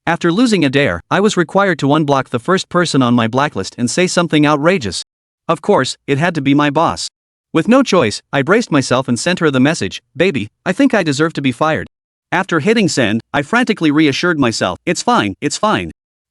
After losing a dare, I was required to unblock the first person on my blacklist and say something outrageous. Of course, it had to be my boss. With no choice, I braced myself and sent her the message, "Baby, I think I deserve to be fired." After hitting send, I frantically reassured myself, it's fine.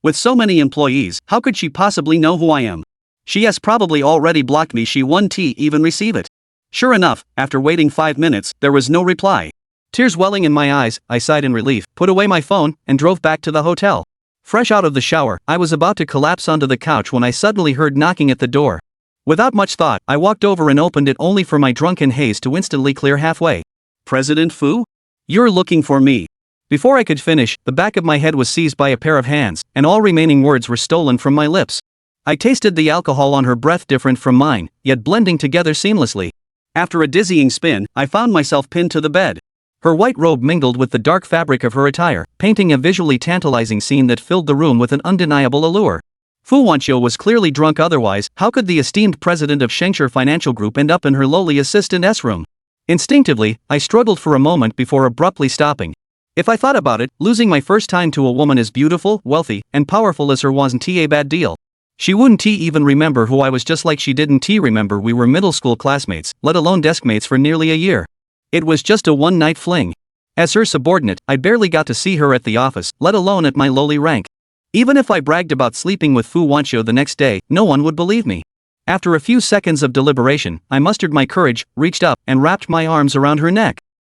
With so many employees, how could she possibly know who I am? She has probably already blocked me. She won't even receive it. Sure enough, after waiting 5 minutes, there was no reply. Tears welling in my eyes, I sighed in relief, put away my phone, and drove back to the hotel. Fresh out of the shower, I was about to collapse onto the couch when I suddenly heard knocking at the door. Without much thought, I walked over and opened it, only for my drunken haze to instantly clear halfway. "President Fu? You're looking for me." Before I could finish, the back of my head was seized by a pair of hands, and all remaining words were stolen from my lips. I tasted the alcohol on her breath, different from mine, yet blending together seamlessly. After a dizzying spin, I found myself pinned to the bed. Her white robe mingled with the dark fabric of her attire, painting a visually tantalizing scene that filled the room with an undeniable allure. Fu Wanqiu was clearly drunk, otherwise, how could the esteemed president of Shengshire Financial Group end up in her lowly assistant's room? Instinctively, I struggled for a moment before abruptly stopping. If I thought about it, losing my first time to a woman as beautiful, wealthy, and powerful as her wasn't a bad deal. She wouldn't even remember who I was, just like she didn't remember we were middle school classmates, let alone deskmates for nearly a year. It was just a one-night fling. As her subordinate, I barely got to see her at the office, let alone at my lowly rank. Even if I bragged about sleeping with Fu Wanqiu the next day, no one would believe me. After a few seconds of deliberation, I mustered my courage, reached up, and wrapped my arms around her neck.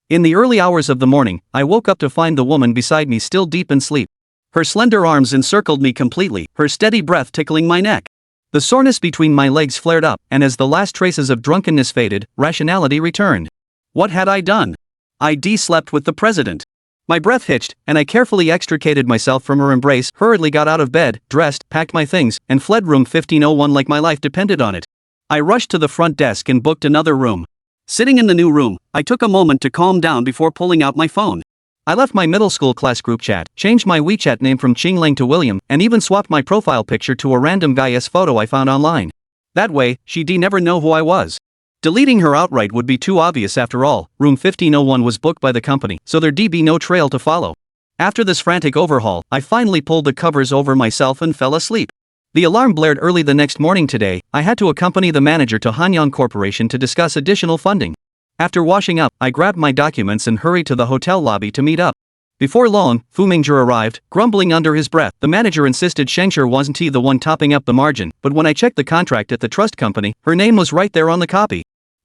In the early hours of the morning, I woke up to find the woman beside me still deep in sleep. Her slender arms encircled me completely, her steady breath tickling my neck. The soreness between my legs flared up, and as the last traces of drunkenness faded, rationality returned. What had I done? I slept with the president. My breath hitched, and I carefully extricated myself from her embrace, hurriedly got out of bed, dressed, packed my things, and fled room 1501 like my life depended on it. I rushed to the front desk and booked another room. Sitting in the new room, I took a moment to calm down before pulling out my phone. I left my middle school class group chat, changed my WeChat name from Qinglang to William, and even swapped my profile picture to a random guy's photo I found online. That way, she'd never know who I was. Deleting her outright would be too obvious. After all, room 1501 was booked by the company, so there'd be no trail to follow. After this frantic overhaul, I finally pulled the covers over myself and fell asleep. The alarm blared early the next morning. Today, I had to accompany the manager to Hanyang Corporation to discuss additional funding. After washing up, I grabbed my documents and hurried to the hotel lobby to meet up. Before long, Fu Mingzhi arrived, grumbling under his breath. The manager insisted Shengshire wasn't the one topping up the margin, but when I checked the contract at the trust company, her name was right there on the copy.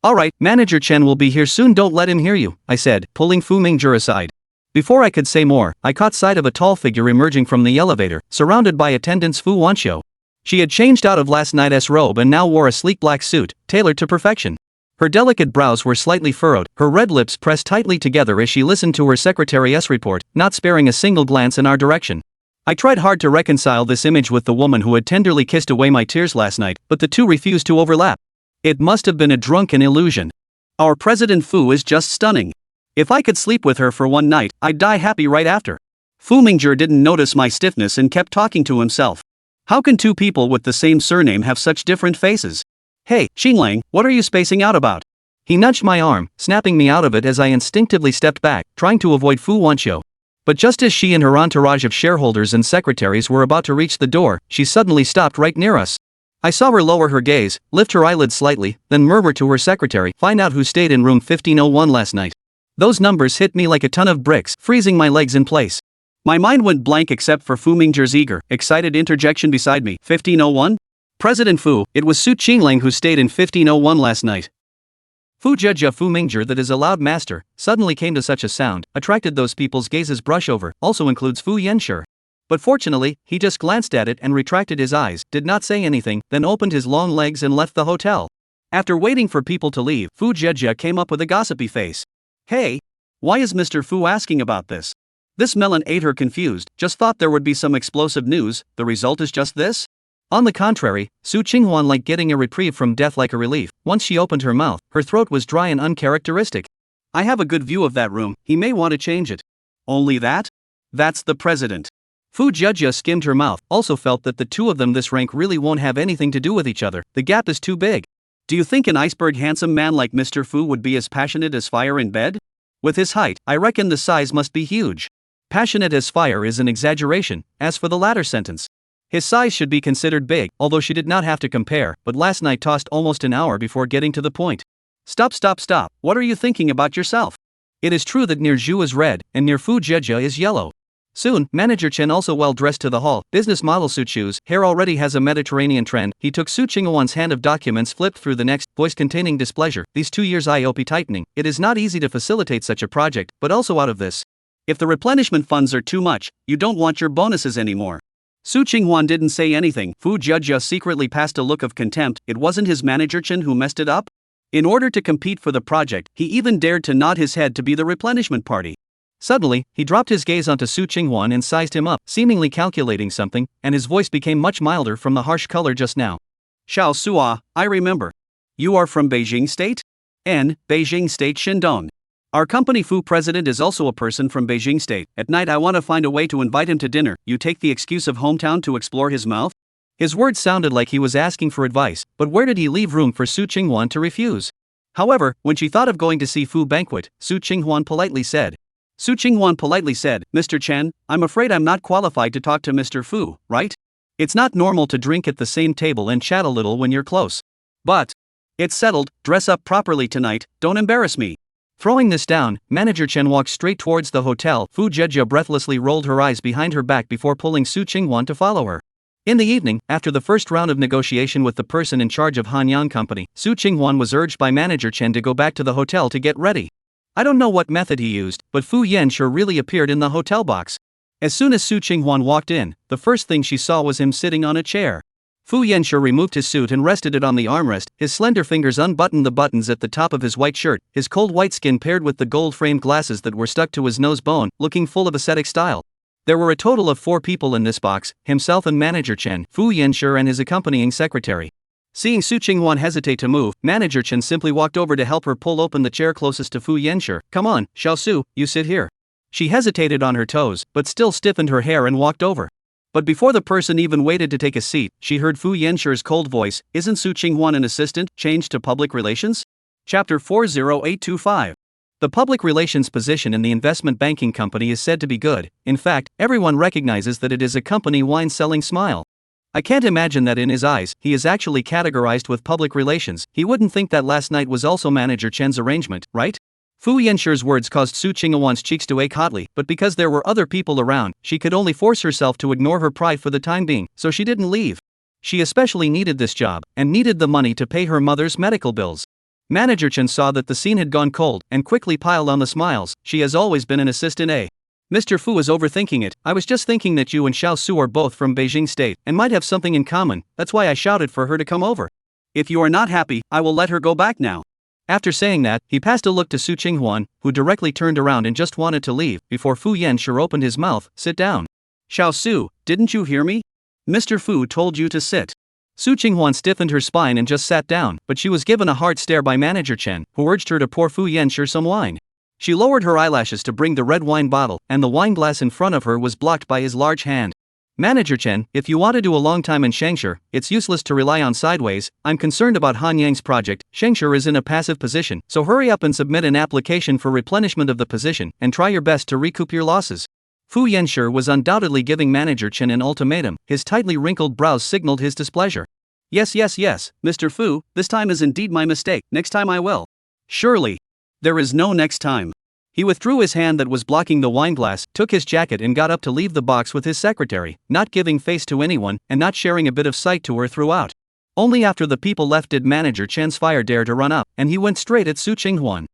"Alright, Manager Chen will be here soon, don't let him hear you," I said, pulling Fu Mingzhi aside. Before I could say more, I caught sight of a tall figure emerging from the elevator, surrounded by attendants. Fu Wanqiu. She had changed out of last night's robe and now wore a sleek black suit, tailored to perfection. Her delicate brows were slightly furrowed, her red lips pressed tightly together as she listened to her secretary's report, not sparing a single glance in our direction. I tried hard to reconcile this image with the woman who had tenderly kissed away my tears last night, but the two refused to overlap. It must have been a drunken illusion. Our President Fu is just stunning. If I could sleep with her for one night, I'd die happy right after. Fu Mingzhi didn't notice my stiffness and kept talking to himself. How can two people with the same surname have such different faces? "Hey, Qinglang, what are you spacing out about?" He nudged my arm, snapping me out of it as I instinctively stepped back, trying to avoid Fu Wanqiu. But just as she and her entourage of shareholders and secretaries were about to reach the door, she suddenly stopped right near us. I saw her lower her gaze, lift her eyelids slightly, then murmur to her secretary, "Find out who stayed in room 1501 last night." Those numbers hit me like a ton of bricks, freezing my legs in place. My mind went blank except for Fu Mingzhi's eager, excited interjection beside me. 1501? President Fu, it was Su Qinglang who stayed in 1501 last night. Fu Mingzhi, that is a loud master, suddenly came to such a sound, attracted those people's gazes. Brush over, also includes Fu Yanshi. But fortunately, he just glanced at it and retracted his eyes, did not say anything, then opened his long legs and left the hotel. After waiting for people to leave, Fu Jia came up with a gossipy face. "Hey, why is Mr. Fu asking about this?" This melon ate her confused, just thought there would be some explosive news, the result is just this? On the contrary, Su Qinghuan like getting a reprieve from death, like a relief. Once she opened her mouth, her throat was dry and uncharacteristic. "I have a good view of that room, he may want to change it." "Only that? That's the president." Fu Jia skimmed her mouth, also felt that the two of them this rank really won't have anything to do with each other, the gap is too big. Do you think an iceberg handsome man like Mr. Fu would be as passionate as fire in bed? With his height, I reckon the size must be huge. Passionate as fire is an exaggeration, as for the latter sentence. His size should be considered big, although she did not have to compare, but last night tossed almost an hour before getting to the point. Stop, what are you thinking about yourself? It is true that near Zhu is red, and near Fu Jejia is yellow. Soon, Manager Chen, also well dressed to the hall, business model suit shoes, hair already has a Mediterranean trend. He took Su Qingwan's hand of documents, flipped through the next, voice containing displeasure. These 2 years IOP tightening. It is not easy to facilitate such a project, but also out of this. If the replenishment funds are too much, you don't want your bonuses anymore. Su Qinghuan didn't say anything. Fu Jejia secretly passed a look of contempt. It wasn't his Manager Chen who messed it up? In order to compete for the project, he even dared to nod his head to be the replenishment party. Suddenly, he dropped his gaze onto Su Qinghuan and sized him up, seemingly calculating something, and his voice became much milder from the harsh color just now. Xiao Sua, I remember. You are from Beijing State? Beijing State Shindong. Our company Fu president is also a person from Beijing State. At night I want to find a way to invite him to dinner. You take the excuse of hometown to explore his mouth? His words sounded like he was asking for advice, but where did he leave room for Su Qinghuan to refuse? However, when she thought of going to see Fu banquet, Su Qinghuan politely said, Mr. Chen, I'm afraid I'm not qualified to talk to Mr. Fu, right? It's not normal to drink at the same table and chat a little when you're close. But it's settled, dress up properly tonight, don't embarrass me. Throwing this down, Manager Chen walked straight towards the hotel. Fu Jejia breathlessly rolled her eyes behind her back before pulling Su Qinghuan to follow her. In the evening, after the first round of negotiation with the person in charge of Hanyang Company, Su Qinghuan was urged by Manager Chen to go back to the hotel to get ready. I don't know what method he used, but Fu Yan sure really appeared in the hotel box. As soon as Su Qinghuan walked in, the first thing she saw was him sitting on a chair. Fu Yanxue removed his suit and rested it on the armrest. His slender fingers unbuttoned the buttons at the top of his white shirt, his cold white skin paired with the gold-framed glasses that were stuck to his nose bone, looking full of ascetic style. There were a total of 4 people in this box, himself and Manager Chen, Fu Yanxue and his accompanying secretary. Seeing Su Qinghuan hesitate to move, Manager Chen simply walked over to help her pull open the chair closest to Fu Yanxue. Come on, Xiao Su, you sit here. She hesitated on her toes, but still stiffened her hair and walked over. But before the person even waited to take a seat, she heard Fu Yanxue's cold voice, Isn't Su Qinghuan an assistant, changed to public relations? Chapter 40825. The public relations position in the investment banking company is said to be good. In fact, everyone recognizes that it is a company wine-selling smile. I can't imagine that in his eyes, he is actually categorized with public relations. He wouldn't think that last night was also Manager Chen's arrangement, right? Fu Yanxue's words caused Su Qinghuan's cheeks to ache hotly, but because there were other people around, she could only force herself to ignore her pride for the time being, so she didn't leave. She especially needed this job, and needed the money to pay her mother's medical bills. Manager Chen saw that the scene had gone cold, and quickly piled on the smiles. She has always been an assistant A. Mr. Fu is overthinking it. I was just thinking that you and Xiao Su are both from Beijing State, and might have something in common, that's why I shouted for her to come over. If you are not happy, I will let her go back now. After saying that, he passed a look to Su Qinghuan, who directly turned around and just wanted to leave, before Fu Yanxue opened his mouth. Sit down. Xiao Su, didn't you hear me? Mr. Fu told you to sit. Su Qinghuan stiffened her spine and just sat down, but she was given a hard stare by Manager Chen, who urged her to pour Fu Yanxue some wine. She lowered her eyelashes to bring the red wine bottle, and the wine glass in front of her was blocked by his large hand. Manager Chen, if you want to do a long time in Shangshi, it's useless to rely on sideways. I'm concerned about Han Yang's project. Shangshi is in a passive position, so hurry up and submit an application for replenishment of the position, and try your best to recoup your losses. Fu Yanxue was undoubtedly giving Manager Chen an ultimatum. His tightly wrinkled brows signaled his displeasure. Yes, Mr. Fu, this time is indeed my mistake. Next time I will. Surely. There is no next time. He withdrew his hand that was blocking the wineglass, took his jacket and got up to leave the box with his secretary, not giving face to anyone, and not sharing a bit of sight to her throughout. Only after the people left did Manager Chen's fire dare to run up, and he went straight at Su Qinghuan.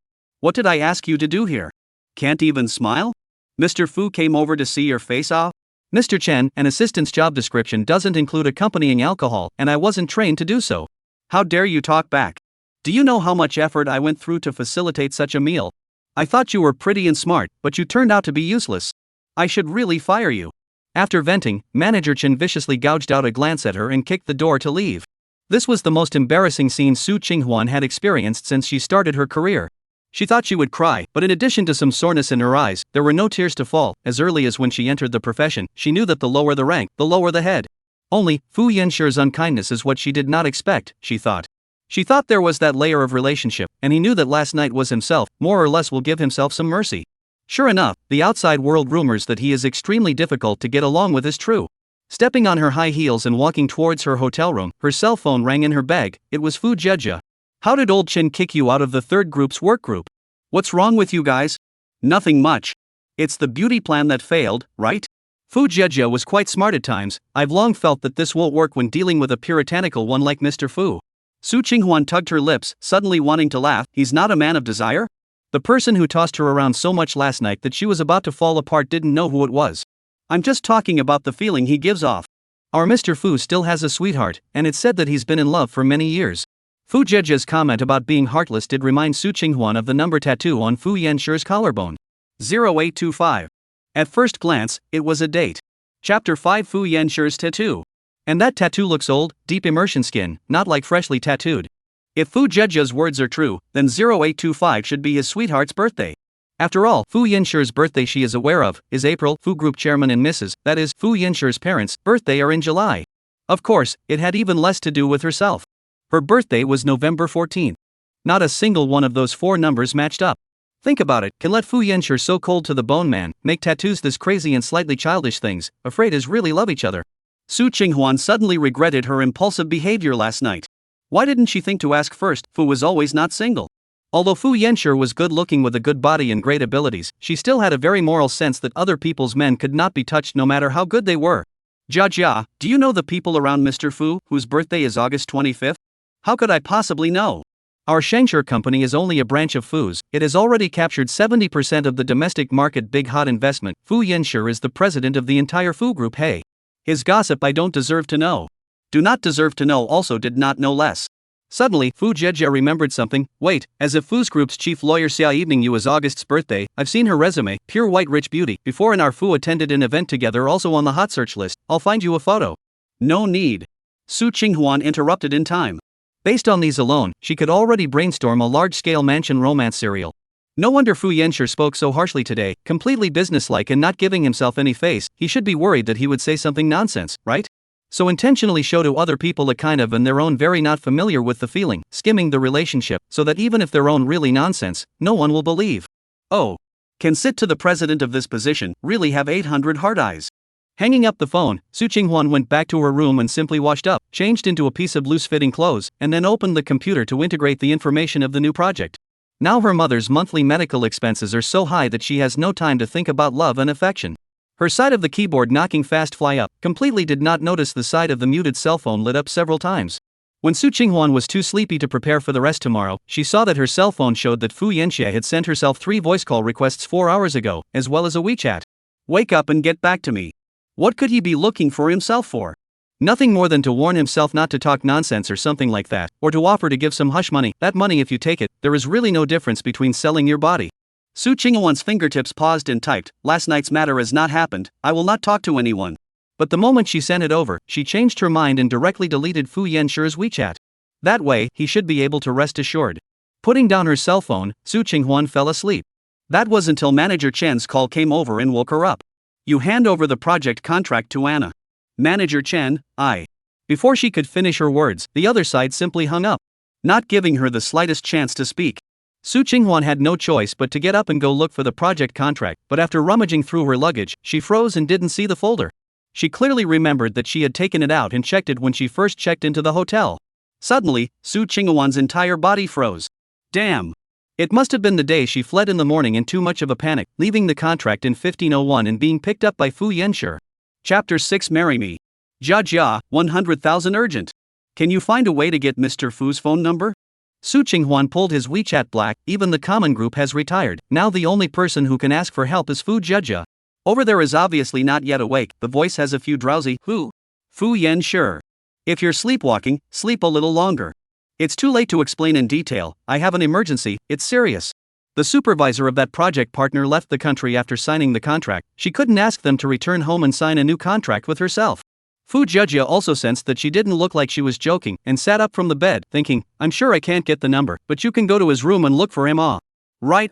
What did I ask you to do here? Can't even smile? Mr. Fu came over to see your face off? Mr. Chen, an assistant's job description doesn't include accompanying alcohol, and I wasn't trained to do so. How dare you talk back? Do you know how much effort I went through to facilitate such a meal? I thought you were pretty and smart, but you turned out to be useless. I should really fire you. After venting, Manager Chen viciously gouged out a glance at her and kicked the door to leave. This was the most embarrassing scene Su Qinghuan had experienced since she started her career. She thought she would cry, but in addition to some soreness in her eyes, there were no tears to fall. As early as when she entered the profession, she knew that the lower the rank, the lower the head. Only, Fu Yanxue's unkindness is what she did not expect, she thought. She thought there was that layer of relationship, and he knew that last night was himself, more or less will give himself some mercy. Sure enough, the outside world rumors that he is extremely difficult to get along with is true. Stepping on her high heels and walking towards her hotel room, her cell phone rang in her bag. It was Fu Jejia. How did old Chin kick you out of the third group's work group? What's wrong with you guys? Nothing much. It's the beauty plan that failed, right? Fu Jejia was quite smart at times. I've long felt that this won't work when dealing with a puritanical one like Mr. Fu. Su Qinghuan tugged her lips, suddenly wanting to laugh. He's not a man of desire? The person who tossed her around so much last night that she was about to fall apart didn't know who it was. I'm just talking about the feeling he gives off. Our Mr. Fu still has a sweetheart, and it's said that he's been in love for many years. Fu Jejia's comment about being heartless did remind Su Qinghuan of the number tattoo on Fu Yanshir's collarbone. 0825. At first glance, it was a date. Chapter 5 Fu Yanshir's tattoo. And that tattoo looks old, deep immersion skin, not like freshly tattooed. If Fu Jejia's words are true, then 0825 should be his sweetheart's birthday. After all, Fu Yanshir's birthday she is aware of is April. Fu Group Chairman and Mrs., that is, Fu Yanshir's parents' birthday are in July. Of course, it had even less to do with herself. Her birthday was November 14th. Not a single one of those four numbers matched up. Think about it, can let Fu Yanshir so cold to the bone man make tattoos this crazy and slightly childish things, afraid as really love each other? Su Qinghuan suddenly regretted her impulsive behavior last night. Why didn't she think to ask first? Fu was always not single. Although Fu Yanshir was good looking with a good body and great abilities, she still had a very moral sense that other people's men could not be touched no matter how good they were. Jia, do you know the people around Mr. Fu, whose birthday is August 25th? How could I possibly know? Our Shengshire company is only a branch of Fu's. It has already captured 70% of the domestic market big hot investment. Fu Yanshir is the president of the entire Fu Group. Hey. His gossip I don't deserve to know. Do not deserve to know also did not know less. Suddenly, Fu Jejia remembered something. Wait, as if Fu's group's chief lawyer Xia evening you was August's birthday. I've seen her resume, pure white rich beauty. Before and our Fu attended an event together also on the hot search list. I'll find you a photo. No need. Su Qinghuan interrupted in time. Based on these alone, she could already brainstorm a large-scale mansion romance serial. No wonder Fu Yanshir spoke so harshly today, completely businesslike and not giving himself any face. He should be worried that he would say something nonsense, right? So intentionally show to other people a kind of and their own very not familiar with the feeling, skimming the relationship, so that even if their own really nonsense, no one will believe. Oh. Can sit to the president of this position, really have 800 hard eyes. Hanging up the phone, Su Qinghuan went back to her room and simply washed up, changed into a piece of loose-fitting clothes, and then opened the computer to integrate the information of the new project. Now her mother's monthly medical expenses are so high that she has no time to think about love and affection. Her side of the keyboard knocking fast fly up, completely did not notice the side of the muted cell phone lit up several times. When Su Qinghuan was too sleepy to prepare for the rest tomorrow, she saw that her cell phone showed that Fu Yanxie had sent herself 3 voice call requests 4 hours ago, as well as a WeChat. Wake up and get back to me. What could he be looking for himself for? Nothing more than to warn himself not to talk nonsense or something like that, or to offer to give some hush money. That money if you take it, there is really no difference between selling your body. Su Qinghuan's fingertips paused and typed, last night's matter has not happened, I will not talk to anyone. But the moment she sent it over, she changed her mind and directly deleted Fu Yanshir's WeChat. That way, he should be able to rest assured. Putting down her cell phone, Su Qinghuan fell asleep. That was until Manager Chen's call came over and woke her up. You hand over the project contract to Anna. Manager Chen, I. Before she could finish her words, the other side simply hung up, not giving her the slightest chance to speak. Su Qinghuan had no choice but to get up and go look for the project contract, but after rummaging through her luggage, she froze and didn't see the folder. She clearly remembered that she had taken it out and checked it when she first checked into the hotel. Suddenly, Su Qinghuan's entire body froze. Damn! It must have been the day she fled in the morning in too much of a panic, leaving the contract in 1501 and being picked up by Fu Yanshir. Chapter 6 Marry Me. Jia, 100,000 urgent. Can you find a way to get Mr. Fu's phone number? Su Qinghuan pulled his WeChat black, even the common group has retired, now the only person who can ask for help is Fu Jejia. Over there is obviously not yet awake, the voice has a few drowsy, who? Fu Yanshir. If you're sleepwalking, sleep a little longer. It's too late to explain in detail, I have an emergency, it's serious. The supervisor of that project partner left the country after signing the contract, she couldn't ask them to return home and sign a new contract with herself. Fu Jejia also sensed that she didn't look like she was joking, and sat up from the bed, thinking, I'm sure I can't get the number, but you can go to his room and look for him. Right.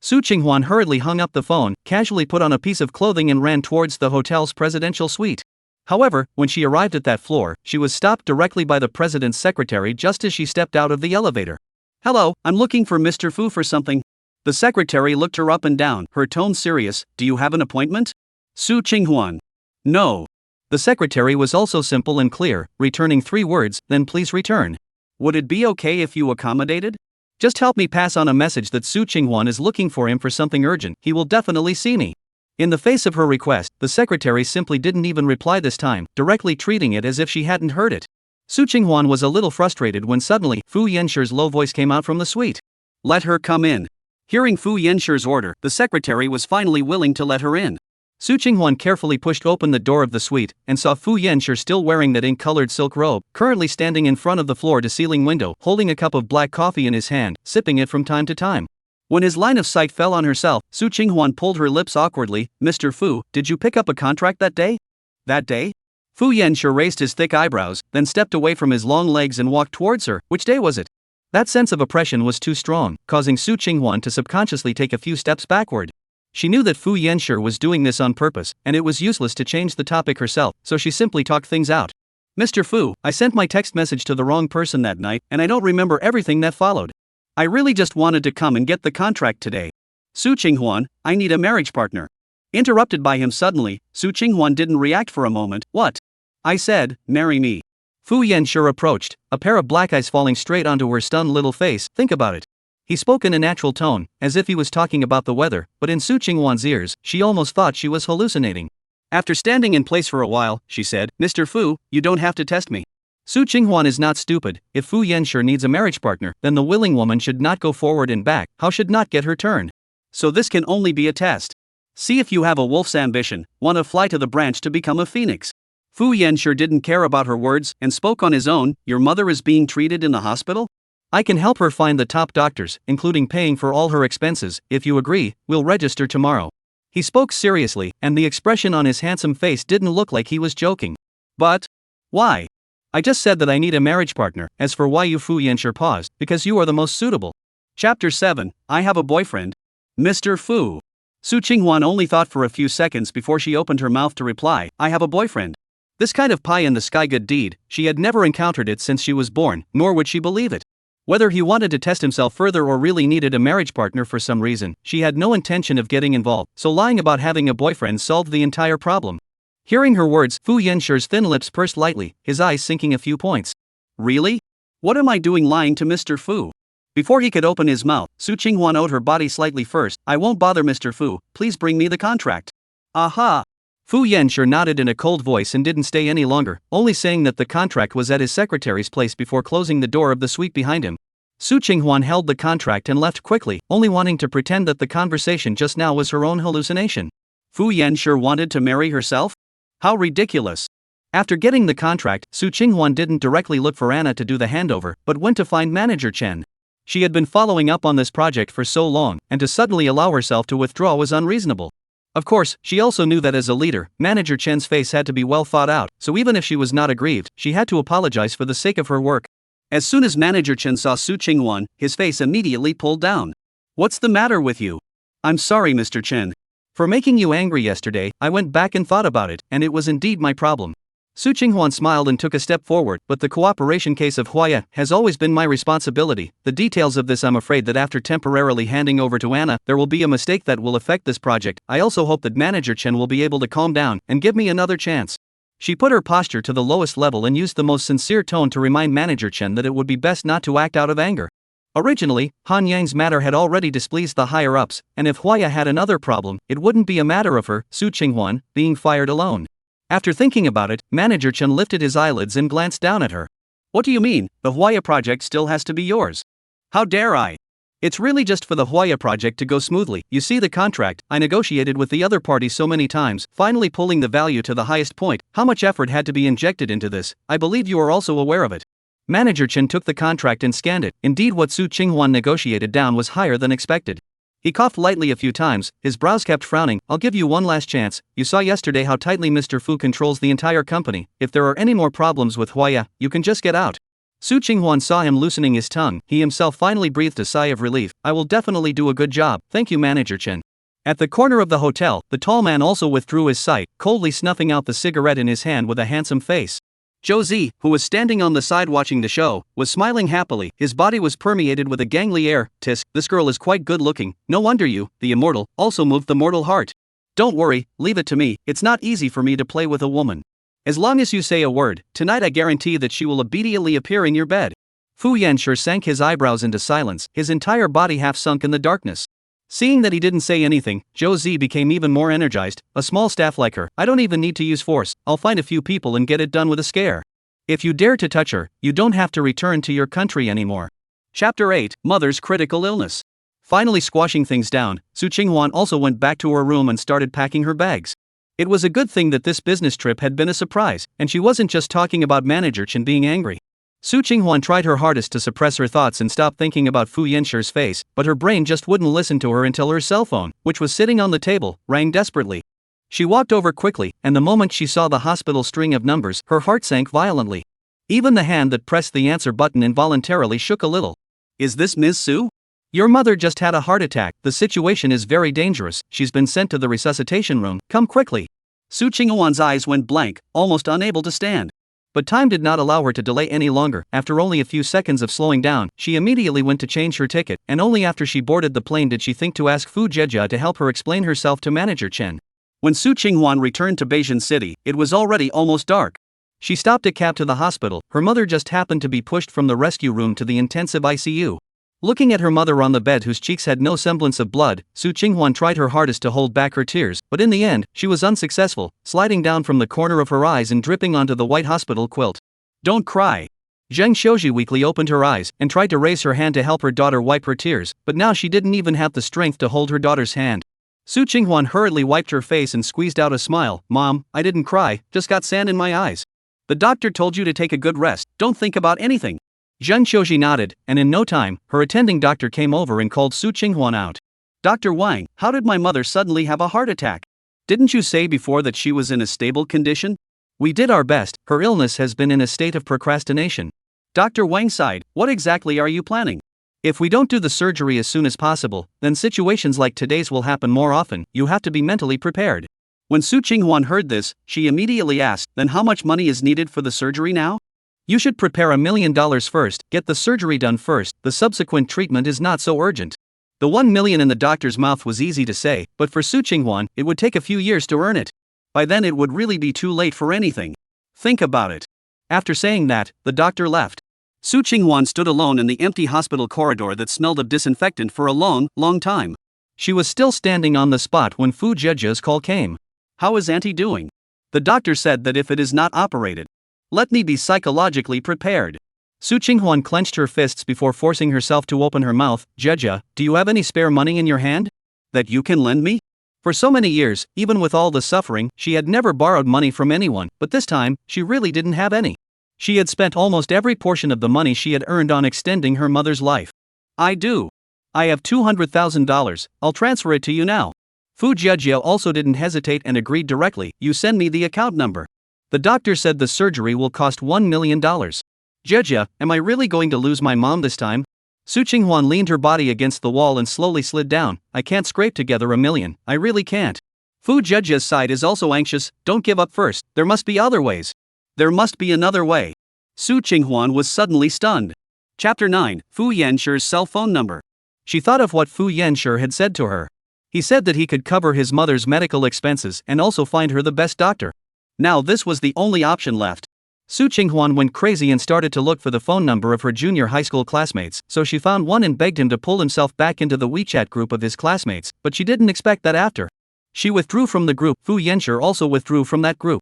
Su Qinghuan hurriedly hung up the phone, casually put on a piece of clothing and ran towards the hotel's presidential suite. However, when she arrived at that floor, she was stopped directly by the president's secretary just as she stepped out of the elevator. Hello, I'm looking for Mr. Fu for something. The secretary looked her up and down, her tone serious. Do you have an appointment? Su Qinghuan. No. The secretary was also simple and clear, returning 3 words, then please return. Would it be okay if you accommodated? Just help me pass on a message that Su Qinghuan is looking for him for something urgent. He will definitely see me. In the face of her request, the secretary simply didn't even reply this time, directly treating it as if she hadn't heard it. Su Qinghuan was a little frustrated when suddenly Fu Yenshi's low voice came out from the suite. Let her come in. Hearing Fu Yenshi's order, the secretary was finally willing to let her in. Su Qinghuan carefully pushed open the door of the suite and saw Fu Yenshi still wearing that ink-colored silk robe, currently standing in front of the floor-to-ceiling window, holding a cup of black coffee in his hand, sipping it from time to time. When his line of sight fell on herself, Su Qinghuan pulled her lips awkwardly. Mr. Fu, did you pick up a contract that day? That day? Fu Yenshi raised his thick eyebrows, then stepped away from his long legs and walked towards her. Which day was it? That sense of oppression was too strong, causing Su Qinghuan to subconsciously take a few steps backward. She knew that Fu Yenshi was doing this on purpose, and it was useless to change the topic herself, so she simply talked things out. Mr. Fu, I sent my text message to the wrong person that night, and I don't remember everything that followed. I really just wanted to come and get the contract today. Su Qinghuan, I need a marriage partner. Interrupted by him suddenly, Su Qinghuan didn't react for a moment. What? I said, marry me. Fu Yenshi approached, a pair of black eyes falling straight onto her stunned little face. Think about it. He spoke in a natural tone, as if he was talking about the weather, but in Su Qinghuan's ears, she almost thought she was hallucinating. After standing in place for a while, she said, Mr. Fu, you don't have to test me. Su Qinghuan is not stupid. If Fu Yenshi needs a marriage partner, then the willing woman should not go forward and back. How should not get her turn? So this can only be a test. See if you have a wolf's ambition, want to fly to the branch to become a phoenix. Fu Yenshi didn't care about her words and spoke on his own. Your mother is being treated in the hospital? I can help her find the top doctors, including paying for all her expenses. If you agree, we'll register tomorrow. He spoke seriously, and the expression on his handsome face didn't look like he was joking. But why? I just said that I need a marriage partner. As for why, you Fu Yenshi paused, because you are the most suitable. Chapter 7, I have a boyfriend. Mr. Fu. Su Qinghuan only thought for a few seconds before she opened her mouth to reply, I have a boyfriend. This kind of pie-in-the-sky good deed, she had never encountered it since she was born, nor would she believe it. Whether he wanted to test himself further or really needed a marriage partner for some reason, she had no intention of getting involved, so lying about having a boyfriend solved the entire problem. Hearing her words, Fu Yenshi's thin lips pursed lightly, his eyes sinking a few points. Really? What am I doing lying to Mr. Fu? Before he could open his mouth, Su Qinghuan owed her body slightly first. I won't bother Mr. Fu, please bring me the contract. Aha! Fu Yenshi nodded in a cold voice and didn't stay any longer, only saying that the contract was at his secretary's place before closing the door of the suite behind him. Su Qinghuan held the contract and left quickly, only wanting to pretend that the conversation just now was her own hallucination. Fu Yenshi wanted to marry herself? How ridiculous! After getting the contract, Su Qinghuan didn't directly look for Anna to do the handover, but went to find Manager Chen. She had been following up on this project for so long, and to suddenly allow herself to withdraw was unreasonable. Of course, she also knew that as a leader, Manager Chen's face had to be well thought out, so even if she was not aggrieved, she had to apologize for the sake of her work. As soon as Manager Chen saw Su Qinghuan, his face immediately pulled down. What's the matter with you? I'm sorry, Mr. Chen. For making you angry yesterday, I went back and thought about it, and it was indeed my problem. Su Qinghuan smiled and took a step forward, but the cooperation case of Huaya has always been my responsibility. The details of this, I'm afraid that after temporarily handing over to Anna, there will be a mistake that will affect this project. I also hope that Manager Chen will be able to calm down and give me another chance. She put her posture to the lowest level and used the most sincere tone to remind Manager Chen that it would be best not to act out of anger. Originally, Han Yang's matter had already displeased the higher-ups, and if Huaya had another problem, it wouldn't be a matter of her, Su Qinghuan, being fired alone. After thinking about it, Manager Chen lifted his eyelids and glanced down at her. What do you mean, the Huaya project still has to be yours? How dare I? It's really just for the Huaya project to go smoothly. You see, the contract, I negotiated with the other party so many times, finally pulling the value to the highest point. How much effort had to be injected into this? I believe you are also aware of it. Manager Chen took the contract and scanned it. Indeed, what Su Qinghuan negotiated down was higher than expected. He coughed lightly a few times, his brows kept frowning. I'll give you one last chance. You saw yesterday how tightly Mr. Fu controls the entire company. If there are any more problems with Huaya, you can just get out. Su Qinghuan saw him loosening his tongue. He himself finally breathed a sigh of relief. I will definitely do a good job. Thank you, Manager Chen. At the corner of the hotel, the tall man also withdrew his sight, coldly snuffing out the cigarette in his hand with a handsome face. Josie, who was standing on the side watching the show, was smiling happily. His body was permeated with a gangly air. Tisk, this girl is quite good looking. No wonder you, the immortal, also moved the mortal heart. Don't worry, leave it to me. It's not easy for me to play with a woman. As long as you say a word, tonight I guarantee that she will immediately appear in your bed. Fu Yanshi sank his eyebrows into silence, his entire body half sunk in the darkness. Seeing that he didn't say anything, Josie became even more energized. A small staff like her, I don't even need to use force. I'll find a few people and get it done with a scare. If you dare to touch her, you don't have to return to your country anymore. Chapter 8, Mother's Critical Illness. Finally squashing things down, Su Qinghuan also went back to her room and started packing her bags. It was a good thing that this business trip had been a surprise, and she wasn't just talking about Manager Chen being angry. Su Qinghuan tried her hardest to suppress her thoughts and stop thinking about Fu Yanshir's face, but her brain just wouldn't listen to her until her cell phone, which was sitting on the table, rang desperately. She walked over quickly, and the moment she saw the hospital string of numbers, her heart sank violently. Even the hand that pressed the answer button involuntarily shook a little. Is this Ms. Su? Your mother just had a heart attack. The situation is very dangerous. She's been sent to the resuscitation room. Come quickly. Su Qinghuan's eyes went blank, almost unable to stand. But time did not allow her to delay any longer. After only a few seconds of slowing down, she immediately went to change her ticket, and only after she boarded the plane did she think to ask Fu Jejia to help her explain herself to Manager Chen. When Su Qinghuan returned to Beijing City, it was already almost dark. She stopped a cab to the hospital. Her mother just happened to be pushed from the rescue room to the intensive ICU. Looking at her mother on the bed whose cheeks had no semblance of blood, Su Qinghuan tried her hardest to hold back her tears, but in the end, she was unsuccessful, sliding down from the corner of her eyes and dripping onto the white hospital quilt. Don't cry. Zheng Xiuji weakly opened her eyes and tried to raise her hand to help her daughter wipe her tears, but now she didn't even have the strength to hold her daughter's hand. Su Qinghuan hurriedly wiped her face and squeezed out a smile. Mom, I didn't cry, just got sand in my eyes. The doctor told you to take a good rest, don't think about anything. Zheng Xiuji nodded, and in no time, her attending doctor came over and called Su Qinghuan out. Dr. Wang, how did my mother suddenly have a heart attack? Didn't you say before that she was in a stable condition? We did our best, her illness has been in a state of procrastination. Dr. Wang sighed, what exactly are you planning? If we don't do the surgery as soon as possible, then situations like today's will happen more often. You have to be mentally prepared. When Su Qinghuan heard this, she immediately asked, then how much money is needed for the surgery now? You should prepare $1 million first, get the surgery done first, the subsequent treatment is not so urgent. The 1 million in the doctor's mouth was easy to say, but for Su Qinghuan, it would take a few years to earn it. By then it would really be too late for anything. Think about it. After saying that, the doctor left. Su Qinghuan stood alone in the empty hospital corridor that smelled of disinfectant for a long, long time. She was still standing on the spot when Fu Jejia's call came. How is Auntie doing? The doctor said that if it is not operated, let me be psychologically prepared. Su Qinghuan clenched her fists before forcing herself to open her mouth. Jejia, do you have any spare money in your hand? That you can lend me? For so many years, even with all the suffering, she had never borrowed money from anyone, but this time, she really didn't have any. She had spent almost every portion of the money she had earned on extending her mother's life. I do. I have $200,000, I'll transfer it to you now. Fu Jejia also didn't hesitate and agreed directly, you send me the account number. The doctor said the surgery will cost $1 million. Jejia, am I really going to lose my mom this time? Su Qinghuan leaned her body against the wall and slowly slid down. I can't scrape together $1 million, I really can't. Fu Jejia's side is also anxious, don't give up first, there must be other ways. There must be another way. Su Qinghuan was suddenly stunned. Chapter 9, Fu Yanshir's cell phone number. She thought of what Fu Yanshir had said to her. He said that he could cover his mother's medical expenses and also find her the best doctor. Now this was the only option left. Su Qinghuan went crazy and started to look for the phone number of her junior high school classmates, so she found one and begged him to pull himself back into the WeChat group of his classmates, but she didn't expect that after she withdrew from the group, Fu Yanshir also withdrew from that group.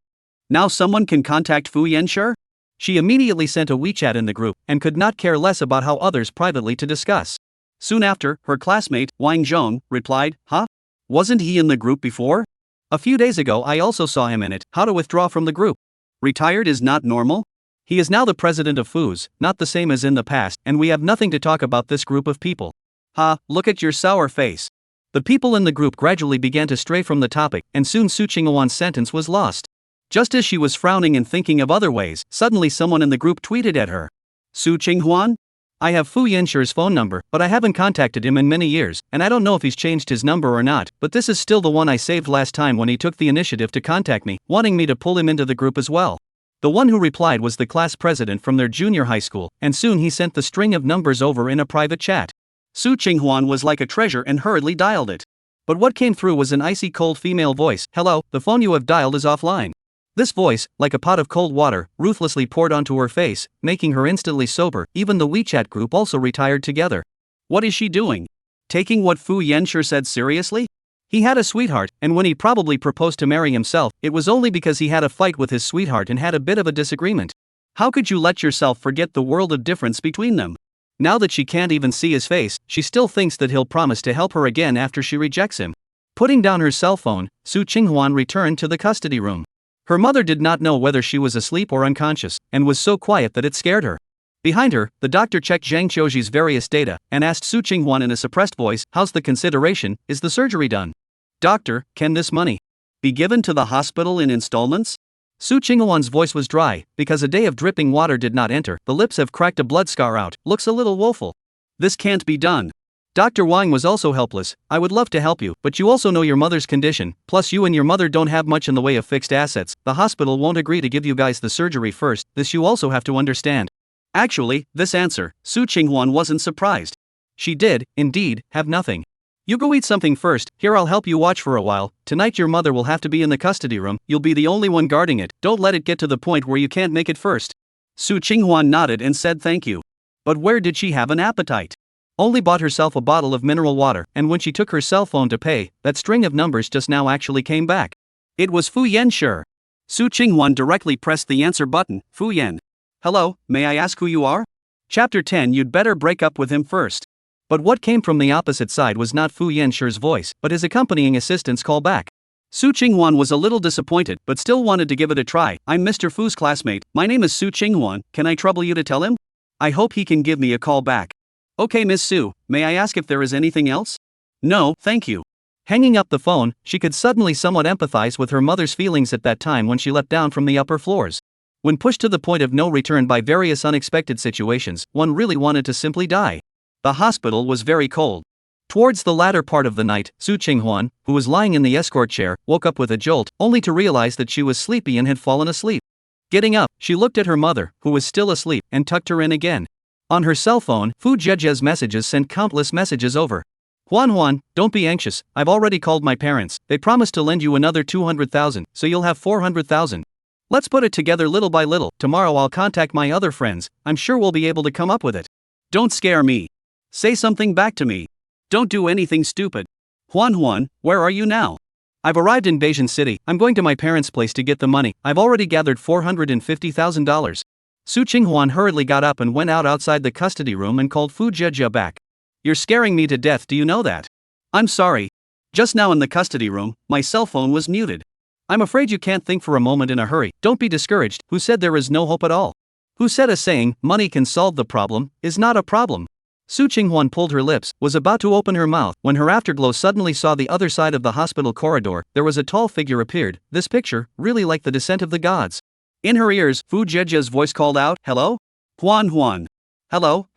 Now someone can contact Fu Yanshir? She immediately sent a WeChat in the group, and could not care less about how others privately to discuss. Soon after, her classmate, Wang Zhong, replied, huh? Wasn't he in the group before? A few days ago I also saw him in it. How to withdraw from the group? Retired is not normal? He is now the president of Fu's, not the same as in the past, and we have nothing to talk about this group of people. Ha, look at your sour face. The people in the group gradually began to stray from the topic, and soon Su Qinghuan's sentence was lost. Just as she was frowning and thinking of other ways, suddenly someone in the group tweeted at her. Su Qinghuan? I have Fu Yanshir's phone number, but I haven't contacted him in many years, and I don't know if he's changed his number or not, but this is still the one I saved last time when he took the initiative to contact me, wanting me to pull him into the group as well. The one who replied was the class president from their junior high school, and soon he sent the string of numbers over in a private chat. Su Qinghuan was like a treasure and hurriedly dialed it. But what came through was an icy cold female voice. "Hello, the phone you have dialed is offline." This voice, like a pot of cold water, ruthlessly poured onto her face, making her instantly sober. Even the WeChat group also retired together. What is she doing? Taking what Fu Yanshi said seriously? He had a sweetheart, and when he probably proposed to marry himself, it was only because he had a fight with his sweetheart and had a bit of a disagreement. How could you let yourself forget the world of difference between them? Now that she can't even see his face, she still thinks that he'll promise to help her again after she rejects him. Putting down her cell phone, Su Qinghuan returned to the custody room. Her mother did not know whether she was asleep or unconscious, and was so quiet that it scared her. Behind her, the doctor checked Zhang Qiuji's various data, and asked Su Qinghuan in a suppressed voice, "How's the consideration? Is the surgery done?" "Doctor, can this money be given to the hospital in installments?" Su Qinghuan's voice was dry, because a day of dripping water did not enter. The lips have cracked a blood scar out, looks a little woeful. "This can't be done." Dr. Wang was also helpless. "I would love to help you, but you also know your mother's condition, plus you and your mother don't have much in the way of fixed assets. The hospital won't agree to give you guys the surgery first, this you also have to understand." Actually, this answer, Su Qinghuan wasn't surprised. She did, indeed, have nothing. "You go eat something first, here I'll help you watch for a while. Tonight your mother will have to be in the custody room, you'll be the only one guarding it, don't let it get to the point where you can't make it first." Su Qinghuan nodded and said thank you. But where did she have an appetite? Only bought herself a bottle of mineral water, and when she took her cell phone to pay, that string of numbers just now actually came back. It was Fu Yanshi. Su Qinghuan directly pressed the answer button. "Fu Yan. Hello, may I ask who you are?" Chapter 10. You'd better break up with him first. But what came from the opposite side was not Fu Yanshi's voice, but his accompanying assistant's call back. Su Qinghuan was a little disappointed, but still wanted to give it a try. "I'm Mr. Fu's classmate, my name is Su Qinghuan, can I trouble you to tell him? I hope he can give me a call back." "Okay Miss Su, may I ask if there is anything else?" "No, thank you." Hanging up the phone, she could suddenly somewhat empathize with her mother's feelings at that time when she leapt down from the upper floors. When pushed to the point of no return by various unexpected situations, one really wanted to simply die. The hospital was very cold. Towards the latter part of the night, Su Qinghuan, who was lying in the escort chair, woke up with a jolt, only to realize that she was sleepy and had fallen asleep. Getting up, she looked at her mother, who was still asleep, and tucked her in again. On her cell phone, Fu Zhejia's messages sent countless messages over. "Huan, don't be anxious, I've already called my parents, they promised to lend you another 200,000, so you'll have 400,000. Let's put it together little by little, tomorrow I'll contact my other friends, I'm sure we'll be able to come up with it. Don't scare me. Say something back to me. Don't do anything stupid. Huan, where are you now?" "I've arrived in Beijing City, I'm going to my parents' place to get the money, I've already gathered $450,000. Su Qinghuan hurriedly got up and went outside the custody room and called Fu Zhejia back. "You're scaring me to death, do you know that?" "I'm sorry. Just now in the custody room, my cell phone was muted. I'm afraid you can't think for a moment in a hurry, don't be discouraged, who said there is no hope at all? Who said a saying, money can solve the problem, is not a problem?" Su Qinghuan pulled her lips, was about to open her mouth, when her afterglow suddenly saw the other side of the hospital corridor. There was a tall figure appeared, this picture, really like the descent of the gods. In her ears, Fu Zhejia's voice called out, "Hello? Huan. Hello?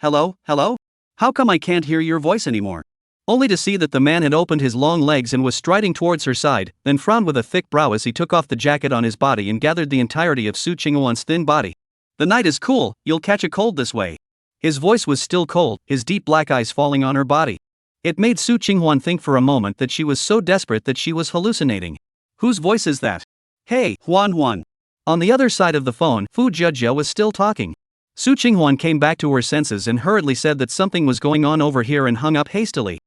How come I can't hear your voice anymore?" Only to see that the man had opened his long legs and was striding towards her side, then frowned with a thick brow as he took off the jacket on his body and gathered the entirety of Su Qinghuan's thin body. "The night is cool, you'll catch a cold this way." His voice was still cold, his deep black eyes falling on her body. It made Su Qinghuan think for a moment that she was so desperate that she was hallucinating. Whose voice is that? "Hey, Huan. On the other side of the phone, Fu Zhejia was still talking. Su Qinghuan came back to her senses and hurriedly said that something was going on over here and hung up hastily.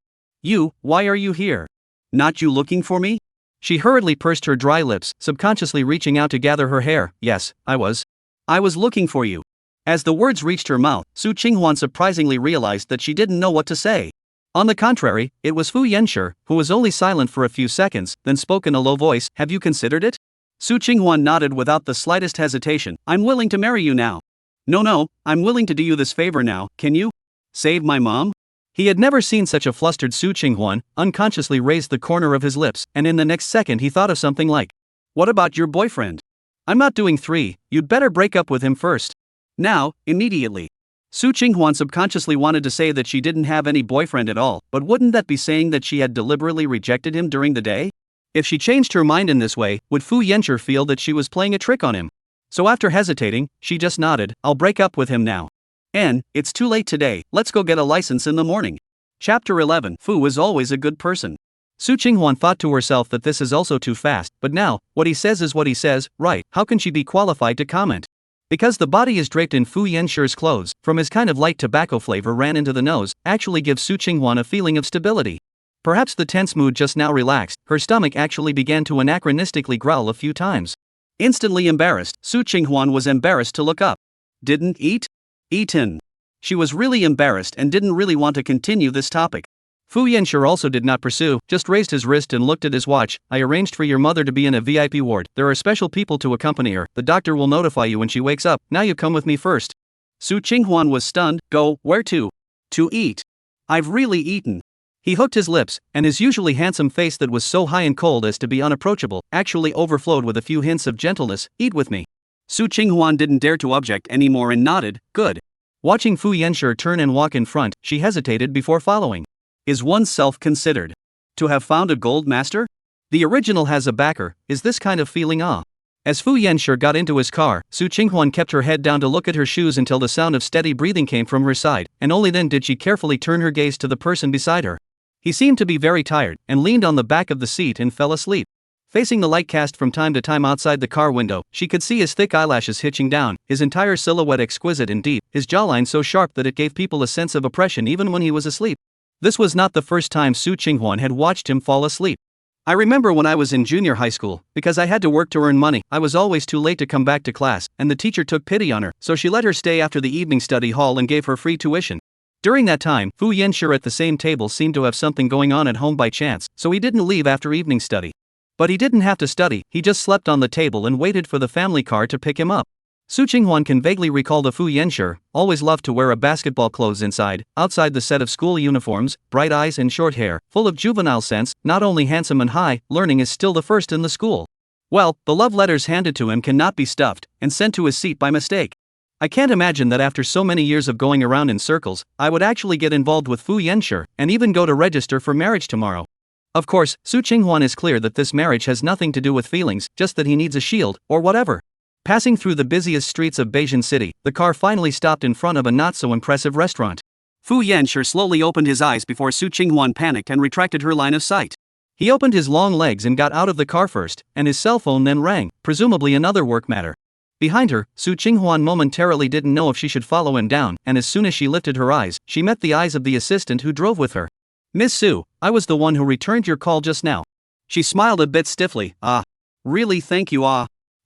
"You, why are you here? Not you looking for me?" She hurriedly pursed her dry lips, subconsciously reaching out to gather her hair. "Yes, I was looking for you." As the words reached her mouth, Su Qinghuan surprisingly realized that she didn't know what to say. On the contrary, it was Fu Yanshi, who was only silent for a few seconds, then spoke in a low voice, "Have you considered it?" Su Qinghuan nodded without the slightest hesitation. "I'm willing to marry you now." No, I'm willing to do you this favor now, can you? Save my mom?" He had never seen such a flustered Su Qinghuan, unconsciously raised the corner of his lips, and in the next second he thought of something like, "What about your boyfriend?" "I'm not doing 3, you'd better break up with him first. Now, immediately." Su Qinghuan subconsciously wanted to say that she didn't have any boyfriend at all, but wouldn't that be saying that she had deliberately rejected him during the day? If she changed her mind in this way, would Fu Yanshi feel that she was playing a trick on him? So after hesitating, she just nodded. I'll break up with him now. N, it's too late today, let's go get a license in the morning. Chapter 11. Fu is always a good person. Su Qinghwan thought to herself that this is also too fast, but now, what he says is what he says, right? How can she be qualified to comment? Because the body is draped in Fu Yenshi's clothes, from his kind of light tobacco flavor ran into the nose, actually gives Su Qinghwan a feeling of stability. Perhaps the tense mood just now relaxed, her stomach actually began to anachronistically growl a few times. Instantly embarrassed, Su Qinghwan was embarrassed to look up. Didn't eat? Eaten. She was really embarrassed and didn't really want to continue this topic. Fu Yanshi also did not pursue, just raised his wrist and looked at his watch. I arranged for your mother to be in a VIP ward. There are special people to accompany her. The doctor will notify you when she wakes up. Now you come with me first. Su Qinghwan was stunned. Go, where to? To eat. I've really eaten. He hooked his lips, and his usually handsome face that was so high and cold as to be unapproachable, actually overflowed with a few hints of gentleness. Eat with me. Su Qinghwan didn't dare to object anymore and nodded. Good. Watching Fu Yanshi turn and walk in front, she hesitated before following. Is oneself considered to have found a gold master? The original has a backer. Is this kind of feeling awe? As Fu Yanshi got into his car, Su Qinghwan kept her head down to look at her shoes until the sound of steady breathing came from her side, and only then did she carefully turn her gaze to the person beside her. He seemed to be very tired, and leaned on the back of the seat and fell asleep. Facing the light cast from time to time outside the car window, she could see his thick eyelashes hitching down, his entire silhouette exquisite and deep, his jawline so sharp that it gave people a sense of oppression even when he was asleep. This was not the first time Su Qinghwan had watched him fall asleep. I remember when I was in junior high school, because I had to work to earn money, I was always too late to come back to class, and the teacher took pity on her, so she let her stay after the evening study hall and gave her free tuition. During that time, Fu Yanshi at the same table seemed to have something going on at home by chance, so he didn't leave after evening study. But he didn't have to study, he just slept on the table and waited for the family car to pick him up. Su Qinghwan can vaguely recall the Fu Yanshi, always loved to wear a basketball clothes inside, outside the set of school uniforms, bright eyes and short hair, full of juvenile sense, not only handsome and high, learning is still the first in the school. Well, the love letters handed to him cannot be stuffed, and sent to his seat by mistake. I can't imagine that after so many years of going around in circles, I would actually get involved with Fu Yanshi, and even go to register for marriage tomorrow. Of course, Su Qinghwan is clear that this marriage has nothing to do with feelings, just that he needs a shield, or whatever. Passing through the busiest streets of Beijing City, the car finally stopped in front of a not-so-impressive restaurant. Fu Yanshi slowly opened his eyes before Su Qinghwan panicked and retracted her line of sight. He opened his long legs and got out of the car first, and his cell phone then rang, presumably another work matter. Behind her, Su Qinghwan momentarily didn't know if she should follow him down, and as soon as she lifted her eyes, she met the eyes of the assistant who drove with her. Miss Su, I was the one who returned your call just now. She smiled a bit stiffly. Ah. Really, thank you.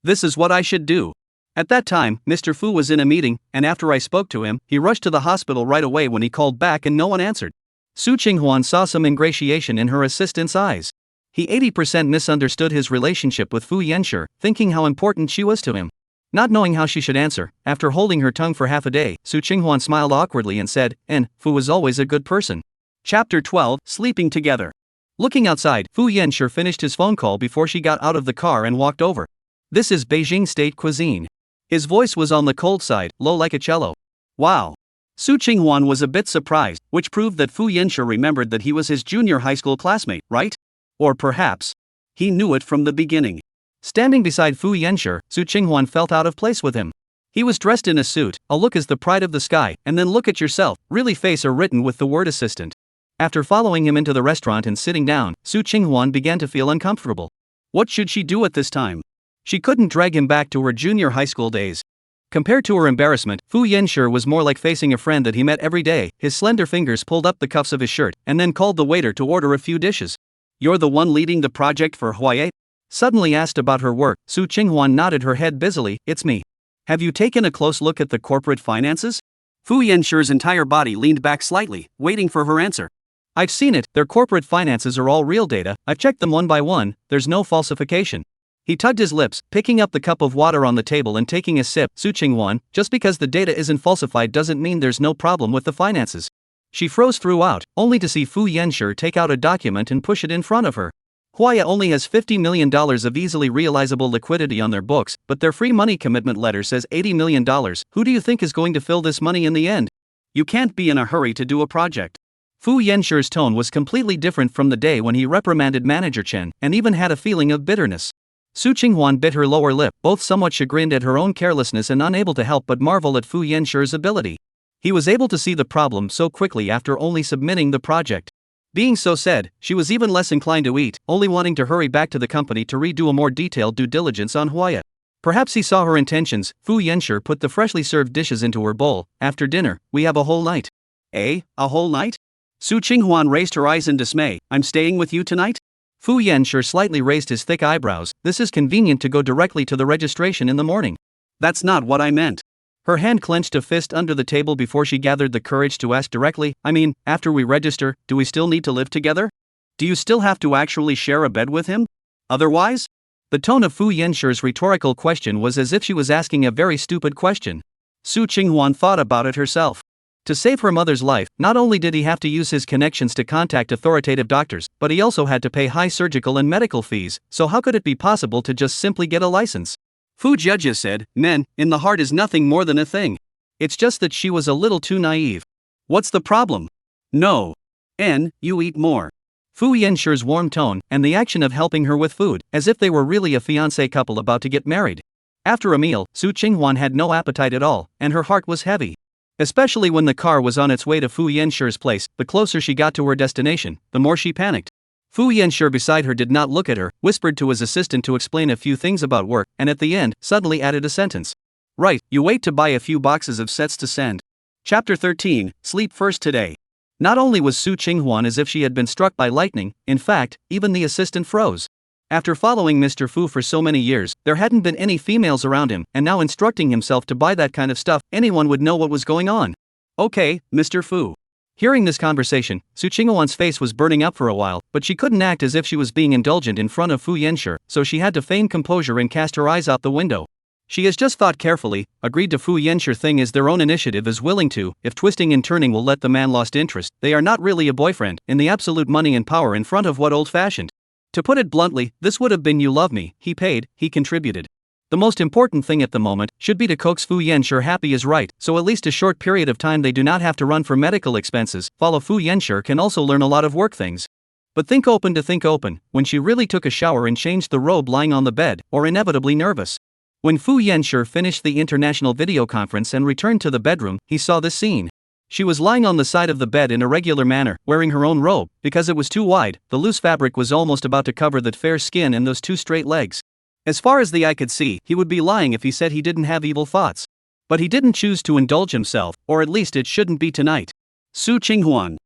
This is what I should do. At that time, Mr. Fu was in a meeting, and after I spoke to him, he rushed to the hospital right away when he called back and no one answered. Su Qinghwan saw some ingratiation in her assistant's eyes. He 80% misunderstood his relationship with Fu Yanshi, thinking how important she was to him. Not knowing how she should answer, after holding her tongue for half a day, Su Qinghwan smiled awkwardly and said, Fu was always a good person. Chapter 12. Sleeping Together. Looking outside, Fu Yanshi finished his phone call before she got out of the car and walked over. This is Beijing state cuisine. His voice was on the cold side, low like a cello. Wow. Su Qinghwan was a bit surprised, which proved that Fu Yanshi remembered that he was his junior high school classmate, right? Or perhaps he knew it from the beginning. Standing beside Fu Yanshi, Su Qinghwan felt out of place with him. He was dressed in a suit, a look as the pride of the sky, and then look at yourself, really face are written with the word assistant. After following him into the restaurant and sitting down, Su Qinghwan began to feel uncomfortable. What should she do at this time? She couldn't drag him back to her junior high school days. Compared to her embarrassment, Fu Yanshi was more like facing a friend that he met every day. His slender fingers pulled up the cuffs of his shirt, and then called the waiter to order a few dishes. You're the one leading the project for Huaye? Suddenly asked about her work, Su Qinghwan nodded her head busily. It's me. Have you taken a close look at the corporate finances? Fu Yanshi's entire body leaned back slightly, waiting for her answer. I've seen it, their corporate finances are all real data, I've checked them one by one, there's no falsification. He tugged his lips, picking up the cup of water on the table and taking a sip. Su Qinghwan, just because the data isn't falsified doesn't mean there's no problem with the finances. She froze throughout, only to see Fu Yanshi take out a document and push it in front of her. Huaya only has $50 million of easily realizable liquidity on their books, but their free money commitment letter says $80 million. Who do you think is going to fill this money in the end? You can't be in a hurry to do a project. Fu Yanshi's tone was completely different from the day when he reprimanded Manager Chen, and even had a feeling of bitterness. Su Qinghuan bit her lower lip, both somewhat chagrined at her own carelessness and unable to help but marvel at Fu Yanxu's ability. He was able to see the problem so quickly after only submitting the project. Being so said, she was even less inclined to eat, only wanting to hurry back to the company to redo a more detailed due diligence on Hua. Perhaps he saw her intentions. Fu Yanxu put the freshly served dishes into her bowl. After dinner, we have a whole night. A whole night? Su Qinghuan raised her eyes in dismay. I'm staying with you tonight? Fu Yanxu slightly raised his thick eyebrows. This is convenient to go directly to the registration in the morning. That's not what I meant. Her hand clenched a fist under the table before she gathered the courage to ask directly, I mean, after we register, do we still need to live together? Do you still have to actually share a bed with him? Otherwise? The tone of Fu Yanxu's rhetorical question was as if she was asking a very stupid question. Su Qinghuan thought about it herself. To save her mother's life, not only did he have to use his connections to contact authoritative doctors, but he also had to pay high surgical and medical fees, so how could it be possible to just simply get a license? Fu Jia said, men, in the heart is nothing more than a thing. It's just that she was a little too naive. What's the problem? No. You eat more. Fu Yanxu's warm tone, and the action of helping her with food, as if they were really a fiancé couple about to get married. After a meal, Su Qinghuan had no appetite at all, and her heart was heavy. Especially when the car was on its way to Fu Yanxu's place, the closer she got to her destination, the more she panicked. Fu Yanxu beside her did not look at her, whispered to his assistant to explain a few things about work, and at the end, suddenly added a sentence. Right, you wait to buy a few boxes of sets to send. Chapter 13, Sleep First Today. Not only was Su Qinghuan as if she had been struck by lightning, in fact, even the assistant froze. After following Mr. Fu for so many years, there hadn't been any females around him, and now instructing himself to buy that kind of stuff, anyone would know what was going on. Okay, Mr. Fu. Hearing this conversation, Su Qinghuan's face was burning up for a while, but she couldn't act as if she was being indulgent in front of Fu Yanxu, so she had to feign composure and cast her eyes out the window. She has just thought carefully, agreed to Fu Yanxu thing is their own initiative is willing to, if twisting and turning will let the man lost interest, they are not really a boyfriend, in the absolute money and power in front of what old-fashioned. To put it bluntly, this would have been you love me, he paid, he contributed. The most important thing at the moment should be to coax Fu Yanxu happy is right, so at least a short period of time they do not have to run for medical expenses. Follow Fu Yanxu can also learn a lot of work things. But think open, when she really took a shower and changed the robe lying on the bed, or inevitably nervous. When Fu Yanxu finished the international video conference and returned to the bedroom, he saw this scene. She was lying on the side of the bed in a regular manner, wearing her own robe, because it was too wide, the loose fabric was almost about to cover that fair skin and those two straight legs. As far as the eye could see, he would be lying if he said he didn't have evil thoughts. But he didn't choose to indulge himself, or at least it shouldn't be tonight. Su Qinghuan.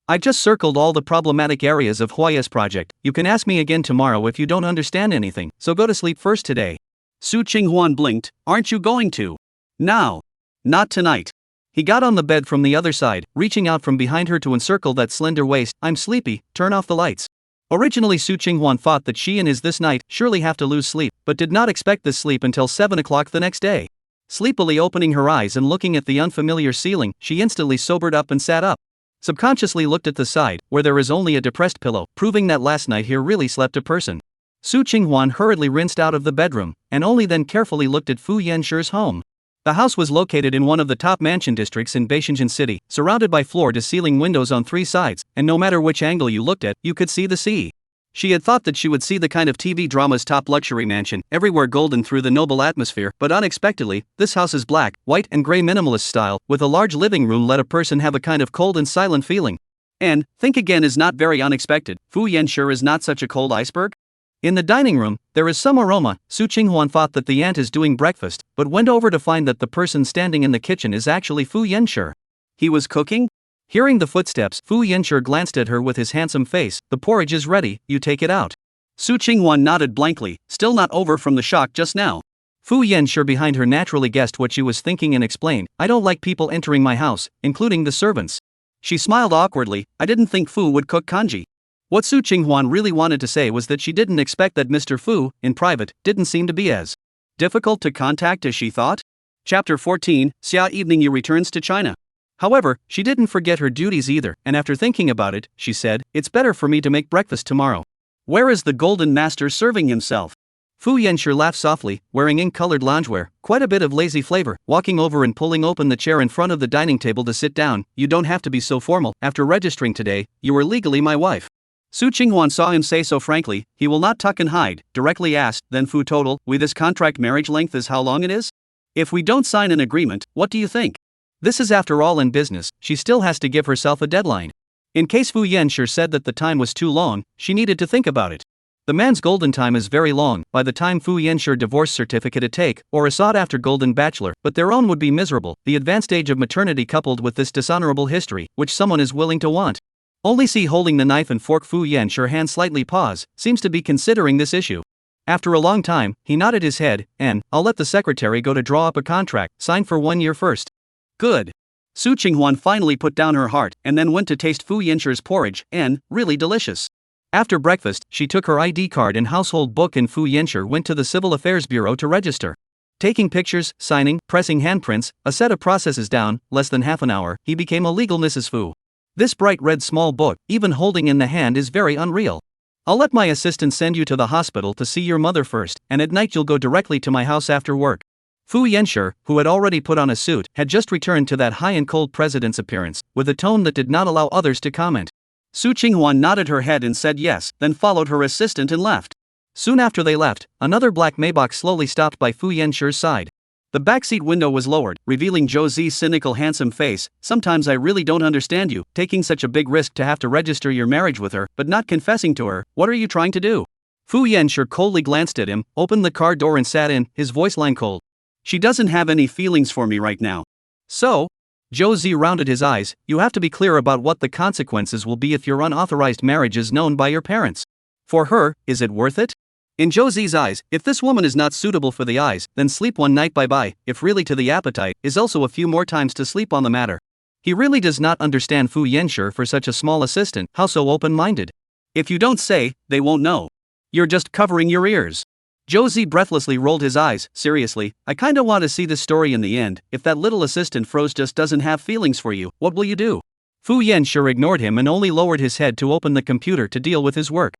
I just circled all the problematic areas of Huaya's project. You can ask me again tomorrow if you don't understand anything, so go to sleep first today. Su Qinghuan blinked. Aren't you going to? Now. Not tonight. He got on the bed from the other side, reaching out from behind her to encircle that slender waist. I'm sleepy, turn off the lights. Originally Su Qinghuan thought that she and his this night surely have to lose sleep, but did not expect this sleep until 7 o'clock the next day. Sleepily opening her eyes and looking at the unfamiliar ceiling, she instantly sobered up and sat up. Subconsciously looked at the side, where there is only a depressed pillow, proving that last night here really slept a person. Su Qinghuan hurriedly rinsed out of the bedroom, and only then carefully looked at Fu Yanxu's home. The house was located in one of the top mansion districts in Beijing City, surrounded by floor-to-ceiling windows on 3 sides, and no matter which angle you looked at, you could see the sea. She had thought that she would see the kind of TV drama's top luxury mansion, everywhere golden through the noble atmosphere, but unexpectedly, this house is black, white and gray minimalist style, with a large living room let a person have a kind of cold and silent feeling. And, think again is not very unexpected, Fu Yanxu is not such a cold iceberg? In the dining room, there is some aroma. Su Qinghuan thought that the aunt is doing breakfast, but went over to find that the person standing in the kitchen is actually Fu Yanxu. He was cooking? Hearing the footsteps, Fu Yanxu glanced at her with his handsome face. The porridge is ready, you take it out. Su Qinghuan nodded blankly, still not over from the shock just now. Fu Yanxu behind her naturally guessed what she was thinking and explained, I don't like people entering my house, including the servants. She smiled awkwardly, I didn't think Fu would cook congee. What Su Qinghuan really wanted to say was that she didn't expect that Mr. Fu, in private, didn't seem to be as difficult to contact as she thought. Chapter 14, Xia Evening Yu returns to China. However, she didn't forget her duties either, and after thinking about it, she said, it's better for me to make breakfast tomorrow. Where is the golden master serving himself? Fu Yanxu laughed softly, wearing ink-colored loungewear, quite a bit of lazy flavor, walking over and pulling open the chair in front of the dining table to sit down. You don't have to be so formal, after registering today, you are legally my wife. Su Qinghuan saw him say so frankly, he will not tuck and hide, directly asked, then Fu total, we this contract marriage length is how long it is? If we don't sign an agreement, what do you think? This is after all in business, she still has to give herself a deadline. In case Fu Yanshi said that the time was too long, she needed to think about it. The man's golden time is very long, by the time Fu Yanshi divorce certificate it take, or a sought-after golden bachelor, but their own would be miserable, the advanced age of maternity coupled with this dishonorable history, which someone is willing to want. Only see holding the knife and fork Fu Yanshi hand slightly pause, seems to be considering this issue. After a long time, he nodded his head, and, I'll let the secretary go to draw up a contract, sign for 1 year first. Good. Su Qinghuan finally put down her heart, and then went to taste Fu Yanshi's porridge, and, really delicious. After breakfast, she took her ID card and household book and Fu Yanshi went to the Civil Affairs Bureau to register. Taking pictures, signing, pressing handprints, a set of processes down, less than half an hour, he became a legal Mrs. Fu. This bright red small book, even holding in the hand is very unreal. I'll let my assistant send you to the hospital to see your mother first, and at night you'll go directly to my house after work. Fu Yanshi, who had already put on a suit, had just returned to that high and cold president's appearance, with a tone that did not allow others to comment. Su Qinghuan nodded her head and said yes, then followed her assistant and left. Soon after they left, another black Maybach slowly stopped by Fu Yanshi's side. The backseat window was lowered, revealing Zhou Zi's cynical handsome face. Sometimes I really don't understand you, taking such a big risk to have to register your marriage with her, but not confessing to her. What are you trying to do? Fu Yanshi coldly glanced at him, opened the car door and sat in, his voice line cold. She doesn't have any feelings for me right now. So? Zhou Zi rounded his eyes, you have to be clear about what the consequences will be if your unauthorized marriage is known by your parents. For her, is it worth it? In Zhou Zi's eyes, if this woman is not suitable for the eyes, then sleep one night bye-bye, if really to the appetite, is also a few more times to sleep on the matter. He really does not understand Fu Yanshi for such a small assistant, how so open-minded. If you don't say, they won't know. You're just covering your ears. Zhou Zi breathlessly rolled his eyes, seriously, I kinda want to see this story in the end, if that little assistant Froze just doesn't have feelings for you, what will you do? Fu Yanshi ignored him and only lowered his head to open the computer to deal with his work.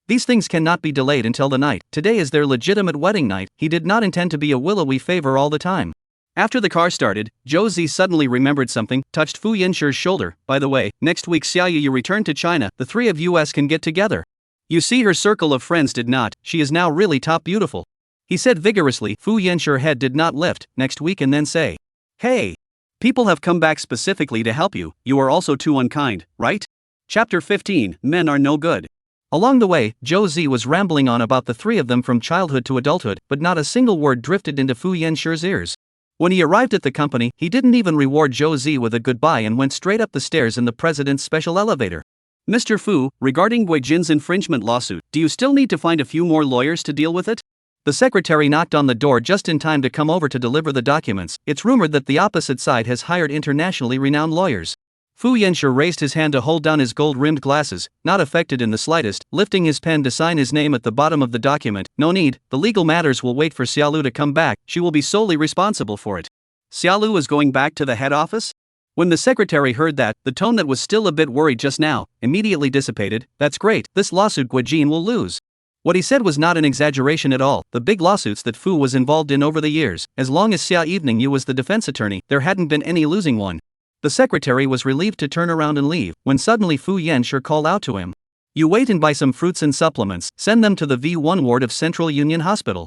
These things cannot be delayed until the night. Today is their legitimate wedding night. He did not intend to be a willowy favor all the time. After the car started, Zhou Zi suddenly remembered something, touched Fu Yanshi's shoulder. By the way, next week Xiaoyu you return to China, the three of us can get together. You see her circle of friends did not, she is now really top beautiful. He said vigorously. Fu Yanshi's head did not lift, next week and then say. Hey. People have come back specifically to help you, you are also too unkind, right? Chapter 15, Men Are No Good. Along the way, Zhou Zi was rambling on about the three of them from childhood to adulthood, but not a single word drifted into Fu Yanshi's ears. When he arrived at the company, he didn't even reward Zhou Zi with a goodbye and went straight up the stairs in the president's special elevator. Mr. Fu, regarding Wei Jin's infringement lawsuit, do you still need to find a few more lawyers to deal with it? The secretary knocked on the door just in time to come over to deliver the documents. It's rumored that the opposite side has hired internationally renowned lawyers. Fu Yanshi raised his hand to hold down his gold-rimmed glasses, not affected in the slightest, lifting his pen to sign his name at the bottom of the document. No need, the legal matters will wait for Xiaolu to come back, she will be solely responsible for it. Xiaolu is going back to the head office? When the secretary heard that, the tone that was still a bit worried just now, immediately dissipated. That's great, this lawsuit Guijin will lose. What he said was not an exaggeration at all, the big lawsuits that Fu was involved in over the years, as long as Xia Evening Yu was the defense attorney, there hadn't been any losing one. The secretary was relieved to turn around and leave, when suddenly Fu Yanshi called out to him. You wait and buy some fruits and supplements, send them to the V1 ward of Central Union Hospital.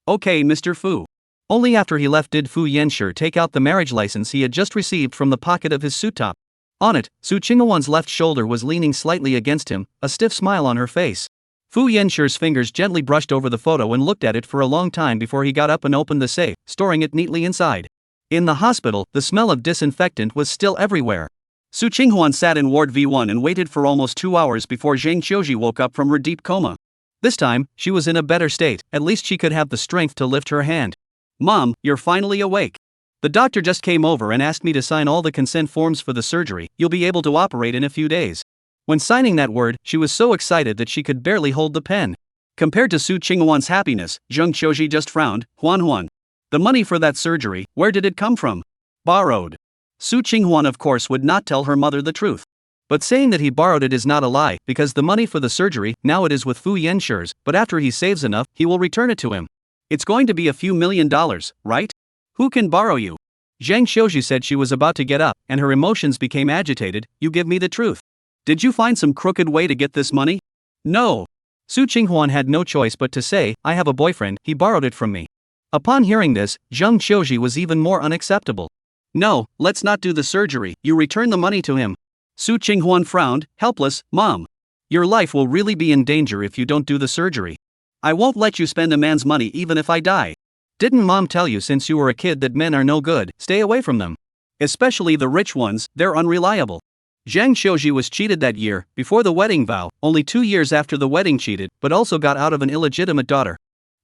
Okay, Mr. Fu. Only after he left did Fu Yanshi take out the marriage license he had just received from the pocket of his suit top. On it, Su Qinghuan's left shoulder was leaning slightly against him, a stiff smile on her face. Fu Yanshi's fingers gently brushed over the photo and looked at it for a long time before he got up and opened the safe, storing it neatly inside. In the hospital, the smell of disinfectant was still everywhere. Su Qinghuan sat in Ward V1 and waited for almost 2 hours before Zhang Qiuji woke up from her deep coma. This time, she was in a better state, at least she could have the strength to lift her hand. Mom, you're finally awake. The doctor just came over and asked me to sign all the consent forms for the surgery, you'll be able to operate in a few days. When signing that word, she was so excited that she could barely hold the pen. Compared to Su Qinghuan's happiness, Zhang Qiuji just frowned. Huan. The money for that surgery, where did it come from? Borrowed. Su Qinghuan of course would not tell her mother the truth. But saying that he borrowed it is not a lie, because the money for the surgery, now it is with Fu Yanshi's, but after he saves enough, he will return it to him. It's going to be a few $1,000,000, right? Who can borrow you? Zhang Qiuji said she was about to get up, and her emotions became agitated. You give me the truth. Did you find some crooked way to get this money? No. Su Qinghuan had no choice but to say, I have a boyfriend, he borrowed it from me. Upon hearing this, Zheng Qiuji was even more unacceptable. No, let's not do the surgery, you return the money to him. Su Qinghuan frowned, helpless, Mom. Your life will really be in danger if you don't do the surgery. I won't let you spend a man's money even if I die. Didn't Mom tell you since you were a kid that men are no good, stay away from them? Especially the rich ones, they're unreliable. Zhang Qiuji was cheated that year, before the wedding vow, only 2 years after the wedding cheated, but also got out of an illegitimate daughter.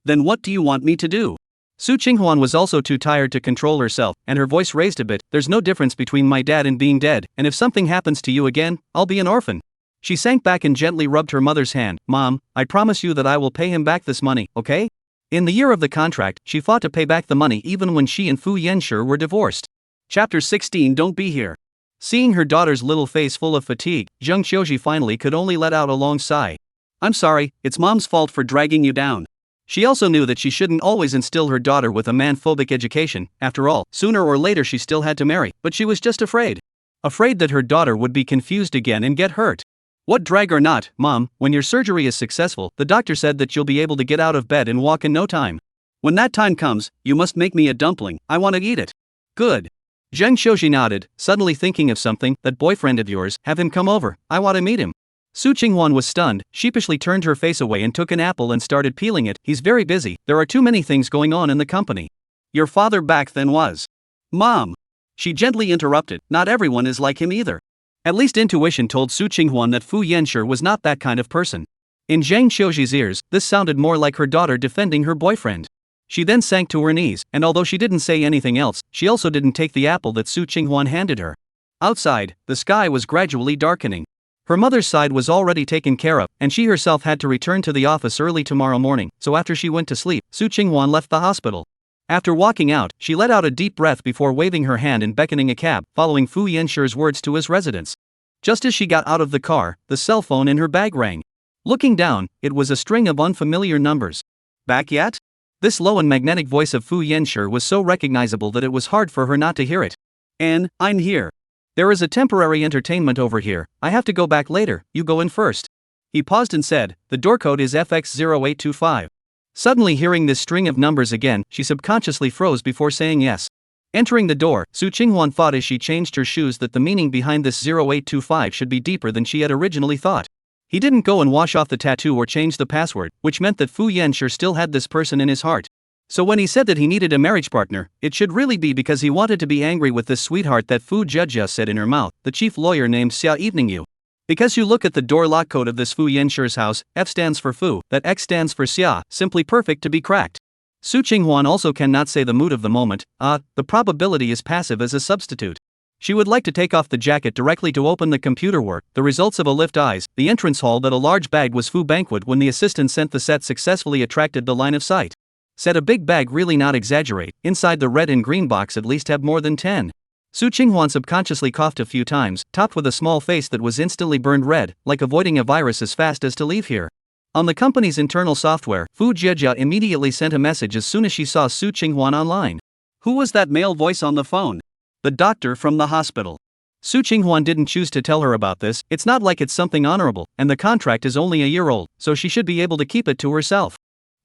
Then what do you want me to do? Su Qinghuan was also too tired to control herself, and her voice raised a bit, there's no difference between my dad and being dead, and if something happens to you again, I'll be an orphan. She sank back and gently rubbed her mother's hand. Mom, I promise you that I will pay him back this money, okay? In the year of the contract, she fought to pay back the money even when she and Fu Yanshi were divorced. Chapter 16 Don't be here. Seeing her daughter's little face full of fatigue, Zheng Qiuji finally could only let out a long sigh. I'm sorry, it's Mom's fault for dragging you down. She also knew that she shouldn't always instill her daughter with a man-phobic education, after all, sooner or later she still had to marry, but she was just afraid. Afraid that her daughter would be confused again and get hurt. What drag or not, Mom, when your surgery is successful, the doctor said that you'll be able to get out of bed and walk in no time. When that time comes, you must make me a dumpling, I want to eat it. Good. Zheng Qiuji nodded, suddenly thinking of something, that boyfriend of yours, have him come over, I want to meet him. Su Qinghuan was stunned, sheepishly turned her face away and took an apple and started peeling it. He's very busy, there are too many things going on in the company. Your father back then was. Mom. She gently interrupted, not everyone is like him either. At least intuition told Su Qinghuan that Fu Yanshi was not that kind of person. In Zhang Qiuji's ears, this sounded more like her daughter defending her boyfriend. She then sank to her knees, and although she didn't say anything else, she also didn't take the apple that Su Qinghuan handed her. Outside, the sky was gradually darkening. Her mother's side was already taken care of, and she herself had to return to the office early tomorrow morning, so after she went to sleep, Su Qinghuan left the hospital. After walking out, she let out a deep breath before waving her hand and beckoning a cab, following Fu Yanshi's words to his residence. Just as she got out of the car, the cell phone in her bag rang. Looking down, it was a string of unfamiliar numbers. Back yet? This low and magnetic voice of Fu Yanshi was so recognizable that it was hard for her not to hear it. Anne, I'm here. There is a temporary entertainment over here, I have to go back later, you go in first. He paused and said, the door code is FX0825. Suddenly hearing this string of numbers again, she subconsciously froze before saying yes. Entering the door, Su Qinghuan thought as she changed her shoes that the meaning behind this 0825 should be deeper than she had originally thought. He didn't go and wash off the tattoo or change the password, which meant that Fu Yanshi still had this person in his heart. So when he said that he needed a marriage partner, it should really be because he wanted to be angry with this sweetheart that Fu Jia said in her mouth, the chief lawyer named Xia Evening You. Because you look at the door lock code of this Fu Yanshi's house, F stands for Fu, that X stands for Xia, simply perfect to be cracked. Su Qinghuan also cannot say the mood of the moment, the probability is passive as a substitute. She would like to take off the jacket directly to open the computer work, the results of a lift eyes, the entrance hall that a large bag was Fu banquet when the assistant sent the set successfully attracted the line of sight. Said a big bag really not exaggerate, inside the red and green box at least have more than 10. Su Qinghuan subconsciously coughed a few times, topped with a small face that was instantly burned red, like avoiding a virus as fast as to leave here. On the company's internal software, Fu Jia immediately sent a message as soon as she saw Su Qinghuan online. Who was that male voice on the phone? The doctor from the hospital. Su Qinghuan didn't choose to tell her about this, it's not like it's something honorable, and the contract is only a year old, so she should be able to keep it to herself.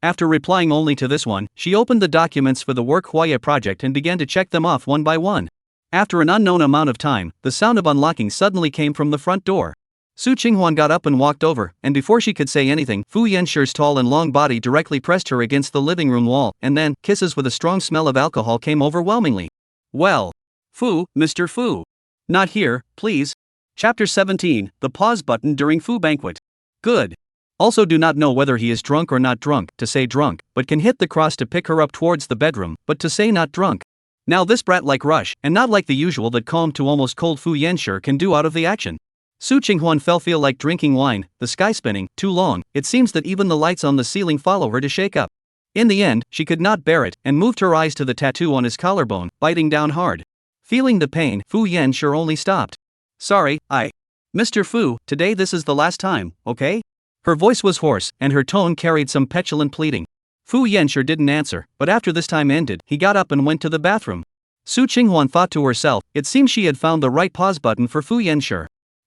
After replying only to this one, she opened the documents for the Work Huaya project and began to check them off one by one. After an unknown amount of time, the sound of unlocking suddenly came from the front door. Su Qinghuan got up and walked over, and before she could say anything, Fu Yanshi's tall and long body directly pressed her against the living room wall, and then, kisses with a strong smell of alcohol came overwhelmingly. Well. Fu, Mr. Fu. Not here, please. Chapter 17, the pause button during Fu banquet. Good. Also do not know whether he is drunk or not drunk, to say drunk, but can hit the cross to pick her up towards the bedroom, but to say not drunk. Now this brat-like rush, and not like the usual that calm to almost cold Fu Yanshi can do out of the action. Su Qinghuan feel like drinking wine, the sky spinning, too long, it seems that even the lights on the ceiling follow her to shake up. In the end, she could not bear it, and moved her eyes to the tattoo on his collarbone, biting down hard. Feeling the pain, Fu Yanshi only stopped. Sorry, Mr. Fu, today this is the last time, okay? Her voice was hoarse, and her tone carried some petulant pleading. Fu Yanshi didn't answer, but after this time ended, he got up and went to the bathroom. Su Qinghuan thought to herself, it seemed she had found the right pause button for Fu Yanshi.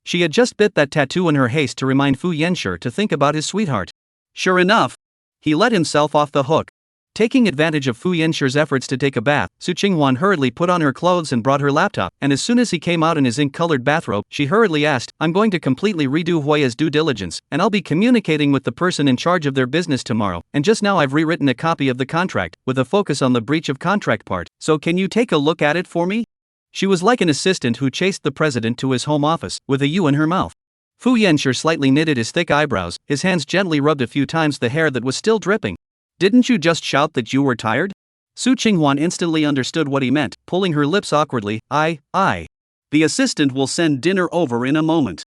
She had just bit that tattoo in her haste to remind Fu Yanshi to think about his sweetheart. Sure enough, he let himself off the hook. Taking advantage of Fu Yanshi's efforts to take a bath, Su Qinghwan hurriedly put on her clothes and brought her laptop, and as soon as he came out in his ink-colored bathrobe, she hurriedly asked, "I'm going to completely redo Huaya's due diligence, and I'll be communicating with the person in charge of their business tomorrow, and just now I've rewritten a copy of the contract, with a focus on the breach of contract part, so can you take a look at it for me?" She was like an assistant who chased the president to his home office, with a U in her mouth. Fu Yanshi slightly knitted his thick eyebrows, his hands gently rubbed a few times the hair that was still dripping. "Didn't you just shout that you were tired?" Su Qinghwan instantly understood what he meant, pulling her lips awkwardly. I. The assistant will send dinner over in a moment.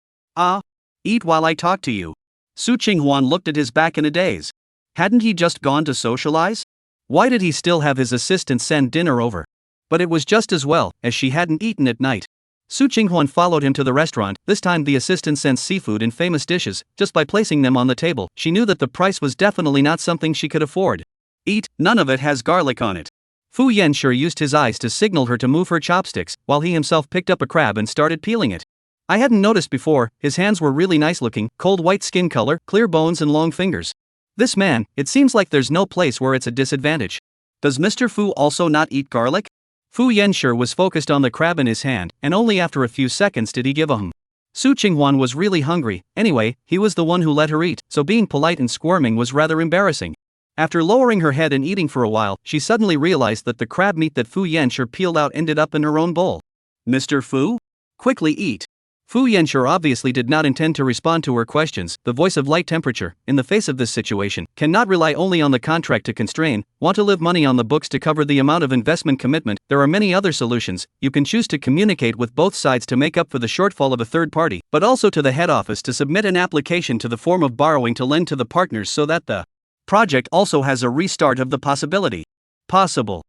Eat while I talk to you." Su Qinghwan looked at his back in a daze. Hadn't he just gone to socialize? Why did he still have his assistant send dinner over? But it was just as well, as she hadn't eaten at night. Su Qinghwan followed him to the restaurant. This time the assistant sent seafood in famous dishes. Just by placing them on the table, she knew that the price was definitely not something she could afford. "Eat, none of it has garlic on it." Fu Yanshi used his eyes to signal her to move her chopsticks, while he himself picked up a crab and started peeling it. I hadn't noticed before, his hands were really nice looking, cold white skin color, clear bones and long fingers. This man, it seems like there's no place where it's a disadvantage. Does Mr. Fu also not eat garlic? Fu Yanshi was focused on the crab in his hand, and only after a few seconds did he give a hum. Su Qinghwan was really hungry. Anyway, he was the one who let her eat, so being polite and squirming was rather embarrassing. After lowering her head and eating for a while, she suddenly realized that the crab meat that Fu Yanshi peeled out ended up in her own bowl. "Mr. Fu? Quickly eat." Fu Yanshi obviously did not intend to respond to her questions. The voice of light temperature, in the face of this situation, cannot rely only on the contract to constrain. Want to live money on the books to cover the amount of investment commitment? There are many other solutions. You can choose to communicate with both sides to make up for the shortfall of a third party, but also to the head office to submit an application to the form of borrowing to lend to the partners so that the project also has a restart of the possibility. Possible.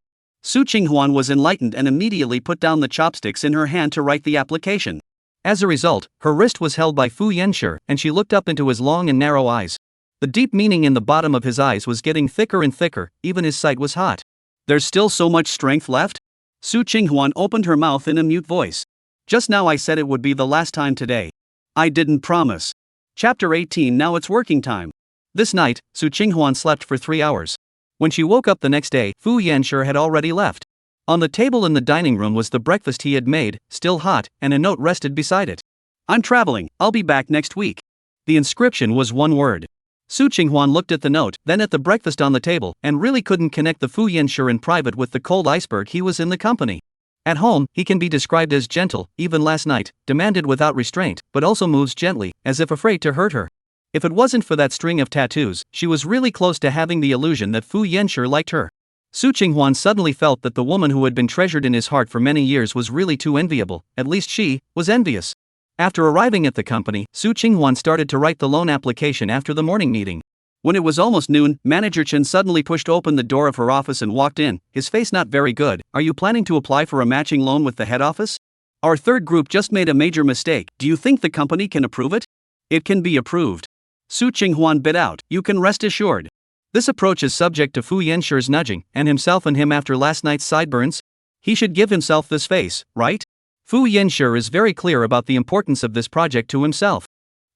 Su Qinghwan was enlightened and immediately put down the chopsticks in her hand to write the application. As a result, her wrist was held by Fu Yanshi, and she looked up into his long and narrow eyes. The deep meaning in the bottom of his eyes was getting thicker and thicker, even his sight was hot. "There's still so much strength left?" Su Qinghwan opened her mouth in a mute voice. "Just now I said it would be the last time today. I didn't promise." Chapter 18. Now it's working time. This night, Su Qinghwan slept for 3 hours. When she woke up the next day, Fu Yanshi had already left. On the table in the dining room was the breakfast he had made, still hot, and a note rested beside it. "I'm traveling, I'll be back next week." The inscription was one word. Su Qinghwan looked at the note, then at the breakfast on the table, and really couldn't connect the Fu Yanshi in private with the cold iceberg he was in the company. At home, he can be described as gentle, even last night, demanded without restraint, but also moves gently, as if afraid to hurt her. If it wasn't for that string of tattoos, she was really close to having the illusion that Fu Yanshi liked her. Su Qinghwan suddenly felt that the woman who had been treasured in his heart for many years was really too enviable. At least she was envious. After arriving at the company, Su Qinghwan started to write the loan application after the morning meeting. When it was almost noon, Manager Chen suddenly pushed open the door of her office and walked in, his face not very good. "Are you planning to apply for a matching loan with the head office? Our third group just made a major mistake. Do you think the company can approve it?" "It can be approved." Su Qinghwan bit out, "You can rest assured." This approach is subject to Fu Yanshi's nudging, and himself and him after last night's sideburns. He should give himself this face, right? Fu Yanshi is very clear about the importance of this project to himself.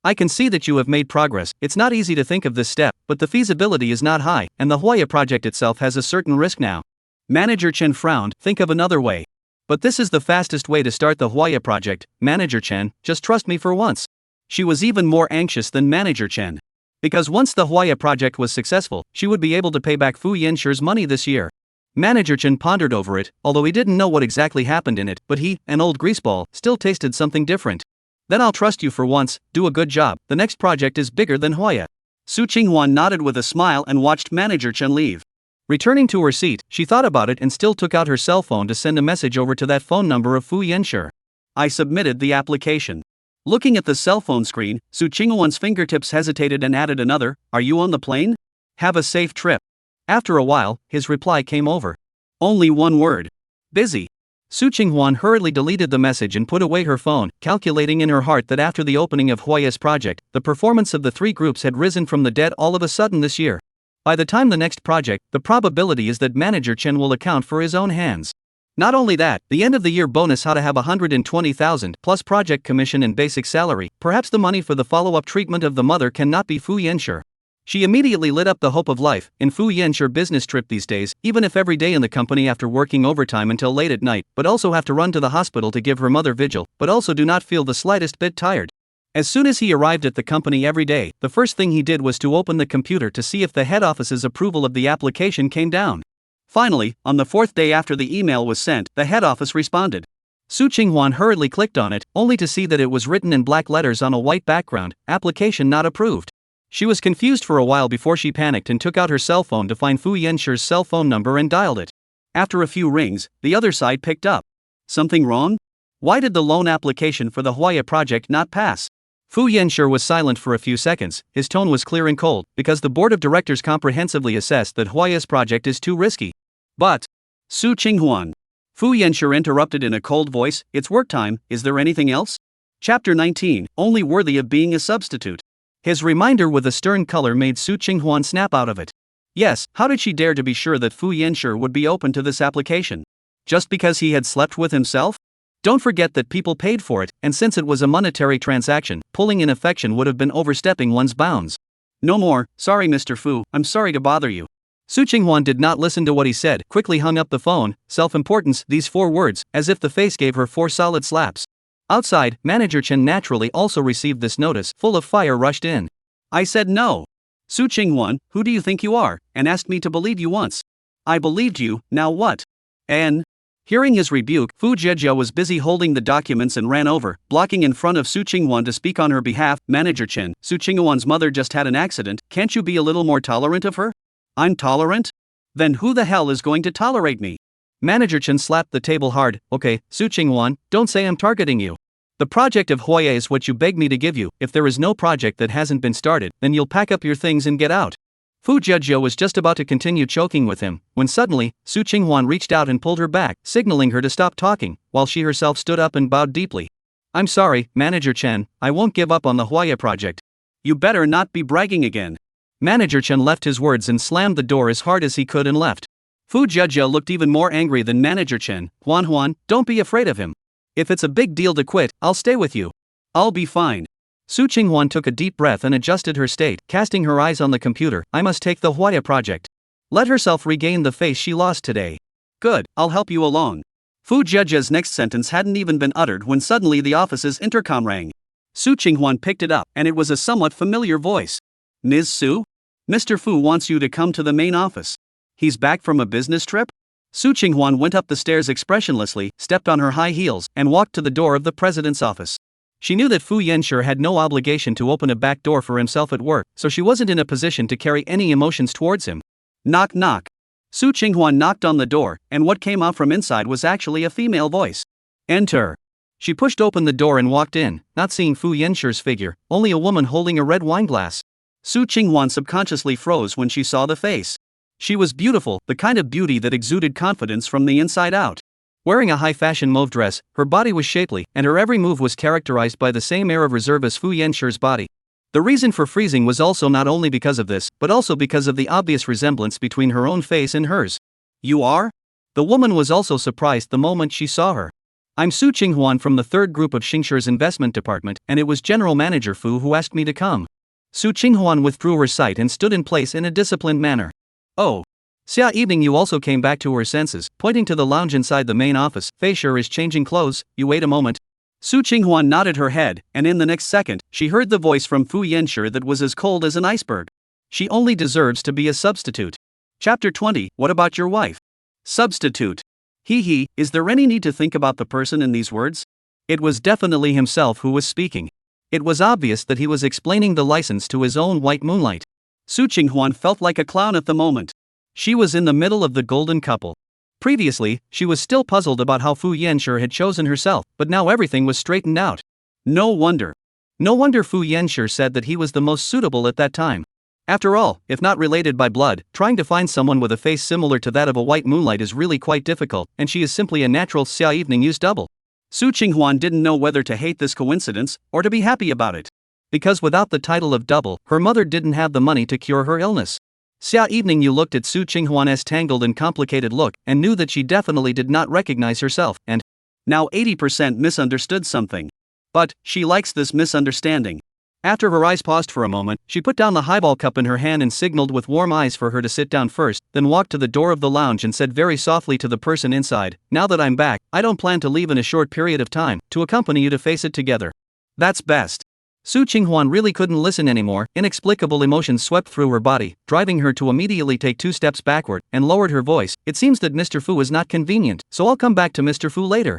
"I can see that you have made progress. It's not easy to think of this step, but the feasibility is not high, and the Huaya project itself has a certain risk now." Manager Chen frowned. "Think of another way." "But this is the fastest way to start the Huaya project, Manager Chen, just trust me for once." She was even more anxious than Manager Chen. Because once the Huaya project was successful, she would be able to pay back Fu Yanshi's money this year. Manager Chen pondered over it, although he didn't know what exactly happened in it, but he, an old greaseball, still tasted something different. "Then I'll trust you for once, do a good job, the next project is bigger than Huaya." Su Qinghwan nodded with a smile and watched Manager Chen leave. Returning to her seat, she thought about it and still took out her cell phone to send a message over to that phone number of Fu Yanshi. "I submitted the application." Looking at the cell phone screen, Su Qinghwan's fingertips hesitated and added another, "Are you on the plane? Have a safe trip." After a while, his reply came over. Only one word. "Busy." Su Qinghwan hurriedly deleted the message and put away her phone, calculating in her heart that after the opening of Huaya's project, the performance of the three groups had risen from the dead all of a sudden this year. By the time the next project, the probability is that Manager Chen will account for his own hands. Not only that, the end of the year bonus had to have 120,000 plus project commission and basic salary. Perhaps the money for the follow-up treatment of the mother cannot be Fu Yanshi. She immediately lit up the hope of life in Fu Yanshi business trip these days, even if every day in the company after working overtime until late at night, but also have to run to the hospital to give her mother vigil, but also do not feel the slightest bit tired. As soon as he arrived at the company every day, the first thing he did was to open the computer to see if the head office's approval of the application came down. Finally, on the fourth day after the email was sent, the head office responded. Su Qinghwan hurriedly clicked on it, only to see that it was written in black letters on a white background, application not approved. She was confused for a while before she panicked and took out her cell phone to find Fu Yanshi's cell phone number and dialed it. After a few rings, the other side picked up. Something wrong? Why did the loan application for the Hwaya project not pass? Fu Yanshi was silent for a few seconds. His tone was clear and cold, because the board of directors comprehensively assessed that Hwaya's project is too risky. But, Su Qinghwan. Fu Yanshi interrupted in a cold voice, it's work time, is there anything else? Chapter 19, only worthy of being a substitute. His reminder with a stern color made Su Qinghwan snap out of it. Yes, how did she dare to be sure that Fu Yanshi would be open to this application? Just because he had slept with himself? Don't forget that people paid for it, and since it was a monetary transaction, pulling in affection would have been overstepping one's bounds. No more, sorry Mr. Fu, I'm sorry to bother you. Su Qinghwan did not listen to what he said, quickly hung up the phone. Self-importance, these 4 words, as if the face gave her 4 solid slaps. Outside, Manager Chen naturally also received this notice, full of fire rushed in. I said no. Su Qinghwan, who do you think you are, and asked me to believe you once. I believed you, now what? And? Hearing his rebuke, Fu Zhezhou was busy holding the documents and ran over, blocking in front of Su Qinghwan to speak on her behalf. Manager Chen, Su Qinghwan's mother just had an accident, can't you be a little more tolerant of her? I'm tolerant? Then who the hell is going to tolerate me? Manager Chen slapped the table hard. Okay, Su Qinghwan, don't say I'm targeting you. The project of Hwaya is what you begged me to give you. If there is no project that hasn't been started, then you'll pack up your things and get out. Fu Zhezhou was just about to continue choking with him, when suddenly, Su Qinghwan reached out and pulled her back, signaling her to stop talking, while she herself stood up and bowed deeply. I'm sorry, Manager Chen, I won't give up on the Hwaya project. You better not be bragging again. Manager Chen left his words and slammed the door as hard as he could and left. Fu Zhezhou looked even more angry than Manager Chen. Huan, don't be afraid of him. If it's a big deal to quit, I'll stay with you. I'll be fine. Su Qinghwan took a deep breath and adjusted her state, casting her eyes on the computer. I must take the Hwaya project. Let herself regain the face she lost today. Good, I'll help you along. Fu Zhezhou's next sentence hadn't even been uttered when suddenly the office's intercom rang. Su Qinghwan picked it up, and it was a somewhat familiar voice. Ms. Su? Mr. Fu wants you to come to the main office. He's back from a business trip? Su Qinghwan went up the stairs expressionlessly, stepped on her high heels, and walked to the door of the president's office. She knew that Fu Yanshi had no obligation to open a back door for himself at work, so she wasn't in a position to carry any emotions towards him. Knock knock. Su Qinghwan knocked on the door, and what came out from inside was actually a female voice. Enter. She pushed open the door and walked in, not seeing Fu Yanshi's figure, only a woman holding a red wine glass. Su Qinghwan subconsciously froze when she saw the face. She was beautiful, the kind of beauty that exuded confidence from the inside out. Wearing a high-fashion mauve dress, her body was shapely, and her every move was characterized by the same air of reserve as Fu Yanshi's body. The reason for freezing was also not only because of this, but also because of the obvious resemblance between her own face and hers. You are? The woman was also surprised the moment she saw her. I'm Su Qinghwan from the 3rd group of Xingshur's investment department, and it was General Manager Fu who asked me to come. Su Qinghwan withdrew her sight and stood in place in a disciplined manner. Oh. Xia evening you also came back to her senses, pointing to the lounge inside the main office. Fei Shi is changing clothes, you wait a moment. Su Qinghwan nodded her head, and in the next second, she heard the voice from Fu Yanshi that was as cold as an iceberg. She only deserves to be a substitute. Chapter 20, what about your wife? Substitute. Is there any need to think about the person in these words? It was definitely himself who was speaking. It was obvious that he was explaining the license to his own white moonlight. Su Qinghwan felt like a clown at the moment. She was in the middle of the golden couple. Previously, she was still puzzled about how Fu Yanshi had chosen herself, but now everything was straightened out. No wonder. No wonder Fu Yanshi said that he was the most suitable at that time. After all, if not related by blood, trying to find someone with a face similar to that of a white moonlight is really quite difficult, and she is simply a natural Xia evening use double. Su Qinghwan didn't know whether to hate this coincidence, or to be happy about it. Because without the title of double, her mother didn't have the money to cure her illness. Xia Evening Yu looked at Su Qinghuan's tangled and complicated look and knew that she definitely did not recognize herself and now 80% misunderstood something. But she likes this misunderstanding. After her eyes paused for a moment, she put down the highball cup in her hand and signaled with warm eyes for her to sit down first, then walked to the door of the lounge and said very softly to the person inside, "Now that I'm back, I don't plan to leave in a short period of time, to accompany you to face it together." That's best. Su Qinghuan really couldn't listen anymore. Inexplicable emotions swept through her body, driving her to immediately take 2 steps backward, and lowered her voice. "It seems that Mr. Fu is not convenient, so I'll come back to Mr. Fu later."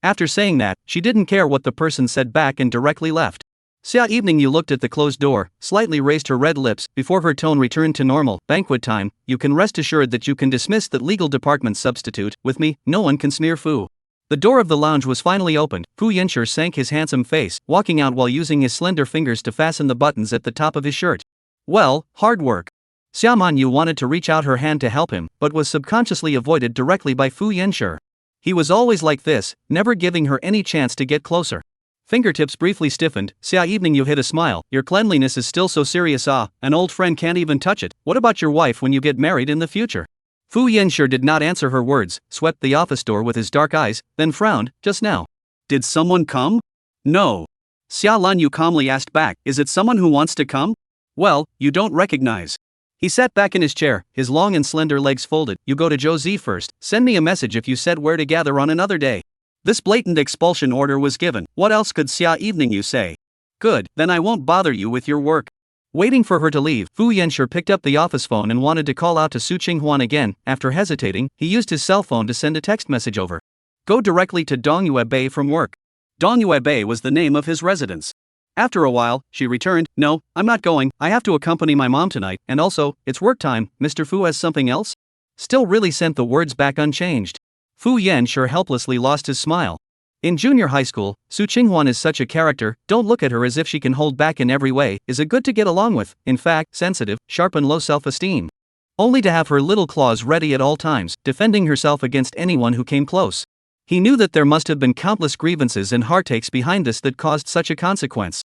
After saying that, she didn't care what the person said back and directly left. Xia Evening Yu looked at the closed door, slightly raised her red lips, before her tone returned to normal. "Banquet time, you can rest assured that you can dismiss that legal department substitute. With me, no one can smear Fu." The door of the lounge was finally opened. Fu Yanshi sank his handsome face, walking out while using his slender fingers to fasten the buttons at the top of his shirt. Well, hard work. Xia Manyu wanted to reach out her hand to help him, but was subconsciously avoided directly by Fu Yanshi. He was always like this, never giving her any chance to get closer. Fingertips briefly stiffened. Xia Evening Yu hid a smile. "Your cleanliness is still so serious. An old friend can't even touch it. What about your wife when you get married in the future?" Fu Yanshi did not answer her words, swept the office door with his dark eyes, then frowned. "Just now. Did someone come?" "No." Xia Lanyu calmly asked back, "Is it someone who wants to come?" "Well, you don't recognize." He sat back in his chair, his long and slender legs folded. "You go to Josie first. Send me a message if you said where to gather on another day." This blatant expulsion order was given. What else could Xia Evening Yu say? "Good, then I won't bother you with your work." Waiting for her to leave, Fu Yanshi picked up the office phone and wanted to call out to Su Qinghuan again. After hesitating, he used his cell phone to send a text message over. "Go directly to Dongyue Bay from work." Dongyue Bay was the name of his residence. After a while, she returned, "No, I'm not going. I have to accompany my mom tonight, and also, it's work time. Mr. Fu has something else?" Still really sent the words back unchanged. Fu Yanshi helplessly lost his smile. In junior high school, Su Qinghuan is such a character. Don't look at her as if she can hold back in every way. Is a good to get along with, in fact, sensitive, sharp and low self-esteem. Only to have her little claws ready at all times, defending herself against anyone who came close. He knew that there must have been countless grievances and heartaches behind this that caused such a consequence.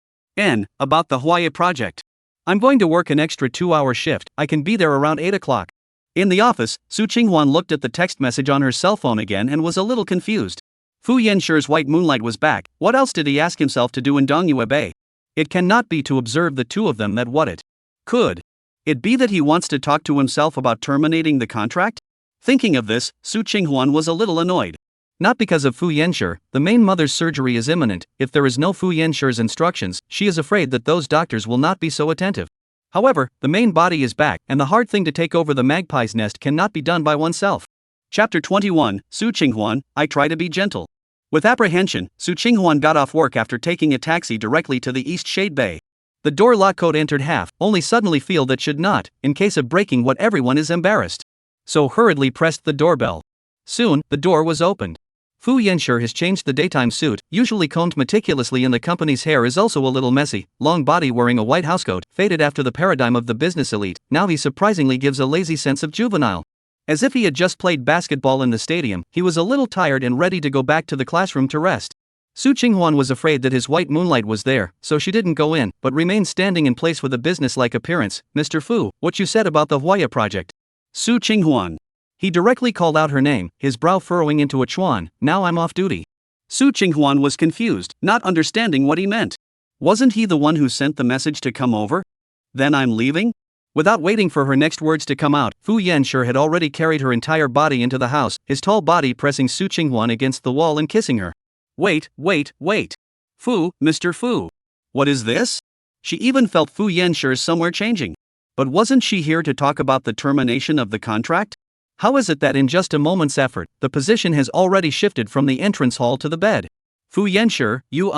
About the Hawaii project. "I'm going to work an extra 2-hour shift. I can be there around 8 o'clock. In the office, Su Qinghuan looked at the text message on her cell phone again and was a little confused. Fu Yanshi's white moonlight was back. What else did he ask himself to do in Dongyue Bay? It cannot be to observe the two of them. That what it could it be that he wants to talk to himself about terminating the contract? Thinking of this, Su Qinghuan was a little annoyed. Not because of Fu Yanshi, the main mother's surgery is imminent. If there is no Fu Yanshi's instructions, she is afraid that those doctors will not be so attentive. However, the main body is back, and the hard thing to take over the magpie's nest cannot be done by oneself. Chapter 21, Su Qinghuan, I Try to Be Gentle. With apprehension, Su Qinghuan got off work after taking a taxi directly to the East Shade Bay. The door lock code entered half, only suddenly feel that should not, in case of breaking what everyone is embarrassed. So hurriedly pressed the doorbell. Soon, the door was opened. Fu Yanshi has changed the daytime suit, usually combed meticulously, and the company's hair is also a little messy. Long body wearing a white housecoat, faded after the paradigm of the business elite. Now he surprisingly gives a lazy sense of juvenile. As if he had just played basketball in the stadium, he was a little tired and ready to go back to the classroom to rest. Su Qinghuan was afraid that his white moonlight was there, so she didn't go in, but remained standing in place with a business-like appearance. "Mr. Fu, what you said about the Hawaii project?" Su Qinghuan. He directly called out her name, his brow furrowing into a chuan. "Now I'm off duty." Su Qinghuan was confused, not understanding what he meant. Wasn't he the one who sent the message to come over? "Then I'm leaving?" Without waiting for her next words to come out, Fu Yanshi had already carried her entire body into the house, his tall body pressing Su Qinghuan against the wall and kissing her. Wait. Fu, Mr. Fu. What is this?" She even felt Fu Yanshi somewhere changing. But wasn't she here to talk about the termination of the contract? How is it that in just a moment's effort, the position has already shifted from the entrance hall to the bed? "Fu Yanshi, you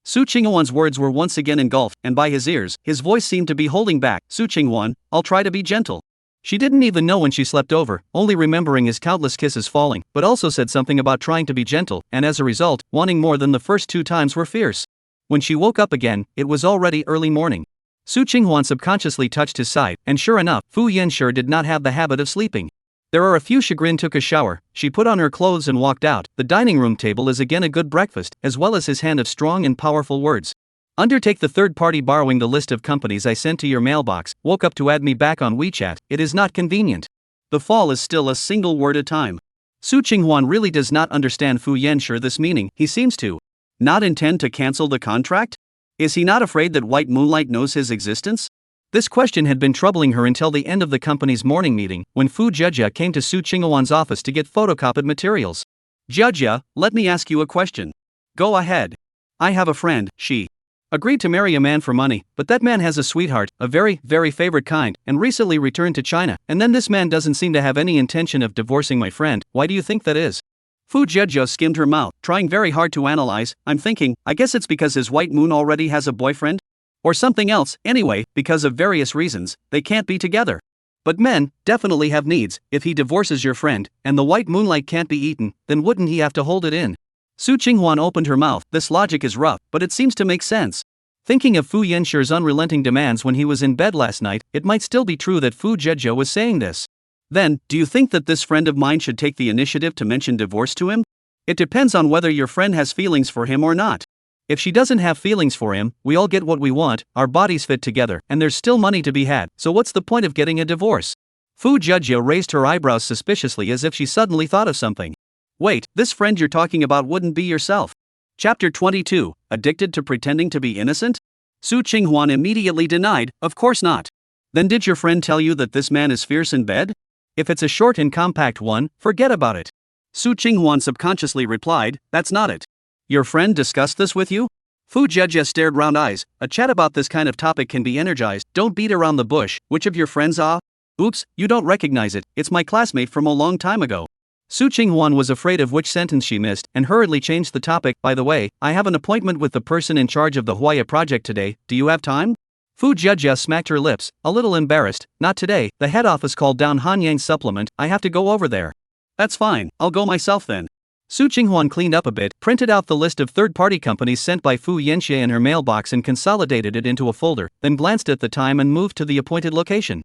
Su Qinghuan's words were once again engulfed, and by his ears, his voice seemed to be holding back. "Su Qinghuan, I'll try to be gentle." She didn't even know when she slept over, only remembering his countless kisses falling, but also said something about trying to be gentle, and as a result, wanting more than the first 2 times were fierce. When she woke up again, it was already early morning. Su Qinghuan subconsciously touched his side, and sure enough, Fu Yanshi did not have the habit of sleeping. There are a few chagrin took a shower, she put on her clothes and walked out. The dining room table is again a good breakfast, as well as his hand of strong and powerful words. Undertake the third party borrowing the list of companies I sent to your mailbox, woke up to add me back on WeChat, it is not convenient. The fall is still a single word at a time. Su Qinghuan really does not understand Fu Yanshi this meaning, he seems to not intend to cancel the contract? Is he not afraid that White Moonlight knows his existence? This question had been troubling her until the end of the company's morning meeting, when Fu Jia came to Su Qinghuan's office to get photocopied materials. Jia, let me ask you a question. Go ahead. I have a friend, she agreed to marry a man for money, but that man has a sweetheart, a very, very favorite kind, and recently returned to China, and then this man doesn't seem to have any intention of divorcing my friend. Why do you think that is? Fu Jia skimmed her mouth, trying very hard to analyze. I'm thinking, I guess it's because his white moon already has a boyfriend? Or something else. Anyway, because of various reasons, they can't be together. But men definitely have needs. If he divorces your friend, and the white moonlight can't be eaten, then wouldn't he have to hold it in? Su Qinghuan opened her mouth. This logic is rough, but it seems to make sense. Thinking of Fu Yanshi's unrelenting demands when he was in bed last night, it might still be true that Fu Jia was saying this. Then, do you think that this friend of mine should take the initiative to mention divorce to him? It depends on whether your friend has feelings for him or not. If she doesn't have feelings for him, we all get what we want, our bodies fit together, and there's still money to be had, so what's the point of getting a divorce? Fu Jia raised her eyebrows suspiciously as if she suddenly thought of something. Wait, this friend you're talking about wouldn't be yourself. Chapter 22, Addicted to Pretending to be Innocent? Su Qinghuan immediately denied, of course not. Then did your friend tell you that this man is fierce in bed? If it's a short and compact one, forget about it. Su Qinghuan subconsciously replied, that's not it. Your friend discussed this with you? Fu Jia stared round eyes, a chat about this kind of topic can be energized, don't beat around the bush, which of your friends are? Oops, you don't recognize it, it's my classmate from a long time ago. Su Qinghuan was afraid of which sentence she missed, and hurriedly changed the topic. By the way, I have an appointment with the person in charge of the Huaya project today, do you have time? Fu Jia smacked her lips, a little embarrassed. Not today, the head office called down Hanyang's supplement, I have to go over there. That's fine, I'll go myself then. Su Qinghuan cleaned up a bit, printed out the list of third-party companies sent by Fu Yanshi in her mailbox and consolidated it into a folder, then glanced at the time and moved to the appointed location.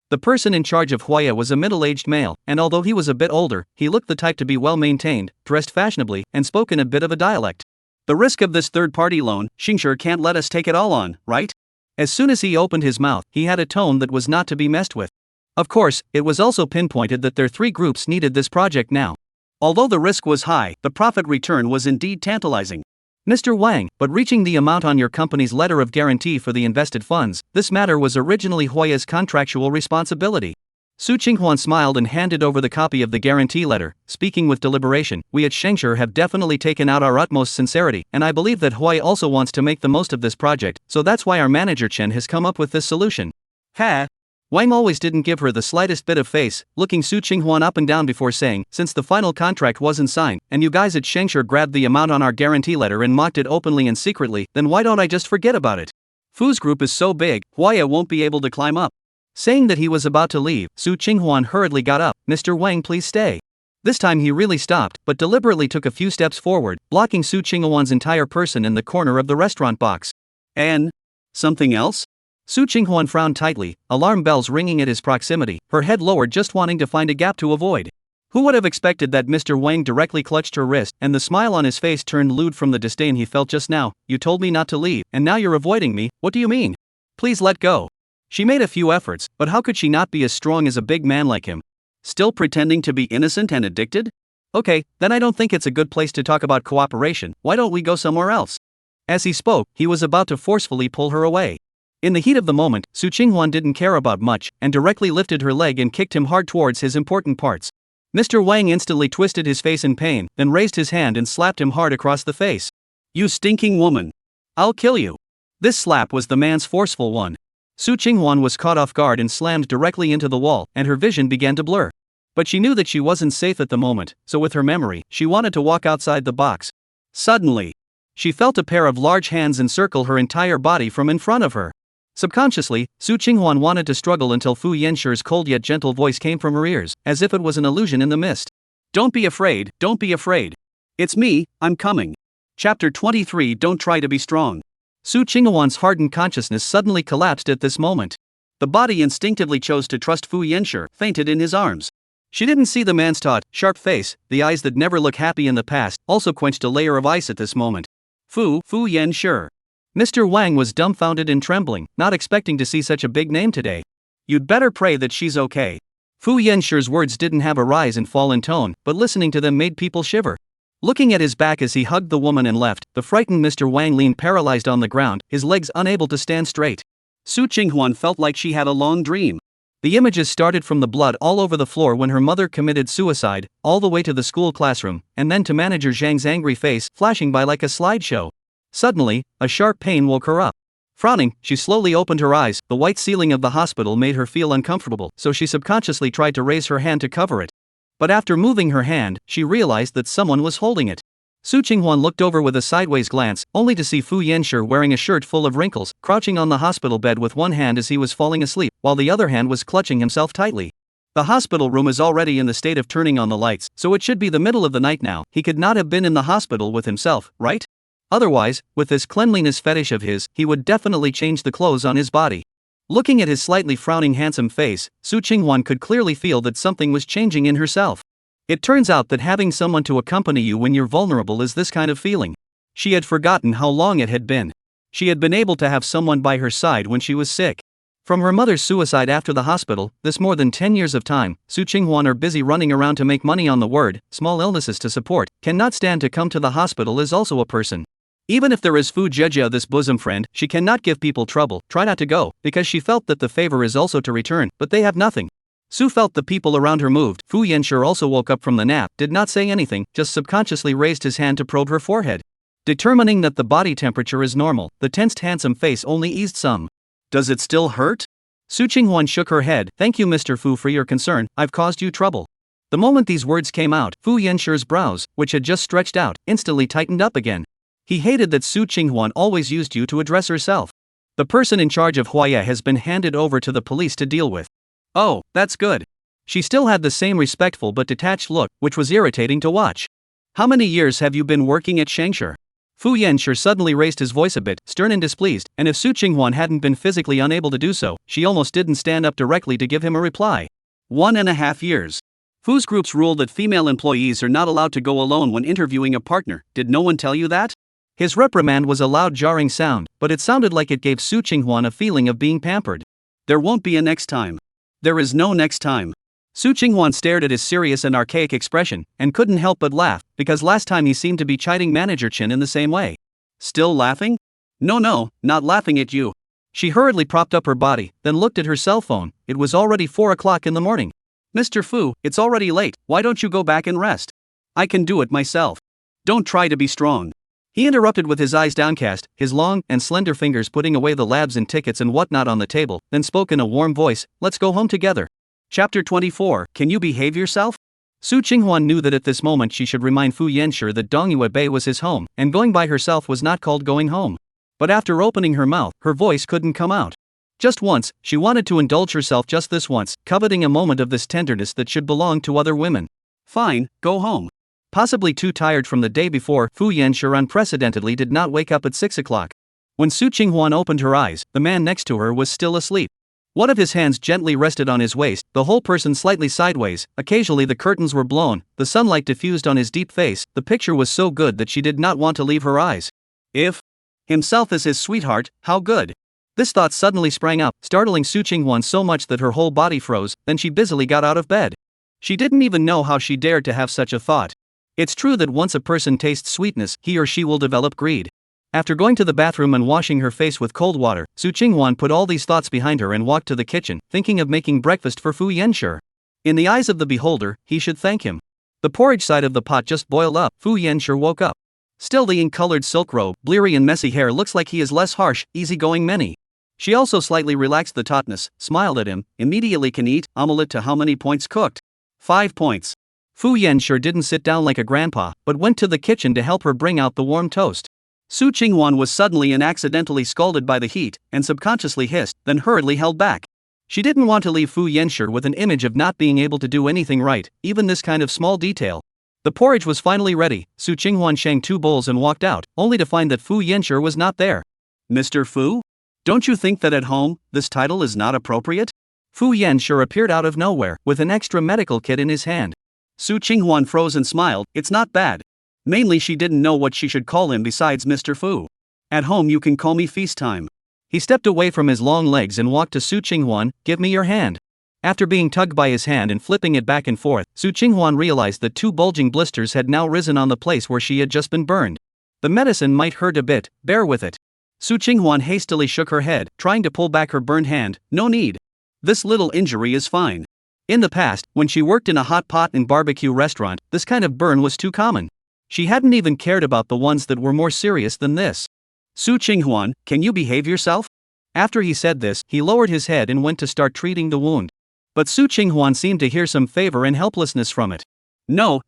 The person in charge of Huaya was a middle-aged male, and although he was a bit older, he looked the type to be well-maintained, dressed fashionably, and spoke in a bit of a dialect. The risk of this third-party loan, Xingshi can't let us take it all on, right? As soon as he opened his mouth, he had a tone that was not to be messed with. Of course, it was also pinpointed that their three groups needed this project now. Although the risk was high, the profit return was indeed tantalizing. Mr. Wang, but reaching the amount on your company's letter of guarantee for the invested funds, this matter was originally Huaya's contractual responsibility. Su Qinghuan smiled and handed over the copy of the guarantee letter, speaking with deliberation. We at Shengshi have definitely taken out our utmost sincerity, and I believe that Huaya also wants to make the most of this project, so that's why our manager Chen has come up with this solution. Ha! Wang always didn't give her the slightest bit of face, looking Su Qinghuan up and down before saying, since the final contract wasn't signed, and you guys at Shengshi grabbed the amount on our guarantee letter and mocked it openly and secretly, then why don't I just forget about it? Fu's group is so big, Huaya won't be able to climb up. Saying that he was about to leave, Su Qinghuan hurriedly got up. Mr. Wang, please stay. This time he really stopped, but deliberately took a few steps forward, blocking Su Qinghuan's entire person in the corner of the restaurant box. And something else? Su Qinghuan frowned tightly, alarm bells ringing at his proximity, her head lowered just wanting to find a gap to avoid. Who would have expected that Mr. Wang directly clutched her wrist, and the smile on his face turned lewd from the disdain he felt just now. You told me not to leave, and now you're avoiding me, what do you mean? Please let go. She made a few efforts, but how could she not be as strong as a big man like him? Still pretending to be innocent and addicted? Okay, then I don't think it's a good place to talk about cooperation, why don't we go somewhere else? As he spoke, he was about to forcefully pull her away. In the heat of the moment, Su Qinghuan didn't care about much, and directly lifted her leg and kicked him hard towards his important parts. Mr. Wang instantly twisted his face in pain, then raised his hand and slapped him hard across the face. You stinking woman! I'll kill you! This slap was the man's forceful one. Su Qinghuan was caught off guard and slammed directly into the wall, and her vision began to blur. But she knew that she wasn't safe at the moment, so with her memory, she wanted to walk outside the box. Suddenly, she felt a pair of large hands encircle her entire body from in front of her. Subconsciously, Su Qinghuan wanted to struggle until Fu Yanshi's cold yet gentle voice came from her ears, as if it was an illusion in the mist. Don't be afraid, don't be afraid. It's me, I'm coming. Chapter 23. Don't try to be strong. Su Qinghuan's hardened consciousness suddenly collapsed at this moment. The body instinctively chose to trust Fu Yanshi, fainted in his arms. She didn't see the man's taut, sharp face, the eyes that never look happy in the past, also quenched a layer of ice at this moment. Fu Yanshi. Mr. Wang was dumbfounded and trembling, not expecting to see such a big name today. You'd better pray that she's okay. Fu Yanshur's words didn't have a rise and fall in tone, but listening to them made people shiver. Looking at his back as he hugged the woman and left, the frightened Mr. Wang leaned paralyzed on the ground, his legs unable to stand straight. Su Qinghuan felt like she had a long dream. The images started from the blood all over the floor when her mother committed suicide, all the way to the school classroom, and then to Manager Zhang's angry face flashing by like a slideshow. Suddenly, a sharp pain woke her up. Frowning, she slowly opened her eyes. The white ceiling of the hospital made her feel uncomfortable, so she subconsciously tried to raise her hand to cover it. But after moving her hand, she realized that someone was holding it. Su Qinghuan looked over with a sideways glance, only to see Fu Yanshur wearing a shirt full of wrinkles, crouching on the hospital bed with one hand as he was falling asleep, while the other hand was clutching himself tightly. The hospital room is already in the state of turning on the lights, so it should be the middle of the night now. He could not have been in the hospital with himself, right? Otherwise, with this cleanliness fetish of his, he would definitely change the clothes on his body. Looking at his slightly frowning handsome face, Su Qinghuan could clearly feel that something was changing in herself. It turns out that having someone to accompany you when you're vulnerable is this kind of feeling. She had forgotten how long it had been. She had been able to have someone by her side when she was sick. From her mother's suicide after the hospital, this more than 10 years of time, Su Qinghuan are busy running around to make money on the word, small illnesses to support, cannot stand to come to the hospital is also a person. Even if there is Fu Jejia, this bosom friend, she cannot give people trouble, try not to go, because she felt that the favor is also to return, but they have nothing. Su felt the people around her moved. Fu Yanshur also woke up from the nap, did not say anything, just subconsciously raised his hand to probe her forehead. Determining that the body temperature is normal, the tensed handsome face only eased some. Does it still hurt? Su Qinghuan shook her head. Thank you Mr. Fu for your concern, I've caused you trouble. The moment these words came out, Fu Yanshur's brows, which had just stretched out, instantly tightened up again. He hated that Su Qinghuan always used you to address herself. The person in charge of Huaya has been handed over to the police to deal with. Oh, that's good. She still had the same respectful but detached look, which was irritating to watch. How many years have you been working at Shangshur? Fu Yanshur suddenly raised his voice a bit, stern and displeased, and if Su Qinghuan hadn't been physically unable to do so, she almost didn't stand up directly to give him a reply. 1.5 years. Fu's group's rule that female employees are not allowed to go alone when interviewing a partner, did no one tell you that? His reprimand was a loud jarring sound, but it sounded like it gave Su Qinghuan a feeling of being pampered. There won't be a next time. There is no next time. Su Qinghuan stared at his serious and archaic expression, and couldn't help but laugh, because last time he seemed to be chiding Manager Chin in the same way. Still laughing? No, not laughing at you. She hurriedly propped up her body, then looked at her cell phone. It was already 4 o'clock in the morning. Mr. Fu, it's already late, why don't you go back and rest? I can do it myself. Don't try to be strong. He interrupted with his eyes downcast, his long and slender fingers putting away the labs and tickets and whatnot on the table, then spoke in a warm voice, let's go home together. Chapter 24, Can you behave yourself? Su Qinghuan knew that at this moment she should remind Fu Yanshur that Dongyue Bay was his home, and going by herself was not called going home. But after opening her mouth, her voice couldn't come out. Just once, she wanted to indulge herself just this once, coveting a moment of this tenderness that should belong to other women. Fine, go home. Possibly too tired from the day before, Fu Yanshur unprecedentedly did not wake up at 6 o'clock. When Su Qinghuan opened her eyes, the man next to her was still asleep. One of his hands gently rested on his waist, the whole person slightly sideways. Occasionally the curtains were blown, the sunlight diffused on his deep face. The picture was so good that she did not want to leave her eyes. If himself is his sweetheart, how good. This thought suddenly sprang up, startling Su Qinghuan so much that her whole body froze, then she busily got out of bed. She didn't even know how she dared to have such a thought. It's true that once a person tastes sweetness, he or she will develop greed. After going to the bathroom and washing her face with cold water, Su Qinghuan put all these thoughts behind her and walked to the kitchen, thinking of making breakfast for Fu Yanshur. In the eyes of the beholder, he should thank him. The porridge side of the pot just boiled up. Fu Yanshur woke up. Still the ink-colored silk robe, bleary and messy hair looks like he is less harsh, easygoing many. She also slightly relaxed the tautness, smiled at him, immediately can eat, omelette to how many points cooked? 5 points. Fu Yanshur didn't sit down like a grandpa, but went to the kitchen to help her bring out the warm toast. Su Qinghuan was suddenly and accidentally scalded by the heat, and subconsciously hissed, then hurriedly held back. She didn't want to leave Fu Yanshur with an image of not being able to do anything right, even this kind of small detail. The porridge was finally ready. Su Qinghuan shang 2 bowls and walked out, only to find that Fu Yanshur was not there. Mr. Fu? Don't you think that at home, this title is not appropriate? Fu Yanshur appeared out of nowhere, with an extra medical kit in his hand. Su Qinghuan froze and smiled. It's not bad. Mainly she didn't know what she should call him besides Mr. Fu. At home you can call me feast time. He stepped away from his long legs and walked to Su Qinghuan. Give me your hand. After being tugged by his hand and flipping it back and forth, Su Qinghuan realized that 2 bulging blisters had now risen on the place where she had just been burned. The medicine might hurt a bit, bear with it. Su Qinghuan hastily shook her head, trying to pull back her burned hand. No need. This little injury is fine. In the past, when she worked in a hot pot and barbecue restaurant, this kind of burn was too common. She hadn't even cared about the ones that were more serious than this. Su Qinghuan, can you behave yourself? After he said this, he lowered his head and went to start treating the wound. But Su Qinghuan seemed to hear some favor and helplessness from it. No.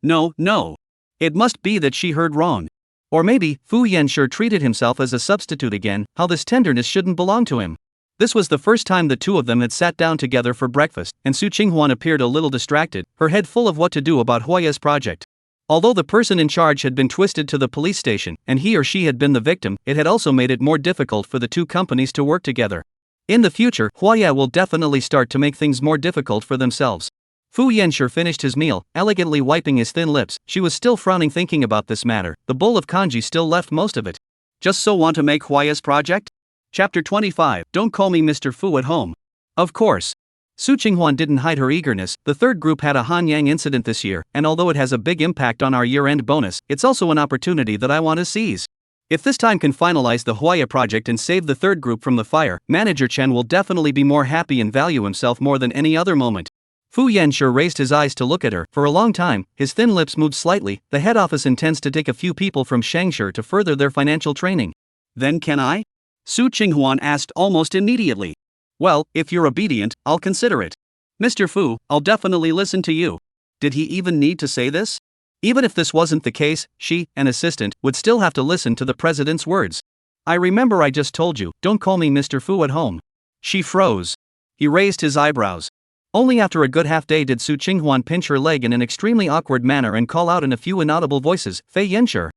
It must be that she heard wrong. Or maybe, Fu Yanshi treated himself as a substitute again. How this tenderness shouldn't belong to him. This was the first time the 2 of them had sat down together for breakfast, and Su Qinghuan appeared a little distracted, her head full of what to do about Huaya's project. Although the person in charge had been twisted to the police station, and he or she had been the victim, it had also made it more difficult for the 2 companies to work together. In the future, Huaya will definitely start to make things more difficult for themselves. Fu Yanshi finished his meal, elegantly wiping his thin lips. She was still frowning thinking about this matter. The bowl of kanji still left most of it. Just so want to make Huaya's project? Chapter 25, Don't Call Me Mr. Fu at Home. Of course. Su Qinghuan didn't hide her eagerness. The 3rd group had a Hanyang incident this year, and although it has a big impact on our year-end bonus, it's also an opportunity that I want to seize. If this time can finalize the Huaya project and save the 3rd group from the fire, Manager Chen will definitely be more happy and value himself more than any other moment. Fu Yanshi raised his eyes to look at her. For a long time, his thin lips moved slightly. The head office intends to take a few people from Shangshi to further their financial training. Then can I? Su Qinghuan asked almost immediately. Well, if you're obedient, I'll consider it. Mr. Fu, I'll definitely listen to you. Did he even need to say this? Even if this wasn't the case, she, an assistant, would still have to listen to the president's words. I remember I just told you, don't call me Mr. Fu at home. She froze. He raised his eyebrows. Only after a good half day did Su Qinghuan pinch her leg in an extremely awkward manner and call out in a few inaudible voices, Fei Yanshi.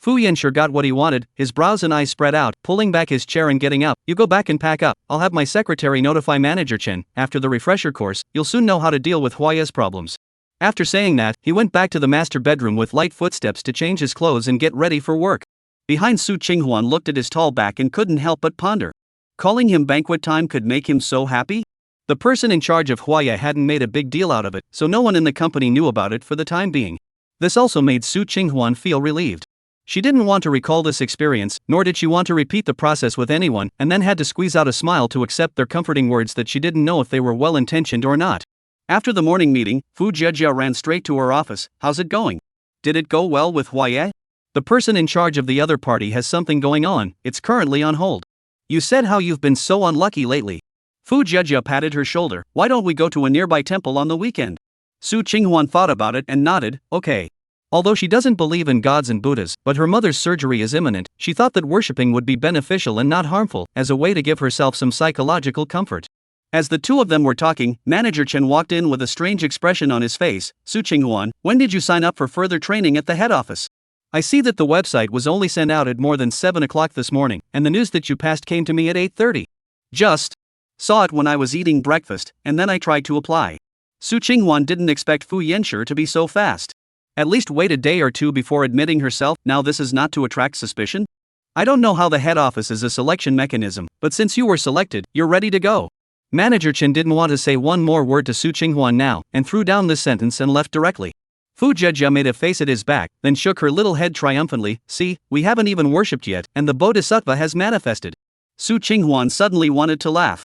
Fu Yanshi got what he wanted, his brows and eyes spread out, pulling back his chair and getting up. You go back and pack up. I'll have my secretary notify Manager Chen. After the refresher course, you'll soon know how to deal with Huaya's problems. After saying that, he went back to the master bedroom with light footsteps to change his clothes and get ready for work. Behind, Su Qinghuan looked at his tall back and couldn't help but ponder. Calling him banquet time could make him so happy? The person in charge of Huaya hadn't made a big deal out of it, so no one in the company knew about it for the time being. This also made Su Qinghuan feel relieved. She didn't want to recall this experience, nor did she want to repeat the process with anyone, and then had to squeeze out a smile to accept their comforting words that she didn't know if they were well-intentioned or not. After the morning meeting, Fu Jejia ran straight to her office. How's it going? Did it go well with Huaya? The person in charge of the other party has something going on, it's currently on hold. You said how you've been so unlucky lately. Fu Jejia patted her shoulder. Why don't we go to a nearby temple on the weekend? Su Qinghuan thought about it and nodded, okay. Although she doesn't believe in gods and Buddhas, but her mother's surgery is imminent, she thought that worshipping would be beneficial and not harmful, as a way to give herself some psychological comfort. As the 2 of them were talking, Manager Chen walked in with a strange expression on his face. Su Qinghuan, when did you sign up for further training at the head office? I see that the website was only sent out at more than 7 o'clock this morning, and the news that you passed came to me at 8:30. Just saw it when I was eating breakfast, and then I tried to apply. Su Qinghuan didn't expect Fu Yanshi to be so fast. At least wait a day or 2 before admitting herself. Now this is not to attract suspicion? I don't know how the head office is a selection mechanism, but since you were selected, you're ready to go. Manager Chen didn't want to say one more word to Su Qinghuan now, and threw down this sentence and left directly. Fu Jejia made a face at his back, then shook her little head triumphantly. See, we haven't even worshipped yet, and the Bodhisattva has manifested. Su Qinghuan suddenly wanted to laugh.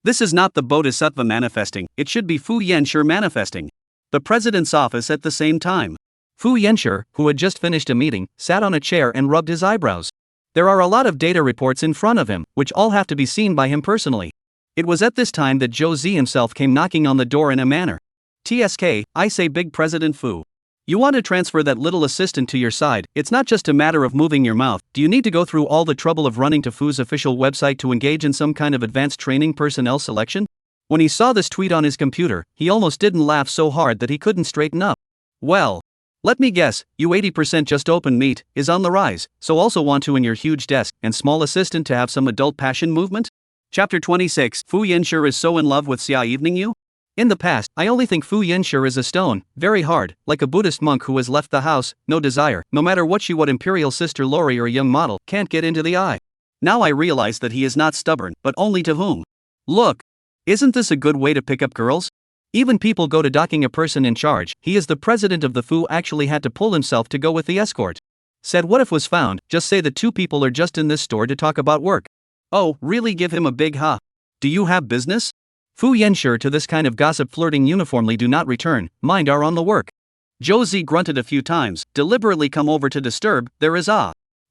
This is not the Bodhisattva manifesting, it should be Fu Yanshi manifesting. The president's office at the same time. Fu Yanshi, who had just finished a meeting, sat on a chair and rubbed his eyebrows. There are a lot of data reports in front of him, which all have to be seen by him personally. It was at this time that Zhou Zi himself came knocking on the door in a manner. TSK, I say Big President Fu. You want to transfer that little assistant to your side, it's not just a matter of moving your mouth. Do you need to go through all the trouble of running to Fu's official website to engage in some kind of advanced training personnel selection? When he saw this tweet on his computer, he almost didn't laugh so hard that he couldn't straighten up. Well, let me guess, you 80% just open meat, is on the rise, so also want to in your huge desk and small assistant to have some adult passion movement? Chapter 26, Fu Yanshi is so in love with Xia Evening You? In the past, I only think Fu Yanshi is a stone, very hard, like a Buddhist monk who has left the house, no desire, no matter what imperial sister Lori or a young model, can't get into the eye. Now I realize that he is not stubborn, but only to whom. Look. Isn't this a good way to pick up girls? Even people go to docking a person in charge. He is the president of the Fu actually had to pull himself to go with the escort. Said what if was found, just say the two people are just in this store to talk about work. Oh, really give him a big ha. Do you have business? Fu Yenshur to this kind of gossip flirting uniformly do not return, mind are on the work. Josie grunted a few times, deliberately come over to disturb, there is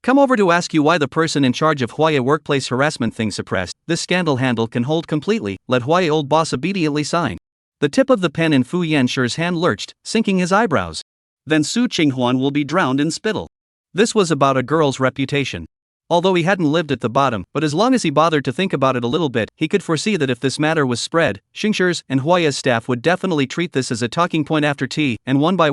come over to ask you why the person in charge of Hwaye workplace harassment thing suppressed, this scandal handle can hold completely, let Hwaye old boss obediently sign. The tip of the pen in Fu Yenshur's hand lurched, sinking his eyebrows. Then Su Qinghuan will be drowned in spittle. This was about a girl's reputation. Although he hadn't lived at the bottom, but as long as he bothered to think about it a little bit, he could foresee that if this matter was spread, Xingshur's and Hwaye's staff would definitely treat this as a talking point after tea, and one by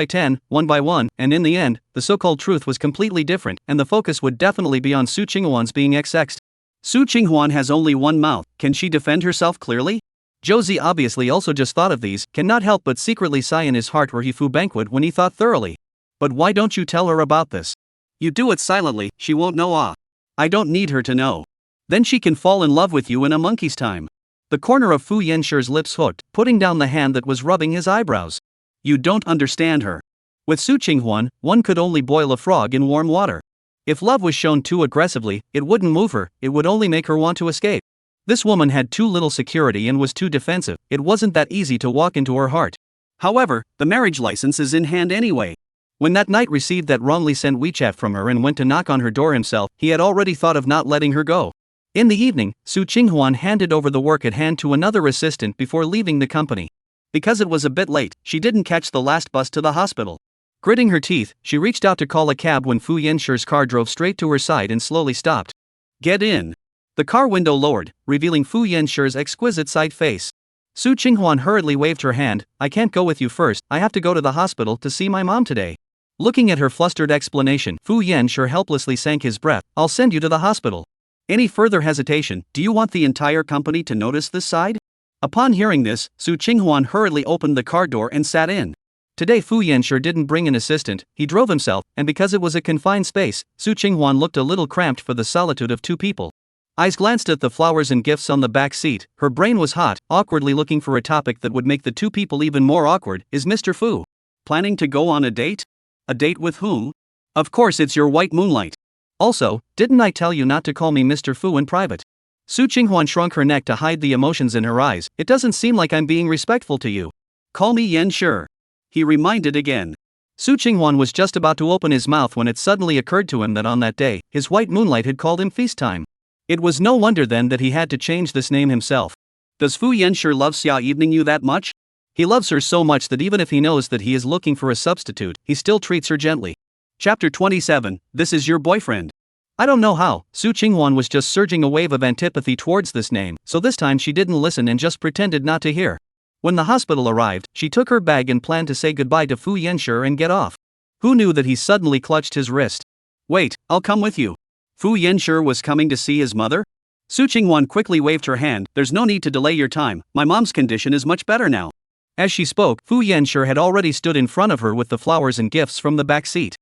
10, 1 by 1, and in the end, the so-called truth was completely different, and the focus would definitely be on Su Qinghuan's being XX'd. Su Qinghuan has only one mouth, can she defend herself clearly? Josie obviously also just thought of these, cannot help but secretly sigh in his heart where he Fu banquet when he thought thoroughly. But why don't you tell her about this? You do it silently, she won't know. I don't need her to know. Then she can fall in love with you in a monkey's time. The corner of Fu Yenshur's lips hooked, putting down the hand that was rubbing his eyebrows. You don't understand her. With Su Qinghuan, one could only boil a frog in warm water. If love was shown too aggressively, it wouldn't move her, it would only make her want to escape. This woman had too little security and was too defensive, it wasn't that easy to walk into her heart. However, the marriage license is in hand anyway. When that knight received that wrongly sent WeChat from her and went to knock on her door himself, he had already thought of not letting her go. In the evening, Su Qinghuan handed over the work at hand to another assistant before leaving the company. Because it was a bit late, she didn't catch the last bus to the hospital. Gritting her teeth, she reached out to call a cab when Fu Yenshur's car drove straight to her side and slowly stopped. Get in. The car window lowered, revealing Fu Yenshur's exquisite side face. Su Qinghuan hurriedly waved her hand, I can't go with you first, I have to go to the hospital to see my mom today. Looking at her flustered explanation, Fu Yenshur helplessly sank his breath, I'll send you to the hospital. Any further hesitation, do you want the entire company to notice this side? Upon hearing this, Su Qinghuan hurriedly opened the car door and sat in. Today Fu Yenshur didn't bring an assistant, he drove himself, and because it was a confined space, Su Qinghuan looked a little cramped for the solitude of two people. Eyes glanced at the flowers and gifts on the back seat, her brain was hot, awkwardly looking for a topic that would make the two people even more awkward. Is Mr. Fu planning to go on a date? A date with whom? Of course it's your white moonlight. Also, didn't I tell you not to call me Mr. Fu in private? Su Qinghuan shrunk her neck to hide the emotions in her eyes, it doesn't seem like I'm being respectful to you. Call me Yenshur. He reminded again. Su Qinghuan was just about to open his mouth when it suddenly occurred to him that on that day, his white moonlight had called him feast time. It was no wonder then that he had to change this name himself. Does Fu Yenshur love Xia Evening you that much? He loves her so much that even if he knows that he is looking for a substitute, he still treats her gently. Chapter 27, This is your boyfriend. I don't know how, Su Qinghuan was just surging a wave of antipathy towards this name, so this time she didn't listen and just pretended not to hear. When the hospital arrived, she took her bag and planned to say goodbye to Fu Yenshur and get off. Who knew that he suddenly clutched his wrist? Wait, I'll come with you. Fu Yenshur was coming to see his mother? Su Qinghuan quickly waved her hand, there's no need to delay your time, my mom's condition is much better now. As she spoke, Fu Yenshur had already stood in front of her with the flowers and gifts from the back seat.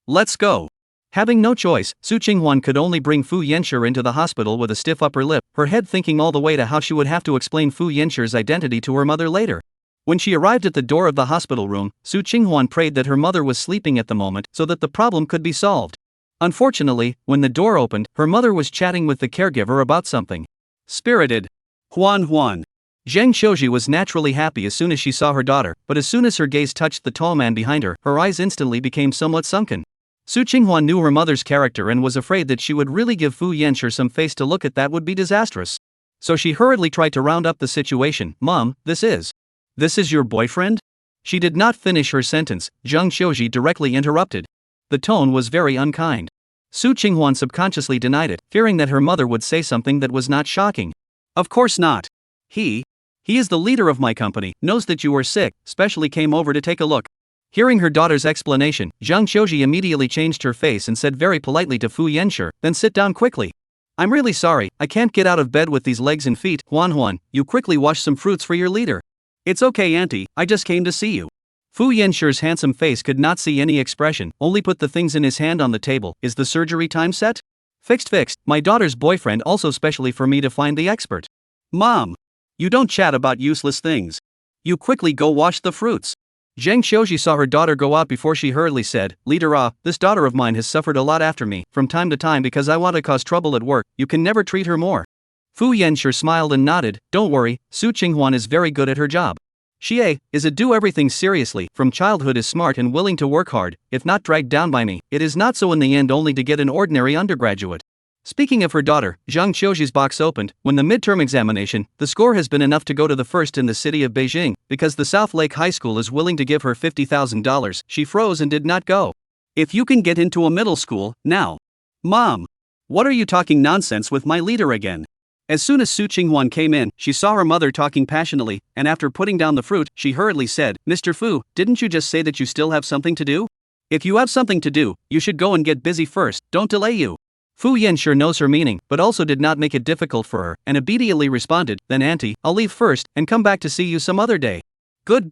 Let's go. Having no choice, Su Qinghuan could only bring Fu Yenshur into the hospital with a stiff upper lip, her head thinking all the way to how she would have to explain Fu Yenshur's identity to her mother later. When she arrived at the door of the hospital room, Su Qinghuan prayed that her mother was sleeping at the moment so that the problem could be solved. Unfortunately, when the door opened, her mother was chatting with the caregiver about something. Spirited. Huan. Zheng Shouji was naturally happy as soon as she saw her daughter, but as soon as her gaze touched the tall man behind her, her eyes instantly became somewhat sunken. Su Qinghuan knew her mother's character and was afraid that she would really give Fu Yenshur some face to look at that would be disastrous. So she hurriedly tried to round up the situation. Mom, this is your boyfriend? She did not finish her sentence, Zheng Shouji directly interrupted. The tone was very unkind. Su Qinghuan subconsciously denied it, fearing that her mother would say something that was not shocking. Of course not. He is the leader of my company, knows that you are sick, specially came over to take a look. Hearing her daughter's explanation, Zhang Shouji immediately changed her face and said very politely to Fu Yenshur, then sit down quickly. I'm really sorry, I can't get out of bed with these legs and feet. Huan, you quickly wash some fruits for your leader. It's okay auntie, I just came to see you. Fu Yenshur's handsome face could not see any expression, only put the things in his hand on the table. Is the surgery time set? Fixed. My daughter's boyfriend also specially for me to find the expert. Mom. You don't chat about useless things. You quickly go wash the fruits. Zhang Xiaoji saw her daughter go out before she hurriedly said, Leader, this daughter of mine has suffered a lot after me, from time to time because I want to cause trouble at work, you can never treat her more. Fu Yanshi smiled and nodded, don't worry, Su Qinghuan is very good at her job. She is a do everything seriously, from childhood is smart and willing to work hard, if not dragged down by me, it is not so in the end only to get an ordinary undergraduate. Speaking of her daughter, Zhang Qiuji's box opened. When the midterm examination, the score has been enough to go to the first in the city of Beijing, because the South Lake High School is willing to give her $50,000, she froze and did not go. If you can get into a middle school, now. Mom. What are you talking nonsense with my leader again? As soon as Su Qinghuan came in, she saw her mother talking passionately, and after putting down the fruit, she hurriedly said, Mr. Fu, didn't you just say that you still have something to do? If you have something to do, you should go and get busy first, don't delay you. Fu Yan sure knows her meaning, but also did not make it difficult for her, and obediently responded, then auntie, I'll leave first, and come back to see you some other day. Good.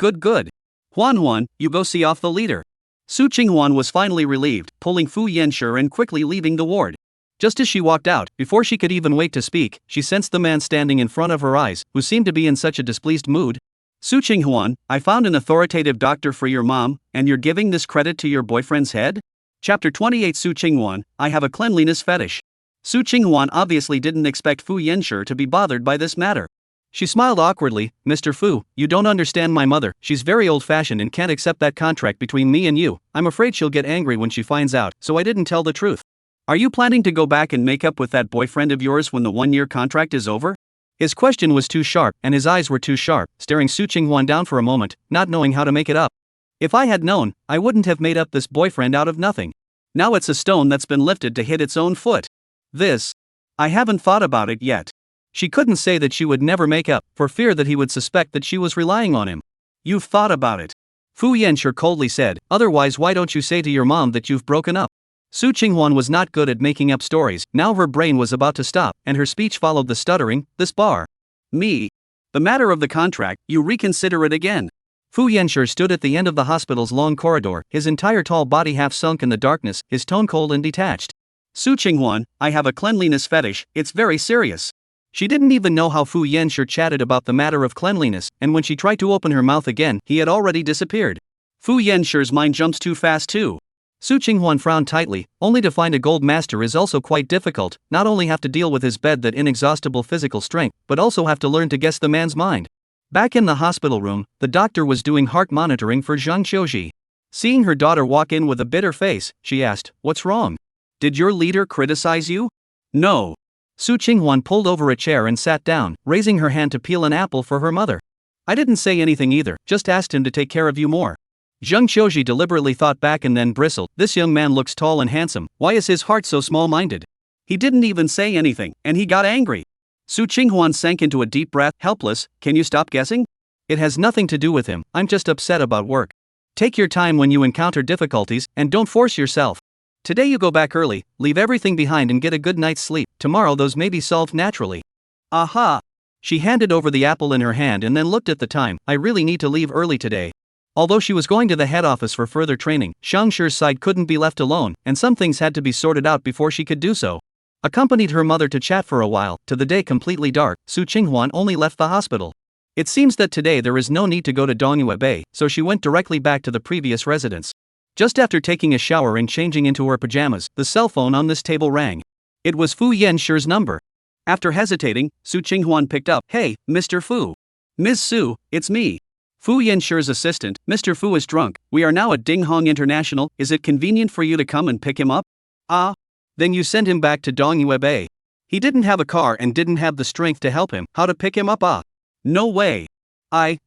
Huan, you go see off the leader. Su Qinghuan was finally relieved, pulling Fu Yanshi and quickly leaving the ward. Just as she walked out, before she could even wait to speak, she sensed the man standing in front of her eyes, who seemed to be in such a displeased mood. Su Qinghuan, I found an authoritative doctor for your mom, and you're giving this credit to your boyfriend's head? Chapter 28 Su Qinghuan, I have a cleanliness fetish. Su Qinghuan obviously didn't expect Fu Yanshi to be bothered by this matter. She smiled awkwardly, Mr. Fu, you don't understand my mother, she's very old-fashioned and can't accept that contract between me and you, I'm afraid she'll get angry when she finds out, so I didn't tell the truth. Are you planning to go back and make up with that boyfriend of yours when the one-year contract is over? His question was too sharp, and his eyes were too sharp, staring Su Qinghuan down for a moment, not knowing how to make it up. If I had known, I wouldn't have made up this boyfriend out of nothing. Now it's a stone that's been lifted to hit its own foot. I haven't thought about it yet. She couldn't say that she would never make up, for fear that he would suspect that she was relying on him. You've thought about it. Fu Yanshi coldly said, otherwise why don't you say to your mom that you've broken up? Su Qinghuan was not good at making up stories, now her brain was about to stop, and her speech followed the stuttering, this bar. Me. The matter of the contract, you reconsider it again. Fu Yanshi stood at the end of the hospital's long corridor, his entire tall body half sunk in the darkness, his tone cold and detached. Su Qinghuan, I have a cleanliness fetish, it's very serious. She didn't even know how Fu Yanshi chatted about the matter of cleanliness, and when she tried to open her mouth again, he had already disappeared. Fu Yanshi's mind jumps too fast too. Su Qinghuan frowned tightly, only to find a gold master is also quite difficult, not only have to deal with his bed that inexhaustible physical strength, but also have to learn to guess the man's mind. Back in the hospital room, the doctor was doing heart monitoring for Zhang Qiuji. Seeing her daughter walk in with a bitter face, she asked, what's wrong? Did your leader criticize you? No. Su Qinghuan pulled over a chair and sat down, raising her hand to peel an apple for her mother. I didn't say anything either, just asked him to take care of you more. Zhang Qiuji deliberately thought back and then bristled, this young man looks tall and handsome, why is his heart so small-minded? He didn't even say anything, and he got angry. Su Qinghuan sank into a deep breath, helpless, can you stop guessing? It has nothing to do with him, I'm just upset about work. Take your time when you encounter difficulties, and don't force yourself. Today you go back early, leave everything behind and get a good night's sleep, tomorrow those may be solved naturally. Aha! She handed over the apple in her hand and then looked at the time, I really need to leave early today. Although she was going to the head office for further training, Zhang Shi's side couldn't be left alone, and some things had to be sorted out before she could do so. Accompanied her mother to chat for a while, to the day completely dark, Su Qinghuan only left the hospital. It seems that today there is no need to go to Dongyue Bay, so she went directly back to the previous residence. Just after taking a shower and changing into her pajamas, the cell phone on this table rang. It was Fu Yanshi's number. After hesitating, Su Qinghuan picked up, Hey, Mr. Fu. Ms. Su, it's me. Fu Yanshi's assistant, Mr. Fu is drunk, we are now at Dinghong International, is it convenient for you to come and pick him up? Then you send him back to Dongyue Bay. He didn't have a car and didn't have the strength to help him, how to pick him up? No way. I've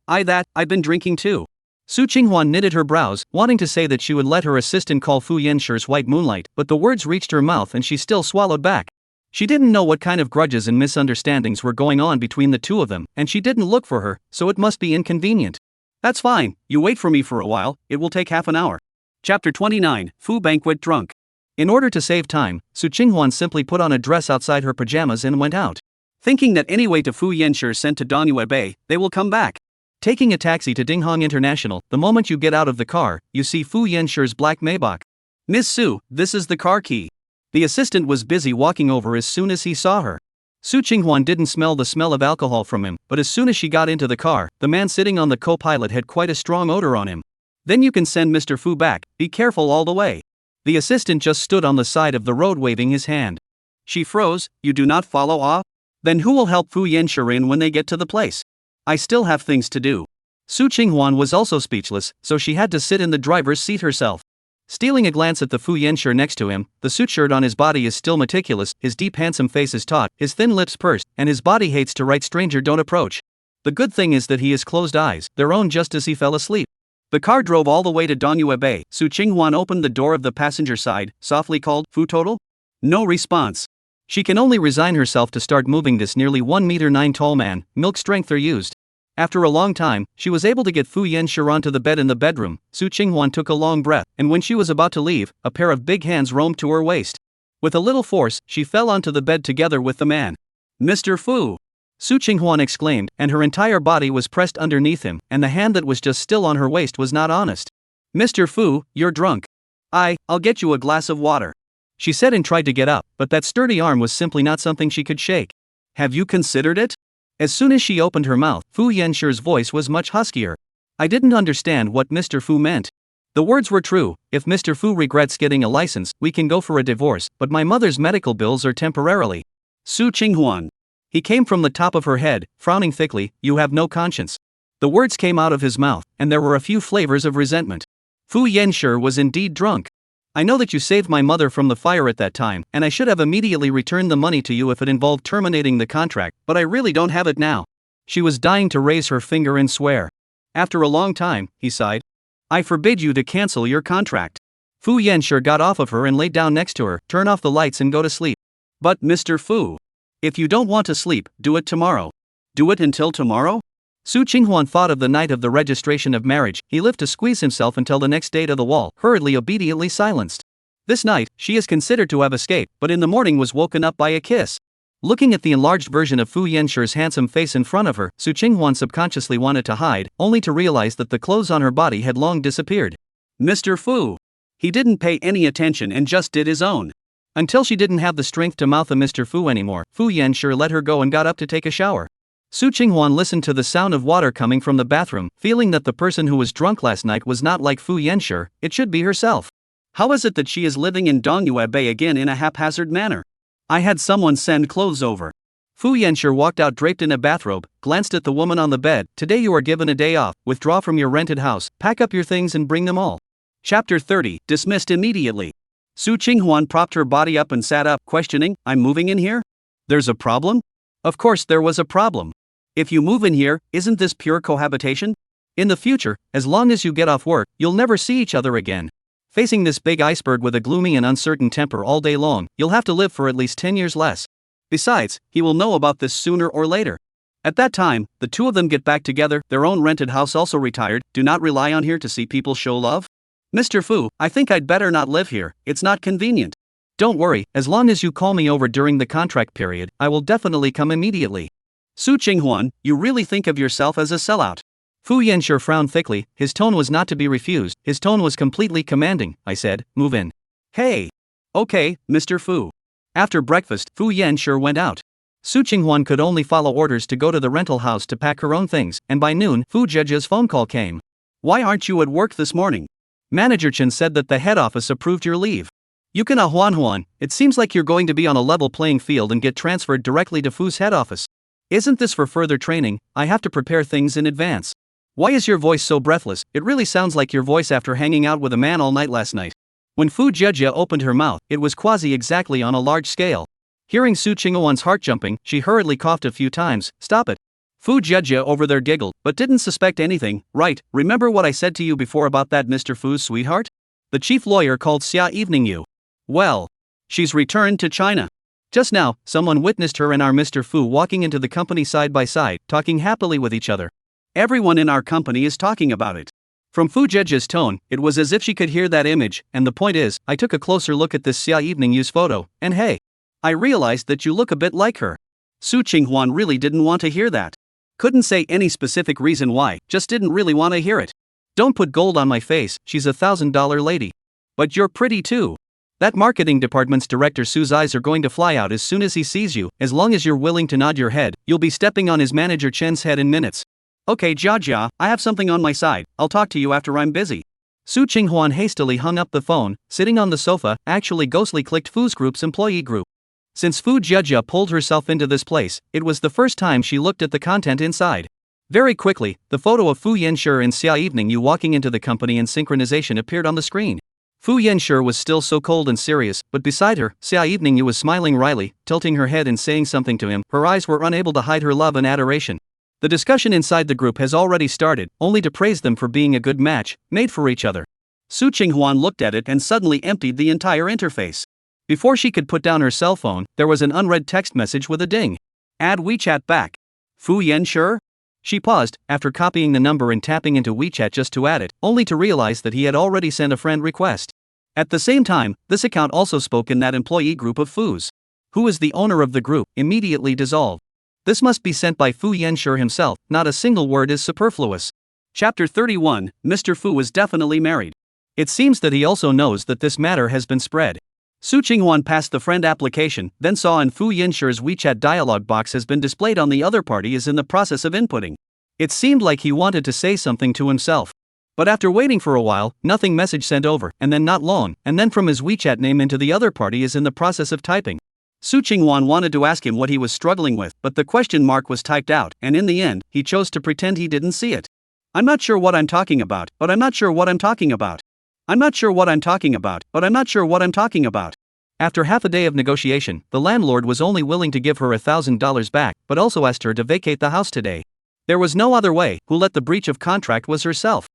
been drinking too. Su Qinghuan knitted her brows, wanting to say that she would let her assistant call Fu Yanshi's white moonlight, but the words reached her mouth and she still swallowed back. She didn't know what kind of grudges and misunderstandings were going on between the two of them, and she didn't look for her, so it must be inconvenient. That's fine, you wait for me for a while, it will take half an hour. Chapter 29, Fu Banquet Drunk. In order to save time, Su Qinghuan simply put on a dress outside her pajamas and went out. Thinking that any way to Fu Yanshi sent to Dongyue Bay, they will come back. Taking a taxi to Dinghong International, the moment you get out of the car, you see Fu Yanshi's black Maybach. Miss Su, this is the car key. The assistant was busy walking over as soon as he saw her. Su Qinghuan didn't smell the smell of alcohol from him, but as soon as she got into the car, the man sitting on the co-pilot had quite a strong odor on him. Then you can send Mr. Fu back, be careful all the way. The assistant just stood on the side of the road waving his hand. She froze. You do not follow Ah? Then who will help Fu Yanshi when they get to the place? I still have things to do. Su Qinghuan was also speechless, so she had to sit in the driver's seat herself. Stealing a glance at the Fu Yanshi next to him, the suit shirt on his body is still meticulous, his deep handsome face is taut, his thin lips pursed, and his body hates to write stranger don't approach. The good thing is that he has closed eyes, their own just as he fell asleep. The car drove all the way to Dongyue Bay. Su Qinghuan opened the door of the passenger side, softly called, Fu total? No response. She can only resign herself to start moving this nearly 1'9" tall man, milk strength are used. After a long time, she was able to get Fu Yanshi onto the bed in the bedroom. Su Qinghuan took a long breath, and when she was about to leave, a pair of big hands roamed to her waist. With a little force, she fell onto the bed together with the man. Mr. Fu! Su Qinghuan exclaimed, and her entire body was pressed underneath him, and the hand that was just still on her waist was not honest. Mr. Fu, you're drunk. I'll get you a glass of water. She said and tried to get up, but that sturdy arm was simply not something she could shake. Have you considered it? As soon as she opened her mouth, Fu Yanshi's voice was much huskier. I didn't understand what Mr. Fu meant. The words were true. If Mr. Fu regrets getting a license, we can go for a divorce, but my mother's medical bills are temporarily. Su Qinghuan. He came from the top of her head, frowning thickly. You have no conscience. The words came out of his mouth, and there were a few flavors of resentment. Fu Yanshi was indeed drunk. I know that you saved my mother from the fire at that time, and I should have immediately returned the money to you if it involved terminating the contract, but I really don't have it now. She was dying to raise her finger and swear. After a long time, he sighed. I forbid you to cancel your contract. Fu Yanshi got off of her and laid down next to her. Turn off the lights and go to sleep. But Mr. Fu, if you don't want to sleep, do it tomorrow. Do it until tomorrow? Su Qinghuan thought of the night of the registration of marriage. He lived to squeeze himself until the next day to the wall, hurriedly obediently silenced. This night, she is considered to have escaped, but in the morning was woken up by a kiss. Looking at the enlarged version of Fu Yanshi's handsome face in front of her, Su Qinghuan subconsciously wanted to hide, only to realize that the clothes on her body had long disappeared. Mr. Fu. He didn't pay any attention and just did his own. Until she didn't have the strength to mouth a Mr. Fu anymore, Fu Yanshi let her go and got up to take a shower. Su Qinghuan listened to the sound of water coming from the bathroom, feeling that the person who was drunk last night was not like Fu Yanshi, it should be herself. How is it that she is living in Dongyue Bay again in a haphazard manner? I had someone send clothes over. Fu Yanshi walked out draped in a bathrobe, glanced at the woman on the bed. Today you are given a day off, withdraw from your rented house, pack up your things and bring them all. Chapter 30, dismissed immediately. Su Qinghuan propped her body up and sat up, questioning, I'm moving in here? There's a problem? Of course there was a problem. If you move in here, isn't this pure cohabitation? In the future, as long as you get off work, you'll never see each other again. Facing this big iceberg with a gloomy and uncertain temper all day long, you'll have to live for at least 10 years less. Besides, he will know about this sooner or later. At that time, the two of them get back together, their own rented house also retired. Do not rely on here to see people show love. Mr. Fu, I think I'd better not live here, it's not convenient. Don't worry, as long as you call me over during the contract period, I will definitely come immediately. Su Qinghuan, you really think of yourself as a sellout. Fu Yanshi frowned thickly, his tone was not to be refused, his tone was completely commanding. I said, move in. Hey! Okay, Mr. Fu. After breakfast, Fu Yanshi went out. Su Qinghuan could only follow orders to go to the rental house to pack her own things, and by noon, Fu Jejia's phone call came. Why aren't you at work this morning? Manager Chen said that the head office approved your leave. Yukina Huan, it seems like you're going to be on a level playing field and get transferred directly to Fu's head office. Isn't this for further training? I have to prepare things in advance. Why is your voice so breathless? It really sounds like your voice after hanging out with a man all night last night. When Fu Jejia opened her mouth, it was quasi-exactly on a large scale. Hearing Su Qinghuan's heart jumping, she hurriedly coughed a few times. Stop it. Fu Jejia over there giggled, but didn't suspect anything. Right, remember what I said to you before about that Mr. Fu's sweetheart? The chief lawyer called Xia Evening you. Well, she's returned to China. Just now, someone witnessed her and our Mr. Fu walking into the company side by side, talking happily with each other. Everyone in our company is talking about it. From Fu Jejia's tone, it was as if she could hear that image, and the point is, I took a closer look at this Xia Evening You's photo, and hey, I realized that you look a bit like her. Su Qinghuan really didn't want to hear that. Couldn't say any specific reason why, just didn't really want to hear it. Don't put gold on my face, she's $1,000 lady. But you're pretty too. That marketing department's director Su's eyes are going to fly out as soon as he sees you. As long as you're willing to nod your head, you'll be stepping on his manager Chen's head in minutes. Okay Jia, I have something on my side, I'll talk to you after I'm busy. Su Qinghuan hastily hung up the phone. Sitting on the sofa, actually ghostly clicked Fu's group's employee group. Since Fu Jia pulled herself into this place, it was the first time she looked at the content inside. Very quickly, the photo of Fu Yanshi and Xia Evening Yu walking into the company in synchronization appeared on the screen. Fu Yanshi was still so cold and serious, but beside her, Xia Evening Yu was smiling wryly, tilting her head and saying something to him. Her eyes were unable to hide her love and adoration. The discussion inside the group has already started, only to praise them for being a good match, made for each other. Su Qinghuan looked at it and suddenly emptied the entire interface. Before she could put down her cell phone, there was an unread text message with a ding. Add WeChat back. Fu Yanshi? She paused, after copying the number and tapping into WeChat just to add it, only to realize that he had already sent a friend request. At the same time, this account also spoke in that employee group of Fu's. Who is the owner of the group, immediately dissolved. This must be sent by Fu Yanshi himself, not a single word is superfluous. Chapter 31, Mr. Fu is definitely married. It seems that he also knows that this matter has been spread. Su Qinghuan passed the friend application, then saw in Fu Yanshi's WeChat dialog box has been displayed on the other party is in the process of inputting. It seemed like he wanted to say something to himself. But after waiting for a while, nothing message sent over, and then not long, and then from his WeChat name into the other party is in the process of typing. Su Qinghuan wanted to ask him what he was struggling with, but the question mark was typed out, and in the end, he chose to pretend he didn't see it. I'm not sure what I'm talking about, but I'm not sure what I'm talking about. I'm not sure what I'm talking about, but I'm not sure what I'm talking about. After half a day of negotiation, the landlord was only willing to give her $1,000 back, but also asked her to vacate the house today. There was no other way. Who let the breach of contract was herself.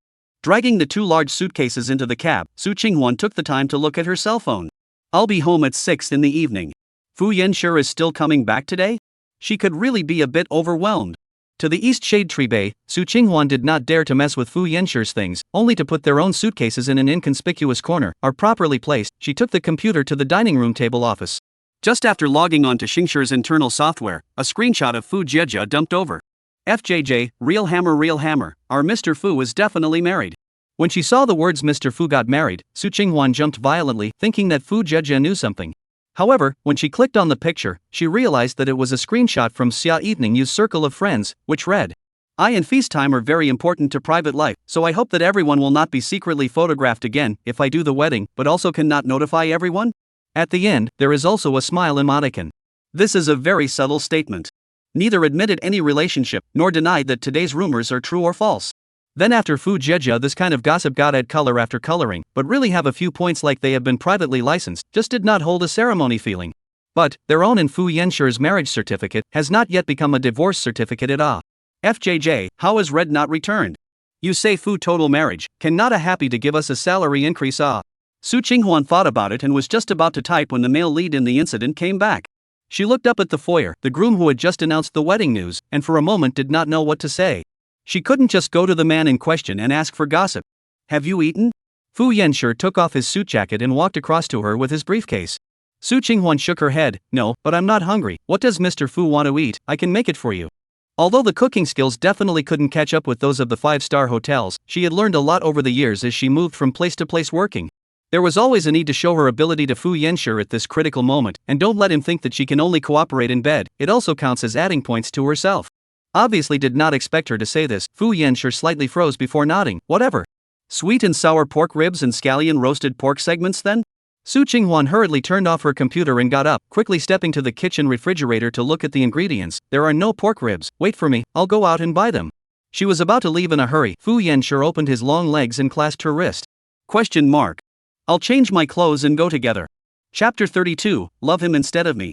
Dragging the two large suitcases into the cab, Su Qinghuan took the time to look at her cell phone. I'll be home at 6 in the evening. Fu Yanshi is still coming back today? She could really be a bit overwhelmed. To the east shade tree bay, Su Qinghuan did not dare to mess with Fu Yanshi's things, only to put their own suitcases in an inconspicuous corner. Are properly placed, she took the computer to the dining room table office. Just after logging on to Xingshir's internal software, a screenshot of Fu Jia dumped over. FJJ, real hammer, our Mr. Fu is definitely married. When she saw the words Mr. Fu got married, Su Qinghuan jumped violently, thinking that Fu Jia knew something. However, when she clicked on the picture, she realized that it was a screenshot from Xia Evening Yu's circle of friends, which read, I and feast time are very important to private life, so I hope that everyone will not be secretly photographed again if I do the wedding, but also cannot notify everyone? At the end, there is also a smile emoticon. This is a very subtle statement. Neither admitted any relationship, nor denied that today's rumors are true or false. Then after Fu Jia this kind of gossip got add color after coloring, but really have a few points like they have been privately licensed, just did not hold a ceremony feeling. But, their own in Fu Yanshi's marriage certificate has not yet become a divorce certificate at all. FJJ, how is Red not returned? You say Fu total marriage, can not a happy to give us a salary increase Su Qinghuan thought about it and was just about to type when the male lead in the incident came back. She looked up at the foyer, the groom who had just announced the wedding news, and for a moment did not know what to say. She couldn't just go to the man in question and ask for gossip. Have you eaten? Fu Yanshi took off his suit jacket and walked across to her with his briefcase. Su Qinghuan shook her head. No, but I'm not hungry. What does Mr. Fu want to eat? I can make it for you. Although the cooking skills definitely couldn't catch up with those of the 5-star hotels, she had learned a lot over the years as she moved from place to place working. There was always a need to show her ability to Fu Yanshi at this critical moment, and don't let him think that she can only cooperate in bed. It also counts as adding points to herself. Obviously did not expect her to say this. Fu Yanshi slightly froze before nodding. Whatever. Sweet and sour pork ribs and scallion roasted pork segments then? Su Qinghuan hurriedly turned off her computer and got up, quickly stepping to the kitchen refrigerator to look at the ingredients. There are no pork ribs. Wait for me, I'll go out and buy them. She was about to leave in a hurry. Fu Yanshi opened his long legs and clasped her wrist. Question mark. I'll change my clothes and go together. Chapter 32, Love him instead of me.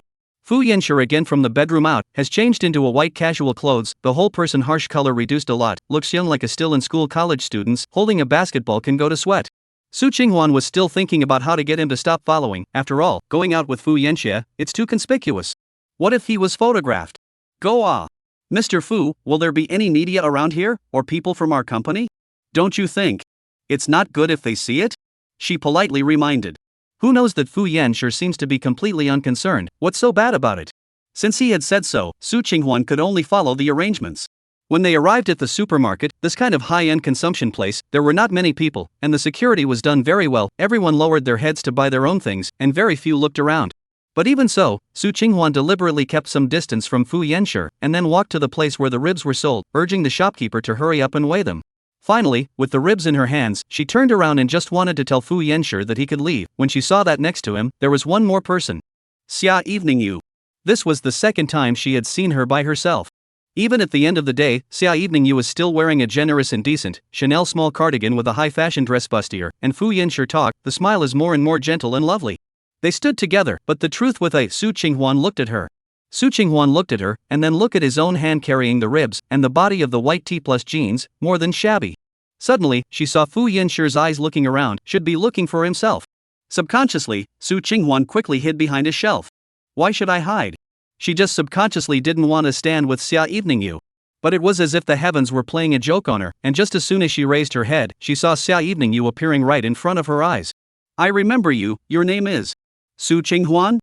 Fu Yanshi again from the bedroom out, has changed into a white casual clothes, the whole person harsh color reduced a lot, looks young like a still in school college students, holding a basketball can go to sweat. Su Qinghuan was still thinking about how to get him to stop following. After all, going out with Fu Yanshi, it's too conspicuous. What if he was photographed? Go Mr. Fu, will there be any media around here, or people from our company? Don't you think? It's not good if they see it? She politely reminded. Who knows that Fu Yanshi seems to be completely unconcerned. What's so bad about it? Since he had said so, Su Qinghuan could only follow the arrangements. When they arrived at the supermarket, this kind of high-end consumption place, there were not many people, and the security was done very well. Everyone lowered their heads to buy their own things, and very few looked around. But even so, Su Qinghuan deliberately kept some distance from Fu Yanshi, and then walked to the place where the ribs were sold, urging the shopkeeper to hurry up and weigh them. Finally, with the ribs in her hands, she turned around and just wanted to tell Fu Yanshi that he could leave, when she saw that next to him, there was one more person. Xia Evening Yu. This was the second time she had seen her by herself. Even at the end of the day, Xia Evening Yu was still wearing a generous and decent Chanel small cardigan with a high-fashion dress bustier, and Fu Yanshi talked, the smile is more and more gentle and lovely. They stood together, but the truth with Su Qinghuan looked at her. Su Qinghuan looked at her, and then looked at his own hand carrying the ribs, and the body of the white tee plus jeans, more than shabby. Suddenly, she saw Fu Yanshi's eyes looking around, should be looking for himself. Subconsciously, Su Qinghuan quickly hid behind a shelf. Why should I hide? She just subconsciously didn't want to stand with Xia Evening Yu. But it was as if the heavens were playing a joke on her, and just as soon as she raised her head, she saw Xia Evening Yu appearing right in front of her eyes. I remember you, your name is Su Qinghuan?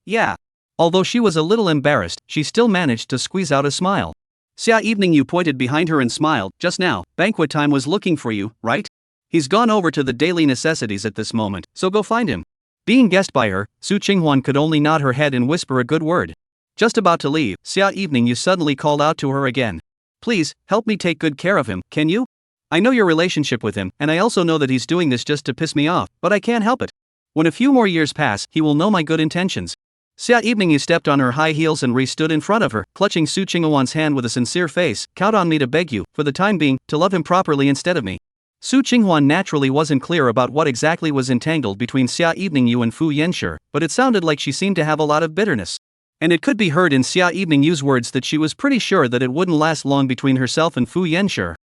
Yeah. Although she was a little embarrassed, she still managed to squeeze out a smile. Xia Evening Yu pointed behind her and smiled, just now, Banquet Time was looking for you, right? He's gone over to the daily necessities at this moment, so go find him. Being guessed by her, Su Qinghuan could only nod her head and whisper a good word. Just about to leave, Xia Evening Yu suddenly called out to her again. Please, help me take good care of him, can you? I know your relationship with him, and I also know that he's doing this just to piss me off, but I can't help it. When a few more years pass, he will know my good intentions. Xia Evening Yu stepped on her high heels and stood in front of her, clutching Su Qinghuan's hand with a sincere face. Count on me to beg you, for the time being, to love him properly instead of me. Su Qinghuan naturally wasn't clear about what exactly was entangled between Xia Evening Yu and Fu Yanshi, but it sounded like she seemed to have a lot of bitterness. And it could be heard in Xia Evening Yu's words that she was pretty sure that it wouldn't last long between herself and Fu Yanshi.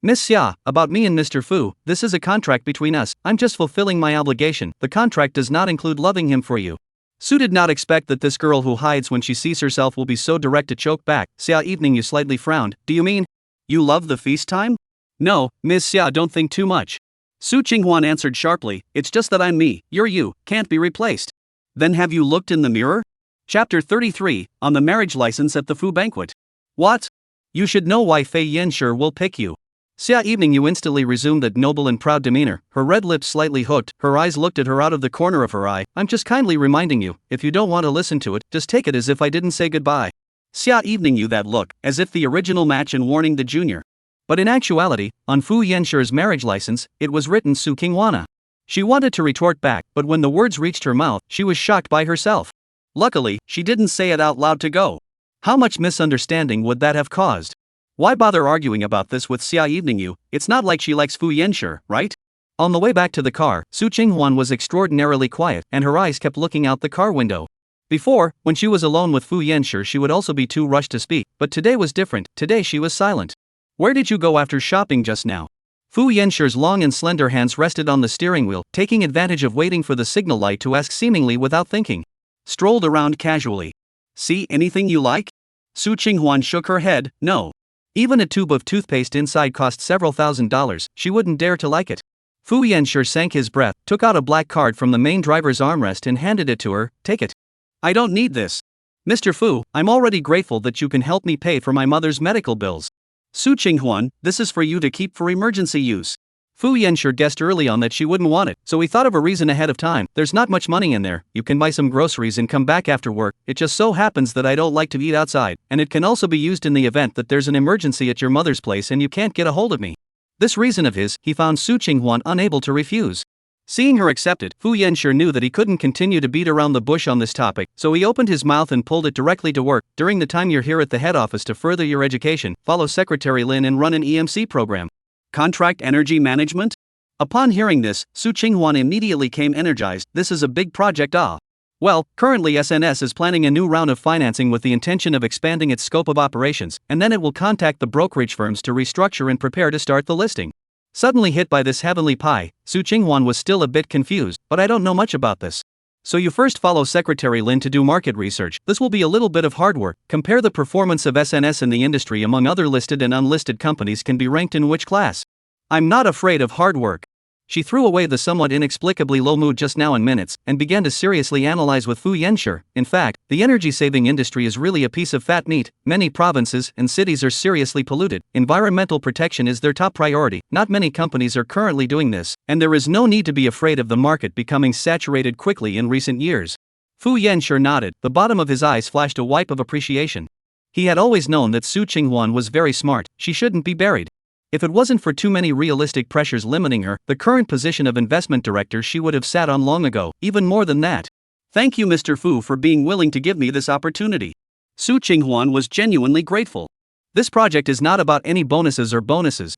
Miss Xia, about me and Mr. Fu, this is a contract between us, I'm just fulfilling my obligation, the contract does not include loving him for you. Su did not expect that this girl who hides when she sees herself will be so direct to choke back. Xia Evening Yu slightly frowned. Do you mean you love the feast time? No, Miss Xia, don't think too much. Su Qinghuan answered sharply, it's just that I'm me, you're you, can't be replaced. Then have you looked in the mirror? Chapter 33, on the marriage license at the Fu banquet. What? You should know why Fei Yanshi will pick you. Xia Evening Yu instantly resumed that noble and proud demeanor, her red lips slightly hooked, her eyes looked at her out of the corner of her eye. I'm just kindly reminding you, if you don't want to listen to it, just take it as if I didn't say goodbye. Xia Evening Yu that look, as if the original match in Warning the Junior. But in actuality, on Fu Yanshi's marriage license, it was written Su Qinghuan. She wanted to retort back, but when the words reached her mouth, she was shocked by herself. Luckily, she didn't say it out loud to go. How much misunderstanding would that have caused? Why bother arguing about this with Xia Evening Yu? It's not like she likes Fu Yanshi, right? On the way back to the car, Su Qinghuan was extraordinarily quiet, and her eyes kept looking out the car window. Before, when she was alone with Fu Yanshi, she would also be too rushed to speak, but today was different, today she was silent. Where did you go after shopping just now? Fu Yanshi's long and slender hands rested on the steering wheel, taking advantage of waiting for the signal light to ask seemingly without thinking. Strolled around casually. See anything you like? Su Qinghuan shook her head, no. Even a tube of toothpaste inside cost several $1,000s, she wouldn't dare to like it. Fu Yanshi sank his breath, took out a black card from the main driver's armrest and handed it to her, take it. I don't need this. Mr. Fu, I'm already grateful that you can help me pay for my mother's medical bills. Su Qinghuan, this is for you to keep for emergency use. Fu Yanshi guessed early on that she wouldn't want it, so he thought of a reason ahead of time. There's not much money in there, you can buy some groceries and come back after work. It just so happens that I don't like to eat outside, and it can also be used in the event that there's an emergency at your mother's place and you can't get a hold of me. This reason of his, he found Su Qinghuan unable to refuse. Seeing her accept it, Fu Yanshi knew that he couldn't continue to beat around the bush on this topic, so he opened his mouth and pulled it directly to work. During the time you're here at the head office to further your education, follow Secretary Lin and run an EMC program. Contract Energy Management? Upon hearing this, Su Qinghuan immediately came energized. This is a big project. Well, currently SNS is planning a new round of financing with the intention of expanding its scope of operations, and then it will contact the brokerage firms to restructure and prepare to start the listing. Suddenly hit by this heavenly pie, Su Qinghuan was still a bit confused, but I don't know much about this. So you first follow Secretary Lin to do market research. This will be a little bit of hard work. Compare the performance of SNS in the industry among other listed and unlisted companies can be ranked in which class. I'm not afraid of hard work. She threw away the somewhat inexplicably low mood just now in minutes, and began to seriously analyze with Fu Yanshi. In fact, the energy-saving industry is really a piece of fat meat. Many provinces and cities are seriously polluted. Environmental protection is their top priority. Not many companies are currently doing this, and there is no need to be afraid of the market becoming saturated quickly in recent years. Fu Yanshi nodded. The bottom of his eyes flashed a wipe of appreciation. He had always known that Su Qinghuan was very smart. She shouldn't be buried. If it wasn't for too many realistic pressures limiting her, the current position of investment director she would have sat on long ago. Even more than that. Thank you, Mr. Fu, for being willing to give me this opportunity. Su Qinghuan was genuinely grateful. This project is not about any bonuses.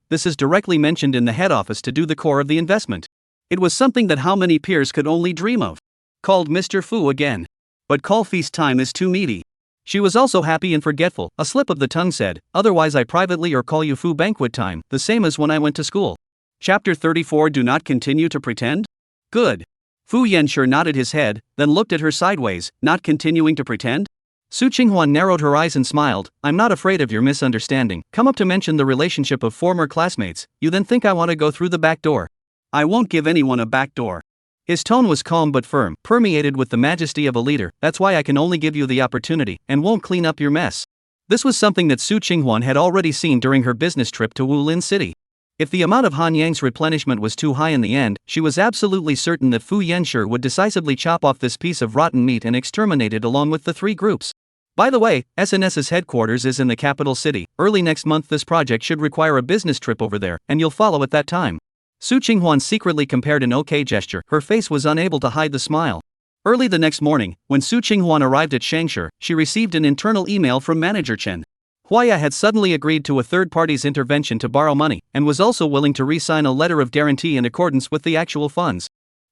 This is directly mentioned in the head office to do the core of the investment. It was something that how many peers could only dream of. Called Mr. Fu again. But call feast time is too meaty. She was also happy and forgetful. A slip of the tongue said, otherwise I privately or call you Fu banquet time, the same as when I went to school. Chapter 34. Do not continue to pretend? Good. Fu Yanshi nodded his head, then looked at her sideways. Not continuing to pretend? Su Qinghuan narrowed her eyes and smiled. I'm not afraid of your misunderstanding. Come up to mention the relationship of former classmates, you then think I want to go through the back door. I won't give anyone a back door. His tone was calm but firm, permeated with the majesty of a leader. That's why I can only give you the opportunity, and won't clean up your mess. This was something that Su Qinghuan had already seen during her business trip to Wulin City. If the amount of Han Yang's replenishment was too high in the end, she was absolutely certain that Fu Yanshi would decisively chop off this piece of rotten meat and exterminate it along with the three groups. By the way, SNS's headquarters is in the capital city. Early next month this project should require a business trip over there, and you'll follow at that time. Su Qinghuan secretly compared an okay gesture. Her face was unable to hide the smile. Early the next morning, when Su Qinghuan arrived at Shangshi, she received an internal email from Manager Chen. Huaya had suddenly agreed to a third party's intervention to borrow money, and was also willing to re-sign a letter of guarantee in accordance with the actual funds.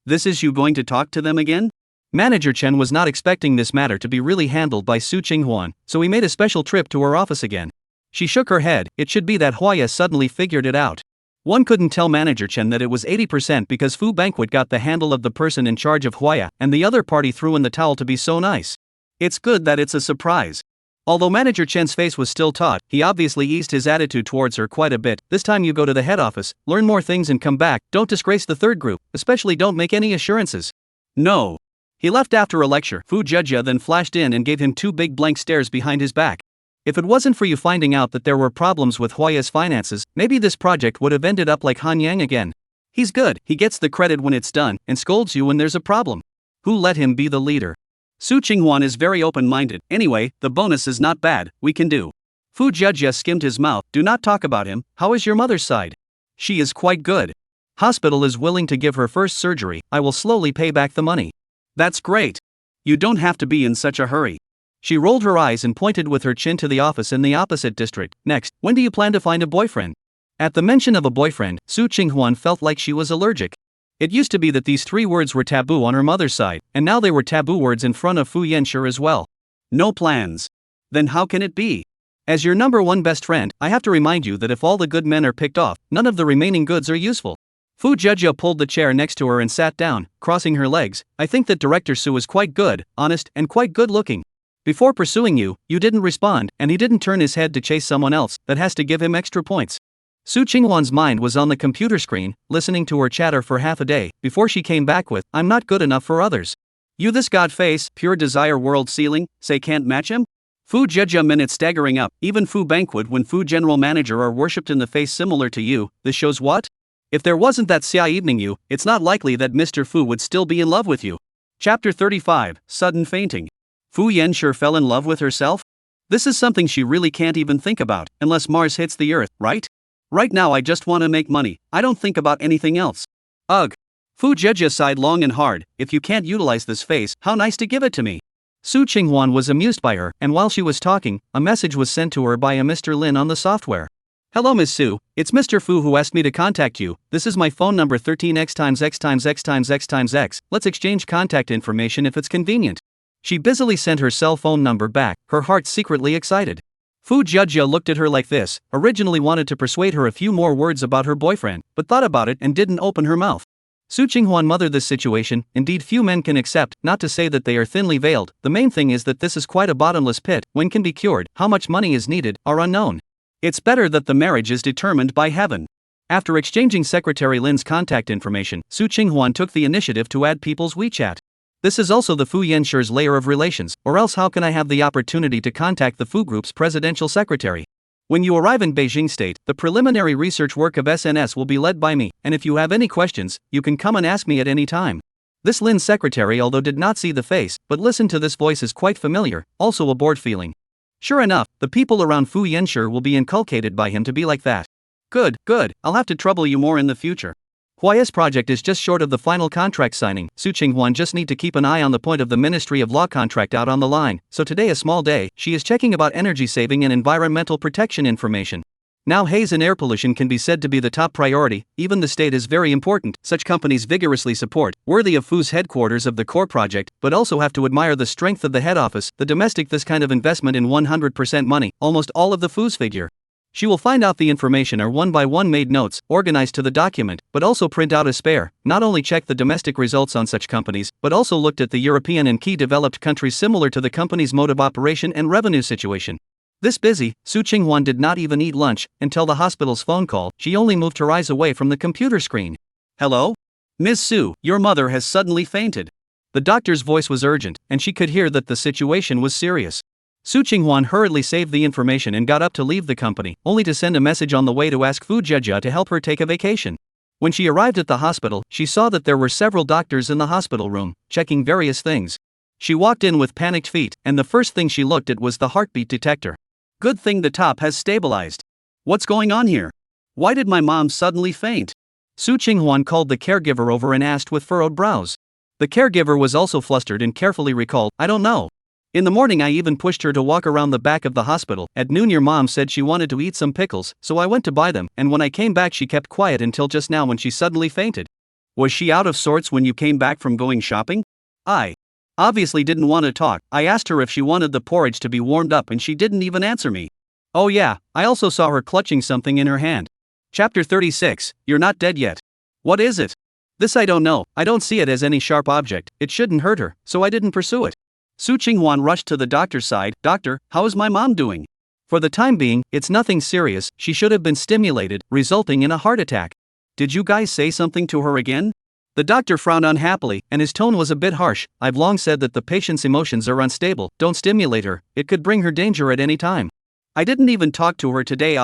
This is you going to talk to them again? Manager Chen was not expecting this matter to be really handled by Su Qinghuan, so he made a special trip to her office again. She shook her head. It should be that Huaya suddenly figured it out. One couldn't tell Manager Chen that it was 80% because Fu Banquet got the handle of the person in charge of Huaya, and the other party threw in the towel to be so nice. It's good that it's a surprise. Although Manager Chen's face was still taut, he obviously eased his attitude towards her quite a bit. This time you go to the head office, learn more things and come back. Don't disgrace the third group, especially don't make any assurances. No. He left after a lecture. Fu Jejia then flashed in and gave him two big blank stares behind his back. If it wasn't for you finding out that there were problems with Huaya's finances, maybe this project would have ended up like Han Yang again. He's good, he gets the credit when it's done, and scolds you when there's a problem. Who let him be the leader? Su Qinghuan is very open-minded. Anyway, the bonus is not bad, we can do. Fu Jejia skimmed his mouth. Do not talk about him. How is your mother's side? She is quite good. Hospital is willing to give her first surgery. I will slowly pay back the money. That's great. You don't have to be in such a hurry. She rolled her eyes and pointed with her chin to the office in the opposite district. Next, when do you plan to find a boyfriend? At the mention of a boyfriend, Su Qinghuan felt like she was allergic. It used to be that these three words were taboo on her mother's side, and now they were taboo words in front of Fu Yanshi as well. No plans. Then how can it be? As your number one best friend, I have to remind you that if all the good men are picked off, none of the remaining goods are useful. Fu Jejia pulled the chair next to her and sat down, crossing her legs. I think that Director Su is quite good, honest, and quite good looking. Before pursuing you, you didn't respond, and he didn't turn his head to chase someone else. That has to give him extra points. Su Qinghuan's mind was on the computer screen, listening to her chatter for half a day, before she came back with, I'm not good enough for others. You this god face, pure desire world ceiling, say can't match him? Fu Jejia minute staggering up. Even Fu Banquet when Fu General Manager are worshipped in the face similar to you. This shows what? If there wasn't that Xia evening you, it's not likely that Mr. Fu would still be in love with you. Chapter 35, Sudden Fainting. Fu Yanshi fell in love with herself? This is something she really can't even think about, unless Mars hits the Earth, right? Right now I just want to make money, I don't think about anything else. Ugh. Fu Jejia sighed long and hard. If you can't utilize this face, how nice to give it to me. Su Qinghuan was amused by her, and while she was talking, a message was sent to her by a Mr. Lin on the software. Hello Miss Su, it's Mr. Fu who asked me to contact you. This is my phone number 13x*x*x*x*x. Let's exchange contact information if it's convenient. She busily sent her cell phone number back, her heart secretly excited. Fu Jejia looked at her like this, originally wanted to persuade her a few more words about her boyfriend, but thought about it and didn't open her mouth. Su Qinghuan mothered this situation. Indeed few men can accept, not to say that they are thinly veiled, the main thing is that this is quite a bottomless pit. When can be cured, how much money is needed, are unknown. It's better that the marriage is determined by heaven. After exchanging Secretary Lin's contact information, Su Qinghuan took the initiative to add people's WeChat. This is also the Fu Yenshi's layer of relations, or else how can I have the opportunity to contact the Fu Group's presidential secretary? When you arrive in Beijing State, the preliminary research work of SNS will be led by me, and if you have any questions, you can come and ask me at any time. This Lin's secretary, although did not see the face, but listened to this voice, is quite familiar, also a bored feeling. Sure enough, the people around Fu Yanshi will be inculcated by him to be like that. Good, I'll have to trouble you more in the future. Huai's project is just short of the final contract signing. Su Qinghuan just need to keep an eye on the point of the Ministry of Law contract out on the line, so today a small day, she is checking about energy saving and environmental protection information. Now haze and air pollution can be said to be the top priority, even the state is very important, such companies vigorously support, worthy of Fu's headquarters of the core project, but also have to admire the strength of the head office, the domestic this kind of investment in 100% money, almost all of the Fu's figure. She will find out the information are one by one made notes, organized to the document, but also print out a spare, not only check the domestic results on such companies, but also looked at the European and key developed countries similar to the company's mode of operation and revenue situation. This busy, Su Qinghuan did not even eat lunch, until the hospital's phone call, she only moved her eyes away from the computer screen. Hello? Ms. Su, your mother has suddenly fainted. The doctor's voice was urgent, and she could hear that the situation was serious. Su Qinghuan hurriedly saved the information and got up to leave the company, only to send a message on the way to ask Fu Jejia to help her take a vacation. When she arrived at the hospital, she saw that there were several doctors in the hospital room, checking various things. She walked in with panicked feet, and the first thing she looked at was the heartbeat detector. Good thing the top has stabilized. What's going on here? Why did my mom suddenly faint? Su Qinghuan called the caregiver over and asked with furrowed brows. The caregiver was also flustered and carefully recalled, I don't know. In the morning I even pushed her to walk around the back of the hospital. At noon your mom said she wanted to eat some pickles, so I went to buy them, and when I came back she kept quiet until just now when she suddenly fainted. Was she out of sorts when you came back from going shopping? I obviously didn't want to talk. I asked her if she wanted the porridge to be warmed up and she didn't even answer me. Oh yeah, I also saw her clutching something in her hand. Chapter 36, You're not dead yet. What is it? This I don't know, I don't see it as any sharp object, it shouldn't hurt her, so I didn't pursue it. Su Qinghuan rushed to the doctor's side. Doctor, how is my mom doing? For the time being, it's nothing serious, she should have been stimulated, resulting in a heart attack. Did you guys say something to her again? The doctor frowned unhappily, and his tone was a bit harsh. I've long said that the patient's emotions are unstable, don't stimulate her, it could bring her danger at any time. I didn't even talk to her today.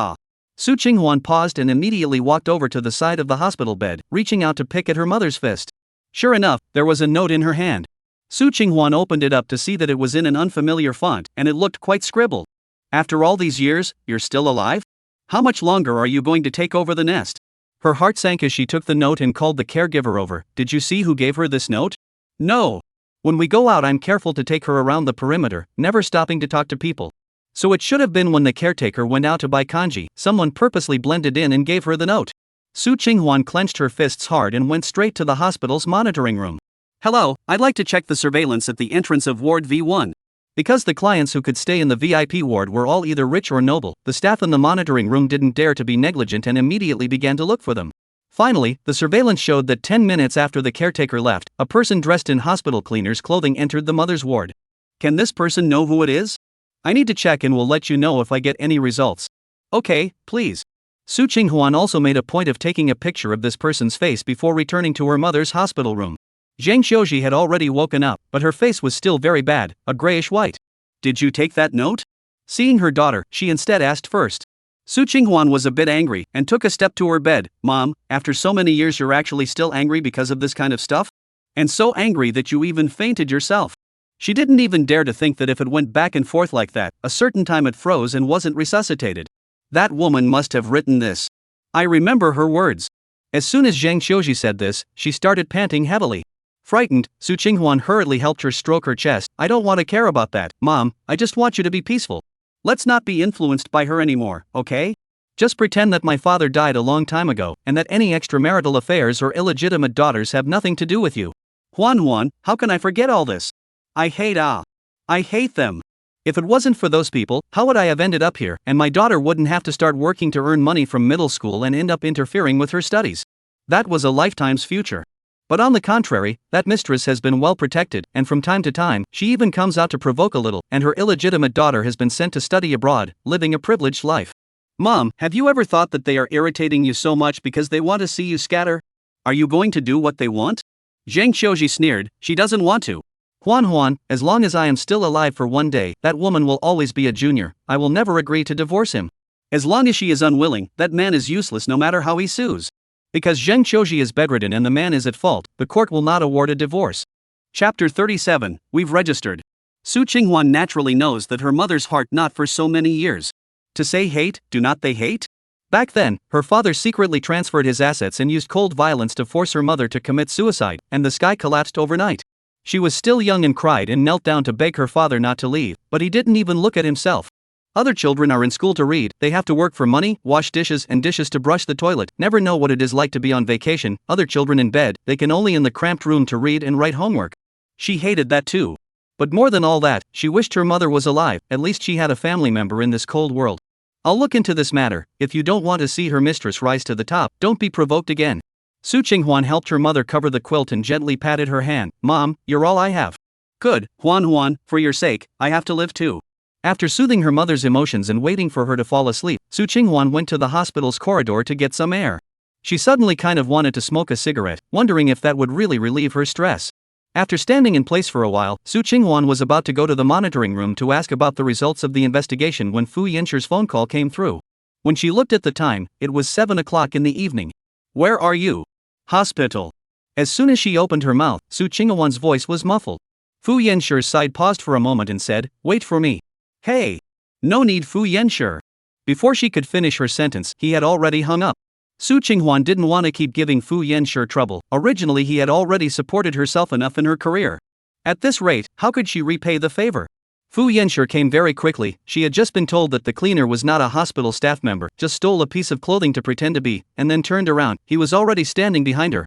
Su Qinghuan paused and immediately walked over to the side of the hospital bed, reaching out to pick at her mother's fist. Sure enough, there was a note in her hand. Su Qinghuan opened it up to see that it was in an unfamiliar font, and it looked quite scribbled. After all these years, you're still alive? How much longer are you going to take over the nest? Her heart sank as she took the note and called the caregiver over. Did you see who gave her this note? No. When we go out I'm careful to take her around the perimeter, never stopping to talk to people. So it should have been when the caretaker went out to buy kanji, someone purposely blended in and gave her the note. Su Qinghuan clenched her fists hard and went straight to the hospital's monitoring room. Hello, I'd like to check the surveillance at the entrance of Ward V1. Because the clients who could stay in the VIP ward were all either rich or noble, the staff in the monitoring room didn't dare to be negligent and immediately began to look for them. Finally, the surveillance showed that 10 minutes after the caretaker left, a person dressed in hospital cleaner's clothing entered the mother's ward. Can this person know who it is? I need to check and will let you know if I get any results. Okay, please. Su Qinghuan also made a point of taking a picture of this person's face before returning to her mother's hospital room. Zhang Xiuji had already woken up, but her face was still very bad, a grayish-white. Did you take that note? Seeing her daughter, she instead asked first. Su Qinghuan was a bit angry, and took a step to her bed. Mom, after so many years you're actually still angry because of this kind of stuff? And so angry that you even fainted yourself. She didn't even dare to think that if it went back and forth like that, a certain time it froze and wasn't resuscitated. That woman must have written this. I remember her words. As soon as Zhang Xiuji said this, she started panting heavily. Frightened, Su Qinghuan hurriedly helped her stroke her chest. I don't want to care about that, Mom, I just want you to be peaceful. Let's not be influenced by her anymore, okay? Just pretend that my father died a long time ago, and that any extramarital affairs or illegitimate daughters have nothing to do with you. Huan, how can I forget all this? I hate them. If it wasn't for those people, how would I have ended up here, and my daughter wouldn't have to start working to earn money from middle school and end up interfering with her studies. That was a lifetime's future. But on the contrary, that mistress has been well protected, and from time to time, she even comes out to provoke a little, and her illegitimate daughter has been sent to study abroad, living a privileged life. Mom, have you ever thought that they are irritating you so much because they want to see you scatter? Are you going to do what they want? Zhang Qiuji sneered, she doesn't want to. Huan, as long as I am still alive for one day, that woman will always be a junior, I will never agree to divorce him. As long as she is unwilling, that man is useless no matter how he sues. Because Zhang Qiuji is bedridden and the man is at fault, the court will not award a divorce. Chapter 37, We've registered. Su Qinghuan naturally knows that her mother's heart not for so many years. To say hate, do not they hate? Back then, her father secretly transferred his assets and used cold violence to force her mother to commit suicide, and the sky collapsed overnight. She was still young and cried and knelt down to beg her father not to leave, but he didn't even look at himself. Other children are in school to read, they have to work for money, wash dishes and dishes to brush the toilet, never know what it is like to be on vacation. Other children in bed, they can only in the cramped room to read and write homework. She hated that too. But more than all that, she wished her mother was alive, at least she had a family member in this cold world. I'll look into this matter, if you don't want to see her mistress rise to the top, don't be provoked again. Su Qinghuan helped her mother cover the quilt and gently patted her hand. Mom, you're all I have. Good, Huan, for your sake, I have to live too. After soothing her mother's emotions and waiting for her to fall asleep, Su Qinghuan went to the hospital's corridor to get some air. She suddenly kind of wanted to smoke a cigarette, wondering if that would really relieve her stress. After standing in place for a while, Su Qinghuan was about to go to the monitoring room to ask about the results of the investigation when Fu Yanshur's phone call came through. When she looked at the time, it was 7 o'clock in the evening. Where are you? Hospital. As soon as she opened her mouth, Su Qinghuan's voice was muffled. Fu Yanshur's side paused for a moment and said, wait for me. Hey! No need, Fu Yanshur. Before she could finish her sentence, he had already hung up. Su Qinghuan didn't want to keep giving Fu Yanshur trouble, originally he had already supported herself enough in her career. At this rate, how could she repay the favor? Fu Yanshur came very quickly, she had just been told that the cleaner was not a hospital staff member, just stole a piece of clothing to pretend to be, and then turned around, he was already standing behind her.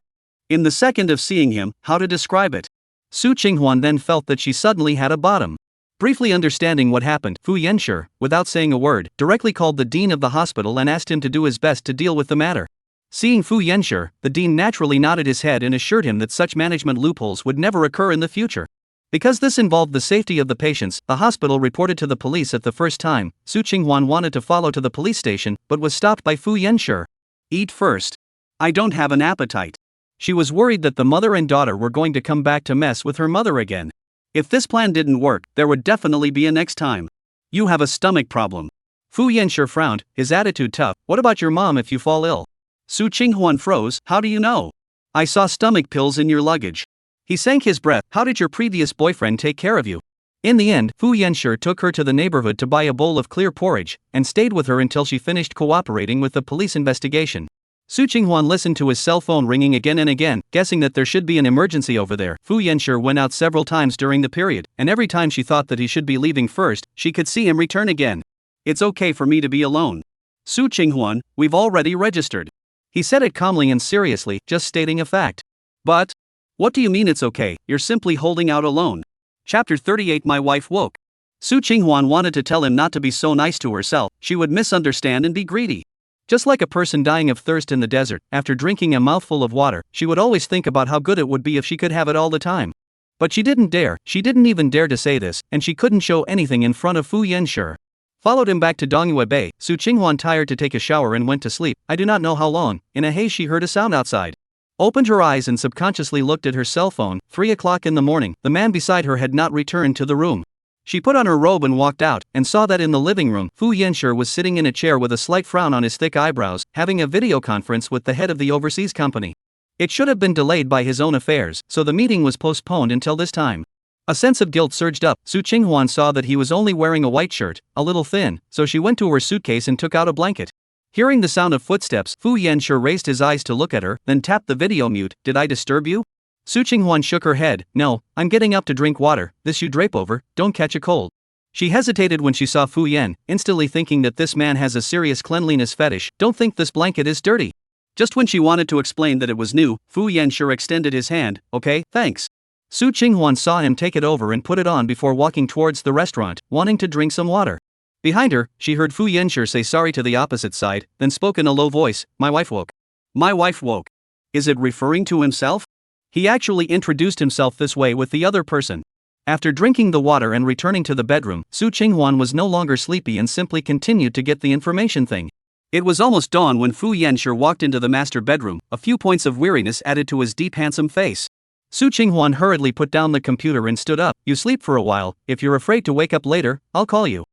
In the second of seeing him, how to describe it? Su Qinghuan then felt that she suddenly had a bottom. Briefly understanding what happened, Fu Yanshur, without saying a word, directly called the dean of the hospital and asked him to do his best to deal with the matter. Seeing Fu Yanshur, the dean naturally nodded his head and assured him that such management loopholes would never occur in the future. Because this involved the safety of the patients, the hospital reported to the police at the first time. Su Qinghuan wanted to follow to the police station, but was stopped by Fu Yanshur. Eat first. I don't have an appetite. She was worried that the mother and daughter were going to come back to mess with her mother again. If this plan didn't work, there would definitely be a next time. You have a stomach problem. Fu Yanshur frowned, his attitude tough. What about your mom if you fall ill? Su Qinghuan froze, how do you know? I saw stomach pills in your luggage. He sank his breath, how did your previous boyfriend take care of you? In the end, Fu Yanshur took her to the neighborhood to buy a bowl of clear porridge, and stayed with her until she finished cooperating with the police investigation. Su Qinghuan listened to his cell phone ringing again and again, guessing that there should be an emergency over there. Fu Yanshur went out several times during the period, and every time she thought that he should be leaving first, she could see him return again. It's okay for me to be alone. Su Qinghuan, we've already registered. He said it calmly and seriously, just stating a fact. But, what do you mean it's okay, you're simply holding out alone? Chapter 38 My wife woke. Su Qinghuan wanted to tell him not to be so nice to herself, she would misunderstand and be greedy. Just like a person dying of thirst in the desert, after drinking a mouthful of water, she would always think about how good it would be if she could have it all the time. But she didn't even dare to say this, and she couldn't show anything in front of Fu Yanshur. Followed him back to Dongyue Bay, Su Qinghuan tired to take a shower and went to sleep. I do not know how long. In a haze she heard a sound outside. Opened her eyes and subconsciously looked at her cell phone. 3 o'clock in the morning, the man beside her had not returned to the room. She put on her robe and walked out, and saw that in the living room, Fu Yanshur was sitting in a chair with a slight frown on his thick eyebrows, having a video conference with the head of the overseas company. It should have been delayed by his own affairs, so the meeting was postponed until this time. A sense of guilt surged up. Su Qinghuan saw that he was only wearing a white shirt, a little thin, so she went to her suitcase and took out a blanket. Hearing the sound of footsteps, Fu Yanshur raised his eyes to look at her, then tapped the video mute. Did I disturb you? Su Qinghuan shook her head. No, I'm getting up to drink water, this you drape over, don't catch a cold. She hesitated when she saw Fu Yan, instantly thinking that this man has a serious cleanliness fetish. Don't think this blanket is dirty. Just when she wanted to explain that it was new, Fu Yanshur extended his hand. Okay, thanks. Su Qinghuan saw him take it over and put it on before walking towards the restaurant, wanting to drink some water. Behind her, she heard Fu Yanshur say sorry to the opposite side, then spoke in a low voice. My wife woke. My wife woke. Is it referring to himself? He actually introduced himself this way with the other person. After drinking the water and returning to the bedroom, Su Qinghuan was no longer sleepy and simply continued to get the information thing. It was almost dawn when Fu Yanshi walked into the master bedroom, a few points of weariness added to his deep handsome face. Su Qinghuan hurriedly put down the computer and stood up. You sleep for a while, if you're afraid to wake up later, I'll call you.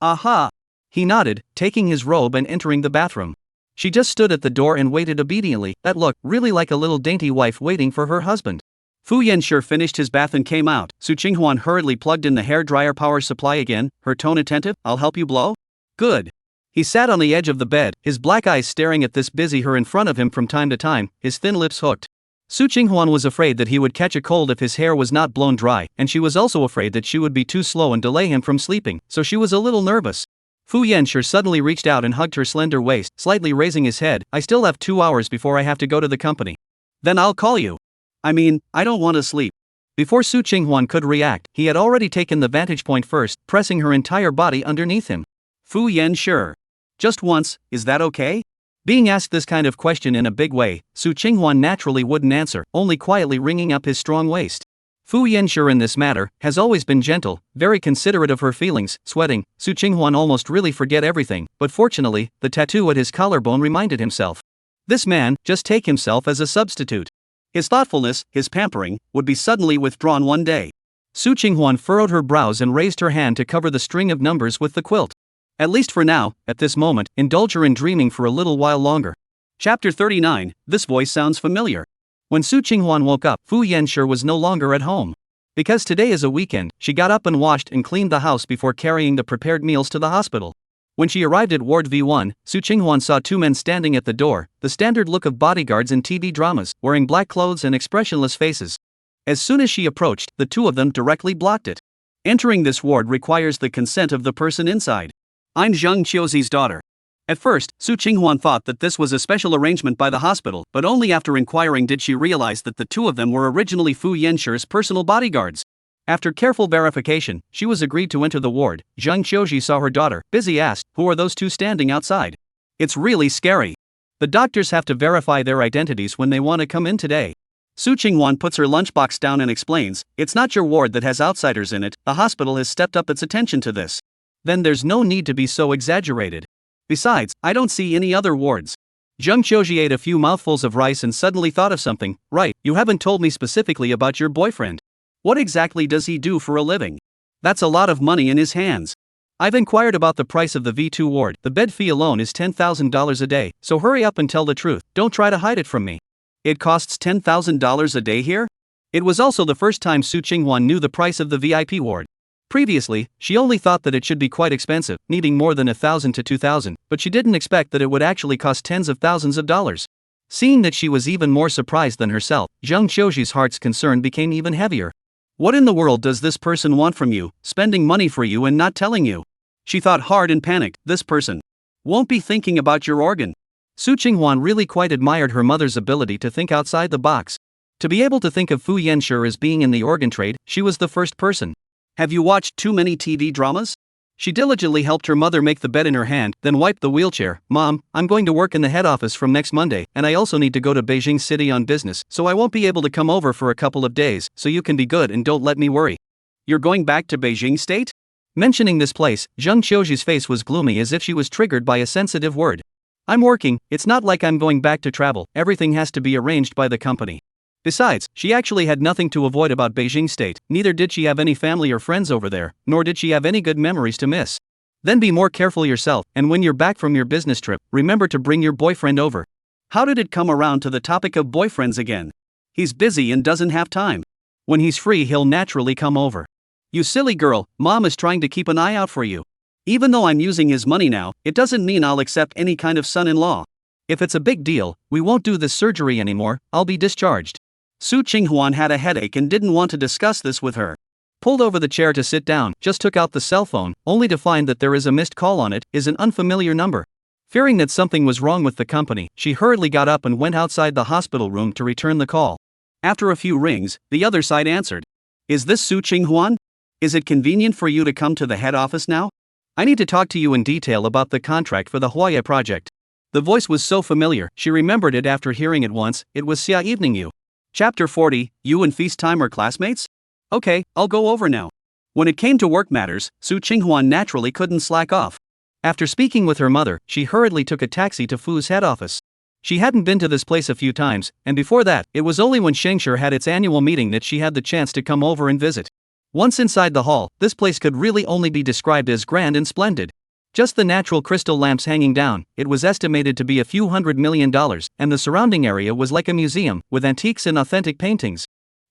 Aha! He nodded, taking his robe and entering the bathroom. She just stood at the door and waited obediently, that looked really like a little dainty wife waiting for her husband. Fu Yanshi finished his bath and came out. Su Qinghuan hurriedly plugged in the hairdryer power supply again, her tone attentive. I'll help you blow? Good. He sat on the edge of the bed, his black eyes staring at this busy her in front of him from time to time, his thin lips hooked. Su Qinghuan was afraid that he would catch a cold if his hair was not blown dry, and she was also afraid that she would be too slow and delay him from sleeping, so she was a little nervous. Fu Yanshi suddenly reached out and hugged her slender waist, slightly raising his head. I still have 2 hours before I have to go to the company. Then I'll call you. I mean, I don't want to sleep. Before Su Qinghuan could react, he had already taken the vantage point first, pressing her entire body underneath him. Fu Yanshi. Just once, is that okay? Being asked this kind of question in a big way, Su Qinghuan naturally wouldn't answer, only quietly wringing up his strong waist. Fu Yanshi in this matter has always been gentle, very considerate of her feelings. Sweating, Su Qinghuan almost really forget everything, but fortunately, the tattoo at his collarbone reminded himself. This man, just take himself as a substitute. His thoughtfulness, his pampering, would be suddenly withdrawn one day. Su Qinghuan furrowed her brows and raised her hand to cover the string of numbers with the quilt. At least for now, at this moment, indulge her in dreaming for a little while longer. Chapter 39, this voice sounds familiar. When Su Qinghuan woke up, Fu Yanshi was no longer at home. Because today is a weekend, she got up and washed and cleaned the house before carrying the prepared meals to the hospital. When she arrived at Ward V1, Su Qinghuan saw 2 men standing at the door, the standard look of bodyguards in TV dramas, wearing black clothes and expressionless faces. As soon as she approached, the 2 of them directly blocked it. Entering this ward requires the consent of the person inside. I'm Zhang Qiuzi's daughter. At first, Su Qinghuan thought that this was a special arrangement by the hospital, but only after inquiring did she realize that the 2 of them were originally Fu Yanshi's personal bodyguards. After careful verification, she was agreed to enter the ward. Zhang Qiuzi saw her daughter, busy asked, who are those 2 standing outside? It's really scary. The doctors have to verify their identities when they want to come in today. Su Qinghuan puts her lunchbox down and explains, it's not your ward that has outsiders in it, the hospital has stepped up its attention to this. Then there's no need to be so exaggerated. Besides, I don't see any other wards. Zhang Qiuzi ate a few mouthfuls of rice and suddenly thought of something. Right, you haven't told me specifically about your boyfriend. What exactly does he do for a living? That's a lot of money in his hands. I've inquired about the price of the V2 ward. The bed fee alone is $10,000 a day, so hurry up and tell the truth. Don't try to hide it from me. It costs $10,000 a day here? It was also the first time Su Qinghuan knew the price of the VIP ward. Previously, she only thought that it should be quite expensive, needing more than $1,000 to $2,000, but she didn't expect that it would actually cost tens of thousands of dollars. Seeing that she was even more surprised than herself, Zhang Qiuzi's heart's concern became even heavier. What in the world does this person want from you, spending money for you and not telling you? She thought hard and panicked, this person won't be thinking about your organ. Su Qinghuan really quite admired her mother's ability to think outside the box. To be able to think of Fu Yanshi as being in the organ trade, she was the first person. Have you watched too many TV dramas? She diligently helped her mother make the bed in her hand, then wiped the wheelchair. Mom, I'm going to work in the head office from next Monday, and I also need to go to Beijing City on business, so I won't be able to come over for a couple of days, so you can be good and don't let me worry. You're going back to Beijing State? Mentioning this place, Zhang Qiuzi's face was gloomy as if she was triggered by a sensitive word. I'm working, it's not like I'm going back to travel, everything has to be arranged by the company. Besides, she actually had nothing to avoid about Beijing State, neither did she have any family or friends over there, nor did she have any good memories to miss. Then be more careful yourself, and when you're back from your business trip, remember to bring your boyfriend over. How did it come around to the topic of boyfriends again? He's busy and doesn't have time. When he's free he'll naturally come over. You silly girl, Mom is trying to keep an eye out for you. Even though I'm using his money now, it doesn't mean I'll accept any kind of son-in-law. If it's a big deal, we won't do this surgery anymore, I'll be discharged. Su Qinghuan had a headache and didn't want to discuss this with her. Pulled over the chair to sit down, just took out the cell phone, only to find that there is a missed call on it, is an unfamiliar number. Fearing that something was wrong with the company, she hurriedly got up and went outside the hospital room to return the call. After a few rings, the other side answered. Is this Su Qinghuan? Is it convenient for you to come to the head office now? I need to talk to you in detail about the contract for the Huaya project. The voice was so familiar, she remembered it after hearing it once. It was Xia Evening You. Chapter 40, You and Feast Time are classmates? Okay, I'll go over now. When it came to work matters, Su Qinghuan naturally couldn't slack off. After speaking with her mother, she hurriedly took a taxi to Fu's head office. She hadn't been to this place a few times, and before that, it was only when Shengshi had its annual meeting that she had the chance to come over and visit. Once inside the hall, this place could really only be described as grand and splendid. Just the natural crystal lamps hanging down, it was estimated to be a few $100 million, and the surrounding area was like a museum, with antiques and authentic paintings.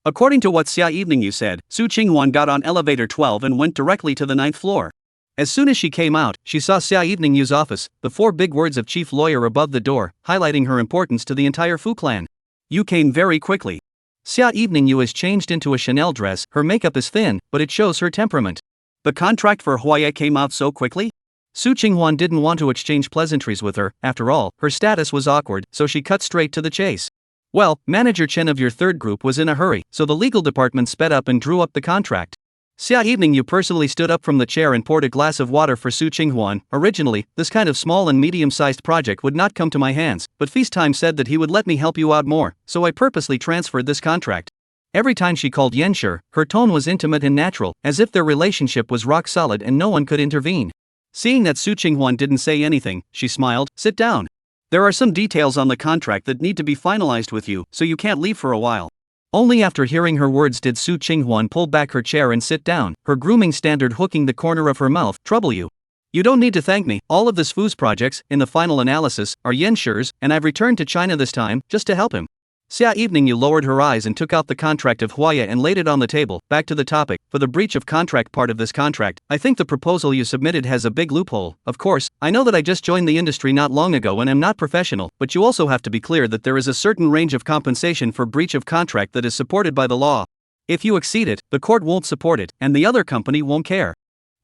According to what Xia Eveningyu said, Su Qinghuan got on elevator 12 and went directly to the 9th floor. As soon as she came out, she saw Xia Eveningyu's office, the 4 big words of chief lawyer above the door, highlighting her importance to the entire Fu clan. You came very quickly. Xia Eveningyu is changed into a Chanel dress, her makeup is thin, but it shows her temperament. The contract for Huaya came out so quickly? Su Qinghuan didn't want to exchange pleasantries with her, after all, her status was awkward, so she cut straight to the chase. Well, Manager Chen of your third group was in a hurry, so the legal department sped up and drew up the contract. Xia Eveningyu personally stood up from the chair and poured a glass of water for Su Qinghuan. Originally, this kind of small and medium-sized project would not come to my hands, but Feast Time said that he would let me help you out more, so I purposely transferred this contract. Every time she called Yenshi, her tone was intimate and natural, as if their relationship was rock solid and no one could intervene. Seeing that Su Qinghuan didn't say anything, she smiled. Sit down. There are some details on the contract that need to be finalized with you, so you can't leave for a while. Only after hearing her words did Su Qinghuan pull back her chair and sit down, her grooming standard hooking the corner of her mouth. Trouble you? You don't need to thank me. All of this Fu's projects, in the final analysis, are Yenshi's, and I've returned to China this time, just to help him. Xia Eveningyu lowered her eyes and took out the contract of Huaya and laid it on the table. Back to the topic. For the breach of contract part of this contract, I think the proposal you submitted has a big loophole. Of course, I know that I just joined the industry not long ago and am not professional, but you also have to be clear that there is a certain range of compensation for breach of contract that is supported by the law. If you exceed it, the court won't support it, and the other company won't care.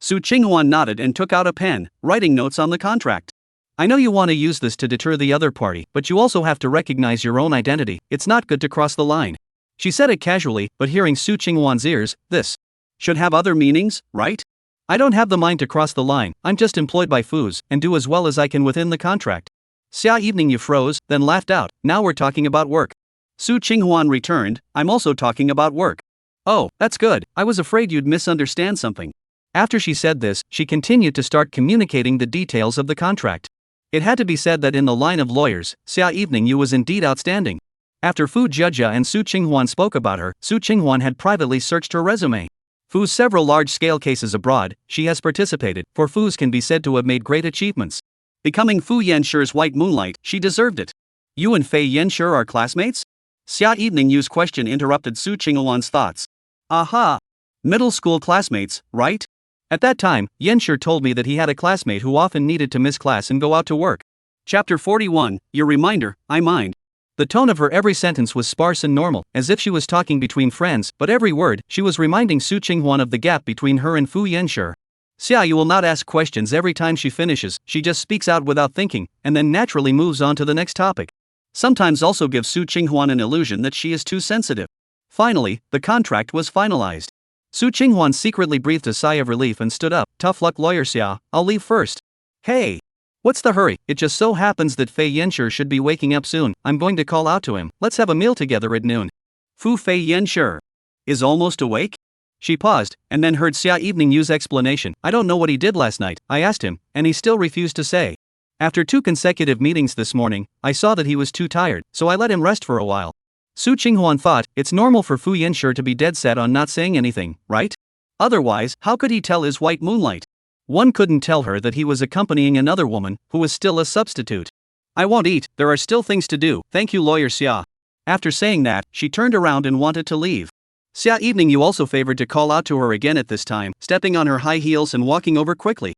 Su Qinghuan nodded and took out a pen, writing notes on the contract. I know you want to use this to deter the other party, but you also have to recognize your own identity. It's not good to cross the line. She said it casually, but hearing Su Qinghuan's ears, this should have other meanings, right? I don't have the mind to cross the line, I'm just employed by Fu's, and do as well as I can within the contract. Xia Eveningyu froze, then laughed out. Now we're talking about work. Su Qinghuan returned, I'm also talking about work. Oh, that's good, I was afraid you'd misunderstand something. After she said this, she continued to start communicating the details of the contract. It had to be said that in the line of lawyers, Xia Eveningyu was indeed outstanding. After Fu Jia and Su Qinghuan spoke about her, Su Qinghuan had privately searched her resume. Fu's several large-scale cases abroad, she has participated, for Fu's can be said to have made great achievements. Becoming Fu Yenshi's white moonlight, she deserved it. You and Fei Yenshi are classmates? Xia Eveningyu's question interrupted Su Qinghuan's thoughts. Aha! Middle school classmates, right? At that time, Yenshi told me that he had a classmate who often needed to miss class and go out to work. Chapter 41, Your Reminder, I Mind. The tone of her every sentence was sparse and normal, as if she was talking between friends, but every word, she was reminding Su Qinghuan of the gap between her and Fu Yenshi. Xia Yu will not ask questions every time she finishes, she just speaks out without thinking, and then naturally moves on to the next topic. Sometimes also gives Su Qinghuan an illusion that she is too sensitive. Finally, the contract was finalized. Su Qinghuan secretly breathed a sigh of relief and stood up. Tough luck, Lawyer Xia, I'll leave first. Hey! What's the hurry? It just so happens that Fei Yenshi should be waking up soon. I'm going to call out to him. Let's have a meal together at noon. Fu Fei Yenshi is almost awake? She paused, and then heard Xia Eveningyu's explanation. I don't know what he did last night, I asked him, and he still refused to say. After 2 consecutive meetings this morning, I saw that he was too tired, so I let him rest for a while. Su Qinghuan thought, it's normal for Fu Yenshi to be dead set on not saying anything, right? Otherwise, how could he tell his white moonlight? One couldn't tell her that he was accompanying another woman, who was still a substitute. I won't eat, there are still things to do, thank you, Lawyer Xia. After saying that, she turned around and wanted to leave. Xia Eveningyu also favored to call out to her again at this time, stepping on her high heels and walking over quickly.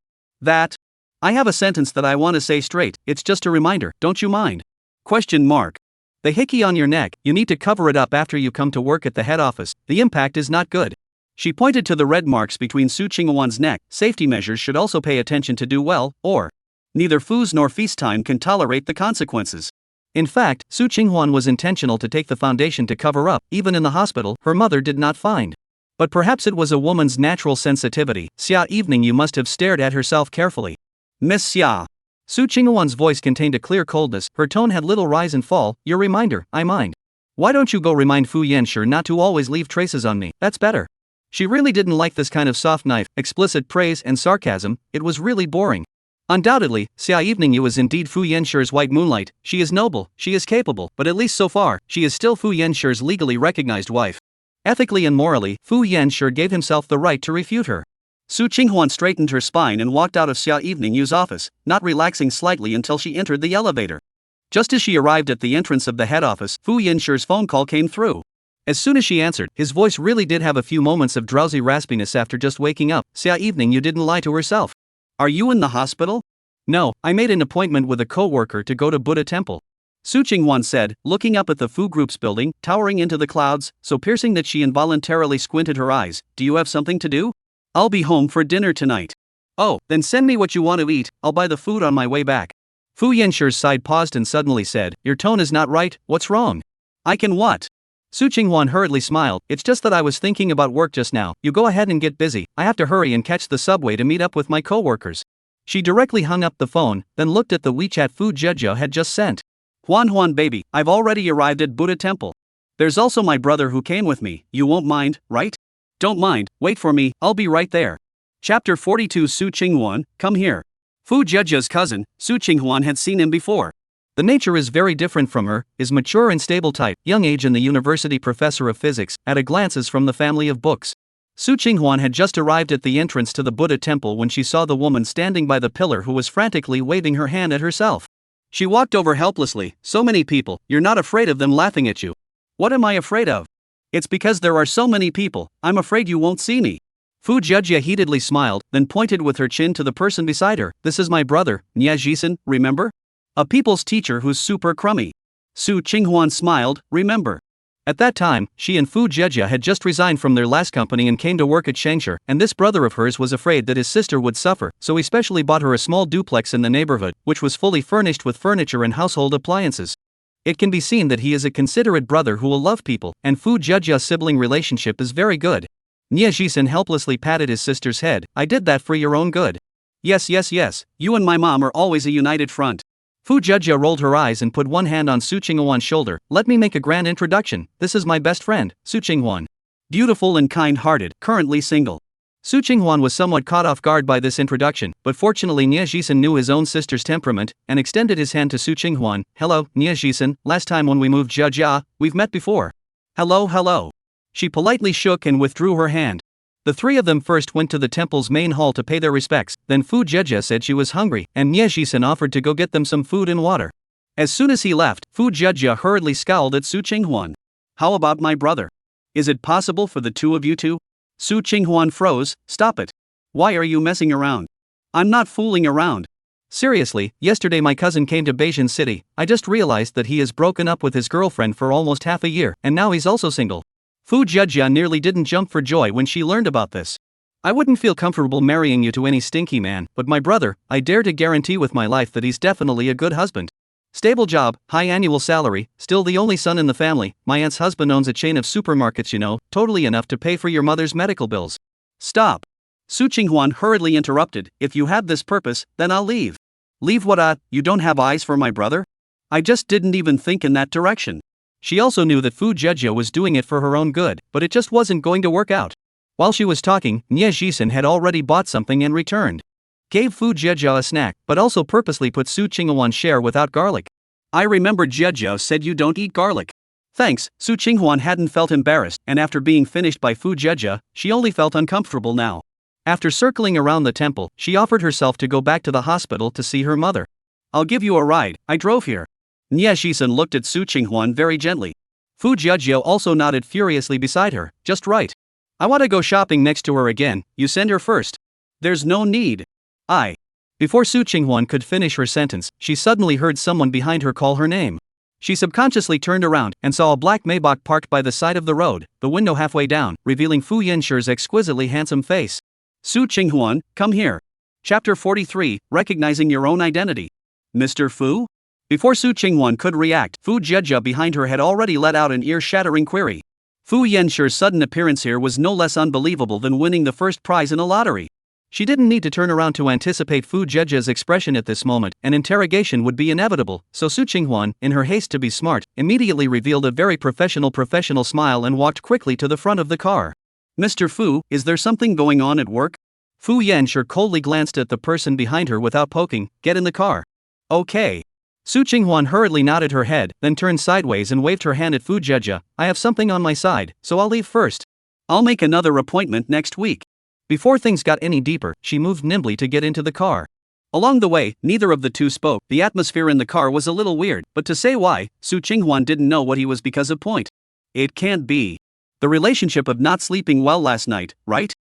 I have a sentence that I want to say straight, it's just a reminder, don't you mind? Question mark. The hickey on your neck, you need to cover it up after you come to work at the head office, the impact is not good. She pointed to the red marks between Su Qinghuan's neck. Safety measures should also pay attention to do well, or neither Fu's nor Feast Time can tolerate the consequences. In fact, Su Qinghuan was intentional to take the foundation to cover up, even in the hospital, her mother did not find. But perhaps it was a woman's natural sensitivity. Xia Eveningyu must have stared at herself carefully. Miss Xia. Su Qinghuan's voice contained a clear coldness, her tone had little rise and fall. Your reminder, I mind. Why don't you go remind Fu Yenshi not to always leave traces on me, that's better. She really didn't like this kind of soft knife, explicit praise and sarcasm, it was really boring. Undoubtedly, Xia Evening Yu is indeed Fu Yenshi's white moonlight. She is noble, she is capable, but at least so far, she is still Fu Yenshi's legally recognized wife. Ethically and morally, Fu Yanshi gave himself the right to refute her. Su Qinghuan straightened her spine and walked out of Xia Evening Yu's office, not relaxing slightly until she entered the elevator. Just as she arrived at the entrance of the head office, Fu Yenshi's phone call came through. As soon as she answered, his voice really did have a few moments of drowsy raspiness after just waking up. Xia Evening Yu didn't lie to herself. Are you in the hospital? No, I made an appointment with a co-worker to go to Buddha Temple. Su Qinghuan said, looking up at the Fu Group's building, towering into the clouds, so piercing that she involuntarily squinted her eyes. Do you have something to do? I'll be home for dinner tonight. Oh, then send me what you want to eat, I'll buy the food on my way back. Fu Yenshi's side paused and suddenly said, your tone is not right, what's wrong? I can what? Su Qinghuan hurriedly smiled, it's just that I was thinking about work just now, you go ahead and get busy, I have to hurry and catch the subway to meet up with my co-workers. She directly hung up the phone, then looked at the WeChat Fu Jejia had just sent. Huan baby, I've already arrived at Buddha Temple. There's also my brother who came with me, you won't mind, right? Don't mind, wait for me, I'll be right there. Chapter 42 Su Qinghuan, come here. Fu Jejia's cousin, Su Qinghuan had seen him before. The nature is very different from her, is mature and stable type, young age and the university professor of physics, at a glance is from the family of books. Su Qinghuan had just arrived at the entrance to the Buddha temple when she saw the woman standing by the pillar who was frantically waving her hand at herself. She walked over helplessly, so many people, you're not afraid of them laughing at you. What am I afraid of? It's because there are so many people, I'm afraid you won't see me. Fu Jejia heatedly smiled, then pointed with her chin to the person beside her. This is my brother, Nia Jisen, remember? A people's teacher who's super crummy. Su Qinghuan smiled, remember. At that time, she and Fu Jejia had just resigned from their last company and came to work at Shengshi, and this brother of hers was afraid that his sister would suffer, so he specially bought her a small duplex in the neighborhood, which was fully furnished with furniture and household appliances. It can be seen that he is a considerate brother who will love people, and Fu Jejia's sibling relationship is very good. Nia Jisen helplessly patted his sister's head, I did that for your own good. Yes, you and my mom are always a united front. Fu Jejia rolled her eyes and put one hand on Su Qinghuan's shoulder. Let me make a grand introduction, this is my best friend, Su Qinghuan. Beautiful and kind-hearted, currently single. Su Qinghuan was somewhat caught off guard by this introduction, but fortunately Nia Jisen knew his own sister's temperament, and extended his hand to Su Qinghuan. Hello, Nia Jisen, last time when we moved Jejia, we've met before. Hello. She politely shook and withdrew her hand. The three of them first went to the temple's main hall to pay their respects, then Fu Jejia said she was hungry, and Nia Jisen offered to go get them some food and water. As soon as he left, Fu Jejia hurriedly scowled at Su Qinghuan. How about my brother? Is it possible for the two of you to? Su Qinghuan froze, stop it. Why are you messing around? I'm not fooling around. Seriously, yesterday my cousin came to Beijing City, I just realized that he has broken up with his girlfriend for almost half a year, and now he's also single. Fu Jejia nearly didn't jump for joy when she learned about this. I wouldn't feel comfortable marrying you to any stinky man, but my brother, I dare to guarantee with my life that he's definitely a good husband. Stable job, high annual salary, still the only son in the family, my aunt's husband owns a chain of supermarkets totally enough to pay for your mother's medical bills. Stop. Su Qinghuan hurriedly interrupted, if you have this purpose, then I'll leave. Leave what you don't have eyes for my brother? I just didn't even think in that direction. She also knew that Fu Jejia was doing it for her own good, but it just wasn't going to work out. While she was talking, Nia Jisen had already bought something and returned. Gave Fu Jejia a snack, but also purposely put Su Qinghuan's share without garlic. I remember Jejia said you don't eat garlic. Thanks, Su Qinghuan hadn't felt embarrassed, and after being finished by Fu Jejia, she only felt uncomfortable now. After circling around the temple, she offered herself to go back to the hospital to see her mother. I'll give you a ride, I drove here. Nia Jisen looked at Su Qinghuan very gently. Fu Jejia also nodded furiously beside her, just right. I want to go shopping next to her again, you send her first. There's no need. Before Su Qinghuan could finish her sentence, she suddenly heard someone behind her call her name. She subconsciously turned around and saw a black Maybach parked by the side of the road, the window halfway down, revealing Fu Yenshi's exquisitely handsome face. Su Qinghuan, come here. Chapter 43, Recognizing Your Own Identity. Mr. Fu? Before Su Qinghuan could react, Fu Jejia behind her had already let out an ear-shattering query. Fu Yenshi's sudden appearance here was no less unbelievable than winning the first prize in a lottery. She didn't need to turn around to anticipate Fu Jejia's expression at this moment, an interrogation would be inevitable, so Su Qinghuan, in her haste to be smart, immediately revealed a very professional smile and walked quickly to the front of the car. Mr. Fu, is there something going on at work? Fu Yanshi coldly glanced at the person behind her without poking. Get in the car. Okay. Su Qinghuan hurriedly nodded her head, then turned sideways and waved her hand at Fu Jieja. I have something on my side, so I'll leave first. I'll make another appointment next week. Before things got any deeper, she moved nimbly to get into the car. Along the way, neither of the two spoke. The atmosphere in the car was a little weird, but to say why, Su Qinghuan didn't know what he was because of point. It can't be the relationship of not sleeping well last night, right?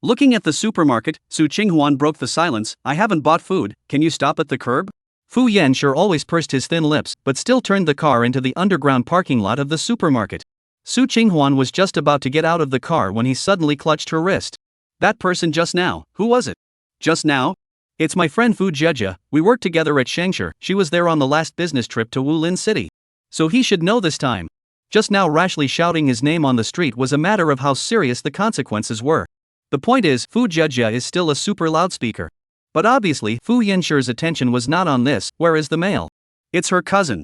Looking at the supermarket, Su Qinghuan broke the silence. I haven't bought food, can you stop at the curb? Fu Yanshi always pursed his thin lips, but still turned the car into the underground parking lot of the supermarket. Su Qinghuan was just about to get out of the car when he suddenly clutched her wrist. That person just now, who was it? Just now? It's my friend Fu Jieja, we worked together at Shangshi, she was there on the last business trip to Wulin City. So he should know this time. Just now rashly shouting his name on the street was a matter of how serious the consequences were. The point is, Fu Jieja is still a super loudspeaker. But obviously, Fu Yanshi's attention was not on this. Where is the mail? It's her cousin.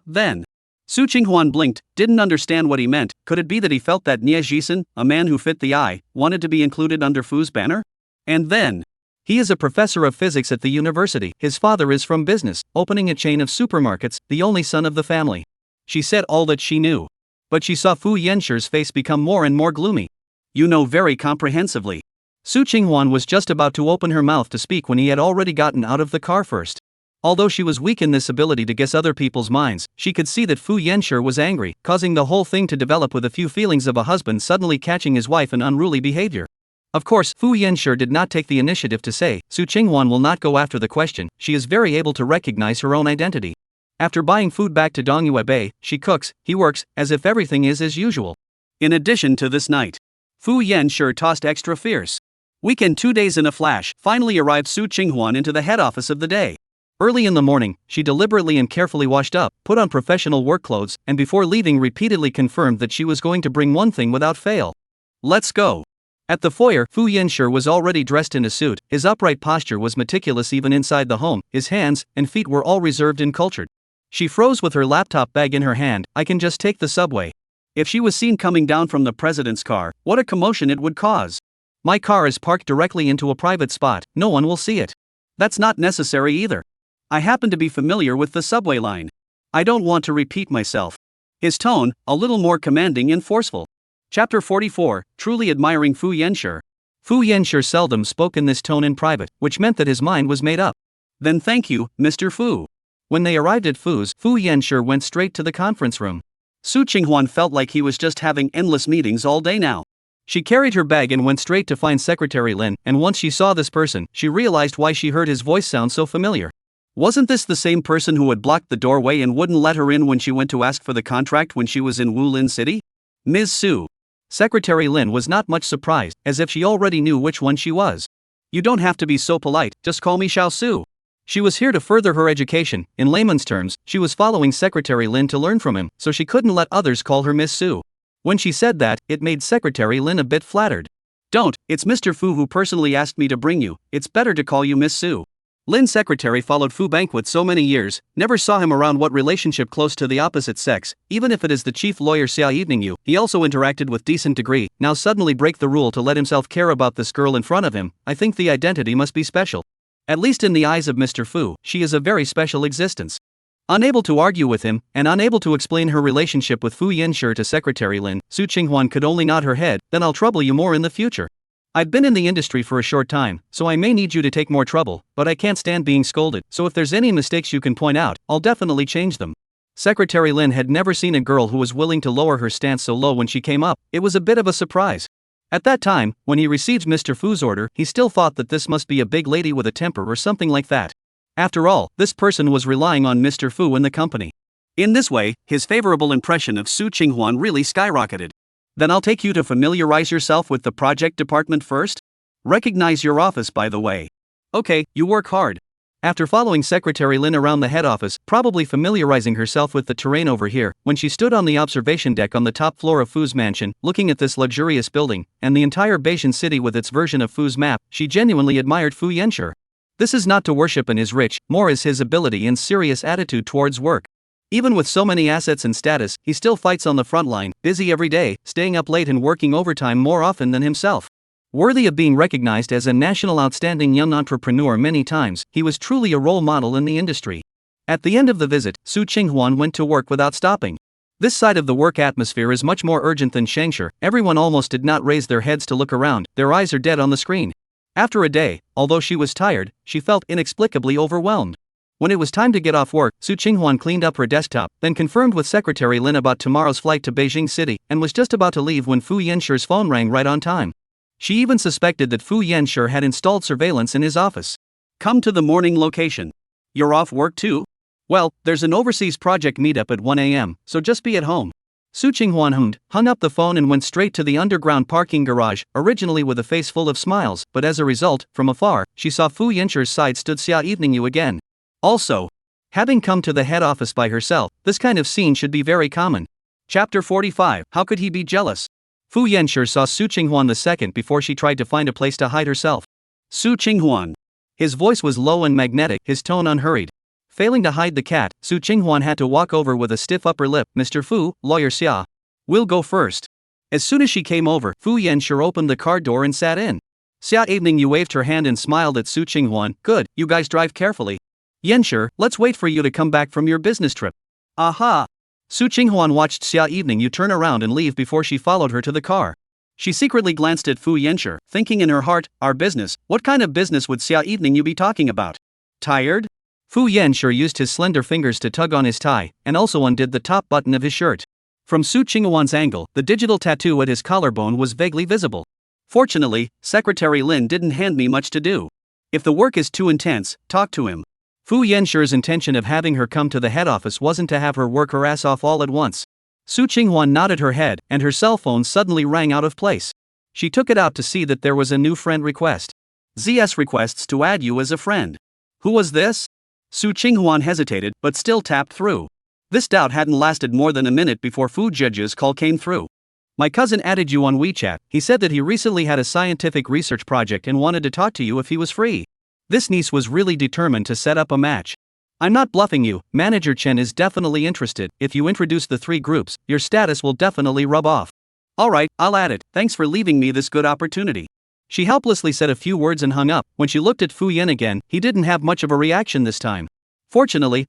Then. Su Qinghuan blinked, didn't understand what he meant. Could it be that he felt that Nie Jisen, a man who fit the eye, wanted to be included under Fu's banner? And then. He is a professor of physics at the university. His father is from business, opening a chain of supermarkets, the only son of the family. She said all that she knew. But she saw Fu Yanshi's face become more and more gloomy. You know very comprehensively. Su Qinghuan was just about to open her mouth to speak when he had already gotten out of the car first. Although she was weak in this ability to guess other people's minds, she could see that Fu Yanshi was angry, causing the whole thing to develop with a few feelings of a husband suddenly catching his wife in unruly behavior. Of course, Fu Yanshi did not take the initiative to say, Su Qinghuan will not go after the question. She is very able to recognize her own identity. After buying food back to Dongyue Bay, she cooks, he works, as if everything is as usual. In addition to this night, Fu Yanshi tossed extra fierce. Weekend 2 days in a flash, finally arrived Su Qinghuan into the head office of the day. Early in the morning, she deliberately and carefully washed up, put on professional work clothes, and before leaving repeatedly confirmed that she was going to bring one thing without fail. Let's go. At the foyer, Fu Yanshi was already dressed in a suit. His upright posture was meticulous even inside the home. His hands and feet were all reserved and cultured. She froze with her laptop bag in her hand. I can just take the subway. If she was seen coming down from the president's car, what a commotion it would cause. My car is parked directly into a private spot, no one will see it. That's not necessary either. I happen to be familiar with the subway line. I don't want to repeat myself. His tone, a little more commanding and forceful. Chapter 44, Truly Admiring Fu Yanshi. Fu Yanshi seldom spoke in this tone in private, which meant that his mind was made up. Then thank you, Mr. Fu. When they arrived at Fu's, Fu Yanshi went straight to the conference room. Su Qinghuan felt like he was just having endless meetings all day now. She carried her bag and went straight to find Secretary Lin, and once she saw this person, she realized why she heard his voice sound so familiar. Wasn't this the same person who had blocked the doorway and wouldn't let her in when she went to ask for the contract when she was in Wulin City? Ms. Su. Secretary Lin was not much surprised, as if she already knew which one she was. You don't have to be so polite, just call me Xiao Su. She was here to further her education. In layman's terms, she was following Secretary Lin to learn from him, so she couldn't let others call her Miss Su. When she said that, it made Secretary Lin a bit flattered. Don't, it's Mr. Fu who personally asked me to bring you, it's better to call you Miss Su. Lin's secretary followed Fu Banquet so many years, never saw him around what relationship close to the opposite sex, even if it is the chief lawyer Xia evening you, he also interacted with decent degree, now suddenly break the rule to let himself care about this girl in front of him. I think the identity must be special. At least in the eyes of Mr. Fu, she is a very special existence. Unable to argue with him, and unable to explain her relationship with Fu Yanshi to Secretary Lin, Su Qinghuan could only nod her head. Then I'll trouble you more in the future. I've been in the industry for a short time, so I may need you to take more trouble, but I can't stand being scolded, so if there's any mistakes you can point out, I'll definitely change them. Secretary Lin had never seen a girl who was willing to lower her stance so low when she came up. It was a bit of a surprise. At that time, when he received Mr. Fu's order, he still thought that this must be a big lady with a temper or something like that. After all, this person was relying on Mr. Fu and the company. In this way, his favorable impression of Su Qinghuan really skyrocketed. Then I'll take you to familiarize yourself with the project department first? Recognize your office, by the way. Okay, you work hard. After following Secretary Lin around the head office, probably familiarizing herself with the terrain over here, when she stood on the observation deck on the top floor of Fu's mansion, looking at this luxurious building, and the entire Baishan city with its version of Fu's map, she genuinely admired Fu Yanshi. This is not to worship in his rich, more is his ability and serious attitude towards work. Even with so many assets and status, he still fights on the front line, busy every day, staying up late and working overtime more often than himself. Worthy of being recognized as a national outstanding young entrepreneur many times, he was truly a role model in the industry. At the end of the visit, Su Qinghuan went to work without stopping. This side of the work atmosphere is much more urgent than Shangshi. Everyone almost did not raise their heads to look around, their eyes are dead on the screen. After a day, although she was tired, she felt inexplicably overwhelmed. When it was time to get off work, Su Qinghuan cleaned up her desktop, then confirmed with Secretary Lin about tomorrow's flight to Beijing City, and was just about to leave when Fu Yanxi's phone rang right on time. She even suspected that Fu Yanxi had installed surveillance in his office. Come to the morning location. You're off work too? Well, there's an overseas project meetup at 1 a.m., so just be at home. Su Qinghuan hung up the phone and went straight to the underground parking garage, originally with a face full of smiles, but as a result, from afar, she saw Fu Yanxi's side stood Xia evening you again. Also, having come to the head office by herself, this kind of scene should be very common. Chapter 45. How could he be jealous? Fu Yanxi saw Su Qinghuan the second before she tried to find a place to hide herself. Su Qinghuan. His voice was low and magnetic, his tone unhurried. Failing to hide the cat, Su Qinghuan had to walk over with a stiff upper lip. Mr. Fu, lawyer Xia. We'll go first. As soon as she came over, Fu Yanxi opened the car door and sat in. Xia evening you waved her hand and smiled at Su Qinghuan. Good, you guys drive carefully. Yanxi, let's wait for you to come back from your business trip. Aha! Su Qinghuan watched Xia evening you turn around and leave before she followed her to the car. She secretly glanced at Fu Yanxi, thinking in her heart, our business, what kind of business would Xia evening you be talking about? Tired? Fu Yanxi used his slender fingers to tug on his tie, and also undid the top button of his shirt. From Su Qinghuan's angle, the digital tattoo at his collarbone was vaguely visible. Fortunately, Secretary Lin didn't hand me much to do. If the work is too intense, talk to him. Fu Yanxi's intention of having her come to the head office wasn't to have her work her ass off all at once. Su Qinghuan nodded her head, and her cell phone suddenly rang out of place. She took it out to see that there was a new friend request. ZS requests to add you as a friend. Who was this? Su Qinghuan hesitated, but still tapped through. This doubt hadn't lasted more than a minute before Fu Zhejia's call came through. My cousin added you on WeChat. He said that he recently had a scientific research project and wanted to talk to you if he was free. This niece was really determined to set up a match. I'm not bluffing you, Manager Chen is definitely interested. If you introduce the 3 groups, your status will definitely rub off. Alright, I'll add it, thanks for leaving me this good opportunity. She helplessly said a few words and hung up. When she looked at Fu Yan again, he didn't have much of a reaction this time. Fortunately,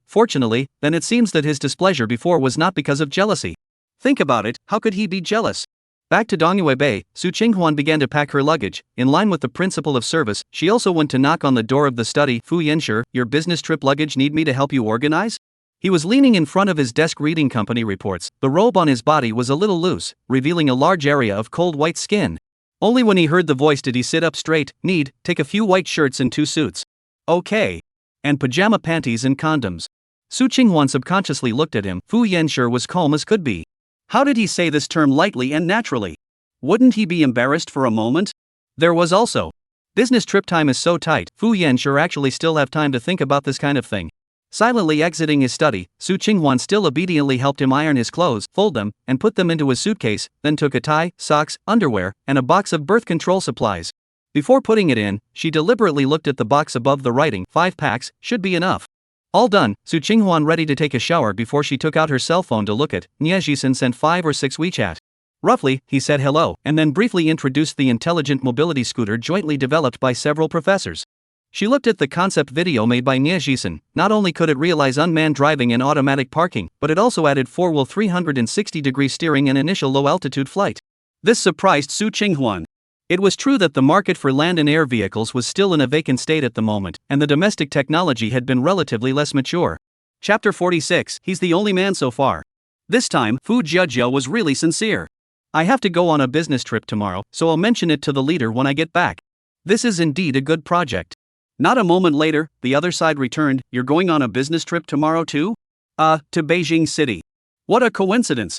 then it seems that his displeasure before was not because of jealousy. Think about it, how could he be jealous? Back to Dongyue Bay, Su Qinghuan began to pack her luggage. In line with the principle of service, she also went to knock on the door of the study. Fu Yanxi, your business trip luggage need me to help you organize? He was leaning in front of his desk reading company reports. The robe on his body was a little loose, revealing a large area of cold white skin. Only when he heard the voice did he sit up straight. Need, take a few white shirts and 2 suits. Okay. And pajama panties and condoms. Su Qinghuan subconsciously looked at him. Fu Yanxi was calm as could be. How did he say this term lightly and naturally? Wouldn't he be embarrassed for a moment? There was also. Business trip time is so tight, Fu Yanxi actually still have time to think about this kind of thing. Silently exiting his study, Su Qinghuan still obediently helped him iron his clothes, fold them, and put them into his suitcase, then took a tie, socks, underwear, and a box of birth control supplies. Before putting it in, she deliberately looked at the box above the writing. 5 packs, should be enough. All done, Su Qinghuan ready to take a shower before she took out her cell phone to look at. Niezhisen sent 5 or 6 WeChat. Roughly, he said hello, and then briefly introduced the intelligent mobility scooter jointly developed by several professors. She looked at the concept video made by Niezhisen. Not only could it realize unmanned driving and automatic parking, but it also added 4-wheel 360-degree steering and initial low-altitude flight. This surprised Su Qinghuan. It was true that the market for land and air vehicles was still in a vacant state at the moment, and the domestic technology had been relatively less mature. Chapter 46. He's the only man so far. This time, Fu Zhejia was really sincere. I have to go on a business trip tomorrow, so I'll mention it to the leader when I get back. This is indeed a good project. Not a moment later, the other side returned. You're going on a business trip tomorrow too? To Beijing City. What a coincidence.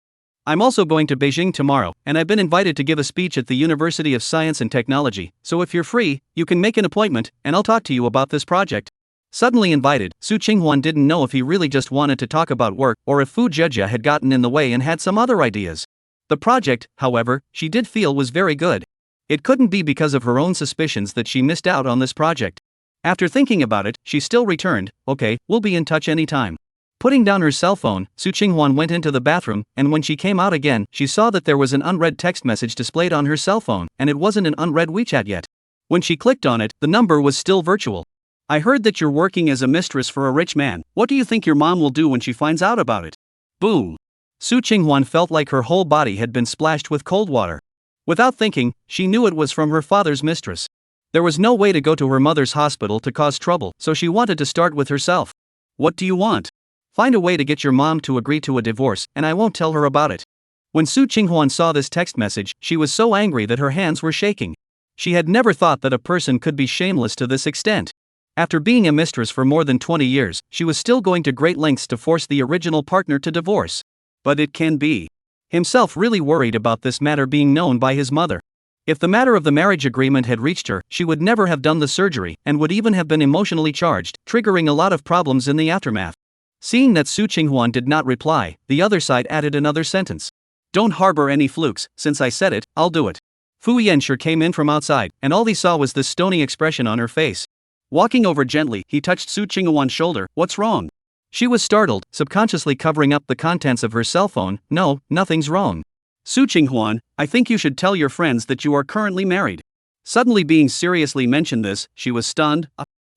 I'm also going to Beijing tomorrow, and I've been invited to give a speech at the University of Science and Technology, so if you're free, you can make an appointment, and I'll talk to you about this project. Suddenly invited, Su Qinghuan didn't know if he really just wanted to talk about work, or if Fu Zhejia had gotten in the way and had some other ideas. The project, however, she did feel was very good. It couldn't be because of her own suspicions that she missed out on this project. After thinking about it, she still returned, okay, we'll be in touch anytime. Putting down her cell phone, Su Qinghwan went into the bathroom, and when she came out again, she saw that there was an unread text message displayed on her cell phone, and it wasn't an unread WeChat yet. When she clicked on it, the number was still virtual. I heard that you're working as a mistress for a rich man. What do you think your mom will do when she finds out about it? Boom. Su Qinghwan felt like her whole body had been splashed with cold water. Without thinking, she knew it was from her father's mistress. There was no way to go to her mother's hospital to cause trouble, so she wanted to start with herself. What do you want? Find a way to get your mom to agree to a divorce, and I won't tell her about it. When Su Qinghwan saw this text message, she was so angry that her hands were shaking. She had never thought that a person could be shameless to this extent. After being a mistress for more than 20 years, she was still going to great lengths to force the original partner to divorce. But it can be. Himself really worried about this matter being known by his mother. If the matter of the marriage agreement had reached her, she would never have done the surgery, and would even have been emotionally charged, triggering a lot of problems in the aftermath. Seeing that Su Qinghwan did not reply, the other side added another sentence. Don't harbor any flukes, since I said it, I'll do it. Fu Yanshi came in from outside, and all he saw was this stony expression on her face. Walking over gently, he touched Su Qinghwan's shoulder. What's wrong? She was startled, subconsciously covering up the contents of her cell phone. No, nothing's wrong. Su Qinghwan, I think you should tell your friends that you are currently married. Suddenly being seriously mentioned this, she was stunned.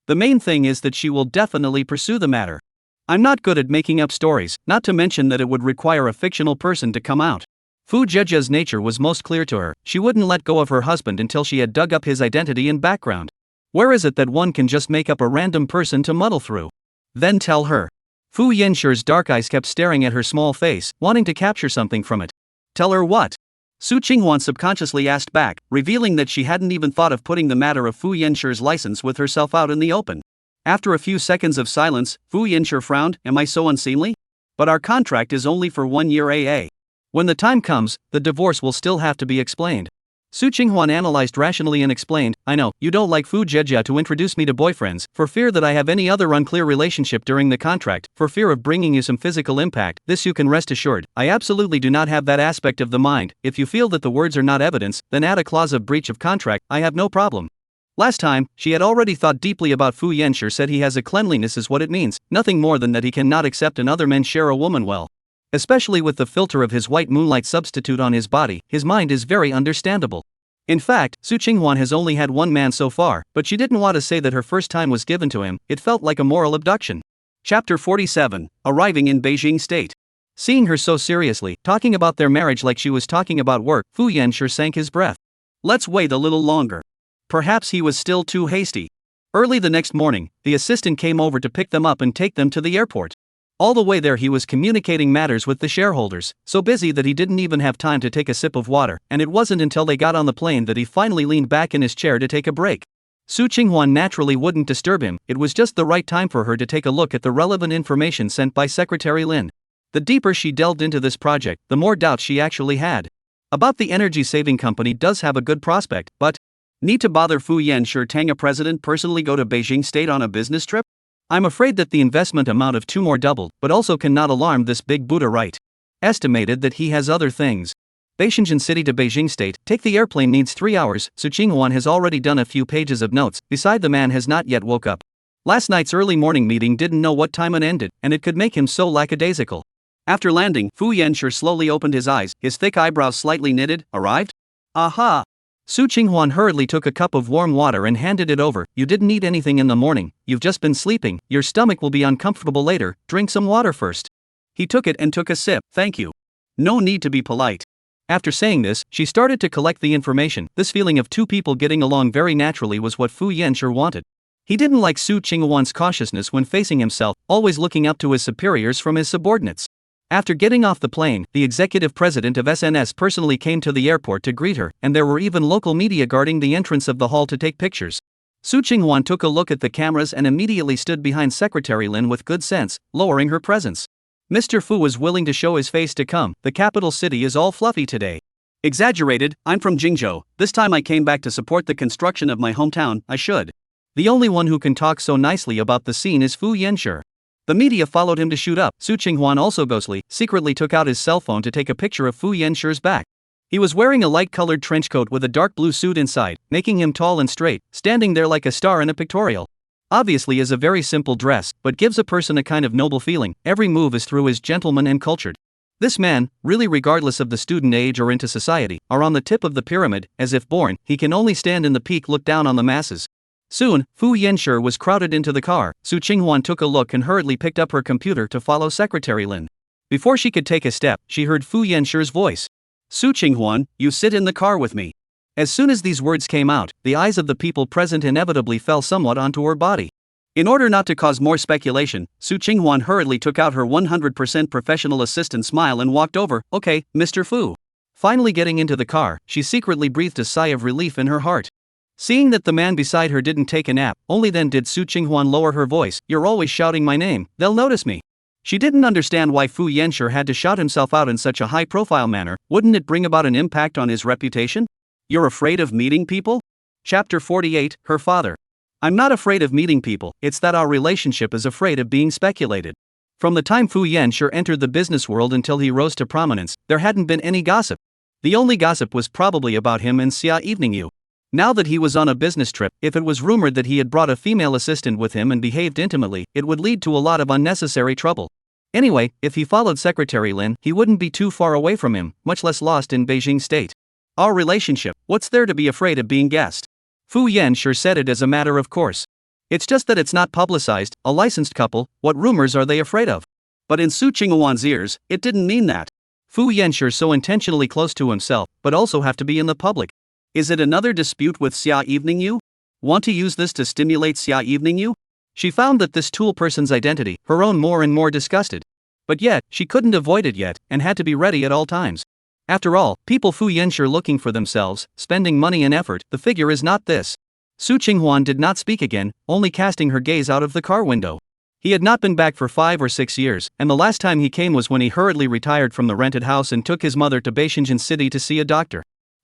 The main thing is that she will definitely pursue the matter. I'm not good at making up stories, not to mention that it would require a fictional person to come out. Fu Zhejia's nature was most clear to her. She wouldn't let go of her husband until she had dug up his identity and background. Where is it that one can just make up a random person to muddle through? Then tell her. Fu Yanshi's dark eyes kept staring at her small face, wanting to capture something from it. Tell her what? Su Qinghwan subconsciously asked back, revealing that she hadn't even thought of putting the matter of Fu Yanshi's license with herself out in the open. After a few seconds of silence, Fu Yanshi frowned. Am I so unseemly? But our contract is only for 1 year AA. When the time comes, the divorce will still have to be explained. Su Qinghwan analyzed rationally and explained, I know, you don't like Fu Zhejia to introduce me to boyfriends, for fear that I have any other unclear relationship during the contract, for fear of bringing you some physical impact. This you can rest assured, I absolutely do not have that aspect of the mind. If you feel that the words are not evidence, then add a clause of breach of contract, I have no problem. Last time, she had already thought deeply about Fu Yanshi said he has a cleanliness is what it means, nothing more than that he cannot accept another man share a woman well. Especially with the filter of his white moonlight substitute on his body, his mind is very understandable. In fact, Su Qinghwan has only had one man so far, but she didn't want to say that her first time was given to him. It felt like a moral abduction. Chapter 47, Arriving in Beijing State. Seeing her so seriously, talking about their marriage like she was talking about work, Fu Yanshi sank his breath. Let's wait a little longer. Perhaps he was still too hasty. Early the next morning, the assistant came over to pick them up and take them to the airport. All the way there he was communicating matters with the shareholders, so busy that he didn't even have time to take a sip of water, and it wasn't until they got on the plane that he finally leaned back in his chair to take a break. Su Qinghwan naturally wouldn't disturb him. It was just the right time for her to take a look at the relevant information sent by Secretary Lin. The deeper she delved into this project, the more doubts she actually had. About the energy saving company does have a good prospect, but need to bother Fu Yanshi Tang a president personally go to Beijing State on a business trip? I'm afraid that the investment amount of 2 more doubled, but also cannot alarm this big Buddha, right? Estimated that he has other things. Beijing City to Beijing State, take the airplane needs 3 hours. Su Qinghwan has already done a few pages of notes, beside the man has not yet woke up. Last night's early morning meeting didn't know what time it ended, and it could make him so lackadaisical. After landing, Fu Yanshi slowly opened his eyes, his thick eyebrows slightly knitted. Arrived? Aha! Su Qinghwan hurriedly took a cup of warm water and handed it over. You didn't eat anything in the morning, you've just been sleeping, your stomach will be uncomfortable later, drink some water first. He took it and took a sip. Thank you. No need to be polite. After saying this, she started to collect the information. This feeling of two people getting along very naturally was what Fu Yanshi wanted. He didn't like Su Qinghwan's cautiousness when facing himself, always looking up to his superiors from his subordinates. After getting off the plane, the executive president of SNS personally came to the airport to greet her, and there were even local media guarding the entrance of the hall to take pictures. Su Qinghwan took a look at the cameras and immediately stood behind Secretary Lin with good sense, lowering her presence. Mr. Fu was willing to show his face to come. The capital city is all fluffy today. Exaggerated, I'm from Jingzhou. This time I came back to support the construction of my hometown. I should. The only one who can talk so nicely about the scene is Fu Yanshi. The media followed him to shoot up. Su Qinghwan also ghostly, secretly took out his cell phone to take a picture of Fu Yanshi's back. He was wearing a light-colored trench coat with a dark blue suit inside, making him tall and straight, standing there like a star in a pictorial. Obviously is a very simple dress, but gives a person a kind of noble feeling. Every move is through as gentleman and cultured. This man, really regardless of the student age or into society, are on the tip of the pyramid, as if born, he can only stand in the peak look down on the masses. Soon, Fu Yanshi was crowded into the car. Su Qinghuan took a look and hurriedly picked up her computer to follow Secretary Lin. Before she could take a step, she heard Fu Yanshi's voice. Su Qinghuan, you sit in the car with me. As soon as these words came out, the eyes of the people present inevitably fell somewhat onto her body. In order not to cause more speculation, Su Qinghuan hurriedly took out her 100% professional assistant smile and walked over. Okay, Mr. Fu. Finally getting into the car, she secretly breathed a sigh of relief in her heart. Seeing that the man beside her didn't take a nap, only then did Su Qinghuan lower her voice. You're always shouting my name, they'll notice me. She didn't understand why Fu Yanshi had to shout himself out in such a high-profile manner. Wouldn't it bring about an impact on his reputation? You're afraid of meeting people? Chapter 48, Her Father. I'm not afraid of meeting people, it's that our relationship is afraid of being speculated. From the time Fu Yanshi entered the business world until he rose to prominence, there hadn't been any gossip. The only gossip was probably about him and Xia Evening You. Now that he was on a business trip, if it was rumored that he had brought a female assistant with him and behaved intimately, it would lead to a lot of unnecessary trouble. Anyway, if he followed Secretary Lin, he wouldn't be too far away from him, much less lost in Beijing State. Our relationship, what's there to be afraid of being guessed? Fu Yanshi said it as a matter of course. It's just that it's not publicized, a licensed couple, what rumors are they afraid of? But in Su Qinghuan's ears, it didn't mean that. Fu Yanshi so intentionally close to himself, but also have to be in the public. Is it another dispute with Xia Evening You? Want to use this to stimulate Xia Evening You? She found that this tool person's identity, her own more and more disgusted. But yet, she couldn't avoid it yet, and had to be ready at all times. After all, people Fu Yanshi looking for themselves, spending money and effort, the figure is not this. Su Qinghuan did not speak again, only casting her gaze out of the car window. He had not been back for 5 or 6 years, and the last time he came was when he hurriedly retired from the rented house and took his mother to Beijing City to see a doctor.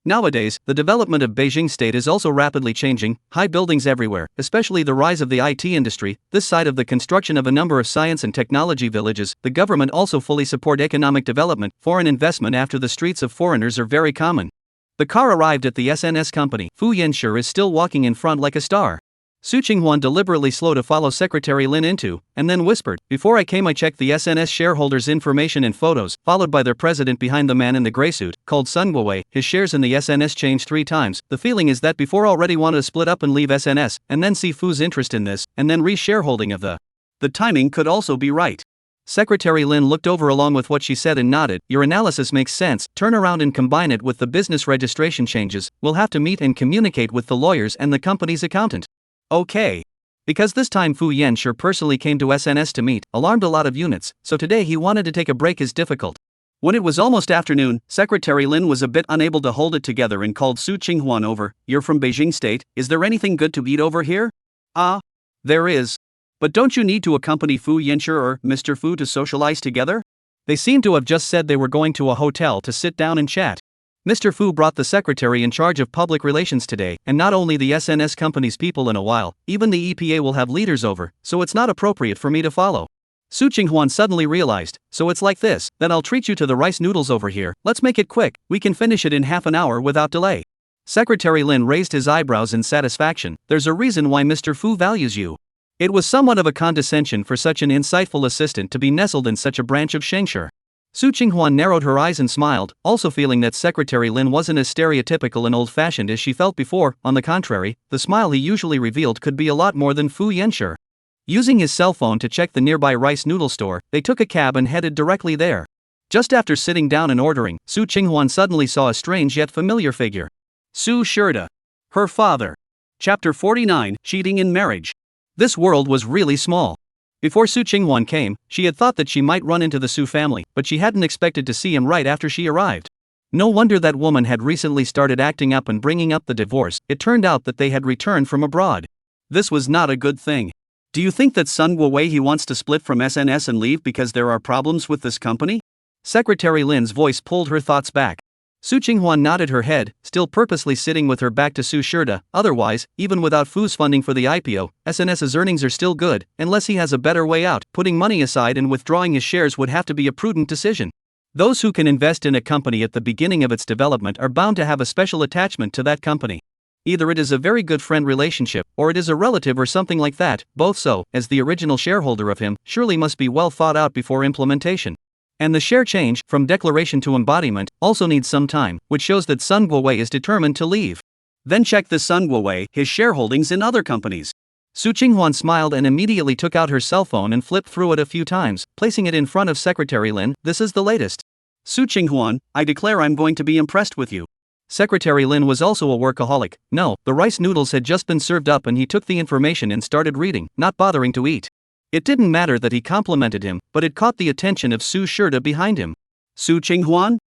Nowadays, the development of Beijing State is also rapidly changing, high buildings everywhere, especially the rise of the IT industry, this side of the construction of a number of science and technology villages. The government also fully support economic development, foreign investment after the streets of foreigners are very common. The car arrived at the SNS company. Fu Yanshi is still walking in front like a star. Su Qinghuan deliberately slow to follow Secretary Lin into, and then whispered, before I came I checked the SNS shareholders' information and photos, followed by their president behind the man in the gray suit, called Sun Guowei. His shares in the SNS changed 3 times. The feeling is that before already wanted to split up and leave SNS, and then see Fu's interest in this, and then re-shareholding of the timing could also be right. Secretary Lin looked over along with what she said and nodded. Your analysis makes sense, turn around and combine it with the business registration changes. We'll have to meet and communicate with the lawyers and the company's accountant. Okay. Because this time Fu Yanshi personally came to SNS to meet, alarmed a lot of units, so today he wanted to take a break is difficult. When it was almost afternoon, Secretary Lin was a bit unable to hold it together and called Su Qinghuan over. You're from Beijing State, is there anything good to eat over here? There is. But don't you need to accompany Fu Yanshi or Mr. Fu to socialize together? They seem to have just said they were going to a hotel to sit down and chat. Mr. Fu brought the secretary in charge of public relations today, and not only the SNS company's people in a while, even the EPA will have leaders over, so it's not appropriate for me to follow. Su Qinghuan suddenly realized, so it's like this, then I'll treat you to the rice noodles over here, let's make it quick, we can finish it in half an hour without delay. Secretary Lin raised his eyebrows in satisfaction. There's a reason why Mr. Fu values you. It was somewhat of a condescension for such an insightful assistant to be nestled in such a branch of Shengshi. Su Qinghuan narrowed her eyes and smiled, also feeling that Secretary Lin wasn't as stereotypical and old-fashioned as she felt before. On the contrary, the smile he usually revealed could be a lot more than Fu Yanshi. Using his cell phone to check the nearby rice noodle store, they took a cab and headed directly there. Just after sitting down and ordering, Su Qinghuan suddenly saw a strange yet familiar figure. Su Shida. Her father. Chapter 49, Cheating in Marriage. This world was really small. Before Su Qinghuan came, she had thought that she might run into the Su family, but she hadn't expected to see him right after she arrived. No wonder that woman had recently started acting up and bringing up the divorce. It turned out that they had returned from abroad. This was not a good thing. Do you think that Sun Guowei he wants to split from SNS and leave because there are problems with this company? Secretary Lin's voice pulled her thoughts back. Su Qinghuan nodded her head, still purposely sitting with her back to Su Shida. Otherwise, even without Fu's funding for the IPO, SNS's earnings are still good, unless he has a better way out. Putting money aside and withdrawing his shares would have to be a prudent decision. Those who can invest in a company at the beginning of its development are bound to have a special attachment to that company. Either it is a very good friend relationship, or it is a relative or something like that, both so, as the original shareholder of him, surely must be well thought out before implementation. And the share change, from declaration to embodiment, also needs some time, which shows that Sun Guowei is determined to leave. Then check the Sun Guowei, his shareholdings in other companies. Su Qinghuan smiled and immediately took out her cell phone and flipped through it a few times, placing it in front of Secretary Lin. This is the latest. Su Qinghuan, I declare I'm going to be impressed with you. Secretary Lin was also a workaholic. No, the rice noodles had just been served up and he took the information and started reading, not bothering to eat. It didn't matter that he complimented him, but it caught the attention of Su Shirda behind him. Su Qinghuan?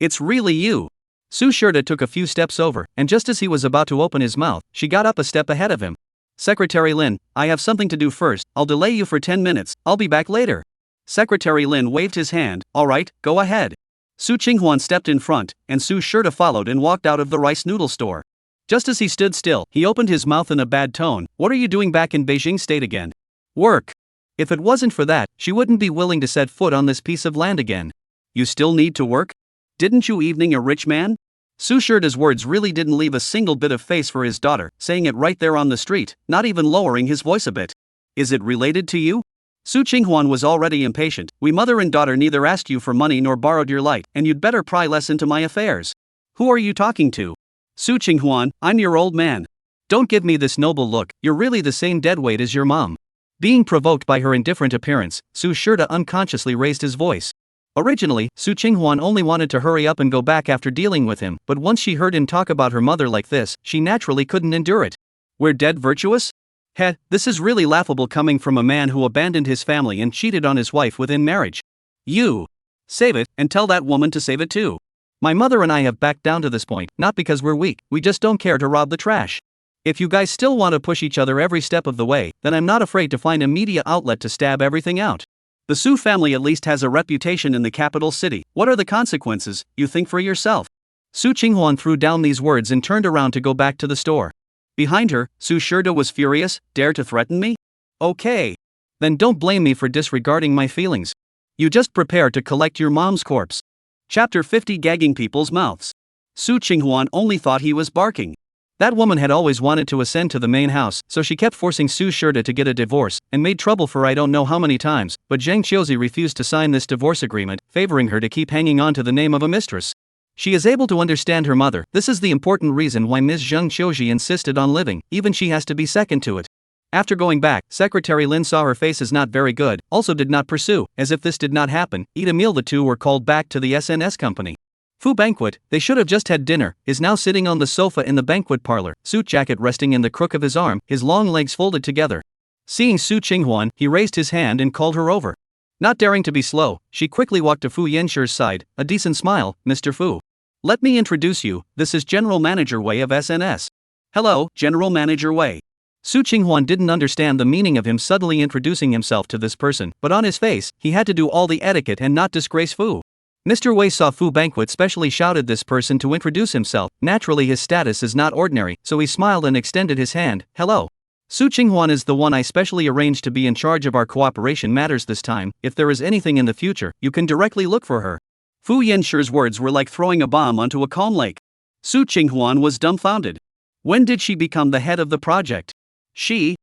It's really you. Su Shirda took a few steps over, and just as he was about to open his mouth, she got up a step ahead of him. Secretary Lin, I have something to do first. I'll delay you for 10 minutes, I'll be back later. Secretary Lin waved his hand. Alright, go ahead. Su Qinghuan stepped in front, and Su Shirda followed and walked out of the rice noodle store. Just as he stood still, he opened his mouth in a bad tone. What are you doing back in Beijing State again? Work. If it wasn't for that, she wouldn't be willing to set foot on this piece of land again. You still need to work? Didn't you evening a rich man? Su Shirda's words really didn't leave a single bit of face for his daughter, saying it right there on the street, not even lowering his voice a bit. Is it related to you? Su Qinghuan was already impatient. We mother and daughter neither asked you for money nor borrowed your light, and you'd better pry less into my affairs. Who are you talking to? Su Qinghuan, I'm your old man. Don't give me this noble look, you're really the same deadweight as your mom. Being provoked by her indifferent appearance, Su Shirda unconsciously raised his voice. Originally, Su Qinghuan only wanted to hurry up and go back after dealing with him, but once she heard him talk about her mother like this, she naturally couldn't endure it. We're dead virtuous? Heh, this is really laughable coming from a man who abandoned his family and cheated on his wife within marriage. You. Save it, and tell that woman to save it too. My mother and I have backed down to this point, not because we're weak, we just don't care to rob the trash. If you guys still want to push each other every step of the way, then I'm not afraid to find a media outlet to stab everything out. The Su family at least has a reputation in the capital city. What are the consequences? You think for yourself. Su Qinghuan threw down these words and turned around to go back to the store. Behind her, Su Shirda was furious. Dare to threaten me? Okay. Then don't blame me for disregarding my feelings. You just prepare to collect your mom's corpse. Chapter 50 Gagging People's Mouths. Su Qinghuan only thought he was barking. That woman had always wanted to ascend to the main house, so she kept forcing Su Shirda to get a divorce, and made trouble for I don't know how many times, but Zhang Qiuzi refused to sign this divorce agreement, favoring her to keep hanging on to the name of a mistress. She is able to understand her mother. This is the important reason why Ms. Zhang Qiuzi insisted on living, even she has to be second to it. After going back, Secretary Lin saw her face is not very good, also did not pursue. As if this did not happen, eat a meal. The two were called back to the SNS company. Fu banquet, they should have just had dinner, is now sitting on the sofa in the banquet parlor, suit jacket resting in the crook of his arm, his long legs folded together. Seeing Su Qinghuan, he raised his hand and called her over. Not daring to be slow, she quickly walked to Fu Yanshur's side. A decent smile, Mr. Fu. Let me introduce you, this is General Manager Wei of SNS. Hello, General Manager Wei. Su Qinghuan didn't understand the meaning of him suddenly introducing himself to this person, but on his face, he had to do all the etiquette and not disgrace Fu. Mr. Wei saw Fu banquet specially shouted this person to introduce himself. Naturally his status is not ordinary, so he smiled and extended his hand. Hello. Su Qinghuan is the one I specially arranged to be in charge of our cooperation matters this time. If there is anything in the future, you can directly look for her. Fu Yanshur's words were like throwing a bomb onto a calm lake. Su Qinghuan was dumbfounded. When did she become the head of the project? She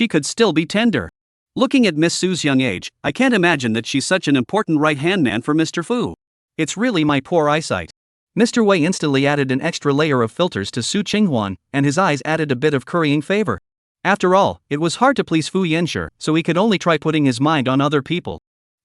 could still be tender. Looking at Miss Su's young age, I can't imagine that she's such an important right-hand man for Mr. Fu. It's really my poor eyesight. Mr. Wei instantly added an extra layer of filters to Su Qinghuan, and his eyes added a bit of currying favor. After all, it was hard to please Fu Yanshur, so he could only try putting his mind on other people.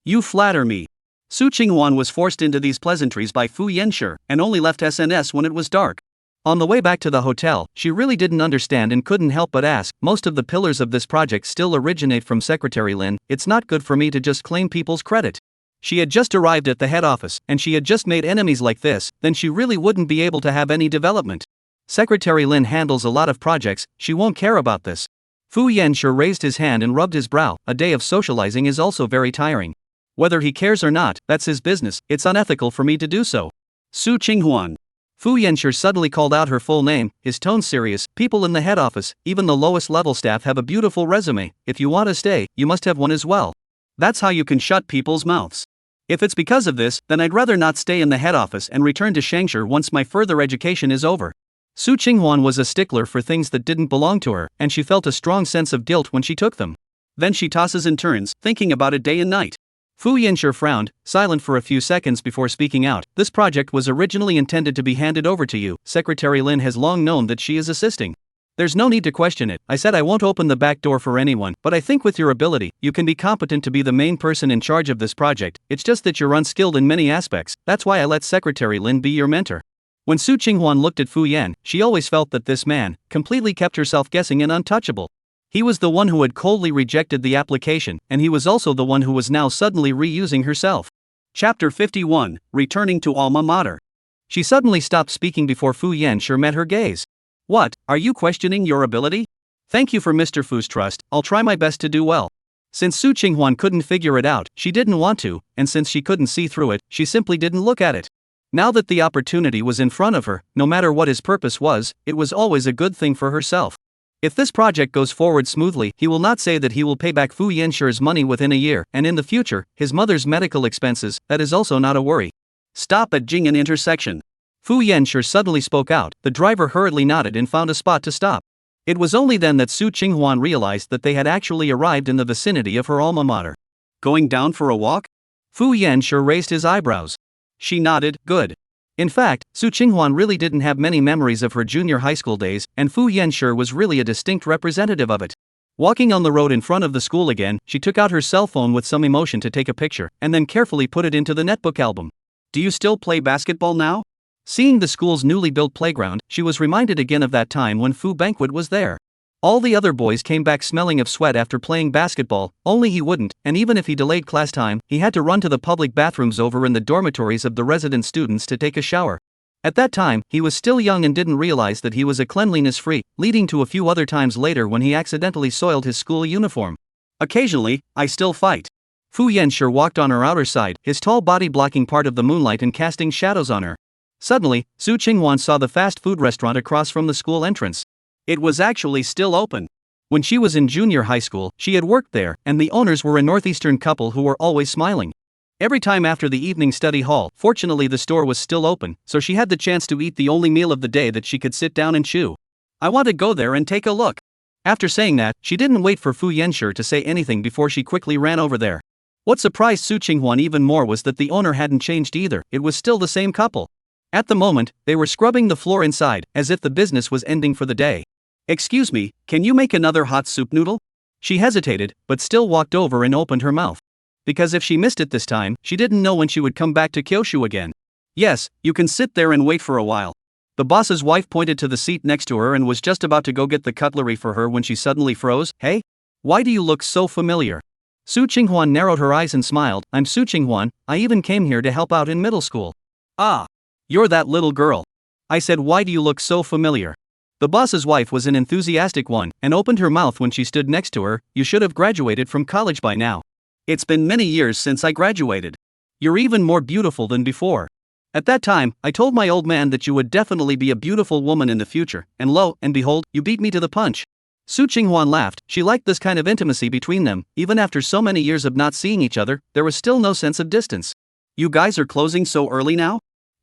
You flatter me. Su Qinghuan was forced into these pleasantries by Fu Yanshur, and only left SNS when it was dark. On the way back to the hotel, she really didn't understand and couldn't help but ask, most of the pillars of this project still originate from Secretary Lin. It's not good for me to just claim people's credit. She had just arrived at the head office, and she had just made enemies like this, then she really wouldn't be able to have any development. Secretary Lin handles a lot of projects, she won't care about this. Fu Yanshur raised his hand and rubbed his brow. A day of socializing is also very tiring. Whether he cares or not, that's his business, it's unethical for me to do so. Su Qinghuan. Fu Yanshur suddenly called out her full name, his tone serious. People in the head office, even the lowest level staff have a beautiful resume. If you want to stay, you must have one as well. That's how you can shut people's mouths. If it's because of this, then I'd rather not stay in the head office and return to Shangshur once my further education is over. Su Qinghuan was a stickler for things that didn't belong to her, and she felt a strong sense of guilt when she took them. Then she tosses and turns, thinking about it day and night. Fu Yanxue frowned, silent for a few seconds before speaking out. This project was originally intended to be handed over to you. Secretary Lin has long known that she is assisting. There's no need to question it. I said I won't open the back door for anyone, but I think with your ability, you can be competent to be the main person in charge of this project. It's just that you're unskilled in many aspects. That's why I let Secretary Lin be your mentor. When Su Qinghuan looked at Fu Yan, she always felt that this man completely kept herself guessing and untouchable. He was the one who had coldly rejected the application, and he was also the one who was now suddenly reusing herself. Chapter 51, Returning to Alma Mater. She suddenly stopped speaking before Fu Yanxue met her gaze. What, are you questioning your ability? Thank you for Mr. Fu's trust, I'll try my best to do well. Since Su Qinghuan couldn't figure it out, she didn't want to, and since she couldn't see through it, she simply didn't look at it. Now that the opportunity was in front of her, no matter what his purpose was, it was always a good thing for herself. If this project goes forward smoothly, he will not say that he will pay back Fu Yanxue's money within a year, and in the future, his mother's medical expenses, that is also not a worry. Stop at Jing'an intersection. Fu Yanxue suddenly spoke out. The driver hurriedly nodded and found a spot to stop. It was only then that Su Qinghuan realized that they had actually arrived in the vicinity of her alma mater. Going down for a walk? Fu Yanxue raised his eyebrows. She nodded, good. In fact, Su Qinghuan really didn't have many memories of her junior high school days, and Fu Yanxue was really a distinct representative of it. Walking on the road in front of the school again, she took out her cell phone with some emotion to take a picture, and then carefully put it into the netbook album. Do you still play basketball now? Seeing the school's newly built playground, she was reminded again of that time when Fu Banquet was there. All the other boys came back smelling of sweat after playing basketball, only he wouldn't, and even if he delayed class time, he had to run to the public bathrooms over in the dormitories of the resident students to take a shower. At that time, he was still young and didn't realize that he was a cleanliness freak, leading to a few other times later when he accidentally soiled his school uniform. Occasionally, I still fight. Fu Yanxue walked on her outer side, his tall body blocking part of the moonlight and casting shadows on her. Suddenly, Su Qinghuan saw the fast food restaurant across from the school entrance. It was actually still open. When she was in junior high school, she had worked there, and the owners were a northeastern couple who were always smiling. Every time after the evening study hall, fortunately the store was still open, so she had the chance to eat the only meal of the day that she could sit down and chew. I want to go there and take a look. After saying that, she didn't wait for Fu Yanxue to say anything before she quickly ran over there. What surprised Su Qinghuan even more was that the owner hadn't changed either, it was still the same couple. At the moment, they were scrubbing the floor inside, as if the business was ending for the day. Excuse me, can you make another hot soup noodle? She hesitated, but still walked over and opened her mouth. Because if she missed it this time, she didn't know when she would come back to Kyushu again. Yes, you can sit there and wait for a while. The boss's wife pointed to the seat next to her and was just about to go get the cutlery for her when she suddenly froze. Hey? Why do you look so familiar? Su Qinghuan narrowed her eyes and smiled. I'm Su Qinghuan, I even came here to help out in middle school. Ah. You're that little girl. I said, why do you look so familiar? The boss's wife was an enthusiastic one, and opened her mouth when she stood next to her. You should have graduated from college by now. It's been many years since I graduated. You're even more beautiful than before. At that time, I told my old man that you would definitely be a beautiful woman in the future, and lo and behold, you beat me to the punch. Su Qinghuan laughed. She liked this kind of intimacy between them. Even after so many years of not seeing each other, there was still no sense of distance. You guys are closing so early now?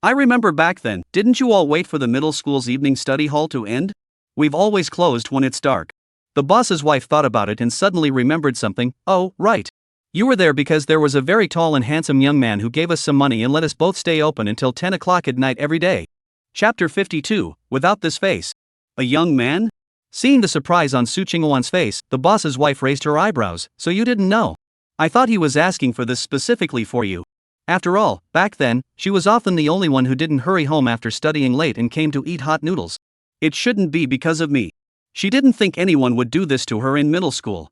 I remember back then, didn't you all wait for the middle school's evening study hall to end? We've always closed when it's dark. The boss's wife thought about it and suddenly remembered something. Oh, right. You were there because there was a very tall and handsome young man who gave us some money and let us both stay open until 10 o'clock at night every day. Chapter 52, Without This Face. A young man? Seeing the surprise on Su Qinghuan's face, the boss's wife raised her eyebrows. So you didn't know? I thought he was asking for this specifically for you. After all, back then, she was often the only one who didn't hurry home after studying late and came to eat hot noodles. It shouldn't be because of me. She didn't think anyone would do this to her in middle school.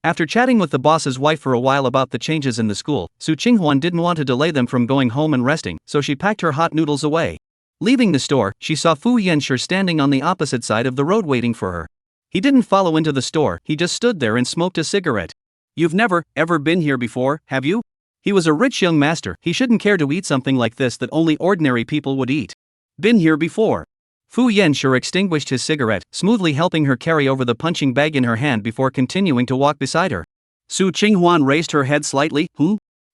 After chatting with the boss's wife for a while about the changes in the school, Su Qinghuan didn't want to delay them from going home and resting, so she packed her hot noodles away. Leaving the store, she saw Fu Yanxue standing on the opposite side of the road waiting for her. He didn't follow into the store, he just stood there and smoked a cigarette. You've never, ever been here before, have you? He was a rich young master, he shouldn't care to eat something like this that only ordinary people would eat. Been here before. Fu Yanxue extinguished his cigarette, smoothly helping her carry over the punching bag in her hand before continuing to walk beside her. Su Qinghuan raised her head slightly.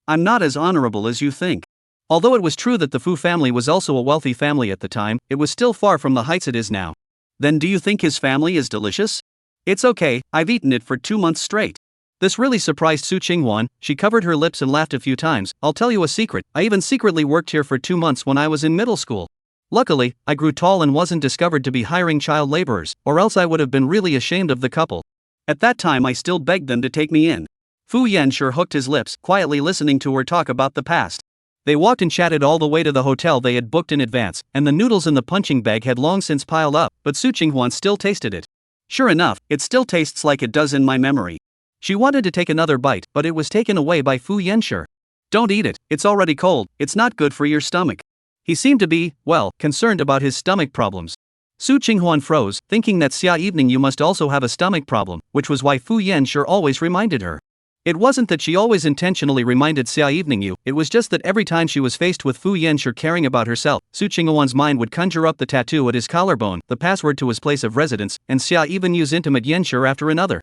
I'm not as honorable as you think. Although it was true that the Fu family was also a wealthy family at the time, it was still far from the heights it is now. Then do you think his family is delicious? It's okay, I've eaten it for 2 months straight. This really surprised Su Qinghuan. She covered her lips and laughed a few times. I'll tell you a secret, I even secretly worked here for 2 months when I was in middle school. Luckily, I grew tall and wasn't discovered to be hiring child laborers, or else I would have been really ashamed of the couple. At that time I still begged them to take me in. Fu Yanshi hooked his lips, quietly listening to her talk about the past. They walked and chatted all the way to the hotel they had booked in advance, and the noodles in the punching bag had long since piled up, but Su Qinghuan still tasted it. Sure enough, it still tastes like it does in my memory. She wanted to take another bite, but it was taken away by Fu Yanshi. Don't eat it, it's already cold, it's not good for your stomach. He seemed to be, well, concerned about his stomach problems. Su Qinghuan froze, thinking that Xia evening you must also have a stomach problem, which was why Fu Yanshi always reminded her. It wasn't that she always intentionally reminded Xia evening you, it was just that every time she was faced with Fu Yanshi caring about herself, Su Qinghuan's mind would conjure up the tattoo at his collarbone, the password to his place of residence, and Xia even use intimate Yanshi after another.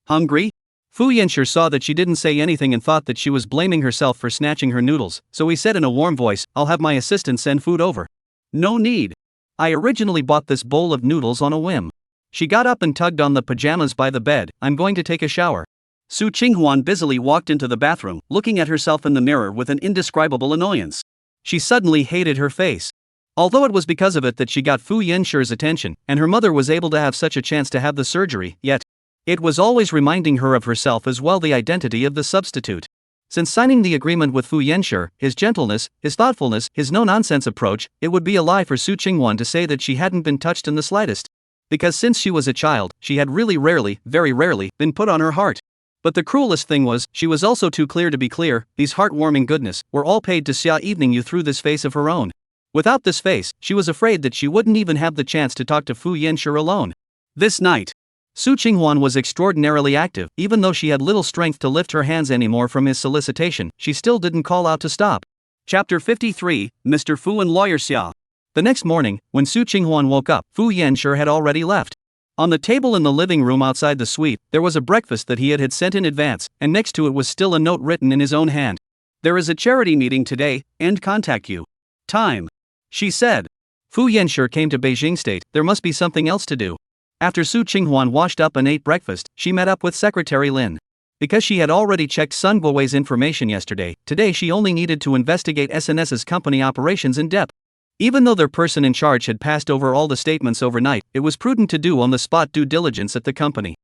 Hungry? Fu Yanshi saw that she didn't say anything and thought that she was blaming herself for snatching her noodles, so he said in a warm voice, I'll have my assistant send food over. No need. I originally bought this bowl of noodles on a whim. She got up and tugged on the pajamas by the bed. I'm going to take a shower. Su Qinghuan busily walked into the bathroom, looking at herself in the mirror with an indescribable annoyance. She suddenly hated her face. Although it was because of it that she got Fu Yanshi's attention, and her mother was able to have such a chance to have the surgery, yet it was always reminding her of herself as well, the identity of the substitute. Since signing the agreement with Fu Yanshi, his gentleness, his thoughtfulness, his no-nonsense approach, it would be a lie for Su Qinghuan to say that she hadn't been touched in the slightest. Because since she was a child, she had really rarely, very rarely, been put on her heart. But the cruelest thing was, she was also too clear to be clear. These heartwarming goodness were all paid to Xia evening you through this face of her own. Without this face, she was afraid that she wouldn't even have the chance to talk to Fu Yanshi alone. This night, Su Qinghuan was extraordinarily active. Even though she had little strength to lift her hands anymore from his solicitation, she still didn't call out to stop. Chapter 53, Mr. Fu and Lawyer Xia. The next morning, when Su Qinghuan woke up, Fu Yanshi had already left. On the table in the living room outside the suite, there was a breakfast that he had sent in advance, and next to it was still a note written in his own hand. There is a charity meeting today, and contact you. Time. She said. Fu Yanshi came to Beijing State, there must be something else to do. After Su Qinghuan washed up and ate breakfast, she met up with Secretary Lin. Because she had already checked Sun Guowei's information yesterday, today she only needed to investigate SNS's company operations in depth. Even though their person in charge had passed over all the statements overnight, it was prudent to do on-the-spot due diligence at the company.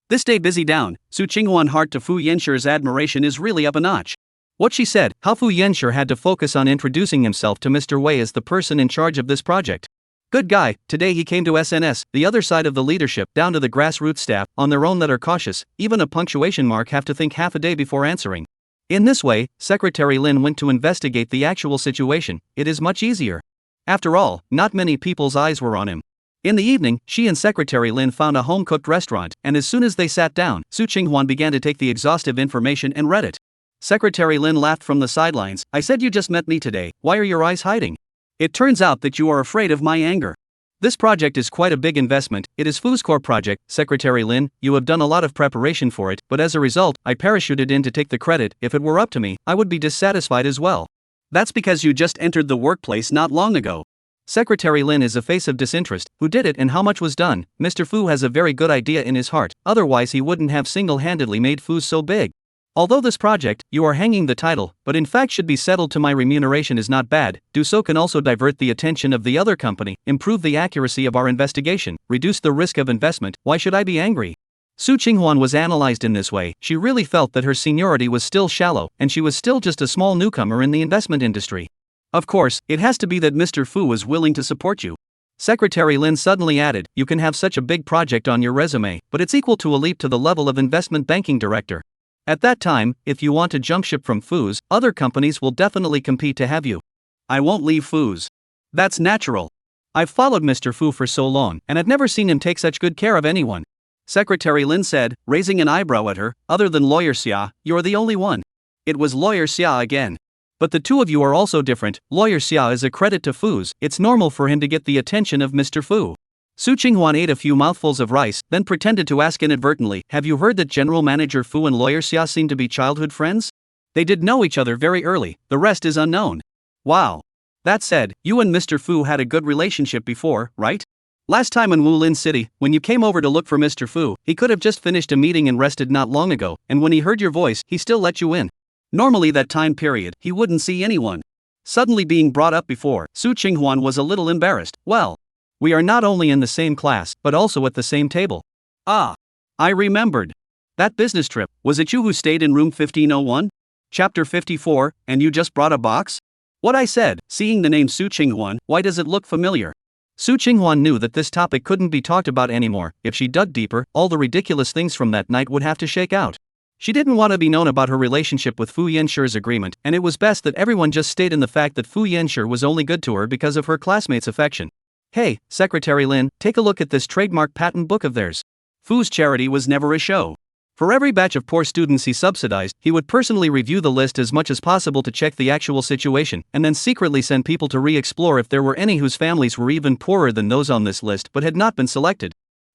This day busy down, Su Qinghuan heart to Fu Yanshi's admiration is really up a notch. What she said, how Fu Yanshi had to focus on introducing himself to Mr. Wei as the person in charge of this project. Good guy, today he came to SNS, the other side of the leadership, down to the grassroots staff, on their own that are cautious, even a punctuation mark have to think half a day before answering. In this way, Secretary Lin went to investigate the actual situation. It is much easier. After all, not many people's eyes were on him. In the evening, she and Secretary Lin found a home-cooked restaurant, and as soon as they sat down, Su Qinghuan began to take the exhaustive information and read it. Secretary Lin laughed from the sidelines. I said you just met me today, why are your eyes hiding? It turns out that you are afraid of my anger. This project is quite a big investment, it is Fu's core project, Secretary Lin, you have done a lot of preparation for it, but as a result, I parachuted in to take the credit. If it were up to me, I would be dissatisfied as well. That's because you just entered the workplace not long ago. Secretary Lin is a face of disinterest. Who did it and how much was done? Mr. Fu has a very good idea in his heart, otherwise he wouldn't have single-handedly made Fu so big. Although this project, you are hanging the title, but in fact should be settled to my remuneration is not bad, do so can also divert the attention of the other company, improve the accuracy of our investigation, reduce the risk of investment, why should I be angry? Su Qinghuan was analyzed in this way. She really felt that her seniority was still shallow, and she was still just a small newcomer in the investment industry. Of course, it has to be that Mr. Fu was willing to support you. Secretary Lin suddenly added, you can have such a big project on your resume, but it's equal to a leap to the level of investment banking director. At that time, if you want to jump ship from Fu's, other companies will definitely compete to have you. I won't leave Fu's. That's natural. I've followed Mr. Fu for so long, and I've never seen him take such good care of anyone. Secretary Lin said, raising an eyebrow at her, other than Lawyer Xia, you're the only one. It was Lawyer Xia again. But the two of you are also different. Lawyer Xia is a credit to Fu's, it's normal for him to get the attention of Mr. Fu. Su Qinghuan ate a few mouthfuls of rice, then pretended to ask inadvertently, have you heard that General Manager Fu and Lawyer Xia seem to be childhood friends? They did know each other very early, the rest is unknown. Wow. That said, you and Mr. Fu had a good relationship before, right? Last time in Wulin City, when you came over to look for Mr. Fu, he could have just finished a meeting and rested not long ago, and when he heard your voice, he still let you in. Normally that time period, he wouldn't see anyone. Suddenly being brought up before, Su Qinghuan was a little embarrassed. Well, we are not only in the same class, but also at the same table. Ah, I remembered. That business trip, was it you who stayed in room 1501? Chapter 54, and you just brought a box? What I said, seeing the name Su Qinghuan, why does it look familiar? Su Qinghuan knew that this topic couldn't be talked about anymore. If she dug deeper, all the ridiculous things from that night would have to shake out. She didn't want to be known about her relationship with Fu Yanxu's agreement, and it was best that everyone just stayed in the fact that Fu Yanxu was only good to her because of her classmates' affection. Hey, Secretary Lin, take a look at this trademark patent book of theirs. Fu's charity was never a show. For every batch of poor students he subsidized, he would personally review the list as much as possible to check the actual situation, and then secretly send people to re-explore if there were any whose families were even poorer than those on this list but had not been selected.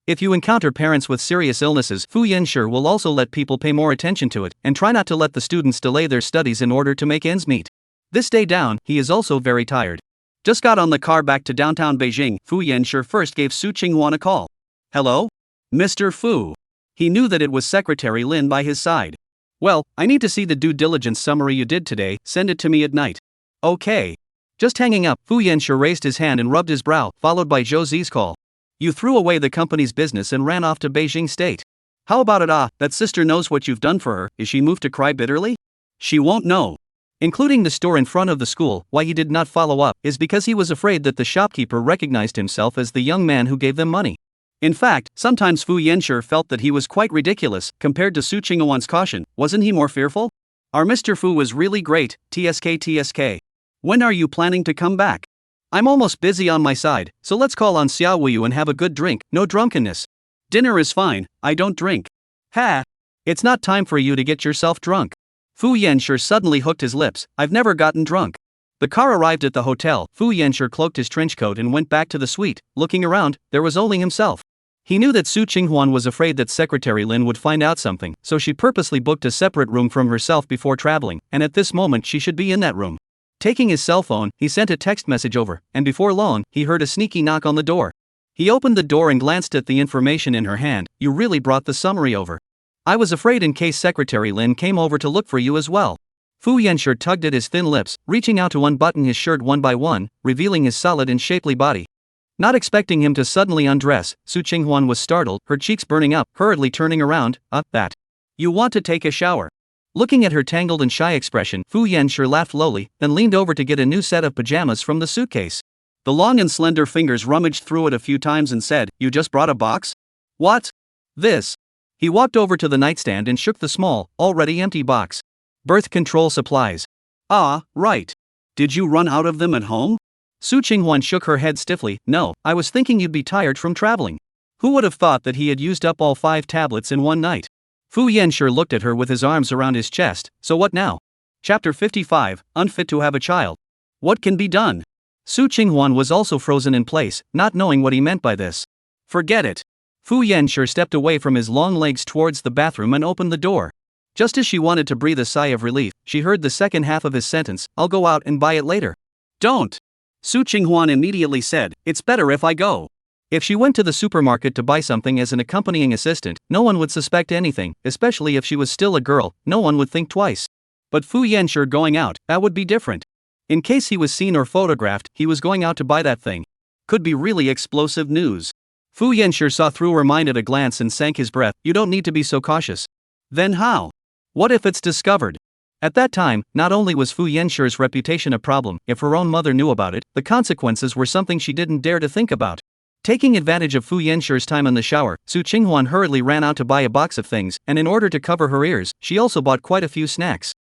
If you encounter parents with serious illnesses, Fu Yanxu will also let people pay more attention to it, and try not to let the students delay their studies in order to make ends meet. This day down, he is also very tired. Just got on the car back to downtown Beijing, Fu Yanxu first gave Su Qinghuan a call. Hello? Mr. Fu. He knew that it was Secretary Lin by his side. Well, I need to see the due diligence summary you did today, send it to me at night. Okay. Just hanging up, Fu Yanxu raised his hand and rubbed his brow, followed by Zhou Zi's call. You threw away the company's business and ran off to Beijing State. How about it? That sister knows what you've done for her. Is she moved to cry bitterly? She won't know. Including the store in front of the school, why he did not follow up is because he was afraid that the shopkeeper recognized himself as the young man who gave them money. In fact, sometimes Fu Yanxu felt that he was quite ridiculous compared to Su Qinghuan's caution. Wasn't he more fearful? Our Mr. Fu was really great, TSK. When are you planning to come back? I'm almost busy on my side, so let's call on Xiao Wuyu and have a good drink, no drunkenness. Dinner is fine, I don't drink. Ha! It's not time for you to get yourself drunk. Fu Yanxu suddenly hooked his lips. I've never gotten drunk. The car arrived at the hotel. Fu Yanxu cloaked his trench coat and went back to the suite. Looking around, there was only himself. He knew that Su Qinghuan was afraid that Secretary Lin would find out something, so she purposely booked a separate room from herself before traveling, and at this moment she should be in that room. Taking his cell phone, he sent a text message over, and before long, he heard a sneaky knock on the door. He opened the door and glanced at the information in her hand. You really brought the summary over. I was afraid in case Secretary Lin came over to look for you as well. Fu Yanxu tugged at his thin lips, reaching out to unbutton his shirt one by one, revealing his solid and shapely body. Not expecting him to suddenly undress, Su Qinghuan was startled, her cheeks burning up, hurriedly turning around. That. You want to take a shower? Looking at her tangled and shy expression, Fu Yanxu laughed lowly, then leaned over to get a new set of pajamas from the suitcase. The long and slender fingers rummaged through it a few times and said, You just brought a box? What? This. He walked over to the nightstand and shook the small, already empty box. Birth control supplies. Ah, right. Did you run out of them at home? Su Qinghuan shook her head stiffly. No, I was thinking you'd be tired from traveling. Who would have thought that he had used up all 5 tablets in one night? Fu Yanxu looked at her with his arms around his chest. So what now? Chapter 55, Unfit to have a child. What can be done? Su Qinghuan was also frozen in place, not knowing what he meant by this. Forget it. Fu Yanxu stepped away from his long legs towards the bathroom and opened the door. Just as she wanted to breathe a sigh of relief, she heard the second half of his sentence, I'll go out and buy it later. Don't! Su Qinghuan immediately said, It's better if I go. If she went to the supermarket to buy something as an accompanying assistant, no one would suspect anything, especially if she was still a girl, no one would think twice. But Fu Yanxu going out, that would be different. In case he was seen or photographed, he was going out to buy that thing. Could be really explosive news. Fu Yanxu saw through her mind at a glance and sank his breath. You don't need to be so cautious. Then how? What if it's discovered? At that time, not only was Fu Yanxu's reputation a problem, if her own mother knew about it, the consequences were something she didn't dare to think about. Taking advantage of Fu Yanxu's time in the shower, Su Qinghuan hurriedly ran out to buy a box of things, and in order to cover her ears, she also bought quite a few snacks.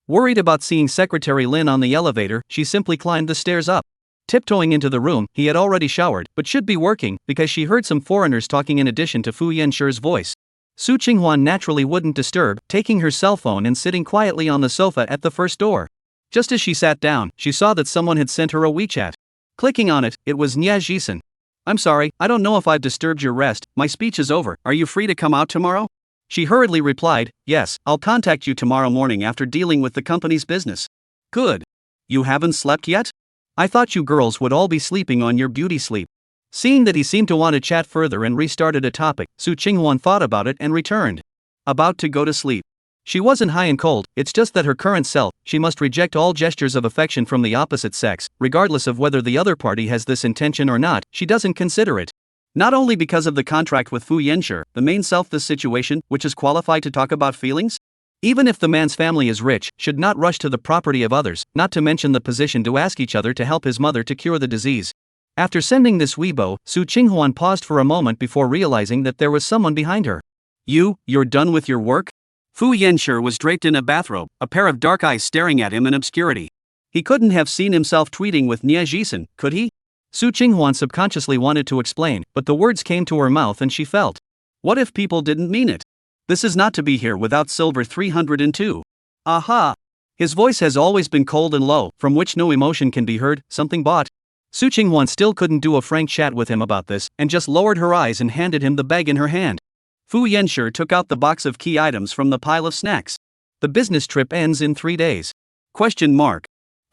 Worried about seeing Secretary Lin on the elevator, she simply climbed the stairs up. Tiptoeing into the room, he had already showered, but should be working, because she heard some foreigners talking in addition to Fu Yanxu's voice. Su Qinghuan naturally wouldn't disturb, taking her cell phone and sitting quietly on the sofa at the first door. Just as she sat down, she saw that someone had sent her a WeChat. Clicking on it, it was Nya Jisen. I'm sorry, I don't know if I've disturbed your rest, my speech is over, are you free to come out tomorrow? She hurriedly replied, Yes, I'll contact you tomorrow morning after dealing with the company's business. Good. You haven't slept yet? I thought you girls would all be sleeping on your beauty sleep. Seeing that he seemed to want to chat further and restarted a topic, Su Qinghwan thought about it and returned. About to go to sleep. She wasn't high and cold, it's just that her current self, she must reject all gestures of affection from the opposite sex, regardless of whether the other party has this intention or not, she doesn't consider it. Not only because of the contract with Fu Yanshi, the main self this situation, which is qualified to talk about feelings? Even if the man's family is rich, should not rush to the property of others, not to mention the position to ask each other to help his mother to cure the disease. After sending this Weibo, Su Qinghwan paused for a moment before realizing that there was someone behind her. You're done with your work? Fu Yanshi was draped in a bathrobe, a pair of dark eyes staring at him in obscurity. He couldn't have seen himself tweeting with Nie Jisen, could he? Su Qinghwan subconsciously wanted to explain, but the words came to her mouth and she felt. What if people didn't mean it? This is not to be here without silver 302. Aha! His voice has always been cold and low, from which no emotion can be heard, something bought. Su Qinghwan still couldn't do a frank chat with him about this, and just lowered her eyes and handed him the bag in her hand. Fu Yanshi took out the box of key items from the pile of snacks. The business trip ends in 3 days.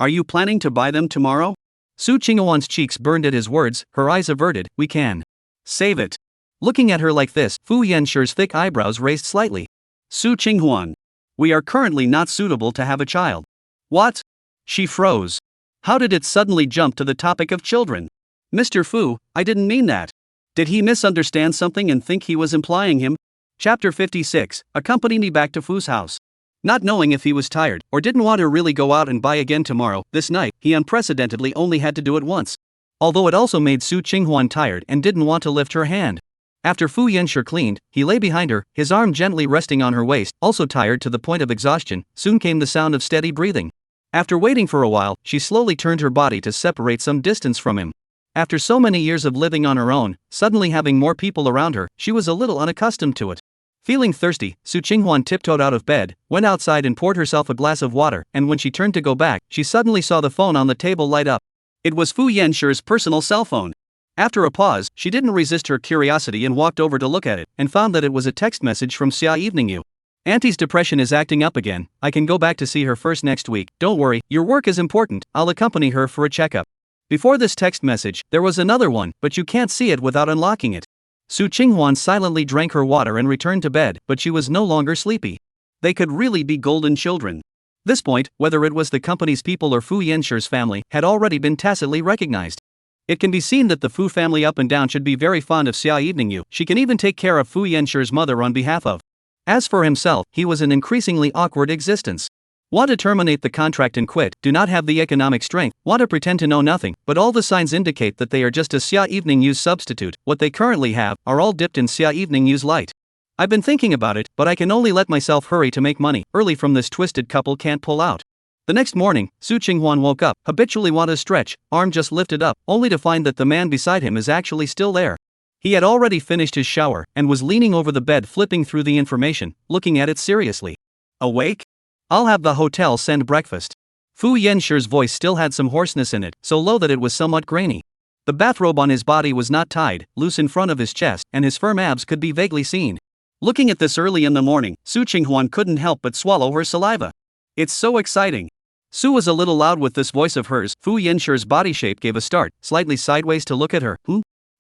Are you planning to buy them tomorrow? Su Qinghwan's cheeks burned at his words, her eyes averted. We can save it. Looking at her like this, Fu Yanshi's thick eyebrows raised slightly. Su Qinghwan. We are currently not suitable to have a child. What? She froze. How did it suddenly jump to the topic of children? Mr. Fu, I didn't mean that. Did he misunderstand something and think he was implying him? Chapter 56, accompany me back to Fu's house. Not knowing if he was tired, or didn't want to really go out and buy again tomorrow, this night, he unprecedentedly only had to do it once. Although it also made Su Qinghwan tired and didn't want to lift her hand. After Fu Yanshi cleaned, he lay behind her, his arm gently resting on her waist, also tired to the point of exhaustion. Soon came the sound of steady breathing. After waiting for a while, she slowly turned her body to separate some distance from him. After so many years of living on her own, suddenly having more people around her, she was a little unaccustomed to it. Feeling thirsty, Su Qinghwan tiptoed out of bed, went outside and poured herself a glass of water, and when she turned to go back, she suddenly saw the phone on the table light up. It was Fu Yanshi's personal cell phone. After a pause, she didn't resist her curiosity and walked over to look at it, and found that it was a text message from Xia Evening You. Auntie's depression is acting up again, I can go back to see her first next week, don't worry, your work is important, I'll accompany her for a checkup. Before this text message, there was another one, but you can't see it without unlocking it. Su Qinghwan silently drank her water and returned to bed, but she was no longer sleepy. They could really be golden children. This point, whether it was the company's people or Fu Yanshi's family, had already been tacitly recognized. It can be seen that the Fu family up and down should be very fond of Xia Evening You. She can even take care of Fu Yanshi's mother on behalf of. As for himself, he was an increasingly awkward existence. Want to terminate the contract and quit, do not have the economic strength, want to pretend to know nothing, but all the signs indicate that they are just a Xia Evening You's substitute. What they currently have are all dipped in Xia Evening You's light. I've been thinking about it, but I can only let myself hurry to make money early from this twisted couple can't pull out. The next morning, Su Qinghwan woke up, habitually want to stretch, arm just lifted up, only to find that the man beside him is actually still there. He had already finished his shower, and was leaning over the bed flipping through the information, looking at it seriously. Awake? I'll have the hotel send breakfast. Fu Yanshi's voice still had some hoarseness in it, so low that it was somewhat grainy. The bathrobe on his body was not tied, loose in front of his chest, and his firm abs could be vaguely seen. Looking at this early in the morning, Su Qinghwan couldn't help but swallow her saliva. It's so exciting. Su was a little loud with this voice of hers. Fu Yanshi's body shape gave a start, slightly sideways to look at her.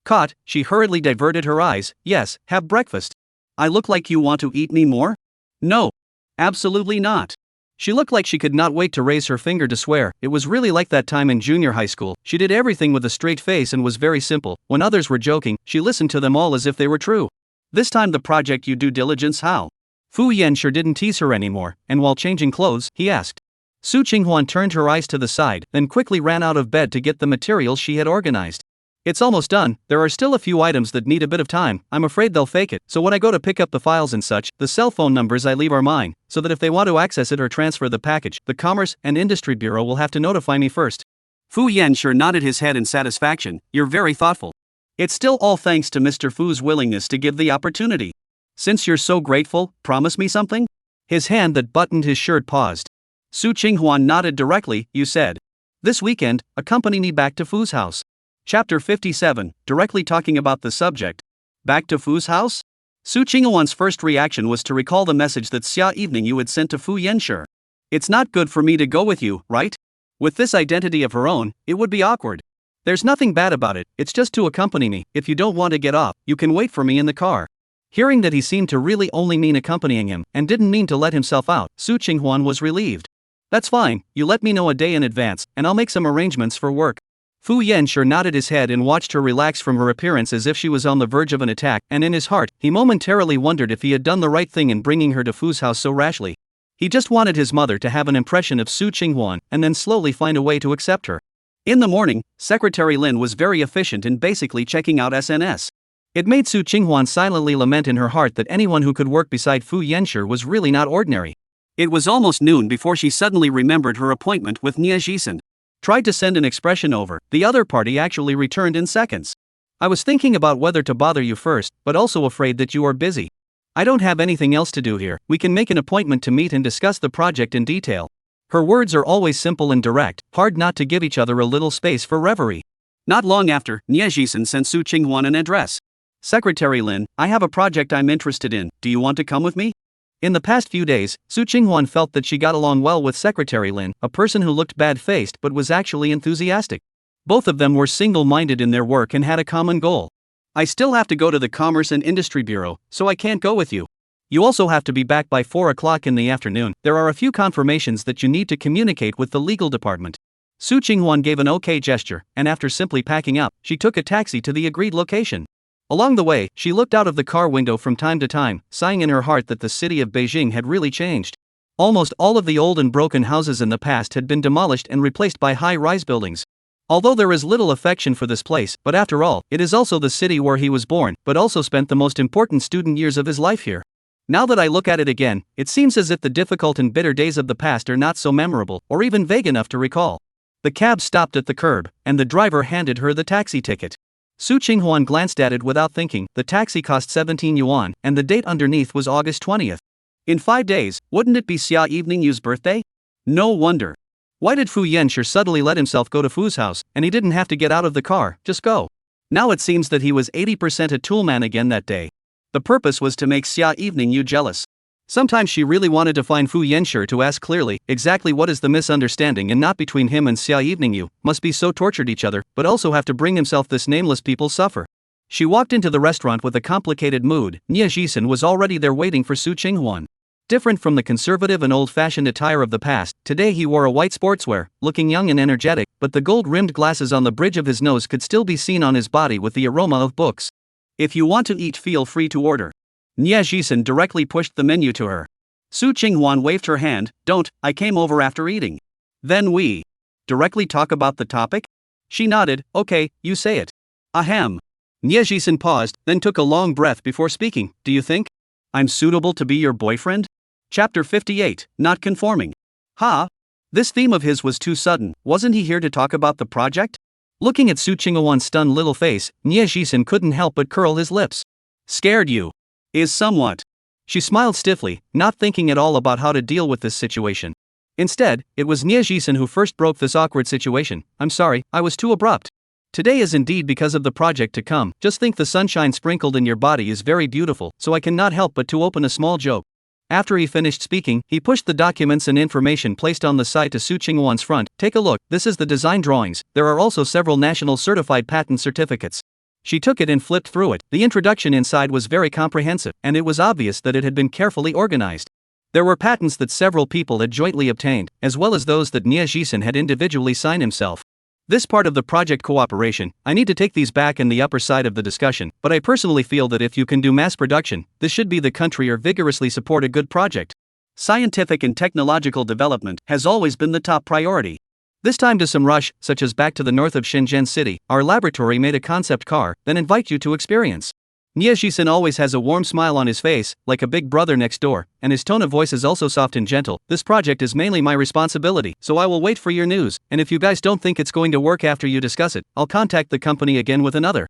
Caught, she hurriedly diverted her eyes. Yes, have breakfast. I look like you want to eat me more? No. Absolutely not. She looked like she could not wait to raise her finger to swear. It was really like that time in junior high school. She did everything with a straight face and was very simple. When others were joking, she listened to them all as if they were true. This time the project you due diligence how? Fu Yanshi didn't tease her anymore, and while changing clothes, he asked. Su Qinghwan turned her eyes to the side, then quickly ran out of bed to get the materials she had organized. It's almost done, there are still a few items that need a bit of time, I'm afraid they'll fake it, so when I go to pick up the files and such, the cell phone numbers I leave are mine, so that if they want to access it or transfer the package, the Commerce and Industry Bureau will have to notify me first. Fu Yanshi nodded his head in satisfaction. You're very thoughtful. It's still all thanks to Mr. Fu's willingness to give the opportunity. Since you're so grateful, promise me something? His hand that buttoned his shirt paused. Su Qinghwan nodded directly. You said. This weekend, accompany me back to Fu's house. Chapter 57, directly talking about the subject. Back to Fu's house? Su Qinghwan's first reaction was to recall the message that Xia Evening You had sent to Fu Yanshi. It's not good for me to go with you, right? With this identity of her own, it would be awkward. There's nothing bad about it, it's just to accompany me. If you don't want to get off, you can wait for me in the car. Hearing that he seemed to really only mean accompanying him and didn't mean to let himself out, Su Qinghuan was relieved. That's fine, you let me know a day in advance, and I'll make some arrangements for work. Fu Yanshi nodded his head and watched her relax from her appearance as if she was on the verge of an attack, and in his heart, he momentarily wondered if he had done the right thing in bringing her to Fu's house so rashly. He just wanted his mother to have an impression of Su Qinghuan and then slowly find a way to accept her. In the morning, Secretary Lin was very efficient in basically checking out SNS. It made Su Qinghuan silently lament in her heart that anyone who could work beside Fu Yanshi was really not ordinary. It was almost noon before she suddenly remembered her appointment with Nie Jisen. Tried to send an expression over, the other party actually returned in seconds. I was thinking about whether to bother you first, but also afraid that you are busy. I don't have anything else to do here, we can make an appointment to meet and discuss the project in detail. Her words are always simple and direct, hard not to give each other a little space for reverie. Not long after, Nie Jisen sent Su Qinghuan an address. Secretary Lin, I have a project I'm interested in, do you want to come with me? In the past few days, Su Qinghuan felt that she got along well with Secretary Lin, a person who looked bad-faced but was actually enthusiastic. Both of them were single-minded in their work and had a common goal. I still have to go to the Commerce and Industry Bureau, so I can't go with you. You also have to be back by 4 o'clock in the afternoon. There are a few confirmations that you need to communicate with the legal department. Su Qinghuan gave an okay gesture, and after simply packing up, she took a taxi to the agreed location. Along the way, she looked out of the car window from time to time, sighing in her heart that the city of Beijing had really changed. Almost all of the old and broken houses in the past had been demolished and replaced by high-rise buildings. Although there is little affection for this place, but after all, it is also the city where he was born, but also spent the most important student years of his life here. Now that I look at it again, it seems as if the difficult and bitter days of the past are not so memorable, or even vague enough to recall. The cab stopped at the curb, and the driver handed her the taxi ticket. Su Qinghuan glanced at it without thinking. The taxi cost 17 yuan, and the date underneath was August 20th. In 5 days, wouldn't it be Xia Evening Yu's birthday? No wonder. Why did Fu Yanshi suddenly let himself go to Fu's house, and he didn't have to get out of the car, just go? Now it seems that he was 80% a toolman again that day. The purpose was to make Xia Evening Yu jealous. Sometimes she really wanted to find Fu Yanshi to ask clearly, exactly what is the misunderstanding and not between him and Xia Evening Yu, must be so tortured each other, but also have to bring himself this nameless people suffer. She walked into the restaurant with a complicated mood. Nie Jisen was already there waiting for Su Qinghuan. Different from the conservative and old-fashioned attire of the past, today he wore a white sportswear, looking young and energetic, but the gold-rimmed glasses on the bridge of his nose could still be seen on his body with the aroma of books. If you want to eat, feel free to order. Nie Jisen directly pushed the menu to her. Su Qinghuan waved her hand. Don't, I came over after eating. Then we directly talk about the topic? She nodded. Okay, you say it. Ahem. Nie Jisen paused, then took a long breath before speaking. Do you think I'm suitable to be your boyfriend? Chapter 58, Not Conforming. Ha! This theme of his was too sudden. Wasn't he here to talk about the project? Looking at Su Qinghuan's stunned little face, Nie Jisen couldn't help but curl his lips. Scared you? Is somewhat. She smiled stiffly, not thinking at all about how to deal with this situation. Instead, it was Nie Jisen who first broke this awkward situation. I'm sorry, I was too abrupt. Today is indeed because of the project to come. Just think, the sunshine sprinkled in your body is very beautiful, so I cannot help but to open a small joke. After he finished speaking, he pushed the documents and information placed on the site to Su Qinghuan's front. Take a look, this is the design drawings. There are also several national certified patent certificates. She took it and flipped through it. The introduction inside was very comprehensive, and it was obvious that it had been carefully organized. There were patents that several people had jointly obtained, as well as those that Nie Jisen had individually signed himself. This part of the project cooperation, I need to take these back in the upper side of the discussion, but I personally feel that if you can do mass production, this should be the country or vigorously support a good project. Scientific and technological development has always been the top priority. This time to some rush, such as back to the north of Shenzhen City, our laboratory made a concept car, then invite you to experience. Nie Jisen always has a warm smile on his face, like a big brother next door, and his tone of voice is also soft and gentle. This project is mainly my responsibility, so I will wait for your news, and if you guys don't think it's going to work after you discuss it, I'll contact the company again with another.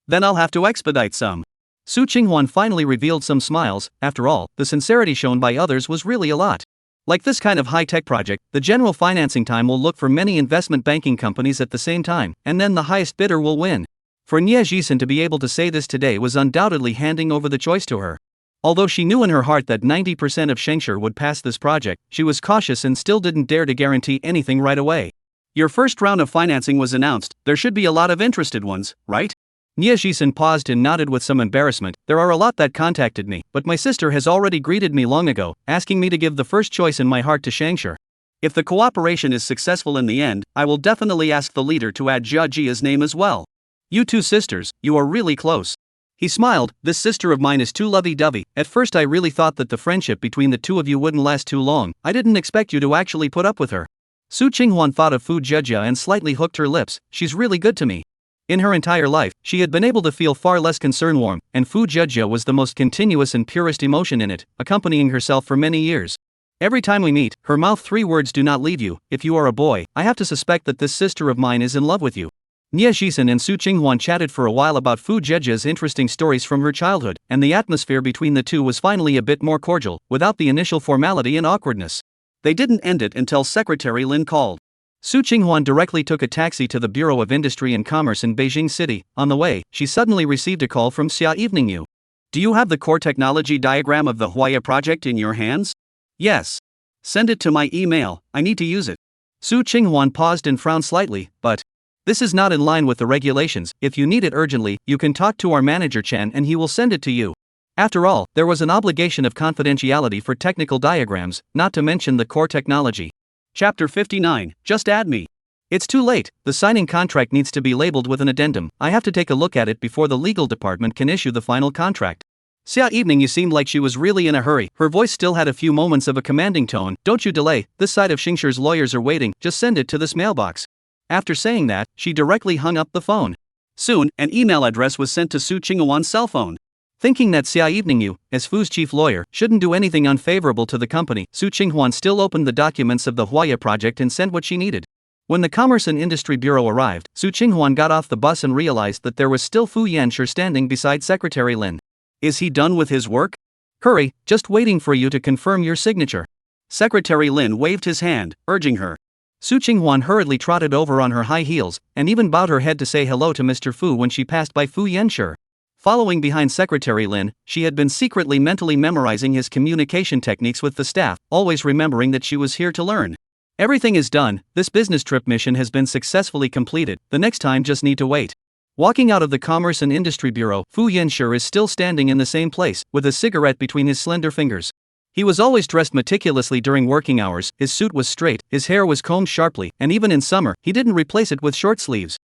Then I'll have to expedite some. Su Qinghuan finally revealed some smiles. After all, the sincerity shown by others was really a lot. Like this kind of high-tech project, the general financing time will look for many investment banking companies at the same time, and then the highest bidder will win. For Nie Jisen to be able to say this today was undoubtedly handing over the choice to her. Although she knew in her heart that 90% of Shengshi would pass this project, she was cautious and still didn't dare to guarantee anything right away. Your first round of financing was announced, there should be a lot of interested ones, right? Nie Jisen paused and nodded with some embarrassment. There are a lot that contacted me, but my sister has already greeted me long ago, asking me to give the first choice in my heart to Shangshur. If the cooperation is successful in the end, I will definitely ask the leader to add Jia Jia's name as well. You two sisters, you are really close. He smiled. This sister of mine is too lovey-dovey. At first I really thought that the friendship between the two of you wouldn't last too long. I didn't expect you to actually put up with her. Su Qinghuan thought of Fu Jia and slightly hooked her lips. She's really good to me. In her entire life, she had been able to feel far less concern warm, and Fu Jia was the most continuous and purest emotion in it, accompanying herself for many years. Every time we meet, her mouth 3 words do not leave you. If you are a boy, I have to suspect that this sister of mine is in love with you. Nie Jisen and Su Qinghuan chatted for a while about Fu Jia's interesting stories from her childhood, and the atmosphere between the two was finally a bit more cordial, without the initial formality and awkwardness. They didn't end it until Secretary Lin called. Su Qinghuan directly took a taxi to the Bureau of Industry and Commerce in Beijing City. On the way, she suddenly received a call from Xia Evening You. Do you have the core technology diagram of the Huaya project in your hands? Yes. Send it to my email, I need to use it. Su Qinghuan paused and frowned slightly, but this is not in line with the regulations. If you need it urgently, you can talk to our manager Chen and he will send it to you. After all, there was an obligation of confidentiality for technical diagrams, not to mention the core technology. Chapter 59, just add me. It's too late, the signing contract needs to be labeled with an addendum. I have to take a look at it before the legal department can issue the final contract. Xia Evening You seemed like she was really in a hurry. Her voice still had a few moments of a commanding tone. Don't you delay, this side of Xingshur's lawyers are waiting, just send it to this mailbox. After saying that, she directly hung up the phone. Soon, an email address was sent to Su Qinghuan's cell phone. Thinking that Xia Evening You, as Fu's chief lawyer, shouldn't do anything unfavorable to the company, Su Qinghuan still opened the documents of the Huaya project and sent what she needed. When the Commerce and Industry Bureau arrived, Su Qinghuan got off the bus and realized that there was still Fu Yanshur standing beside Secretary Lin. Is he done with his work? Hurry, just waiting for you to confirm your signature. Secretary Lin waved his hand, urging her. Su Qinghuan hurriedly trotted over on her high heels, and even bowed her head to say hello to Mr. Fu when she passed by Fu Yanshur. Following behind Secretary Lin, she had been secretly mentally memorizing his communication techniques with the staff, always remembering that she was here to learn. Everything is done, this business trip mission has been successfully completed, the next time just need to wait. Walking out of the Commerce and Industry Bureau, Fu Yanshur is still standing in the same place, with a cigarette between his slender fingers. He was always dressed meticulously during working hours, his suit was straight, his hair was combed sharply, and even in summer, he didn't replace it with short sleeves.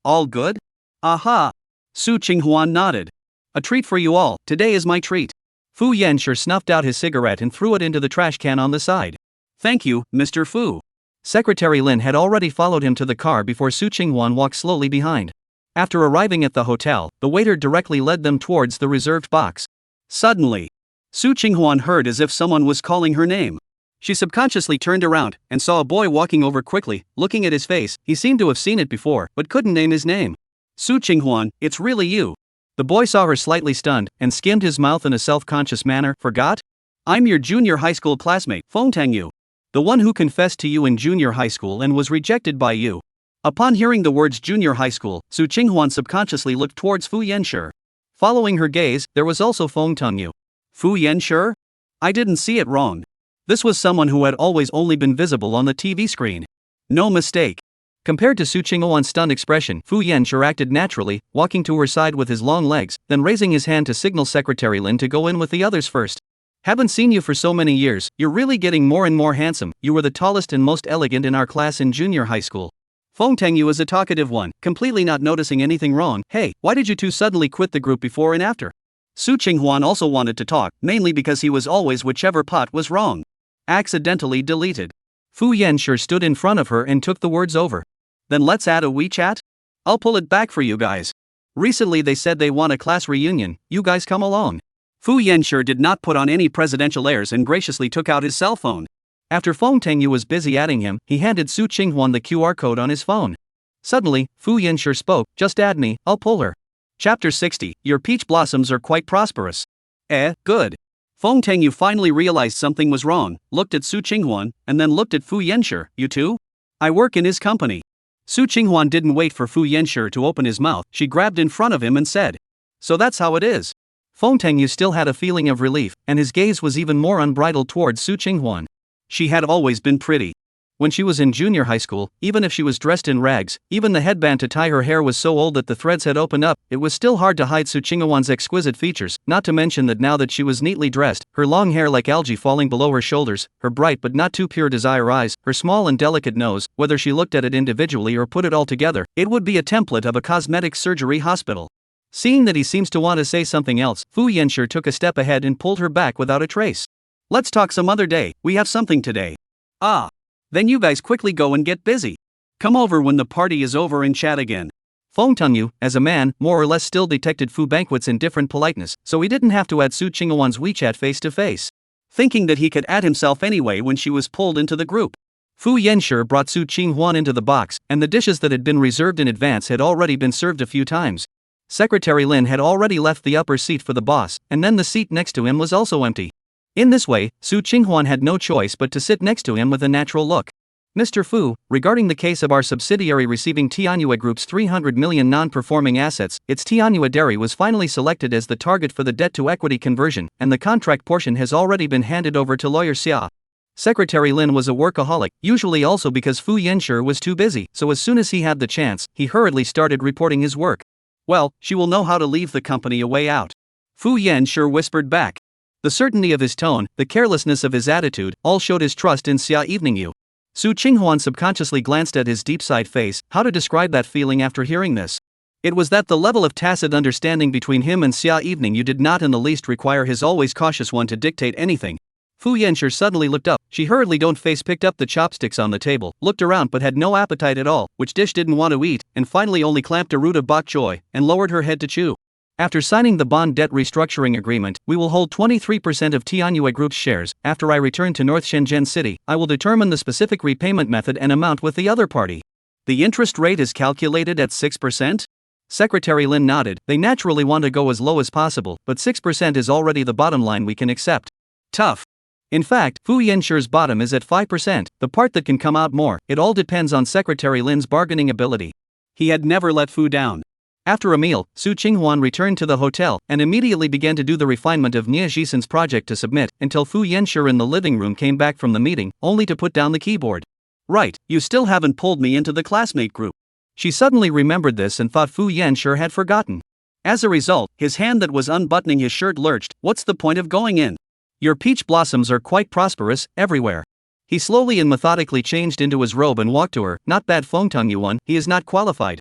All good? Aha! Su Qinghuan nodded. A treat for you all, today is my treat. Fu Yanshur snuffed out his cigarette and threw it into the trash can on the side. Thank you, Mr. Fu. Secretary Lin had already followed him to the car before Su Qinghuan walked slowly behind. After arriving at the hotel, the waiter directly led them towards the reserved box. Suddenly, Su Qinghuan heard as if someone was calling her name. She subconsciously turned around and saw a boy walking over quickly. Looking at his face, he seemed to have seen it before, but couldn't name his name. Su Qinghuan, it's really you. The boy saw her slightly stunned and skimmed his mouth in a self-conscious manner. Forgot? I'm your junior high school classmate, Confronting you. The one who confessed to you in junior high school and was rejected by you. Upon hearing the words junior high school, Su Qinghuan subconsciously looked towards Fu Yanshur. Following her gaze, there was also Confronting you. Fu Yanshur? I didn't see it wrong. This was someone who had always only been visible on the TV screen. No mistake. Compared to Su Qinghuan's stunned expression, Fu Yanshur acted naturally, walking to her side with his long legs, then raising his hand to signal Secretary Lin to go in with the others first. Haven't seen you for so many years, you're really getting more and more handsome. You were the tallest and most elegant in our class in junior high school. Confronting you is a talkative one, completely not noticing anything wrong. Hey, why did you two suddenly quit the group before and after? Su Qinghuan also wanted to talk, mainly because he was always whichever pot was wrong. Accidentally deleted. Fu Yanshur stood in front of her and took the words over. Then let's add a WeChat? I'll pull it back for you guys. Recently they said they want a class reunion, you guys come along. Fu Yanshur did not put on any presidential airs and graciously took out his cell phone. After Confronting you was busy adding him, he handed Su Qinghuan the QR code on his phone. Suddenly, Fu Yanshur spoke, just add me, I'll pull her. Chapter 60, your peach blossoms are quite prosperous. Good. Confronting you finally realized something was wrong, looked at Su Qinghuan, and then looked at Fu Yanshur. You too? I work in his company. Su Qinghuan didn't wait for Fu Yanshur to open his mouth, she grabbed in front of him and said. So that's how it is. Confronting you still had a feeling of relief, and his gaze was even more unbridled towards Su Qinghuan. She had always been pretty. When she was in junior high school, even if she was dressed in rags, even the headband to tie her hair was so old that the threads had opened up, it was still hard to hide Su Qinghuan's exquisite features, not to mention that now that she was neatly dressed, her long hair like algae falling below her shoulders, her bright but not too pure desire eyes, her small and delicate nose, whether she looked at it individually or put it all together, it would be a template of a cosmetic surgery hospital. Seeing that he seems to want to say something else, Fu Yanshi took a step ahead and pulled her back without a trace. Let's talk some other day, we have something today. Ah. Then you guys quickly go and get busy. Come over when the party is over and chat again. Feng Tongyu, as a man, more or less still detected Fu Banquet's indifferent politeness, so he didn't have to add Su Qinghuan's WeChat face to face. Thinking that he could add himself anyway when she was pulled into the group. Fu Yanshi brought Su Qinghuan into the box, and the dishes that had been reserved in advance had already been served a few times. Secretary Lin had already left the upper seat for the boss, and then the seat next to him was also empty. In this way, Su Qinghuan had no choice but to sit next to him with a natural look. Mr. Fu, regarding the case of our subsidiary receiving Tianhua Group's 300 million non-performing assets, its Tianhua Dairy was finally selected as the target for the debt-to-equity conversion, and the contract portion has already been handed over to lawyer Xia. Secretary Lin was a workaholic, usually also because Fu Yanshi was too busy, so as soon as he had the chance, he hurriedly started reporting his work. Well, she will know how to leave the company a way out. Fu Yanshi whispered back. The certainty of his tone, the carelessness of his attitude, all showed his trust in Xia Evening You. Su Qinghuan subconsciously glanced at his deep-side face. How to describe that feeling after hearing this? It was that the level of tacit understanding between him and Xia Evening You did not in the least require his always cautious one to dictate anything. Fu Yanshi suddenly looked up. She hurriedly picked up the chopsticks on the table, looked around but had no appetite at all, which dish didn't want to eat, and finally only clamped a root of bok choy, and lowered her head to chew. After signing the bond debt restructuring agreement, we will hold 23% of Tianhua Group's shares. After I return to North Shenzhen City, I will determine the specific repayment method and amount with the other party. The interest rate is calculated at 6%? Secretary Lin nodded. They naturally want to go as low as possible, but 6% is already the bottom line we can accept. Tough. In fact, Fu Yanshi's bottom is at 5%, the part that can come out more. It all depends on Secretary Lin's bargaining ability. He had never let Fu down. After a meal, Su Qinghuan returned to the hotel and immediately began to do the refinement of Nia Jisen's project to submit until Fu Yanshi in the living room came back from the meeting, only to put down the keyboard. Right, you still haven't pulled me into the classmate group. She suddenly remembered this and thought Fu Yanshi had forgotten. As a result, his hand that was unbuttoning his shirt lurched. What's the point of going in? Your peach blossoms are quite prosperous, everywhere. He slowly and methodically changed into his robe and walked to her. Not bad, Feng Tongyu, he is not qualified.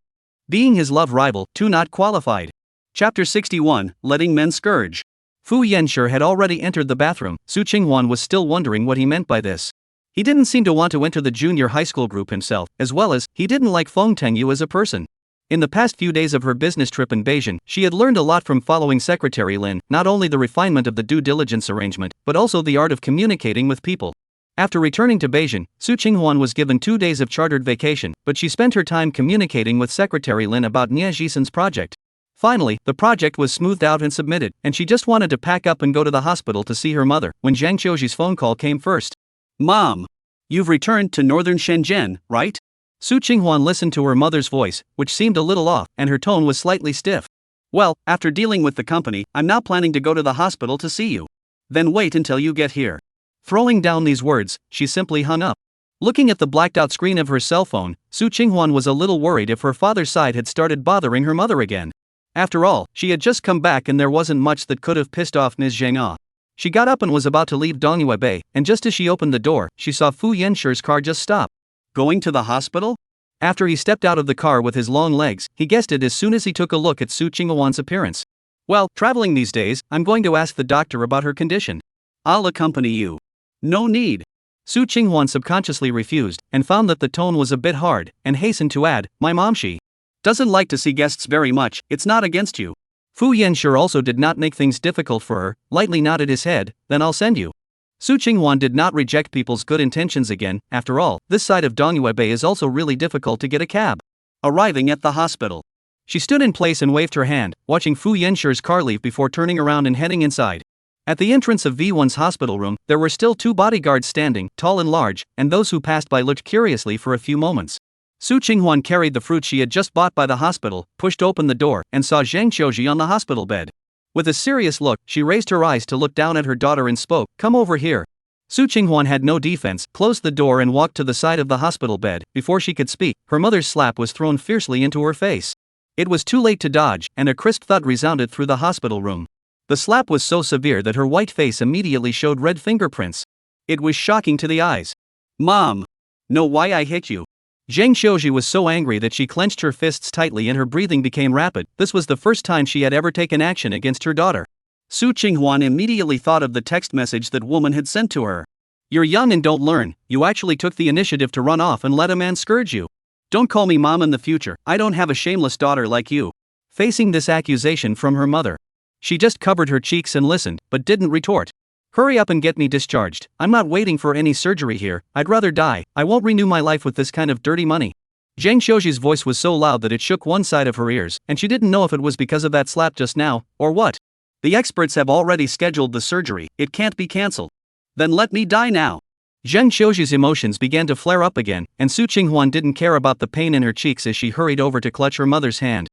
Being his love rival, too not qualified. Chapter 61, Letting Men Scourge. Fu Yanshi had already entered the bathroom. Su Qinghuan was still wondering what he meant by this. He didn't seem to want to enter the junior high school group himself, as well as, he didn't like Feng Tongyu as a person. In the past few days of her business trip in Beijing, she had learned a lot from following Secretary Lin, not only the refinement of the due diligence arrangement, but also the art of communicating with people. After returning to Beijing, Su Qinghuan was given 2 days of chartered vacation, but she spent her time communicating with Secretary Lin about Nia Jisen's project. Finally, the project was smoothed out and submitted, and she just wanted to pack up and go to the hospital to see her mother, when Zhang Qiuji's phone call came first. Mom! You've returned to northern Shenzhen, right? Su Qinghuan listened to her mother's voice, which seemed a little off, and her tone was slightly stiff. Well, after dealing with the company, I'm now planning to go to the hospital to see you. Then wait until you get here. Throwing down these words, she simply hung up. Looking at the blacked-out screen of her cell phone, Su Qinghuan was a little worried if her father's side had started bothering her mother again. After all, she had just come back and there wasn't much that could have pissed off Ms. Zhang. She got up and was about to leave Dongyue Bay, and just as she opened the door, she saw Fu Yanshi's car just stop. Going to the hospital? After he stepped out of the car with his long legs, he guessed it as soon as he took a look at Su Qinghuan's appearance. Well, traveling these days, I'm going to ask the doctor about her condition. I'll accompany you. No need. Su Qinghuan subconsciously refused, and found that the tone was a bit hard, and hastened to add, my mom she doesn't like to see guests very much, it's not against you. Fu Yanshi also did not make things difficult for her, lightly nodded his head, then I'll send you. Su Qinghuan did not reject people's good intentions again. After all, this side of Dongyue Bay is also really difficult to get a cab. Arriving at the hospital, she stood in place and waved her hand, watching Fu Yanshi's car leave before turning around and heading inside. At the entrance of V1's hospital room, there were still 2 bodyguards standing, tall and large, and those who passed by looked curiously for a few moments. Su Qinghuan carried the fruit she had just bought by the hospital, pushed open the door, and saw Zhang Qiuji on the hospital bed. With a serious look, she raised her eyes to look down at her daughter and spoke, come over here. Su Qinghuan had no defense, closed the door and walked to the side of the hospital bed. Before she could speak, her mother's slap was thrown fiercely into her face. It was too late to dodge, and a crisp thud resounded through the hospital room. The slap was so severe that her white face immediately showed red fingerprints. It was shocking to the eyes. Mom! Know why I hit you? Zhang Xiaoji was so angry that she clenched her fists tightly and her breathing became rapid. This was the first time she had ever taken action against her daughter. Su Qinghuan immediately thought of the text message that woman had sent to her. You're young and don't learn, you actually took the initiative to run off and let a man scourge you. Don't call me mom in the future, I don't have a shameless daughter like you. Facing this accusation from her mother, she just covered her cheeks and listened, but didn't retort. Hurry up and get me discharged, I'm not waiting for any surgery here, I'd rather die, I won't renew my life with this kind of dirty money. Zhang Xiaoji's voice was so loud that it shook one side of her ears, and she didn't know if it was because of that slap just now, or what. The experts have already scheduled the surgery, it can't be cancelled. Then let me die now. Zhang Xiaoji's emotions began to flare up again, and Su Qinghuan didn't care about the pain in her cheeks as she hurried over to clutch her mother's hand.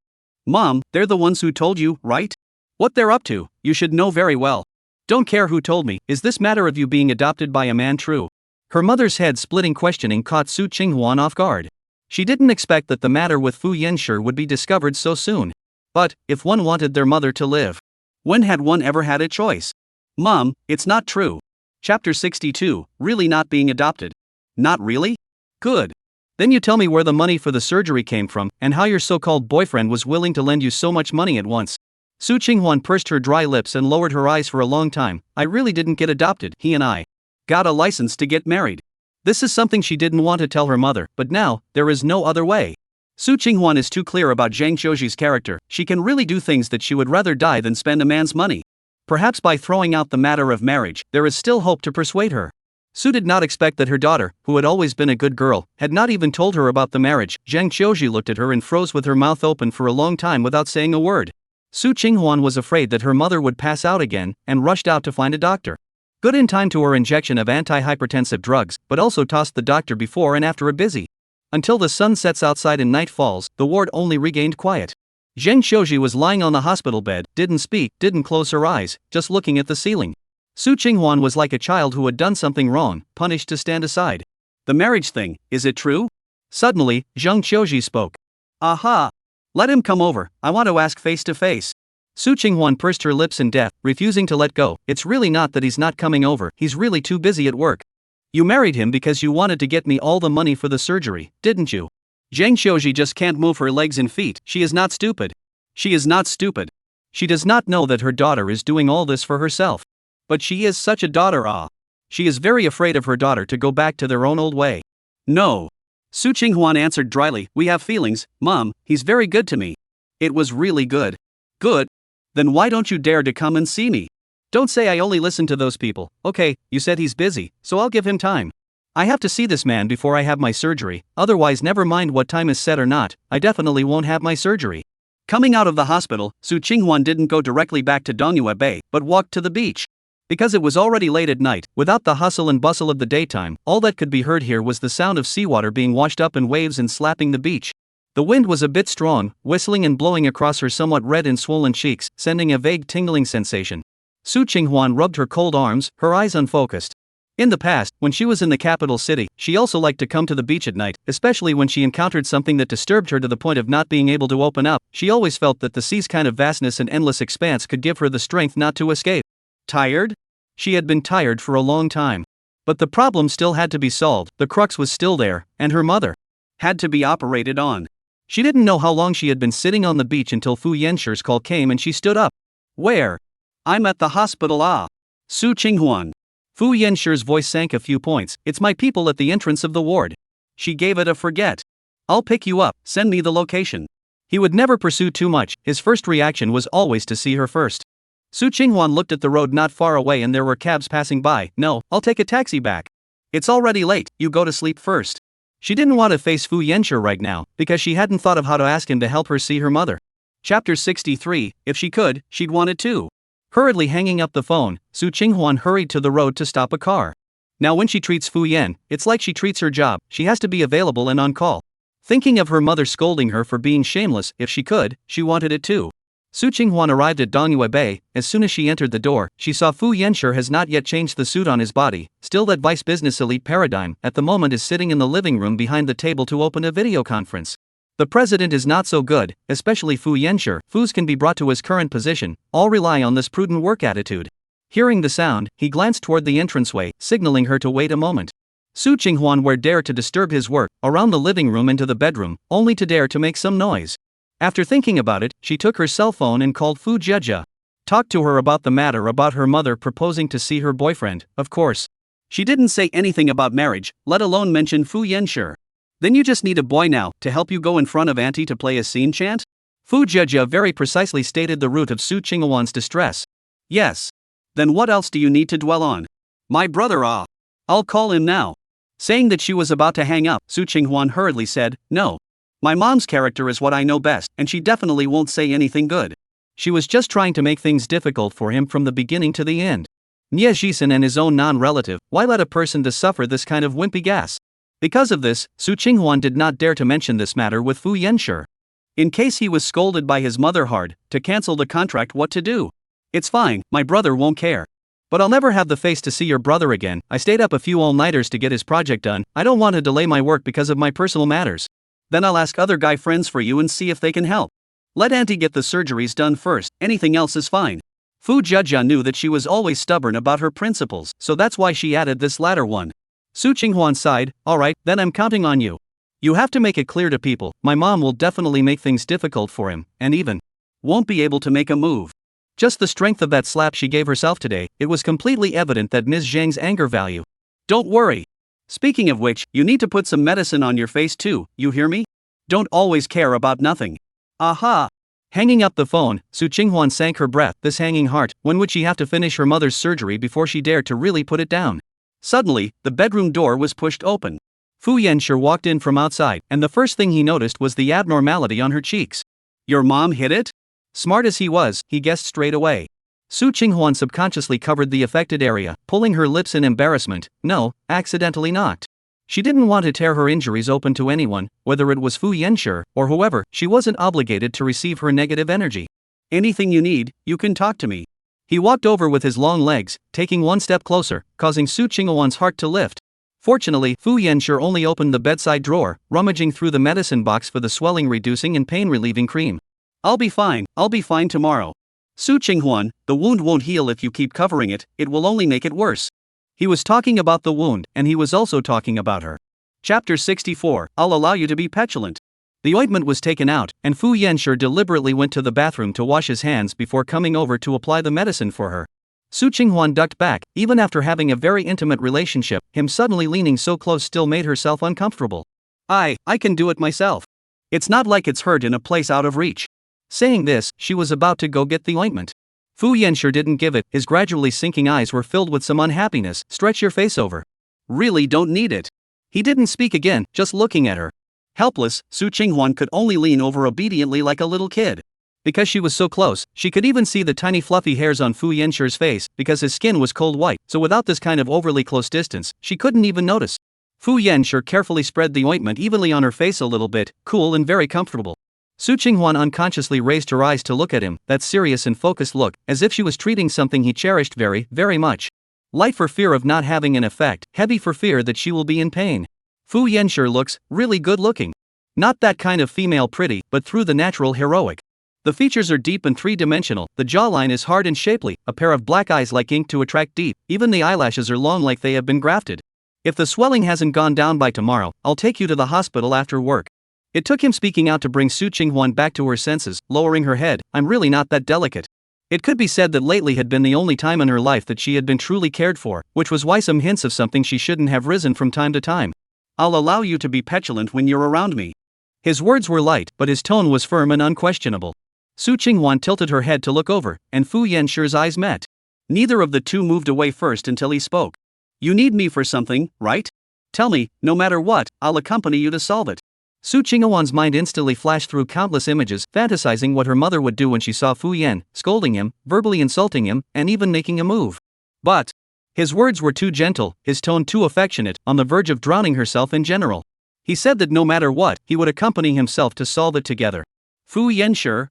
Mom, they're the ones who told you, right? What they're up to, you should know very well. Don't care who told me, is this matter of you being adopted by a man true? Her mother's head-splitting questioning caught Su Qinghuan off guard. She didn't expect that the matter with Fu Yanshi would be discovered so soon. But, if one wanted their mother to live, when had one ever had a choice? Mom, it's not true. Chapter 62, Really Not Being Adopted. Not really? Good. Then you tell me where the money for the surgery came from, and how your so-called boyfriend was willing to lend you so much money at once. Su Qinghuan pursed her dry lips and lowered her eyes for a long time. I really didn't get adopted, he and I got a license to get married. This is something she didn't want to tell her mother, but now, there is no other way. Su Qinghuan is too clear about Zhang Xiaoji's character, she can really do things that she would rather die than spend a man's money. Perhaps by throwing out the matter of marriage, there is still hope to persuade her. Su did not expect that her daughter, who had always been a good girl, had not even told her about the marriage. Zhang Xiaoji looked at her and froze with her mouth open for a long time without saying a word. Su Qinghuan was afraid that her mother would pass out again, and rushed out to find a doctor. Good in time to her injection of anti-hypertensive drugs, but also tossed the doctor before and after a busy. Until the sun sets outside and night falls, the ward only regained quiet. Zhang Xiaoji was lying on the hospital bed, didn't speak, didn't close her eyes, just looking at the ceiling. Su Qinghuan was like a child who had done something wrong, punished to stand aside. The marriage thing, is it true? Suddenly, Zhang Xiaoji spoke. Aha! Let him come over, I want to ask face to face. Su Qinghuan pursed her lips in death, refusing to let go. It's really not that he's not coming over, he's really too busy at work. You married him because you wanted to get me all the money for the surgery, didn't you? Zhang Xiaoji just can't move her legs and feet. She is not stupid. She is not stupid. She does not know that her daughter is doing all this for herself. But she is such a daughter, She is very afraid of her daughter to go back to their own old way. No. Su Qinghuan answered dryly, we have feelings, Mom, he's very good to me. It was really good. Good? Then why don't you dare to come and see me? Don't say I only listen to those people. Okay, you said he's busy, so I'll give him time. I have to see this man before I have my surgery, otherwise never mind what time is set or not, I definitely won't have my surgery. Coming out of the hospital, Su Qinghuan didn't go directly back to Dongyue Bay, but walked to the beach. Because it was already late at night, without the hustle and bustle of the daytime, all that could be heard here was the sound of seawater being washed up in waves and slapping the beach. The wind was a bit strong, whistling and blowing across her somewhat red and swollen cheeks, sending a vague tingling sensation. Su Qinghuan rubbed her cold arms, her eyes unfocused. In the past, when she was in the capital city, she also liked to come to the beach at night, especially when she encountered something that disturbed her to the point of not being able to open up. She always felt that the sea's kind of vastness and endless expanse could give her the strength not to escape. Tired? She had been tired for a long time. But the problem still had to be solved, the crux was still there, and her mother had to be operated on. She didn't know how long she had been sitting on the beach until Fu Yanshi's call came and she stood up. Where? I'm at the hospital, Su Qinghuan. Fu Yanshi's voice sank a few points, it's my people at the entrance of the ward. She gave it a forget. I'll pick you up, send me the location. He would never pursue too much, his first reaction was always to see her first. Su Qinghuan looked at the road not far away and there were cabs passing by. No, I'll take a taxi back. It's already late, you go to sleep first. She didn't want to face Fu Yanshi right now, because she hadn't thought of how to ask him to help her see her mother. Chapter 63, if she could, she'd want it too. Hurriedly hanging up the phone, Su Qinghuan hurried to the road to stop a car. Now when she treats Fu Yan, it's like she treats her job, she has to be available and on call. Thinking of her mother scolding her for being shameless, if she could, she wanted it too. Su Qinghuan arrived at Dongyue Bay. As soon as she entered the door, she saw Fu Yanshi has not yet changed the suit on his body. Still, that vice business elite paradigm at the moment is sitting in the living room behind the table to open a video conference. The president is not so good, especially Fu Yanshi. Fu's can be brought to his current position, all rely on this prudent work attitude. Hearing the sound, he glanced toward the entranceway, signaling her to wait a moment. Su Qinghuan would dare to disturb his work, around the living room into the bedroom, only to dare to make some noise. After thinking about it, she took her cell phone and called Fu Jejia. Talked to her about the matter about her mother proposing to see her boyfriend, of course. She didn't say anything about marriage, let alone mention Fu Yanshi. Then you just need a boy now, to help you go in front of auntie to play a scene chant? Fu Jejia very precisely stated the root of Su Qinghuan's distress. Yes. Then what else do you need to dwell on? My brother I'll call him now. Saying that she was about to hang up, Su Qinghuan hurriedly said, no. My mom's character is what I know best, and she definitely won't say anything good. She was just trying to make things difficult for him from the beginning to the end. Nie Jisen and his own non-relative, why let a person to suffer this kind of wimpy gas? Because of this, Su Qinghuan did not dare to mention this matter with Fu Yanshi. In case he was scolded by his mother hard, to cancel the contract, what to do? It's fine, my brother won't care. But I'll never have the face to see your brother again. I stayed up a few all-nighters to get his project done. I don't want to delay my work because of my personal matters. Then I'll ask other guy friends for you and see if they can help. Let auntie get the surgeries done first, anything else is fine. Fu Jejia knew that she was always stubborn about her principles, so that's why she added this latter one. Su Qinghuan sighed, alright, then I'm counting on you. You have to make it clear to people, my mom will definitely make things difficult for him, and even won't be able to make a move. Just the strength of that slap she gave herself today, it was completely evident that Ms. Zhang's anger value. Don't worry. Speaking of which, you need to put some medicine on your face too, you hear me? Don't always care about nothing. Aha! Hanging up the phone, Su Qinghuan sank her breath. This hanging heart, when would she have to finish her mother's surgery before she dared to really put it down? Suddenly, the bedroom door was pushed open. Fu Yanshi walked in from outside, and the first thing he noticed was the abnormality on her cheeks. Your mom hit it? Smart as he was, he guessed straight away. Su Qinghuan subconsciously covered the affected area, pulling her lips in embarrassment. No, accidentally knocked. She didn't want to tear her injuries open to anyone, whether it was Fu Yanshi or whoever. She wasn't obligated to receive her negative energy. Anything you need, you can talk to me. He walked over with his long legs, taking one step closer, causing Su Qinghuan's heart to lift. Fortunately, Fu Yanshi only opened the bedside drawer, rummaging through the medicine box for the swelling-reducing and pain-relieving cream. I'll be fine tomorrow. Su Qinghuan, the wound won't heal if you keep covering it, it will only make it worse. He was talking about the wound, and he was also talking about her. Chapter 64, I'll allow you to be petulant. The ointment was taken out, and Fu Yanshi deliberately went to the bathroom to wash his hands before coming over to apply the medicine for her. Su Qinghuan ducked back, even after having a very intimate relationship, him suddenly leaning so close still made herself uncomfortable. I can do it myself. It's not like it's hurt in a place out of reach. Saying this, she was about to go get the ointment. Fu Yanshi didn't give it, his gradually sinking eyes were filled with some unhappiness. Stretch your face over. Really don't need it. He didn't speak again, just looking at her. Helpless, Su Qinghuan could only lean over obediently like a little kid. Because she was so close, she could even see the tiny fluffy hairs on Fu Yanshi's face, because his skin was cold white, so without this kind of overly close distance, she couldn't even notice. Fu Yanshi carefully spread the ointment evenly on her face a little bit, cool and very comfortable. Su Qinghuan unconsciously raised her eyes to look at him, that serious and focused look, as if she was treating something he cherished very, very much. Light for fear of not having an effect, heavy for fear that she will be in pain. Fu Yanshi looks really good looking. Not that kind of female pretty, but through the natural heroic. The features are deep and three-dimensional, the jawline is hard and shapely, a pair of black eyes like ink to attract deep, even the eyelashes are long like they have been grafted. If the swelling hasn't gone down by tomorrow, I'll take you to the hospital after work. It took him speaking out to bring Su Qinghuan back to her senses, lowering her head. I'm really not that delicate. It could be said that lately had been the only time in her life that she had been truly cared for, which was why some hints of something she shouldn't have risen from time to time. I'll allow you to be petulant when you're around me. His words were light, but his tone was firm and unquestionable. Su Qinghuan tilted her head to look over, and Fu Yanshi's eyes met. Neither of the two moved away first until he spoke. You need me for something, right? Tell me, no matter what, I'll accompany you to solve it. Su Qinghuan's mind instantly flashed through countless images, fantasizing what her mother would do when she saw Fu Yan, scolding him, verbally insulting him, and even making a move. But his words were too gentle, his tone too affectionate, on the verge of drowning herself in general. He said that no matter what, he would accompany himself to solve it together. Fu Yanshi,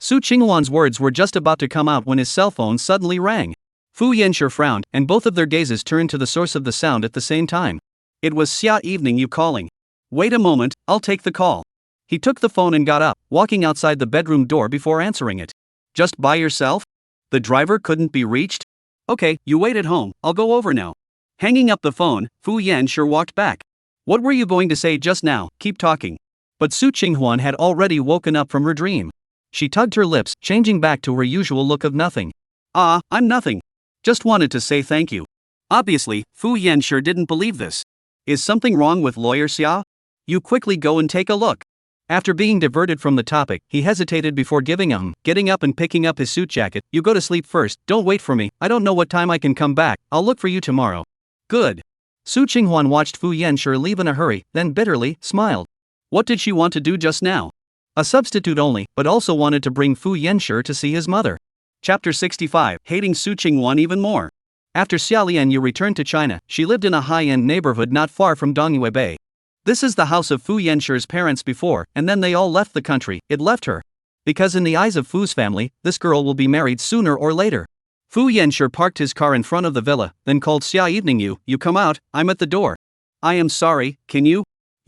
Su Qinghuan's words were just about to come out when his cell phone suddenly rang. Fu Yanshi frowned, and both of their gazes turned to the source of the sound at the same time. It was Xia Evening You calling. Wait a moment, I'll take the call. He took the phone and got up, walking outside the bedroom door before answering it. Just by yourself? The driver couldn't be reached? Okay, you wait at home, I'll go over now. Hanging up the phone, Fu Yanshi walked back. What were you going to say just now? Keep talking. But Su Qinghuan had already woken up from her dream. She tugged her lips, changing back to her usual look of nothing. I'm nothing. Just wanted to say thank you. Obviously, Fu Yanshi didn't believe this. Is something wrong with Lawyer Xia? You quickly go and take a look. After being diverted from the topic, he hesitated before getting up and picking up his suit jacket. You go to sleep first, don't wait for me, I don't know what time I can come back, I'll look for you tomorrow. Good. Su Qinghuan watched Fu Yanshi leave in a hurry, then bitterly smiled. What did she want to do just now? A substitute only, but also wanted to bring Fu Yanshi to see his mother. Chapter 65, Hating Su Qinghuan Even More. After Xia Lianyu returned to China, she lived in a high-end neighborhood not far from Dongyue Bay. This is the house of Fu Yanshi's parents before, and then they all left the country. It left her. Because in the eyes of Fu's family, this girl will be married sooner or later. Fu Yanshi parked his car in front of the villa, then called Xia Evening You come out, I'm at the door. I am sorry, can you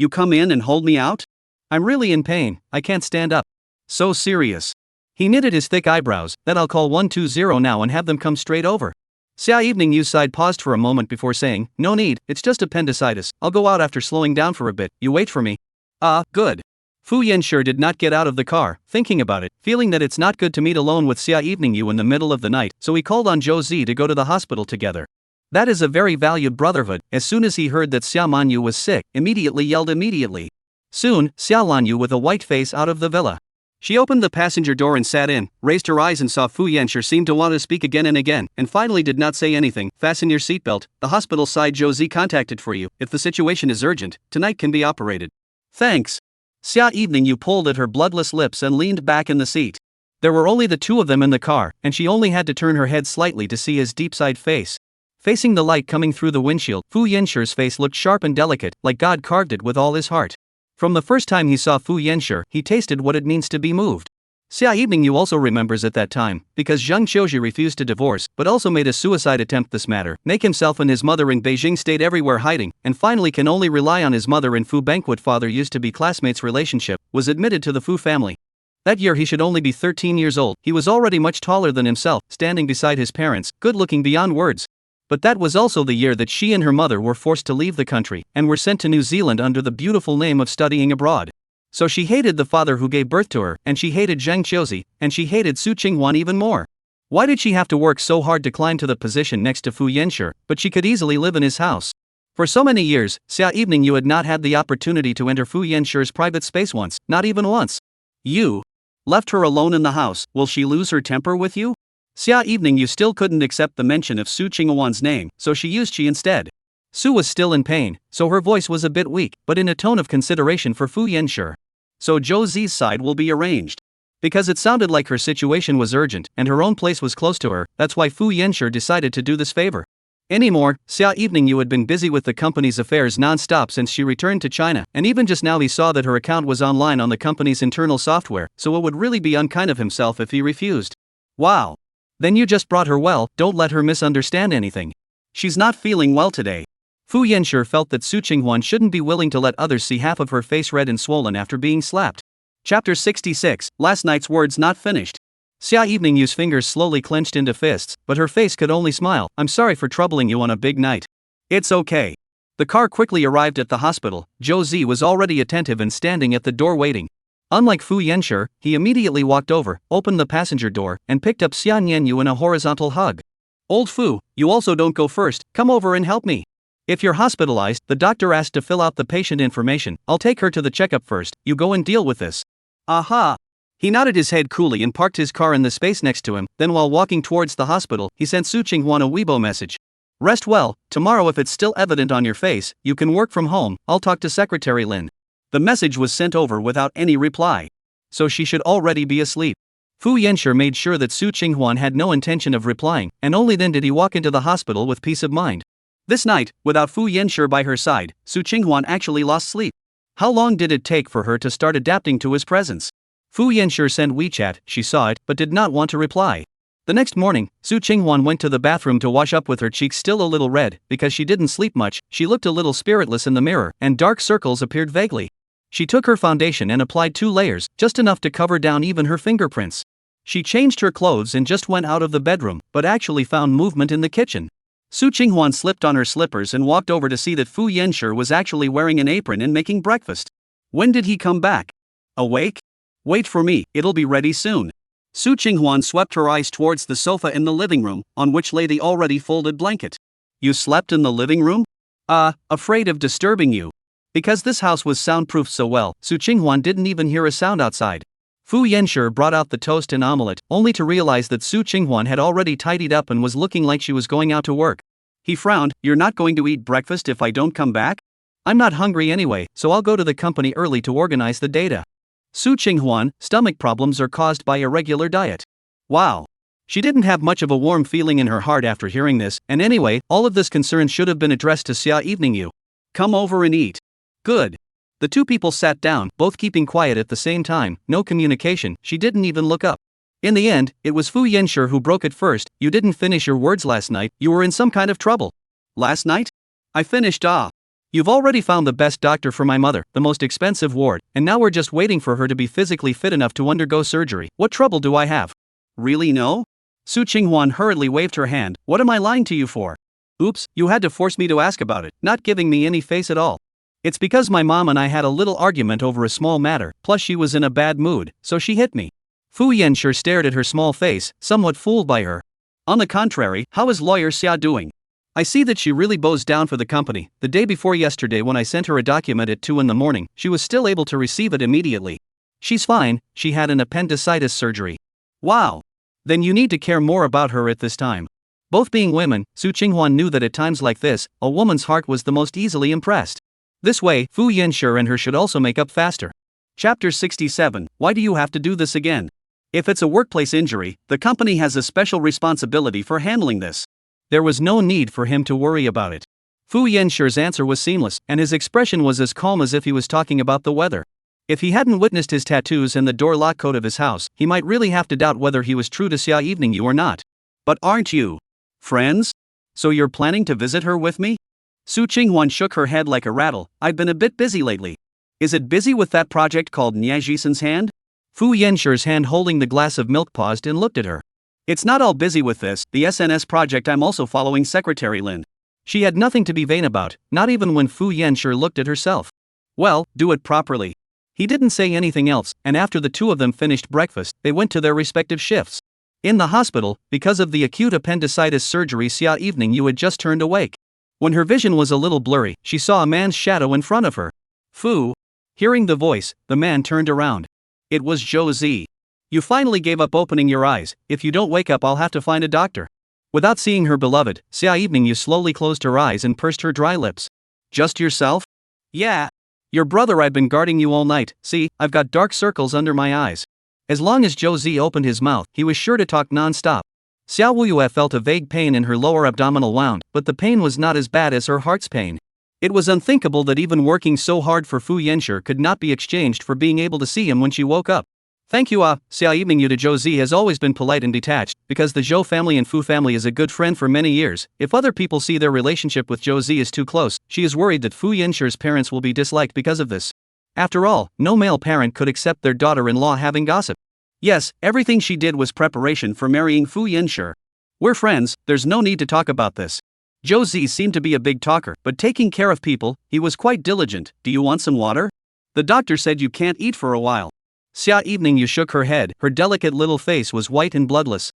come in and hold me out? I'm really in pain, I can't stand up. So serious. He knitted his thick eyebrows. Then I'll call 120 now and have them come straight over. Xia Evening Yu's side paused for a moment before saying, no need, it's just appendicitis, I'll go out after slowing down for a bit, you wait for me. Good. Fu Yanshi did not get out of the car, thinking about it, feeling that it's not good to meet alone with Xia Evening Yu in the middle of the night, so he called on Zhou Zi to go to the hospital together. That is a very valued brotherhood. As soon as he heard that Xia Manyu was sick, yelled immediately. Soon, Xia Lanyu with a white face out of the villa. She opened the passenger door and sat in, raised her eyes and saw Fu Yanshi seemed to want to speak again and again, and finally did not say anything. Fasten your seatbelt, the hospital side Zhou Zi contacted for you. If the situation is urgent, tonight can be operated. Thanks. Xia Evening Yu pulled at her bloodless lips and leaned back in the seat. There were only the two of them in the car, and she only had to turn her head slightly to see his deep-side face. Facing the light coming through the windshield, Fu Yanshi's face looked sharp and delicate, like God carved it with all his heart. From the first time he saw Fu Yanshi, he tasted what it means to be moved. Xia Evening Yu also remembers at that time, because Zhang Qiuji refused to divorce, but also made a suicide attempt this matter, make himself and his mother in Beijing stayed everywhere hiding, and finally can only rely on his mother and Fu banquet father used to be classmates relationship, was admitted to the Fu family. That year he should only be 13 years old, he was already much taller than himself, standing beside his parents, good looking beyond words. But that was also the year that she and her mother were forced to leave the country, and were sent to New Zealand under the beautiful name of studying abroad. So she hated the father who gave birth to her, and she hated Zhang Qiuzi, and she hated Su Qinghuan even more. Why did she have to work so hard to climb to the position next to Fu Yanshi, but she could easily live in his house? For so many years, Xia Evening Yu had not had the opportunity to enter Fu Yanshi's private space once, not even once. You left her alone in the house, will she lose her temper with you? Xia Evening Yu still couldn't accept the mention of Su Qinghuan's name, so she used she instead. Su was still in pain, so her voice was a bit weak, but in a tone of consideration for Fu Yanshi. So Zhou Zi's side will be arranged. Because it sounded like her situation was urgent, and her own place was close to her, that's why Fu Yanshi decided to do this favor. Anymore, Xia Evening Yu had been busy with the company's affairs non-stop since she returned to China, and even just now he saw that her account was online on the company's internal software, so it would really be unkind of himself if he refused. Wow. Then you just brought her well, don't let her misunderstand anything. She's not feeling well today. Fu Yanshi felt that Su Qinghuan shouldn't be willing to let others see half of her face red and swollen after being slapped. Chapter 66, Last Night's Words Not Finished. Xia Evening Yu's fingers slowly clenched into fists, but her face could only smile. I'm sorry for troubling you on a big night. It's okay. The car quickly arrived at the hospital. Zhou Zi was already attentive and standing at the door waiting. Unlike Fu Yanshi, he immediately walked over, opened the passenger door, and picked up Xia Nianyu in a horizontal hug. Old Fu, you also don't go first, come over and help me. If you're hospitalized, the doctor asked to fill out the patient information, I'll take her to the checkup first, you go and deal with this. Aha! He nodded his head coolly and parked his car in the space next to him, then while walking towards the hospital, he sent Su Qinghuan a Weibo message. Rest well, tomorrow if it's still evident on your face, you can work from home, I'll talk to Secretary Lin. The message was sent over without any reply. So she should already be asleep. Fu Yanshi made sure that Su Qinghuan had no intention of replying, and only then did he walk into the hospital with peace of mind. This night, without Fu Yanshi by her side, Su Qinghuan actually lost sleep. How long did it take for her to start adapting to his presence? Fu Yanshi sent WeChat, she saw it, but did not want to reply. The next morning, Su Qinghwan went to the bathroom to wash up with her cheeks still a little red, because she didn't sleep much. She looked a little spiritless in the mirror, and dark circles appeared vaguely. She took her foundation and applied 2 layers, just enough to cover down even her fingerprints. She changed her clothes and just went out of the bedroom, but actually found movement in the kitchen. Su Qinghwan slipped on her slippers and walked over to see that Fu Yanshi was actually wearing an apron and making breakfast. When did he come back? Awake? Wait for me, it'll be ready soon. Su Qinghwan swept her eyes towards the sofa in the living room, on which lay the already folded blanket. You slept in the living room? Afraid of disturbing you. Because this house was soundproofed so well, Su Qinghwan didn't even hear a sound outside. Fu Yanshi brought out the toast and omelette, only to realize that Su Qinghwan had already tidied up and was looking like she was going out to work. He frowned. You're not going to eat breakfast if I don't come back? I'm not hungry anyway, so I'll go to the company early to organize the data. Su Qinghwan, stomach problems are caused by irregular diet. Wow. She didn't have much of a warm feeling in her heart after hearing this, and anyway, all of this concern should have been addressed to Xia Evening Yu. Come over and eat. Good. The 2 people sat down, both keeping quiet at the same time, no communication. She didn't even look up. In the end, it was Fu Yanshi who broke it first. You didn't finish your words last night, you were in some kind of trouble. Last night? I finished. You've already found the best doctor for my mother, the most expensive ward, and now we're just waiting for her to be physically fit enough to undergo surgery. What trouble do I have? Really no? Su Qinghwan hurriedly waved her hand. What am I lying to you for? Oops, you had to force me to ask about it, not giving me any face at all. It's because my mom and I had a little argument over a small matter, plus she was in a bad mood, so she hit me. Fu Yanshi stared at her small face, somewhat fooled by her. On the contrary, how is lawyer Xia doing? I see that she really bows down for the company. The day before yesterday when I sent her a document at 2 in the morning, she was still able to receive it immediately. She's fine, she had an appendicitis surgery. Wow. Then you need to care more about her at this time. Both being women, Su Qinghwan knew that at times like this, a woman's heart was the most easily impressed. This way, Fu Yanshi and her should also make up faster. Chapter 67. Why do you have to do this again? If it's a workplace injury, the company has a special responsibility for handling this. There was no need for him to worry about it. Fu Yanshi's answer was seamless, and his expression was as calm as if he was talking about the weather. If he hadn't witnessed his tattoos and the door lock code of his house, he might really have to doubt whether he was true to Xia Evening Yu or not. But aren't you friends? So you're planning to visit her with me? Su Qinghwan shook her head like a rattle. I've been a bit busy lately. Is it busy with that project called Nyajisen's hand? Fu Yanshi's hand holding the glass of milk paused and looked at her. It's not all busy with this, the SNS project. I'm also following Secretary Lin. She had nothing to be vain about, not even when Fu Yanshi looked at herself. Well, do it properly. He didn't say anything else, and after the 2 of them finished breakfast, they went to their respective shifts. In the hospital, because of the acute appendicitis surgery, Xia Evening Yu had just turned awake. When her vision was a little blurry, she saw a man's shadow in front of her. Fu. Hearing the voice, the man turned around. It was Zhou Zi. You finally gave up opening your eyes. If you don't wake up, I'll have to find a doctor. Without seeing her beloved, Xia Evening Yu slowly closed her eyes and pursed her dry lips. Just yourself? Yeah. Your brother, I've been guarding you all night. See, I've got dark circles under my eyes. As long as Zhou Zi opened his mouth, he was sure to talk non-stop. Xiao Wuyue felt a vague pain in her lower abdominal wound, but the pain was not as bad as her heart's pain. It was unthinkable that even working so hard for Fu Yanshi could not be exchanged for being able to see him when she woke up. Thank you, Xia Evening Yu. To Zhou Zi has always been polite and detached, because the Zhou family and Fu family is a good friend for many years. If other people see their relationship with Zhou Zi is too close, she is worried that Fu Yanshi's parents will be disliked because of this. After all, no male parent could accept their daughter-in-law having gossip. Yes, everything she did was preparation for marrying Fu Yanshi. We're friends, there's no need to talk about this. Zhou Zi seemed to be a big talker, but taking care of people, he was quite diligent. Do you want some water? The doctor said you can't eat for a while. Xia Evening Yu shook her head, her delicate little face was white and bloodless.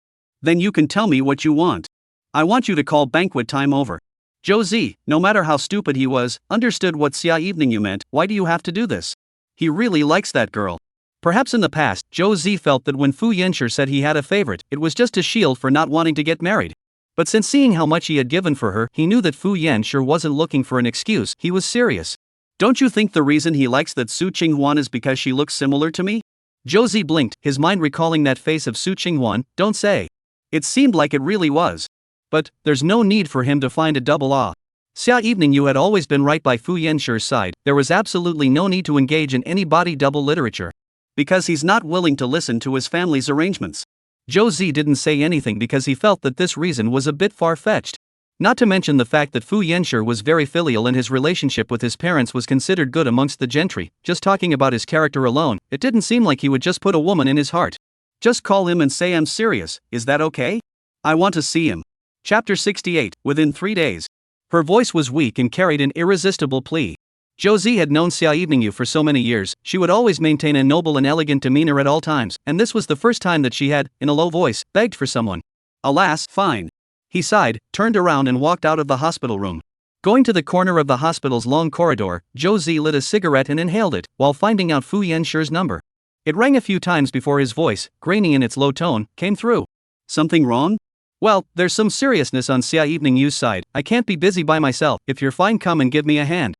Then you can tell me what you want. I want you to call banquet time over. Zhou Zi, no matter how stupid he was, understood what Xia Evening Yu meant. Why do you have to do this? He really likes that girl. Perhaps in the past, Zhou Zi felt that when Fu Yanshi said he had a favorite, it was just a shield for not wanting to get married. But since seeing how much he had given for her, he knew that Fu Yanshi wasn't looking for an excuse, he was serious. Don't you think the reason he likes that Su Qinghwan is because she looks similar to me? Zhou Zi blinked, his mind recalling that face of Su Qinghwan. Don't say. It seemed like it really was. But, there's no need for him to find a double ah. Xia Evening Yu had always been right by Fu Yanshi's side. There was absolutely no need to engage in any body double literature. Because he's not willing to listen to his family's arrangements. Zhou Zi didn't say anything because he felt that this reason was a bit far-fetched. Not to mention the fact that Fu Yanshi was very filial and his relationship with his parents was considered good amongst the gentry. Just talking about his character alone, it didn't seem like he would just put a woman in his heart. Just call him and say I'm serious, is that okay? I want to see him. Chapter 68, within 3 days. Her voice was weak and carried an irresistible plea. Zhou Zi had known Xia Eveningyu for so many years, she would always maintain a noble and elegant demeanor at all times, and this was the first time that she had, in a low voice, begged for someone. Alas, fine. He sighed, turned around and walked out of the hospital room. Going to the corner of the hospital's long corridor, Zhou Zi lit a cigarette and inhaled it, while finding out Fu Yanshi's number. It rang a few times before his voice, grainy in its low tone, came through. Something wrong? Well, there's some seriousness on Xia Eveningyu's side. I can't be busy by myself. If you're fine, come and give me a hand.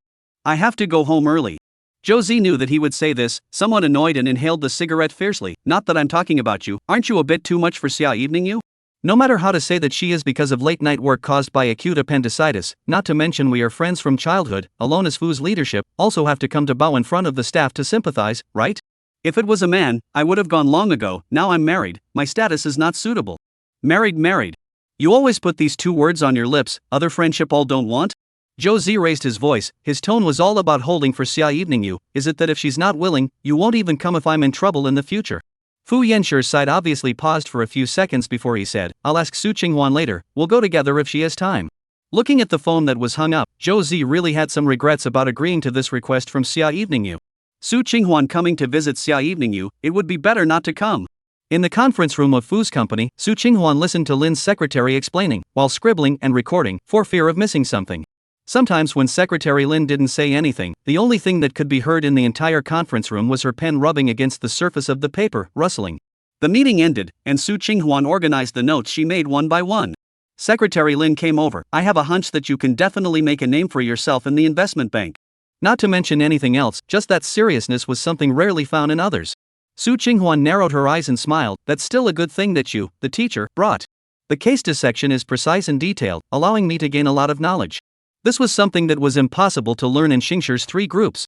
I have to go home early. Zhou Zi knew that he would say this, somewhat annoyed, and inhaled the cigarette fiercely. Not that I'm talking about you, aren't you a bit too much for Xia Eveningyu? No matter how to say that she is because of late night work caused by acute appendicitis, not to mention we are friends from childhood, alone as Fu's leadership, also have to come to bow in front of the staff to sympathize, right? If it was a man, I would have gone long ago. Now I'm married, my status is not suitable. Married. You always put these two words on your lips, other friendship all don't want? Zhou Zi raised his voice, his tone was all about holding for Xia Eveningyu. Is it that if she's not willing, you won't even come if I'm in trouble in the future? Fu Yanshi's side obviously paused for a few seconds before he said, I'll ask Su Qinghuan later, we'll go together if she has time. Looking at the phone that was hung up, Zhou Zi really had some regrets about agreeing to this request from Xia Eveningyu. Su Qinghuan coming to visit Xia Eveningyu, it would be better not to come. In the conference room of Fu's company, Su Qinghuan listened to Lin's secretary explaining, while scribbling and recording, for fear of missing something. Sometimes when Secretary Lin didn't say anything, the only thing that could be heard in the entire conference room was her pen rubbing against the surface of the paper, rustling. The meeting ended, and Su Qinghuan organized the notes she made one by one. Secretary Lin came over. I have a hunch that you can definitely make a name for yourself in the investment bank. Not to mention anything else, just that seriousness was something rarely found in others. Su Qinghuan narrowed her eyes and smiled. That's still a good thing that you, the teacher, brought. The case dissection is precise and detailed, allowing me to gain a lot of knowledge. This was something that was impossible to learn in Xingshir's 3 groups.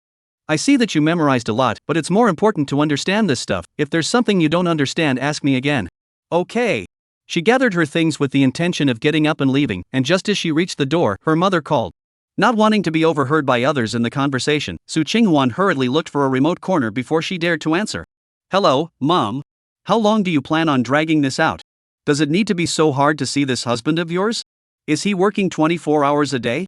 I see that you memorized a lot, but it's more important to understand this stuff. If there's something you don't understand, ask me again. Okay. She gathered her things with the intention of getting up and leaving, and just as she reached the door, her mother called. Not wanting to be overheard by others in the conversation, Su Qinghuan hurriedly looked for a remote corner before she dared to answer. Hello, Mom. How long do you plan on dragging this out? Does it need to be so hard to see this husband of yours? Is he working 24 hours a day?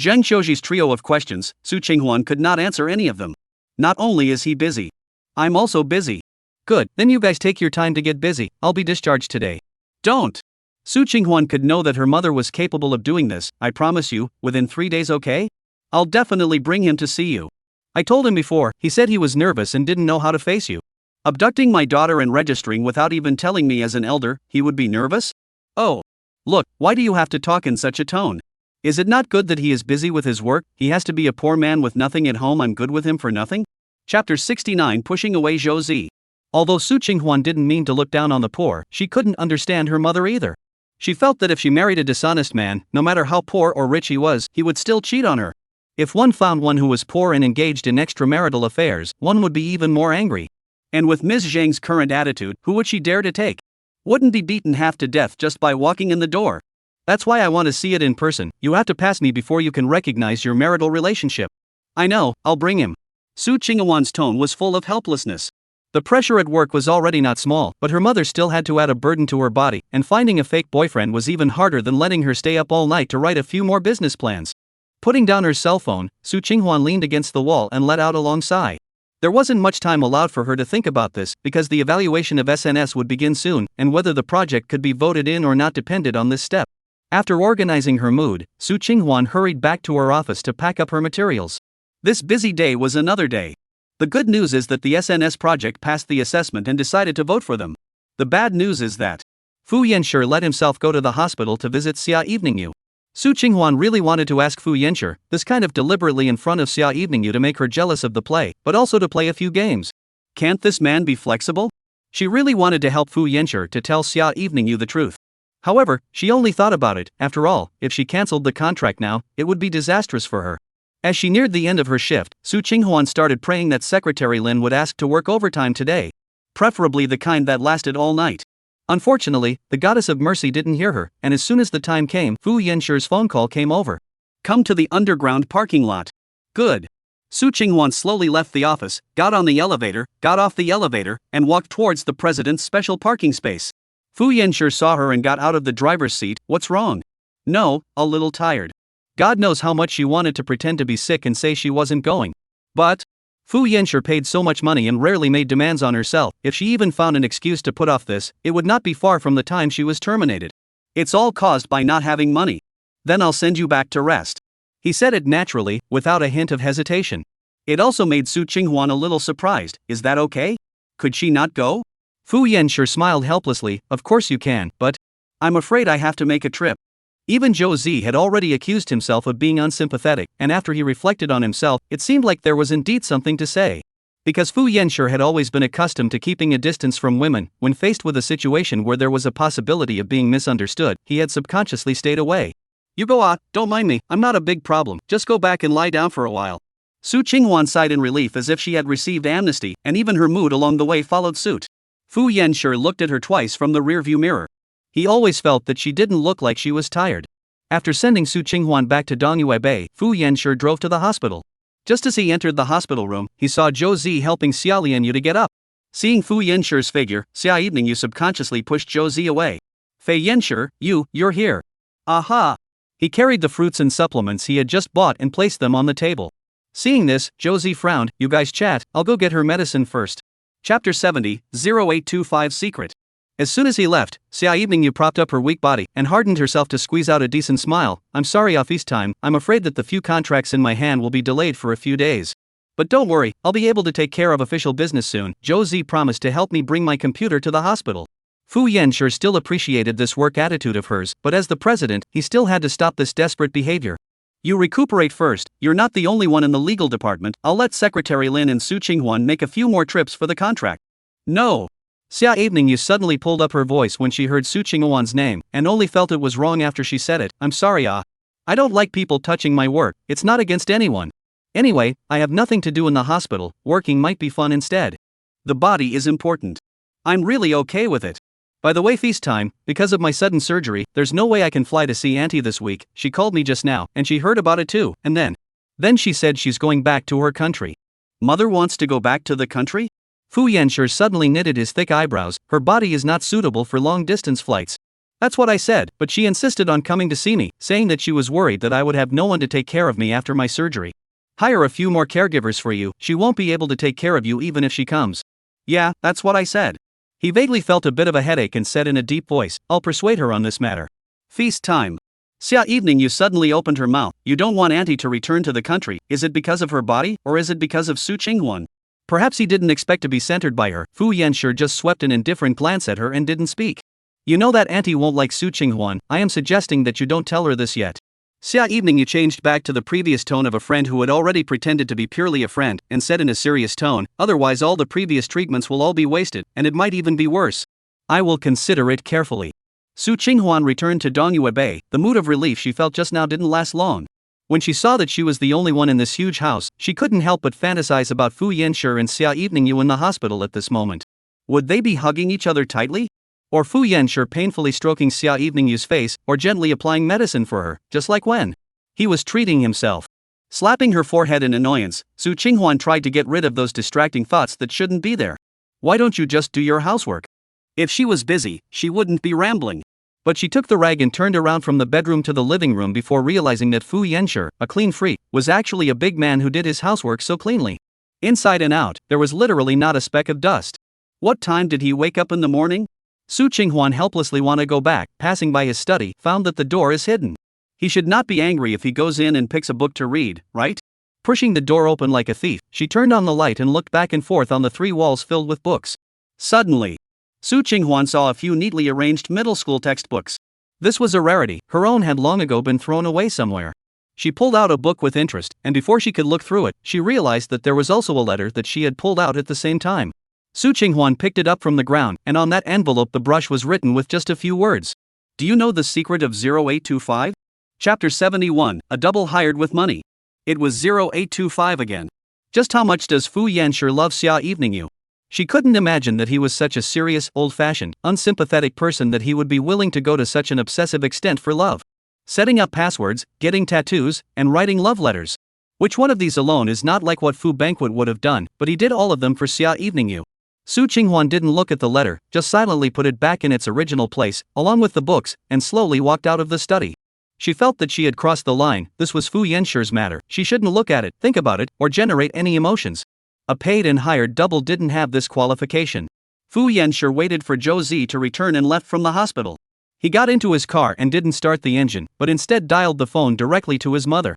Zheng Xiuji's trio of questions, Su Qinghuan could not answer any of them. Not only is he busy. I'm also busy. Good, then you guys take your time to get busy. I'll be discharged today. Don't. Su Qinghuan could know that her mother was capable of doing this. I promise you, within 3 days, okay? I'll definitely bring him to see you. I told him before, he said he was nervous and didn't know how to face you. Abducting my daughter and registering without even telling me as an elder, he would be nervous? Oh. Look, why do you have to talk in such a tone? Is it not good that he is busy with his work? He has to be a poor man with nothing at home. I'm good with him for nothing? Chapter 69, Pushing Away Zhou Zi. Although Su Qinghuan didn't mean to look down on the poor, she couldn't understand her mother either. She felt that if she married a dishonest man, no matter how poor or rich he was, he would still cheat on her. If one found one who was poor and engaged in extramarital affairs, one would be even more angry. And with Ms. Zhang's current attitude, who would she dare to take? Wouldn't be beaten half to death just by walking in the door. That's why I want to see it in person. You have to pass me before you can recognize your marital relationship. I know, I'll bring him. Su Qinghuan's tone was full of helplessness. The pressure at work was already not small, but her mother still had to add a burden to her body, and finding a fake boyfriend was even harder than letting her stay up all night to write a few more business plans. Putting down her cell phone, Su Qinghuan leaned against the wall and let out a long sigh. There wasn't much time allowed for her to think about this, because the evaluation of SNS would begin soon, and whether the project could be voted in or not depended on this step. After organizing her mood, Su Qinghuan hurried back to her office to pack up her materials. This busy day was another day. The good news is that the SNS project passed the assessment and decided to vote for them. The bad news is that Fu Yanshi let himself go to the hospital to visit Xia Eveningyu. Su Qinghuan really wanted to ask Fu Yanshi this kind of deliberately in front of Xia Eveningyu to make her jealous of the play, but also to play a few games. Can't this man be flexible? She really wanted to help Fu Yanshi to tell Xia Eveningyu the truth. However, she only thought about it. After all, if she cancelled the contract now, it would be disastrous for her. As she neared the end of her shift, Su Qinghuan started praying that Secretary Lin would ask to work overtime today. Preferably the kind that lasted all night. Unfortunately, the goddess of mercy didn't hear her, and as soon as the time came, Fu Yenshi's phone call came over. Come to the underground parking lot. Good. Su Qinghuan slowly left the office, got on the elevator, got off the elevator, and walked towards the president's special parking space. Fu Yanshi saw her and got out of the driver's seat. What's wrong? No, a little tired. God knows how much she wanted to pretend to be sick and say she wasn't going. But Fu Yanshi paid so much money and rarely made demands on herself. If she even found an excuse to put off this, it would not be far from the time she was terminated. It's all caused by not having money. Then I'll send you back to rest. He said it naturally, without a hint of hesitation. It also made Su Qinghuan a little surprised. Is that okay? Could she not go? Fu Yanshi smiled helplessly. Of course you can, but I'm afraid I have to make a trip. Even Zhou Zi had already accused himself of being unsympathetic, and after he reflected on himself, it seemed like there was indeed something to say. Because Fu Yanshi had always been accustomed to keeping a distance from women, when faced with a situation where there was a possibility of being misunderstood, he had subconsciously stayed away. You go out, don't mind me, I'm not a big problem, just go back and lie down for a while. Su Qinghuan sighed in relief as if she had received amnesty, and even her mood along the way followed suit. Fu Yanshi looked at her twice from the rearview mirror. He always felt that she didn't look like she was tired. After sending Su Qinghuan back to Dongyue Bay, Fu Yanshi drove to the hospital. Just as he entered the hospital room, he saw Zhou Zi helping Xia Lianyu to get up. Seeing Fu Yanshi's figure, Xia Eveningyu subconsciously pushed Zhou Zi away. Fei Yanshi, you're here. Aha! He carried the fruits and supplements he had just bought and placed them on the table. Seeing this, Zhou Zi frowned. You guys chat, I'll go get her medicine first. Chapter 70, 0825 Secret. As soon as he left, Xia Eveningyu propped up her weak body and hardened herself to squeeze out a decent smile. I'm sorry office time, I'm afraid that the few contracts in my hand will be delayed for a few days. But don't worry, I'll be able to take care of official business soon. Zhou Zi promised to help me bring my computer to the hospital. Fu Yanshi still appreciated this work attitude of hers, but as the president, he still had to stop this desperate behavior. You recuperate first, you're not the only one in the legal department, I'll let Secretary Lin and Su Qinghuan make a few more trips for the contract. No. Xia Eveningyu suddenly pulled up her voice when she heard Su Qinghuan's name, and only felt it was wrong after she said it. I'm sorry I don't like people touching my work, it's not against anyone. Anyway, I have nothing to do in the hospital, working might be fun instead. The body is important. I'm really okay with it. By the way, feast time, because of my sudden surgery, there's no way I can fly to see Auntie this week. She called me just now, and she heard about it too, and then she said she's going back to her country. Mother wants to go back to the country? Fu Yanshi suddenly knitted his thick eyebrows. Her body is not suitable for long-distance flights. That's what I said, but she insisted on coming to see me, saying that she was worried that I would have no one to take care of me after my surgery. Hire a few more caregivers for you, she won't be able to take care of you even if she comes. Yeah, that's what I said. He vaguely felt a bit of a headache and said in a deep voice, I'll persuade her on this matter. Feast time. Xia Eveningyu suddenly opened her mouth. You don't want Auntie to return to the country, is it because of her body, or is it because of Su Qinghuan? Perhaps he didn't expect to be centered by her. Fu Yanshi just swept an indifferent glance at her and didn't speak. You know that Auntie won't like Su Qinghuan, I am suggesting that you don't tell her this yet. Xia Eveningyu changed back to the previous tone of a friend who had already pretended to be purely a friend, and said in a serious tone, otherwise all the previous treatments will all be wasted, and it might even be worse. I will consider it carefully. Su Qinghuan returned to Dongyue Bay. The mood of relief she felt just now didn't last long. When she saw that she was the only one in this huge house, she couldn't help but fantasize about Fu Yanshi and Xia Eveningyu in the hospital at this moment. Would they be hugging each other tightly? Or Fu Yanshi painfully stroking Xia Eveningyu's face, or gently applying medicine for her, just like when he was treating himself. Slapping her forehead in annoyance, Su Qinghuan tried to get rid of those distracting thoughts that shouldn't be there. Why don't you just do your housework? If she was busy, she wouldn't be rambling. But she took the rag and turned around from the bedroom to the living room before realizing that Fu Yanshi, a clean freak, was actually a big man who did his housework so cleanly. Inside and out, there was literally not a speck of dust. What time did he wake up in the morning? Su Qinghuan helplessly wanted to go back, passing by his study, found that the door is hidden. He should not be angry if he goes in and picks a book to read, right? Pushing the door open like a thief, she turned on the light and looked back and forth on the 3 walls filled with books. Suddenly, Su Qinghuan saw a few neatly arranged middle school textbooks. This was a rarity, her own had long ago been thrown away somewhere. She pulled out a book with interest, and before she could look through it, she realized that there was also a letter that she had pulled out at the same time. Su Qinghuan picked it up from the ground, and on that envelope the brush was written with just a few words. Do you know the secret of 0825? Chapter 71, A Double Hired with Money. It was 0825 again. Just how much does Fu Yanshi love Xia Evening You? She couldn't imagine that he was such a serious, old-fashioned, unsympathetic person that he would be willing to go to such an obsessive extent for love. Setting up passwords, getting tattoos, and writing love letters. Which one of these alone is not like what Fu Banquet would have done, but he did all of them for Xia Evening You. Su Qinghuan didn't look at the letter, just silently put it back in its original place, along with the books, and slowly walked out of the study. She felt that she had crossed the line. This was Fu Yanshi's matter. She shouldn't look at it, think about it, or generate any emotions. A paid and hired double didn't have this qualification. Fu Yanshi waited for Zhou Zi to return and left from the hospital. He got into his car and didn't start the engine, but instead dialed the phone directly to his mother.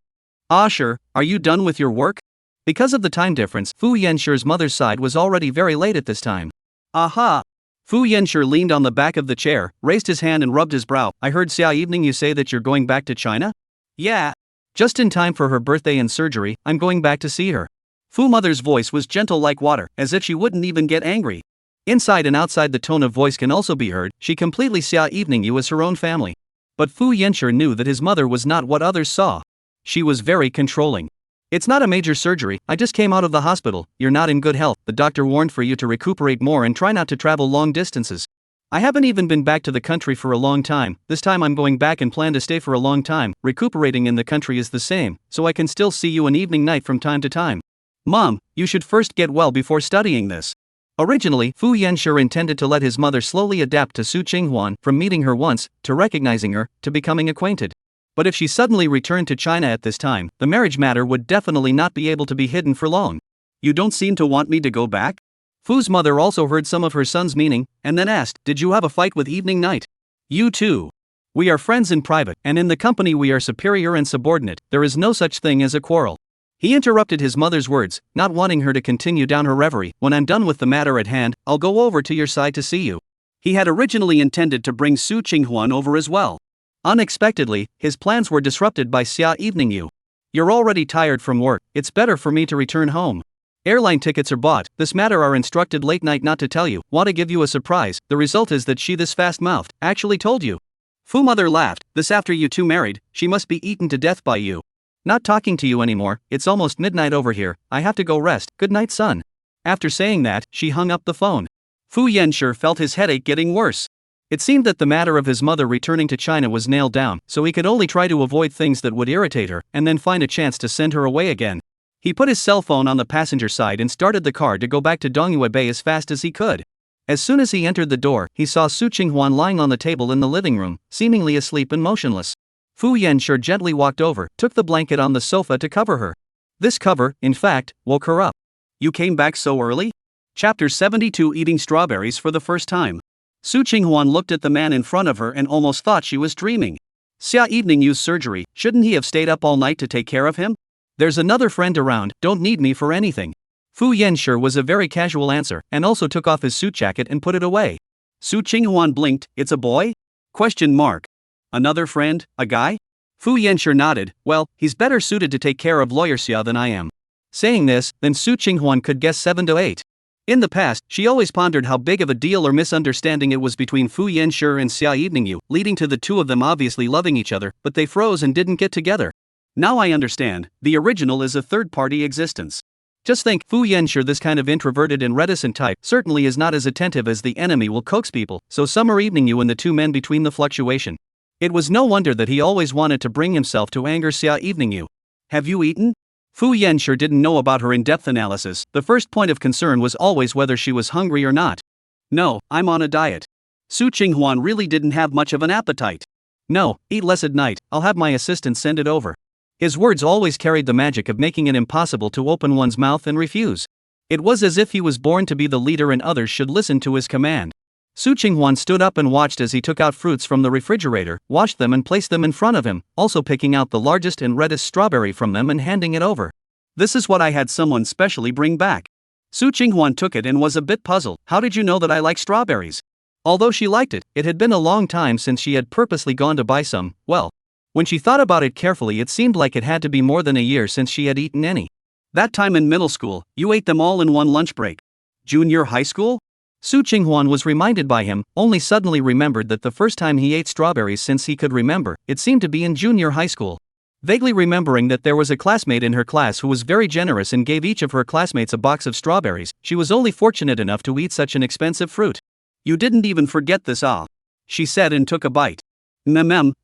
"Ah sure, are you done with your work?" Because of the time difference, Fu Yanshi's mother's side was already very late at this time. "Aha!" Fu Yanshi leaned on the back of the chair, raised his hand and rubbed his brow. "I heard Xia Evening you say that you're going back to China?" "Yeah. Just in time for her birthday and surgery, I'm going back to see her." Fu mother's voice was gentle like water, as if she wouldn't even get angry. Inside and outside the tone of voice can also be heard. She completely Xia Evening you as her own family. But Fu Yanshi knew that his mother was not what others saw. She was very controlling. "It's not a major surgery, I just came out of the hospital. You're not in good health, the doctor warned for you to recuperate more and try not to travel long distances. I haven't even been back to the country for a long time, this time I'm going back and plan to stay for a long time. Recuperating in the country is the same, so I can still see you an evening night from time to time. Mom, you should first get well before studying this." Originally, Fu Yanshi intended to let his mother slowly adapt to Su Qinghuan, from meeting her once, to recognizing her, to becoming acquainted. But if she suddenly returned to China at this time, the marriage matter would definitely not be able to be hidden for long. "You don't seem to want me to go back?" Fu's mother also heard some of her son's meaning, and then asked, "Did you have a fight with Evening Night?" "You too. We are friends in private, and in the company we are superior and subordinate, there is no such thing as a quarrel." He interrupted his mother's words, not wanting her to continue down her reverie. "When I'm done with the matter at hand, I'll go over to your side to see you." He had originally intended to bring Su Qinghuan over as well. Unexpectedly, his plans were disrupted by Xia Evening You. "You're already tired from work, it's better for me to return home. Airline tickets are bought, this matter are instructed late night not to tell you, want to give you a surprise, the result is that she this fast-mouthed, actually told you." Fu mother laughed, "This after you two married, she must be eaten to death by you. Not talking to you anymore, it's almost midnight over here, I have to go rest, good night son." After saying that, she hung up the phone. Fu Yanshi felt his headache getting worse. It seemed that the matter of his mother returning to China was nailed down, so he could only try to avoid things that would irritate her, and then find a chance to send her away again. He put his cell phone on the passenger side and started the car to go back to Dongyue Bay as fast as he could. As soon as he entered the door, he saw Su Qinghuan lying on the table in the living room, seemingly asleep and motionless. Fu Yanshi gently walked over, took the blanket on the sofa to cover her. This cover, in fact, woke her up. "You came back so early?" Chapter 72 Eating strawberries for the first time. Su Qinghuan looked at the man in front of her and almost thought she was dreaming. Xia Evening Yu's surgery, shouldn't he have stayed up all night to take care of him? "There's another friend around, don't need me for anything." Fu Yanshi was a very casual answer, and also took off his suit jacket and put it away. Su Qinghuan blinked, "It's a boy?" "Another friend, a guy?" Fu Yanshi nodded, "Well, he's better suited to take care of lawyer Xia than I am." Saying this, then Su Qinghuan could guess 7 to 8. In the past, she always pondered how big of a deal or misunderstanding it was between Fu Yanshi and Xia Evening You, leading to the two of them obviously loving each other, but they froze and didn't get together. Now I understand, the original is a third-party existence. Just think, Fu Yanshi, this kind of introverted and reticent type, certainly is not as attentive as the enemy will coax people, so Summer Evening You and the two men between the fluctuation. It was no wonder that he always wanted to bring himself to anger Xia Evening You. "Have you eaten?" Fu Yanshi didn't know about her in-depth analysis, the first point of concern was always whether she was hungry or not. "No, I'm on a diet." Su Qinghuan really didn't have much of an appetite. "No, eat less at night, I'll have my assistant send it over." His words always carried the magic of making it impossible to open one's mouth and refuse. It was as if he was born to be the leader and others should listen to his command. Su Qinghuan stood up and watched as he took out fruits from the refrigerator, washed them and placed them in front of him, also picking out the largest and reddest strawberry from them and handing it over. "This is what I had someone specially bring back." Su Qinghuan took it and was a bit puzzled. "How did you know that I like strawberries?" Although she liked it, it had been a long time since she had purposely gone to buy some. Well, when she thought about it carefully, it seemed like it had to be more than a year since she had eaten any. "That time in middle school, you ate them all in one lunch break." "Junior high school?" Su Qinghuan was reminded by him, only suddenly remembered that the first time he ate strawberries since he could remember, it seemed to be in junior high school. Vaguely remembering that there was a classmate in her class who was very generous and gave each of her classmates a box of strawberries, she was only fortunate enough to eat such an expensive fruit. You didn't even forget this, ah? She said and took a bite.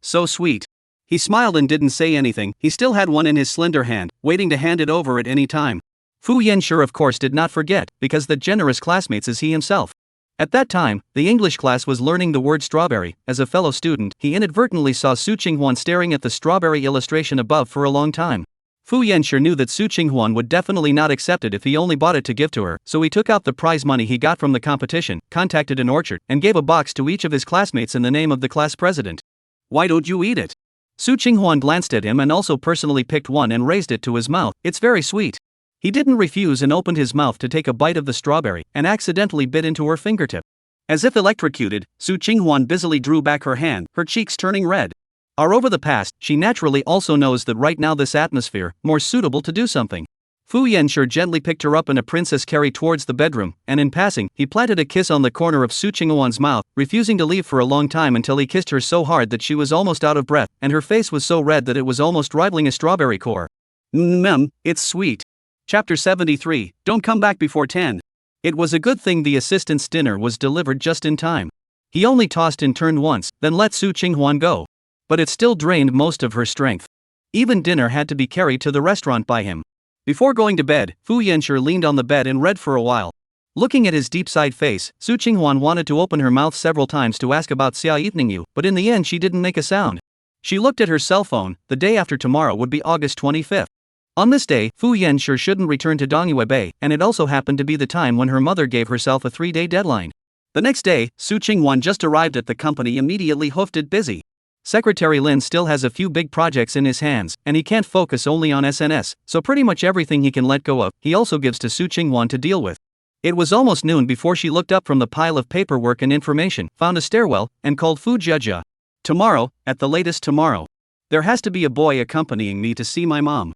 So sweet. He smiled and didn't say anything. He still had one in his slender hand, waiting to hand it over at any time. Fu Yanshi of course did not forget, because the generous classmates as he himself. At that time, the English class was learning the word strawberry. As a fellow student, he inadvertently saw Su Qinghuan staring at the strawberry illustration above for a long time. Fu Yanshi knew that Su Qinghuan would definitely not accept it if he only bought it to give to her, so he took out the prize money he got from the competition, contacted an orchard, and gave a box to each of his classmates in the name of the class president. Why don't you eat it? Su Qinghuan glanced at him and also personally picked one and raised it to his mouth. It's very sweet. He didn't refuse and opened his mouth to take a bite of the strawberry and accidentally bit into her fingertip. As if electrocuted, Su Qinghuan busily drew back her hand, her cheeks turning red. Over the past, she naturally also knows that right now this atmosphere, more suitable to do something. Fu Yanshi gently picked her up in a princess carry towards the bedroom, and in passing, he planted a kiss on the corner of Su Qinghuan's mouth, refusing to leave for a long time until he kissed her so hard that she was almost out of breath, and her face was so red that it was almost rivaling a strawberry core. It's sweet. Chapter 73, Don't come back before 10. It was a good thing the assistant's dinner was delivered just in time. He only tossed and turned once, then let Su Qinghuan go. But it still drained most of her strength. Even dinner had to be carried to the restaurant by him. Before going to bed, Fu Yanshi leaned on the bed and read for a while. Looking at his deep-side face, Su Qinghuan wanted to open her mouth several times to ask about Xia evening you, but in the end she didn't make a sound. She looked at her cell phone. The day after tomorrow would be August 25th. On this day, Fu Yanshi shouldn't return to Dongyue Bay, and it also happened to be the time when her mother gave herself a 3-day deadline. The next day, Su Qinghuan just arrived at the company, immediately hoofed it busy. Secretary Lin still has a few big projects in his hands, and he can't focus only on SNS, so pretty much everything he can let go of, he also gives to Su Qinghuan to deal with. It was almost noon before she looked up from the pile of paperwork and information, found a stairwell, and called Fu Jia. Tomorrow, at the latest tomorrow. There has to be a boy accompanying me to see my mom.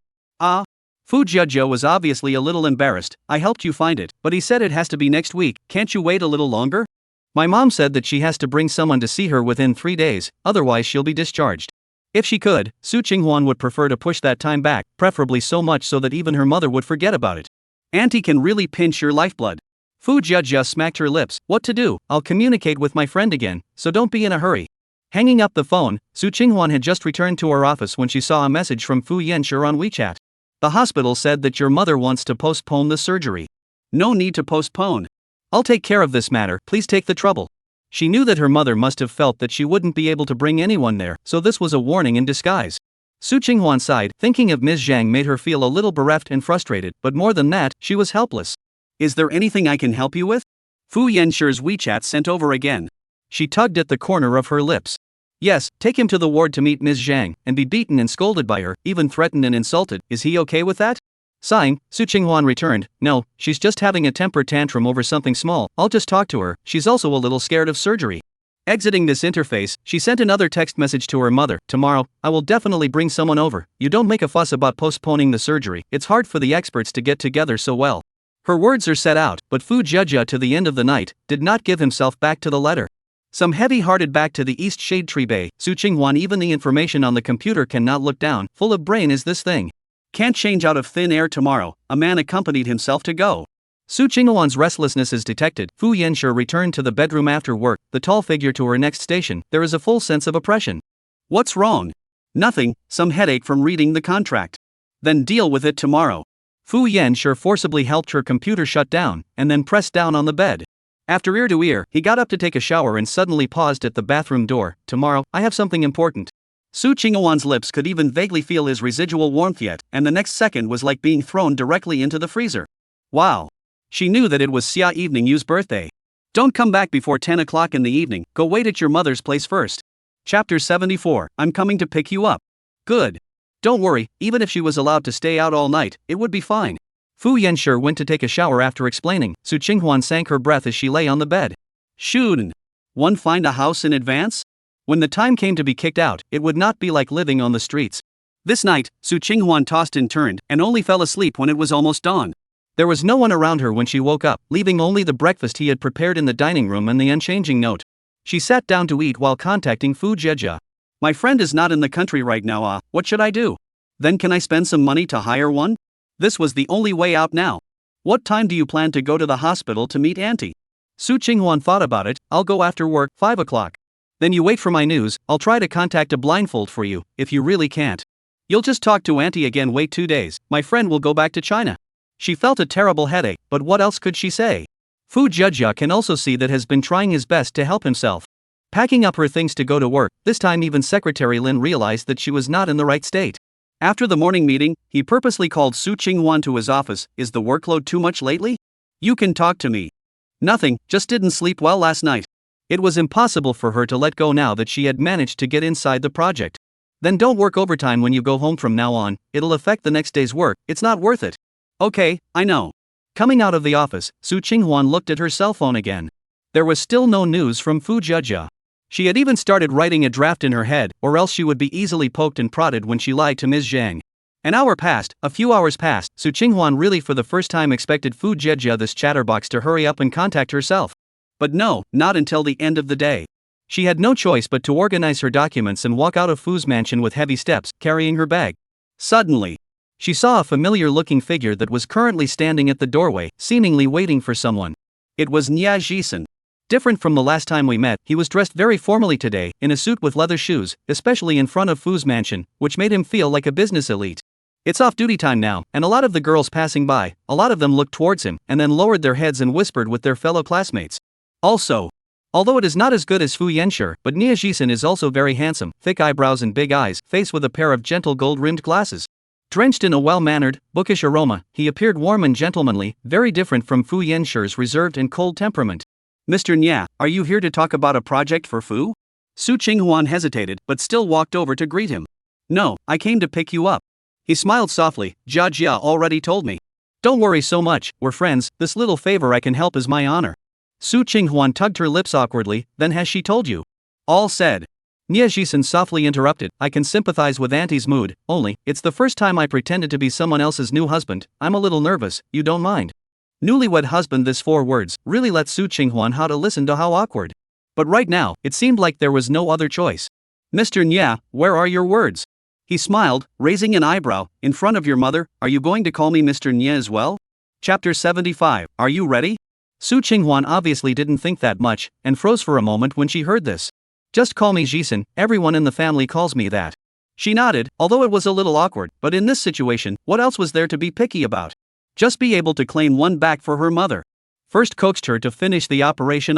Fu Jia was obviously a little embarrassed. I helped you find it, but he said it has to be next week. Can't you wait a little longer? My mom said that she has to bring someone to see her within 3 days, otherwise she'll be discharged. If she could, Su Qinghuan would prefer to push that time back, preferably so much so that even her mother would forget about it. Auntie can really pinch your lifeblood. Fu Jia smacked her lips. What to do? I'll communicate with my friend again, so don't be in a hurry. Hanging up the phone, Su Qinghuan had just returned to her office when she saw a message from Fu Yanshi on WeChat. The hospital said that your mother wants to postpone the surgery. No need to postpone. I'll take care of this matter, please take the trouble. She knew that her mother must have felt that she wouldn't be able to bring anyone there, so this was a warning in disguise. Su Qinghuan sighed, thinking of Ms. Zhang made her feel a little bereft and frustrated, but more than that, she was helpless. Is there anything I can help you with? Fu Yanshi's WeChat sent over again. She tugged at the corner of her lips. Yes, take him to the ward to meet Ms. Zhang, and be beaten and scolded by her, even threatened and insulted. Is he okay with that? Sighing, Su Qinghuan returned, no, she's just having a temper tantrum over something small, I'll just talk to her, she's also a little scared of surgery. Exiting this interface, she sent another text message to her mother, tomorrow, I will definitely bring someone over, you don't make a fuss about postponing the surgery, it's hard for the experts to get together so well. Her words are set out, but Fu Jia to the end of the night, did not give himself back to the letter. Some heavy-hearted back to the East Shade Tree Bay, Su Qinghuan even the information on the computer cannot look down, full of brain is this thing. Can't change out of thin air tomorrow, a man accompanied himself to go. Su Qinghuan's restlessness is detected. Fu Yanshi returned to the bedroom after work, the tall figure to her next station. There is a full sense of oppression. What's wrong? Nothing, some headache from reading the contract. Then deal with it tomorrow. Fu Yanshi forcibly helped her computer shut down, and then pressed down on the bed. After ear to ear, he got up to take a shower and suddenly paused at the bathroom door. Tomorrow, I have something important. Su Qinghuan's lips could even vaguely feel his residual warmth yet, and the next second was like being thrown directly into the freezer. Wow. She knew that it was Xia Evening Yu's birthday. Don't come back before 10 o'clock in the evening, go wait at your mother's place first. Chapter 74, I'm coming to pick you up. Good. Don't worry, even if she was allowed to stay out all night, it would be fine. Fu Yanshi went to take a shower after explaining. Su Qinghuan sank her breath as she lay on the bed. Shouldn't one find a house in advance? When the time came to be kicked out, it would not be like living on the streets. This night, Su Qinghuan tossed and turned, and only fell asleep when it was almost dawn. There was no one around her when she woke up, leaving only the breakfast he had prepared in the dining room and the unchanging note. She sat down to eat while contacting Fu Jia. My friend is not in the country right now, what should I do? Then can I spend some money to hire one? This was the only way out now. What time do you plan to go to the hospital to meet Auntie? Su Qinghwan thought about it. I'll go after work, 5 o'clock. Then you wait for my news. I'll try to contact a blindfold for you, if you really can't. You'll just talk to Auntie again. Wait 2 days. My friend will go back to China. She felt a terrible headache, but what else could she say? Fu Jia can also see that has been trying his best to help himself. Packing up her things to go to work, this time even Secretary Lin realized that she was not in the right state. After the morning meeting, he purposely called Su Qinghwan to his office. Is the workload too much lately? You can talk to me. Nothing, just didn't sleep well last night. It was impossible for her to let go now that she had managed to get inside the project. Then don't work overtime when you go home from now on, it'll affect the next day's work, it's not worth it. Okay, I know. Coming out of the office, Su Qinghwan looked at her cell phone again. There was still no news from Fu Jia. She had even started writing a draft in her head, or else she would be easily poked and prodded when she lied to Ms. Zhang. An hour passed, a few hours passed. Su Qinghwan really for the first time expected Fu Jia, this chatterbox, to hurry up and contact herself. But no, not until the end of the day. She had no choice but to organize her documents and walk out of Fu's mansion with heavy steps, carrying her bag. Suddenly, she saw a familiar-looking figure that was currently standing at the doorway, seemingly waiting for someone. It was Nia Jisen. Different from the last time we met, he was dressed very formally today, in a suit with leather shoes, especially in front of Fu's mansion, which made him feel like a business elite. It's off-duty time now, and a lot of the girls passing by, a lot of them looked towards him, and then lowered their heads and whispered with their fellow classmates. Also, although it is not as good as Fu Yanshi, but Nia Jisen is also very handsome, thick eyebrows and big eyes, face with a pair of gentle gold-rimmed glasses. Drenched in a well-mannered, bookish aroma, he appeared warm and gentlemanly, very different from Fu Yanshi's reserved and cold temperament. Mr. Nia, are you here to talk about a project for Fu? Su Qinghwan hesitated, but still walked over to greet him. No, I came to pick you up. He smiled softly. Jia already told me. Don't worry so much, we're friends, this little favor I can help is my honor. Su Qinghwan tugged her lips awkwardly. Then has she told you? All said. Nia Jisen softly interrupted. I can sympathize with Auntie's mood, only, it's the first time I pretended to be someone else's new husband, I'm a little nervous, you don't mind. Newlywed husband, this 4 words, really let Su Qinghwan how to listen to how awkward. But right now, it seemed like there was no other choice. Mr. Nia, where are your words? He smiled, raising an eyebrow. In front of your mother, are you going to call me Mr. Nia as well? Chapter 75, are you ready? Su Qinghwan obviously didn't think that much, and froze for a moment when she heard this. Just call me Jisen, everyone in the family calls me that. She nodded, although it was a little awkward, but in this situation, what else was there to be picky about? Just be able to claim one back for her mother. First coaxed her to finish the operation.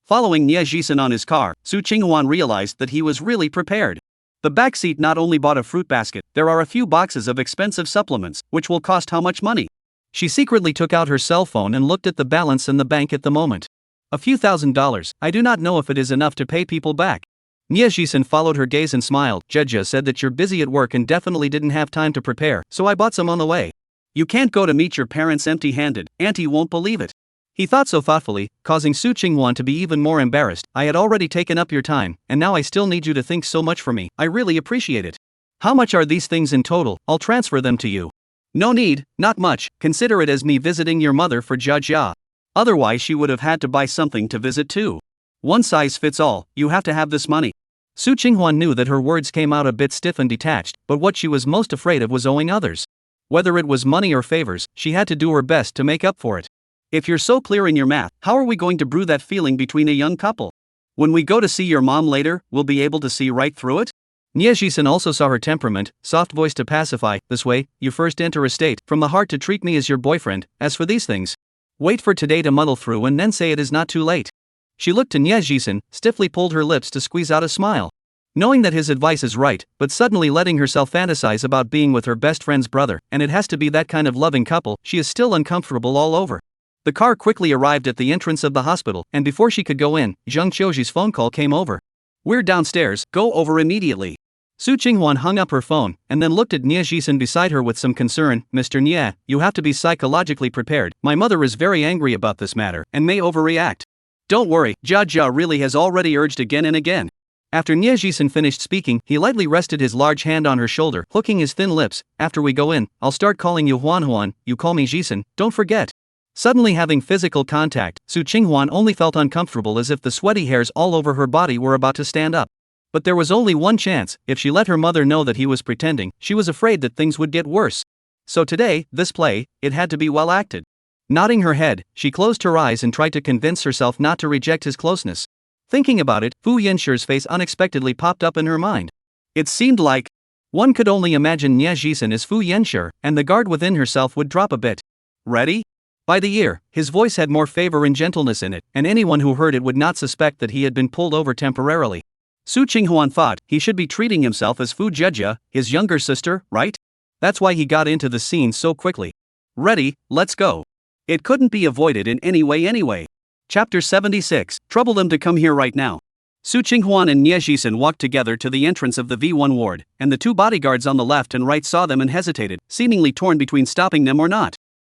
Following Nia Jisen on his car, Su Qinghwan realized that he was really prepared. The backseat not only bought a fruit basket, there are a few boxes of expensive supplements, which will cost how much money? She secretly took out her cell phone and looked at the balance in the bank at the moment. A few $1,000s, I do not know if it is enough to pay people back. Nia Jisen followed her gaze and smiled. Jia said that you're busy at work and definitely didn't have time to prepare, so I bought some on the way. You can't go to meet your parents empty-handed, Auntie won't believe it. He thought so thoughtfully, causing Su Qinghwan to be even more embarrassed. I had already taken up your time, and now I still need you to think so much for me, I really appreciate it. How much are these things in total? I'll transfer them to you. No need, not much, consider it as me visiting your mother for Jia. Otherwise she would have had to buy something to visit too. One size fits all, you have to have this money. Su Qinghwan knew that her words came out a bit stiff and detached, but what she was most afraid of was owing others. Whether it was money or favors, she had to do her best to make up for it. If you're so clear in your math, how are we going to brew that feeling between a young couple? When we go to see your mom later, we'll be able to see right through it? Nia Jisen also saw her temperament, soft voice to pacify. This way, you first enter a state, from the heart to treat me as your boyfriend. As for these things, wait for today to muddle through and then say it is not too late. She looked to Nia Jisen, stiffly pulled her lips to squeeze out a smile. Knowing that his advice is right, but suddenly letting herself fantasize about being with her best friend's brother, and it has to be that kind of loving couple, she is still uncomfortable all over. The car quickly arrived at the entrance of the hospital, and before she could go in, Zhang Qiuji's phone call came over. We're downstairs, go over immediately. Su Qinghwan hung up her phone, and then looked at Nia Jisen beside her with some concern. Mr. Nia, you have to be psychologically prepared. My mother is very angry about this matter, and may overreact. Don't worry, Jia really has already urged again and again. After Nia Jisen finished speaking, he lightly rested his large hand on her shoulder, hooking his thin lips. After we go in, I'll start calling you Huan, you call me Jisen, don't forget. Suddenly having physical contact, Su Qinghwan only felt uncomfortable as if the sweaty hairs all over her body were about to stand up. But there was only one chance: if she let her mother know that he was pretending, she was afraid that things would get worse. So today, this play, it had to be well acted. Nodding her head, she closed her eyes and tried to convince herself not to reject his closeness. Thinking about it, Fu Yenshi's face unexpectedly popped up in her mind. It seemed like one could only imagine Nie Jisen as Fu Yenshi, and the guard within herself would drop a bit. Ready? By the ear, his voice had more favor and gentleness in it, and anyone who heard it would not suspect that he had been pulled over temporarily. Su Qinghuan thought he should be treating himself as Fu Jejia, his younger sister, right? That's why he got into the scene so quickly. Ready, let's go. It couldn't be avoided in any way anyway. Chapter 76, Trouble them to come here right now. Su Qinghuan and Nie Jisen walked together to the entrance of the V1 ward, and the two bodyguards on the left and right saw them and hesitated, seemingly torn between stopping them or not.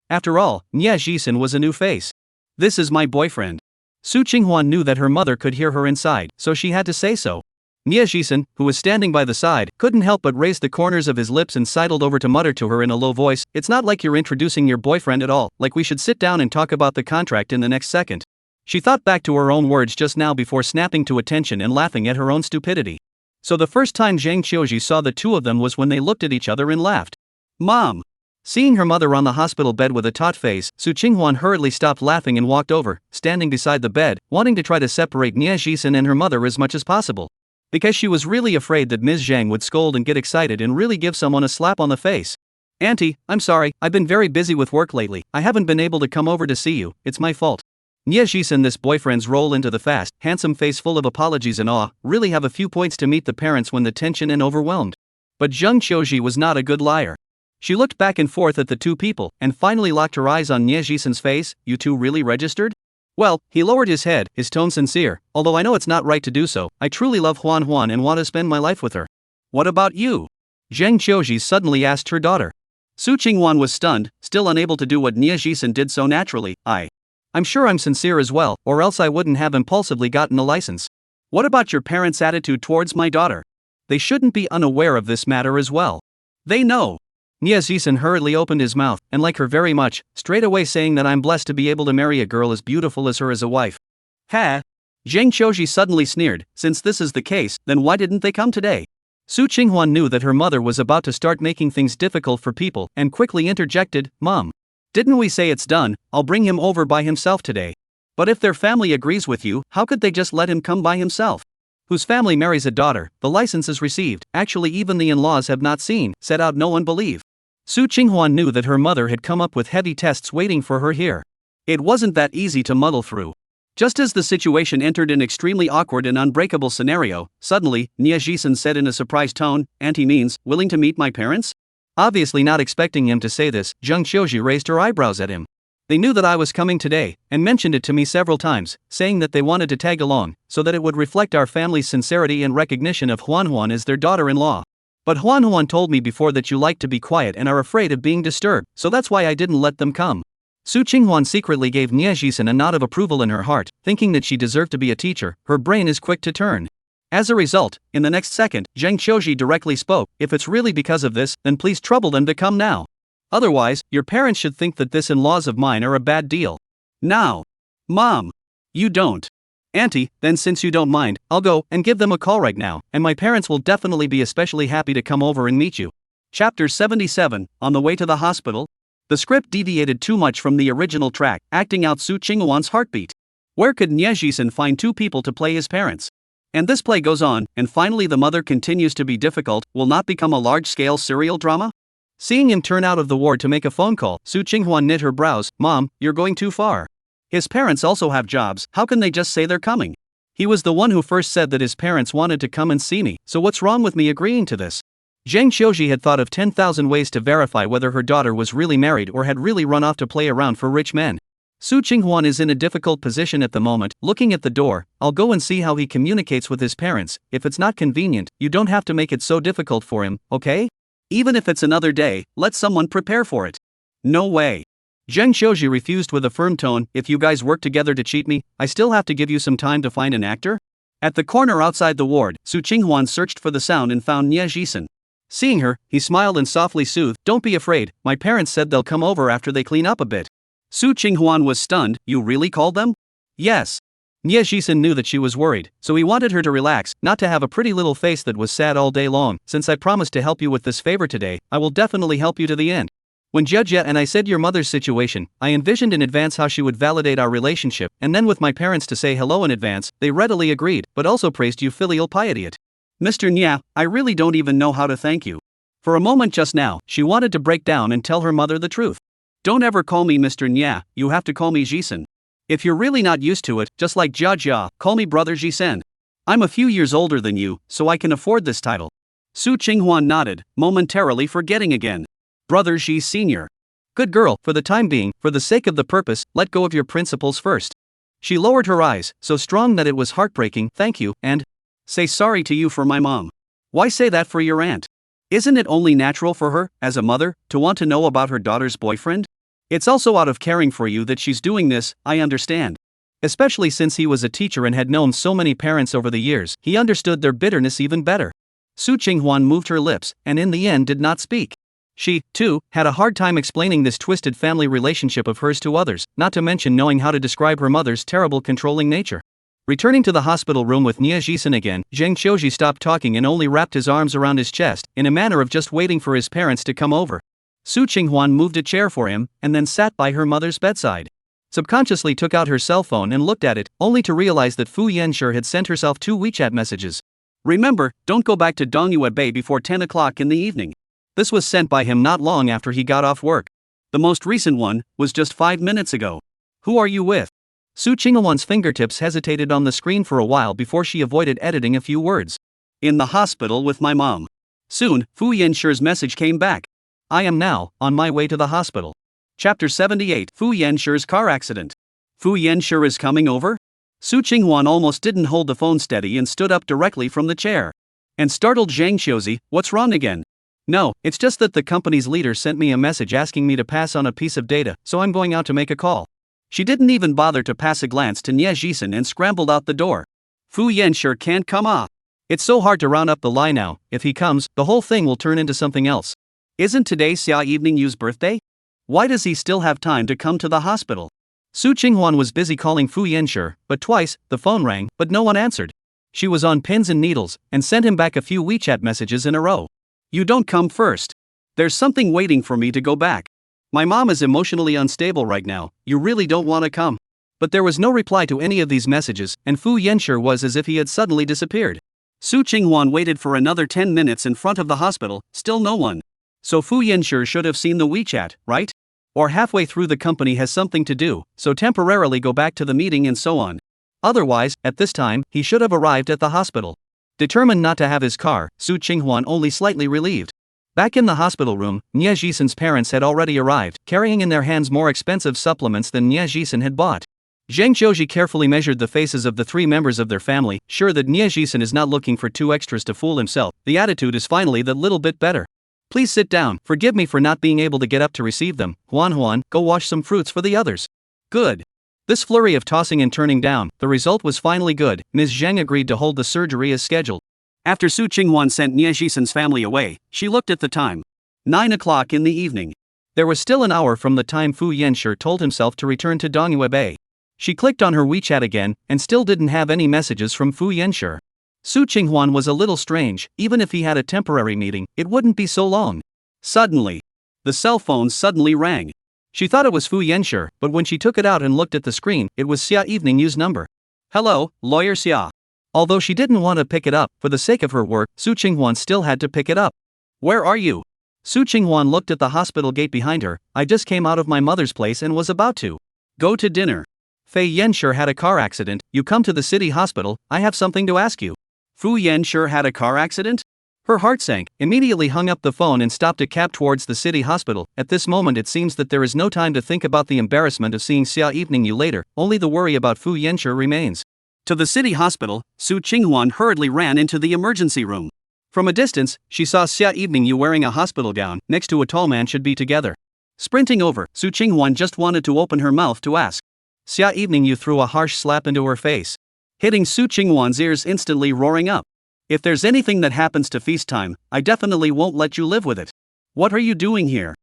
After all, Nie Jisen was a new face. This is my boyfriend. Su Qinghuan knew that her mother could hear her inside, so she had to say so. Nie Jisen, who was standing by the side, couldn't help but raise the corners of his lips and sidled over to mutter to her in a low voice, "It's not like you're introducing your boyfriend at all, like we should sit down and talk about the contract in the next second." She thought back to her own words just now before snapping to attention and laughing at her own stupidity. So the first time Zhang Qiuji saw the two of them was when they looked at each other and laughed. "Mom!" Seeing her mother on the hospital bed with a taut face, Su Qinghuan hurriedly stopped laughing and walked over, standing beside the bed, wanting to try to separate Nie Jisen and her mother as much as possible. Because she was really afraid that Ms. Zhang would scold and get excited and really give someone a slap on the face. "Auntie, I'm sorry, I've been very busy with work lately, I haven't been able to come over to see you, it's my fault." Nie Jisen, this boyfriend's roll into the fast, handsome face full of apologies and awe, really have a few points to meet the parents when the tension and overwhelmed. But Zhang Qiuji was not a good liar. She looked back and forth at the two people, and finally locked her eyes on Nie Jisen's face. "You two really registered?" "Well," he lowered his head, his tone sincere, "although I know it's not right to do so, I truly love Huan Huan and want to spend my life with her." "What about you?" Zhang Qiuji suddenly asked her daughter. Su Qinghuan was stunned, still unable to do what Nie Jisen did so naturally. I'm sure I'm sincere as well, or else I wouldn't have impulsively gotten a license." "What about your parents' attitude towards my daughter? They shouldn't be unaware of this matter as well. They know." Nie Jisen hurriedly opened his mouth, and like her very much, straight away saying that I'm blessed to be able to marry a girl as beautiful as her as a wife. "Ha!" Zhang Qiuji suddenly sneered, "Since this is the case, then why didn't they come today?" Su Qinghuan knew that her mother was about to start making things difficult for people, and quickly interjected, "Mom, didn't we say it's done? I'll bring him over by himself today." "But if their family agrees with you, how could they just let him come by himself?" "Whose family marries a daughter, the license is received, actually even the in-laws have not seen, said out no one believe." Su Qinghuan knew that her mother had come up with heavy tests waiting for her here. It wasn't that easy to muddle through. Just as the situation entered an extremely awkward and unbreakable scenario, suddenly, Nie Jisen said in a surprised tone, "Auntie means, willing to meet my parents?" Obviously not expecting him to say this, Zhang Qiuji raised her eyebrows at him. "They knew that I was coming today, and mentioned it to me several times, saying that they wanted to tag along, so that it would reflect our family's sincerity and recognition of Huan Huan as their daughter-in-law. But Huan Huan told me before that you like to be quiet and are afraid of being disturbed, so that's why I didn't let them come." Su Qinghuan secretly gave Nie Jisen a nod of approval in her heart, thinking that she deserved to be a teacher. Her brain is quick to turn. As a result, in the next second, Zhang Qiuji directly spoke, "If it's really because of this, then please trouble them to come now. Otherwise, your parents should think that this in-laws of mine are a bad deal." "Now." "Mom. You don't." "Auntie, then since you don't mind, I'll go and give them a call right now, and my parents will definitely be especially happy to come over and meet you." Chapter 77, On the Way to the Hospital. The script deviated too much from the original track, acting out Su Qinghuan's heartbeat. Where could Nie Jisen find two people to play his parents? And this play goes on, and finally the mother continues to be difficult, will not become a large-scale serial drama? Seeing him turn out of the ward to make a phone call, Su Qinghuan knit her brows. "Mom, you're going too far. His parents also have jobs, how can they just say they're coming? He was the one who first said that his parents wanted to come and see me, so what's wrong with me agreeing to this?" Zhang Qiuji had thought of 10,000 ways to verify whether her daughter was really married or had really run off to play around for rich men. Su Qinghuan is in a difficult position at the moment, looking at the door. "I'll go and see how he communicates with his parents. If it's not convenient, you don't have to make it so difficult for him, okay? Even if it's another day, let someone prepare for it." "No way." Zhang Qiuji refused with a firm tone. "If you guys work together to cheat me, I still have to give you some time to find an actor?" At the corner outside the ward, Su Qinghuan searched for the sound and found Nie Jisen. Seeing her, he smiled and softly soothed, "Don't be afraid, my parents said they'll come over after they clean up a bit." Su Qinghuan was stunned. "You really called them?" "Yes." Nie Jisen knew that she was worried, so he wanted her to relax, not to have a pretty little face that was sad all day long. Since I promised to help you with this favor today, I will definitely help you to the end. When Judge and I said your mother's situation, I envisioned in advance how she would validate our relationship, and then with my parents to say hello in advance, they readily agreed, but also praised you filial piety. Mr. Nya, I really don't even know how to thank you. For a moment just now, she wanted to break down and tell her mother the truth. Don't ever call me Mr. Nya, you have to call me Jisen. If you're really not used to it, just like Jia, call me Brother Jisen. I'm a few years older than you, so I can afford this title. Su Qinghuan nodded, momentarily forgetting again. Brother Ji Sr. Good girl, for the time being, for the sake of the purpose, let go of your principles first. She lowered her eyes, so strong that it was heartbreaking. Thank you, and say sorry to you for my mom. Why say that for your aunt? Isn't it only natural for her, as a mother, to want to know about her daughter's boyfriend? It's also out of caring for you that she's doing this, I understand. Especially since he was a teacher and had known so many parents over the years, he understood their bitterness even better. Su Qinghuan moved her lips, and in the end did not speak. She, too, had a hard time explaining this twisted family relationship of hers to others, not to mention knowing how to describe her mother's terrible controlling nature. Returning to the hospital room with Nie Jisen again, Zheng Qiuji stopped talking and only wrapped his arms around his chest, in a manner of just waiting for his parents to come over. Su Qinghuan moved a chair for him, and then sat by her mother's bedside. Subconsciously took out her cell phone and looked at it, only to realize that Fu Yanshi had sent herself 2 WeChat messages. Remember, don't go back to Dongyue Bay before 10 o'clock in the evening. This was sent by him not long after he got off work. The most recent one was just 5 minutes ago. Who are you with? Su Qinghuan's fingertips hesitated on the screen for a while before she avoided editing a few words. In the hospital with my mom. Soon, Fu Yanshi's message came back. I am now on my way to the hospital. Chapter 78 Fu Yanshi's car accident. Fu Yanshi is coming over? Su Qinghuan almost didn't hold the phone steady and stood up directly from the chair. And startled Zhang Qiuzi, what's wrong again? No, it's just that the company's leader sent me a message asking me to pass on a piece of data, so I'm going out to make a call. She didn't even bother to pass a glance to Nie Jisen and scrambled out the door. Fu Yanshi can't come off. It's so hard to round up the lie now. If he comes, the whole thing will turn into something else. Isn't today Xia Evening Yu's birthday? Why does he still have time to come to the hospital? Su Qinghuan was busy calling Fu Yanshi, but twice, the phone rang, but no one answered. She was on pins and needles, and sent him back a few WeChat messages in a row. You don't come first. There's something waiting for me to go back. My mom is emotionally unstable right now, you really don't want to come. But there was no reply to any of these messages, and Fu Yanshi was as if he had suddenly disappeared. Su Qinghuan waited for another 10 minutes in front of the hospital, still no one. So Fu Yanshi should have seen the WeChat, right? Or halfway through the company has something to do, so temporarily go back to the meeting and so on. Otherwise, at this time, he should have arrived at the hospital. Determined not to have his car, Su Qinghuan only slightly relieved. Back in the hospital room, Nie Jisen's parents had already arrived, carrying in their hands more expensive supplements than Nie Jisen had bought. Zheng Qiuji carefully measured the faces of the 3 members of their family, sure that Nie Jisen is not looking for 2 extras to fool himself. The attitude is finally that little bit better. Please sit down, forgive me for not being able to get up to receive them. Huan, go wash some fruits for the others. Good. This flurry of tossing and turning down, the result was finally good. Ms. Zheng agreed to hold the surgery as scheduled. After Su Qinghuan sent Nie Jisen's family away, she looked at the time. 9 o'clock in the evening. There was still an hour from the time Fu Yanshi told himself to return to Dongyue Bay. She clicked on her WeChat again, and still didn't have any messages from Fu Yanshi. Su Qinghuan was a little strange. Even if he had a temporary meeting, it wouldn't be so long. Suddenly, the cell phone suddenly rang. She thought it was Fu Yanshi, but when she took it out and looked at the screen, it was Xia Evening News number. Hello, Lawyer Xia. Although she didn't want to pick it up, for the sake of her work, Su Qinghuan still had to pick it up. Where are you? Su Qinghuan looked at the hospital gate behind her. I just came out of my mother's place and was about to go to dinner. Fei Yanshi had a car accident. You come to the city hospital, I have something to ask you. Fu Yanshi had a car accident? Her heart sank, immediately hung up the phone and stopped a cab towards the city hospital. At this moment it seems that there is no time to think about the embarrassment of seeing Xia Evening You later, only the worry about Fu Yanshi remains. To the city hospital, Su Qinghuan hurriedly ran into the emergency room. From a distance, she saw Xia Evening You wearing a hospital gown, next to a tall man should be together. Sprinting over, Su Qinghuan just wanted to open her mouth to ask. Xia Evening You threw a harsh slap into her face, hitting Su Qinghuan's ears instantly roaring up. If there's anything that happens to feast time, I definitely won't let you live with it. What are you doing here?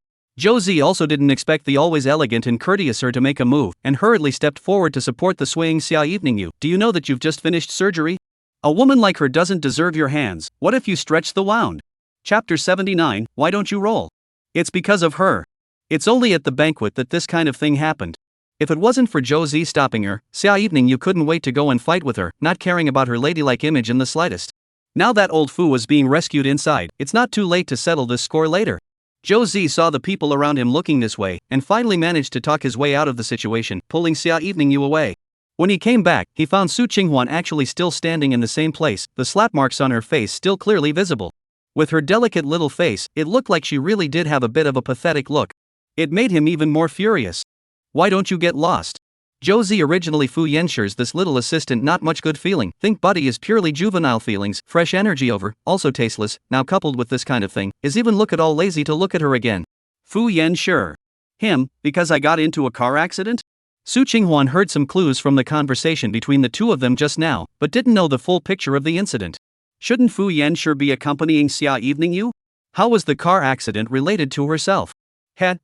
Josie also didn't expect the always elegant and courteous her to make a move, and hurriedly stepped forward to support the swaying Xia evening. You, do you know that you've just finished surgery? A woman like her doesn't deserve your hands. What if you stretch the wound? Chapter 79, Why don't you roll? It's because of her. It's only at the banquet that this kind of thing happened. If it wasn't for Josie stopping her, Xia evening you couldn't wait to go and fight with her, not caring about her ladylike image in the slightest. Now that old Fu was being rescued inside, it's not too late to settle this score later. Josie saw the people around him looking this way, and finally managed to talk his way out of the situation, pulling Xia evening you away. When he came back, he found Su Qinghuan actually still standing in the same place, the slap marks on her face still clearly visible. With her delicate little face, it looked like she really did have a bit of a pathetic look. It made him even more furious. Why don't you get lost? Josie originally Fu Yenshur's this little assistant not much good feeling, think buddy is purely juvenile feelings, fresh energy over, also tasteless, now coupled with this kind of thing, is even look at all lazy to look at her again. Fu Yenshur. Him, because I got into a car accident? Su Qinghuan heard some clues from the conversation between the two of them just now, but didn't know the full picture of the incident. Shouldn't Fu Yenshur be accompanying Xia evening you? How was the car accident related to herself?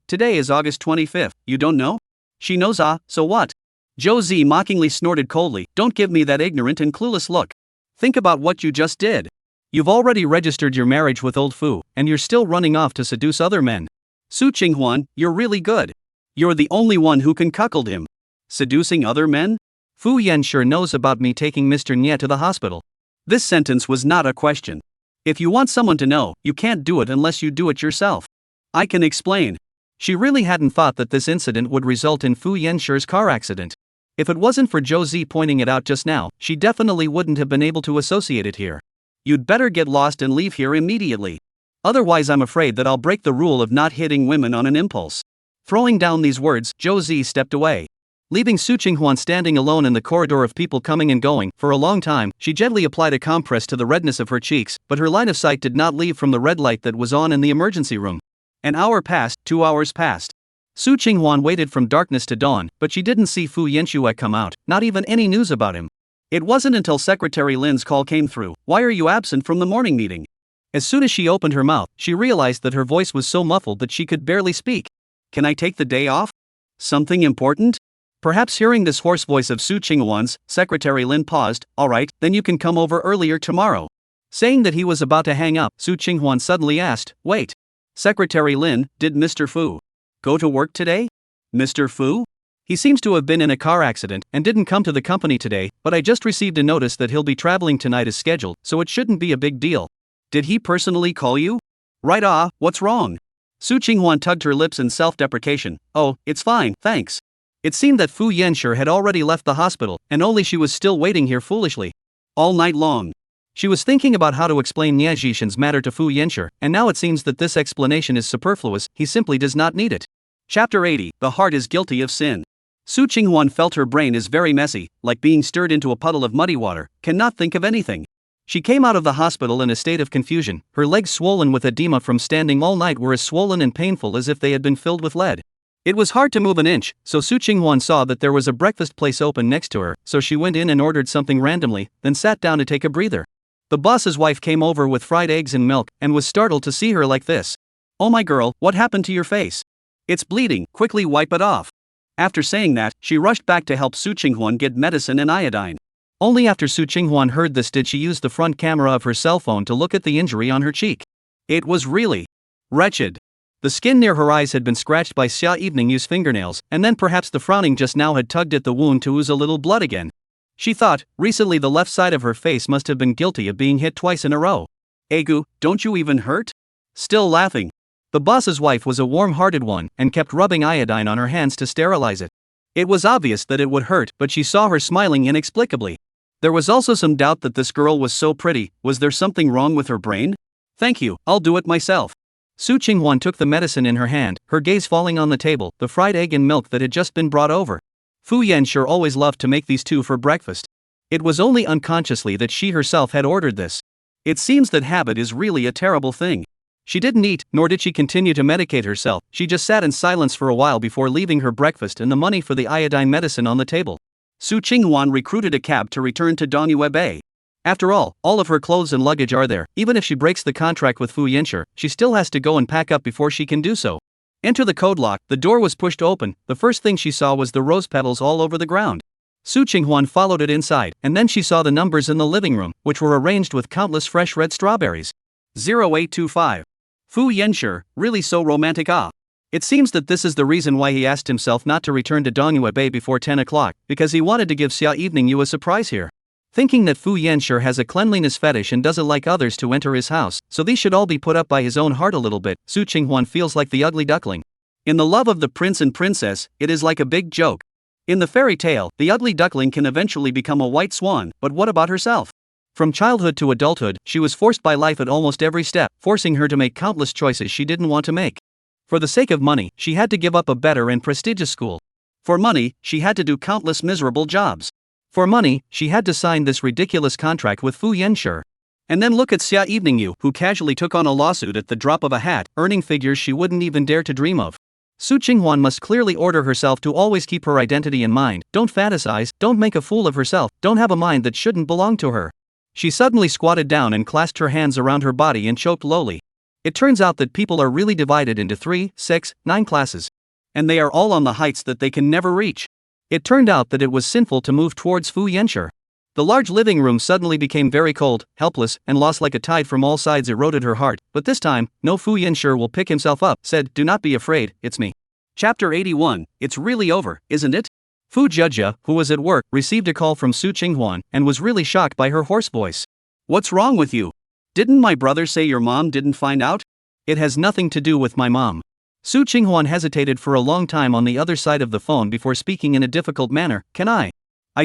Today is August 25th, you don't know? She knows so what? Josie mockingly snorted coldly, don't give me that ignorant and clueless look. Think about what you just did. You've already registered your marriage with old Fu, and you're still running off to seduce other men. Su Qinghuan, you're really good. You're the only one who can cuckold him. Seducing other men? Fu Yenshur knows about me taking Mr. Nye to the hospital. This sentence was not a question. If you want someone to know, you can't do it unless you do it yourself. I can explain. She really hadn't thought that this incident would result in Fu Yenshur's car accident. If it wasn't for Josie pointing it out just now, she definitely wouldn't have been able to associate it here. You'd better get lost and leave here immediately. Otherwise I'm afraid that I'll break the rule of not hitting women on an impulse. Throwing down these words, Josie stepped away. Leaving Su Qinghuan standing alone in the corridor of people coming and going, for a long time, she gently applied a compress to the redness of her cheeks, but her line of sight did not leave from the red light that was on in the emergency room. An hour passed, 2 hours passed. Su Qinghuan waited from darkness to dawn, but she didn't see Fu Yenshue come out, not even any news about him. It wasn't until Secretary Lin's call came through, "Why are you absent from the morning meeting?" As soon as she opened her mouth, she realized that her voice was so muffled that she could barely speak. Can I take the day off? Something important? Perhaps hearing this hoarse voice of Su Qinghuan's, Secretary Lin paused. Alright, then you can come over earlier tomorrow. Saying that he was about to hang up, Su Qinghuan suddenly asked, wait. Secretary Lin, did Mr. Fu go to work today? Mr. Fu? He seems to have been in a car accident and didn't come to the company today, but I just received a notice that he'll be traveling tonight as scheduled, so it shouldn't be a big deal. Did he personally call you? Right, what's wrong? Su Qinghuan tugged her lips in self-deprecation. Oh, it's fine, thanks. It seemed that Fu Yenshur had already left the hospital, and only she was still waiting here foolishly. All night long. She was thinking about how to explain Nie Zhishan's matter to Fu Yenshur, and now it seems that this explanation is superfluous, he simply does not need it. Chapter 80, The Heart is Guilty of Sin. Su Qinghuan felt her brain is very messy, like being stirred into a puddle of muddy water, cannot think of anything. She came out of the hospital in a state of confusion, her legs swollen with edema from standing all night were as swollen and painful as if they had been filled with lead. It was hard to move an inch, so Su Qinghuan saw that there was a breakfast place open next to her, so she went in and ordered something randomly, then sat down to take a breather. The boss's wife came over with fried eggs and milk, and was startled to see her like this. Oh my girl, what happened to your face? It's bleeding, quickly wipe it off. After saying that, she rushed back to help Su Qinghuan get medicine and iodine. Only after Su Qinghuan heard this did she use the front camera of her cell phone to look at the injury on her cheek. It was really wretched. The skin near her eyes had been scratched by Xia Eveningyu's fingernails, and then perhaps the frowning just now had tugged at the wound to ooze a little blood again. She thought, recently the left side of her face must have been guilty of being hit twice in a row. Egu, don't you even hurt? Still laughing. The boss's wife was a warm-hearted one, and kept rubbing iodine on her hands to sterilize it. It was obvious that it would hurt, but she saw her smiling inexplicably. There was also some doubt that this girl was so pretty. Was there something wrong with her brain? Thank you, I'll do it myself. Su Qinghuan took the medicine in her hand, her gaze falling on the table, the fried egg and milk that had just been brought over. Fu Yenshur always loved to make these two for breakfast. It was only unconsciously that she herself had ordered this. It seems that habit is really a terrible thing. She didn't eat, nor did she continue to medicate herself, she just sat in silence for a while before leaving her breakfast and the money for the iodine medicine on the table. Su Qinghuan recruited a cab to return to Donyue Bay. After all of her clothes and luggage are there. Even if she breaks the contract with Fu Yenshur, she still has to go and pack up before she can do so. Enter the code lock. The door was pushed open. The first thing she saw was the rose petals all over the ground. Su Qinghuan followed it inside, and then she saw the numbers in the living room, which were arranged with countless fresh red strawberries. 0825. Fu Yanshi, really so romantic ah. It seems that this is the reason why he asked himself not to return to Dongyue Bay before 10 o'clock, because he wanted to give Xia Evening Yu a surprise here. Thinking that Fu Yanshi has a cleanliness fetish and doesn't like others to enter his house, so these should all be put up by his own heart a little bit, Su Qinghuan feels like the ugly duckling. In the love of the prince and princess, it is like a big joke. In the fairy tale, the ugly duckling can eventually become a white swan, but what about herself? From childhood to adulthood, she was forced by life at almost every step, forcing her to make countless choices she didn't want to make. For the sake of money, she had to give up a better and prestigious school. For money, she had to do countless miserable jobs. For money, she had to sign this ridiculous contract with Fu Yanshi. And then look at Xia Evening Yu, who casually took on a lawsuit at the drop of a hat, earning figures she wouldn't even dare to dream of. Su Qinghuan must clearly order herself to always keep her identity in mind, don't fantasize, don't make a fool of herself, don't have a mind that shouldn't belong to her. She suddenly squatted down and clasped her hands around her body and choked lowly. It turns out that people are really divided into 3, 6, 9 classes. And they are all on the heights that they can never reach. It turned out that it was sinful to move towards Fu Yanshi. The large living room suddenly became very cold, helpless, and lost like a tide from all sides eroded her heart, but this time, no Fu Yanshi will pick himself up, said, do not be afraid, it's me. Chapter 81, it's really over, isn't it? Fu Jia, who was at work, received a call from Su Qinghuan, and was really shocked by her hoarse voice. What's wrong with you? Didn't my brother say your mom didn't find out? It has nothing to do with my mom. Su Qinghuan hesitated for a long time on the other side of the phone before speaking in a difficult manner, can I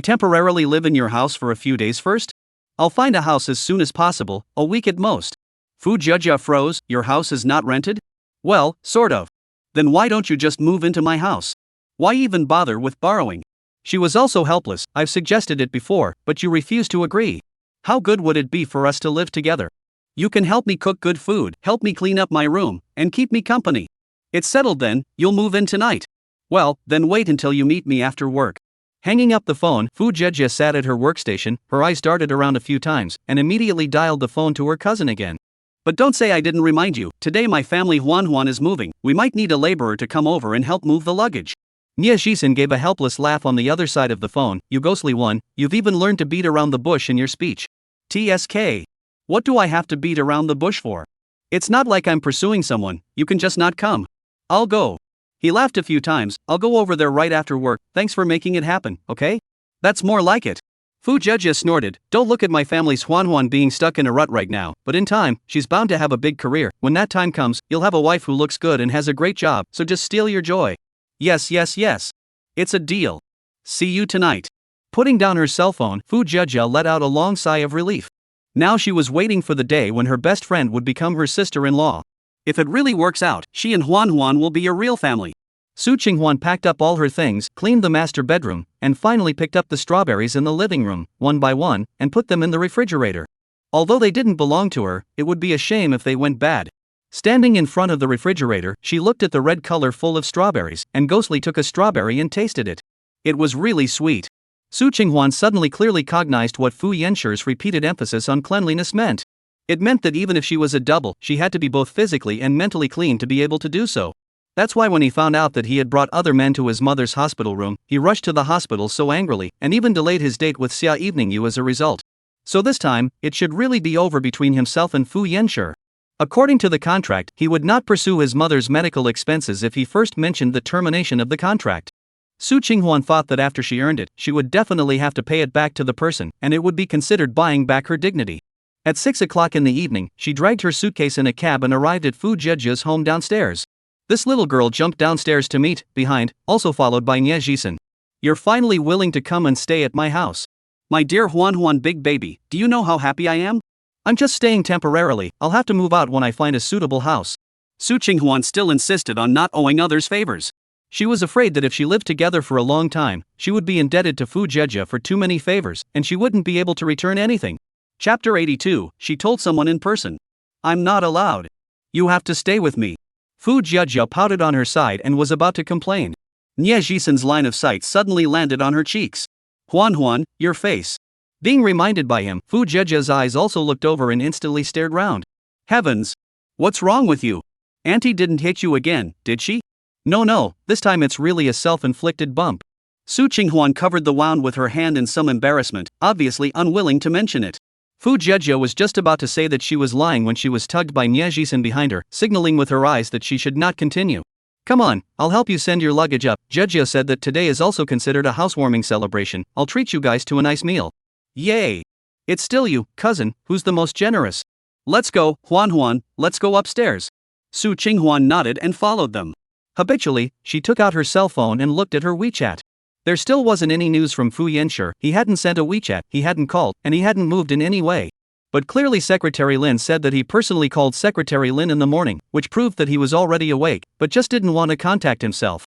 temporarily live in your house for a few days first? I'll find a house as soon as possible, a week at most. Fu Jia froze, your house is not rented? Well, sort of. Then why don't you just move into my house? Why even bother with borrowing? She was also helpless, I've suggested it before, but you refuse to agree. How good would it be for us to live together? You can help me cook good food, help me clean up my room, and keep me company. It's settled then, you'll move in tonight. Well, then wait until you meet me after work. Hanging up the phone, Fu Jia sat at her workstation, her eyes darted around a few times, and immediately dialed the phone to her cousin again. But don't say I didn't remind you, today my family Huan is moving, we might need a laborer to come over and help move the luggage. Nie Jisen gave a helpless laugh on the other side of the phone, you ghostly one, you've even learned to beat around the bush in your speech. TSK. What do I have to beat around the bush for? It's not like I'm pursuing someone, you can just not come. I'll go. He laughed a few times, I'll go over there right after work, thanks for making it happen, okay? That's more like it. Fu Jia snorted, don't look at my family's Huan being stuck in a rut right now, but in time, she's bound to have a big career. When that time comes, you'll have a wife who looks good and has a great job, so just steal your joy. Yes. It's a deal. See you tonight. Putting down her cell phone, Fu Jia let out a long sigh of relief. Now she was waiting for the day when her best friend would become her sister-in-law. If it really works out, she and Huan will be a real family. Su Qinghuan packed up all her things, cleaned the master bedroom, and finally picked up the strawberries in the living room, one by one, and put them in the refrigerator. Although they didn't belong to her, it would be a shame if they went bad. Standing in front of the refrigerator, she looked at the red color full of strawberries, and ghostly took a strawberry and tasted it. It was really sweet. Su Qinghuan suddenly clearly cognized what Fu Yanshi's repeated emphasis on cleanliness meant. It meant that even if she was a double, she had to be both physically and mentally clean to be able to do so. That's why when he found out that he had brought other men to his mother's hospital room, he rushed to the hospital so angrily, and even delayed his date with Xia Evening Yu as a result. So this time, it should really be over between himself and Fu Yanshi. According to the contract, he would not pursue his mother's medical expenses if he first mentioned the termination of the contract. Su Qinghuan thought that after she earned it, she would definitely have to pay it back to the person, and it would be considered buying back her dignity. At 6 o'clock in the evening, she dragged her suitcase in a cab and arrived at Fu Jia's home downstairs. This little girl jumped downstairs to meet, behind, also followed by Nie Jisen. You're finally willing to come and stay at my house. My dear Huan big baby, do you know how happy I am? I'm just staying temporarily, I'll have to move out when I find a suitable house. Su Qinghuan still insisted on not owing others favors. She was afraid that if she lived together for a long time, she would be indebted to Fu Jia for too many favors, and she wouldn't be able to return anything. Chapter 82, she told someone in person. I'm not allowed. You have to stay with me. Fu Jia pouted on her side and was about to complain. Nie Jisen's line of sight suddenly landed on her cheeks. Huan, your face. Being reminded by him, Fu Jia's eyes also looked over and instantly stared round. Heavens! What's wrong with you? Auntie didn't hit you again, did she? No, this time it's really a self-inflicted bump. Su Qinghuan covered the wound with her hand in some embarrassment, obviously unwilling to mention it. Fu Jejia was just about to say that she was lying when she was tugged by Nie Jisen behind her, signaling with her eyes that she should not continue. Come on, I'll help you send your luggage up. Jejia said that today is also considered a housewarming celebration. I'll treat you guys to a nice meal. Yay! It's still you, cousin, who's the most generous. Let's go, Huan, let's go upstairs. Su Qinghuan nodded and followed them. Habitually, she took out her cell phone and looked at her WeChat. There still wasn't any news from Fu Yanshi. He hadn't sent a WeChat, he hadn't called, and he hadn't moved in any way. But clearly Secretary Lin said that he personally called Secretary Lin in the morning, which proved that he was already awake, but just didn't want to contact himself.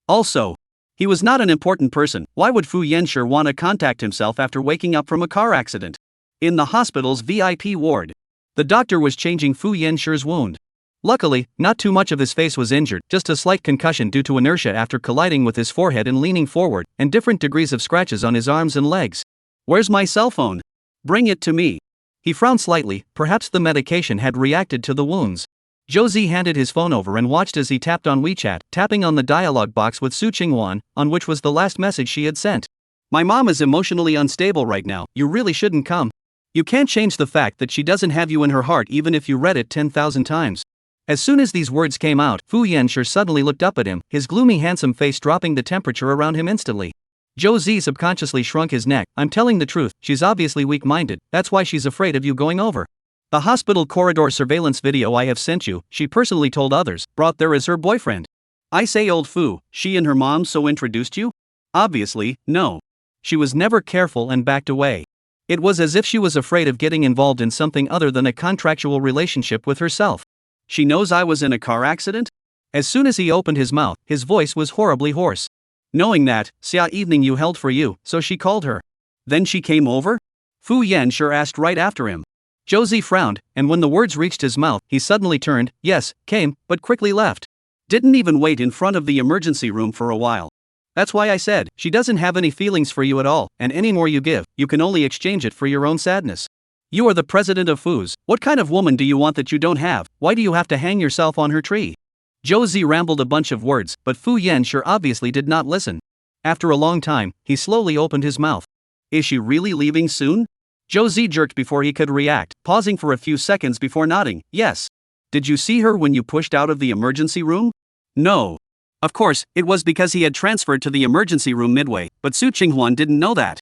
Also, he was not an important person. Why would Fu Yanshi want to contact himself after waking up from a car accident? In the hospital's VIP ward, the doctor was changing Fu Yanshi's wound. Luckily, not too much of his face was injured, just a slight concussion due to inertia after colliding with his forehead and leaning forward, and different degrees of scratches on his arms and legs. Where's my cell phone? Bring it to me. He frowned slightly, perhaps the medication had reacted to the wounds. Josie handed his phone over and watched as he tapped on WeChat, tapping on the dialogue box with Su Qinghuan, on which was the last message she had sent. My mom is emotionally unstable right now, you really shouldn't come. You can't change the fact that she doesn't have you in her heart even if you read it 10,000 times. As soon as these words came out, Fu Yanshi suddenly looked up at him, his gloomy handsome face dropping the temperature around him instantly. Zhou Zi subconsciously shrunk his neck. I'm telling the truth, she's obviously weak-minded, that's why she's afraid of you going over. The hospital corridor surveillance video I have sent you, she personally told others, brought there as her boyfriend. I say old Fu, she and her mom so introduced you? Obviously, no. She was never careful and backed away. It was as if she was afraid of getting involved in something other than a contractual relationship with herself. She knows I was in a car accident? As soon as he opened his mouth, his voice was horribly hoarse. Knowing that, Xia evening you held for you, so she called her. Then she came over? Fu Yanshi asked right after him. Josie frowned, and when the words reached his mouth, he suddenly turned, yes, came, but quickly left. Didn't even wait in front of the emergency room for a while. That's why I said, she doesn't have any feelings for you at all, and any more you give, you can only exchange it for your own sadness. You are the president of Fu's. What kind of woman do you want that you don't have? Why do you have to hang yourself on her tree? Josie rambled a bunch of words, but Fu Yanshi obviously did not listen. After a long time, he slowly opened his mouth. Is she really leaving soon? Josie jerked before he could react, pausing for a few seconds before nodding, yes. Did you see her when you pushed out of the emergency room? No. Of course, it was because he had transferred to the emergency room midway, but Su Qinghuan didn't know that.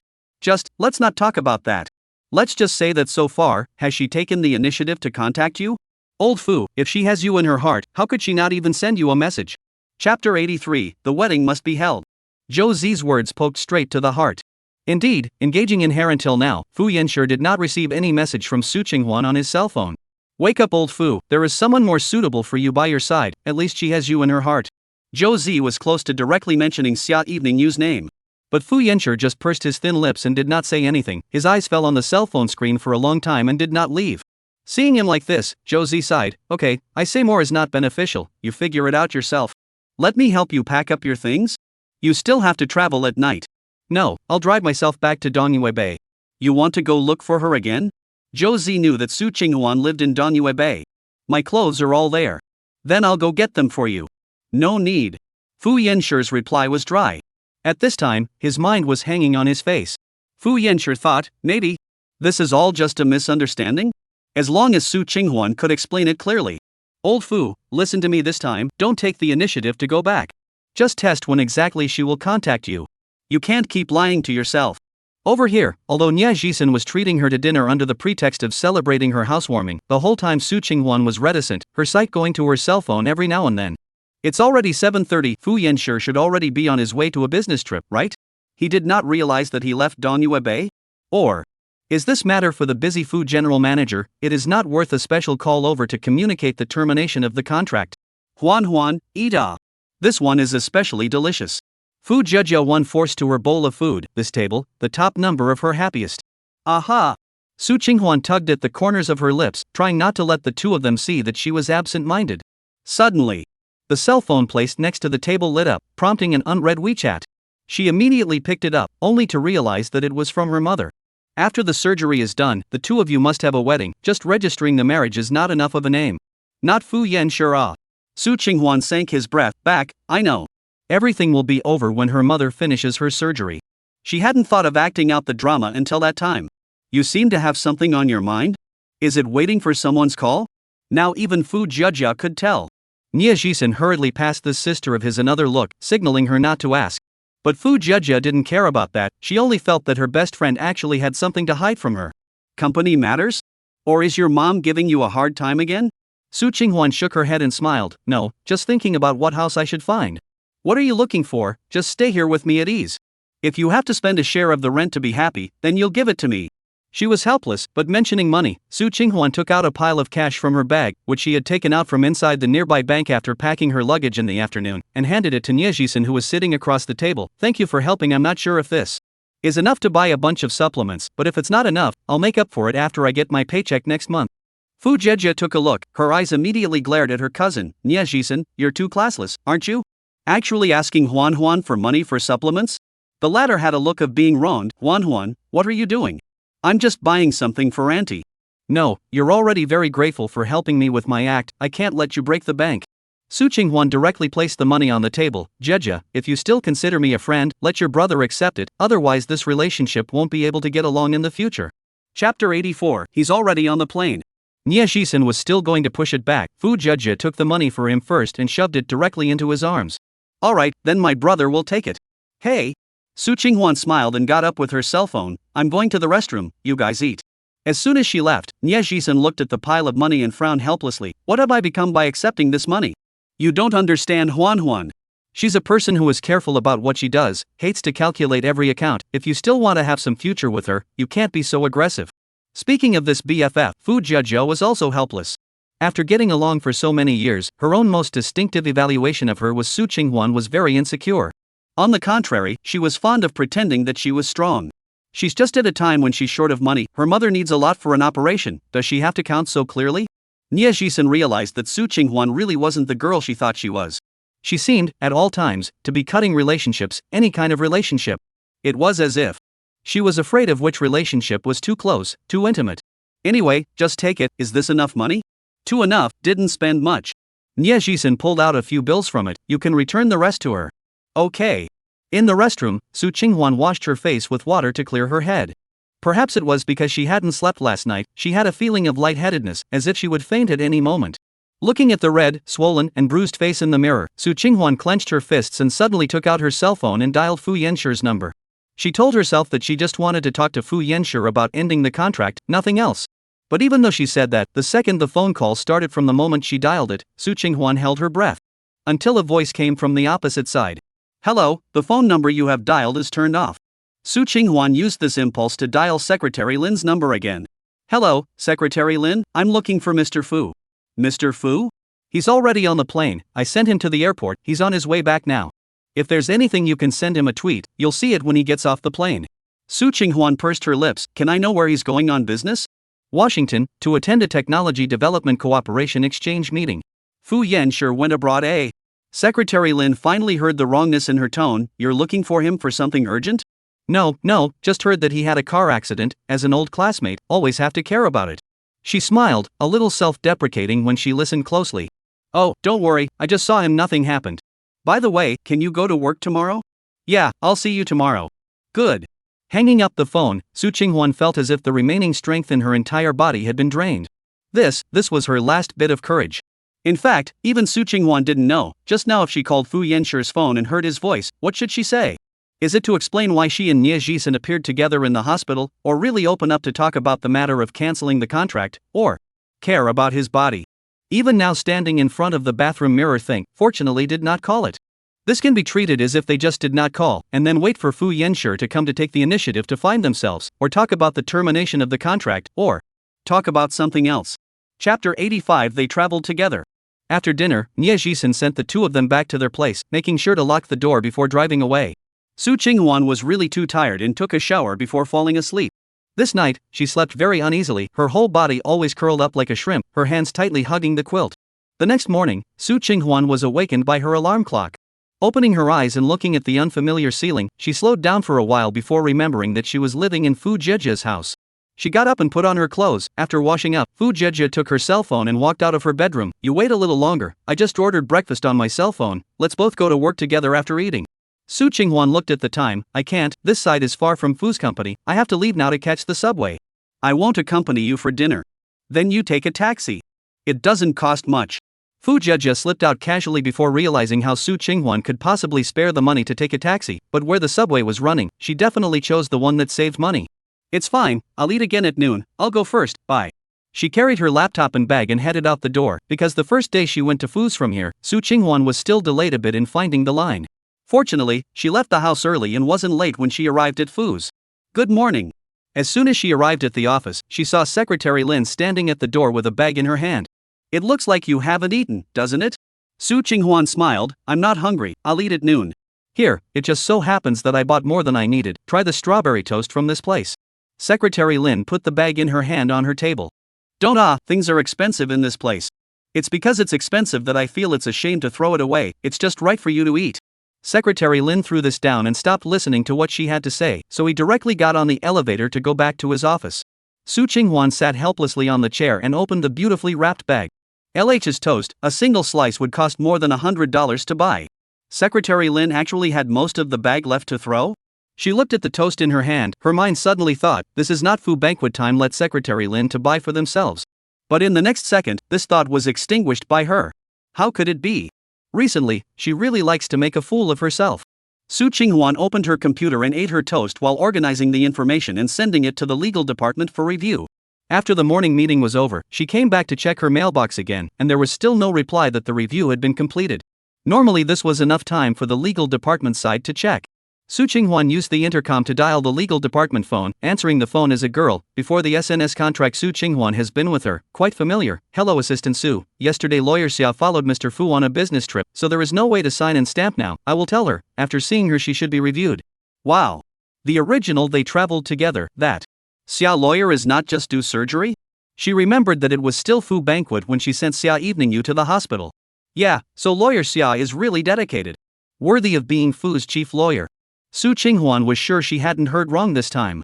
Let's not talk about that. Let's just say that so far, has she taken the initiative to contact you? Old Fu, if she has you in her heart, how could she not even send you a message? Chapter 83, The Wedding Must Be Held. Zhou Zi's words poked straight to the heart. Indeed, engaging in hair until now, Fu Yanshi did not receive any message from Su Qinghuan on his cell phone. Wake up old Fu, there is someone more suitable for you by your side, at least she has you in her heart. Zhou Zi was close to directly mentioning Xia Evening Yu's name. But Fu Yanshi just pursed his thin lips and did not say anything. His eyes fell on the cell phone screen for a long time and did not leave. Seeing him like this, Zhou Zi sighed. Okay, I say more is not beneficial, you figure it out yourself. Let me help you pack up your things? You still have to travel at night. No, I'll drive myself back to Dongyue Bay. You want to go look for her again? Zhou Zi knew that Su Qinghuan lived in Dongyue Bay. My clothes are all there. Then I'll go get them for you. No need. Fu Yanshi's reply was dry. At this time, his mind was hanging on his face. Fu Yanshi thought, maybe this is all just a misunderstanding? As long as Su Qinghuan could explain it clearly. Old Fu, listen to me this time, don't take the initiative to go back. Just test when exactly she will contact you. You can't keep lying to yourself. Over here, although Nie Jisen was treating her to dinner under the pretext of celebrating her housewarming, the whole time Su Qinghuan was reticent, her sight going to her cell phone every now and then. It's already 7:30, Fu Yanshi should already be on his way to a business trip, right? He did not realize that he left Dongyue Bay? Or is this matter for the busy Fu general manager? It is not worth a special call over to communicate the termination of the contract. Huan, Ida. This one is especially delicious. Fu Jejia one forced to her bowl of food, this table, the top number of her happiest. Aha! Su Qinghuan tugged at the corners of her lips, trying not to let the two of them see that she was absent-minded. Suddenly, the cell phone placed next to the table lit up, prompting an unread WeChat. She immediately picked it up, only to realize that it was from her mother. After the surgery is done, the two of you must have a wedding. Just registering the marriage is not enough of a name. Not Fu Yanshi. Su Qinghuan sank his breath back. I know. Everything will be over when her mother finishes her surgery. She hadn't thought of acting out the drama until that time. You seem to have something on your mind? Is it waiting for someone's call? Now even Fu Jiajia could tell. Nie Jisen hurriedly passed this sister of his another look, signaling her not to ask. But Fu Jiajia didn't care about that, she only felt that her best friend actually had something to hide from her. Company matters? Or is your mom giving you a hard time again? Su Qinghuan shook her head and smiled. No, just thinking about what house I should find. What are you looking for? Just stay here with me at ease. If you have to spend a share of the rent to be happy, then you'll give it to me. She was helpless, but mentioning money, Su Qinghuan took out a pile of cash from her bag, which she had taken out from inside the nearby bank after packing her luggage in the afternoon, and handed it to Niejisen, who was sitting across the table. Thank you for helping. I'm not sure if this is enough to buy a bunch of supplements, but if it's not enough, I'll make up for it after I get my paycheck next month. Fu Jiejia took a look, her eyes immediately glared at her cousin. Niejisen, you're too classless, aren't you? Actually asking Huan Huan for money for supplements? The latter had a look of being wronged. Huan Huan, what are you doing? I'm just buying something for Auntie. No, you're already very grateful for helping me with my act, I can't let you break the bank. Su Qinghuan directly placed the money on the table. Jiejia, if you still consider me a friend, let your brother accept it, otherwise this relationship won't be able to get along in the future. Chapter 84, he's already on the plane. Nie Jisen was still going to push it back. Fu Jiejia took the money for him first and shoved it directly into his arms. Alright, then my brother will take it. Hey! Su Qinghuan smiled and got up with her cell phone. I'm going to the restroom, you guys eat. As soon as she left, Nie Jisen looked at the pile of money and frowned helplessly. What have I become by accepting this money? You don't understand Huan Huan. She's a person who is careful about what she does, hates to calculate every account. If you still want to have some future with her, you can't be so aggressive. Speaking of this BFF, Fu Jiajia was also helpless. After getting along for so many years, her own most distinctive evaluation of her was Su Qinghuan was very insecure. On the contrary, she was fond of pretending that she was strong. She's just at a time when she's short of money, her mother needs a lot for an operation, does she have to count so clearly? Nie Jisen realized that Su Qinghuan really wasn't the girl she thought she was. She seemed, at all times, to be cutting relationships, any kind of relationship. It was as if she was afraid of which relationship was too close, too intimate. Anyway, just take it, is this enough money? Too enough, didn't spend much. Nie Jisen pulled out a few bills from it, you can return the rest to her. Okay. In the restroom, Su Qinghuan washed her face with water to clear her head. Perhaps it was because she hadn't slept last night, she had a feeling of lightheadedness, as if she would faint at any moment. Looking at the red, swollen, and bruised face in the mirror, Su Qinghuan clenched her fists and suddenly took out her cell phone and dialed Fu Yenshi's number. She told herself that she just wanted to talk to Fu Yenshi about ending the contract, nothing else. But even though she said that, the second the phone call started from the moment she dialed it, Su Qinghuan held her breath. Until a voice came from the opposite side. Hello, the phone number you have dialed is turned off. Su Qinghuan used this impulse to dial Secretary Lin's number again. Hello, Secretary Lin, I'm looking for Mr. Fu. Mr. Fu? He's already on the plane, I sent him to the airport, he's on his way back now. If there's anything you can send him a tweet, you'll see it when he gets off the plane. Su Qinghuan pursed her lips, can I know where he's going on business? Washington, to attend a technology development cooperation exchange meeting. Fu Yenshi went abroad. Secretary Lin finally heard the wrongness in her tone. You're looking for him for something urgent? No, just heard that he had a car accident. As an old classmate, always have to care about it. She smiled, a little self-deprecating when she listened closely. Oh, don't worry, I just saw him, nothing happened. By the way, can you go to work tomorrow? Yeah, I'll see you tomorrow. Good. Hanging up the phone, Su Qinghuan felt as if the remaining strength in her entire body had been drained. This was her last bit of courage. In fact, even Su Qinghuan didn't know, just now if she called Fu Yenshi's phone and heard his voice, what should she say? Is it to explain why she and Nie Jisen appeared together in the hospital, or really open up to talk about the matter of canceling the contract, or care about his body? Even now standing in front of the bathroom mirror fortunately did not call it. This can be treated as if they just did not call, and then wait for Fu Yenshi to come to take the initiative to find themselves, or talk about the termination of the contract, or talk about something else. Chapter 85 They traveled together. After dinner, Nie Jisen sent the two of them back to their place, making sure to lock the door before driving away. Su Qinghuan was really too tired and took a shower before falling asleep. This night, she slept very uneasily, her whole body always curled up like a shrimp, her hands tightly hugging the quilt. The next morning, Su Qinghuan was awakened by her alarm clock. Opening her eyes and looking at the unfamiliar ceiling, she slowed down for a while before remembering that she was living in Fu Jiejia's house. She got up and put on her clothes. After washing up, Fu Jejia took her cell phone and walked out of her bedroom. You wait a little longer, I just ordered breakfast on my cell phone, let's both go to work together after eating. Su Qinghuan looked at the time. I can't, this side is far from Fu's company, I have to leave now to catch the subway. I won't accompany you for dinner. Then you take a taxi. It doesn't cost much. Fu Jejia slipped out casually before realizing how Su Qinghuan could possibly spare the money to take a taxi, but where the subway was running, she definitely chose the one that saved money. It's fine, I'll eat again at noon, I'll go first, bye. She carried her laptop and bag and headed out the door, because the first day she went to Fu's from here, Su Qinghuan was still delayed a bit in finding the line. Fortunately, she left the house early and wasn't late when she arrived at Fu's. Good morning. As soon as she arrived at the office, she saw Secretary Lin standing at the door with a bag in her hand. It looks like you haven't eaten, doesn't it? Su Qinghuan smiled. I'm not hungry, I'll eat at noon. Here, it just so happens that I bought more than I needed, try the strawberry toast from this place. Secretary Lin put the bag in her hand on her table. Don't things are expensive in this place. It's because it's expensive that I feel it's a shame to throw it away, it's just right for you to eat. Secretary Lin threw this down and stopped listening to what she had to say, so he directly got on the elevator to go back to his office. Su Qinghuan sat helplessly on the chair and opened the beautifully wrapped bag. LH's toast, a single slice would cost more than $100 to buy. Secretary Lin actually had most of the bag left to throw? She looked at the toast in her hand, her mind suddenly thought, this is not Fu banquet time, let Secretary Lin to buy for themselves. But in the next second, this thought was extinguished by her. How could it be? Recently, she really likes to make a fool of herself. Su Qinghuan opened her computer and ate her toast while organizing the information and sending it to the legal department for review. After the morning meeting was over, she came back to check her mailbox again, and there was still no reply that the review had been completed. Normally this was enough time for the legal department side to check. Su Qinghuan used the intercom to dial the legal department phone, answering the phone as a girl. Before the SNS contract, Su Qinghuan has been with her, quite familiar. Hello Assistant Su, yesterday lawyer Xia followed Mr. Fu on a business trip, so there is no way to sign and stamp now. I will tell her, after seeing her she should be reviewed. Wow. The original they traveled together, that. Xia lawyer is not just do surgery? She remembered that it was still Fu banquet when she sent Xia evening you to the hospital. Yeah, so lawyer Xia is really dedicated. Worthy of being Fu's chief lawyer. Su Qinghuan was sure she hadn't heard wrong this time.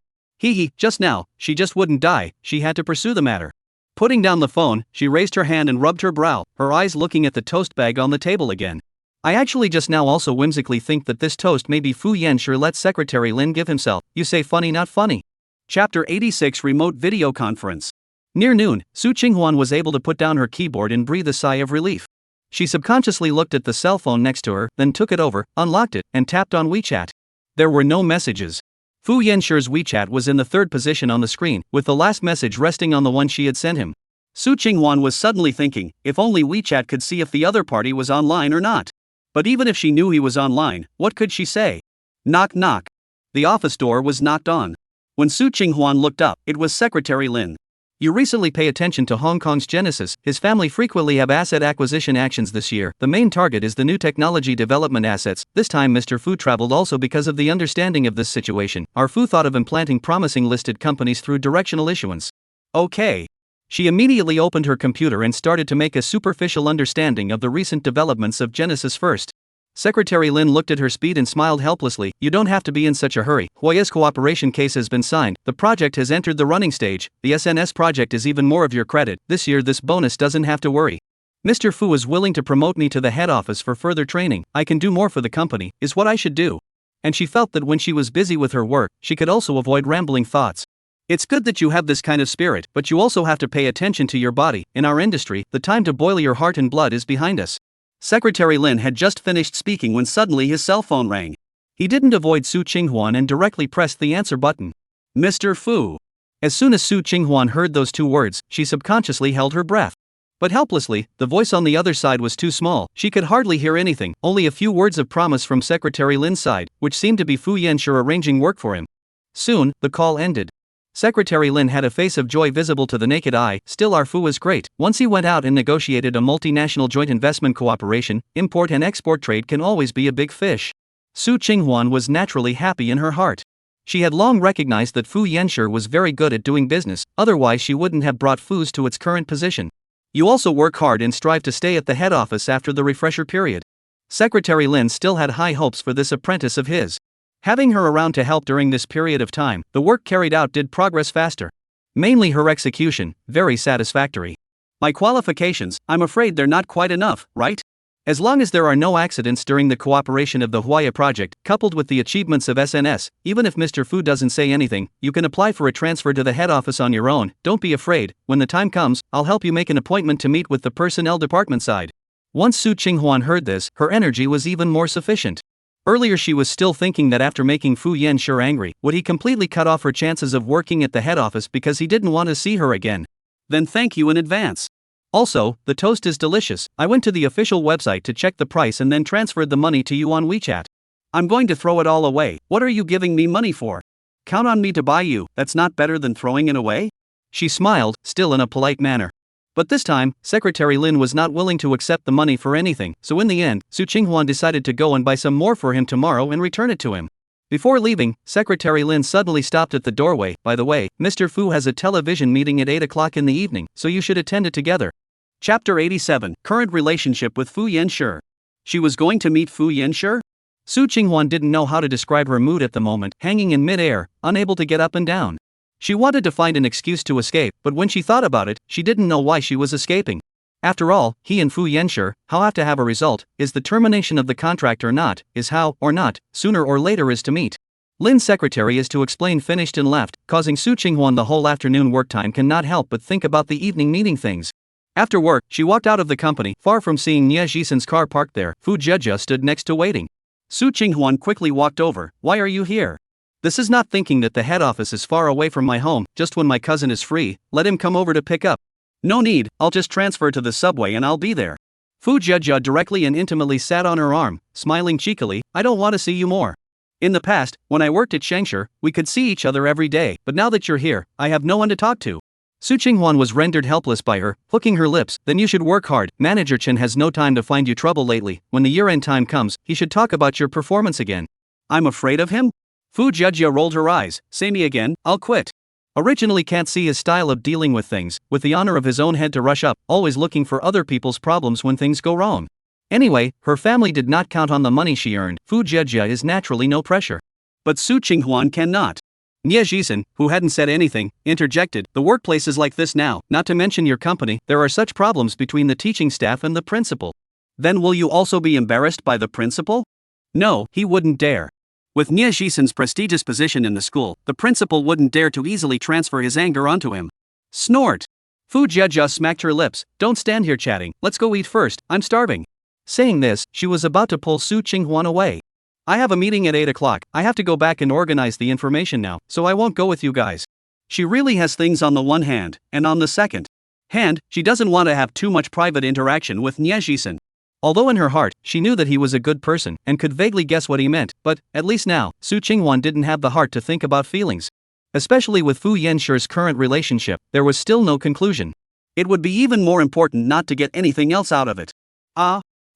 Just now, she just wouldn't die, she had to pursue the matter. Putting down the phone, she raised her hand and rubbed her brow, her eyes looking at the toast bag on the table again. I actually just now also whimsically think that this toast may be Fu Yanshi let Secretary Lin give himself. You say funny not funny. Chapter 86 Remote Video Conference. Near noon, Su Qinghuan was able to put down her keyboard and breathe a sigh of relief. She subconsciously looked at the cell phone next to her, then took it over, unlocked it, and tapped on WeChat. There were no messages. Fu Yanshi's WeChat was in the third position on the screen, with the last message resting on the one she had sent him. Su Qinghuan was suddenly thinking, if only WeChat could see if the other party was online or not. But even if she knew he was online, what could she say? Knock knock. The office door was knocked on. When Su Qinghuan looked up, it was Secretary Lin. You recently pay attention to Hong Kong's Genesis. His family frequently have asset acquisition actions this year. The main target is the new technology development assets. This time Mr. Fu traveled also because of the understanding of this situation. Our Fu thought of implanting promising listed companies through directional issuance. Okay. She immediately opened her computer and started to make a superficial understanding of the recent developments of Genesis first. Secretary Lin looked at her speed and smiled helplessly. You don't have to be in such a hurry. Huaya's cooperation case has been signed. The project has entered the running stage. The SNS project is even more of your credit. This year this bonus doesn't have to worry. Mr. Fu is willing to promote me to the head office for further training. I can do more for the company, is what I should do. And she felt that when she was busy with her work, she could also avoid rambling thoughts. It's good that you have this kind of spirit, but you also have to pay attention to your body. In our industry, the time to boil your heart and blood is behind us. Secretary Lin had just finished speaking when suddenly his cell phone rang. He didn't avoid Su Qinghuan and directly pressed the answer button. Mr. Fu. As soon as Su Qinghuan heard those two words, she subconsciously held her breath. But helplessly, the voice on the other side was too small, she could hardly hear anything, only a few words of promise from Secretary Lin's side, which seemed to be Fu Yanshi arranging work for him. Soon, the call ended. Secretary Lin had a face of joy visible to the naked eye. Still, our Fu was great. Once he went out and negotiated a multinational joint investment cooperation, import and export trade can always be a big fish. Su Qinghuan was naturally happy in her heart. She had long recognized that Fu Yanshi was very good at doing business, otherwise she wouldn't have brought Fu's to its current position. You also work hard and strive to stay at the head office after the refresher period. Secretary Lin still had high hopes for this apprentice of his. Having her around to help during this period of time, the work carried out did progress faster. Mainly her execution, very satisfactory. My qualifications, I'm afraid they're not quite enough, right? As long as there are no accidents during the cooperation of the Hwaya project, coupled with the achievements of SNS, even if Mr. Fu doesn't say anything, you can apply for a transfer to the head office on your own. Don't be afraid, when the time comes, I'll help you make an appointment to meet with the personnel department side. Once Su Qinghwan heard this, her energy was even more sufficient. Earlier she was still thinking that after making Fu Yanshi angry, would he completely cut off her chances of working at the head office because he didn't want to see her again. Then thank you in advance. Also, the toast is delicious. I went to the official website to check the price and then transferred the money to you on WeChat. I'm going to throw it all away. What are you giving me money for? Count on me to buy you. That's not better than throwing it away? She smiled, still in a polite manner. But this time, Secretary Lin was not willing to accept the money for anything, so in the end, Su Qinghwan decided to go and buy some more for him tomorrow and return it to him. Before leaving, Secretary Lin suddenly stopped at the doorway. By the way, Mr. Fu has a television meeting at 8 o'clock in the evening, so you should attend it together. Chapter 87, Current Relationship with Fu Yanshi. She was going to meet Fu Yanshi? Su Qinghwan didn't know how to describe her mood at the moment, hanging in mid-air, unable to get up and down. She wanted to find an excuse to escape, but when she thought about it, she didn't know why she was escaping. After all, he and Fu Yanshi, how have to have a result, is the termination of the contract or not, is how, or not, sooner or later is to meet. Lin's secretary is to explain finished and left, causing Su Qinghwan the whole afternoon work time cannot help but think about the evening meeting things. After work, she walked out of the company, far from seeing Nie Jisen's car parked there. Fu Jia stood next to waiting. Su Qinghwan quickly walked over. Why are you here? This is not thinking that the head office is far away from my home, just when my cousin is free, let him come over to pick up. No need, I'll just transfer to the subway and I'll be there. Fu Jia directly and intimately sat on her arm, smiling cheekily. I don't want to see you more. In the past, when I worked at Shengshi, we could see each other every day, but now that you're here, I have no one to talk to. Su Qinghwan was rendered helpless by her, hooking her lips. Then you should work hard. Manager Chen has no time to find you trouble lately. When the year-end time comes, he should talk about your performance again. I'm afraid of him? Fu Jia rolled her eyes. Say me again, I'll quit. Originally can't see his style of dealing with things, with the honor of his own head to rush up, always looking for other people's problems when things go wrong. Anyway, her family did not count on the money she earned. Fu Jia is naturally no pressure. But Su Qinghwan cannot. Nie Jisen, who hadn't said anything, interjected. The workplace is like this now, not to mention your company, there are such problems between the teaching staff and the principal. Then will you also be embarrassed by the principal? No, he wouldn't dare. With Nie Jisen's prestigious position in the school, the principal wouldn't dare to easily transfer his anger onto him. Snort! Fu Jia smacked her lips. Don't stand here chatting, let's go eat first, I'm starving. Saying this, she was about to pull Su Qinghwan away. I have a meeting at 8 o'clock, I have to go back and organize the information now, so I won't go with you guys. She really has things on the one hand, and on the second hand, she doesn't want to have too much private interaction with Nie Jisen. Although in her heart, she knew that he was a good person, and could vaguely guess what he meant, but, at least now, Su Qinghwan didn't have the heart to think about feelings. Especially with Fu Yanshi's current relationship, there was still no conclusion. It would be even more important not to get anything else out of it.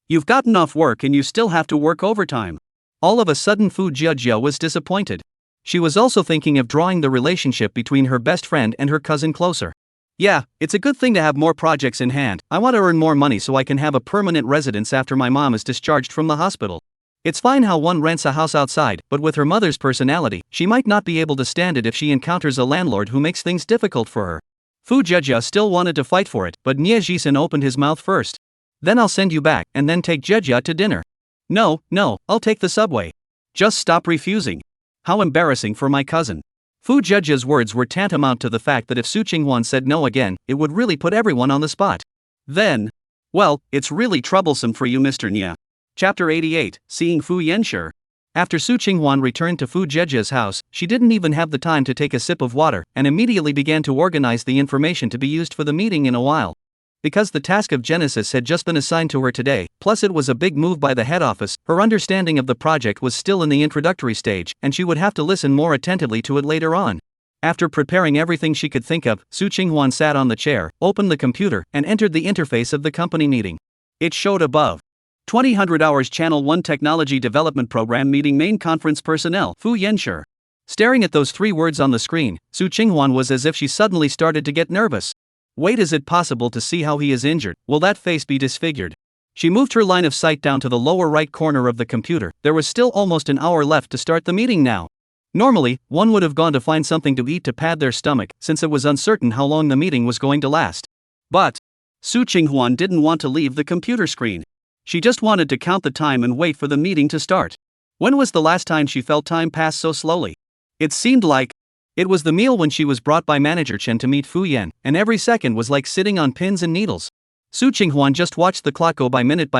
You've gotten off work and you still have to work overtime. All of a sudden Fu Jia was disappointed. She was also thinking of drawing the relationship between her best friend and her cousin closer. Yeah, it's a good thing to have more projects in hand. I want to earn more money so I can have a permanent residence after my mom is discharged from the hospital. It's fine how one rents a house outside, but with her mother's personality, she might not be able to stand it if she encounters a landlord who makes things difficult for her. Fu Jia still wanted to fight for it, but Nie Jisen opened his mouth first. Then I'll send you back, and then take Jia to dinner. No, I'll take the subway. Just stop refusing. How embarrassing for my cousin. Fu Jia's words were tantamount to the fact that if Su Qinghwan said no again, it would really put everyone on the spot. Then, well, it's really troublesome for you, Mr. Nie. Chapter 88, Seeing Fu Yanshi. After Su Qinghwan returned to Fu Jia's house, she didn't even have the time to take a sip of water, and immediately began to organize the information to be used for the meeting in a while. Because the task of Genesis had just been assigned to her today, plus it was a big move by the head office, her understanding of the project was still in the introductory stage, and she would have to listen more attentively to it later on. After preparing everything she could think of, Su Qinghwan sat on the chair, opened the computer, and entered the interface of the company meeting. It showed above. 2000 hours Channel 1 Technology Development Program Meeting Main Conference Personnel, Fu Yanshi. Staring at those 3 words on the screen, Su Qinghwan was as if she suddenly started to get nervous. Wait, is it possible to see how he is injured? Will that face be disfigured? She moved her line of sight down to the lower right corner of the computer. There was still almost an hour left to start the meeting now. Normally, one would have gone to find something to eat to pad their stomach, since it was uncertain how long the meeting was going to last. But Su Qinghuan didn't want to leave the computer screen. She just wanted to count the time and wait for the meeting to start. When was the last time she felt time pass so slowly? It seemed like it was the meal when she was brought by Manager Chen to meet Fu Yan, and every second was like sitting on pins and needles. Su Qinghuan just watched the clock go by minute.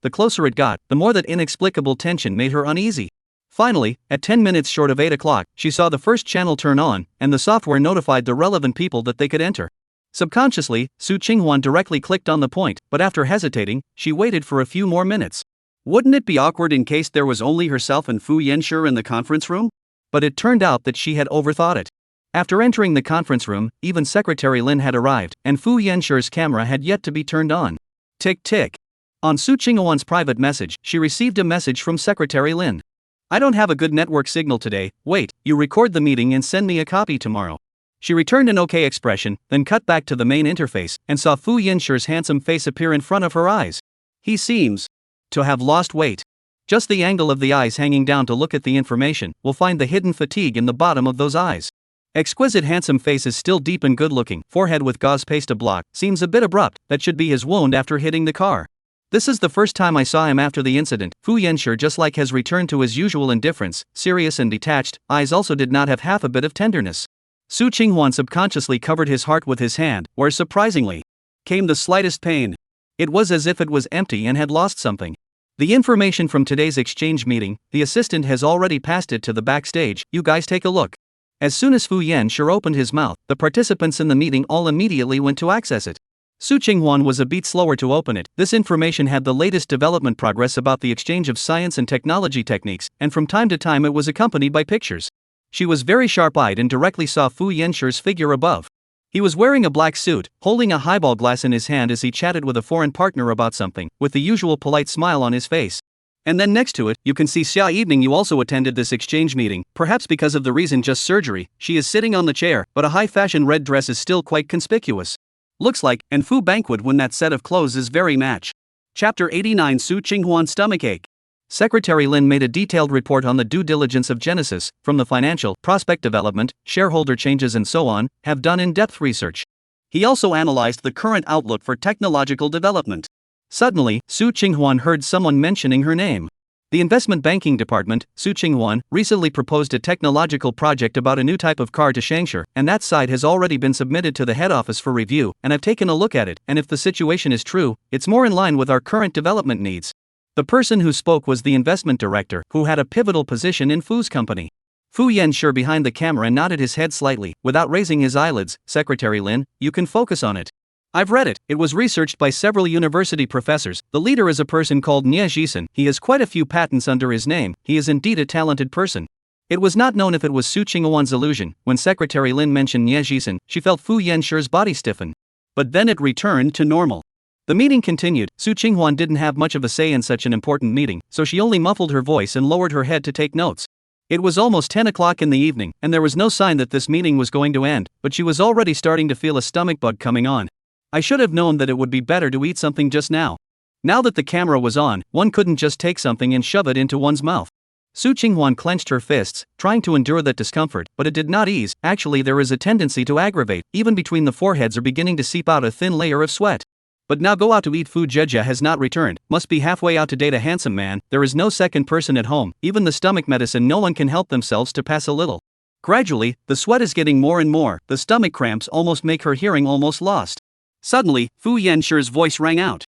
The closer it got, the more that inexplicable tension made her uneasy. Finally, at 10 minutes short of 8 o'clock, she saw the first channel turn on, and the software notified the relevant people that they could enter. Subconsciously, Su Qinghuan directly clicked on the point, but after hesitating, she waited for a few more minutes. Wouldn't it be awkward in case there was only herself and Fu Yanshi in the conference room? But it turned out that she had overthought it. After entering the conference room, even Secretary Lin had arrived, and Fu Yanshi's camera had yet to be turned on. Tick tick. On Su Qinghuan's private message, she received a message from Secretary Lin. I don't have a good network signal today. Wait, you record the meeting and send me a copy tomorrow. She returned an okay expression, then cut back to the main interface, and saw Fu Yanshi's handsome face appear in front of her eyes. He seems to have lost weight. Just the angle of the eyes hanging down to look at the information will find the hidden fatigue in the bottom of those eyes. Exquisite handsome face is still deep and good-looking, forehead with gauze paste a block, seems a bit abrupt, that should be his wound after hitting the car. This is the first time I saw him after the incident. Fu Yanshi just like has returned to his usual indifference, serious and detached, eyes also did not have half a bit of tenderness. Su Qinghuan subconsciously covered his heart with his hand, where surprisingly came the slightest pain. It was as if it was empty and had lost something. The information from today's exchange meeting, the assistant has already passed it to the backstage, you guys take a look. As soon as Fu Yanshi opened his mouth, the participants in the meeting all immediately went to access it. Su Qinghuan was a beat slower to open it. This information had the latest development progress about the exchange of science and technology techniques, and from time to time it was accompanied by pictures. She was very sharp-eyed and directly saw Fu Yanshi's figure above. He was wearing a black suit, holding a highball glass in his hand as he chatted with a foreign partner about something, with the usual polite smile on his face. And then next to it, you can see Xia Evening. You also attended this exchange meeting, perhaps because of the reason just surgery. She is sitting on the chair, but a high-fashion red dress is still quite conspicuous. Looks like, and Fu Banquet when that set of clothes is very match. Chapter 89 Su Qinghuan's Stomachache. Secretary Lin made a detailed report on the due diligence of Genesis, from the financial, prospect development, shareholder changes and so on, have done in-depth research. He also analyzed the current outlook for technological development. Suddenly, Su Qinghuan heard someone mentioning her name. The investment banking department, Su Qinghuan, recently proposed a technological project about a new type of car to Shangshi, and that side has already been submitted to the head office for review, and I've taken a look at it, and if the situation is true, it's more in line with our current development needs. The person who spoke was the investment director, who had a pivotal position in Fu's company. Fu Yanshi behind the camera nodded his head slightly, without raising his eyelids. Secretary Lin, you can focus on it. I've read it. It was researched by several university professors. The leader is a person called Nie Jisen. He has quite a few patents under his name. He is indeed a talented person. It was not known if it was Su Qinghuan's illusion. When Secretary Lin mentioned Nie Jisen, she felt Fu Yanshi's body stiffen. But then it returned to normal. The meeting continued. Su Qinghuan didn't have much of a say in such an important meeting, so she only muffled her voice and lowered her head to take notes. It was almost 10 o'clock in the evening, and there was no sign that this meeting was going to end, but she was already starting to feel a stomach bug coming on. I should have known that it would be better to eat something just now. Now that the camera was on, one couldn't just take something and shove it into one's mouth. Su Qinghuan clenched her fists, trying to endure that discomfort, but it did not ease. Actually, there is a tendency to aggravate. Even between the foreheads are beginning to seep out a thin layer of sweat. But now go out to eat. Fu Jejia has not returned, must be halfway out to date a handsome man. There is no second person at home, even the stomach medicine no one can help themselves to pass a little. Gradually, the sweat is getting more and more, the stomach cramps almost make her hearing almost lost. Suddenly, Fu Yanshi's voice rang out.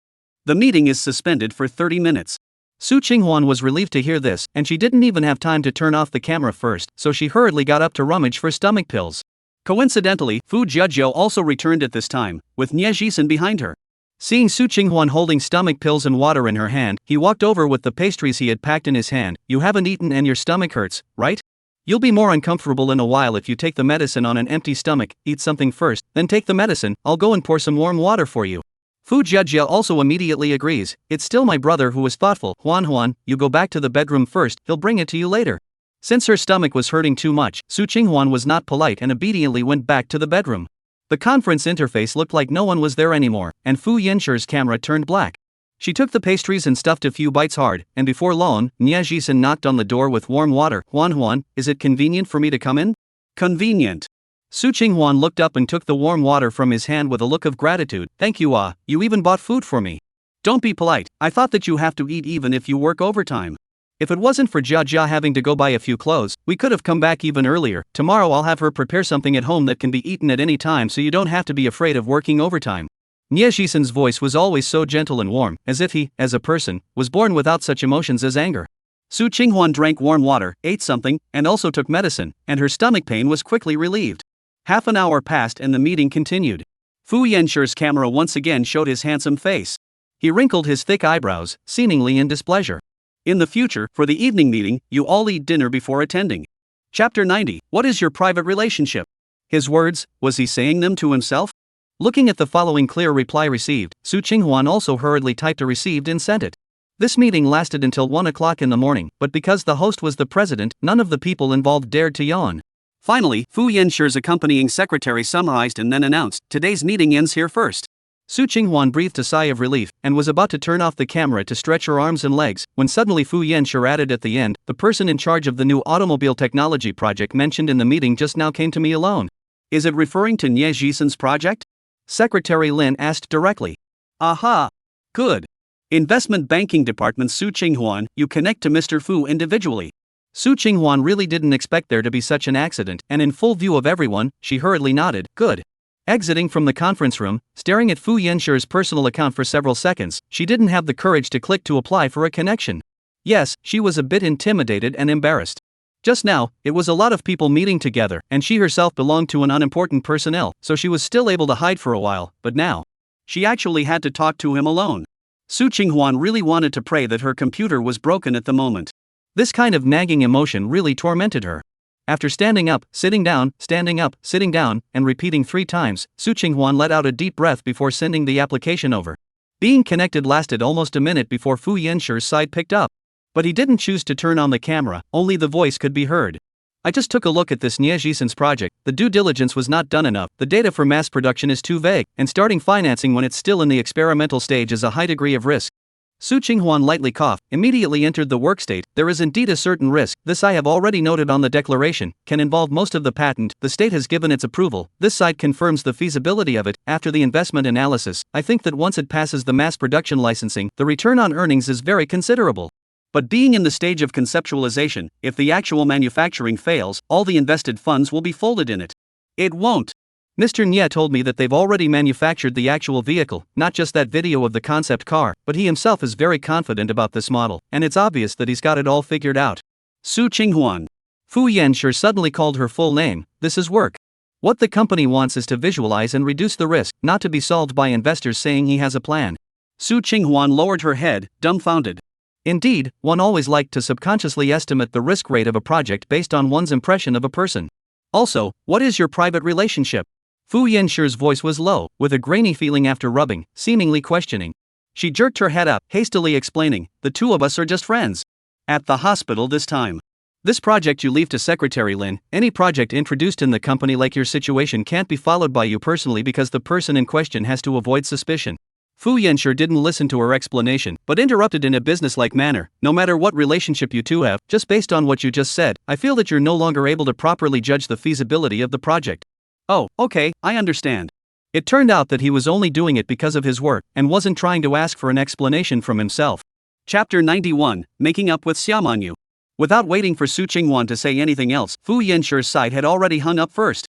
The meeting is suspended for 30 minutes. Su Qinghuan was relieved to hear this, and she didn't even have time to turn off the camera first, so she hurriedly got up to rummage for stomach pills. Coincidentally, Fu Jejia also returned at this time, with Nie Jisen behind her. Seeing Su Qinghuan holding stomach pills and water in her hand, he walked over with the pastries he had packed in his hand. You haven't eaten and your stomach hurts, right? You'll be more uncomfortable in a while if you take the medicine on an empty stomach. Eat something first, then take the medicine. I'll go and pour some warm water for you. Fu Jejia also immediately agrees. It's still my brother who was thoughtful. Huan, you go back to the bedroom first, he'll bring it to you later. Since her stomach was hurting too much, Su Qinghuan was not polite and obediently went back to the bedroom. The conference interface looked like no one was there anymore, and Fu Yanshi's camera turned black. She took the pastries and stuffed a few bites hard, and before long, Nia Jisen knocked on the door with warm water. Huan, is it convenient for me to come in? Convenient. Su Qinghuan looked up and took the warm water from his hand with a look of gratitude. Thank you, you even bought food for me. Don't be polite, I thought that you have to eat even if you work overtime. If it wasn't for Jia having to go buy a few clothes, we could have come back even earlier. Tomorrow I'll have her prepare something at home that can be eaten at any time so you don't have to be afraid of working overtime. Nie Jisen's voice was always so gentle and warm, as if he, as a person, was born without such emotions as anger. Su Qinghuan drank warm water, ate something, and also took medicine, and her stomach pain was quickly relieved. Half an hour passed and the meeting continued. Fu Yanshur's camera once again showed his handsome face. He wrinkled his thick eyebrows, seemingly in displeasure. In the future, for the evening meeting, you all eat dinner before attending. Chapter 90. What is your private relationship? His words, was he saying them to himself? Looking at the following clear reply received, Su Qinghuan also hurriedly typed a received and sent it. This meeting lasted until 1 o'clock in the morning, but because the host was the president, none of the people involved dared to yawn. Finally, Fu Yanshur's accompanying secretary summarized and then announced, today's meeting ends here first. Su Qinghuan breathed a sigh of relief, and was about to turn off the camera to stretch her arms and legs, when suddenly Fu Yanshur added at the end, the person in charge of the new automobile technology project mentioned in the meeting just now came to me alone. Is it referring to Nie Jisen's project? Secretary Lin asked directly. Aha! Good. Investment Banking Department Su Qinghuan, you connect to Mr. Fu individually. Su Qinghuan really didn't expect there to be such an accident, and in full view of everyone, she hurriedly nodded, good. Exiting from the conference room, staring at Fu Yanshur's personal account for several seconds, she didn't have the courage to click to apply for a connection. Yes, she was a bit intimidated and embarrassed. Just now, it was a lot of people meeting together, and she herself belonged to an unimportant personnel, so she was still able to hide for a while, but now, she actually had to talk to him alone. Su Qinghuan really wanted to pray that her computer was broken at the moment. This kind of nagging emotion really tormented her. After standing up, sitting down, and repeating 3 times, Su Qinghuan let out a deep breath before sending the application over. Being connected lasted almost a minute before Fu Yanshur's side picked up. But he didn't choose to turn on the camera, only the voice could be heard. I just took a look at this Nie Jisen's project, the due diligence was not done enough, the data for mass production is too vague, and starting financing when it's still in the experimental stage is a high degree of risk. Su Qinghuan lightly coughed, immediately entered the workstate. There is indeed a certain risk, this I have already noted on the declaration, can involve most of the patent, the state has given its approval, this side confirms the feasibility of it. After the investment analysis, I think that once it passes the mass production licensing, the return on earnings is very considerable. But being in the stage of conceptualization, if the actual manufacturing fails, all the invested funds will be folded in it. It won't. Mr. Nye told me that they've already manufactured the actual vehicle, not just that video of the concept car, but he himself is very confident about this model, and it's obvious that he's got it all figured out. Su Qinghuan. Fu Yanshur suddenly called her full name, this is work. What the company wants is to visualize and reduce the risk, not to be solved by investors saying he has a plan. Su Qinghuan lowered her head, dumbfounded. Indeed, one always liked to subconsciously estimate the risk rate of a project based on one's impression of a person. Also, what is your private relationship? Fu Yanshur's voice was low, with a grainy feeling after rubbing, seemingly questioning. She jerked her head up, hastily explaining, the two of us are just friends. At the hospital this time. This project you leave to Secretary Lin, any project introduced in the company like your situation can't be followed by you personally because the person in question has to avoid suspicion. Fu Yanshur didn't listen to her explanation, but interrupted in a businesslike manner, no matter what relationship you two have, just based on what you just said, I feel that you're no longer able to properly judge the feasibility of the project. Oh, okay, I understand. It turned out that he was only doing it because of his work, and wasn't trying to ask for an explanation from himself. Chapter 91, Making Up with Xiaomanyu. Without waiting for Su Qinghuan to say anything else, Fu Yanshur's side had already hung up first.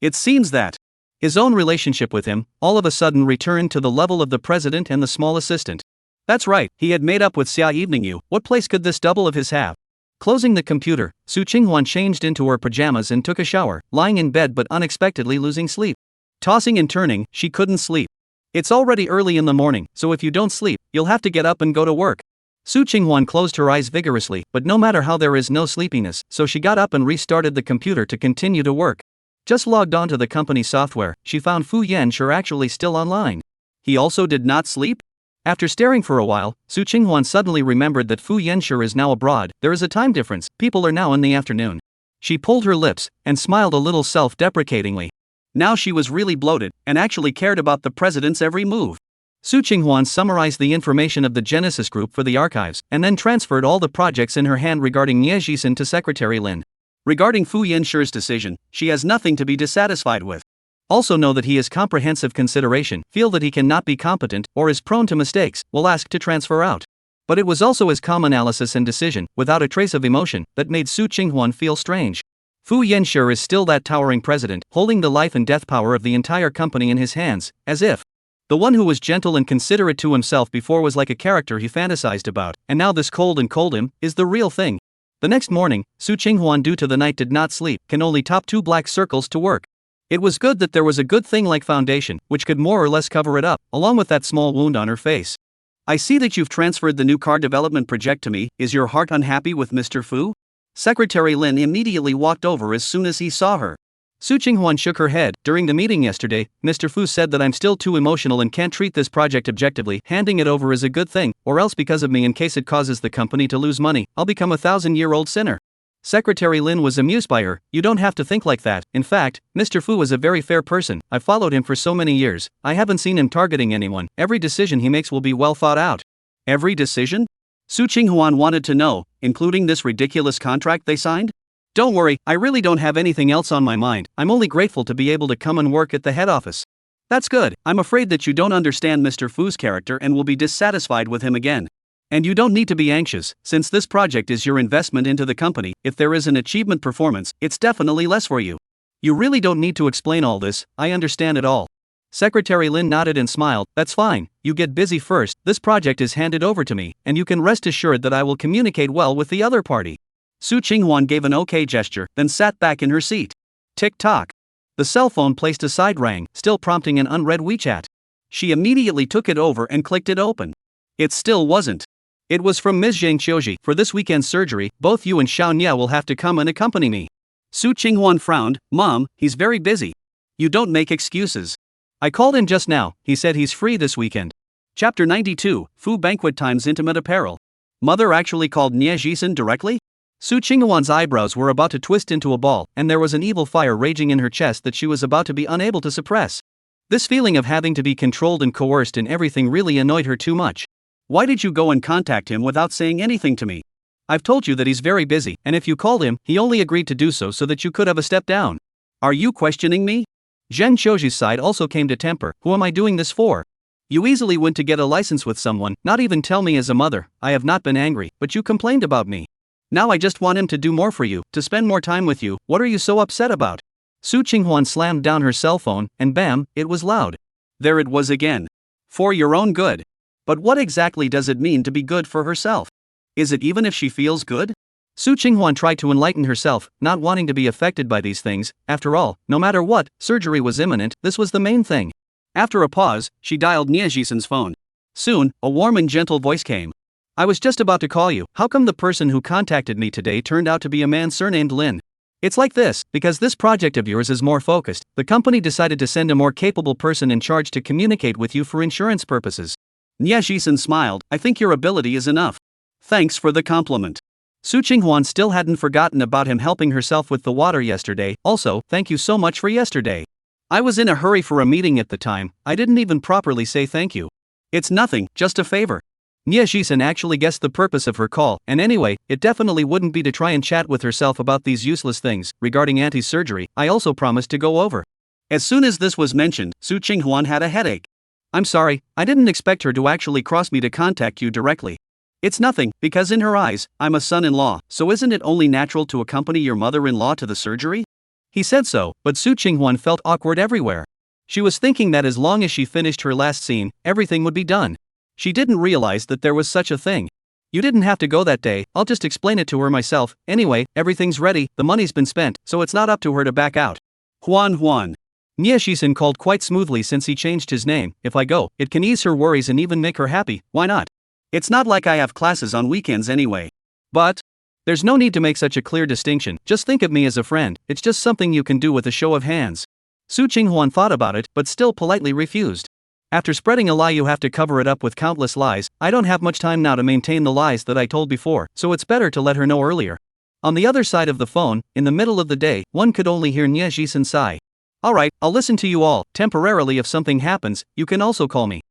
It seems that his own relationship with him, all of a sudden returned to the level of the president and the small assistant. That's right, he had made up with Xia Eveningyu, what place could this double of his have? Closing the computer, Su Qinghuan changed into her pajamas and took a shower, lying in bed but unexpectedly losing sleep. Tossing and turning, she couldn't sleep. It's already early in the morning, so if you don't sleep, you'll have to get up and go to work. Su Qinghuan closed her eyes vigorously, but no matter how there is no sleepiness, so she got up and restarted the computer to continue to work. Just logged onto the company software, she found Fu Yanshur actually still online. He also did not sleep? After staring for a while, Su Qinghuan suddenly remembered that Fu Yanshur is now abroad, there is a time difference, people are now in the afternoon. She pulled her lips, and smiled a little self-deprecatingly. Now she was really bloated, and actually cared about the president's every move. Su Qinghuan summarized the information of the Genesis group for the archives, and then transferred all the projects in her hand regarding Nie Jisen to Secretary Lin. Regarding Fu Yinshi's decision, she has nothing to be dissatisfied with. Also know that he is comprehensive consideration, feel that he cannot be competent, or is prone to mistakes, will ask to transfer out. But it was also his calm analysis and decision, without a trace of emotion, that made Su Qinghuan feel strange. Fu Yanshi is still that towering president, holding the life and death power of the entire company in his hands, as if the one who was gentle and considerate to himself before was like a character he fantasized about, and now this cold him, is the real thing. The next morning, Su Qinghuan due to the night did not sleep, can only top 2 black circles to work. It was good that there was a good thing like foundation, which could more or less cover it up, along with that small wound on her face. I see that you've transferred the new car development project to me, is your heart unhappy with Mr. Fu? Secretary Lin immediately walked over as soon as he saw her. Su Qinghuan shook her head. During the meeting yesterday, Mr. Fu said that I'm still too emotional and can't treat this project objectively. Handing it over is a good thing, or else because of me in case it causes the company to lose money, I'll become a 1,000-year-old sinner. Secretary Lin was amused by her. You don't have to think like that. In fact, Mr. Fu is a very fair person. I've followed him for so many years. I haven't seen him targeting anyone. Every decision he makes will be well thought out. Every decision? Su Qinghuan wanted to know, including this ridiculous contract they signed? Don't worry, I really don't have anything else on my mind. I'm only grateful to be able to come and work at the head office. That's good. I'm afraid that you don't understand Mr. Fu's character and will be dissatisfied with him again. And you don't need to be anxious, since this project is your investment into the company. If there is an achievement performance, it's definitely less for you. You really don't need to explain all this, I understand it all. Secretary Lin nodded and smiled. That's fine, you get busy first. This project is handed over to me, and you can rest assured that I will communicate well with the other party. Su Qinghuan gave an okay gesture, then sat back in her seat. Tick-tock. The cell phone placed aside rang, still prompting an unread WeChat. She immediately took it over and clicked it open. It still wasn't. It was from Ms. Zhang Qiuji. For this weekend's surgery, both you and Xiao Nye will have to come and accompany me. Su Qinghuan frowned. Mom, he's very busy. You don't make excuses. I called him just now, he said he's free this weekend. Chapter 92, Fu Banquet Times Intimate Apparel. Mother actually called Nie Jisen directly? Su Qinghuan's eyebrows were about to twist into a ball, and there was an evil fire raging in her chest that she was about to be unable to suppress. This feeling of having to be controlled and coerced in everything really annoyed her too much. Why did you go and contact him without saying anything to me? I've told you that he's very busy, and if you called him, he only agreed to do so that you could have a step down. Are you questioning me? Zheng Qiuji's side also came to temper. Who am I doing this for? You easily went to get a license with someone, not even tell me as a mother. I have not been angry, but you complained about me. Now I just want him to do more for you, to spend more time with you. What are you so upset about? Su Qinghuan slammed down her cell phone, and bam, it was loud. There it was again. For your own good. But what exactly does it mean to be good for herself? Is it even if she feels good? Su Qinghuan tried to enlighten herself, not wanting to be affected by these things. After all, no matter what, surgery was imminent, this was the main thing. After a pause, she dialed Nie Jisen's phone. Soon, a warm and gentle voice came. I was just about to call you. How come the person who contacted me today turned out to be a man surnamed Lin? It's like this, because this project of yours is more focused, the company decided to send a more capable person in charge to communicate with you for insurance purposes. Nie Jisen smiled. I think your ability is enough. Thanks for the compliment. Su Qinghuan still hadn't forgotten about him helping herself with the water yesterday. Also, thank you so much for yesterday. I was in a hurry for a meeting at the time, I didn't even properly say thank you. It's nothing, just a favor. Nie Jisen actually guessed the purpose of her call, and anyway, it definitely wouldn't be to try and chat with herself about these useless things. Regarding Auntie's surgery, I also promised to go over. As soon as this was mentioned, Su Qinghuan had a headache. I'm sorry, I didn't expect her to actually cross me to contact you directly. It's nothing, because in her eyes, I'm a son-in-law, so isn't it only natural to accompany your mother-in-law to the surgery? He said so, but Su Qinghuan felt awkward everywhere. She was thinking that as long as she finished her last scene, everything would be done. She didn't realize that there was such a thing. You didn't have to go that day, I'll just explain it to her myself. Anyway, everything's ready, the money's been spent, so it's not up to her to back out. Huan. Nie Jisen called quite smoothly since he changed his name. If I go, it can ease her worries and even make her happy, why not? It's not like I have classes on weekends anyway. But there's no need to make such a clear distinction, just think of me as a friend, it's just something you can do with a show of hands. Su Qinghuan thought about it, but still politely refused. After spreading a lie you have to cover it up with countless lies. I don't have much time now to maintain the lies that I told before, so it's better to let her know earlier. On the other side of the phone, in the middle of the day, one could only hear Nie Jisen sigh. Alright, I'll listen to you all, temporarily if something happens, you can also call me.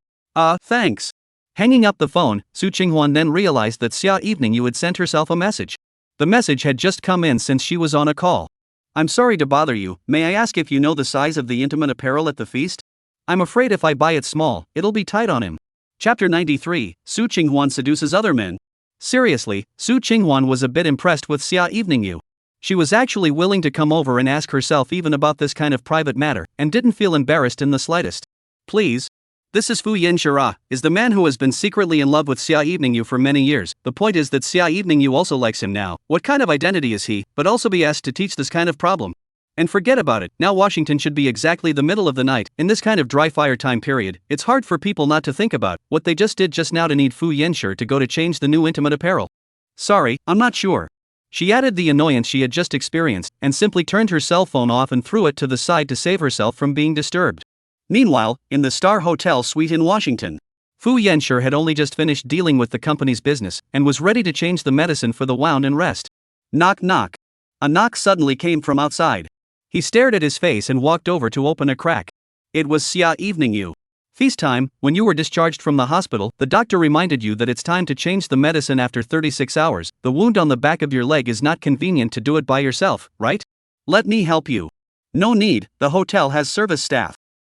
Thanks. Hanging up the phone, Su Qinghwan then realized that Xia Evening Yu had sent herself a message. The message had just come in since she was on a call. I'm sorry to bother you, may I ask if you know the size of the intimate apparel at the feast? I'm afraid if I buy it small, it'll be tight on him. Chapter 93, Su Qinghwan seduces other men. Seriously, Su Qinghwan was a bit impressed with Xia Evening Yu. She was actually willing to come over and ask herself even about this kind of private matter, and didn't feel embarrassed in the slightest. Please. This is Fu Yanshira, is the man who has been secretly in love with Xia Evening Yu for many years. The point is that Xia Evening Yu also likes him now. What kind of identity is he, but also be asked to teach this kind of problem? And forget about it, now Washington should be exactly the middle of the night. In this kind of dry fire time period, it's hard for people not to think about what they just did just now to need Fu Yanshir to go to change the new intimate apparel. Sorry, I'm not sure. She added the annoyance she had just experienced, and simply turned her cell phone off and threw it to the side to save herself from being disturbed. Meanwhile, in the Star Hotel suite in Washington, Fu Yanshir had only just finished dealing with the company's business, and was ready to change the medicine for the wound and rest. Knock knock. A knock suddenly came from outside. He stared at his face and walked over to open a crack. It was Xia Evening Yu. Feast time, when you were discharged from the hospital, the doctor reminded you that it's time to change the medicine after 36 hours. The wound on the back of your leg is not convenient to do it by yourself, right? Let me help you. No need, the hotel has service staff.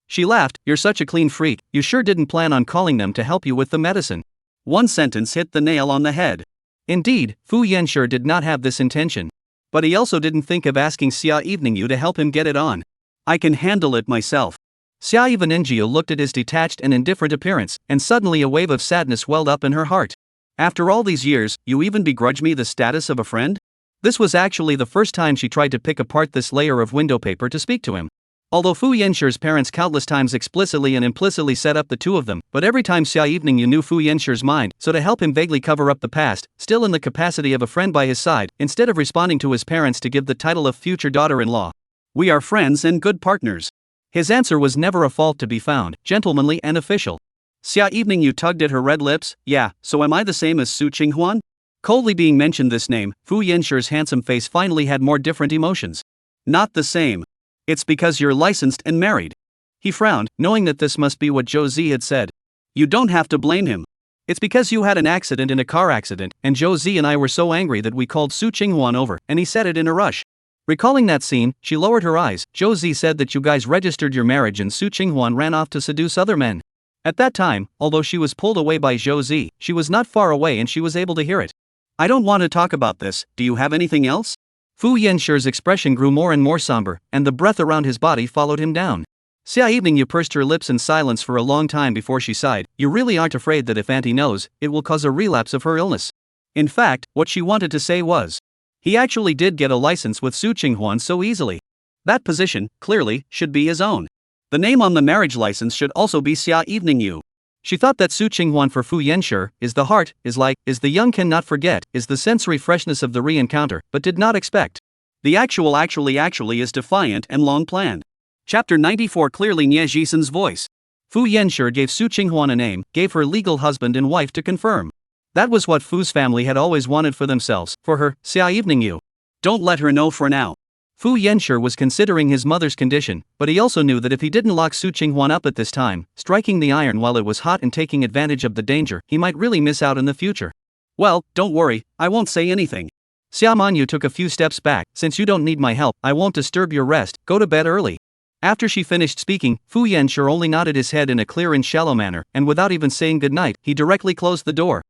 She laughed. You're such a clean freak, you sure didn't plan on calling them to help you with the medicine. One sentence hit the nail on the head. Indeed, Fu Yanshir did not have this intention. But he also didn't think of asking Xia Evening Yu to help him get it on. I can handle it myself. Xia Evening Yu looked at his detached and indifferent appearance, and suddenly a wave of sadness welled up in her heart. After all these years, you even begrudge me the status of a friend? This was actually the first time she tried to pick apart this layer of window paper to speak to him. Although Fu Yanshir's parents countless times explicitly and implicitly set up the two of them, but every time Xia Evening Yu knew Fu Yanshir's mind, so to help him vaguely cover up the past, still in the capacity of a friend by his side, instead of responding to his parents to give the title of future daughter-in-law. We are friends and good partners. His answer was never a fault to be found, gentlemanly and official. Xia Evening Yu tugged at her red lips. Yeah, so am I the same as Su Qinghwan? Coldly being mentioned this name, Fu Yanshir's handsome face finally had more different emotions. Not the same. It's because you're licensed and married. He frowned, knowing that this must be what Zhou Zi had said. You don't have to blame him. It's because you had an accident in a car accident, and Zhou Zi and I were so angry that we called Su Qinghwan over, and he said it in a rush. Recalling that scene, she lowered her eyes. Zhou Zi said that you guys registered your marriage and Su Qinghwan ran off to seduce other men. At that time, although she was pulled away by Zhou Zi, she was not far away and she was able to hear it. I don't want to talk about this, do you have anything else? Fu Yanshir's expression grew more and more somber, and the breath around his body followed him down. Xia Evening Yu pursed her lips in silence for a long time before she sighed. You really aren't afraid that if Auntie knows, it will cause a relapse of her illness? In fact, what she wanted to say was, he actually did get a license with Su Qinghwan so easily. That position, clearly, should be his own. The name on the marriage license should also be Xia Evening Yu. She thought that Su Qinghwan for Fu Yanshir is the heart, is like, is the young cannot forget, is the sensory freshness of the re-encounter, but did not expect. The actually is defiant and long planned. Chapter 94 clearly Nie Jisen's voice. Fu Yanshir gave Su Qinghwan a name, gave her legal husband and wife to confirm. That was what Fu's family had always wanted for themselves, for her, Xia Evening Yu. Don't let her know for now. Fu Yanshir was considering his mother's condition, but he also knew that if he didn't lock Su Qinghwan up at this time, striking the iron while it was hot and taking advantage of the danger, he might really miss out in the future. Well, don't worry, I won't say anything. Xia Manyu took a few steps back. Since you don't need my help, I won't disturb your rest, go to bed early. After she finished speaking, Fu Yanshir only nodded his head in a clear and shallow manner, and without even saying goodnight, he directly closed the door.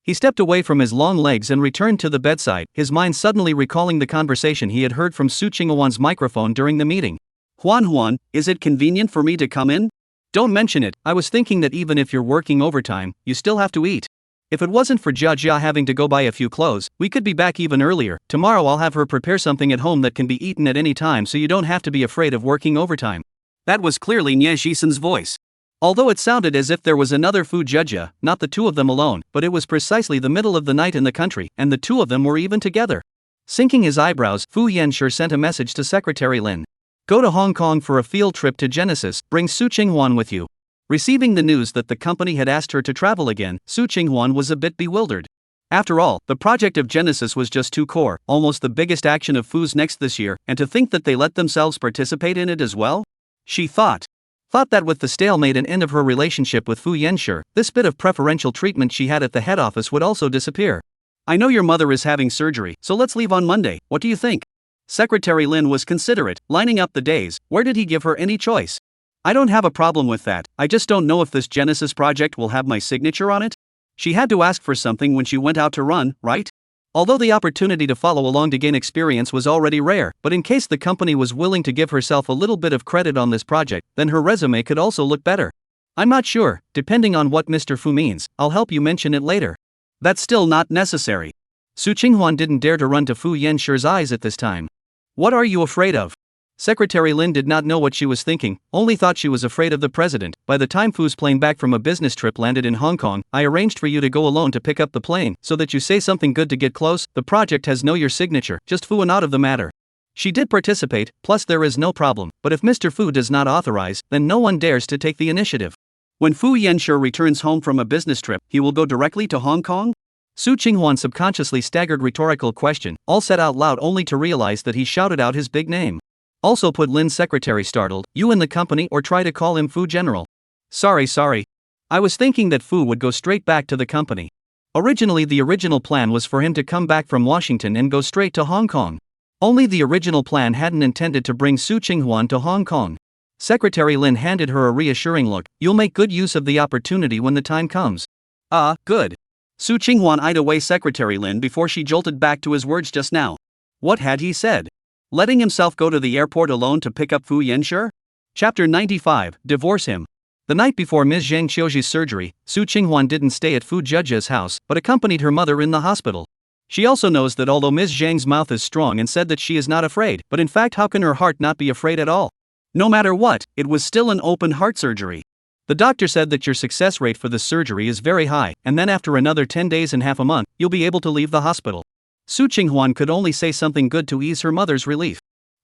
He stepped away from his long legs and returned to the bedside, his mind suddenly recalling the conversation he had heard from Su Qinghwan's microphone during the meeting. Huan, is it convenient for me to come in? Don't mention it, I was thinking that even if you're working overtime, you still have to eat. If it wasn't for Jia having to go buy a few clothes, we could be back even earlier. Tomorrow I'll have her prepare something at home that can be eaten at any time so you don't have to be afraid of working overtime. That was clearly Nie Jisen's voice. Although it sounded as if there was another Fu Jia, not the two of them alone, but it was precisely the middle of the night in the country, and the two of them were even together. Sinking his eyebrows, Fu Yanshir sent a message to Secretary Lin. Go to Hong Kong for a field trip to Genesis, bring Su Qinghwan with you. Receiving the news that the company had asked her to travel again, Su Qinghwan was a bit bewildered. After all, the project of Genesis was just too core, almost the biggest action of Fu's next this year, and to think that they let themselves participate in it as well? She thought. Thought that with the stalemate and end of her relationship with Fu Yanshi, this bit of preferential treatment she had at the head office would also disappear. I know your mother is having surgery, so let's leave on Monday, what do you think? Secretary Lin was considerate, lining up the days. Where did he give her any choice? I don't have a problem with that, I just don't know if this Genesis project will have my signature on it. She had to ask for something when she went out to run, right? Although the opportunity to follow along to gain experience was already rare, but in case the company was willing to give herself a little bit of credit on this project, then her resume could also look better. I'm not sure, depending on what Mr. Fu means, I'll help you mention it later. That's still not necessary. Su Qinghuan didn't dare to run to Fu Yanshi's eyes at this time. What are you afraid of? Secretary Lin did not know what she was thinking, only thought she was afraid of the president. By the time Fu's plane back from a business trip landed in Hong Kong, I arranged for you to go alone to pick up the plane, so that you say something good to get close. The project has no your signature, just Fu and out of the matter. She did participate, plus there is no problem, but if Mr. Fu does not authorize, then no one dares to take the initiative. When Fu Yanshi returns home from a business trip, he will go directly to Hong Kong? Su Qinghuan subconsciously staggered rhetorical question, all said out loud only to realize that he shouted out his big name. Also put Lin's secretary startled, you in the company or try to call him Fu General? Sorry. I was thinking that Fu would go straight back to the company. Originally the original plan was for him to come back from Washington and go straight to Hong Kong. Only the original plan hadn't intended to bring Su Qinghuan to Hong Kong. Secretary Lin handed her a reassuring look, you'll make good use of the opportunity when the time comes. Ah, good. Su Qinghuan eyed away Secretary Lin before she jolted back to his words just now. What had he said? Letting himself go to the airport alone to pick up Fu Yanshi? Chapter 95, Divorce Him. The night before Ms. Zhang Xiuji's surgery, Su Qinghuan didn't stay at Fu Zhejia's house, but accompanied her mother in the hospital. She also knows that although Ms. Zhang's mouth is strong and said that she is not afraid, but in fact how can her heart not be afraid at all? No matter what, it was still an open heart surgery. The doctor said that your success rate for the surgery is very high, and then after another 10 days and half a month, you'll be able to leave the hospital. Su Qinghuan could only say something good to ease her mother's relief.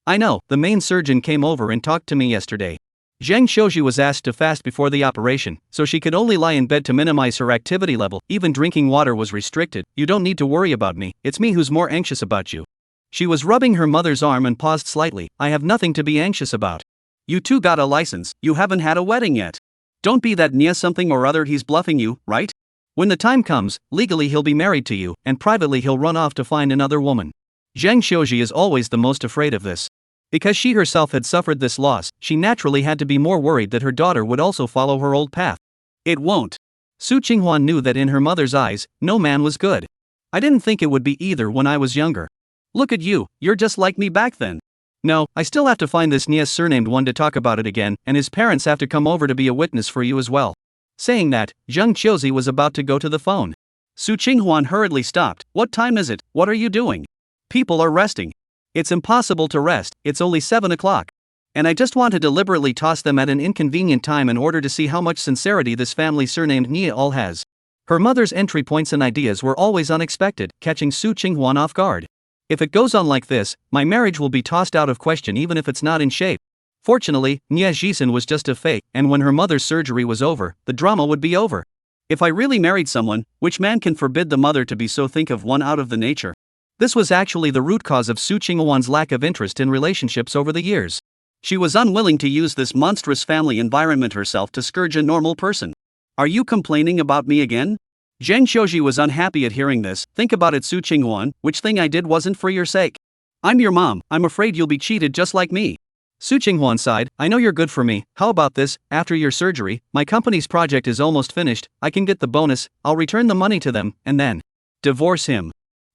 I know, the main surgeon came over and talked to me yesterday. Zhang Xiuji was asked to fast before the operation, so she could only lie in bed to minimize her activity level, even drinking water was restricted. You don't need to worry about me, it's me who's more anxious about you. She was rubbing her mother's arm and paused slightly, I have nothing to be anxious about. You two got a license, you haven't had a wedding yet. Don't be that Nia something or other, he's bluffing you, right? When the time comes, legally he'll be married to you, and privately he'll run off to find another woman. Zhang Xiuji is always the most afraid of this. Because she herself had suffered this loss, she naturally had to be more worried that her daughter would also follow her old path. It won't. Su Qinghuan knew that in her mother's eyes, no man was good. I didn't think it would be either when I was younger. Look at you, you're just like me back then. No, I still have to find this Nia surnamed one to talk about it again, and his parents have to come over to be a witness for you as well. Saying that, Zhang Qiuzi was about to go to the phone. Su Qinghuan hurriedly stopped. What time is it? What are you doing? People are resting. It's impossible to rest, it's only 7 o'clock. And I just want to deliberately toss them at an inconvenient time in order to see how much sincerity this family surnamed Nia all has. Her mother's entry points and ideas were always unexpected, catching Su Qinghuan off guard. If it goes on like this, my marriage will be tossed out of question even if it's not in shape. Fortunately, Nia Jisen was just a fake, and when her mother's surgery was over, the drama would be over. If I really married someone, which man can forbid the mother to be so think of one out of the nature? This was actually the root cause of Su Qinghuan's lack of interest in relationships over the years. She was unwilling to use this monstrous family environment herself to scourge a normal person. Are you complaining about me again? Zhang Xiuji was unhappy at hearing this. Think about it, Su Qinghuan, which thing I did wasn't for your sake. I'm your mom, I'm afraid you'll be cheated just like me. Su Qinghuan sighed, I know you're good for me, how about this, after your surgery, my company's project is almost finished, I can get the bonus, I'll return the money to them, and then divorce him.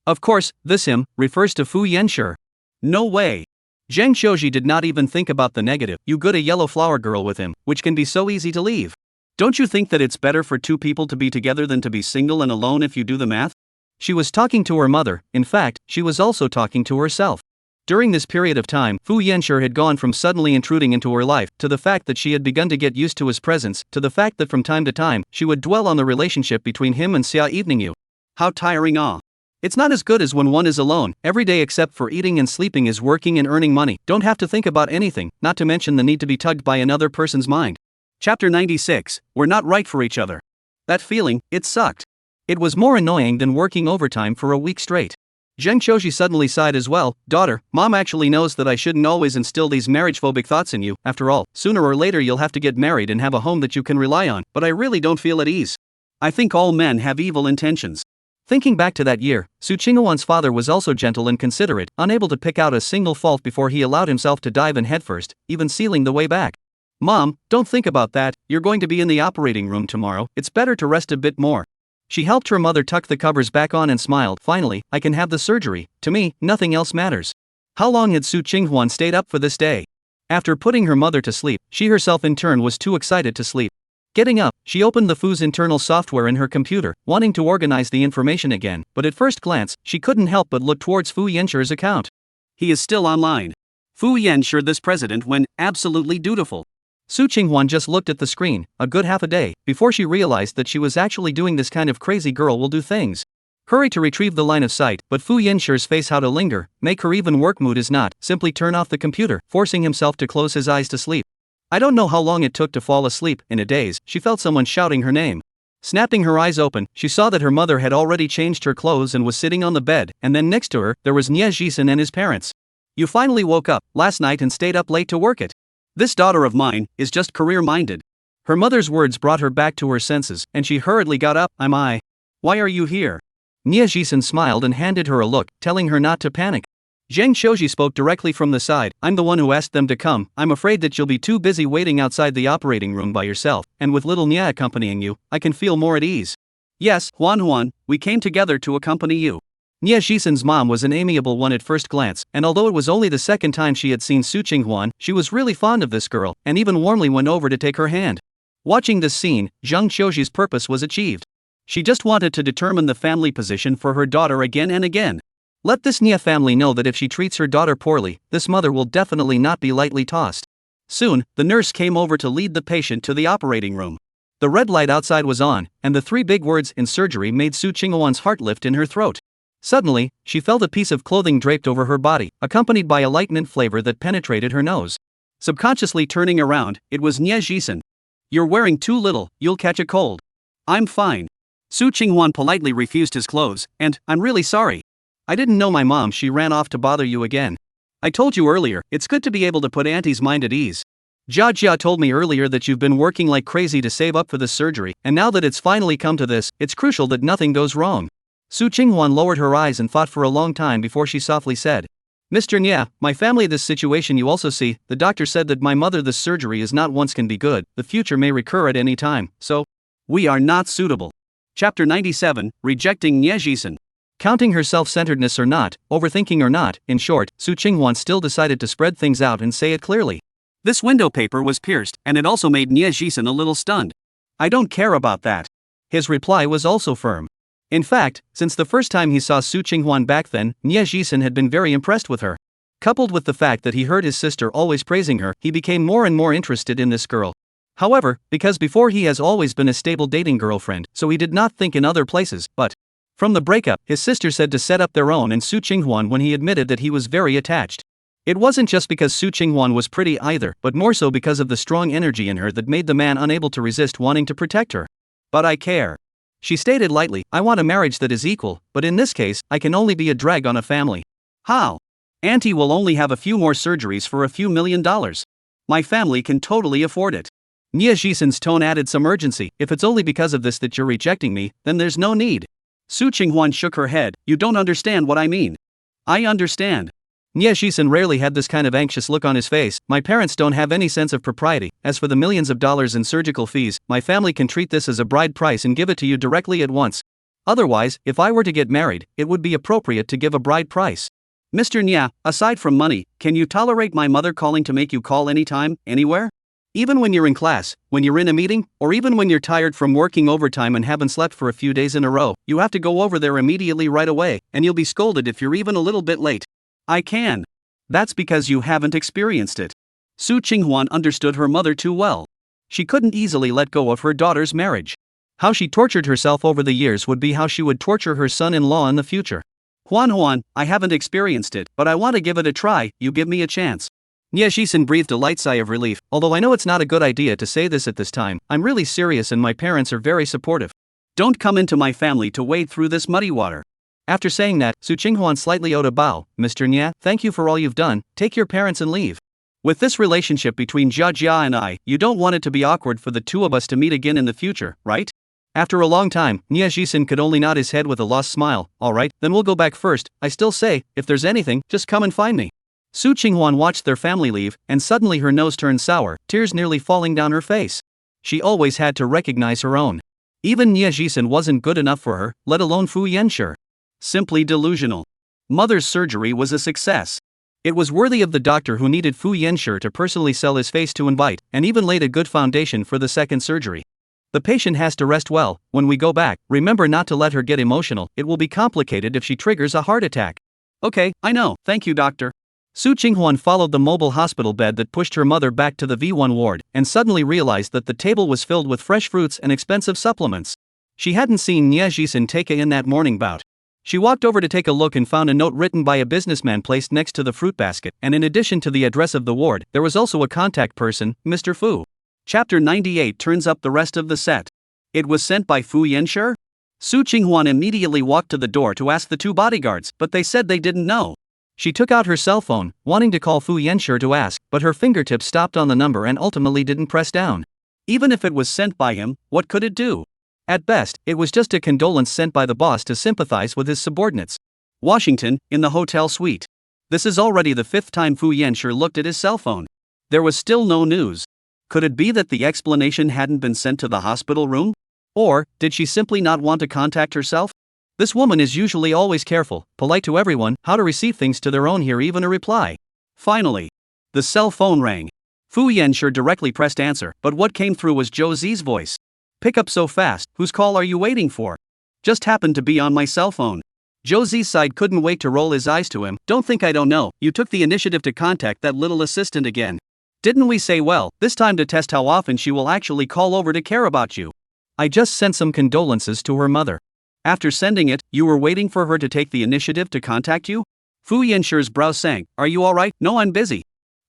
Of course, this him refers to Fu Yanshi. No way. Zhang Xiuji did not even think about the negative, you got a yellow flower girl with him, which can be so easy to leave. Don't you think that it's better for two people to be together than to be single and alone if you do the math? She was talking to her mother, in fact, she was also talking to herself. During this period of time, Fu Yanshi had gone from suddenly intruding into her life, to the fact that she had begun to get used to his presence, to the fact that from time to time, she would dwell on the relationship between him and Xia Evening You. How tiring ah. It's not as good as when one is alone, every day except for eating and sleeping is working and earning money, don't have to think about anything, not to mention the need to be tugged by another person's mind. Chapter 96, We're not right for each other. That feeling, it sucked. It was more annoying than working overtime for a week straight. Zheng Qiuji suddenly sighed as well. Daughter, mom actually knows that I shouldn't always instill these marriage-phobic thoughts in you. After all, sooner or later you'll have to get married and have a home that you can rely on, but I really don't feel at ease. I think all men have evil intentions. Thinking back to that year, Su Qinghuan's father was also gentle and considerate, unable to pick out a single fault before he allowed himself to dive in headfirst, even sealing the way back. Mom, don't think about that, you're going to be in the operating room tomorrow, it's better to rest a bit more. She helped her mother tuck the covers back on and smiled. Finally, I can have the surgery. To me, nothing else matters. How long had Su Qinghuan stayed up for this day? After putting her mother to sleep, she herself in turn was too excited to sleep. Getting up, she opened the Fu's internal software in her computer, wanting to organize the information again, but at first glance, she couldn't help but look towards Fu Yenshi's account. He is still online. Fu Yanshi, this president, when absolutely dutiful. Su Qinghuan just looked at the screen, a good half a day, before she realized that she was actually doing this kind of crazy girl will do things. Hurry to retrieve the line of sight, but Fu Yenshi's face how to linger, make her even work mood is not, simply turn off the computer, forcing himself to close his eyes to sleep. I don't know how long it took to fall asleep. In a daze, she felt someone shouting her name. Snapping her eyes open, she saw that her mother had already changed her clothes and was sitting on the bed, and then next to her, there was Nie Jisen and his parents. You finally woke up last night and stayed up late to work it. This daughter of mine is just career-minded. Her mother's words brought her back to her senses, and she hurriedly got up. Why are you here? Nie Jisen smiled and handed her a look, telling her not to panic. Zheng Qiuji spoke directly from the side. I'm the one who asked them to come. I'm afraid that you'll be too busy waiting outside the operating room by yourself, and with little Nie accompanying you, I can feel more at ease. Yes, Huan, we came together to accompany you. Nie Jisen's mom was an amiable one at first glance, and although it was only the second time she had seen Su Qinghuan, she was really fond of this girl, and even warmly went over to take her hand. Watching this scene, Zheng Qiuji's purpose was achieved. She just wanted to determine the family position for her daughter again and again. Let this Nie family know that if she treats her daughter poorly, this mother will definitely not be lightly tossed. Soon, the nurse came over to lead the patient to the operating room. The red light outside was on, and the three big words in surgery made Su Qinghuan's heart lift in her throat. Suddenly, she felt a piece of clothing draped over her body, accompanied by a light mint flavor that penetrated her nose. Subconsciously turning around, it was Nie Jisen. You're wearing too little, you'll catch a cold. I'm fine. Su Qinghuan politely refused his clothes, and, I'm really sorry. I didn't know my mom, she ran off to bother you again. I told you earlier, it's good to be able to put Auntie's mind at ease. Jia told me earlier that you've been working like crazy to save up for this surgery, and now that it's finally come to this, it's crucial that nothing goes wrong. Su Qinghuan lowered her eyes and thought for a long time before she softly said, Mr. Nie, my family, this situation you also see, the doctor said that my mother, this surgery is not once can be good, the future may recur at any time, so, we are not suitable. Chapter 97, Rejecting Nie Jisen. Counting her self-centeredness or not, overthinking or not, in short, Su Qinghuan still decided to spread things out and say it clearly. This window paper was pierced, and it also made Nie Jisen a little stunned. I don't care about that. His reply was also firm. In fact, since the first time he saw Su Qinghuan back then, Nie Jisen had been very impressed with her. Coupled with the fact that he heard his sister always praising her, he became more and more interested in this girl. However, because before he has always been a stable dating girlfriend, so he did not think in other places, but from the breakup, his sister said to set up their own and Su Qinghuan when he admitted that he was very attached. It wasn't just because Su Qinghuan was pretty either, but more so because of the strong energy in her that made the man unable to resist wanting to protect her. But I care. She stated lightly, I want a marriage that is equal, but in this case, I can only be a drag on a family. How? Auntie will only have a few more surgeries for a few $1 million. My family can totally afford it. Nie Jisen's tone added some urgency. If it's only because of this that you're rejecting me, then there's no need. Su Qinghuan shook her head. You don't understand what I mean. I understand. Nie Jisen rarely had this kind of anxious look on his face. My parents don't have any sense of propriety. As for the millions of dollars in surgical fees, my family can treat this as a bride price and give it to you directly at once. Otherwise, if I were to get married, it would be appropriate to give a bride price. Mr. Nie, aside from money, can you tolerate my mother calling to make you call anytime, anywhere? Even when you're in class, when you're in a meeting, or even when you're tired from working overtime and haven't slept for a few days in a row, you have to go over there immediately right away, and you'll be scolded if you're even a little bit late. I can. That's because you haven't experienced it. Su Qinghuan understood her mother too well. She couldn't easily let go of her daughter's marriage. How she tortured herself over the years would be how she would torture her son-in-law in the future. Huan, I haven't experienced it, but I want to give it a try, you give me a chance. Nie Jisen breathed a light sigh of relief. Although I know it's not a good idea to say this at this time, I'm really serious and my parents are very supportive. Don't come into my family to wade through this muddy water. After saying that, Su Qinghuan slightly owed a bow. Mr. Nya, thank you for all you've done, take your parents and leave. With this relationship between Jia and I, you don't want it to be awkward for the two of us to meet again in the future, right? After a long time, Nia Jisen could only nod his head with a lost smile. Alright, then we'll go back first. I still say, if there's anything, just come and find me. Su Qinghuan watched their family leave, and suddenly her nose turned sour, tears nearly falling down her face. She always had to recognize her own. Even Nia Jisen wasn't good enough for her, let alone Fu Yanshi. Simply delusional. Mother's surgery was a success. It was worthy of the doctor who needed Fu Yanshi to personally sell his face to invite, and even laid a good foundation for the second surgery. The patient has to rest well. When we go back, remember not to let her get emotional, it will be complicated if she triggers a heart attack. Okay, I know, thank you doctor. Su Qinghuan followed the mobile hospital bed that pushed her mother back to the V1 ward, and suddenly realized that the table was filled with fresh fruits and expensive supplements. She hadn't seen Nia Jisen take in that morning bout. She walked over to take a look and found a note written by a businessman placed next to the fruit basket, and in addition to the address of the ward, there was also a contact person, Mr. Fu. Chapter 98 turns up the rest of the set. It was sent by Fu Yanshi? Su Qinghuan immediately walked to the door to ask the two bodyguards, but they said they didn't know. She took out her cell phone, wanting to call Fu Yanshi to ask, but her fingertips stopped on the number and ultimately didn't press down. Even if it was sent by him, what could it do? At best, it was just a condolence sent by the boss to sympathize with his subordinates. Washington, in the hotel suite. This is already the fifth time Fu Yanshi looked at his cell phone. There was still no news. Could it be that the explanation hadn't been sent to the hospital room? Or, did she simply not want to contact herself? This woman is usually always careful, polite to everyone, how to receive things to their own, here even a reply. Finally, the cell phone rang. Fu Yanshi directly pressed answer, but what came through was Zhou Zi's voice. Pick up so fast, whose call are you waiting for? Just happened to be on my cell phone. Zhou Zi's side couldn't wait to roll his eyes to him. Don't think I don't know, you took the initiative to contact that little assistant again. Didn't we say well, this time to test how often she will actually call over to care about you? I just sent some condolences to her mother. After sending it, you were waiting for her to take the initiative to contact you? Fu Yanshi's brow sank. Are you alright? No, I'm busy.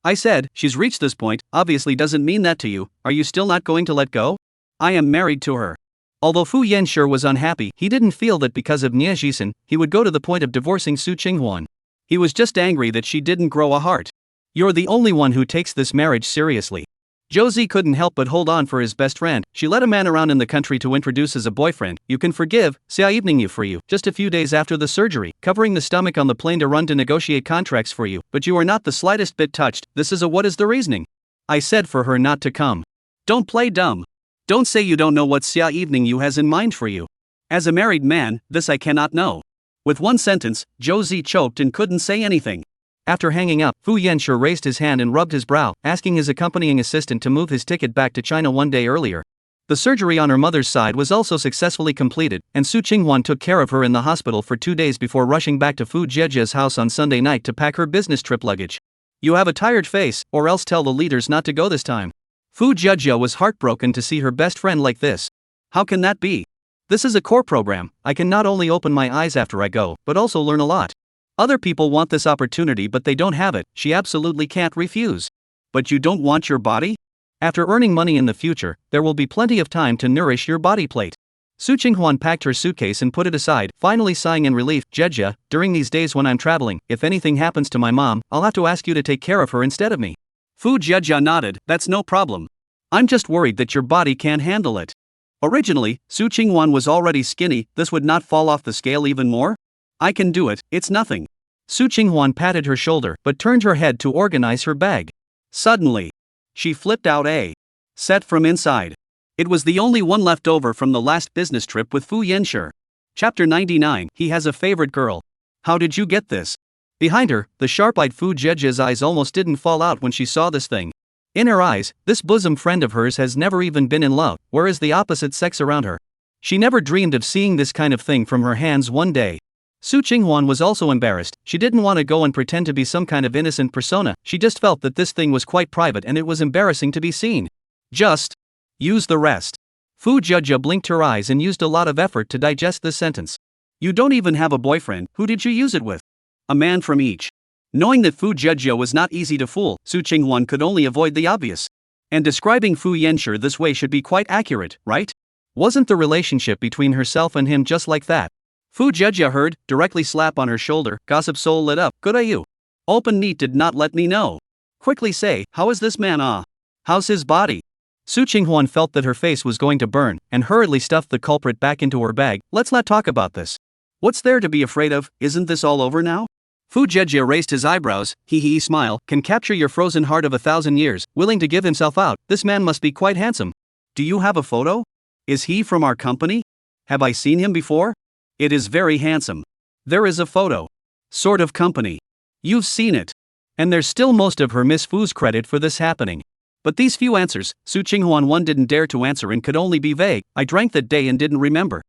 I said, she's reached this point, obviously doesn't mean that to you. Are you still not going to let go? I am married to her. Although Fu Yanshi was unhappy, he didn't feel that because of Nia Jisen, he would go to the point of divorcing Su Qinghuan. He was just angry that she didn't grow a heart. You're the only one who takes this marriage seriously. Zhou Zi couldn't help but hold on for his best friend. She led a man around in the country to introduce as a boyfriend. You can forgive, Xia evening you for you, just a few days after the surgery, covering the stomach on the plane to run to negotiate contracts for you, but you are not the slightest bit touched. This is a what is the reasoning? I said for her not to come. Don't play dumb. Don't say you don't know what Xia evening you has in mind for you. As a married man, this I cannot know. With one sentence, Zhou Zi choked and couldn't say anything. After hanging up, Fu Yanshi raised his hand and rubbed his brow, asking his accompanying assistant to move his ticket back to China one day earlier. The surgery on her mother's side was also successfully completed, and Su Qinghuan took care of her in the hospital for 2 days before rushing back to Fu Jiejia's house on Sunday night to pack her business trip luggage. You have a tired face, or else tell the leaders not to go this time. Fu Jiejia was heartbroken to see her best friend like this. How can that be? This is a core program. I can not only open my eyes after I go, but also learn a lot. Other people want this opportunity but they don't have it, she absolutely can't refuse. But you don't want your body? After earning money in the future, there will be plenty of time to nourish your body plate. Su Qinghuan packed her suitcase and put it aside, finally sighing in relief. Jejia, during these days when I'm traveling, if anything happens to my mom, I'll have to ask you to take care of her instead of me. Fu Jejia nodded, that's no problem. I'm just worried that your body can't handle it. Originally, Su Qinghuan was already skinny, this would not fall off the scale even more? I can do it, it's nothing. Su Qinghuan patted her shoulder but turned her head to organize her bag. Suddenly, she flipped out a set from inside. It was the only one left over from the last business trip with Fu Yanshi. Chapter 99, he has a favorite girl. How did you get this? Behind her, the sharp-eyed Fu Jejia's eyes almost didn't fall out when she saw this thing. In her eyes, this bosom friend of hers has never even been in love, whereas the opposite sex around her. She never dreamed of seeing this kind of thing from her hands one day. Su Qinghuan was also embarrassed. She didn't want to go and pretend to be some kind of innocent persona, she just felt that this thing was quite private and it was embarrassing to be seen. Just use the rest. Fu Jejia blinked her eyes and used a lot of effort to digest this sentence. You don't even have a boyfriend, who did you use it with? A man from each. Knowing that Fu Jejia was not easy to fool, Su Qinghuan could only avoid the obvious. And describing Fu Yanshi this way should be quite accurate, right? Wasn't the relationship between herself and him just like that? Fu Jejia heard, directly slap on her shoulder. Gossip soul lit up. Good you. Open neat did not let me know. Quickly say, how is this man how's his body? Su Qinghuan felt that her face was going to burn, and hurriedly stuffed the culprit back into her bag. Let's not talk about this. What's there to be afraid of, isn't this all over now? Fu Jejia raised his eyebrows. He smile, can capture your frozen heart of 1,000 years, willing to give himself out. This man must be quite handsome. Do you have a photo? Is he from our company? Have I seen him before? It is very handsome. There is a photo. Sort of company. You've seen it. And there's still most of her Miss Fu's credit for this happening. But these few answers, Su Qinghuan one didn't dare to answer and could only be vague. I drank that day and didn't remember.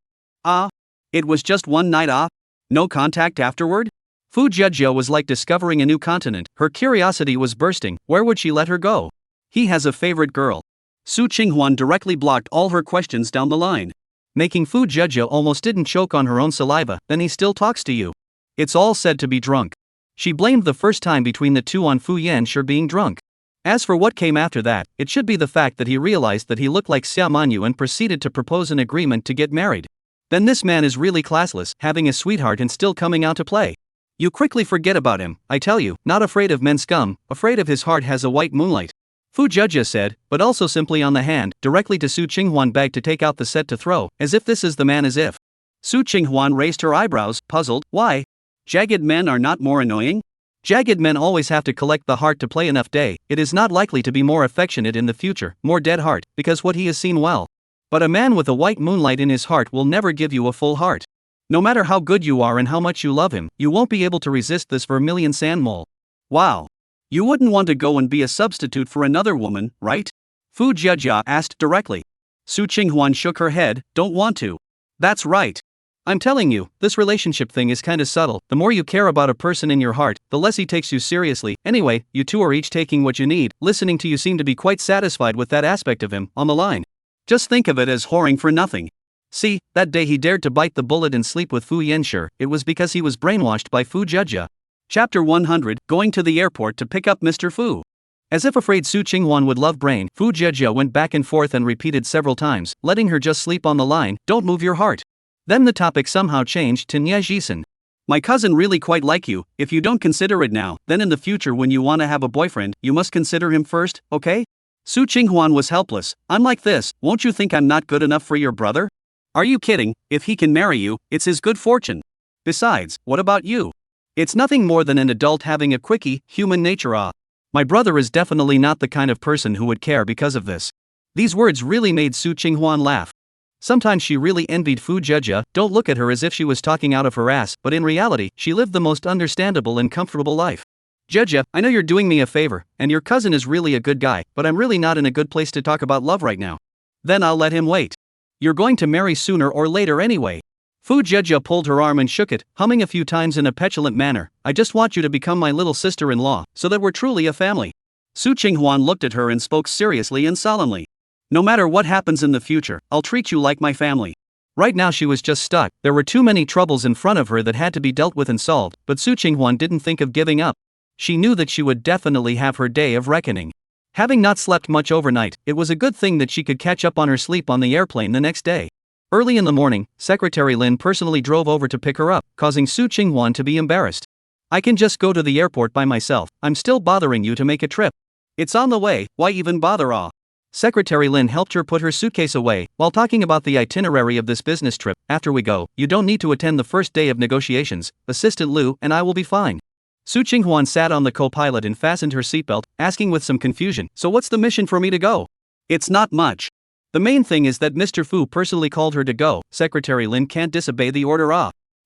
It was just one night off? No contact afterward? Fu Jejia was like discovering a new continent. Her curiosity was bursting. Where would she let her go? He has a favorite girl. Su Qinghuan directly blocked all her questions down the line, making Fu Jejia almost didn't choke on her own saliva. Then he still talks to you. It's all said to be drunk. She blamed the first time between the two on Fu Yanxue being drunk. As for what came after that, it should be the fact that he realized that he looked like Xia Manyu and proceeded to propose an agreement to get married. Then this man is really classless, having a sweetheart and still coming out to play. You quickly forget about him, I tell you, not afraid of men scum, afraid of his heart has a white moonlight. Fu Jejia said, but also simply on the hand, directly to Su Qinghuan begged to take out the set to throw, as if this is the man as if. Su Qinghuan raised her eyebrows, puzzled. Why? Jagged men are not more annoying? Jagged men always have to collect the heart to play enough day. It is not likely to be more affectionate in the future, more dead heart, because what he has seen well. But a man with a white moonlight in his heart will never give you a full heart. No matter how good you are and how much you love him, you won't be able to resist this vermilion sand mole. Wow. You wouldn't want to go and be a substitute for another woman, right? Fu Jejia asked directly. Su Qinghuan shook her head. Don't want to. That's right. I'm telling you, this relationship thing is kinda subtle. The more you care about a person in your heart, the less he takes you seriously. Anyway, you two are each taking what you need. Listening to you seem to be quite satisfied with that aspect of him, on the line. Just think of it as whoring for nothing. See, that day he dared to bite the bullet and sleep with Fu Yanxue, it was because he was brainwashed by Fu Jejia. Chapter 100, Going to the airport to pick up Mr. Fu. As if afraid Su Qinghuan would love brain, Fu Jejia went back and forth and repeated several times, letting her just sleep on the line. Don't move your heart. Then the topic somehow changed to Nie Jisen. My cousin really quite like you. If you don't consider it now, then in the future when you want to have a boyfriend, you must consider him first, okay? Su Qinghuan was helpless. I'm like this, won't you think I'm not good enough for your brother? Are you kidding? If he can marry you, it's his good fortune. Besides, what about you? It's nothing more than an adult having a quickie, human nature. My brother is definitely not the kind of person who would care because of this. These words really made Su Qinghuan laugh. Sometimes she really envied Fu Jejia. Don't look at her as if she was talking out of her ass, but in reality, she lived the most understandable and comfortable life. Jejia, I know you're doing me a favor, and your cousin is really a good guy, but I'm really not in a good place to talk about love right now. Then I'll let him wait. You're going to marry sooner or later anyway. Fu Jejia pulled her arm and shook it, humming a few times in a petulant manner. I just want you to become my little sister-in-law, so that we're truly a family. Su Qinghuan looked at her and spoke seriously and solemnly. No matter what happens in the future, I'll treat you like my family. Right now she was just stuck. There were too many troubles in front of her that had to be dealt with and solved, but Su Qinghuan didn't think of giving up. She knew that she would definitely have her day of reckoning. Having not slept much overnight, it was a good thing that she could catch up on her sleep on the airplane the next day. Early in the morning, Secretary Lin personally drove over to pick her up, causing Su Qinghuan to be embarrassed. I can just go to the airport by myself. I'm still bothering you to make a trip. It's on the way, why even bother? Secretary Lin helped her put her suitcase away, while talking about the itinerary of this business trip. After we go, you don't need to attend the first day of negotiations. Assistant Lu and I will be fine. Su Qinghuan sat on the co-pilot and fastened her seatbelt, asking with some confusion, so what's the mission for me to go? It's not much. The main thing is that Mr. Fu personally called her to go. Secretary Lin can't disobey the order.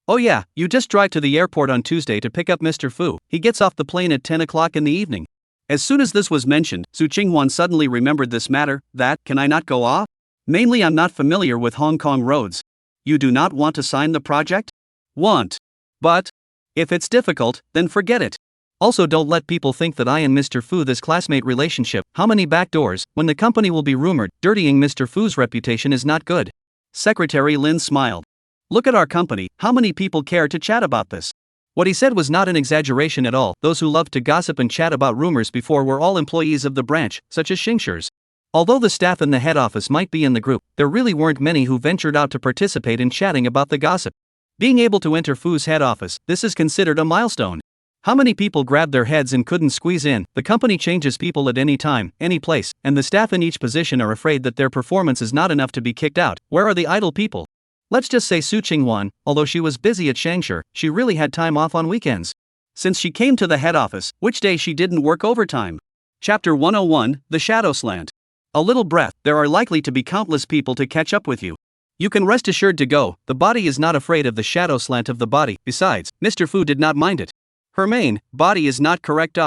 Oh yeah, you just drive to the airport on Tuesday to pick up Mr. Fu. He gets off the plane at 10 o'clock in the evening. As soon as this was mentioned, Su Qinghuan suddenly remembered this matter. Can I not go? Mainly I'm not familiar with Hong Kong roads. You do not want to sign the project? Want. But if it's difficult, then forget it. Also don't let people think that I and Mr. Fu this classmate relationship. How many backdoors, when the company will be rumored, dirtying Mr. Fu's reputation is not good. Secretary Lin smiled. Look at our company, how many people care to chat about this? What he said was not an exaggeration at all. Those who loved to gossip and chat about rumors before were all employees of the branch, such as Xingshers. Although the staff in the head office might be in the group, there really weren't many who ventured out to participate in chatting about the gossip. Being able to enter Fu's head office, this is considered a milestone. How many people grabbed their heads and couldn't squeeze in? The company changes people at any time, any place, and the staff in each position are afraid that their performance is not enough to be kicked out. Where are the idle people? Let's just say Su Qinghwan, although she was busy at Shangshi, she really had time off on weekends. Since she came to the head office, which day she didn't work overtime? Chapter 101, The Shadow Slant. A little breath, there are likely to be countless people to catch up with you. You can rest assured to go, the body is not afraid of the shadow slant of the body. Besides, Mr. Fu did not mind it. Her main body is not correct.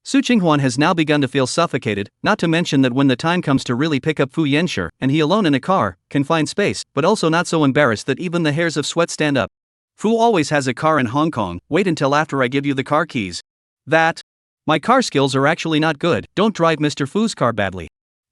Su Qinghwan has now begun to feel suffocated, not to mention that when the time comes to really pick up Fu Yanshi, and he alone in a car, confined space, but also not so embarrassed that even the hairs of sweat stand up. Fu always has a car in Hong Kong, wait until after I give you the car keys. My car skills are actually not good, don't drive Mr. Fu's car badly.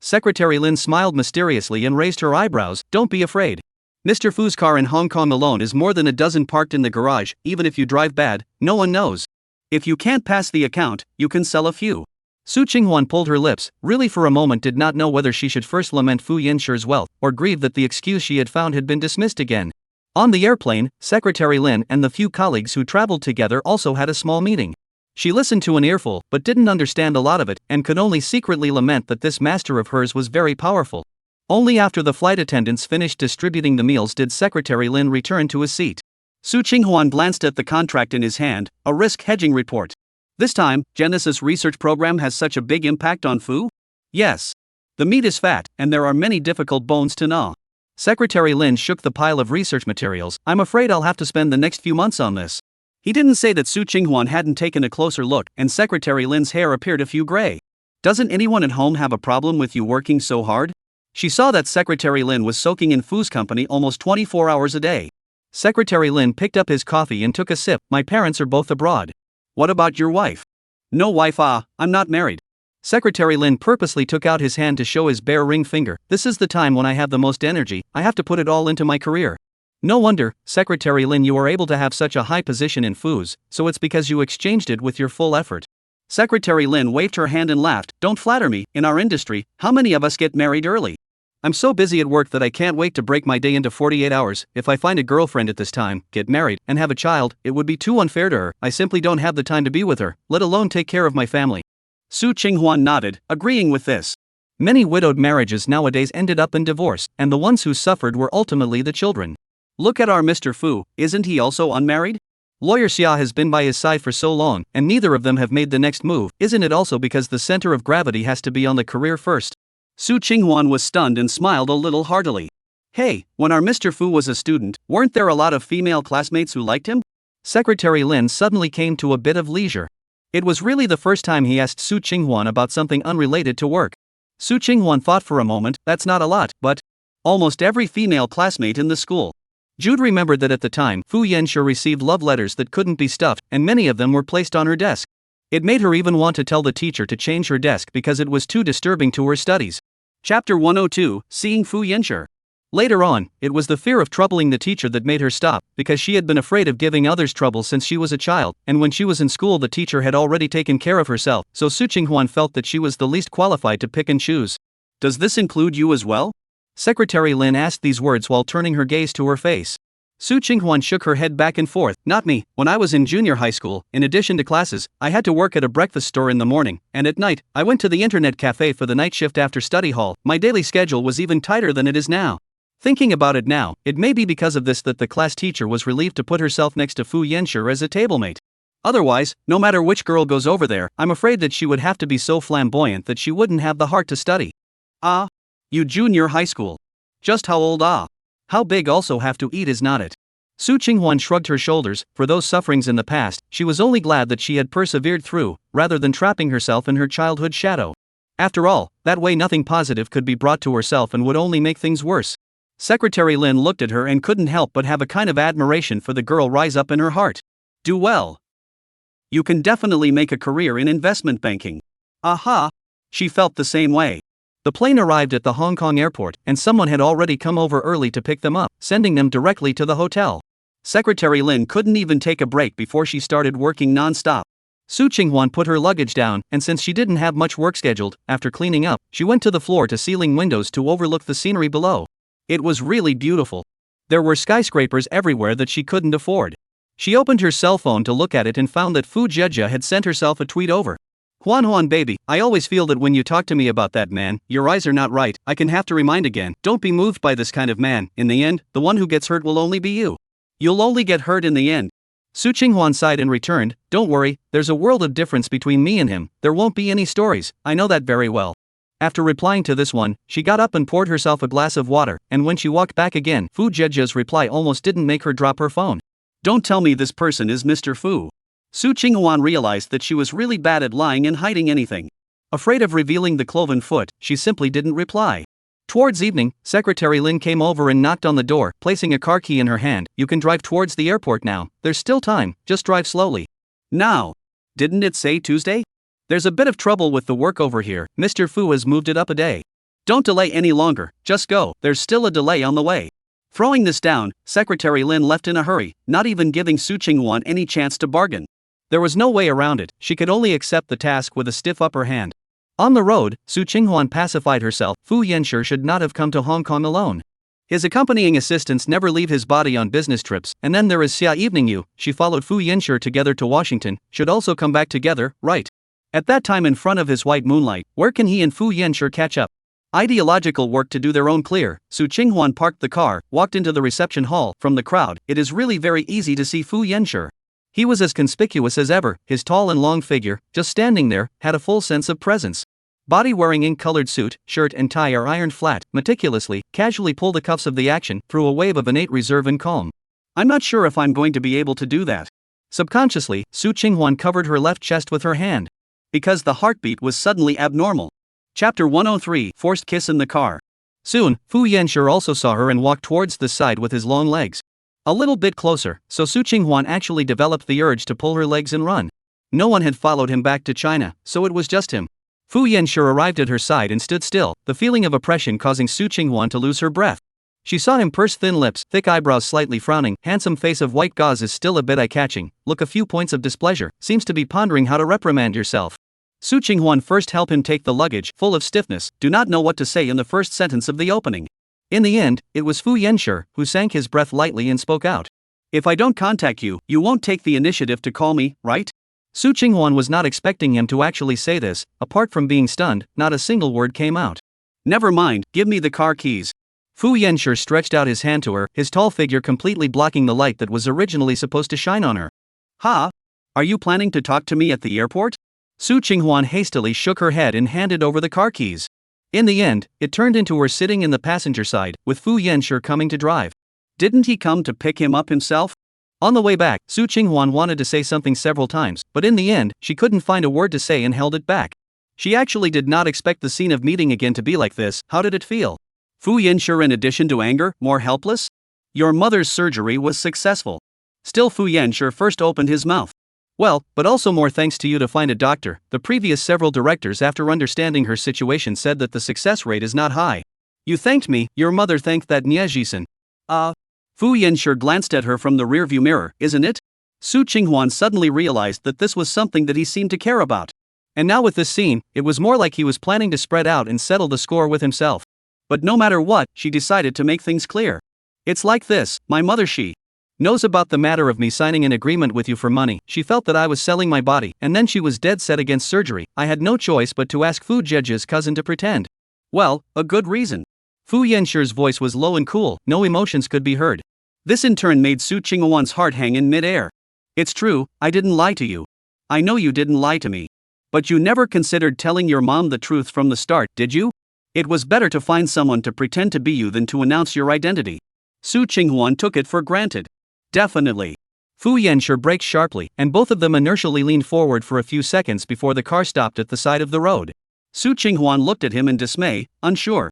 Secretary Lin smiled mysteriously and raised her eyebrows, don't be afraid. Mr. Fu's car in Hong Kong alone is more than a dozen parked in the garage, even if you drive bad, no one knows. If you can't pass the account, you can sell a few. Su Qinghwan pulled her lips, really for a moment did not know whether she should first lament Fu Yanshi's wealth, or grieve that the excuse she had found had been dismissed again. On the airplane, Secretary Lin and the few colleagues who traveled together also had a small meeting. She listened to an earful, but didn't understand a lot of it, and could only secretly lament that this master of hers was very powerful. Only after the flight attendants finished distributing the meals did Secretary Lin return to his seat. Su Qinghwan glanced at the contract in his hand, a risk hedging report. This time, Genesis research program has such a big impact on Fu? Yes. The meat is fat, and there are many difficult bones to gnaw. Secretary Lin shook the pile of research materials. I'm afraid I'll have to spend the next few months on this. He didn't say that Su Qinghwan hadn't taken a closer look, and Secretary Lin's hair appeared a few gray. Doesn't anyone at home have a problem with you working so hard? She saw that Secretary Lin was soaking in Fu's company almost 24 hours a day. Secretary Lin picked up his coffee and took a sip. My parents are both abroad. What about your wife? No wife. I'm not married. Secretary Lin purposely took out his hand to show his bare ring finger. This is the time when I have the most energy, I have to put it all into my career. No wonder, Secretary Lin, you are able to have such a high position in Fu's, so it's because you exchanged it with your full effort. Secretary Lin waved her hand and laughed. Don't flatter me, in our industry, how many of us get married early? I'm so busy at work that I can't wait to break my day into 48 hours. If I find a girlfriend at this time, get married, and have a child, it would be too unfair to her. I simply don't have the time to be with her, let alone take care of my family. Su Qinghwan nodded, agreeing with this. Many widowed marriages nowadays ended up in divorce, and the ones who suffered were ultimately the children. Look at our Mr. Fu, isn't he also unmarried? Lawyer Xia has been by his side for so long, and neither of them have made the next move. Isn't it also because the center of gravity has to be on the career first? Su Qinghwan was stunned and smiled a little heartily. Hey, when our Mr. Fu was a student, weren't there a lot of female classmates who liked him? Secretary Lin suddenly came to a bit of leisure. It was really the first time he asked Su Qinghwan about something unrelated to work. Su Qinghwan thought for a moment, that's not a lot, but almost every female classmate in the school. Jude remembered that at the time, Fu Yanshi received love letters that couldn't be stuffed, and many of them were placed on her desk. It made her even want to tell the teacher to change her desk because it was too disturbing to her studies. Chapter 102, Seeing Fu Yanshi. Later on, it was the fear of troubling the teacher that made her stop, because she had been afraid of giving others trouble since she was a child, and when she was in school the teacher had already taken care of herself, so Su Qinghwan felt that she was the least qualified to pick and choose. Does this include you as well? Secretary Lin asked these words while turning her gaze to her face. Su Qinghwan shook her head back and forth. Not me. When I was in junior high school, in addition to classes, I had to work at a breakfast store in the morning, and at night, I went to the internet cafe for the night shift after study hall. My daily schedule was even tighter than it is now. Thinking about it now, it may be because of this that the class teacher was relieved to put herself next to Fu Yanshi as a tablemate. Otherwise, no matter which girl goes over there, I'm afraid that she would have to be so flamboyant that she wouldn't have the heart to study. You junior high school. Just how old? How big also have to eat is not it. Su Qinghwan shrugged her shoulders. For those sufferings in the past, she was only glad that she had persevered through, rather than trapping herself in her childhood shadow. After all, that way nothing positive could be brought to herself and would only make things worse. Secretary Lin looked at her and couldn't help but have a kind of admiration for the girl rise up in her heart. Do well. You can definitely make a career in investment banking. Aha! She felt the same way. The plane arrived at the Hong Kong airport, and someone had already come over early to pick them up, sending them directly to the hotel. Secretary Lin couldn't even take a break before she started working non-stop. Su Qinghwan put her luggage down, and since she didn't have much work scheduled, after cleaning up, she went to the floor-to-ceiling windows to overlook the scenery below. It was really beautiful. There were skyscrapers everywhere that she couldn't afford. She opened her cell phone to look at it and found that Fu Jejia had sent herself a tweet over. Huan baby, I always feel that when you talk to me about that man, your eyes are not right. I can have to remind again, don't be moved by this kind of man. In the end, the one who gets hurt will only be you. You'll only get hurt in the end. Su Qinghuan sighed and returned, don't worry, there's a world of difference between me and him. There won't be any stories, I know that very well. After replying to this one, she got up and poured herself a glass of water, and when she walked back again, Fu Jejia's reply almost didn't make her drop her phone. Don't tell me this person is Mr. Fu. Su Qinghuan realized that she was really bad at lying and hiding anything. Afraid of revealing the cloven foot, she simply didn't reply. Towards evening, Secretary Lin came over and knocked on the door, placing a car key in her hand. You can drive towards the airport now, there's still time, just drive slowly. Now. Didn't it say Tuesday? There's a bit of trouble with the work over here, Mr. Fu has moved it up a day. Don't delay any longer, just go, there's still a delay on the way. Throwing this down, Secretary Lin left in a hurry, not even giving Su Qinghuan any chance to bargain. There was no way around it, she could only accept the task with a stiff upper hand. On the road, Su Qinghuan pacified herself, Fu Yanshi should not have come to Hong Kong alone. His accompanying assistants never leave his body on business trips, and then there is Xia Evening Yu, she followed Fu Yanshi together to Washington, should also come back together, right? At that time in front of his white moonlight, where can he and Fu Yanshi catch up? Ideological work to do their own clear. Su Qinghuan parked the car, walked into the reception hall. From the crowd, it is really very easy to see Fu Yanshi. He was as conspicuous as ever, his tall and long figure, just standing there, had a full sense of presence. Body wearing ink-colored suit, shirt and tie are ironed flat, meticulously, casually pull the cuffs of the action, through a wave of innate reserve and calm. I'm not sure if I'm going to be able to do that. Subconsciously, Su Qinghuan covered her left chest with her hand. Because the heartbeat was suddenly abnormal. Chapter 103, Forced Kiss in the Car. Soon, Fu Yanshi also saw her and walked towards the side with his long legs. A little bit closer, so Su Qinghuan actually developed the urge to pull her legs and run. No one had followed him back to China, so it was just him. Fu Yanshi arrived at her side and stood still, the feeling of oppression causing Su Qinghuan to lose her breath. She saw him purse thin lips, thick eyebrows slightly frowning, handsome face of white gauze is still a bit eye-catching, look a few points of displeasure, seems to be pondering how to reprimand yourself. Su Qinghuan first help him take the luggage, full of stiffness, do not know what to say in the first sentence of the opening. In the end, it was Fu Yanshi who sank his breath lightly and spoke out. If I don't contact you, you won't take the initiative to call me, right? Su Qinghuan was not expecting him to actually say this, apart from being stunned, not a single word came out. Never mind, give me the car keys. Fu Yanshi stretched out his hand to her, his tall figure completely blocking the light that was originally supposed to shine on her. Ha? Are you planning to talk to me at the airport? Su Qinghuan hastily shook her head and handed over the car keys. In the end, it turned into her sitting in the passenger side, with Fu Yanshi coming to drive. Didn't he come to pick him up himself? On the way back, Su Qinghuan wanted to say something several times, but in the end, she couldn't find a word to say and held it back. She actually did not expect the scene of meeting again to be like this. How did it feel? Fu Yanshi, in addition to anger, more helpless? Your mother's surgery was successful. Still, Fu Yanshi first opened his mouth. Well, but also more thanks to you to find a doctor. The previous several directors, after understanding her situation, said that the success rate is not high. You thanked me, your mother thanked that Niajisen. Fu Yanshi glanced at her from the rearview mirror, isn't it? Su Qinghuan suddenly realized that this was something that he seemed to care about. And now with this scene, it was more like he was planning to spread out and settle the score with himself. But no matter what, she decided to make things clear. It's like this, my mother, she knows about the matter of me signing an agreement with you for money. She felt that I was selling my body, and then she was dead set against surgery. I had no choice but to ask Fu Jejia's cousin to pretend. Well, a good reason. Fu Yanshi's voice was low and cool, no emotions could be heard. This in turn made Su Qinghuan's heart hang in mid-air. It's true, I didn't lie to you. I know you didn't lie to me. But you never considered telling your mom the truth from the start, did you? It was better to find someone to pretend to be you than to announce your identity. Su Qinghuan took it for granted. Definitely. Fu Yanshi braked sharply, and both of them inertially leaned forward for a few seconds before the car stopped at the side of the road. Su Qinghuan looked at him in dismay, unsure.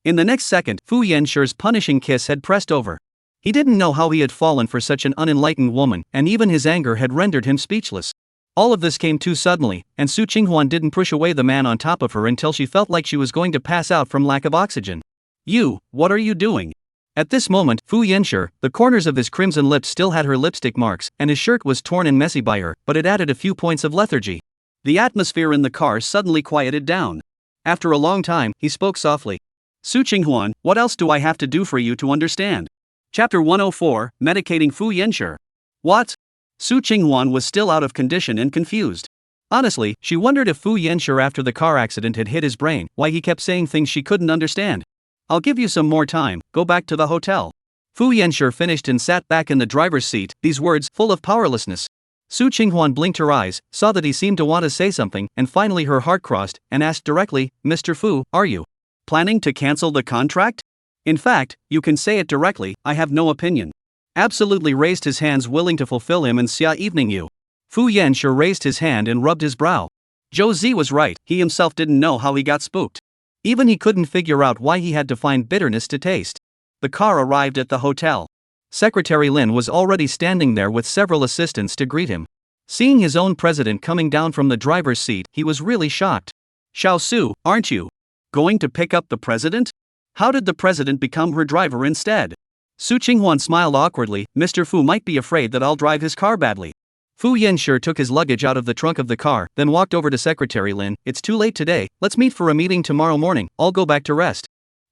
In the next second, Fu Yanshi's punishing kiss had pressed over. He didn't know how he had fallen for such an unenlightened woman, and even his anger had rendered him speechless. All of this came too suddenly, and Su Qinghuan didn't push away the man on top of her until she felt like she was going to pass out from lack of oxygen. You, what are you doing? At this moment, Fu Yanshi, the corners of his crimson lips still had her lipstick marks, and his shirt was torn and messy by her, but it added a few points of lethargy. The atmosphere in the car suddenly quieted down. After a long time, he spoke softly. Su Qinghuan, what else do I have to do for you to understand? Chapter 104, Medicating Fu Yanshi. What? Su Qinghuan was still out of condition and confused. Honestly, she wondered if Fu Yanshi after the car accident had hit his brain, why he kept saying things she couldn't understand. I'll give you some more time, go back to the hotel. Fu Yanshi finished and sat back in the driver's seat, these words full of powerlessness. Su Qinghuan blinked her eyes, saw that he seemed to want to say something, and finally her heart crossed, and asked directly, Mr. Fu, are you planning to cancel the contract? In fact, you can say it directly, I have no opinion. Absolutely raised his hands willing to fulfill him and xia evening you. Fu Yanshi raised his hand and rubbed his brow. Zhou Zi was right, he himself didn't know how he got spooked. Even he couldn't figure out why he had to find bitterness to taste. The car arrived at the hotel. Secretary Lin was already standing there with several assistants to greet him. Seeing his own president coming down from the driver's seat, he was really shocked. Xiao Su, aren't you going to pick up the president? How did the president become her driver instead? Su Qinghuan smiled awkwardly, Mr. Fu might be afraid that I'll drive his car badly. Fu Yanshi took his luggage out of the trunk of the car, then walked over to Secretary Lin, it's too late today, let's meet for a meeting tomorrow morning, I'll go back to rest.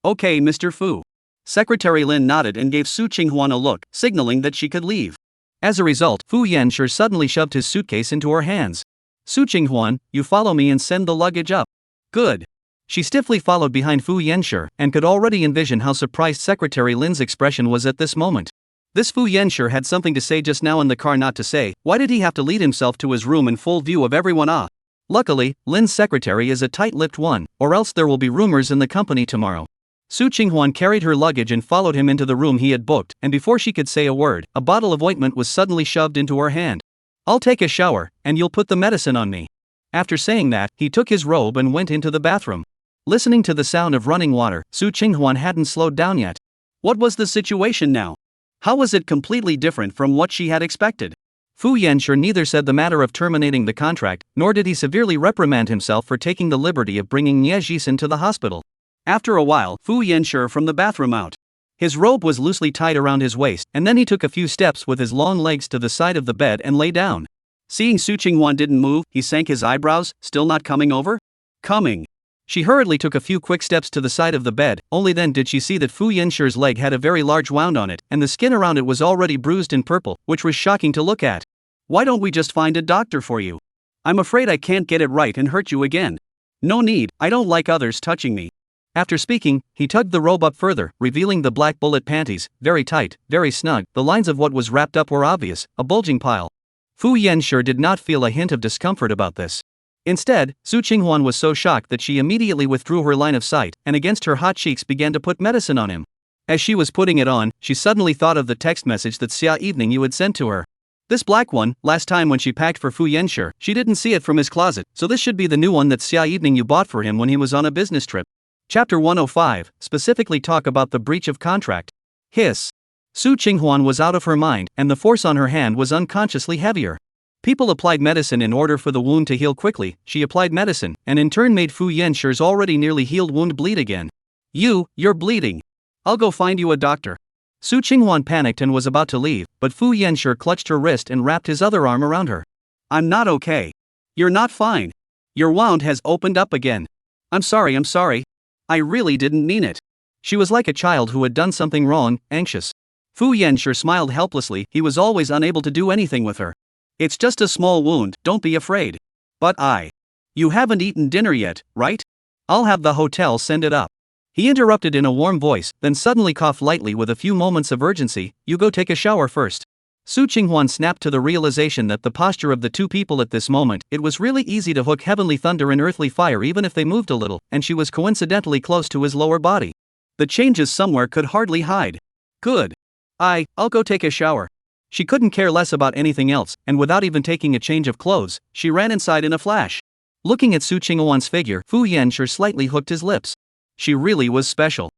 Okay Mr. Fu. Secretary Lin nodded and gave Su Qinghuan a look, signaling that she could leave. As a result, Fu Yanshi suddenly shoved his suitcase into her hands. Su Qinghuan, you follow me and send the luggage up. Good. She stiffly followed behind Fu Yanshi, and could already envision how surprised Secretary Lin's expression was at this moment. This Fu Yanshi had something to say just now in the car not to say, why did he have to lead himself to his room in full view of everyone? Luckily, Lin's secretary is a tight-lipped one, or else there will be rumors in the company tomorrow. Su Qinghuan carried her luggage and followed him into the room he had booked, and before she could say a word, a bottle of ointment was suddenly shoved into her hand. I'll take a shower, and you'll put the medicine on me. After saying that, he took his robe and went into the bathroom. Listening to the sound of running water, Su Qinghuan hadn't slowed down yet. What was the situation now? How was it completely different from what she had expected? Fu Yanshi neither said the matter of terminating the contract, nor did he severely reprimand himself for taking the liberty of bringing Nie Jisen to the hospital. After a while, Fu Yanshi from the bathroom out. His robe was loosely tied around his waist, and then he took a few steps with his long legs to the side of the bed and lay down. Seeing Su Qinghuan didn't move, he sank his eyebrows, still not coming over? Coming. She hurriedly took a few quick steps to the side of the bed, only then did she see that Fu Yanshi's leg had a very large wound on it, and the skin around it was already bruised and purple, which was shocking to look at. Why don't we just find a doctor for you? I'm afraid I can't get it right and hurt you again. No need, I don't like others touching me. After speaking, he tugged the robe up further, revealing the black bullet panties, very tight, very snug, the lines of what was wrapped up were obvious, a bulging pile. Fu Yanshi did not feel a hint of discomfort about this. Instead, Su Qinghuan was so shocked that she immediately withdrew her line of sight, and against her hot cheeks began to put medicine on him. As she was putting it on, she suddenly thought of the text message that Xia Evening you had sent to her. This black one, last time when she packed for Fu Yanshi, she didn't see it from his closet, so this should be the new one that Xia Evening you bought for him when he was on a business trip. Chapter 105, specifically talk about the breach of contract. Hiss. Su Qinghuan was out of her mind, and the force on her hand was unconsciously heavier. People applied medicine in order for the wound to heal quickly, she applied medicine, and in turn made Fu Yanshi's already nearly healed wound bleed again. You're bleeding. I'll go find you a doctor. Su Qinghuan panicked and was about to leave, but Fu Yanshi clutched her wrist and wrapped his other arm around her. I'm not okay. You're not fine. Your wound has opened up again. I'm sorry. I really didn't mean it. She was like a child who had done something wrong, anxious. Fu Yanshi smiled helplessly, he was always unable to do anything with her. It's just a small wound, don't be afraid. But you haven't eaten dinner yet, right? I'll have the hotel send it up. He interrupted in a warm voice, then suddenly coughed lightly with a few moments of urgency, you go take a shower first. Su Qinghuan snapped to the realization that the posture of the two people at this moment, it was really easy to hook heavenly thunder and earthly fire even if they moved a little, and she was coincidentally close to his lower body. The changes somewhere could hardly hide. Good. I'll go take a shower. She couldn't care less about anything else, and without even taking a change of clothes, she ran inside in a flash. Looking at Su Qinghuan's figure, Fu Yanshi slightly hooked his lips. She really was special.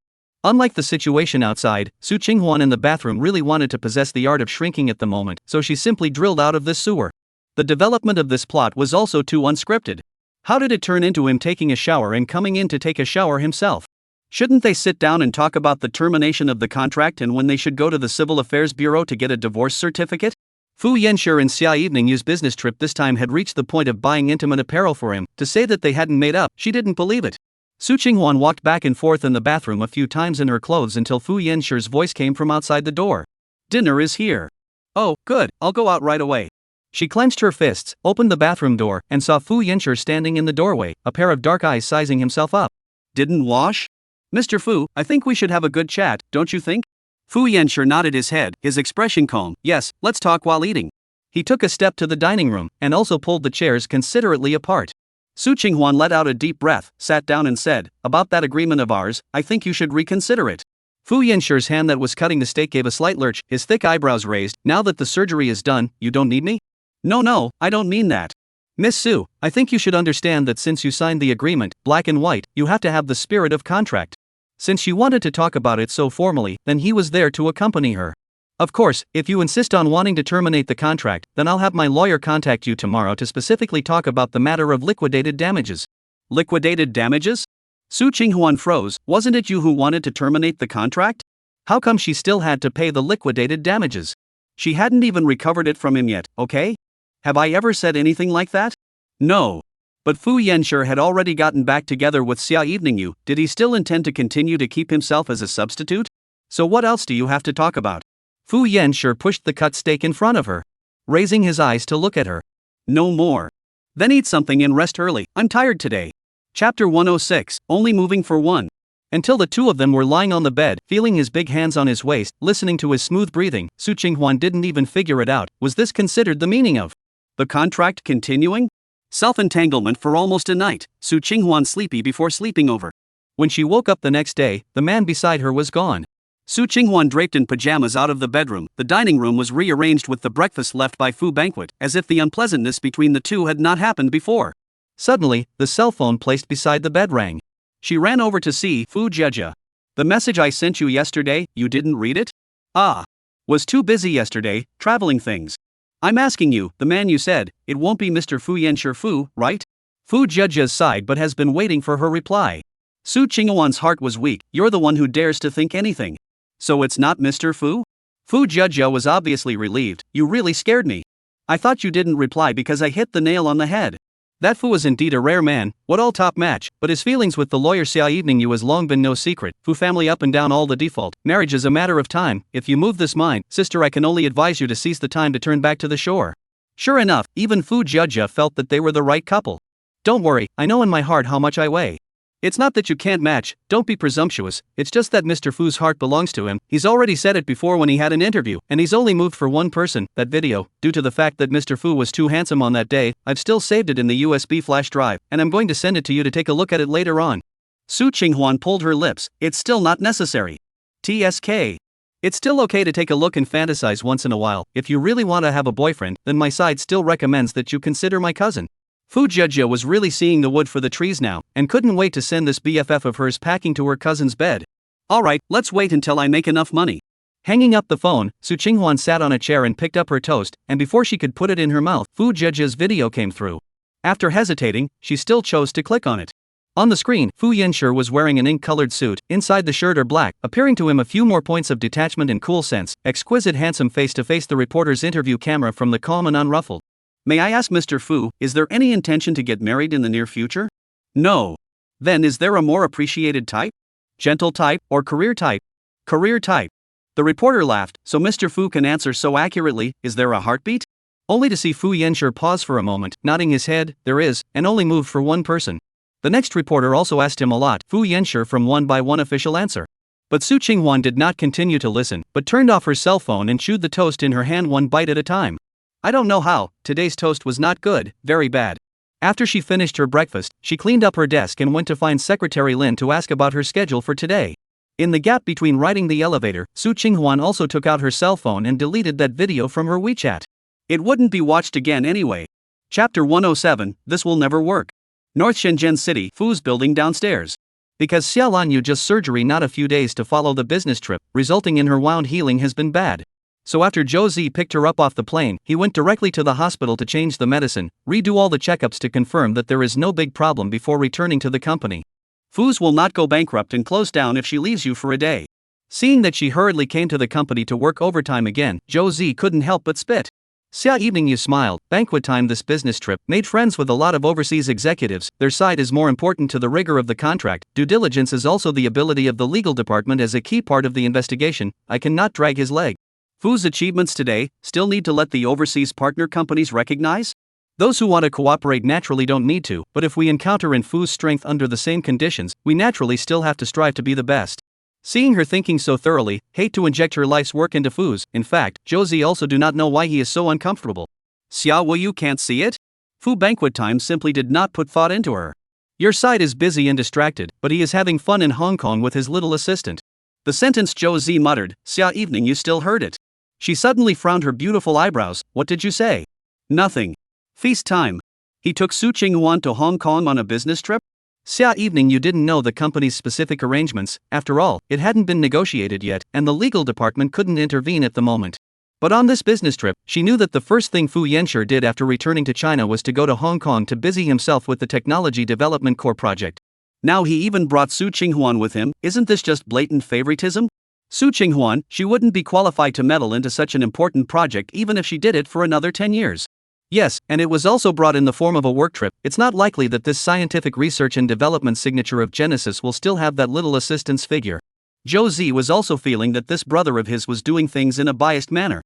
Unlike the situation outside, Su Qinghuan in the bathroom really wanted to possess the art of shrinking at the moment, so she simply drilled out of this sewer. The development of this plot was also too unscripted. How did it turn into him taking a shower and coming in to take a shower himself? Shouldn't they sit down and talk about the termination of the contract and when they should go to the Civil Affairs Bureau to get a divorce certificate? Fu Yanshi and Xia Evening Yu's business trip this time had reached the point of buying intimate apparel for him. To say that they hadn't made up, she didn't believe it. Su Qinghuan walked back and forth in the bathroom a few times in her clothes until Fu Yanshir's voice came from outside the door. Dinner is here. Oh, good, I'll go out right away. She clenched her fists, opened the bathroom door, and saw Fu Yanshir standing in the doorway, a pair of dark eyes sizing himself up. Didn't wash? Mr. Fu, I think we should have a good chat, don't you think? Fu Yanshir nodded his head, his expression calm. Yes, let's talk while eating. He took a step to the dining room, and also pulled the chairs considerately apart. Su Qinghuan let out a deep breath, sat down and said, about that agreement of ours, I think you should reconsider it. Fu Yanshir's hand that was cutting the steak gave a slight lurch, his thick eyebrows raised. Now that the surgery is done, you don't need me? No, I don't mean that. Miss Su, I think you should understand that since you signed the agreement, black and white, you have to have the spirit of contract. Since she wanted to talk about it so formally, then he was there to accompany her. Of course, if you insist on wanting to terminate the contract, then I'll have my lawyer contact you tomorrow to specifically talk about the matter of liquidated damages. Liquidated damages? Su Qinghuan froze. Wasn't it you who wanted to terminate the contract? How come she still had to pay the liquidated damages? She hadn't even recovered it from him yet, okay? Have I ever said anything like that? No. But Fu Yanshir had already gotten back together with Xia Evening Yu. Did he still intend to continue to keep himself as a substitute? So what else do you have to talk about? Fu Yanshir pushed the cut steak in front of her, raising his eyes to look at her. No more. Then eat something and rest early, I'm tired today. Chapter 106, Only Moving for One. Until the two of them were lying on the bed, feeling his big hands on his waist, listening to his smooth breathing, Su Qinghuan didn't even figure it out. Was this considered the meaning of the contract continuing? Self-entanglement for almost a night, Su Qinghuan sleepy before sleeping over. When she woke up the next day, the man beside her was gone. Su Qinghuan draped in pajamas out of the bedroom. The dining room was rearranged with the breakfast left by Fu Banquet, as if the unpleasantness between the two had not happened before. Suddenly, the cell phone placed beside the bed rang. She ran over to see Fu Jieja. The message I sent you yesterday, you didn't read it? Ah. Was too busy yesterday, traveling things. I'm asking you, the man you said, it won't be Mr. Fu Yanshir Fu, right? Fu Jieja sighed but has been waiting for her reply. Su Qinghuan's heart was weak. You're the one who dares to think anything. So it's not Mr. Fu? Fu Jieja was obviously relieved. You really scared me. I thought you didn't reply because I hit the nail on the head. That Fu is indeed a rare man, what all top match, but his feelings with the lawyer Xia Evening Yu has long been no secret. Fu family up and down all the default. Marriage is a matter of time. If you move this mind, sister, I can only advise you to seize the time to turn back to the shore. Sure enough, even Fu Jieja felt that they were the right couple. Don't worry, I know in my heart how much I weigh. It's not that you can't match, don't be presumptuous, it's just that Mr. Fu's heart belongs to him. He's already said it before when he had an interview, and he's only moved for one person, that video. Due to the fact that Mr. Fu was too handsome on that day, I've still saved it in the USB flash drive, and I'm going to send it to you to take a look at it later on. Su Qinghuan pulled her lips. It's still not necessary. TSK. It's still okay to take a look and fantasize once in a while. If you really want to have a boyfriend, then my side still recommends that you consider my cousin. Fu Jieja was really seeing the wood for the trees now, and couldn't wait to send this BFF of hers packing to her cousin's bed. Alright, let's wait until I make enough money. Hanging up the phone, Su Qinghuan sat on a chair and picked up her toast, and before she could put it in her mouth, Fu Jieja's video came through. After hesitating, she still chose to click on it. On the screen, Fu Yanshir was wearing an ink-colored suit. Inside the shirt are black, appearing to him a few more points of detachment and cool sense. Exquisite handsome face to face the reporter's interview camera from the calm and unruffled. May I ask Mr. Fu, is there any intention to get married in the near future? No. Then is there a more appreciated type? Gentle type, or career type? Career type. The reporter laughed. So Mr. Fu can answer so accurately. Is there a heartbeat? Only to see Fu Yanshir pause for a moment, nodding his head. There is, and only moved for one person. The next reporter also asked him a lot. Fu Yanshir from one by one official answer. But Su Qinghuan did not continue to listen, but turned off her cell phone and chewed the toast in her hand one bite at a time. I don't know how, today's toast was not good, very bad. After she finished her breakfast, she cleaned up her desk and went to find Secretary Lin to ask about her schedule for today. In the gap between riding the elevator, Su Qinghuan also took out her cell phone and deleted that video from her WeChat. It wouldn't be watched again anyway. Chapter 107, This Will Never Work. North Shenzhen City, Fu's building downstairs. Because Xia Lanyu just surgery not a few days to follow the business trip, resulting in her wound healing has been bad. So after Zhou Zi picked her up off the plane, he went directly to the hospital to change the medicine, redo all the checkups to confirm that there is no big problem before returning to the company. Fu's will not go bankrupt and close down if she leaves you for a day. Seeing that she hurriedly came to the company to work overtime again, Zhou Zi couldn't help but spit. Xia Evening you smiled, banquet time this business trip, made friends with a lot of overseas executives, their side is more important to the rigor of the contract, due diligence is also the ability of the legal department as a key part of the investigation, I cannot drag his leg. Fu's achievements today still need to let the overseas partner companies recognize? Those who want to cooperate naturally don't need to, but if we encounter in Fu's strength under the same conditions, we naturally still have to strive to be the best. Seeing her thinking so thoroughly, hate to inject her life's work into Fu's, in fact, Josie also do not know why he is so uncomfortable. Xia Wu you can't see it? Fu banquet time simply did not put thought into her. Your side is busy and distracted, but he is having fun in Hong Kong with his little assistant. The sentence Josie muttered, Xia Evening you still heard it. She suddenly frowned her beautiful eyebrows, what did you say? Nothing. Feast time. He took Su Qinghuan to Hong Kong on a business trip? Xia Evening you didn't know the company's specific arrangements, after all, it hadn't been negotiated yet, and the legal department couldn't intervene at the moment. But on this business trip, she knew that the first thing Fu Yanshi did after returning to China was to go to Hong Kong to busy himself with the Technology Development Core project. Now he even brought Su Qinghuan with him, isn't this just blatant favoritism? Su Qinghuan, she wouldn't be qualified to meddle into such an important project even if she did it for another 10 years. Yes, and it was also brought in the form of a work trip, it's not likely that this scientific research and development signature of Genesis will still have that little assistant's figure. Zhou Zi was also feeling that this brother of his was doing things in a biased manner.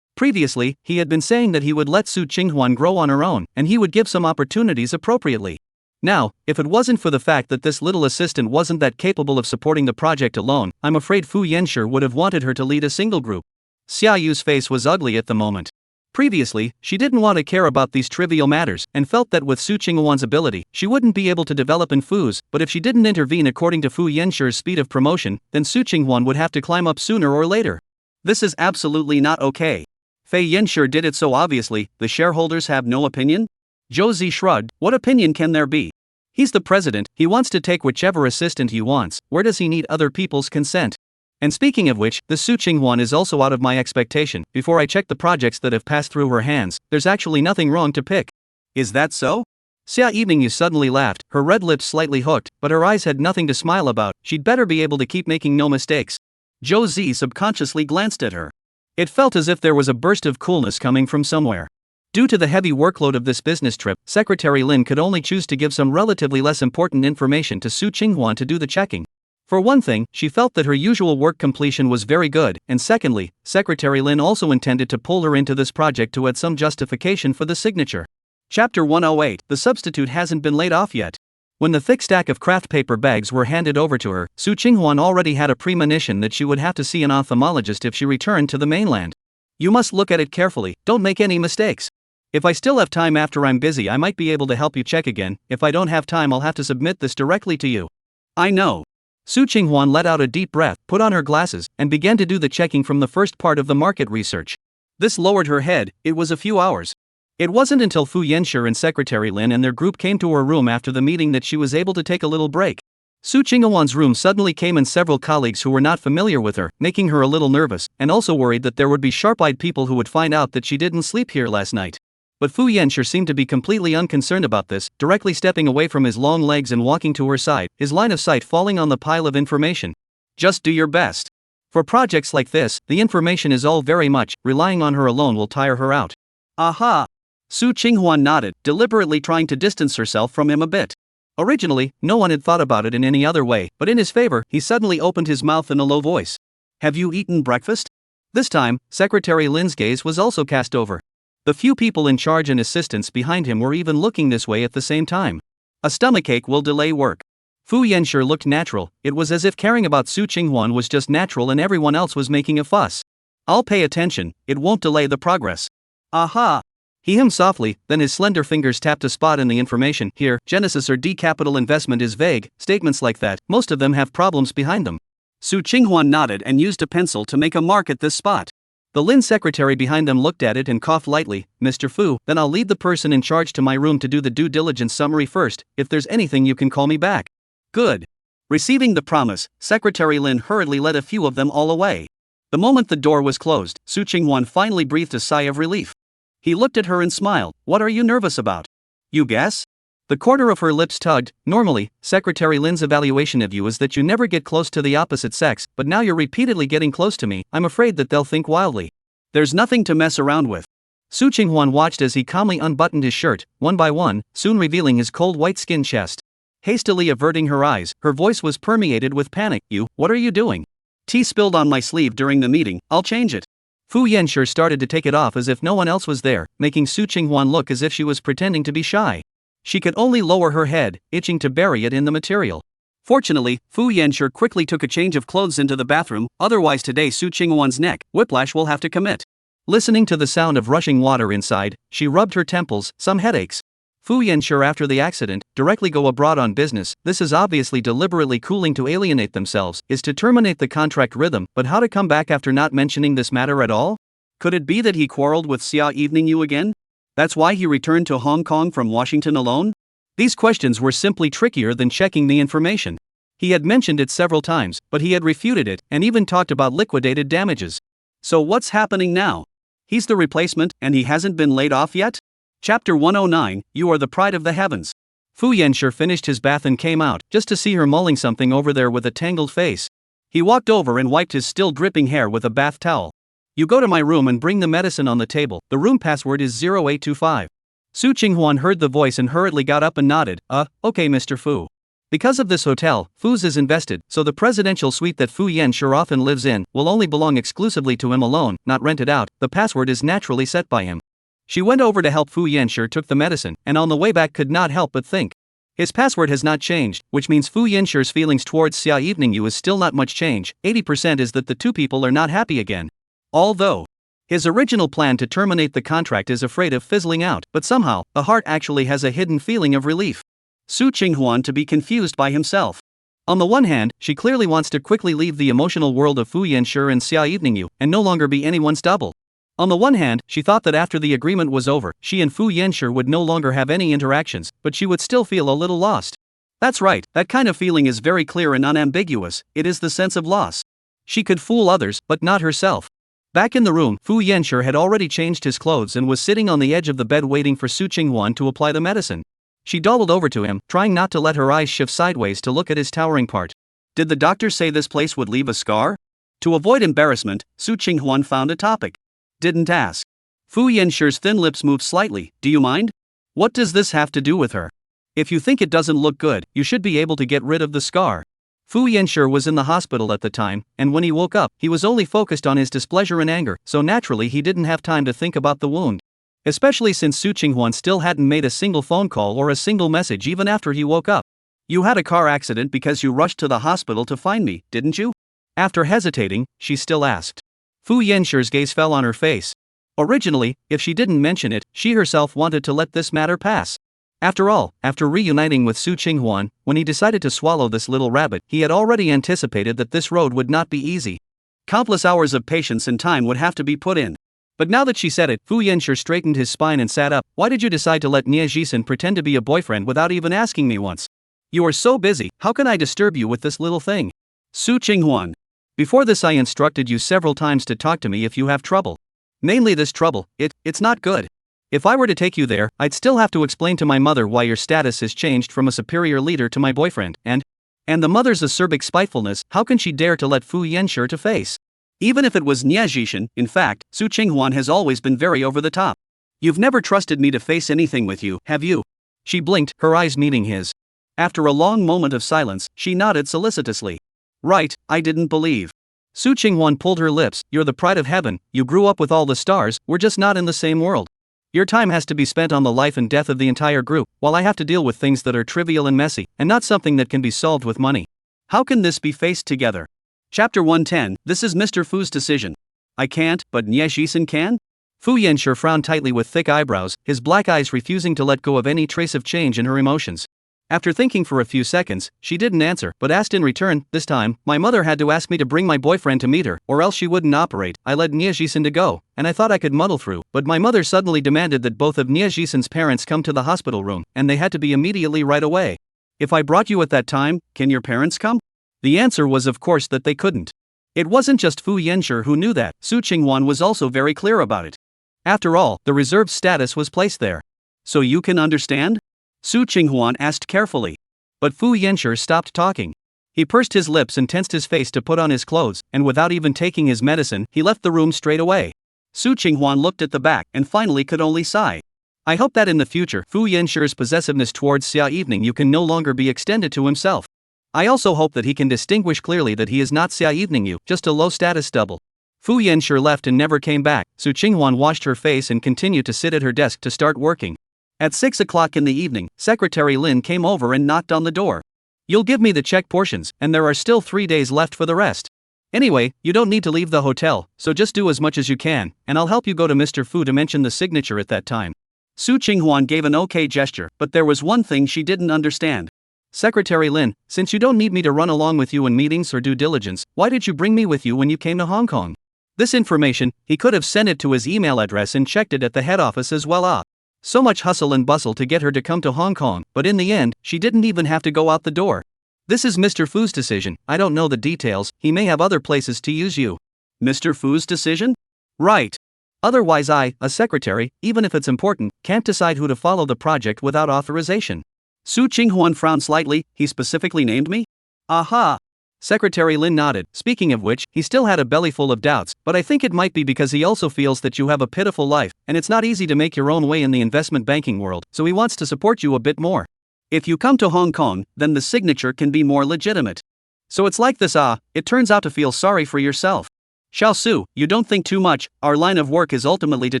Previously, he had been saying that he would let Su Qinghuan grow on her own, and he would give some opportunities appropriately. Now, if it wasn't for the fact that this little assistant wasn't that capable of supporting the project alone, I'm afraid Fu Yanshi would have wanted her to lead a single group. Xia Yu's face was ugly at the moment. Previously, she didn't want to care about these trivial matters, and felt that with Su Qinghuan's ability, she wouldn't be able to develop in Fu's, but if she didn't intervene according to Fu Yanshi's speed of promotion, then Su Qinghuan would have to climb up sooner or later. This is absolutely not okay. Fei Yanshi did it so obviously, the shareholders have no opinion? Zhou Zi shrugged, what opinion can there be? He's the president, he wants to take whichever assistant he wants, where does he need other people's consent? And speaking of which, the Su Qinghuan is also out of my expectation, before I check the projects that have passed through her hands, there's actually nothing wrong to pick. Is that so? Xia Evening you suddenly laughed, her red lips slightly hooked, but her eyes had nothing to smile about, she'd better be able to keep making no mistakes. Zhou Zi subconsciously glanced at her. It felt as if there was a burst of coolness coming from somewhere. Due to the heavy workload of this business trip, Secretary Lin could only choose to give some relatively less important information to Su Qinghuan to do the checking. For one thing, she felt that her usual work completion was very good, and secondly, Secretary Lin also intended to pull her into this project to add some justification for the signature. Chapter 108, the substitute hasn't been laid off yet. When the thick stack of craft paper bags were handed over to her, Su Qinghuan already had a premonition that she would have to see an ophthalmologist if she returned to the mainland. You must look at it carefully, don't make any mistakes. If I still have time after I'm busy I might be able to help you check again, if I don't have time I'll have to submit this directly to you. I know. Su Qinghuan let out a deep breath, put on her glasses, and began to do the checking from the first part of the market research. This lowered her head, it was a few hours. It wasn't until Fu Yanshi and Secretary Lin and their group came to her room after the meeting that she was able to take a little break. Su Qinghuan's room suddenly came in several colleagues who were not familiar with her, making her a little nervous, and also worried that there would be sharp-eyed people who would find out that she didn't sleep here last night. But Fu Yanshi seemed to be completely unconcerned about this, directly stepping away from his long legs and walking to her side, his line of sight falling on the pile of information. Just do your best. For projects like this, the information is all very much, relying on her alone will tire her out. Aha! Su Qinghuan nodded, deliberately trying to distance herself from him a bit. Originally, no one had thought about it in any other way, but in his favor, he suddenly opened his mouth in a low voice. Have you eaten breakfast? This time, Secretary Lin's gaze was also cast over. The few people in charge and assistants behind him were even looking this way at the same time. A stomachache will delay work. Fu Yanshi looked natural, it was as if caring about Su Qinghuan was just natural and everyone else was making a fuss. I'll pay attention, it won't delay the progress. Aha! He hummed softly, then his slender fingers tapped a spot in the information. Here, Genesis or D capital investment is vague, statements like that, most of them have problems behind them. Su Qinghuan nodded and used a pencil to make a mark at this spot. The Lin secretary behind them looked at it and coughed lightly. Mr. Fu, then I'll lead the person in charge to my room to do the due diligence summary first, if there's anything you can call me back. Good. Receiving the promise, Secretary Lin hurriedly led a few of them all away. The moment the door was closed, Su Qinghuan finally breathed a sigh of relief. He looked at her and smiled. What are you nervous about? You guess? The corner of her lips tugged. Normally, Secretary Lin's evaluation of you is that you never get close to the opposite sex, but now you're repeatedly getting close to me, I'm afraid that they'll think wildly. There's nothing to mess around with. Su Qinghuan watched as he calmly unbuttoned his shirt, one by one, soon revealing his cold white skin chest. Hastily averting her eyes, her voice was permeated with panic. What are you doing? Tea spilled on my sleeve during the meeting, I'll change it. Fu Yanshi started to take it off as if no one else was there, making Su Qinghuan look as if she was pretending to be shy. She could only lower her head, itching to bury it in the material. Fortunately, Fu Yanshi quickly took a change of clothes into the bathroom, otherwise today Su Qinghuan's neck whiplash will have to commit. Listening to the sound of rushing water inside, she rubbed her temples, some headaches. Fu Yanshi after the accident, directly go abroad on business. This is obviously deliberately cooling to alienate themselves, is to terminate the contract rhythm, but how to come back after not mentioning this matter at all? Could it be that he quarreled with Xia Evening You again? That's why he returned to Hong Kong from Washington alone? These questions were simply trickier than checking the information. He had mentioned it several times, but he had refuted it, and even talked about liquidated damages. So what's happening now? He's the replacement, and he hasn't been laid off yet? Chapter 109, You Are the Pride of the Heavens. Fu Yanshi finished his bath and came out, just to see her mulling something over there with a tangled face. He walked over and wiped his still dripping hair with a bath towel. You go to my room and bring the medicine on the table, the room password is 0825. Su Qinghuan heard the voice and hurriedly got up and nodded, okay Mr. Fu. Because of this hotel, Fu's is invested, so the presidential suite that Fu Yanshi often lives in will only belong exclusively to him alone, not rented out. The password is naturally set by him. She went over to help Fu Yanshi took the medicine, and on the way back could not help but think. His password has not changed, which means Fu Yanshi's feelings towards Xia Evening You is still not much change. 80% is that the two people are not happy again. Although his original plan to terminate the contract is afraid of fizzling out, but somehow, the heart actually has a hidden feeling of relief. Su Qinghuan to be confused by himself. On the one hand, she clearly wants to quickly leave the emotional world of Fu Yanshi and Xia Evening You, and no longer be anyone's double. On the one hand, she thought that after the agreement was over, she and Fu Yanshi would no longer have any interactions, but she would still feel a little lost. That's right, that kind of feeling is very clear and unambiguous, it is the sense of loss. She could fool others, but not herself. Back in the room, Fu Yanshi had already changed his clothes and was sitting on the edge of the bed waiting for Su Qinghuan to apply the medicine. She dawdled over to him, trying not to let her eyes shift sideways to look at his towering part. Did the doctor say this place would leave a scar? To avoid embarrassment, Su Qinghuan found a topic. Didn't ask. Fu Yanshi's thin lips moved slightly. Do you mind? What does this have to do with her? If you think it doesn't look good, you should be able to get rid of the scar. Fu Yanshi was in the hospital at the time, and when he woke up, he was only focused on his displeasure and anger, so naturally he didn't have time to think about the wound. Especially since Su Qinghuan still hadn't made a single phone call or a single message even after he woke up. You had a car accident because you rushed to the hospital to find me, didn't you? After hesitating, she still asked. Fu Yanshi's gaze fell on her face. Originally, if she didn't mention it, she herself wanted to let this matter pass. After all, after reuniting with Su Qinghuan, when he decided to swallow this little rabbit, he had already anticipated that this road would not be easy. Countless hours of patience and time would have to be put in. But now that she said it, Fu Yanshi straightened his spine and sat up. Why did you decide to let Nie Jisen pretend to be a boyfriend without even asking me once? You are so busy, how can I disturb you with this little thing? Su Qinghuan. Before this I instructed you several times to talk to me if you have trouble. Mainly this trouble, it's not good. If I were to take you there, I'd still have to explain to my mother why your status has changed from a superior leader to my boyfriend, and the mother's acerbic spitefulness, how can she dare to let Fu Yanshi to face? Even if it was Nie Jishin, in fact, Su Qinghuan has always been very over the top. You've never trusted me to face anything with you, have you? She blinked, her eyes meeting his. After a long moment of silence, she nodded solicitously. Right, I didn't believe. Su Qinghuan pulled her lips. You're the pride of heaven, you grew up with all the stars, we're just not in the same world. Your time has to be spent on the life and death of the entire group, while I have to deal with things that are trivial and messy, and not something that can be solved with money. How can this be faced together? Chapter 110, This is Mr. Fu's decision. I can't, but Nie Jisen can? Fu Yanshi frowned tightly with thick eyebrows, his black eyes refusing to let go of any trace of change in her emotions. After thinking for a few seconds, she didn't answer, but asked in return. This time, my mother had to ask me to bring my boyfriend to meet her, or else she wouldn't operate. I led Nie Jisen to go, and I thought I could muddle through, but my mother suddenly demanded that both of Nie Jisen's parents come to the hospital room, and they had to be immediately right away. If I brought you at that time, can your parents come? The answer was of course that they couldn't. It wasn't just Fu Yanshi who knew that, Su Qinghuan was also very clear about it. After all, the reserved status was placed there. So you can understand? Su Qinghuan asked carefully. But Fu Yanshi stopped talking. He pursed his lips and tensed his face to put on his clothes, and without even taking his medicine, he left the room straight away. Su Qinghuan looked at the back and finally could only sigh. I hope that in the future, Fu Yanxu's possessiveness towards Xia Evening you can no longer be extended to himself. I also hope that he can distinguish clearly that he is not Xia Evening you, just a low-status double. Fu Yanxu left and never came back. Su Qinghuan washed her face and continued to sit at her desk to start working. At 6 o'clock in the evening, Secretary Lin came over and knocked on the door. You'll give me the check portions, and there are still 3 days left for the rest. Anyway, you don't need to leave the hotel, so just do as much as you can, and I'll help you go to Mr. Fu to mention the signature at that time. Su Qinghuan gave an okay gesture, but there was one thing she didn't understand. Secretary Lin, since you don't need me to run along with you in meetings or due diligence, why did you bring me with you when you came to Hong Kong? This information, he could have sent it to his email address and checked it at the head office as well. So much hustle and bustle to get her to come to Hong Kong, but in the end, she didn't even have to go out the door. This is Mr. Fu's decision, I don't know the details, he may have other places to use you. Mr. Fu's decision? Right. Otherwise I, a secretary, even if it's important, can't decide who to follow the project without authorization. Su Qinghuan frowned slightly, he specifically named me? Aha! Secretary Lin nodded. Speaking of which, he still had a bellyful of doubts, but I think it might be because he also feels that you have a pitiful life, and it's not easy to make your own way in the investment banking world, so he wants to support you a bit more. If you come to Hong Kong, then the signature can be more legitimate. So it's like this it turns out to feel sorry for yourself. Xiao Su, you don't think too much, our line of work is ultimately to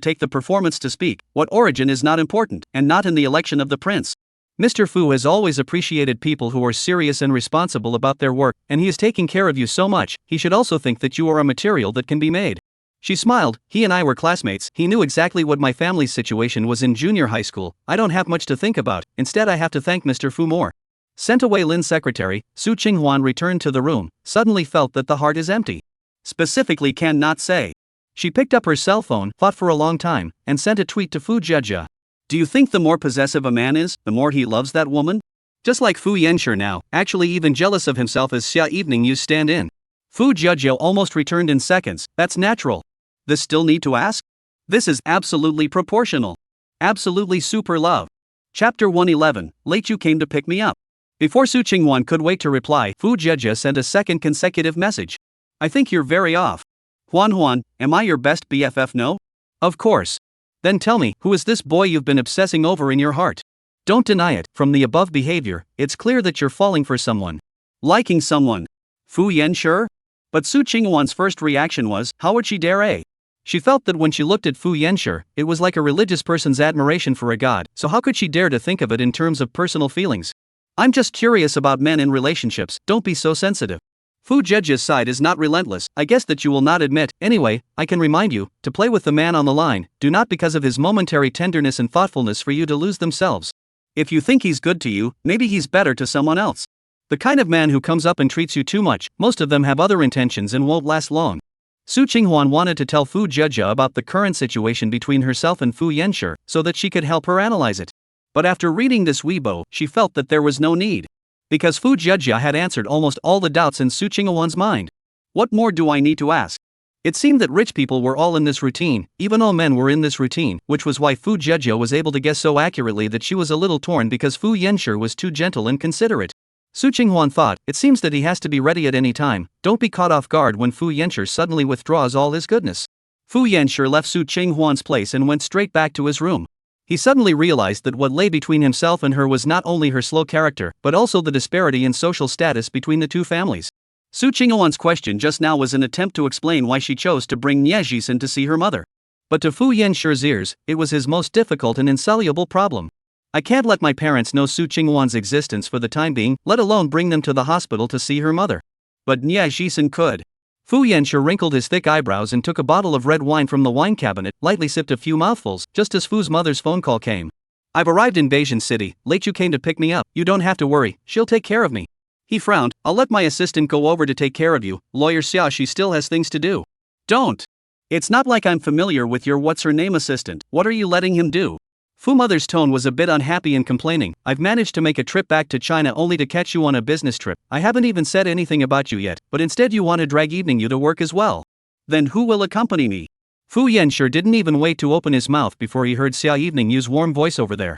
take the performance to speak, what origin is not important, and not in the election of the prince. Mr. Fu has always appreciated people who are serious and responsible about their work, and he is taking care of you so much, he should also think that you are a material that can be made. She smiled, he and I were classmates, he knew exactly what my family's situation was in junior high school, I don't have much to think about, instead I have to thank Mr. Fu more. Sent away Lin's secretary, Su Qinghuan returned to the room, suddenly felt that the heart is empty. Specifically cannot say. She picked up her cell phone, thought for a long time, and sent a tweet to Fu Jejia. Do you think the more possessive a man is, the more he loves that woman? Just like Fu Yanxu now, actually even jealous of himself as Xia Evening you stand in. Fu Jejia almost returned in seconds, that's natural. This still need to ask? This is absolutely proportional. Absolutely super love. Chapter 111, late you came to pick me up. Before Su Qinghuan could wait to reply, Fu Jejia sent a second consecutive message. I think you're very off. Huan, am I your best BFF no? Of course. Then tell me, who is this boy you've been obsessing over in your heart? Don't deny it, from the above behavior, it's clear that you're falling for someone. Liking someone. Fu Yanxu? But Su Qinghuan's first reaction was, how would she dare? She felt that when she looked at Fu Yanxu, it was like a religious person's admiration for a god, so how could she dare to think of it in terms of personal feelings? I'm just curious about men in relationships, don't be so sensitive. Fu Jejia's side is not relentless, I guess that you will not admit. Anyway, I can remind you, to play with the man on the line, do not because of his momentary tenderness and thoughtfulness for you to lose themselves. If you think he's good to you, maybe he's better to someone else. The kind of man who comes up and treats you too much, most of them have other intentions and won't last long. Su Qinghuan wanted to tell Fu Jejia about the current situation between herself and Fu Yanxu, so that she could help her analyze it. But after reading this Weibo, she felt that there was no need. Because Fu Jejia had answered almost all the doubts in Su Qinghuan's mind. What more do I need to ask? It seemed that rich people were all in this routine, even all men were in this routine, which was why Fu Jejia was able to guess so accurately that she was a little torn because Fu Yanxu was too gentle and considerate. Su Qinghuan thought, it seems that he has to be ready at any time, don't be caught off guard when Fu Yanxu suddenly withdraws all his goodness. Fu Yanxu left Su Qinghuan's place and went straight back to his room. He suddenly realized that what lay between himself and her was not only her slow character, but also the disparity in social status between the two families. Su Qinghuan's question just now was an attempt to explain why she chose to bring Nie Jisen to see her mother. But to Fu Yanxu's ears, it was his most difficult and insoluble problem. I can't let my parents know Su Qinghuan's existence for the time being, let alone bring them to the hospital to see her mother. But Nie Jisen could. Fu Yanxu wrinkled his thick eyebrows and took a bottle of red wine from the wine cabinet, lightly sipped a few mouthfuls, just as Fu's mother's phone call came. I've arrived in Beijing City, late you came to pick me up, you don't have to worry, she'll take care of me. He frowned, I'll let my assistant go over to take care of you, lawyer Xia she still has things to do. Don't. It's not like I'm familiar with your what's-her-name assistant, what are you letting him do? Fu mother's tone was a bit unhappy and complaining, I've managed to make a trip back to China only to catch you on a business trip, I haven't even said anything about you yet, but instead you want to drag evening you to work as well. Then who will accompany me? Fu Yanxu didn't even wait to open his mouth before he heard Xia Evening use warm voice over there.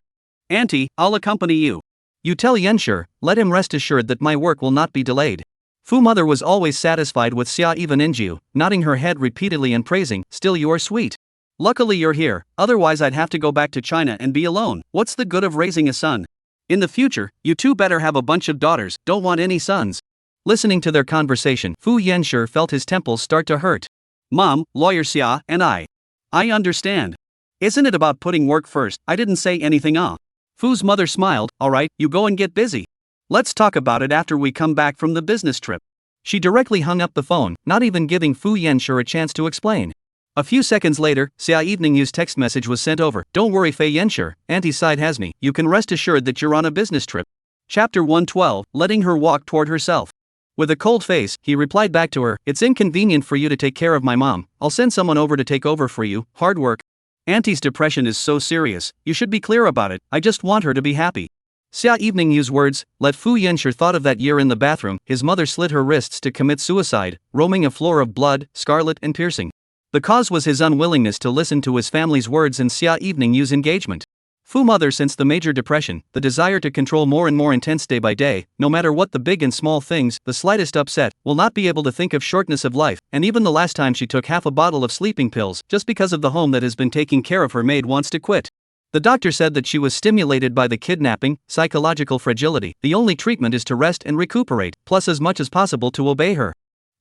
Auntie, I'll accompany you. You tell Yanxu, let him rest assured that my work will not be delayed. Fu mother was always satisfied with Xia Even Inju, nodding her head repeatedly and praising, still you are sweet. Luckily you're here, otherwise I'd have to go back to China and be alone. What's the good of raising a son? In the future, you two better have a bunch of daughters, don't want any sons. Listening to their conversation, Fu Yanshi felt his temples start to hurt. Mom, Lawyer Xia, and I understand. Isn't it about putting work first? I didn't say anything. Fu's mother smiled. Alright, you go and get busy. Let's talk about it after we come back from the business trip. She directly hung up the phone, not even giving Fu Yanshi a chance to explain. A few seconds later, Xia Evening News text message was sent over. Don't worry Fei Yanshi, Auntie's side has me. You can rest assured that you're on a business trip. Chapter 112, letting her walk toward herself. With a cold face, he replied back to her, it's inconvenient for you to take care of my mom. I'll send someone over to take over for you. Hard work. Auntie's depression is so serious, you should be clear about it. I just want her to be happy. Xia Evening News words, let Fu Yanshi thought of that year in the bathroom, his mother slit her wrists to commit suicide, roaming a floor of blood, scarlet and piercing. The cause was his unwillingness to listen to his family's words and Xia Evening News engagement. Fu mother since the major depression, the desire to control more and more intense day by day, no matter what the big and small things, the slightest upset, will not be able to think of shortness of life, and even the last time she took half a bottle of sleeping pills, just because of the home that has been taking care of her maid wants to quit. The doctor said that she was stimulated by the kidnapping, psychological fragility, the only treatment is to rest and recuperate, plus as much as possible to obey her.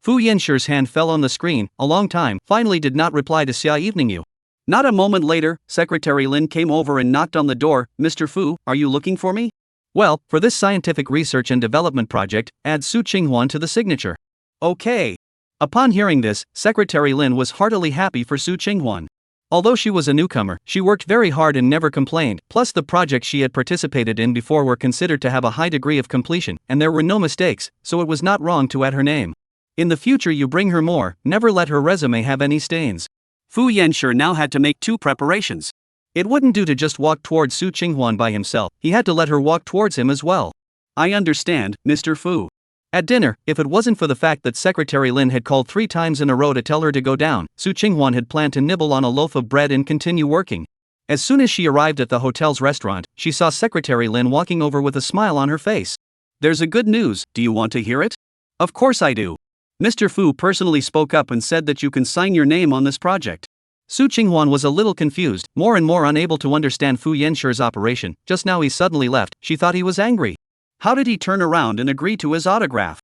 Fu Yanshi's hand fell on the screen, a long time, finally did not reply to Xia Evening You. Not a moment later, Secretary Lin came over and knocked on the door. Mr. Fu, are you looking for me? Well, for this scientific research and development project, add Su Qinghuan to the signature. Okay. Upon hearing this, Secretary Lin was heartily happy for Su Qinghuan. Although she was a newcomer, she worked very hard and never complained, plus the projects she had participated in before were considered to have a high degree of completion, and there were no mistakes, so it was not wrong to add her name. In the future you bring her more, never let her resume have any stains. Fu Yanshi now had to make two preparations. It wouldn't do to just walk towards Su Qinghuan by himself, he had to let her walk towards him as well. I understand, Mr. Fu. At dinner, if it wasn't for the fact that Secretary Lin had called 3 times in a row to tell her to go down, Su Qinghuan had planned to nibble on a loaf of bread and continue working. As soon as she arrived at the hotel's restaurant, she saw Secretary Lin walking over with a smile on her face. There's a good news, do you want to hear it? Of course I do. Mr. Fu personally spoke up and said that you can sign your name on this project. Su Qinghuan was a little confused, more and more unable to understand Fu Yanshi's operation. Just now he suddenly left, she thought he was angry. How did he turn around and agree to his autograph?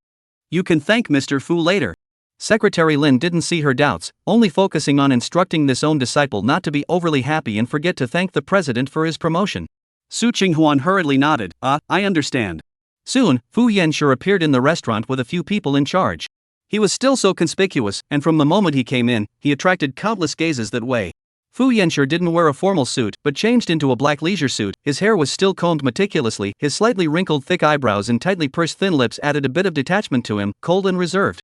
You can thank Mr. Fu later. Secretary Lin didn't see her doubts, only focusing on instructing this own disciple not to be overly happy and forget to thank the president for his promotion. Su Qinghuan hurriedly nodded. I understand. Soon, Fu Yanshi appeared in the restaurant with a few people in charge. He was still so conspicuous, and from the moment he came in, he attracted countless gazes that way. Fu Yanshi didn't wear a formal suit, but changed into a black leisure suit. His hair was still combed meticulously, his slightly wrinkled thick eyebrows and tightly pursed thin lips added a bit of detachment to him, cold and reserved.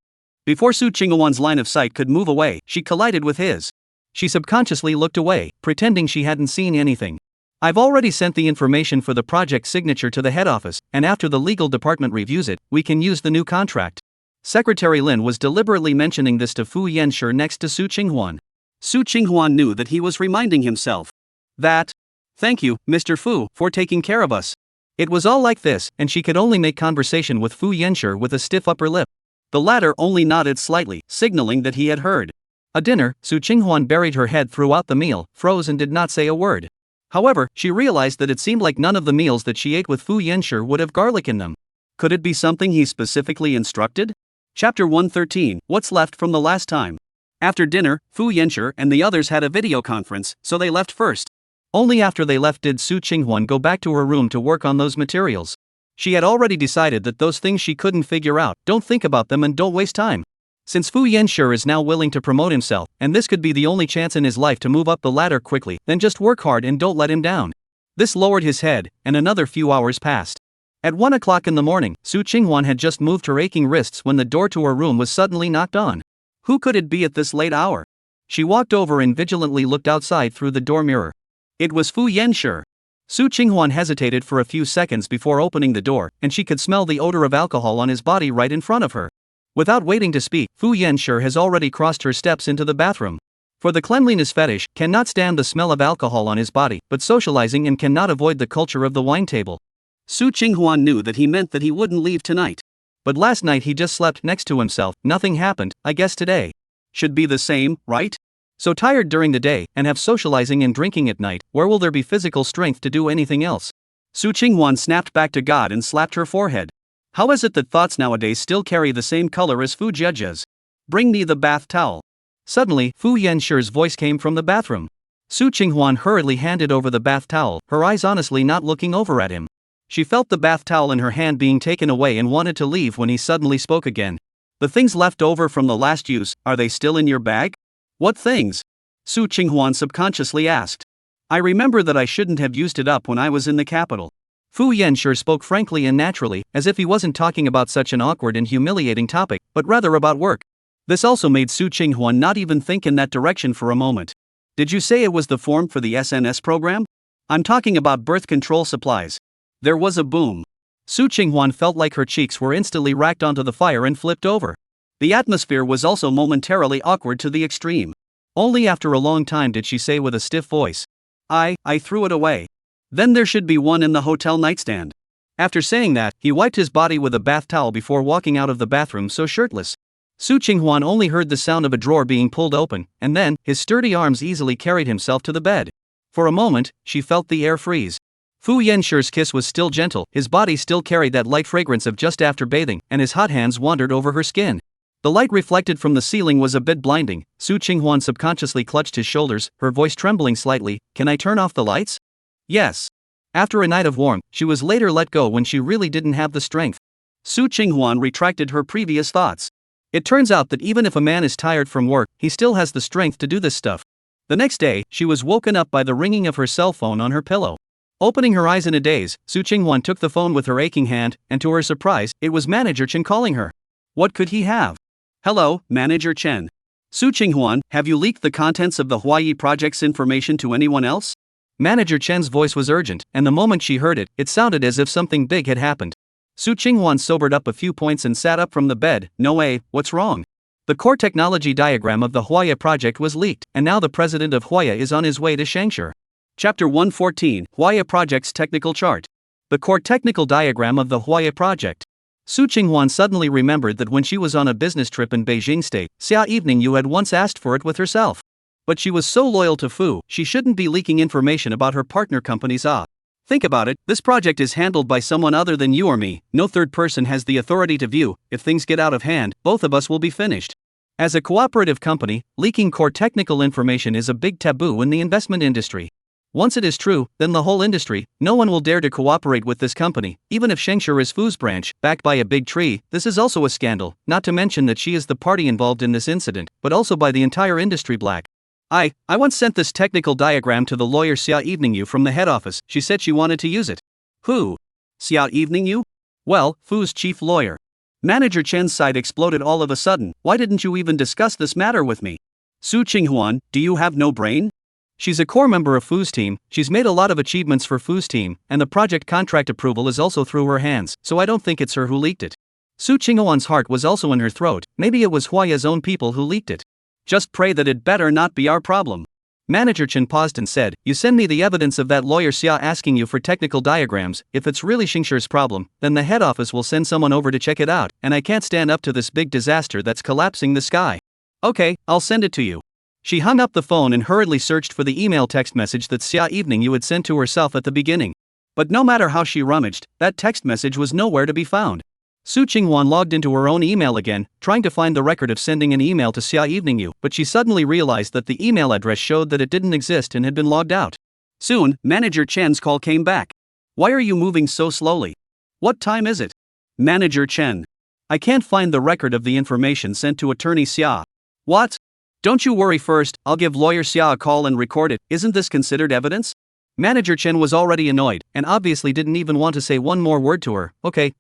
Before Su Qinghuan's line of sight could move away, she collided with his. She subconsciously looked away, pretending she hadn't seen anything. I've already sent the information for the project signature to the head office, and after the legal department reviews it, we can use the new contract. Secretary Lin was deliberately mentioning this to Fu Yanshi next to Su Qinghuan. Su Qinghuan knew that he was reminding himself that, thank you, Mr. Fu, for taking care of us. It was all like this, and she could only make conversation with Fu Yanshi with a stiff upper lip. The latter only nodded slightly, signaling that he had heard. At dinner, Su Qinghuan buried her head throughout the meal, froze and did not say a word. However, she realized that it seemed like none of the meals that she ate with Fu Yanshi would have garlic in them. Could it be something he specifically instructed? Chapter 113, What's Left from the Last Time. After dinner, Fu Yanshi and the others had a video conference, so they left first. Only after they left did Su Qinghuan go back to her room to work on those materials. She had already decided that those things she couldn't figure out, don't think about them and don't waste time. Since Fu Yanshi is now willing to promote himself, and this could be the only chance in his life to move up the ladder quickly, then just work hard and don't let him down. This lowered his head, and another few hours passed. At 1 o'clock in the morning, Su Qinghuan had just moved her aching wrists when the door to her room was suddenly knocked on. Who could it be at this late hour? She walked over and vigilantly looked outside through the door mirror. It was Fu Yanshi. Su Qinghuan hesitated for a few seconds before opening the door, and she could smell the odor of alcohol on his body right in front of her. Without waiting to speak, Fu Yanshi has already crossed her steps into the bathroom. For the cleanliness fetish, cannot stand the smell of alcohol on his body, but socializing and cannot avoid the culture of the wine table. Su Qinghuan knew that he meant that he wouldn't leave tonight. But last night he just slept next to himself, nothing happened, I guess today should be the same, right? So tired during the day and have socializing and drinking at night, where will there be physical strength to do anything else? Su Qinghuan snapped back to God and slapped her forehead. How is it that thoughts nowadays still carry the same color as Fu Jie's? Bring me the bath towel. Suddenly, Fu Yanshir's voice came from the bathroom. Su Qinghuan hurriedly handed over the bath towel, her eyes honestly not looking over at him. She felt the bath towel in her hand being taken away and wanted to leave when he suddenly spoke again. The things left over from the last use, are they still in your bag? What things? Su Qinghuan subconsciously asked. I remember that I shouldn't have used it up when I was in the capital. Fu Yanshir spoke frankly and naturally, as if he wasn't talking about such an awkward and humiliating topic, but rather about work. This also made Su Qinghuan not even think in that direction for a moment. Did you say it was the form for the SNS program? I'm talking about birth control supplies. There was a boom. Su Qinghuan felt like her cheeks were instantly racked onto the fire and flipped over. The atmosphere was also momentarily awkward to the extreme. Only after a long time did she say with a stiff voice, I threw it away. Then there should be one in the hotel nightstand. After saying that, he wiped his body with a bath towel before walking out of the bathroom so shirtless. Su Qinghuan only heard the sound of a drawer being pulled open, and then, his sturdy arms easily carried himself to the bed. For a moment, she felt the air freeze. Fu Yanshir's kiss was still gentle, his body still carried that light fragrance of just after bathing, and his hot hands wandered over her skin. The light reflected from the ceiling was a bit blinding. Su Qinghuan subconsciously clutched his shoulders, her voice trembling slightly, Can I turn off the lights? Yes. After a night of warmth, she was later let go when she really didn't have the strength. Su Qinghuan retracted her previous thoughts. It turns out that even if a man is tired from work, he still has the strength to do this stuff. The next day, she was woken up by the ringing of her cell phone on her pillow. Opening her eyes in a daze, Su Qinghuan took the phone with her aching hand, and to her surprise, it was Manager Chen calling her. What could he have? Hello, Manager Chen. Su Qinghuan, have you leaked the contents of the Huayi project's information to anyone else? Manager Chen's voice was urgent, and the moment she heard it, it sounded as if something big had happened. Su Qinghuan sobered up a few points and sat up from the bed. No way, what's wrong? The core technology diagram of the Huayi project was leaked, and now the president of Huayi is on his way to Shangshur. Chapter 114, Huayi Project's Technical Chart. The core technical diagram of the Huayi project. Su Qinghuan suddenly remembered that when she was on a business trip in Beijing State, Xia Evening Yu had once asked for it with herself. But she was so loyal to Fu, she shouldn't be leaking information about her partner companies. Think about it, this project is handled by someone other than you or me, no third person has the authority to view. If things get out of hand, both of us will be finished. As a cooperative company, leaking core technical information is a big taboo in the investment industry. Once it is true, then the whole industry, no one will dare to cooperate with this company, even if Shengshur is Fu's branch, backed by a big tree. This is also a scandal, not to mention that she is the party involved in this incident, but also by the entire industry black. I once sent this technical diagram to the lawyer Xia Evening Yu from the head office. She said she wanted to use it. Who? Xia Evening Yu? Well, Fu's chief lawyer. Manager Chen's side exploded all of a sudden. Why didn't you even discuss this matter with me? Su Qinghuan, do you have no brain? She's a core member of Fu's team, she's made a lot of achievements for Fu's team, and the project contract approval is also through her hands, so I don't think it's her who leaked it. Su Qinghuan's heart was also in her throat, maybe it was Huaya's own people who leaked it. Just pray that it better not be our problem. Manager Chen paused and said, You send me the evidence of that lawyer Xia asking you for technical diagrams. If it's really Xingshur's problem, then the head office will send someone over to check it out, and I can't stand up to this big disaster that's collapsing the sky. Okay, I'll send it to you. She hung up the phone and hurriedly searched for the email text message that Xia Evening Yu had sent to herself at the beginning. But no matter how she rummaged, that text message was nowhere to be found. Su Qinghuan logged into her own email again, trying to find the record of sending an email to Xia Evening Yu, but she suddenly realized that the email address showed that it didn't exist and had been logged out. Soon, Manager Chen's call came back. Why are you moving so slowly? What time is it? Manager Chen. I can't find the record of the information sent to Attorney Xia. What? Don't you worry first, I'll give lawyer Xia a call and record it. Isn't this considered evidence? Manager Chen was already annoyed, and obviously didn't even want to say one more word to her. Okay,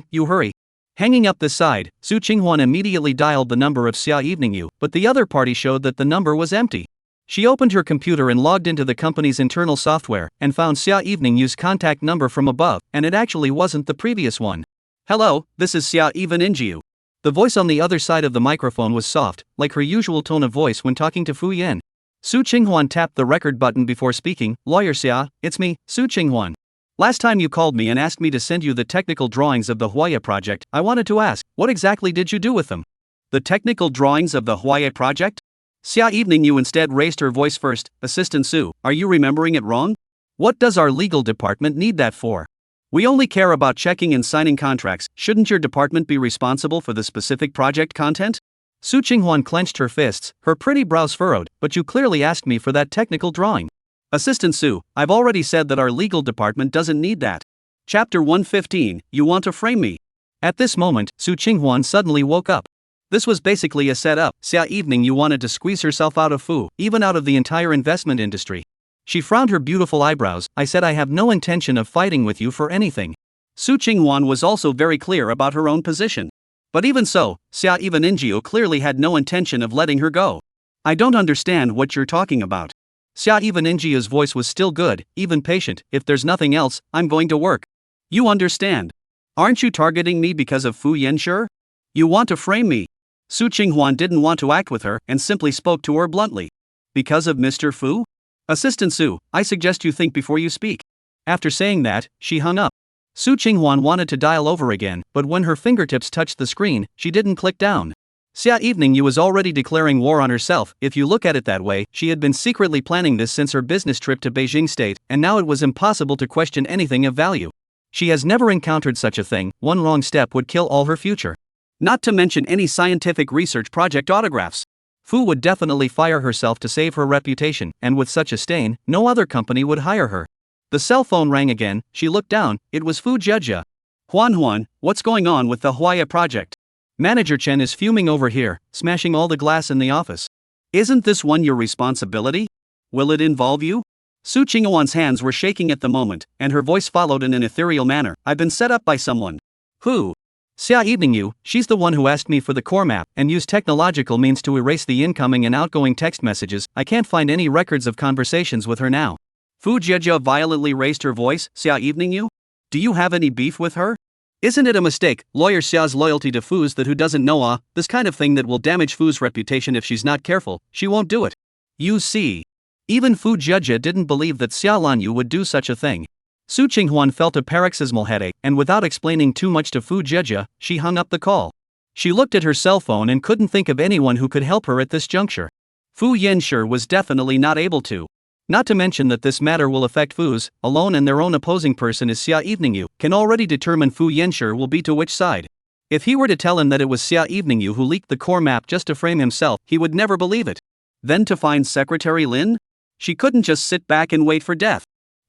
you hurry. Hanging up this side, Su Qinghuan immediately dialed the number of Xia Evening Yu, but the other party showed that the number was empty. She opened her computer and logged into the company's internal software, and found Xia Evening Yu's contact number from above, and it actually wasn't the previous one. Hello, this is Xia Evening Yu. The voice on the other side of the microphone was soft, like her usual tone of voice when talking to Fu Yan. Su Qinghuan tapped the record button before speaking. Lawyer Xia, it's me, Su Qinghuan. Last time you called me and asked me to send you the technical drawings of the Huayi project, I wanted to ask, what exactly did you do with them? The technical drawings of the Huayi project? Xia Evening Yu instead raised her voice first. Assistant Su, are you remembering it wrong? What does our legal department need that for? We only care about checking and signing contracts. Shouldn't your department be responsible for the specific project content? Su Qinghuan clenched her fists, her pretty brows furrowed. But you clearly asked me for that technical drawing. Assistant Su, I've already said that our legal department doesn't need that. Chapter 115, You Want to Frame Me? At this moment, Su Qinghuan suddenly woke up. This was basically a setup. Xia Evening Yu wanted to squeeze herself out of Fu, even out of the entire investment industry. She frowned her beautiful eyebrows. I said I have no intention of fighting with you for anything. Su Qinghuan was also very clear about her own position. But even so, Xia Evening clearly had no intention of letting her go. I don't understand what you're talking about. Xia Evening's voice was still good, even patient. If there's nothing else, I'm going to work. You understand. Aren't you targeting me because of Fu Yanshi? You want to frame me. Su Qinghuan didn't want to act with her and simply spoke to her bluntly. Because of Mr. Fu? Assistant Su, I suggest you think before you speak. After saying that, she hung up. Su Qinghuan wanted to dial over again, but when her fingertips touched the screen, she didn't click down. Xia Evening Yu was already declaring war on herself. If you look at it that way, she had been secretly planning this since her business trip to Beijing State, and now it was impossible to question anything of value. She has never encountered such a thing. One wrong step would kill all her future. Not to mention any scientific research project autographs. Fu would definitely fire herself to save her reputation, and with such a stain, no other company would hire her. The cell phone rang again. She looked down. It was Fu Jejia. Huan, what's going on with the Huaya project? Manager Chen is fuming over here, smashing all the glass in the office. Isn't this one your responsibility? Will it involve you? Su Qinghuan's hands were shaking at the moment, and her voice followed in an ethereal manner. I've been set up by someone. Who? Xia Evening Yu. She's the one who asked me for the core map and used technological means to erase the incoming and outgoing text messages. I can't find any records of conversations with her now. Fu Jejia violently raised her voice. Xia Evening Yu? Do you have any beef with her? Isn't it a mistake, lawyer Xia's loyalty to Fu's that who doesn't know this kind of thing that will damage Fu's reputation if she's not careful, she won't do it. You see. Even Fu Jejia didn't believe that Xia Lanyu would do such a thing. Su Qinghuan felt a paroxysmal headache, and without explaining too much to Fu Jejia, she hung up the call. She looked at her cell phone and couldn't think of anyone who could help her at this juncture. Fu Yanshi was definitely not able to. Not to mention that this matter will affect Fu's, alone, and their own opposing person is Xia Evening Yu, can already determine Fu Yanshi will be to which side. If he were to tell him that it was Xia Evening Yu who leaked the core map just to frame himself, he would never believe it. Then to find Secretary Lin? She couldn't just sit back and wait for death.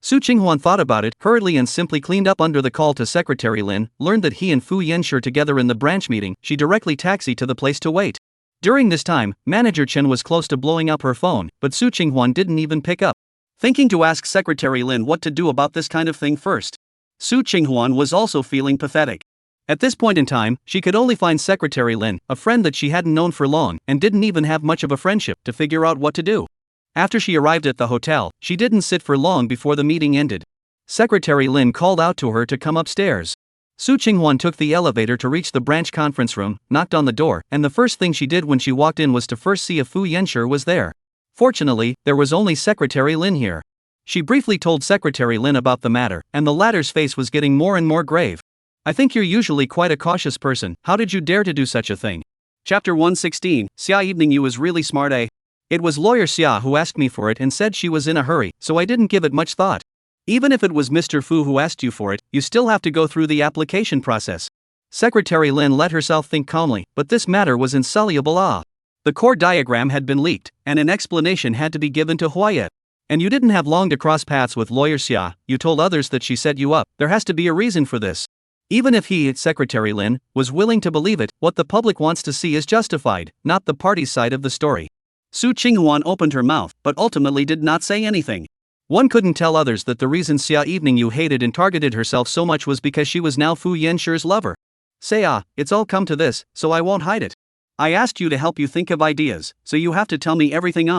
Su Qinghuan thought about it hurriedly and simply cleaned up under the call to Secretary Lin, learned that he and Fu Yanshi together in the branch meeting. She directly taxied to the place to wait. During this time, Manager Chen was close to blowing up her phone, but Su Qinghuan didn't even pick up. Thinking to ask Secretary Lin what to do about this kind of thing first. Su Qinghuan was also feeling pathetic. At this point in time, she could only find Secretary Lin, a friend that she hadn't known for long, and didn't even have much of a friendship, to figure out what to do. After she arrived at the hotel, she didn't sit for long before the meeting ended. Secretary Lin called out to her to come upstairs. Su Qinghuan took the elevator to reach the branch conference room, knocked on the door, and the first thing she did when she walked in was to first see if Fu Yanshi was there. Fortunately, there was only Secretary Lin here. She briefly told Secretary Lin about the matter, and the latter's face was getting more and more grave. I think you're usually quite a cautious person. How did you dare to do such a thing? Chapter 116, Xia Evening Yu is really smart, eh? It was lawyer Xia who asked me for it and said she was in a hurry, so I didn't give it much thought. Even if it was Mr. Fu who asked you for it, you still have to go through the application process. Secretary Lin let herself think calmly, but this matter was insoluble. The core diagram had been leaked, and an explanation had to be given to Huaya. And you didn't have long to cross paths with lawyer Xia. You told others that she set you up. There has to be a reason for this. Even if he, Secretary Lin, was willing to believe it, what the public wants to see is justified, not the party's side of the story. Su Qinghuan opened her mouth, but ultimately did not say anything. One couldn't tell others that the reason Xia Evening Yu hated and targeted herself so much was because she was now Fu Yanshi's lover. Say it's all come to this, so I won't hide it. I asked you to help you think of ideas, so you have to tell me everything.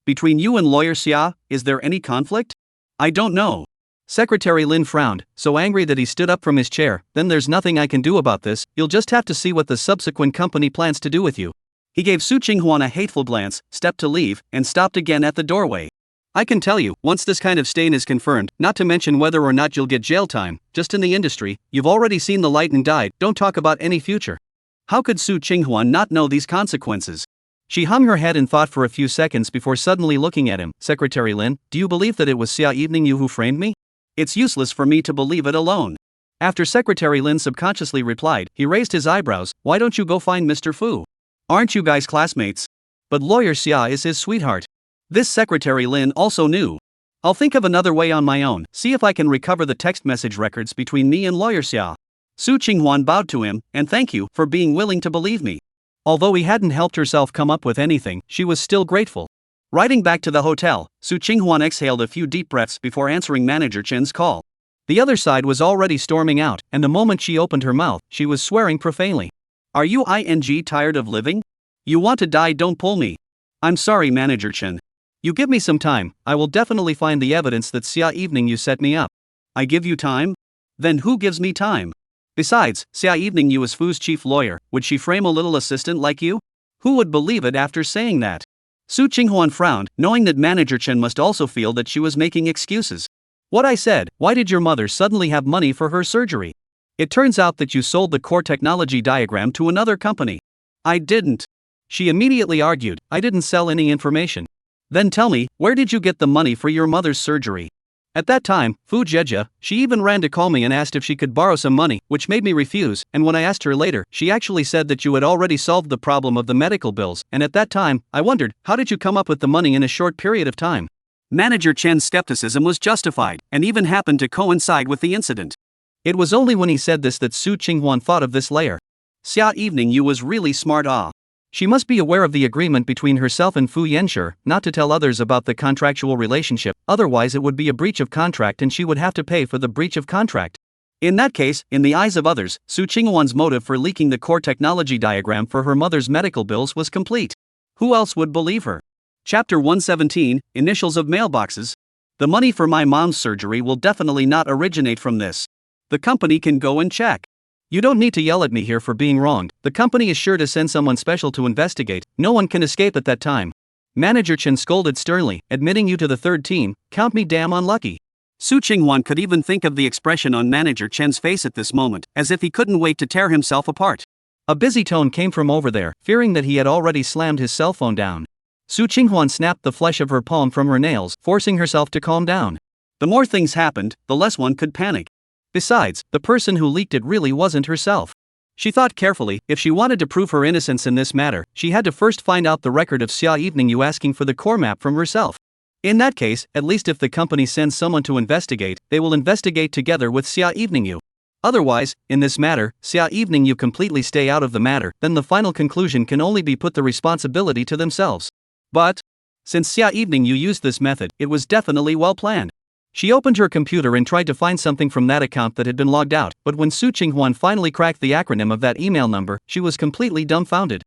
Between you and lawyer Xia, is there any conflict? I don't know. Secretary Lin frowned, so angry that he stood up from his chair. Then there's nothing I can do about this. You'll just have to see what the subsequent company plans to do with you. He gave Su Qinghuan a hateful glance, stepped to leave, and stopped again at the doorway. I can tell you, once this kind of stain is confirmed, not to mention whether or not you'll get jail time, just in the industry, you've already seen the light and died. Don't talk about any future. How could Su Qinghuan not know these consequences? She hung her head in thought for a few seconds before suddenly looking at him. Secretary Lin, do you believe that it was Xia Evening You who framed me? It's useless for me to believe it alone. After Secretary Lin subconsciously replied, he raised his eyebrows. Why don't you go find Mr. Fu? Aren't you guys classmates? But lawyer Xia is his sweetheart. This Secretary Lin also knew. I'll think of another way on my own, see if I can recover the text message records between me and lawyer Xia. Su Qinghuan bowed to him, and thank you for being willing to believe me. Although he hadn't helped herself come up with anything, she was still grateful. Riding back to the hotel, Su Qinghuan exhaled a few deep breaths before answering Manager Chen's call. The other side was already storming out, and the moment she opened her mouth, she was swearing profanely. Are you tired of living? You want to die, don't pull me. I'm sorry, Manager Chen. You give me some time, I will definitely find the evidence that Xia Evening You set me up. I give you time? Then who gives me time? Besides, Xia Evening You is Fu's chief lawyer, would she frame a little assistant like you? Who would believe it after saying that? Su Qinghuan frowned, knowing that Manager Chen must also feel that she was making excuses. What I said, why did your mother suddenly have money for her surgery? It turns out that you sold the core technology diagram to another company. I didn't. She immediately argued, I didn't sell any information. Then tell me, where did you get the money for your mother's surgery? At that time, Fu Jieja, she even ran to call me and asked if she could borrow some money, which made me refuse, and when I asked her later, she actually said that you had already solved the problem of the medical bills, and at that time, I wondered, how did you come up with the money in a short period of time? Manager Chen's skepticism was justified, and even happened to coincide with the incident. It was only when he said this that Su Qinghuan thought of this layer. Xia Evening You was really smart. She must be aware of the agreement between herself and Fu Yanshi not to tell others about the contractual relationship, otherwise it would be a breach of contract and she would have to pay for the breach of contract. In that case, in the eyes of others, Su Qinghuan's motive for leaking the core technology diagram for her mother's medical bills was complete. Who else would believe her? Chapter 117, Initials of Mailboxes. The money for my mom's surgery will definitely not originate from this. The company can go and check. You don't need to yell at me here for being wronged, the company is sure to send someone special to investigate, no one can escape at that time. Manager Chen scolded sternly, admitting you to the third team, count me damn unlucky. Su Qinghuan could even think of the expression on Manager Chen's face at this moment, as if he couldn't wait to tear himself apart. A busy tone came from over there, fearing that he had already slammed his cell phone down. Su Qinghuan snapped the flesh of her palm from her nails, forcing herself to calm down. The more things happened, the less one could panic. Besides, the person who leaked it really wasn't herself. She thought carefully, if she wanted to prove her innocence in this matter, she had to first find out the record of Xia Evening You asking for the core map from herself. In that case, at least if the company sends someone to investigate, they will investigate together with Xia Evening You. Otherwise, in this matter, Xia Evening You completely stay out of the matter, then the final conclusion can only be put the responsibility to themselves. But, since Xia Evening You used this method, it was definitely well planned. She opened her computer and tried to find something from that account that had been logged out, but when Su Qinghuan finally cracked the acronym of that email number, she was completely dumbfounded.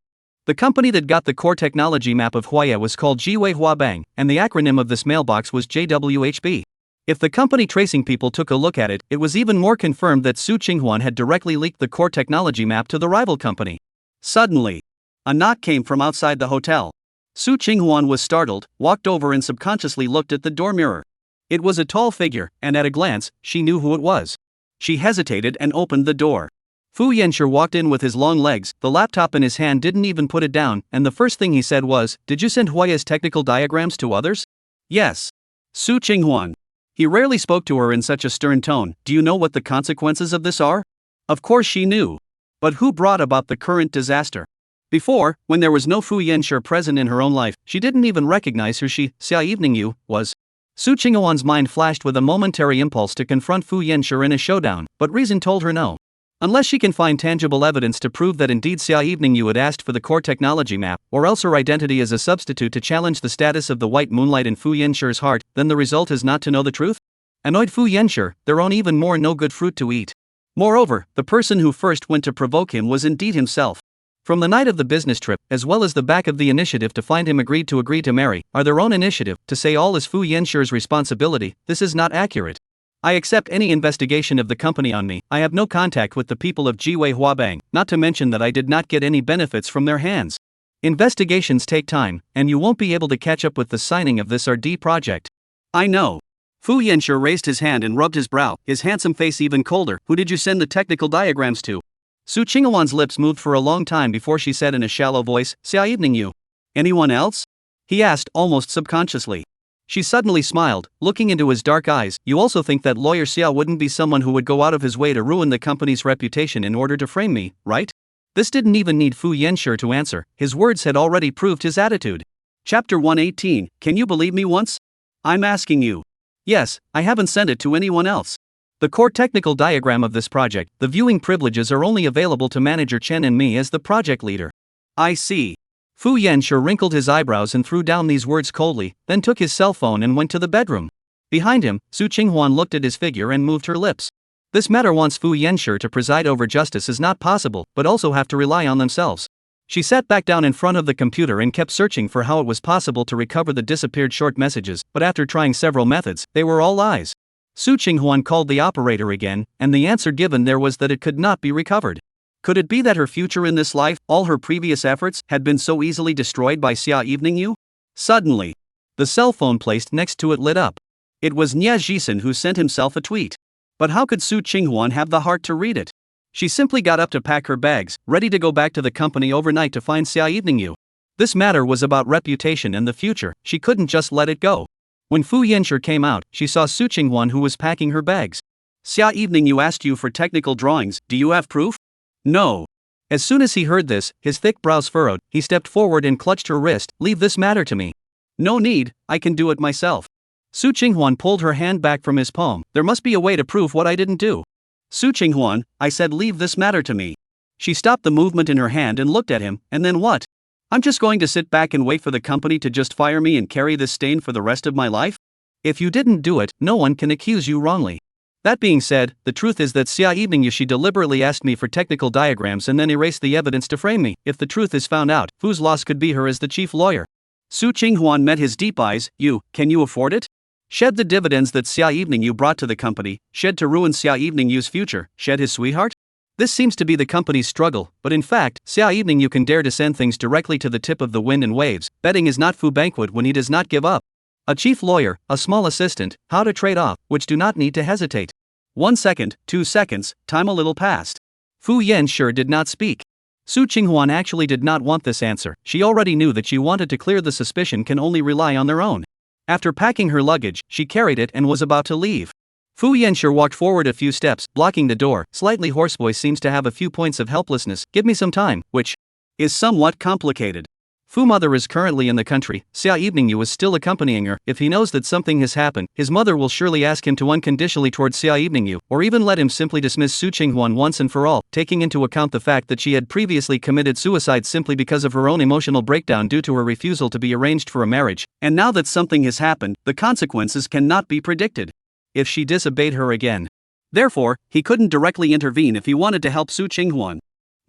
The company that got the core technology map of Huaya was called Jiwei Huabang, and the acronym of this mailbox was JWHB. If the company tracing people took a look at it, it was even more confirmed that Su Qinghuan had directly leaked the core technology map to the rival company. Suddenly, a knock came from outside the hotel. Su Qinghuan was startled, walked over and subconsciously looked at the door mirror. It was a tall figure, and at a glance, she knew who it was. She hesitated and opened the door. Fu Yanshi walked in with his long legs, the laptop in his hand, didn't even put it down, and the first thing he said was, "Did you send Huaya's technical diagrams to others?" "Yes." Su Qinghuan. He rarely spoke to her in such a stern tone. "Do you know what the consequences of this are?" Of course she knew. But who brought about the current disaster? Before, when there was no Fu Yanshi present in her own life, she didn't even recognize who Xia Evening You, was. Su Qinghuan's mind flashed with a momentary impulse to confront Fu Yanshi in a showdown, but reason told her no. Unless she can find tangible evidence to prove that indeed Xia Evening You had asked for the core technology map, or else her identity as a substitute to challenge the status of the white moonlight in Fu Yanshi's heart, then the result is not to know the truth? Annoyed Fu Yanshi, there own even more no good fruit to eat. Moreover, the person who first went to provoke him was indeed himself. From the night of the business trip, as well as the back of the initiative to find him agree to marry, are their own initiative, to say all is Fu Yanshi's responsibility, this is not accurate. I accept any investigation of the company on me, I have no contact with the people of Jiwei Huabang, not to mention that I did not get any benefits from their hands. Investigations take time, and you won't be able to catch up with the signing of this RD project. I know. Fu Yanshi raised his hand and rubbed his brow, his handsome face even colder. Who did you send the technical diagrams to? Su Qinghuan's lips moved for a long time before she said in a shallow voice, Xia Evening You. Anyone else? He asked almost subconsciously. She suddenly smiled, looking into his dark eyes. You also think that lawyer Xia wouldn't be someone who would go out of his way to ruin the company's reputation in order to frame me, right? This didn't even need Fu Yanshi to answer, his words had already proved his attitude. Chapter 118, Can you believe me once? I'm asking you. Yes, I haven't sent it to anyone else. The core technical diagram of this project, the viewing privileges are only available to Manager Chen and me as the project leader. I see. Fu Yanshi wrinkled his eyebrows and threw down these words coldly, then took his cell phone and went to the bedroom. Behind him, Su Qinghuan looked at his figure and moved her lips. This matter wants Fu Yanshi to preside over justice is not possible, but also have to rely on themselves. She sat back down in front of the computer and kept searching for how it was possible to recover the disappeared short messages, but after trying several methods, they were all lies. Su Qinghuan called the operator again, and the answer given there was that it could not be recovered. Could it be that her future in this life, all her previous efforts, had been so easily destroyed by Xia Evening Yu? Suddenly, the cell phone placed next to it lit up. It was Nie Jisen who sent himself a tweet. But how could Su Qinghuan have the heart to read it? She simply got up to pack her bags, ready to go back to the company overnight to find Xia Evening Yu. This matter was about reputation and the future, she couldn't just let it go. When Fu Yanshi came out, she saw Su Qinghuan who was packing her bags. Xia Evening Yu asked you for technical drawings, do you have proof? No. As soon as he heard this, his thick brows furrowed, he stepped forward and clutched her wrist. Leave this matter to me. No need, I can do it myself. Su Qinghuan pulled her hand back from his palm. There must be a way to prove what I didn't do. Su Qinghuan, I said leave this matter to me. She stopped the movement in her hand and looked at him, and then what? I'm just going to sit back and wait for the company to just fire me and carry this stain for the rest of my life? If you didn't do it, no one can accuse you wrongly. That being said, the truth is that Xia Evening Yu deliberately asked me for technical diagrams and then erased the evidence to frame me. If the truth is found out, whose loss could be her as the chief lawyer? Su Qinghuan met his deep eyes. Can you afford it? Shed the dividends that Xia Evening Yu brought to the company, shed to ruin Xia Evening Yu's future, shed his sweetheart? This seems to be the company's struggle, but in fact, Xia Evening Yu can dare to send things directly to the tip of the wind and waves. Betting is not Fu Banquet when he does not give up. A chief lawyer, a small assistant, how to trade off, which do not need to hesitate. 1 second, 2 seconds, time a little passed. Fu Yanshi did not speak. Su Qinghuan actually did not want this answer, she already knew that she wanted to clear the suspicion can only rely on their own. After packing her luggage, she carried it and was about to leave. Fu Yanshi walked forward a few steps, blocking the door. Slightly hoarse voice seems to have a few points of helplessness. Give me some time, which is somewhat complicated. Fu mother is currently in the country, Xia Evening Yu is still accompanying her. If he knows that something has happened, his mother will surely ask him to unconditionally towards Xia Evening Yu, or even let him simply dismiss Su Qinghuan once and for all, taking into account the fact that she had previously committed suicide simply because of her own emotional breakdown due to her refusal to be arranged for a marriage, and now that something has happened, the consequences cannot be predicted. If she disobeyed her again. Therefore, he couldn't directly intervene if he wanted to help Su Qinghuan.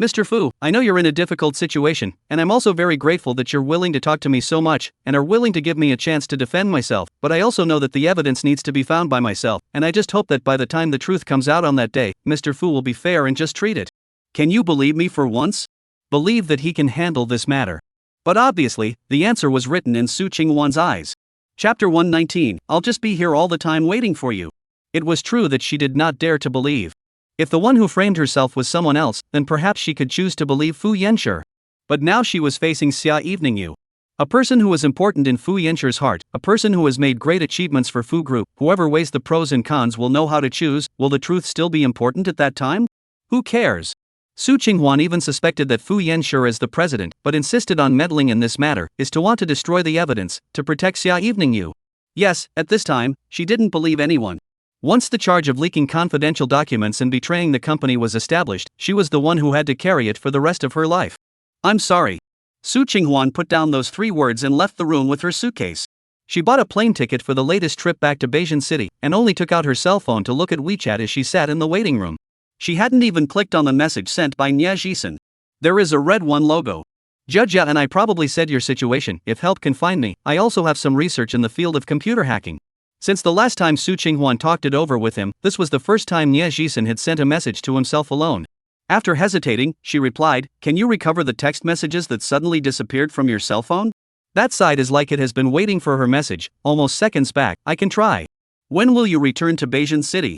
Mr. Fu, I know you're in a difficult situation, and I'm also very grateful that you're willing to talk to me so much, and are willing to give me a chance to defend myself, but I also know that the evidence needs to be found by myself, and I just hope that by the time the truth comes out on that day, Mr. Fu will be fair and just treat it. Can you believe me for once? Believe that he can handle this matter. But obviously, the answer was written in Su Qinghuan's eyes. Chapter 119, I'll just be here all the time waiting for you. It was true that she did not dare to believe. If the one who framed herself was someone else, then perhaps she could choose to believe Fu Yanshi. But now she was facing Xia Evening Yu. A person who was important in Fu Yanshi's heart, a person who has made great achievements for Fu Group. Whoever weighs the pros and cons will know how to choose. Will the truth still be important at that time? Who cares? Su Qinghuan even suspected that Fu Yanshi as the president, but insisted on meddling in this matter, is to want to destroy the evidence, to protect Xia Evening Yu. Yes, at this time, she didn't believe anyone. Once the charge of leaking confidential documents and betraying the company was established, she was the one who had to carry it for the rest of her life. I'm sorry. Su Qinghuan put down those 3 words and left the room with her suitcase. She bought a plane ticket for the latest trip back to Beijing City, and only took out her cell phone to look at WeChat as she sat in the waiting room. She hadn't even clicked on the message sent by Nie Jisen. There is a red one logo. Judge and I probably said your situation. If help can find me, I also have some research in the field of computer hacking. Since the last time Su Qinghuan talked it over with him, this was the first time Nie Jisen had sent a message to himself alone. After hesitating, she replied, Can you recover the text messages that suddenly disappeared from your cell phone? That side is like it has been waiting for her message, almost seconds back. I can try. When will you return to Beijing City?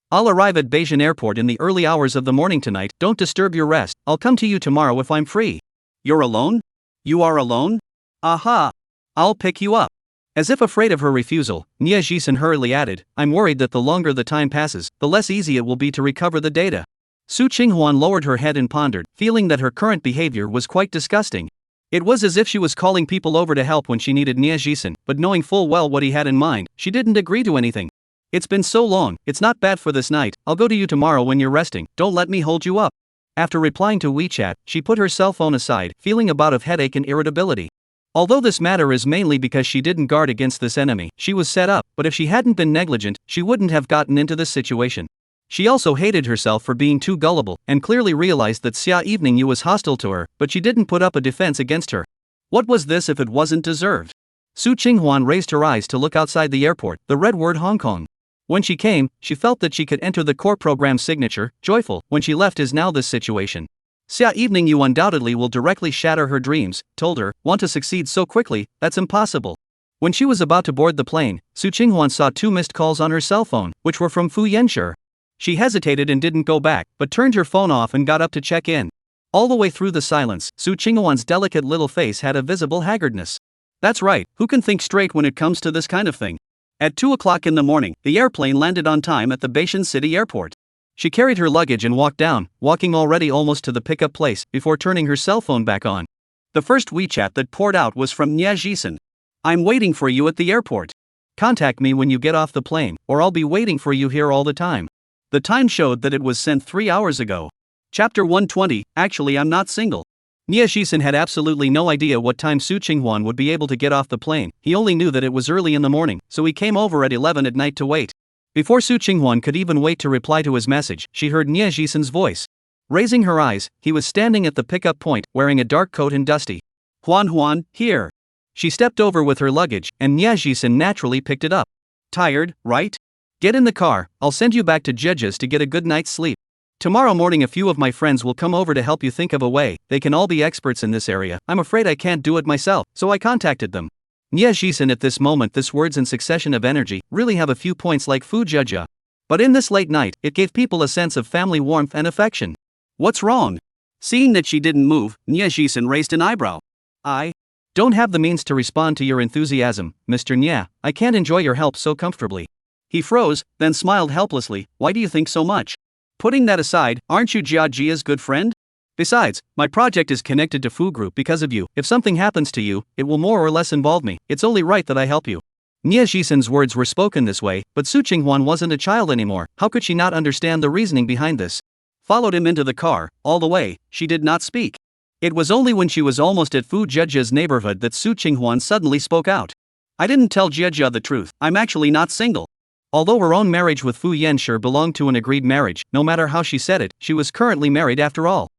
I'll arrive at Beijing Airport in the early hours of the morning tonight. Don't disturb your rest. I'll come to you tomorrow if I'm free. You're alone? You are alone? Aha! I'll pick you up. As if afraid of her refusal, Nia Jisen hurriedly added, I'm worried that the longer the time passes, the less easy it will be to recover the data. Su Qinghuan lowered her head and pondered, feeling that her current behavior was quite disgusting. It was as if she was calling people over to help when she needed Nia Jisen, but knowing full well what he had in mind, she didn't agree to anything. It's been so long, it's not bad for this night, I'll go to you tomorrow when you're resting, don't let me hold you up. After replying to WeChat, she put her cell phone aside, feeling a bout of headache and irritability. Although this matter is mainly because she didn't guard against this enemy, she was set up, but if she hadn't been negligent, she wouldn't have gotten into this situation. She also hated herself for being too gullible, and clearly realized that Xia Evening Yu was hostile to her, but she didn't put up a defense against her. What was this if it wasn't deserved? Su Qinghuan raised her eyes to look outside the airport, the red word Hong Kong. When she came, she felt that she could enter the core program's signature, joyful. When she left is now this situation. Xia Evening Yu undoubtedly will directly shatter her dreams, told her, want to succeed so quickly, that's impossible. When she was about to board the plane, Su Qinghuan saw 2 missed calls on her cell phone, which were from Fu Yanshi. She hesitated and didn't go back, but turned her phone off and got up to check in. All the way through the silence, Su Qinghuan's delicate little face had a visible haggardness. That's right, who can think straight when it comes to this kind of thing? At 2 o'clock in the morning, the airplane landed on time at the Baishan City Airport. She carried her luggage and walked down, walking already almost to the pickup place, before turning her cell phone back on. The first WeChat that poured out was from Nia Jisen. I'm waiting for you at the airport. Contact me when you get off the plane, or I'll be waiting for you here all the time. The time showed that it was sent 3 hours ago. Chapter 120, Actually I'm not single. Nia Jisen had absolutely no idea what time Su Qinghuan would be able to get off the plane. He only knew that it was early in the morning, so he came over at 11 at night to wait. Before Su Qinghuan could even wait to reply to his message, she heard Nia Jisen's voice. Raising her eyes, he was standing at the pickup point, wearing a dark coat and dusty. Huan, here. She stepped over with her luggage, and Nia Jisen naturally picked it up. Tired, right? Get in the car, I'll send you back to Jeja's to get a good night's sleep. Tomorrow morning a few of my friends will come over to help you think of a way, they can all be experts in this area, I'm afraid I can't do it myself, so I contacted them. Nia Jisen at this moment this words in succession of energy, really have a few points like Fu Jeja. But in this late night, it gave people a sense of family warmth and affection. What's wrong? Seeing that she didn't move, Nia Jisen raised an eyebrow. I don't have the means to respond to your enthusiasm, Mr. Nia, I can't enjoy your help so comfortably. He froze, then smiled helplessly, why do you think so much? Putting that aside, aren't you Jia Jia's good friend? Besides, my project is connected to Fu Group because of you, if something happens to you, it will more or less involve me, it's only right that I help you. Nia Jisen's words were spoken this way, but Su Qinghuan wasn't a child anymore, how could she not understand the reasoning behind this? Followed him into the car, all the way, she did not speak. It was only when she was almost at Fu Jeja's neighborhood that Su Qinghuan suddenly spoke out. I didn't tell Jeja the truth, I'm actually not single. Although her own marriage with Fu Yanshi belonged to an agreed marriage, no matter how she said it, she was currently married after all.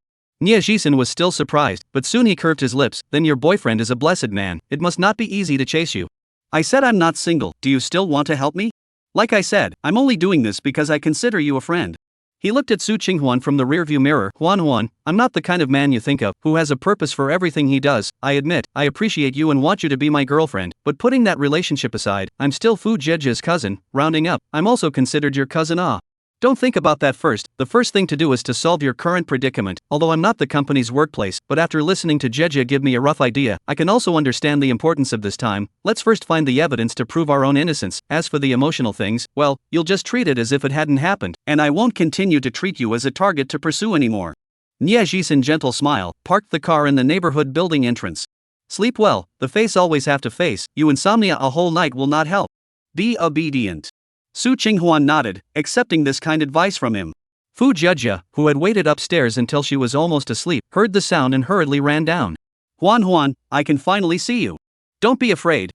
Nia Jisen was still surprised, but soon he curved his lips, then your boyfriend is a blessed man, it must not be easy to chase you. I said I'm not single, do you still want to help me? Like I said, I'm only doing this because I consider you a friend. He looked at Su Qinghuan from the rearview mirror. Huan, I'm not the kind of man you think of, who has a purpose for everything he does. I admit, I appreciate you and want you to be my girlfriend, but putting that relationship aside, I'm still Fu Jeja's cousin, rounding up, I'm also considered your cousin. Don't think about that first, the first thing to do is to solve your current predicament. Although I'm not the company's workplace, but after listening to Jeja give me a rough idea, I can also understand the importance of this time. Let's first find the evidence to prove our own innocence. As for the emotional things, well, you'll just treat it as if it hadn't happened, and I won't continue to treat you as a target to pursue anymore. Nia Jisen gentle smile, parked the car in the neighborhood building entrance. Sleep well, the face always have to face, you insomnia a whole night will not help. Be obedient. Su Qinghuan nodded, accepting this kind advice from him. Fu Jeja, who had waited upstairs until she was almost asleep, heard the sound and hurriedly ran down. Huan, I can finally see you. Don't be afraid,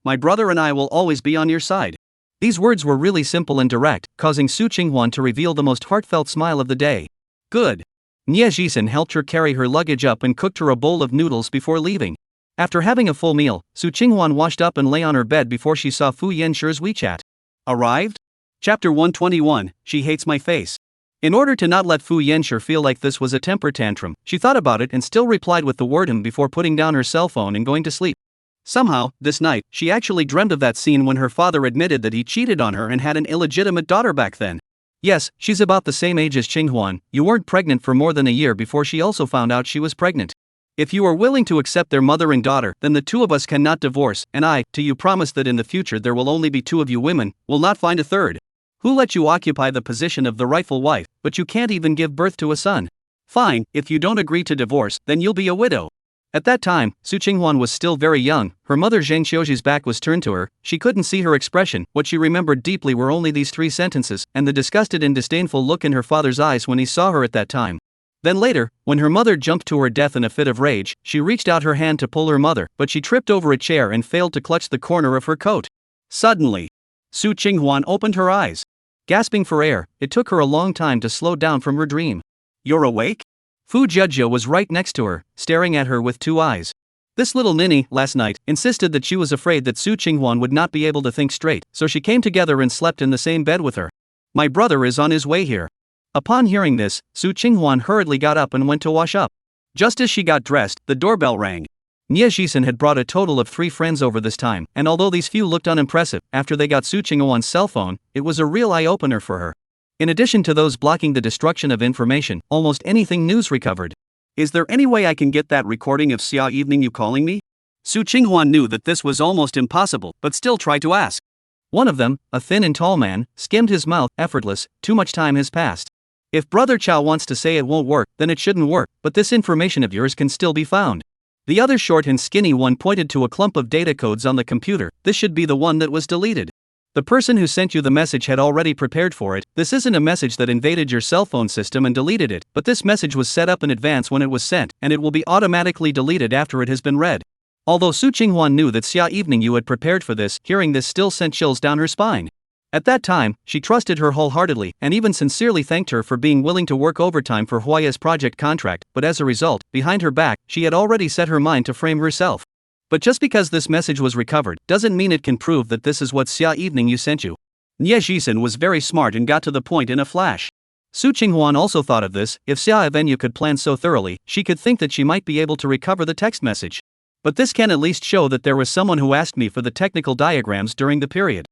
my brother and I will always be on your side. These words were really simple and direct, causing Su Qinghuan to reveal the most heartfelt smile of the day. Good. Nia Jisen helped her carry her luggage up and cooked her a bowl of noodles before leaving. After having a full meal, Su Qinghuan washed up and lay on her bed before she saw Fu Yanshi's WeChat. Arrived? Chapter 121, She Hates My Face. In order to not let Fu Yanshi feel like this was a temper tantrum, she thought about it and still replied with the word before putting down her cell phone and going to sleep. Somehow, this night, she actually dreamt of that scene when her father admitted that he cheated on her and had an illegitimate daughter back then. Yes, she's about the same age as Qinghuan. You weren't pregnant for more than a year before she also found out she was pregnant. If you are willing to accept their mother and daughter, then the two of us cannot divorce, and I, to you, promise that in the future there will only be two of you women, will not find a third. Who let you occupy the position of the rightful wife, but you can't even give birth to a son? Fine, if you don't agree to divorce, then you'll be a widow. At that time, Su Qinghuan was still very young. Her mother Zhang Xiuji's back was turned to her. She couldn't see her expression. What she remembered deeply were only these 3 sentences, and the disgusted and disdainful look in her father's eyes when he saw her at that time. Then later, when her mother jumped to her death in a fit of rage, she reached out her hand to pull her mother, but she tripped over a chair and failed to clutch the corner of her coat. Suddenly, Su Qinghuan opened her eyes. Gasping for air, it took her a long time to slow down from her dream. "You're awake?" Fu Jejia was right next to her, staring at her with 2 eyes. This little ninny, last night, insisted that she was afraid that Su Qinghuan would not be able to think straight, so she came together and slept in the same bed with her. "My brother is on his way here." Upon hearing this, Su Qinghuan hurriedly got up and went to wash up. Just as she got dressed, the doorbell rang. Nie Jisen had brought a total of 3 friends over this time, and although these few looked unimpressive, after they got Su Qinghuan's cell phone, it was a real eye-opener for her. In addition to those blocking the destruction of information, almost anything news recovered. "Is there any way I can get that recording of Xia Evening You calling me?" Su Qinghuan knew that this was almost impossible, but still tried to ask. One of them, a thin and tall man, skimmed his mouth, effortless. "Too much time has passed. If Brother Chow wants to say it won't work, then it shouldn't work, but this information of yours can still be found." The other short and skinny one pointed to a clump of data codes on the computer. "This should be the one that was deleted. The person who sent you the message had already prepared for it. This isn't a message that invaded your cell phone system and deleted it, but this message was set up in advance when it was sent, and it will be automatically deleted after it has been read." Although Su Qinghuan knew that Xia Evening You had prepared for this, hearing this still sent chills down her spine. At that time, she trusted her wholeheartedly, and even sincerely thanked her for being willing to work overtime for Huaya's project contract, but as a result, behind her back, she had already set her mind to frame herself. But just because this message was recovered, doesn't mean it can prove that this is what Xia Evening You sent you. Nie Jisen was very smart and got to the point in a flash. Su Qinghuan also thought of this. If Xia Evening You could plan so thoroughly, she could think that she might be able to recover the text message. But this can at least show that there was someone who asked me for the technical diagrams during the period.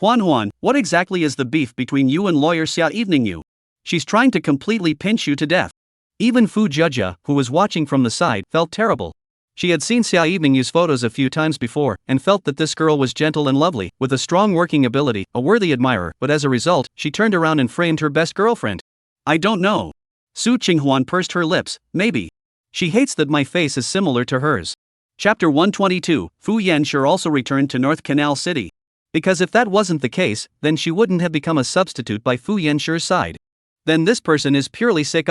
"Huan, what exactly is the beef between you and lawyer Xia Evening You? She's trying to completely pinch you to death." Even Fu Jejia, who was watching from the side, felt terrible. She had seen Xia Evening You's photos a few times before, and felt that this girl was gentle and lovely, with a strong working ability, a worthy admirer, but as a result, she turned around and framed her best girlfriend. "I don't know." Su Qinghuan pursed her lips. "Maybe. She hates that my face is similar to hers." Chapter 122, Fu Yanxue also returned to North Canal City. Because if that wasn't the case, then she wouldn't have become a substitute by Fu Yanxue's side. Then this person is purely sick.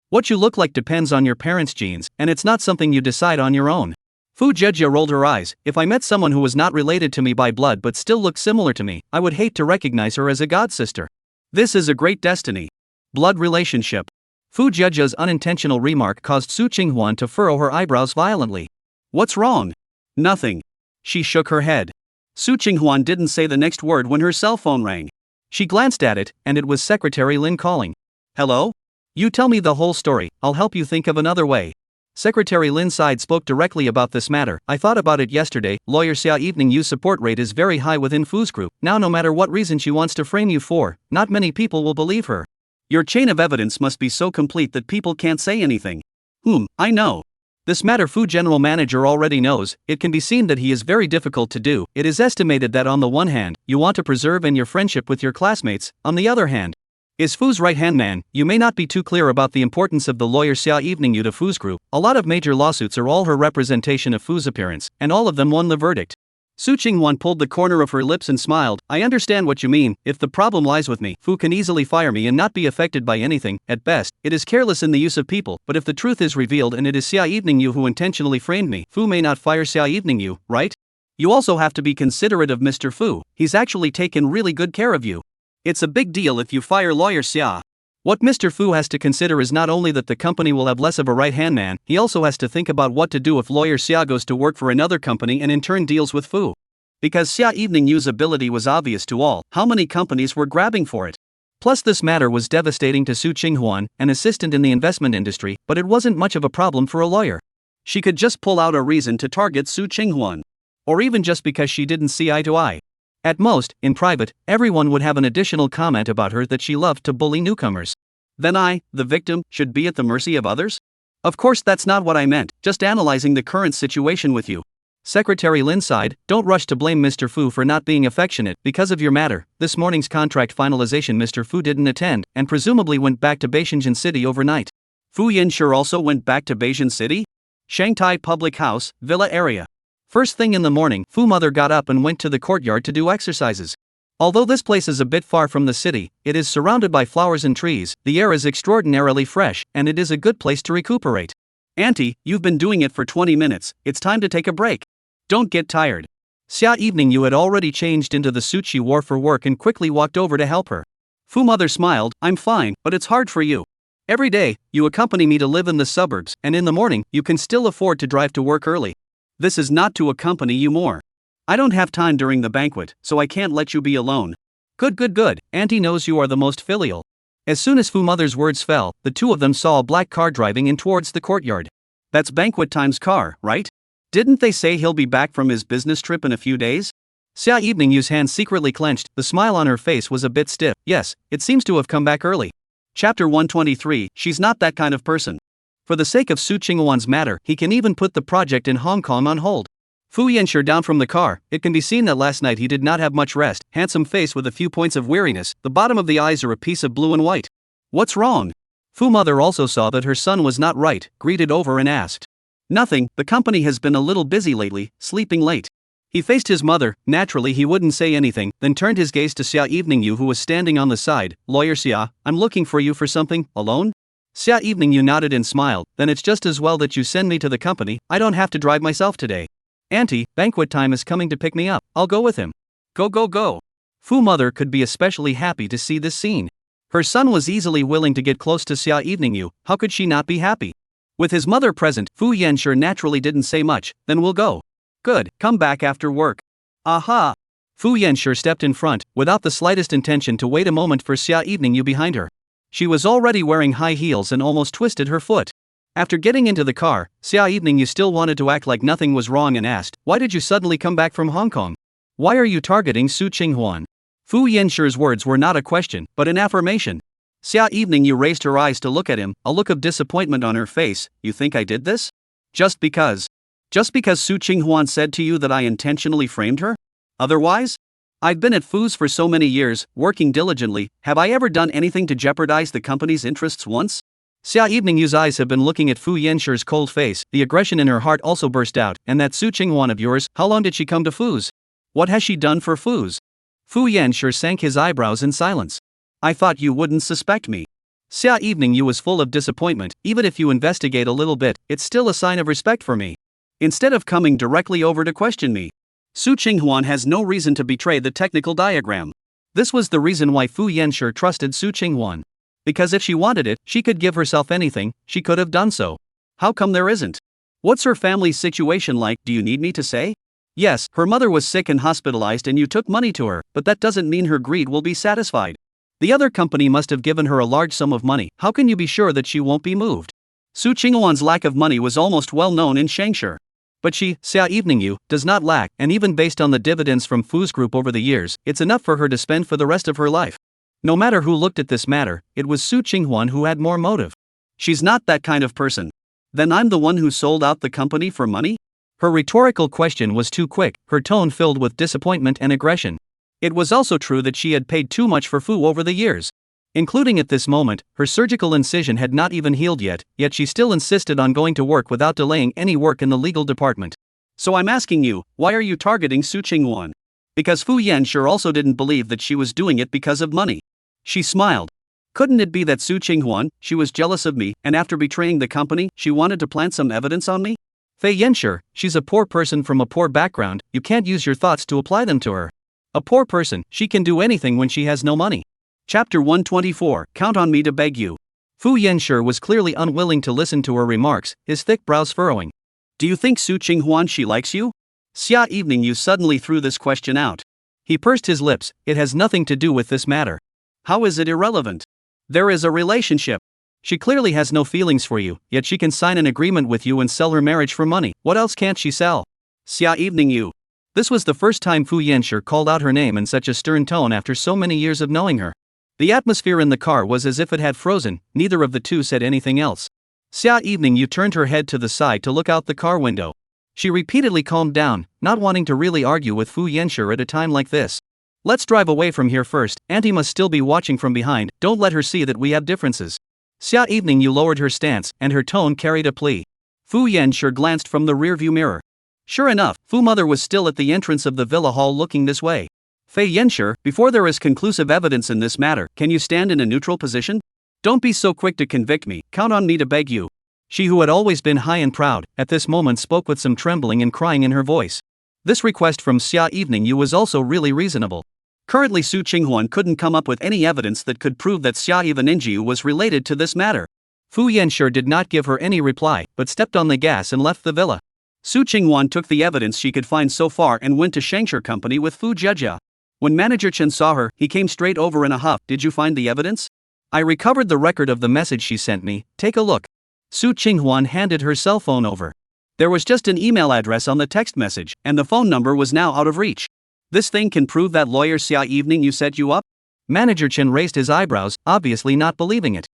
What you look like depends on your parents' genes, and it's not something you decide on your own. Fu Jejia rolled her eyes. "If I met someone who was not related to me by blood but still looked similar to me, I would hate to recognize her as a godsister. This is a great destiny. Blood relationship." Fu Jejia's unintentional remark caused Su Qinghuan to furrow her eyebrows violently. "What's wrong?" "Nothing." She shook her head. Su Qinghuan didn't say the next word when her cell phone rang. She glanced at it, and it was Secretary Lin calling. "Hello? You tell me the whole story, I'll help you think of another way." Secretary Lin's side spoke directly about this matter. "I thought about it yesterday. Lawyer Xia Evening You's support rate is very high within Fu's group. Now no matter what reason she wants to frame you for, not many people will believe her. Your chain of evidence must be so complete that people can't say anything." I know. This matter Fu general manager already knows. It can be seen that he is very difficult to do. It is estimated that on the one hand, you want to preserve your friendship with your classmates, on the other hand, is Fu's right-hand man. You may not be too clear about the importance of the lawyer Xia Evening You to Fu's group. A lot of major lawsuits are all her representation of Fu's appearance, and all of them won the verdict. Su Qinghuan pulled the corner of her lips and smiled. "I understand what you mean. If the problem lies with me, Fu can easily fire me and not be affected by anything. At best, it is careless in the use of people, but if the truth is revealed and it is Xia Evening You who intentionally framed me, Fu may not fire Xia Evening You, right? You also have to be considerate of Mr. Fu. He's actually taken really good care of you. It's a big deal if you fire lawyer Xia. What Mr. Fu has to consider is not only that the company will have less of a right-hand man, he also has to think about what to do if lawyer Xia goes to work for another company and in turn deals with Fu. Because Xia Evening You's ability was obvious to all, how many companies were grabbing for it? Plus this matter was devastating to Su Qinghuan, an assistant in the investment industry, but it wasn't much of a problem for a lawyer. She could just pull out a reason to target Su Qinghuan. Or even just because she didn't see eye to eye. At most, in private, everyone would have an additional comment about her that she loved to bully newcomers. Then I, the victim, should be at the mercy of others? Of course that's not what I meant, just analyzing the current situation with you. Secretary Lin sighed, don't rush to blame Mr. Fu for not being affectionate. Because of your matter, this morning's contract finalization Mr. Fu didn't attend, and presumably went back to Beijing City overnight. Fu Yanshi also went back to Beijing City? Shanghai Public House, Villa area. First thing in the morning, Fu mother got up and went to the courtyard to do exercises. Although this place is a bit far from the city, it is surrounded by flowers and trees, the air is extraordinarily fresh, and it is a good place to recuperate. Auntie, you've been doing it for 20 minutes, it's time to take a break. Don't get tired. Xia Evening Yu had already changed into the suit she wore for work and quickly walked over to help her. Fu mother smiled, I'm fine, but it's hard for you. Every day, you accompany me to live in the suburbs, and in the morning, you can still afford to drive to work early. This is not to accompany you more. I don't have time during the banquet, so I can't let you be alone. Good. Auntie knows you are the most filial. As soon as Fu mother's words fell, the two of them saw a black car driving in towards the courtyard. That's Banquet Time's car, right? Didn't they say he'll be back from his business trip in a few days? Xia Evening Yu's hand secretly clenched, the smile on her face was a bit stiff. Yes, it seems to have come back early. Chapter 123, she's not that kind of person. For the sake of Su Qingwan's matter, he can even put the project in Hong Kong on hold. Fu Yanshi down from the car, it can be seen that last night he did not have much rest, handsome face with a few points of weariness, the bottom of the eyes are a piece of blue and white. What's wrong? Fu mother also saw that her son was not right, greeted over and asked. Nothing, the company has been a little busy lately, sleeping late. He faced his mother, naturally he wouldn't say anything, then turned his gaze to Xia Evening Yu who was standing on the side. Lawyer Xia, I'm looking for you for something, alone? Xia Evening Yu nodded and smiled, then it's just as well that you send me to the company, I don't have to drive myself today. Auntie, Banquet Time is coming to pick me up, I'll go with him. Go. Fu mother could be especially happy to see this scene. Her son was easily willing to get close to Xia Evening Yu, how could she not be happy? With his mother present, Fu Yanshi naturally didn't say much, then we'll go. Good, come back after work. Aha! Fu Yanshi stepped in front, without the slightest intention to wait a moment for Xia Evening Yu behind her. She was already wearing high heels and almost twisted her foot. After getting into the car, Xia Evening Yu still wanted to act like nothing was wrong and asked, why did you suddenly come back from Hong Kong? Why are you targeting Su Qinghuan? Fu Yanshi's words were not a question, but an affirmation. Xia Evening Yu raised her eyes to look at him, a look of disappointment on her face. You think I did this? Just because Su Qinghuan said to you that I intentionally framed her? Otherwise? I've been at Fu's for so many years, working diligently, have I ever done anything to jeopardize the company's interests once? Xia Evening Yu's eyes have been looking at Fu Yanshi's cold face, the aggression in her heart also burst out, and that Su Qinghuan of yours, how long did she come to Fu's? What has she done for Fu's? Fu Yanshi sank his eyebrows in silence. I thought you wouldn't suspect me. Xia Evening Yu was full of disappointment, even if you investigate a little bit, it's still a sign of respect for me. Instead of coming directly over to question me. Su Qinghuan has no reason to betray the technical diagram. This was the reason why Fu Yanshi trusted Su Qinghuan. Because if she wanted it, she could give herself anything, she could have done so. How come there isn't? What's her family's situation like, do you need me to say? Yes, her mother was sick and hospitalized and you took money to her, but that doesn't mean her greed will be satisfied. The other company must have given her a large sum of money, how can you be sure that she won't be moved? Su Qinghuan's lack of money was almost well known in Shanghai. But she, Xia Evening Yu, does not lack, and even based on the dividends from Fu's group over the years, it's enough for her to spend for the rest of her life. No matter who looked at this matter, it was Su Qinghuan who had more motive. She's not that kind of person. Then I'm the one who sold out the company for money? Her rhetorical question was too quick, her tone filled with disappointment and aggression. It was also true that she had paid too much for Fu over the years. Including at this moment, her surgical incision had not even healed yet she still insisted on going to work without delaying any work in the legal department. So I'm asking you, why are you targeting Su Qinghuan? Because Fu Yanshi also didn't believe that she was doing it because of money. She smiled. Couldn't it be that Su Qinghuan, she was jealous of me, and after betraying the company, she wanted to plant some evidence on me? Fei Yanshi, she's a poor person from a poor background, you can't use your thoughts to apply them to her. A poor person, she can do anything when she has no money. Chapter 124, Count on me to beg you. Fu Yanshi was clearly unwilling to listen to her remarks, his thick brows furrowing. Do you think Su Qinghuan she likes you? Xia Evening Yu suddenly threw this question out. He pursed his lips, it has nothing to do with this matter. How is it irrelevant? There is a relationship. She clearly has no feelings for you, yet she can sign an agreement with you and sell her marriage for money. What else can't she sell? Xia Evening Yu. This was the first time Fu Yanshi called out her name in such a stern tone after so many years of knowing her. The atmosphere in the car was as if it had frozen, neither of the two said anything else. Xia Evening Yu turned her head to the side to look out the car window. She repeatedly calmed down, not wanting to really argue with Fu Yanshi at a time like this. Let's drive away from here first, Auntie must still be watching from behind, don't let her see that we have differences. Xia Evening Yu lowered her stance, and her tone carried a plea. Fu Yanshi glanced from the rearview mirror. Sure enough, Fu Mother was still at the entrance of the villa hall looking this way. Fei Yanshi, before there is conclusive evidence in this matter, can you stand in a neutral position? Don't be so quick to convict me, count on me to beg you. She, who had always been high and proud, at this moment spoke with some trembling and crying in her voice. This request from Xia Evening Yu was also really reasonable. Currently Su Qinghuan couldn't come up with any evidence that could prove that Xia Evening Yu was related to this matter. Fu Yanshi did not give her any reply, but stepped on the gas and left the villa. Su Qinghuan took the evidence she could find so far and went to Shangshi Company with Fu Jejia. When Manager Chen saw her, he came straight over in a huff. Did you find the evidence? I recovered the record of the message she sent me, take a look. Su Qinghuan handed her cell phone over. There was just an email address on the text message, and the phone number was now out of reach. This thing can prove that lawyer Xia Evening Yu set you up? Manager Chen raised his eyebrows, obviously not believing it.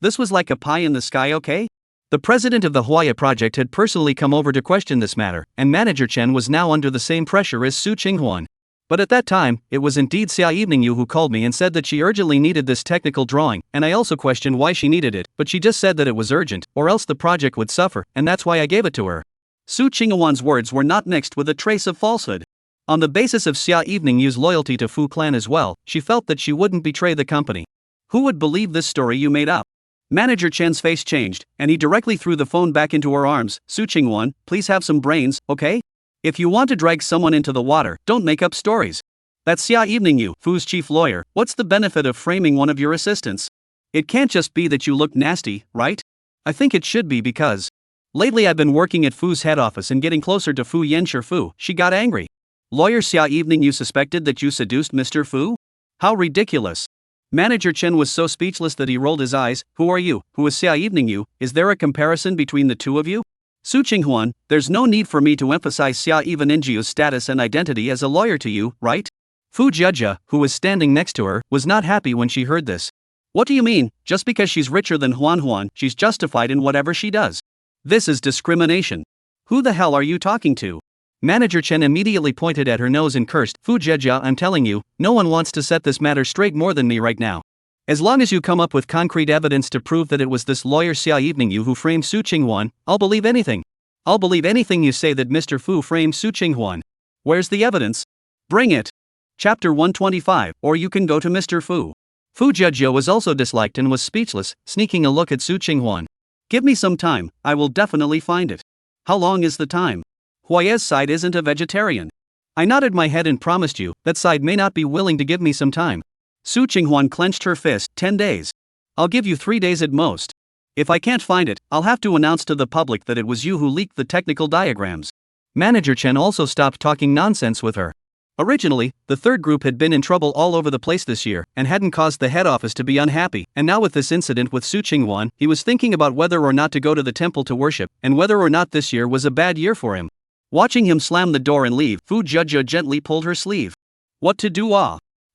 This was like a pie in the sky, okay? The president of the Huaya project had personally come over to question this matter, and Manager Chen was now under the same pressure as Su Qinghuan. But at that time, it was indeed Xia Evening Yu who called me and said that she urgently needed this technical drawing, and I also questioned why she needed it, but she just said that it was urgent, or else the project would suffer, and that's why I gave it to her. Su Qinghuan's words were not mixed with a trace of falsehood. On the basis of Xia Evening Yu's loyalty to Fu Clan as well, she felt that she wouldn't betray the company. Who would believe this story you made up? Manager Chen's face changed, and he directly threw the phone back into her arms. Su Qinghuan, please have some brains, okay? If you want to drag someone into the water, don't make up stories. That's Xia Evening Yu, Fu's chief lawyer. What's the benefit of framing one of your assistants? It can't just be that you look nasty, right? I think it should be because lately I've been working at Fu's head office and getting closer to Fu Yanshi Fu. She got angry. Lawyer Xia Evening Yu suspected that you seduced Mr. Fu? How ridiculous. Manager Chen was so speechless that he rolled his eyes. Who are you? Who is Xia Evening Yu? Is there a comparison between the two of you? Su Qinghuan, there's no need for me to emphasize Xia Evening Yu's status and identity as a lawyer to you, right? Fu Jejia, who was standing next to her, was not happy when she heard this. What do you mean? Just because she's richer than Huan, she's justified in whatever she does. This is discrimination. Who the hell are you talking to? Manager Chen immediately pointed at her nose and cursed. Fu Jejia, I'm telling you, no one wants to set this matter straight more than me right now. As long as you come up with concrete evidence to prove that it was this lawyer Xia Evening Yu who framed Su Qinghuan, I'll believe anything. I'll believe anything you say that Mr. Fu framed Su Qinghuan. Where's the evidence? Bring it. Chapter 125, or you can go to Mr. Fu. Fu Jejia was also disliked and was speechless, sneaking a look at Su Qinghuan. Give me some time, I will definitely find it. How long is the time? Huaya's side isn't a vegetarian. I nodded my head and promised you, that side may not be willing to give me some time. Su Qinghuan clenched her fist. 10 days. I'll give you 3 days at most. If I can't find it, I'll have to announce to the public that it was you who leaked the technical diagrams. Manager Chen also stopped talking nonsense with her. Originally, the third group had been in trouble all over the place this year, and hadn't caused the head office to be unhappy, and now with this incident with Su Qinghuan, he was thinking about whether or not to go to the temple to worship, and whether or not this year was a bad year for him. Watching him slam the door and leave, Fu Jejia gently pulled her sleeve. What to do?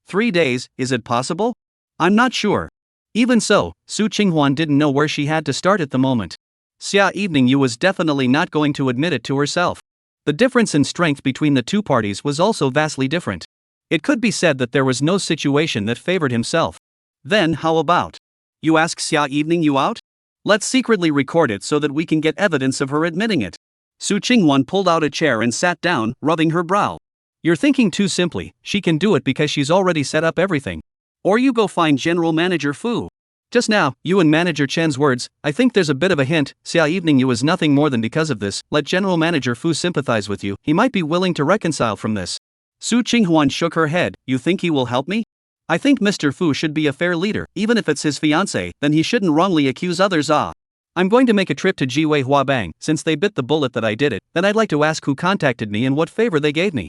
3 days, is it possible? I'm not sure. Even so, Su Qinghuan didn't know where she had to start at the moment. Xia Evening Yu was definitely not going to admit it to herself. The difference in strength between the two parties was also vastly different. It could be said that there was no situation that favored himself. Then how about? You ask Xia Evening Yu out? Let's secretly record it so that we can get evidence of her admitting it. Su Qinghuan pulled out a chair and sat down, rubbing her brow. You're thinking too simply, she can do it because she's already set up everything. Or you go find General Manager Fu. Just now, you and Manager Chen's words, I think there's a bit of a hint. Xia Evening Yu is nothing more than because of this. Let General Manager Fu sympathize with you, he might be willing to reconcile from this. Su Qinghuan shook her head. You think he will help me? I think Mr. Fu should be a fair leader, even if it's his fiancée, then he shouldn't wrongly accuse others. I'm going to make a trip to Jiwei Huabang, since they bit the bullet that I did it, then I'd like to ask who contacted me and what favor they gave me.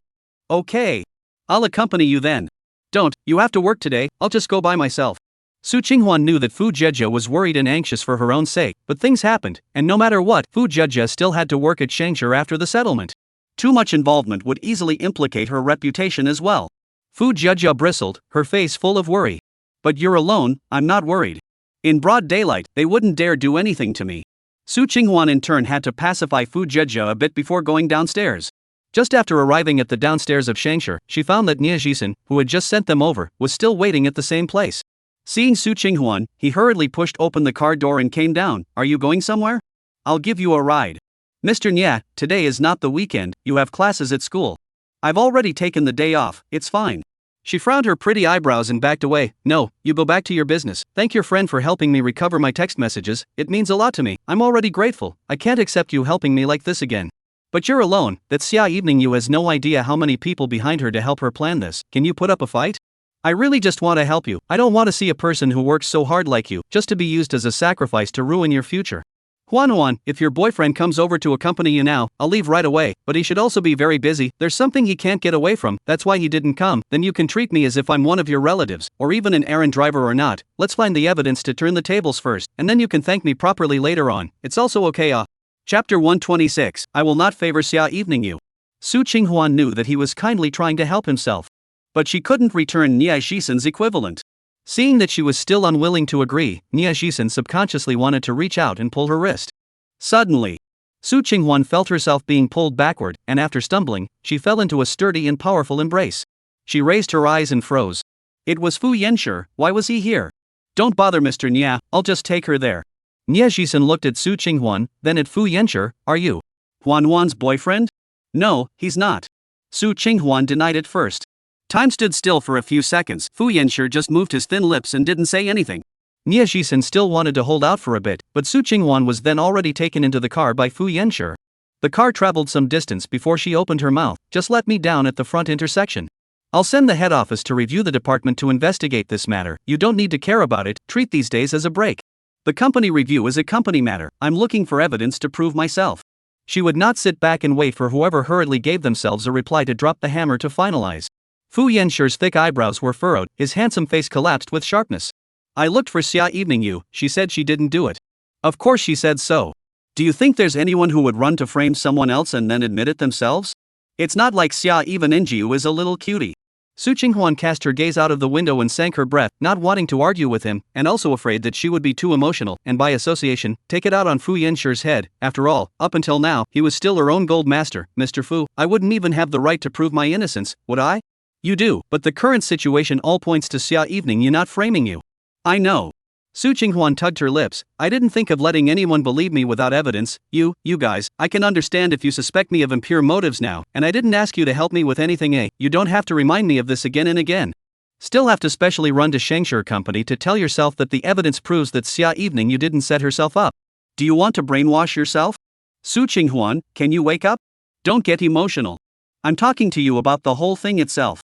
Okay. I'll accompany you then. Don't, you have to work today, I'll just go by myself. Su Qinghuan knew that Fu Jejia was worried and anxious for her own sake, but things happened, and no matter what, Fu Jejia still had to work at Shangshi after the settlement. Too much involvement would easily implicate her reputation as well. Fu Jejia bristled, her face full of worry. But you're alone, I'm not worried. In broad daylight, they wouldn't dare do anything to me. Su Qinghuan in turn had to pacify Fu Jejia a bit before going downstairs. Just after arriving at the downstairs of Shangshi, she found that Nie Jisen, who had just sent them over, was still waiting at the same place. Seeing Su Qinghuan, he hurriedly pushed open the car door and came down. Are you going somewhere? I'll give you a ride. Mr. Nye, today is not the weekend, you have classes at school. I've already taken the day off, it's fine. She frowned her pretty eyebrows and backed away. No, you go back to your business. Thank your friend for helping me recover my text messages, it means a lot to me. I'm already grateful. I can't accept you helping me like this again. But you're alone, that Xia Evening you has no idea how many people behind her to help her plan this. Can you put up a fight? I really just want to help you. I don't want to see a person who works so hard like you, just to be used as a sacrifice to ruin your future. Huan, if your boyfriend comes over to accompany you now, I'll leave right away, but he should also be very busy, there's something he can't get away from, that's why he didn't come, then you can treat me as if I'm one of your relatives, or even an errand driver or not, let's find the evidence to turn the tables first, and then you can thank me properly later on, it's also okay. Chapter 126, I will not favor Xia Evening you. Su Qinghuan knew that he was kindly trying to help himself. But she couldn't return Nie Jisen's equivalent. Seeing that she was still unwilling to agree, Nie Jisen subconsciously wanted to reach out and pull her wrist. Suddenly, Su Qinghuan felt herself being pulled backward, and after stumbling, she fell into a sturdy and powerful embrace. She raised her eyes and froze. It was Fu Yanshi, why was he here? Don't bother Mr. Nye, I'll just take her there. Nie Jisen looked at Su Qinghuan, then at Fu Yanshi, are you Huan's boyfriend? No, he's not. Su Qinghuan denied it first. Time stood still for a few seconds. Fu Yanshi just moved his thin lips and didn't say anything. Nie Jisen still wanted to hold out for a bit, but Su Qinghuan was then already taken into the car by Fu Yanshi. The car traveled some distance before she opened her mouth. Just let me down at the front intersection. I'll send the head office to review the department to investigate this matter. You don't need to care about it, treat these days as a break. The company review is a company matter. I'm looking for evidence to prove myself. She would not sit back and wait for whoever hurriedly gave themselves a reply to drop the hammer to finalize. Fu Yanshi's thick eyebrows were furrowed, his handsome face collapsed with sharpness. I looked for Xia Evening you, she said she didn't do it. Of course she said so. Do you think there's anyone who would run to frame someone else and then admit it themselves? It's not like Xia Evening you is a little cutie. Su Qinghuan cast her gaze out of the window and sank her breath, not wanting to argue with him, and also afraid that she would be too emotional, and by association, take it out on Fu Yanshi's head. After all, up until now, he was still her own gold master. Mr. Fu, I wouldn't even have the right to prove my innocence, would I? You do, but the current situation all points to Xia Evening you not framing you. I know. Su Qinghuan tugged her lips. I didn't think of letting anyone believe me without evidence. You guys, I can understand if you suspect me of impure motives now, and I didn't ask you to help me with anything. You don't have to remind me of this again and again. Still have to specially run to Shangshi Company to tell yourself that the evidence proves that Xia Evening you didn't set herself up. Do you want to brainwash yourself? Su Qinghuan, can you wake up? Don't get emotional. I'm talking to you about the whole thing itself.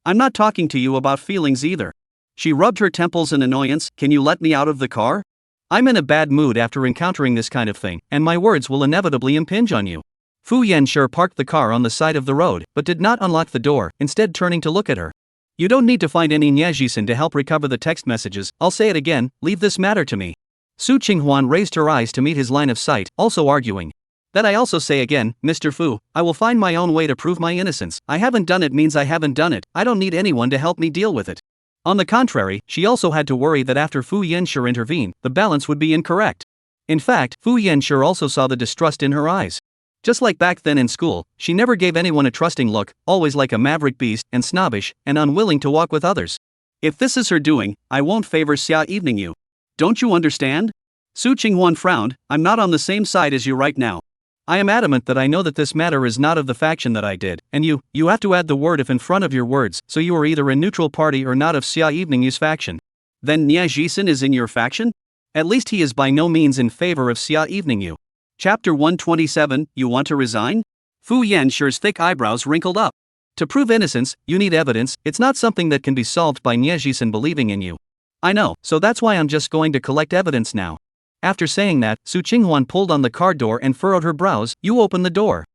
I'm not talking to you about feelings either. She rubbed her temples in annoyance. Can you let me out of the car? I'm in a bad mood after encountering this kind of thing, and my words will inevitably impinge on you. Fu Yanshi parked the car on the side of the road, but did not unlock the door, instead turning to look at her. You don't need to find any Nie Jisen to help recover the text messages, I'll say it again, leave this matter to me. Su Qinghuan raised her eyes to meet his line of sight, also arguing. That I also say again, Mr. Fu, I will find my own way to prove my innocence. I haven't done it means I haven't done it, I don't need anyone to help me deal with it. On the contrary, she also had to worry that after Fu Yanshi intervened, the balance would be incorrect. In fact, Fu Yanshi also saw the distrust in her eyes. Just like back then in school, she never gave anyone a trusting look, always like a maverick beast, and snobbish, and unwilling to walk with others. If this is her doing, I won't favor Xia Evening you. Don't you understand? Su Qinghuan frowned. I'm not on the same side as you right now. I am adamant that I know that this matter is not of the faction that I did, and you have to add the word if in front of your words, so you are either a neutral party or not of Xia Evening you's faction. Then Nie Jisen is in your faction? At least he is by no means in favor of Xia Evening you. Chapter 127, You want to resign? Fu Yanshi's thick eyebrows wrinkled up. To prove innocence, you need evidence, it's not something that can be solved by Nie Jisen believing in you. I know, so that's why I'm just going to collect evidence now. After saying that, Su Qinghuan pulled on the car door and furrowed her brows. You open the door.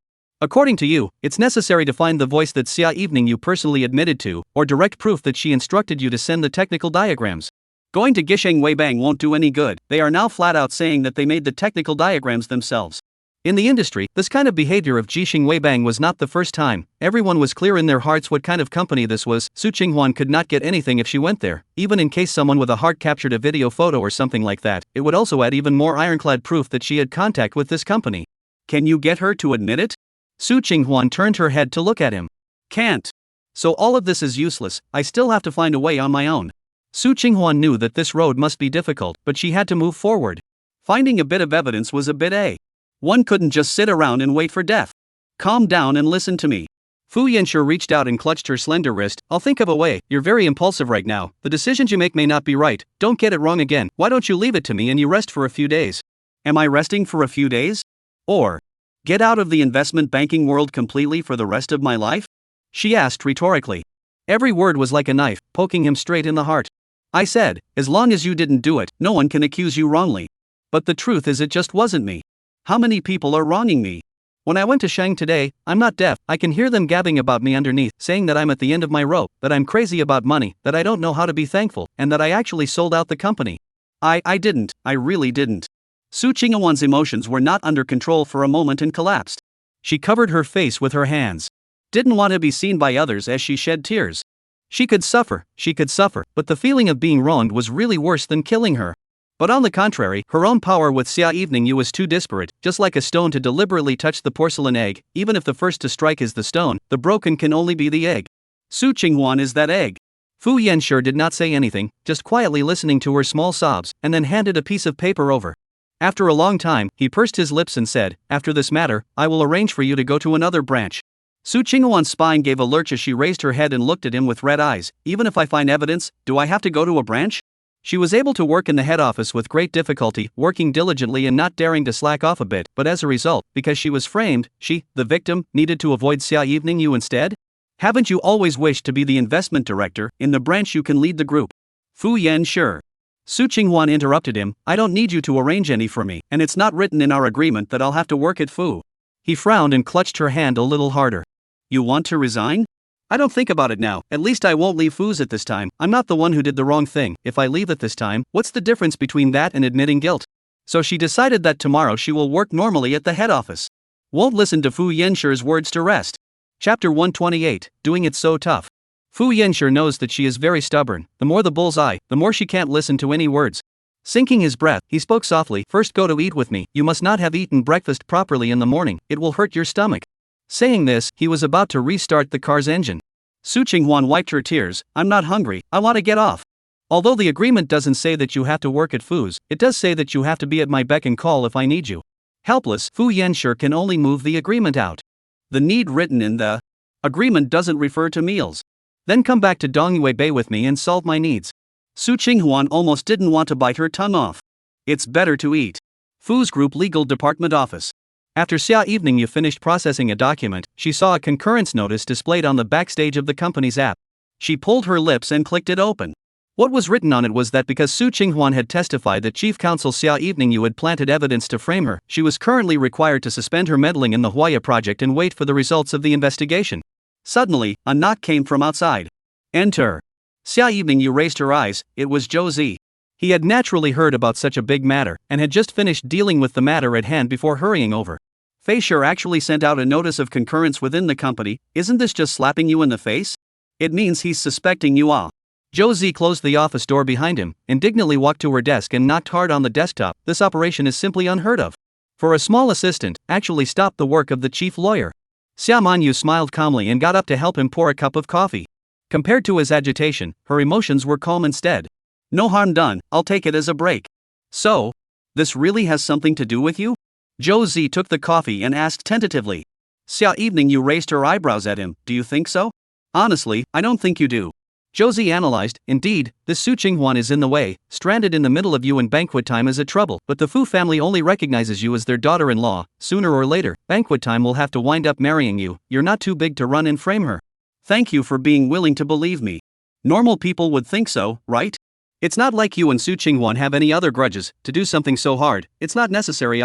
According to you, it's necessary to find the voice that Xia Evening you personally admitted to, or direct proof that she instructed you to send the technical diagrams. Going to Gisheng Weibang won't do any good, they are now flat out saying that they made the technical diagrams themselves. In the industry, this kind of behavior of Ji Xingweibang was not the first time. Everyone was clear in their hearts what kind of company this was. Su Qinghuan could not get anything if she went there, even in case someone with a heart captured a video photo or something like that. It would also add even more ironclad proof that she had contact with this company. Can you get her to admit it? Su Qinghuan turned her head to look at him. Can't. So all of this is useless, I still have to find a way on my own. Su Qinghuan knew that this road must be difficult, but she had to move forward. Finding a bit of evidence was a bit. One couldn't just sit around and wait for death. Calm down and listen to me. Fu Yanshi reached out and clutched her slender wrist. I'll think of a way. You're very impulsive right now. The decisions you make may not be right. Don't get it wrong again. Why don't you leave it to me and you rest for a few days? Am I resting for a few days? Or get out of the investment banking world completely for the rest of my life? She asked rhetorically. Every word was like a knife, poking him straight in the heart. I said, as long as you didn't do it, no one can accuse you wrongly. But the truth is it just wasn't me. How many people are wronging me? When I went to Shang today, I'm not deaf. I can hear them gabbing about me underneath, saying that I'm at the end of my rope, that I'm crazy about money, that I don't know how to be thankful, and that I actually sold out the company. I didn't, I really didn't. Su Qinghuan's emotions were not under control for a moment and collapsed. She covered her face with her hands. Didn't want to be seen by others as she shed tears. She could suffer, but the feeling of being wronged was really worse than killing her. But on the contrary, her own power with Xia Evening Yu was too disparate, just like a stone to deliberately touch the porcelain egg. Even if the first to strike is the stone, the broken can only be the egg. Su Qinghuan is that egg. Fu Yanshi did not say anything, just quietly listening to her small sobs, and then handed a piece of paper over. After a long time, he pursed his lips and said, after this matter, I will arrange for you to go to another branch. Su Qinghuan's spine gave a lurch as she raised her head and looked at him with red eyes. Even if I find evidence, do I have to go to a branch? She was able to work in the head office with great difficulty, working diligently and not daring to slack off a bit, but as a result, because she was framed, she, the victim, needed to avoid Xia Evening Yu instead? Haven't you always wished to be the investment director? In the branch you can lead the group. Fu Yan sure. Su Qinghuan interrupted him, I don't need you to arrange any for me, and it's not written in our agreement that I'll have to work at Fu. He frowned and clutched her hand a little harder. You want to resign? I don't think about it now, at least I won't leave Fu's at this time. I'm not the one who did the wrong thing. If I leave at this time, what's the difference between that and admitting guilt? So she decided that tomorrow she will work normally at the head office. Won't listen to Fu Yanshi's words to rest. Chapter 128, Doing It So Tough. Fu Yanshi knows that she is very stubborn. The more the bull's eye, the more she can't listen to any words. Sinking his breath, he spoke softly, first go to eat with me. You must not have eaten breakfast properly in the morning, it will hurt your stomach. Saying this, he was about to restart the car's engine. Su Qinghuan wiped her tears. I'm not hungry, I want to get off. Although the agreement doesn't say that you have to work at Fu's, it does say that you have to be at my beck and call if I need you. Helpless, Fu Yanshi can only move the agreement out. The need written in the agreement doesn't refer to meals. Then come back to Dongyue Bay with me and solve my needs. Su Qinghuan almost didn't want to bite her tongue off. It's better to eat. Fu's Group Legal Department Office. After Xia Evening Yu finished processing a document, she saw a concurrence notice displayed on the backstage of the company's app. She pulled her lips and clicked it open. What was written on it was that because Su Qinghuan had testified that Chief Counsel Xia Evening Yu had planted evidence to frame her, she was currently required to suspend her meddling in the Huaya project and wait for the results of the investigation. Suddenly, a knock came from outside. Enter. Xia Evening Yu raised her eyes. It was Zhou Zi. He had naturally heard about such a big matter, and had just finished dealing with the matter at hand before hurrying over. Fisher actually sent out a notice of concurrence within the company. Isn't this just slapping you in the face? It means he's suspecting you all. Zhou Zi closed the office door behind him, indignantly walked to her desk and knocked hard on the desktop. This operation is simply unheard of. For a small assistant, actually stopped the work of the chief lawyer. Xia Manyu smiled calmly and got up to help him pour a cup of coffee. Compared to his agitation, her emotions were calm instead. No harm done, I'll take it as a break. So, this really has something to do with you? Zhou Zi took the coffee and asked tentatively. Xia Evening Yu raised her eyebrows at him. Do you think so? Honestly, I don't think you do. Zhou Zi analyzed. Indeed, this Su Qinghuan is in the way. Stranded in the middle of you in banquet time is a trouble, but the Fu family only recognizes you as their daughter-in-law. Sooner or later, banquet time will have to wind up marrying you. You're not too big to run and frame her. Thank you for being willing to believe me. Normal people would think so, right? It's not like you and Su Qinghuan have any other grudges. To do something so hard, it's not necessary.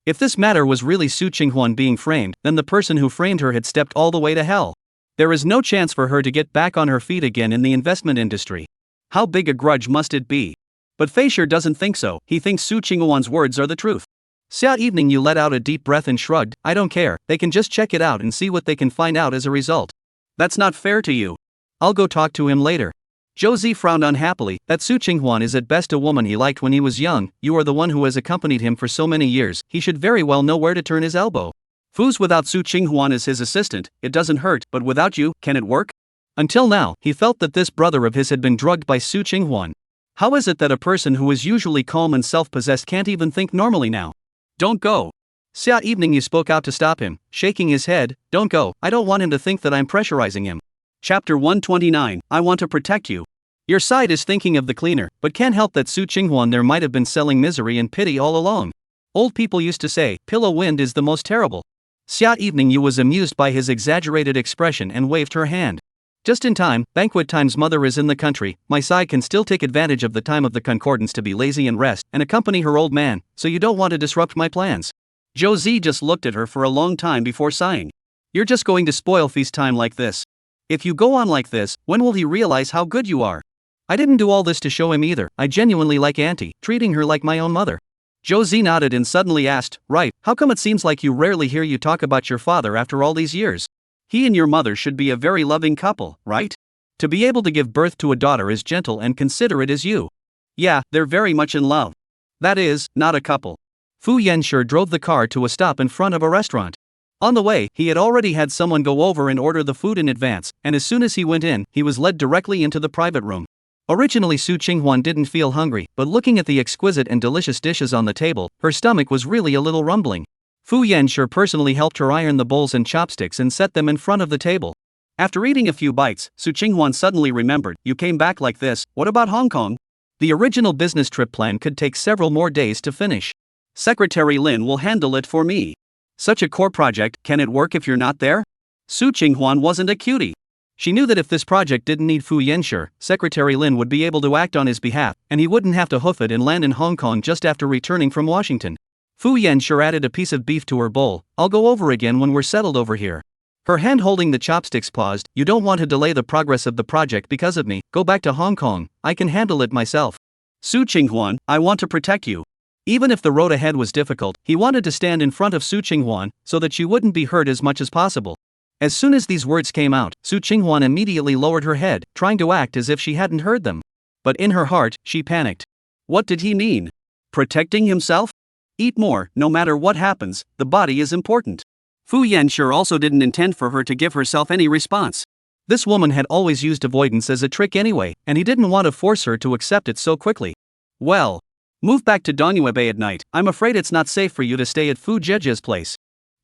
If this matter was really Su Qinghuan being framed, then the person who framed her had stepped all the way to hell. There is no chance for her to get back on her feet again in the investment industry. How big a grudge must it be? But Fisher doesn't think so. He thinks Su Qinghuan's words are the truth. That evening you let out a deep breath and shrugged. I don't care, they can just check it out and see what they can find out as a result. That's not fair to you. I'll go talk to him later. Josie frowned unhappily. That Su Qinghwan is at best a woman he liked when he was young. You are the one who has accompanied him for so many years. He should very well know where to turn his elbow. Fu's without Su Qinghwan as his assistant, it doesn't hurt, but without you, can it work? Until now, he felt that this brother of his had been drugged by Su Qinghwan. How is it that a person who is usually calm and self-possessed can't even think normally now? Don't go. That evening you spoke out to stop him, shaking his head. Don't go, I don't want him to think that I'm pressurizing him. Chapter 129, I want to protect you. Your side is thinking of the cleaner, but can't help that Su Qinghwan there might have been selling misery and pity all along. Old people used to say, pillow wind is the most terrible. That evening you was amused by his exaggerated expression and waved her hand. Just in time, banquet time's mother is in the country. My side can still take advantage of the time of the concordance to be lazy and rest and accompany her old man, so you don't want to disrupt my plans. Josie just looked at her for a long time before sighing. You're just going to spoil feast time like this. If you go on like this, when will he realize how good you are? I didn't do all this to show him either. I genuinely like Auntie, treating her like my own mother. Josie nodded and suddenly asked, right, how come it seems like you rarely hear you talk about your father after all these years? He and your mother should be a very loving couple, right? To be able to give birth to a daughter as gentle and considerate as you. Yeah, they're very much in love. That is, not a couple. Fu Yanshi drove the car to a stop in front of a restaurant. On the way, he had already had someone go over and order the food in advance, and as soon as he went in, he was led directly into the private room. Originally Su Qinghwan didn't feel hungry, but looking at the exquisite and delicious dishes on the table, her stomach was really a little rumbling. Fu Yanshi personally helped her iron the bowls and chopsticks and set them in front of the table. After eating a few bites, Su Qinghwan suddenly remembered, you came back like this, what about Hong Kong? The original business trip plan could take several more days to finish. Secretary Lin will handle it for me. Such a core project, can it work if you're not there? Su Qinghwan wasn't a cutie. She knew that if this project didn't need Fu Yanshi, Secretary Lin would be able to act on his behalf, and he wouldn't have to hoof it and land in Hong Kong just after returning from Washington. Fu Yanshi added a piece of beef to her bowl. I'll go over again when we're settled over here. Her hand holding the chopsticks paused. You don't want to delay the progress of the project because of me. Go back to Hong Kong, I can handle it myself. Su Qinghwan, I want to protect you. Even if the road ahead was difficult, he wanted to stand in front of Su Qinghwan so that she wouldn't be hurt as much as possible. As soon as these words came out, Su Qinghwan immediately lowered her head, trying to act as if she hadn't heard them. But in her heart, she panicked. What did he mean? Protecting himself? Eat more, no matter what happens, the body is important. Fu Yanshi also didn't intend for her to give herself any response. This woman had always used avoidance as a trick anyway, and he didn't want to force her to accept it so quickly. Well, move back to Dongyue at night. I'm afraid it's not safe for you to stay at Fu Jeje's place.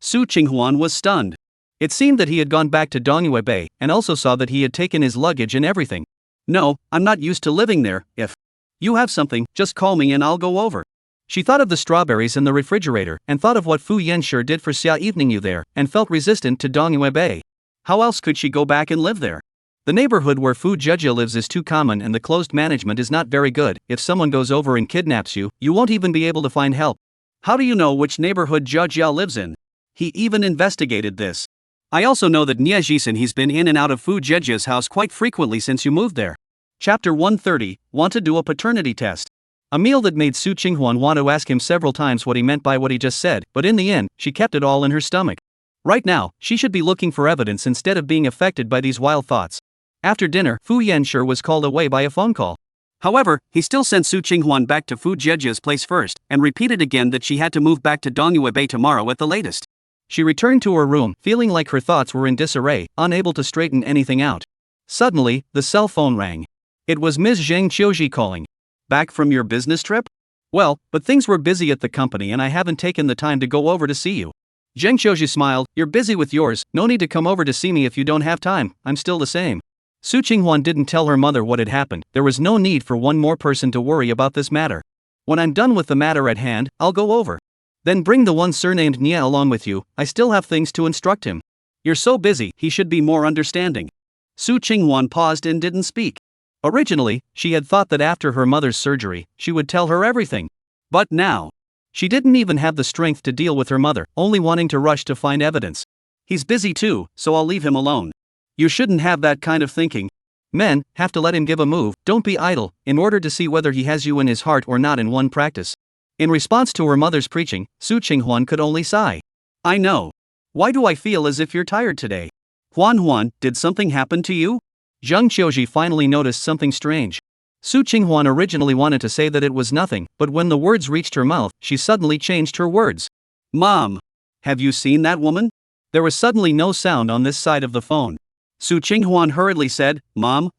Su Qinghwan was stunned. It seemed that he had gone back to Dongyue Bay, and also saw that he had taken his luggage and everything. No, I'm not used to living there. If you have something, just call me and I'll go over. She thought of the strawberries in the refrigerator, and thought of what Fu Yanshi did for Xia evening you there, and felt resistant to Dongyue Bay. How else could she go back and live there? The neighborhood where Fu Jeje lives is too common and the closed management is not very good. If someone goes over and kidnaps you, you won't even be able to find help. How do you know which neighborhood Jeje lives in? He even investigated this. I also know that Niajisan he's been in and out of Fu Jeje's house quite frequently since you moved there. Chapter 130, Want to do a paternity test. A meal that made Su Qinghwan want to ask him several times what he meant by what he just said, but in the end, she kept it all in her stomach. Right now, she should be looking for evidence instead of being affected by these wild thoughts. After dinner, Fu Yanshi was called away by a phone call. However, he still sent Su Qinghwan back to Fu Jeje's place first, and repeated again that she had to move back to Dongyue Bay tomorrow at the latest. She returned to her room, feeling like her thoughts were in disarray, unable to straighten anything out. Suddenly, the cell phone rang. It was Ms. Zhang Qiuji calling. Back from your business trip? Well, but things were busy at the company and I haven't taken the time to go over to see you. Zhang Qiuji smiled. You're busy with yours, no need to come over to see me if you don't have time, I'm still the same. Su Qinghwan didn't tell her mother what had happened. There was no need for one more person to worry about this matter. When I'm done with the matter at hand, I'll go over. Then bring the one surnamed Nia along with you, I still have things to instruct him. You're so busy, he should be more understanding. Su Qinghwan paused and didn't speak. Originally, she had thought that after her mother's surgery, she would tell her everything. But now, she didn't even have the strength to deal with her mother, only wanting to rush to find evidence. He's busy too, so I'll leave him alone. You shouldn't have that kind of thinking. Men have to let him give a move, don't be idle, in order to see whether he has you in his heart or not in one practice. In response to her mother's preaching, Su Qinghuan could only sigh. I know. Why do I feel as if you're tired today? Huan, did something happen to you? Zheng Qiuji finally noticed something strange. Su Qinghuan originally wanted to say that it was nothing, but when the words reached her mouth, she suddenly changed her words. Mom! Have you seen that woman? There was suddenly no sound on this side of the phone. Su Qinghuan hurriedly said, Mom?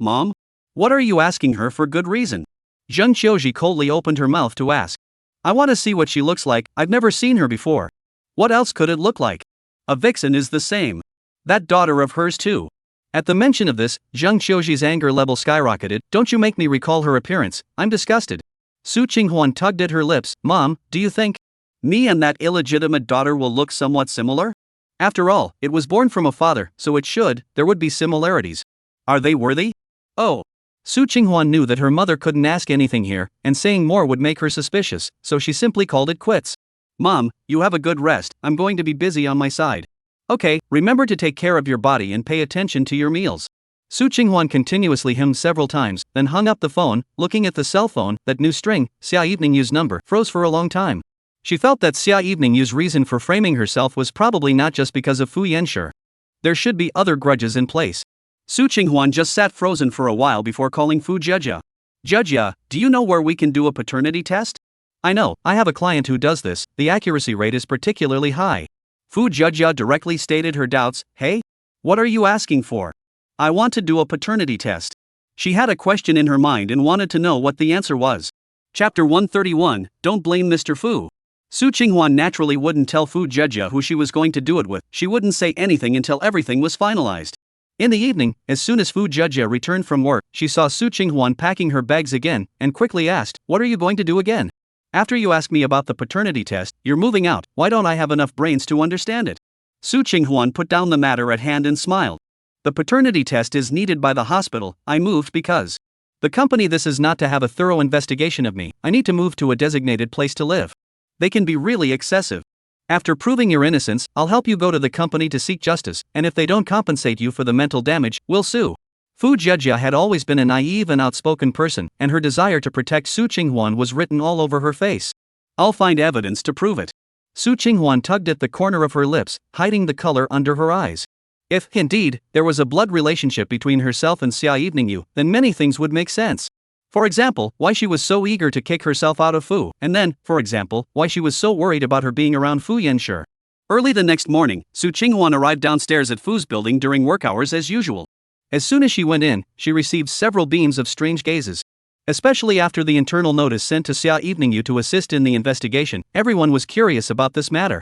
What are you asking her for good reason? Zheng Qiuji coldly opened her mouth to ask. I want to see what she looks like, I've never seen her before. What else could it look like? A vixen is the same. That daughter of hers too. At the mention of this, Zheng Qiuji's anger level skyrocketed. Don't you make me recall her appearance, I'm disgusted. Su Qinghuan tugged at her lips. Mom, do you think me and that illegitimate daughter will look somewhat similar? After all, it was born from a father, so there would be similarities. Are they worthy? Oh. Su Qinghuan knew that her mother couldn't ask anything here, and saying more would make her suspicious, so she simply called it quits. Mom, you have a good rest, I'm going to be busy on my side. Okay, remember to take care of your body and pay attention to your meals. Su Qinghuan continuously hummed several times, then hung up the phone. Looking at the cell phone, that new string, Xia Evening Yu's number, froze for a long time. She felt that Xia Evening Yu's reason for framing herself was probably not just because of Fu Yanshi. There should be other grudges in place. Su Qinghuan just sat frozen for a while before calling Fu Jejia. Jejia, do you know where we can do a paternity test? I know, I have a client who does this, the accuracy rate is particularly high. Fu Jejia directly stated her doubts. Hey? What are you asking for? I want to do a paternity test. She had a question in her mind and wanted to know what the answer was. Chapter 131, Don't Blame Mr. Fu. Su Qinghuan naturally wouldn't tell Fu Jejia who she was going to do it with, she wouldn't say anything until everything was finalized. In the evening, as soon as Fu Jejia returned from work, she saw Su Qinghuan packing her bags again, and quickly asked, What are you going to do again? After you ask me about the paternity test, you're moving out, why don't I have enough brains to understand it? Su Qinghuan put down the matter at hand and smiled. The paternity test is needed by the hospital, I moved because the company this is not to have a thorough investigation of me, I need to move to a designated place to live. They can be really excessive. After proving your innocence, I'll help you go to the company to seek justice, and if they don't compensate you for the mental damage, we'll sue. Fu Jejia had always been a naive and outspoken person, and her desire to protect Su Qinghuan was written all over her face. I'll find evidence to prove it. Su Qinghuan tugged at the corner of her lips, hiding the color under her eyes. If, indeed, there was a blood relationship between herself and Xia Evening Yu, then many things would make sense. For example, why she was so eager to kick herself out of Fu, and then, for example, why she was so worried about her being around Fu Yanshi. Early the next morning, Su Qinghuan arrived downstairs at Fu's building during work hours as usual. As soon as she went in, she received several beams of strange gazes. Especially after the internal notice sent to Xia Evening Yu to assist in the investigation, everyone was curious about this matter.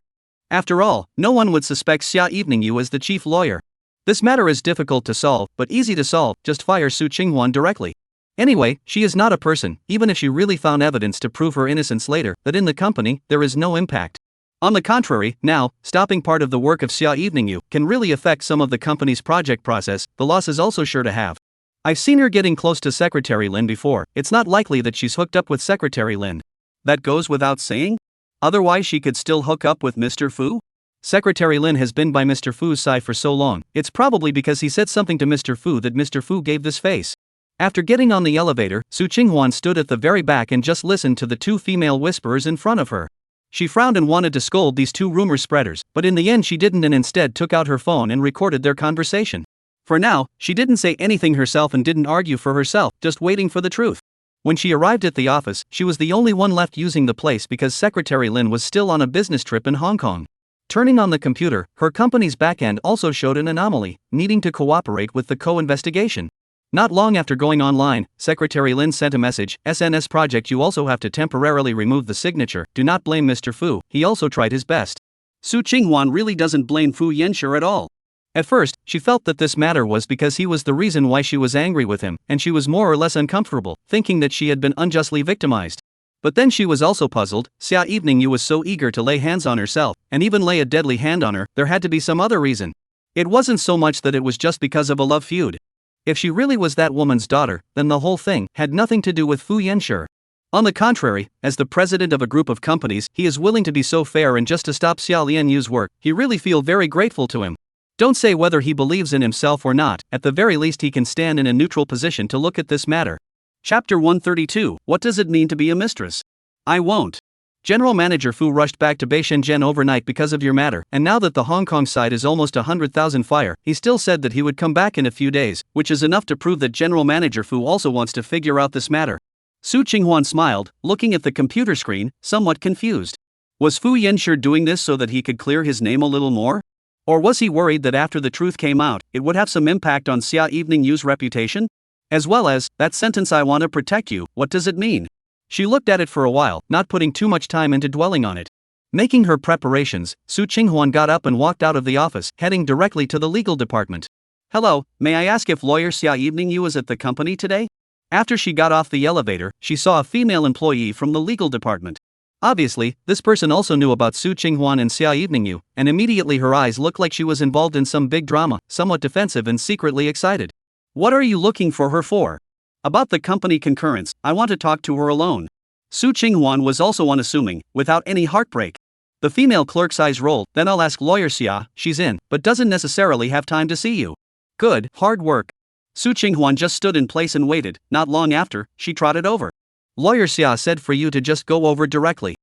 After all, no one would suspect Xia Evening Yu as the chief lawyer. This matter is difficult to solve, but easy to solve, just fire Su Qinghuan directly. Anyway, she is not a person, even if she really found evidence to prove her innocence later, that in the company, there is no impact. On the contrary, now, stopping part of the work of Xia Evening Yu can really affect some of the company's project process, the loss is also sure to have. I've seen her getting close to Secretary Lin before, it's not likely that she's hooked up with Secretary Lin. That goes without saying? Otherwise she could still hook up with Mr. Fu? Secretary Lin has been by Mr. Fu's side for so long, it's probably because he said something to Mr. Fu that Mr. Fu gave this face. After getting on the elevator, Su Qinghuan stood at the very back and just listened to the two female whisperers in front of her. She frowned and wanted to scold these two rumor spreaders, but in the end she didn't and instead took out her phone and recorded their conversation. For now, she didn't say anything herself and didn't argue for herself, just waiting for the truth. When she arrived at the office, she was the only one left using the place because Secretary Lin was still on a business trip in Hong Kong. Turning on the computer, her company's backend also showed an anomaly, needing to cooperate with the co-investigation. Not long after going online, Secretary Lin sent a message, SNS project you also have to temporarily remove the signature, do not blame Mr. Fu, he also tried his best. Su Qinghuan really doesn't blame Fu Yanshi at all. At first, she felt that this matter was because he was the reason why she was angry with him, and she was more or less uncomfortable, thinking that she had been unjustly victimized. But then she was also puzzled, Xia Evening Yu was so eager to lay hands on herself, and even lay a deadly hand on her, there had to be some other reason. It wasn't so much that it was just because of a love feud. If she really was that woman's daughter, then the whole thing had nothing to do with Fu Yanshi. On the contrary, as the president of a group of companies, he is willing to be so fair and just to stop Xia Lian Yu's work, he really feel very grateful to him. Don't say whether he believes in himself or not, at the very least he can stand in a neutral position to look at this matter. Chapter 132, What does it mean to be a mistress? I won't General Manager Fu rushed back to Beishenzhen overnight because of your matter, and now that the Hong Kong side is almost 100,000 fire, he still said that he would come back in a few days, which is enough to prove that General Manager Fu also wants to figure out this matter. Su Qinghuan smiled, looking at the computer screen, somewhat confused. Was Fu Yanshi doing this so that he could clear his name a little more? Or was he worried that after the truth came out, it would have some impact on Xia Evening New's reputation? As well as, that sentence "I want to protect you," what does it mean? She looked at it for a while, not putting too much time into dwelling on it. Making her preparations, Su Qinghuan got up and walked out of the office, heading directly to the legal department. Hello, may I ask if lawyer Xia Evening Yu is at the company today? After she got off the elevator, she saw a female employee from the legal department. Obviously, this person also knew about Su Qinghuan and Xia Evening Yu, and immediately her eyes looked like she was involved in some big drama, somewhat defensive and secretly excited. What are you looking for her for? About the company concurrence, I want to talk to her alone. Su Qinghuan was also unassuming, without any heartbreak. The female clerk's eyes rolled. Then I'll ask lawyer Xia, she's in, but doesn't necessarily have time to see you. Good, hard work. Su Qinghuan just stood in place and waited. Not long after, she trotted over. Lawyer Xia said for you to just go over directly.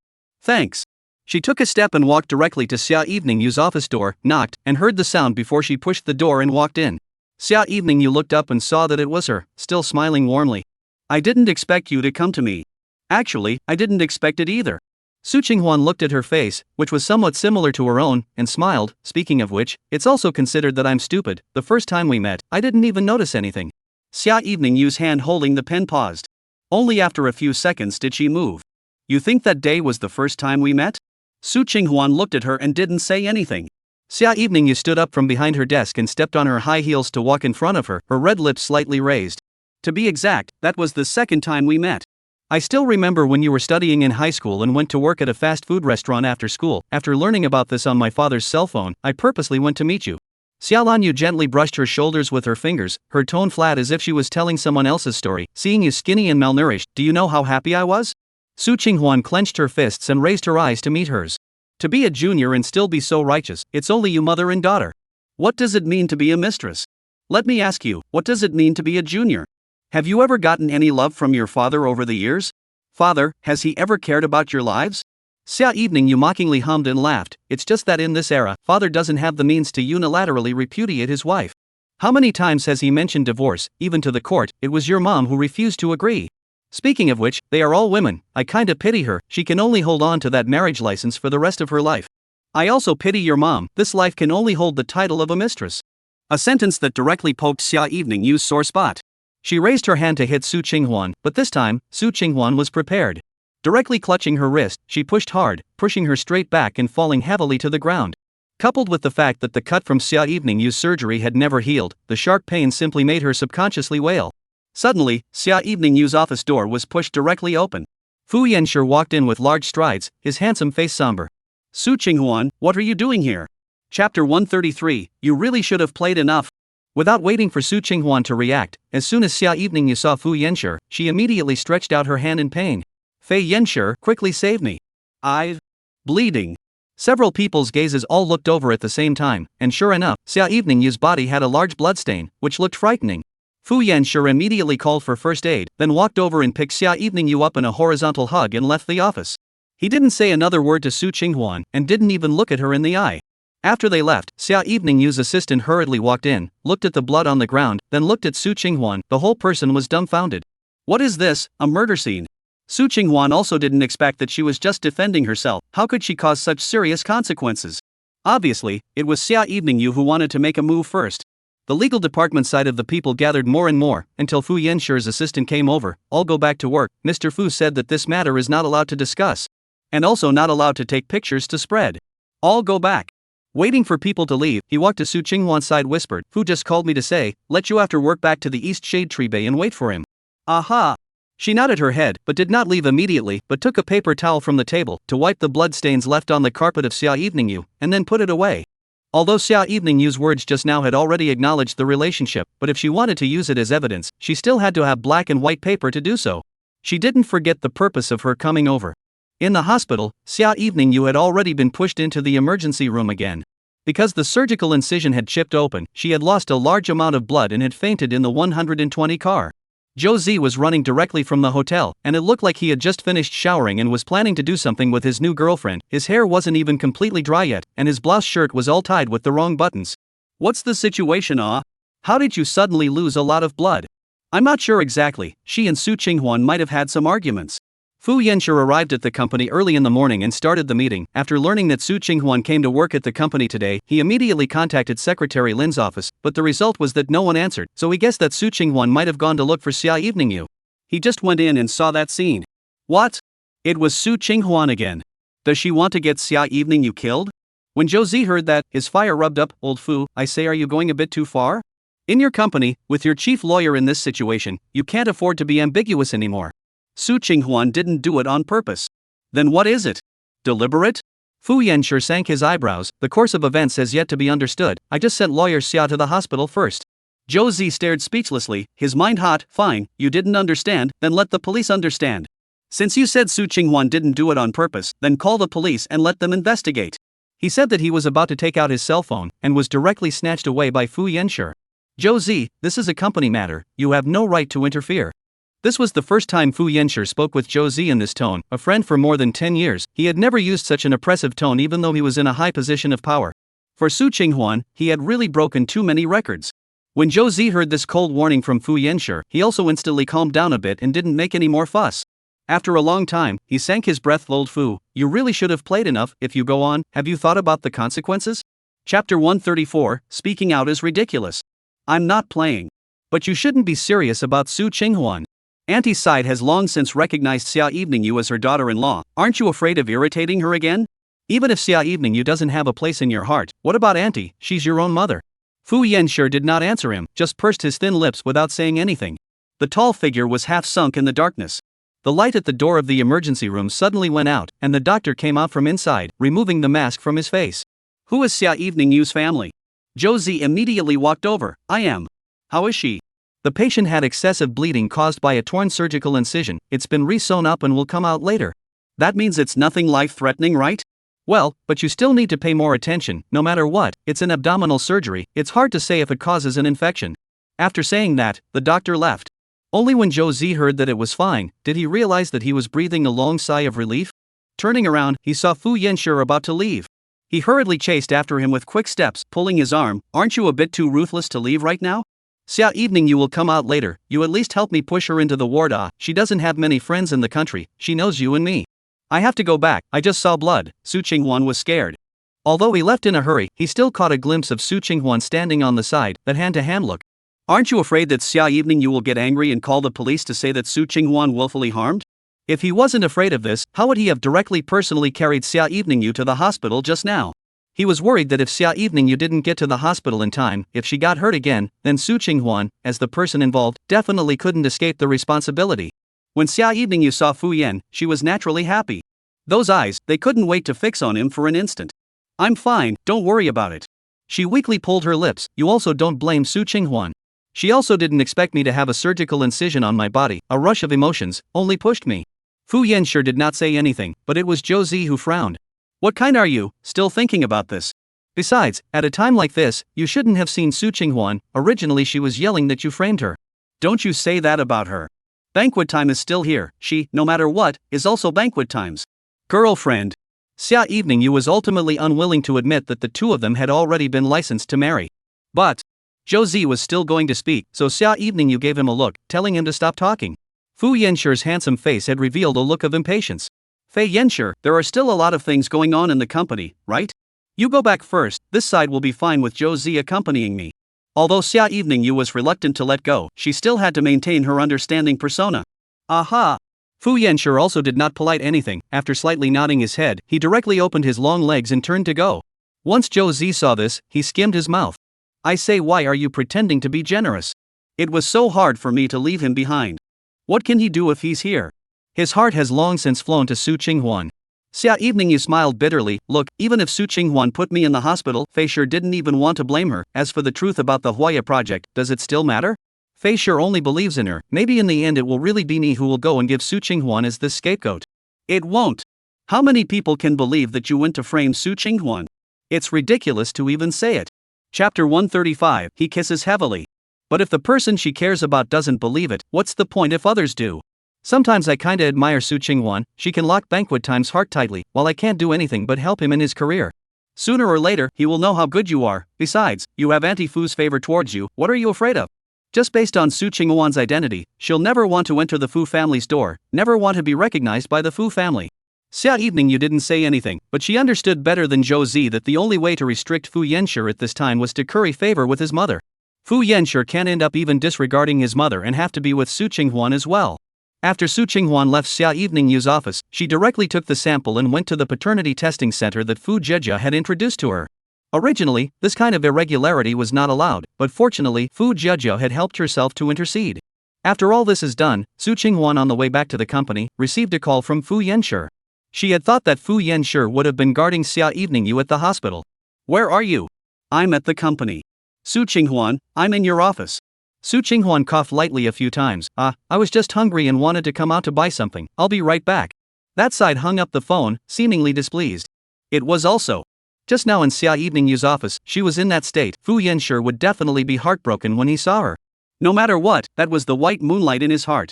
Thanks. She took a step and walked directly to Xia Evening Yu's office door, knocked, and heard the sound before she pushed the door and walked in. Xia Evening Yu looked up and saw that it was her, still smiling warmly. I didn't expect you to come to me. Actually, I didn't expect it either. Su Qinghuan looked at her face, which was somewhat similar to her own, and smiled. Speaking of which, it's also considered that I'm stupid. The first time we met, I didn't even notice anything. Xia Evening Yu's hand holding the pen paused. Only after a few seconds did she move. You think that day was the first time we met? Su Qinghuan looked at her and didn't say anything. Xia Evening Yu stood up from behind her desk and stepped on her high heels to walk in front of her, her red lips slightly raised. To be exact, that was the second time we met. I still remember when you were studying in high school and went to work at a fast food restaurant after school. After learning about this on my father's cell phone, I purposely went to meet you. Xiaolan Yu gently brushed her shoulders with her fingers, her tone flat as if she was telling someone else's story. Seeing you skinny and malnourished, do you know how happy I was? Su Qinghuan clenched her fists and raised her eyes to meet hers. To be a junior and still be so righteous, it's only you mother and daughter. What does it mean to be a mistress? Let me ask you, what does it mean to be a junior? Have you ever gotten any love from your father over the years? Father, has he ever cared about your lives? Xia Evening Yu mockingly hummed and laughed. It's just that in this era, father doesn't have the means to unilaterally repudiate his wife. How many times has he mentioned divorce, even to the court? It was your mom who refused to agree. Speaking of which, they are all women. I kinda pity her. She can only hold on to that marriage license for the rest of her life. I also pity your mom. This life can only hold the title of a mistress. A sentence that directly poked Xia Evening Yu's sore spot. She raised her hand to hit Su Qinghuan, but this time, Su Qinghuan was prepared. Directly clutching her wrist, she pushed hard, pushing her straight back and falling heavily to the ground. Coupled with the fact that the cut from Xia Evening Yu's surgery had never healed, the sharp pain simply made her subconsciously wail. Suddenly, Xia Evening Yu's office door was pushed directly open. Fu Yanshi walked in with large strides, his handsome face somber. Su Qinghuan, what are you doing here? Chapter 133, you really should have played enough. Without waiting for Su Qinghuan to react, as soon as Xia Evening Yu saw Fu Yanshi, she immediately stretched out her hand in pain. Fei Yanshi, quickly save me. I'm bleeding. Several people's gazes all looked over at the same time, and sure enough, Xia Evening Yu's body had a large bloodstain, which looked frightening. Fu Yanshi immediately called for first aid, then walked over and picked Xia Evening Yu up in a horizontal hug and left the office. He didn't say another word to Su Qinghuan, and didn't even look at her in the eye. After they left, Xia Evening Yu's assistant hurriedly walked in, looked at the blood on the ground, then looked at Su Qinghuan. The whole person was dumbfounded. What is this, a murder scene? Su Qinghuan also didn't expect that she was just defending herself. How could she cause such serious consequences? Obviously, it was Xia Evening Yu who wanted to make a move first. The legal department side of the people gathered more and more, until Fu Yanshi's assistant came over. All go back to work. Mr. Fu said that this matter is not allowed to discuss. And also not allowed to take pictures to spread. All go back. Waiting for people to leave, he walked to Su Qinghuan's side, whispered, Fu just called me to say, let you after work back to the East Shade Tree Bay and wait for him. Aha! She nodded her head, but did not leave immediately, but took a paper towel from the table to wipe the bloodstains left on the carpet of Xia Evening Yu, and then put it away. Although Xia Evening Yu's words just now had already acknowledged the relationship, but if she wanted to use it as evidence, she still had to have black and white paper to do so. She didn't forget the purpose of her coming over. In the hospital, Xia Evening Yu had already been pushed into the emergency room again. Because the surgical incision had chipped open, she had lost a large amount of blood and had fainted in the 120 car. Josie was running directly from the hotel, and it looked like he had just finished showering and was planning to do something with his new girlfriend. His hair wasn't even completely dry yet, and his blouse shirt was all tied with the wrong buttons. What's the situation, ah? How did you suddenly lose a lot of blood? I'm not sure exactly. She and Su Qinghwan might have had some arguments. Fu Yanshi arrived at the company early in the morning and started the meeting. After learning that Su Qinghwan came to work at the company today, he immediately contacted Secretary Lin's office, but the result was that no one answered, so he guessed that Su Qinghwan might have gone to look for Xia Eveningyu. He just went in and saw that scene. What? It was Su Qinghwan again. Does she want to get Xia Eveningyu killed? When Josie heard that, his fire rubbed up. Old Fu, I say, are you going a bit too far? In your company, with your chief lawyer in this situation, you can't afford to be ambiguous anymore. Su Qinghwan didn't do it on purpose. Then what is it? Deliberate? Fu Yanshi sank his eyebrows. The course of events has yet to be understood. I just sent lawyer Xia to the hospital first. Josie stared speechlessly, his mind hot. Fine, you didn't understand, then let the police understand. Since you said Su Qinghwan didn't do it on purpose, then call the police and let them investigate. He said that he was about to take out his cell phone, and was directly snatched away by Fu Yanshi. Josie, this is a company matter, you have no right to interfere. This was the first time Fu Yanshi spoke with Josie in this tone. A friend for more than 10 years, he had never used such an oppressive tone even though he was in a high position of power. For Su Qinghwan, he had really broken too many records. When Josie heard this cold warning from Fu Yanshi, he also instantly calmed down a bit and didn't make any more fuss. After a long time, he sank his breath. Old Fu, you really should have played enough. If you go on, have you thought about the consequences? Chapter 134, Speaking Out is Ridiculous. I'm not playing. But you shouldn't be serious about Su Qinghwan. Auntie's side has long since recognized Xia Eveningyu as her daughter-in-law. Aren't you afraid of irritating her again? Even if Xia Eveningyu doesn't have a place in your heart, what about Auntie? She's your own mother. Fu Yanshi did not answer him, just pursed his thin lips without saying anything. The tall figure was half sunk in the darkness. The light at the door of the emergency room suddenly went out, and the doctor came out from inside, removing the mask from his face. Who is Xia Eveningyu's family? Josie immediately walked over. I am. How is she? The patient had excessive bleeding caused by a torn surgical incision. It's been re-sewn up and will come out later. That means it's nothing life-threatening, right? Well, but you still need to pay more attention. No matter what, it's an abdominal surgery. It's hard to say if it causes an infection. After saying that, the doctor left. Only when Josie heard that it was fine, did he realize that he was breathing a long sigh of relief. Turning around, he saw Fu Yanshi about to leave. He hurriedly chased after him with quick steps, pulling his arm. Aren't you a bit too ruthless to leave right now? Xia Eveningyu will come out later. You at least help me push her into the ward. She doesn't have many friends in the country. She knows you and me. I have to go back. I just saw blood. Su Qinghwan was scared. Although he left in a hurry, he still caught a glimpse of Su Qinghwan standing on the side. That hand-to-hand look. Aren't you afraid that Xia Eveningyu will get angry and call the police to say that Su Qinghwan willfully harmed? If he wasn't afraid of this, how would he have directly personally carried Xia Eveningyu to the hospital just now? He was worried that if Xia Eveningyu didn't get to the hospital in time, if she got hurt again, then Su Qinghwan, as the person involved, definitely couldn't escape the responsibility. When Xia Eveningyu saw Fu Yan, she was naturally happy. Those eyes, they couldn't wait to fix on him for an instant. I'm fine, don't worry about it. She weakly pulled her lips. You also don't blame Su Qinghwan. She also didn't expect me to have a surgical incision on my body. A rush of emotions only pushed me. Fu Yanshi did not say anything, but it was Josie who frowned. What kind are you, still thinking about this? Besides, at a time like this, you shouldn't have seen Su Qinghwan. Originally she was yelling that you framed her. Don't you say that about her. Banquet time is still here. She, no matter what, is also banquet times. Girlfriend. Xia Eveningyu was ultimately unwilling to admit that the two of them had already been licensed to marry. But Josie was still going to speak, so Xia Eveningyu gave him a look, telling him to stop talking. Fu Yanshi's handsome face had revealed a look of impatience. Fei Yanshi, there are still a lot of things going on in the company, right? You go back first, this side will be fine with Josie accompanying me. Although Xia Eveningyu was reluctant to let go, she still had to maintain her understanding persona. Aha! Fu Yanshi also did not polite anything. After slightly nodding his head, he directly opened his long legs and turned to go. Once Josie saw this, he skimmed his mouth. I say, why are you pretending to be generous? It was so hard for me to leave him behind. What can he do if he's here? His heart has long since flown to Su Qinghwan. Xia Eveningyu smiled bitterly. Look, even if Su Qinghwan put me in the hospital, Fei Shi didn't even want to blame her. As for the truth about the Huaya project, does it still matter? Fei Shi only believes in her. Maybe in the end it will really be me who will go and give Su Qinghwan as this scapegoat. It won't. How many people can believe that you went to frame Su Qinghwan? It's ridiculous to even say it. Chapter 135, He Kisses Heavily. But if the person she cares about doesn't believe it, what's the point if others do? Sometimes I kinda admire Su Qinghwan. She can lock Banquet Time's heart tightly, while I can't do anything but help him in his career. Sooner or later, he will know how good you are. Besides, you have Auntie Fu's favor towards you. What are you afraid of? Just based on Su Qinghwan's identity, she'll never want to enter the Fu family's door, never want to be recognized by the Fu family. Xia Evening you didn't say anything, but she understood better than Zhou Zi that the only way to restrict Fu Yanshi at this time was to curry favor with his mother. Fu Yanshi can't end up even disregarding his mother and have to be with Su Qinghwan as well. After Su Qinghwan left Xia Evening Yu's office, she directly took the sample and went to the paternity testing center that Fu Jejia had introduced to her. Originally, this kind of irregularity was not allowed, but fortunately, Fu Jejia had helped herself to intercede. After all this is done, Su Qinghwan on the way back to the company, received a call from Fu Yanshi. She had thought that Fu Yanshi would have been guarding Xia Evening Yu at the hospital. Where are you? I'm at the company. Su Qinghwan, I'm in your office. Su Qinghwan coughed lightly a few times. I was just hungry and wanted to come out to buy something. I'll be right back. That side hung up the phone, seemingly displeased. It was also just now in Xia Evening Yu's office. She was in that state. Fu Yanshi would definitely be heartbroken when he saw her. No matter what, that was the white moonlight in his heart.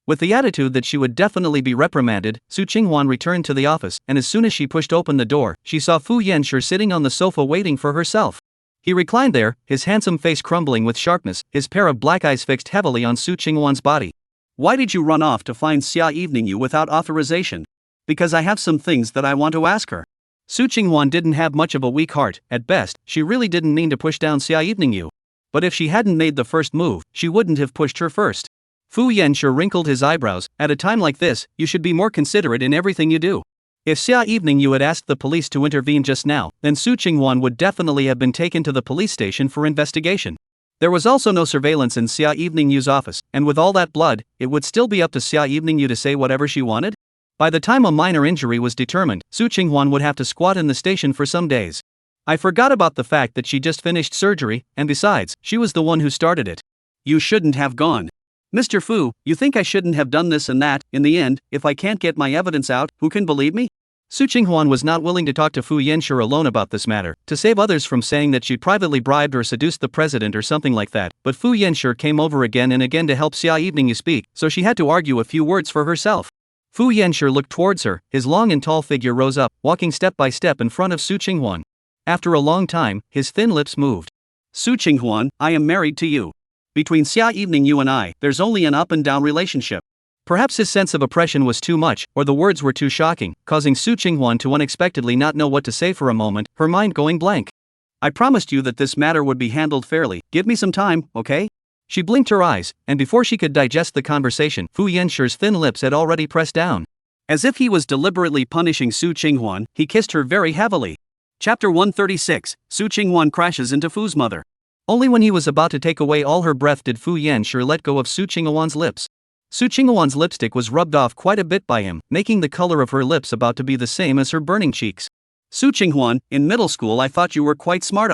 With the attitude that she would definitely be reprimanded, Su Qinghwan returned to the office, and as soon as she pushed open the door, she saw Fu Yanshi sitting on the sofa waiting for herself. He reclined there, his handsome face crumbling with sharpness, his pair of black eyes fixed heavily on Su Qinghwan's body. Why did you run off to find Xia Evening Yu without authorization? Because I have some things that I want to ask her. Su Qinghwan didn't have much of a weak heart. At best, she really didn't mean to push down Xia Evening Yu. But if she hadn't made the first move, she wouldn't have pushed her first. Fu Yanshi wrinkled his eyebrows. At a time like this, you should be more considerate in everything you do. If Xia Evening Yu had asked the police to intervene just now, then Su Qinghwan would definitely have been taken to the police station for investigation. There was also no surveillance in Xia Evening Yu's office, and with all that blood, it would still be up to Xia Evening Yu to say whatever she wanted? By the time a minor injury was determined, Su Qinghwan would have to squat in the station for some days. I forgot about the fact that she just finished surgery, and besides, she was the one who started it. You shouldn't have gone. Mr. Fu, you think I shouldn't have done this and that? In the end, if I can't get my evidence out, who can believe me? Su Qinghwan was not willing to talk to Fu Yanshi alone about this matter, to save others from saying that she privately bribed or seduced the president or something like that, but Fu Yanshi came over again and again to help Xia Evening Yu speak, so she had to argue a few words for herself. Fu Yanshi looked towards her, his long and tall figure rose up, walking step by step in front of Su Qinghwan. After a long time, his thin lips moved. Su Qinghwan, I am married to you. Between Xia Evening Yu and I, there's only an up and down relationship. Perhaps his sense of oppression was too much, or the words were too shocking, causing Su Qinghwan to unexpectedly not know what to say for a moment, her mind going blank. I promised you that this matter would be handled fairly. Give me some time, okay? She blinked her eyes, and before she could digest the conversation, Fu Yanshi's thin lips had already pressed down. As if he was deliberately punishing Su Qinghwan, he kissed her very heavily. Chapter 136, Su Qinghwan crashes into Fu's mother. Only when he was about to take away all her breath did Fu Yanshi let go of Su Qinghwan's lips. Su Qinghwan's lipstick was rubbed off quite a bit by him, making the color of her lips about to be the same as her burning cheeks. Su Qinghwan, in middle school I thought you were quite smart.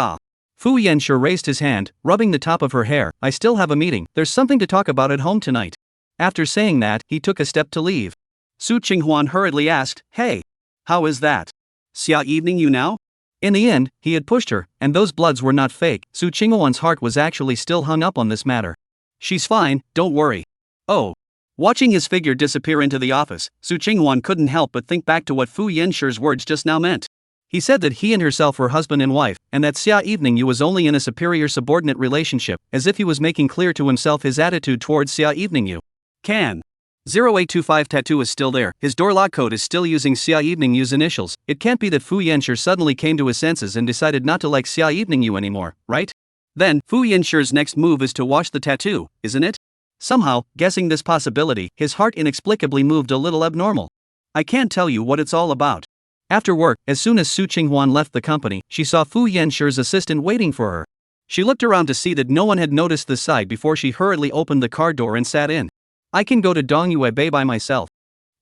Fu Yanshi raised his hand, rubbing the top of her hair. I still have a meeting, there's something to talk about at home tonight. After saying that, he took a step to leave. Su Qinghwan hurriedly asked, Hey! How is that? Xia Evening Yu now? In the end, he had pushed her, and those bloods were not fake. Su Qinghwan's heart was actually still hung up on this matter. She's fine, don't worry. Oh. Watching his figure disappear into the office, Su Qinghwan couldn't help but think back to what Fu Yanshi's words just now meant. He said that he and herself were husband and wife, and that Xia Evening Yu was only in a superior-subordinate relationship, as if he was making clear to himself his attitude towards Xia Evening Yu. Can. 0825 tattoo is still there, his door lock code is still using Xia Evening Yu's initials. It can't be that Fu Yanshi suddenly came to his senses and decided not to like Xia Evening Yu anymore, right? Then, Fu Yanshi's next move is to wash the tattoo, isn't it? Somehow, guessing this possibility, his heart inexplicably moved a little abnormal. I can't tell you what it's all about. After work, as soon as Su Qinghwan left the company, she saw Fu Yanshi's assistant waiting for her. She looked around to see that no one had noticed the side before she hurriedly opened the car door and sat in. I can go to Dongyue Bay by myself.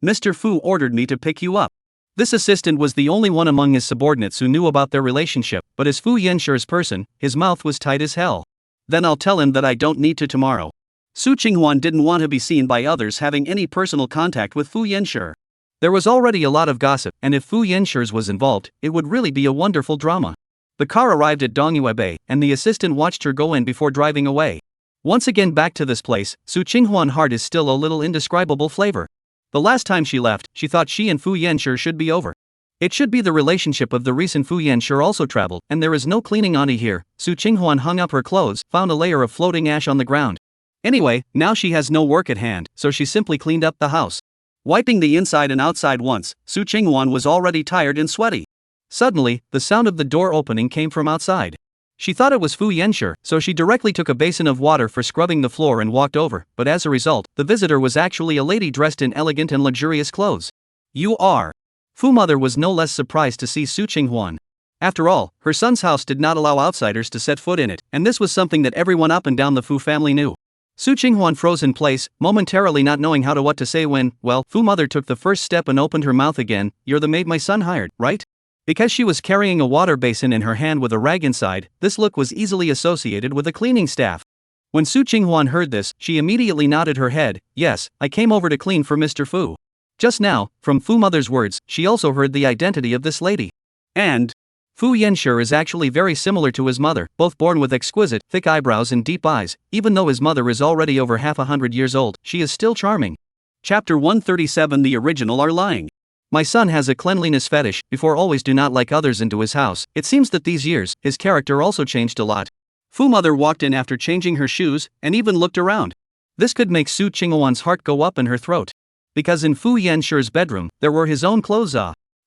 Mr. Fu ordered me to pick you up. This assistant was the only one among his subordinates who knew about their relationship, but as Fu Yanshi's person, his mouth was tight as hell. Then I'll tell him that I don't need to tomorrow. Su Qinghwan didn't want to be seen by others having any personal contact with Fu Yanshi. There was already a lot of gossip, and if Fu Yanshi's was involved, it would really be a wonderful drama. The car arrived at Dongyue Bay, and the assistant watched her go in before driving away. Once again back to this place, Su Qinghuan heart is still a little indescribable flavor. The last time she left, she thought she and Fu Yanshi should be over. It should be the relationship of the recent Fu Yanshi also traveled, and there is no cleaning auntie here. Su Qinghuan hung up her clothes, found a layer of floating ash on the ground. Anyway, now she has no work at hand, so she simply cleaned up the house. Wiping the inside and outside once, Su Qinghuan was already tired and sweaty. Suddenly, the sound of the door opening came from outside. She thought it was Fu Yanshi, so she directly took a basin of water for scrubbing the floor and walked over, but as a result, the visitor was actually a lady dressed in elegant and luxurious clothes. You are. Fu mother was no less surprised to see Su Qinghuan. After all, her son's house did not allow outsiders to set foot in it, and this was something that everyone up and down the Fu family knew. Su Qinghuan froze in place, momentarily not knowing what to say when, well, Fu mother took the first step and opened her mouth again. You're the maid my son hired, right? Because she was carrying a water basin in her hand with a rag inside, this look was easily associated with a cleaning staff. When Su Qinghuan heard this, she immediately nodded her head. Yes, I came over to clean for Mr. Fu. Just now, from Fu mother's words, she also heard the identity of this lady. And Fu Yanshi is actually very similar to his mother, both born with exquisite, thick eyebrows and deep eyes. Even though his mother is already over 100 years old, she is still charming. Chapter 137. The original are lying. My son has a cleanliness fetish, before always do not like others into his house. It seems that these years, his character also changed a lot. Fu mother walked in after changing her shoes, and even looked around. This could make Su Qinghuan's heart go up in her throat. Because in Fu Yanshi's bedroom, there were his own clothes.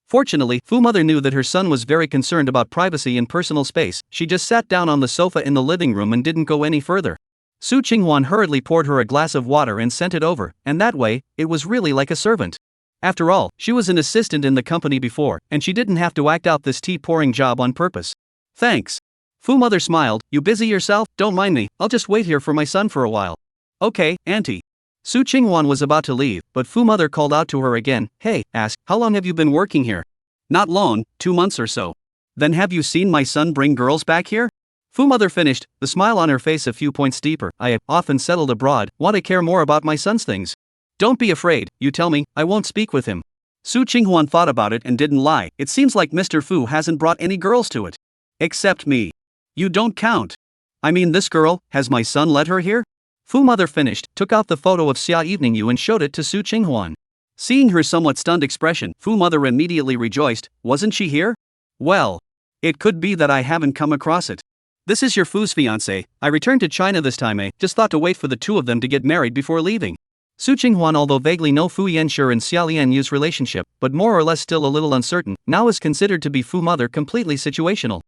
Fortunately, Fu mother knew that her son was very concerned about privacy and personal space. She just sat down on the sofa in the living room and didn't go any further. Su Qinghuan hurriedly poured her a glass of water and sent it over, and that way, it was really like a servant. After all, she was an assistant in the company before, and she didn't have to act out this tea-pouring job on purpose. Thanks. Fu mother smiled. You busy yourself? Don't mind me, I'll just wait here for my son for a while. Okay, auntie. Su Qinghuan was about to leave, but Fu mother called out to her again. Hey, ask, how long have you been working here? Not long, 2 months or so. Then have you seen my son bring girls back here? Fu mother finished, the smile on her face a few points deeper. I have often settled abroad, want to care more about my son's things. Don't be afraid, you tell me, I won't speak with him. Su Qinghuan thought about it and didn't lie. It seems like Mr. Fu hasn't brought any girls to it. Except me. You don't count. I mean this girl, has my son let her here? Fu mother finished, took out the photo of Xia Evening Yu and showed it to Su Qinghuan. Seeing her somewhat stunned expression, Fu mother immediately rejoiced. Wasn't she here? Well, it could be that I haven't come across it. This is your Fu's fiancé. I returned to China this time. Just thought to wait for the two of them to get married before leaving. Su Qinghuan, although vaguely know Fu Yanshi and Xia Lianyu's relationship, but more or less still a little uncertain, now is considered to be Fu mother completely situational.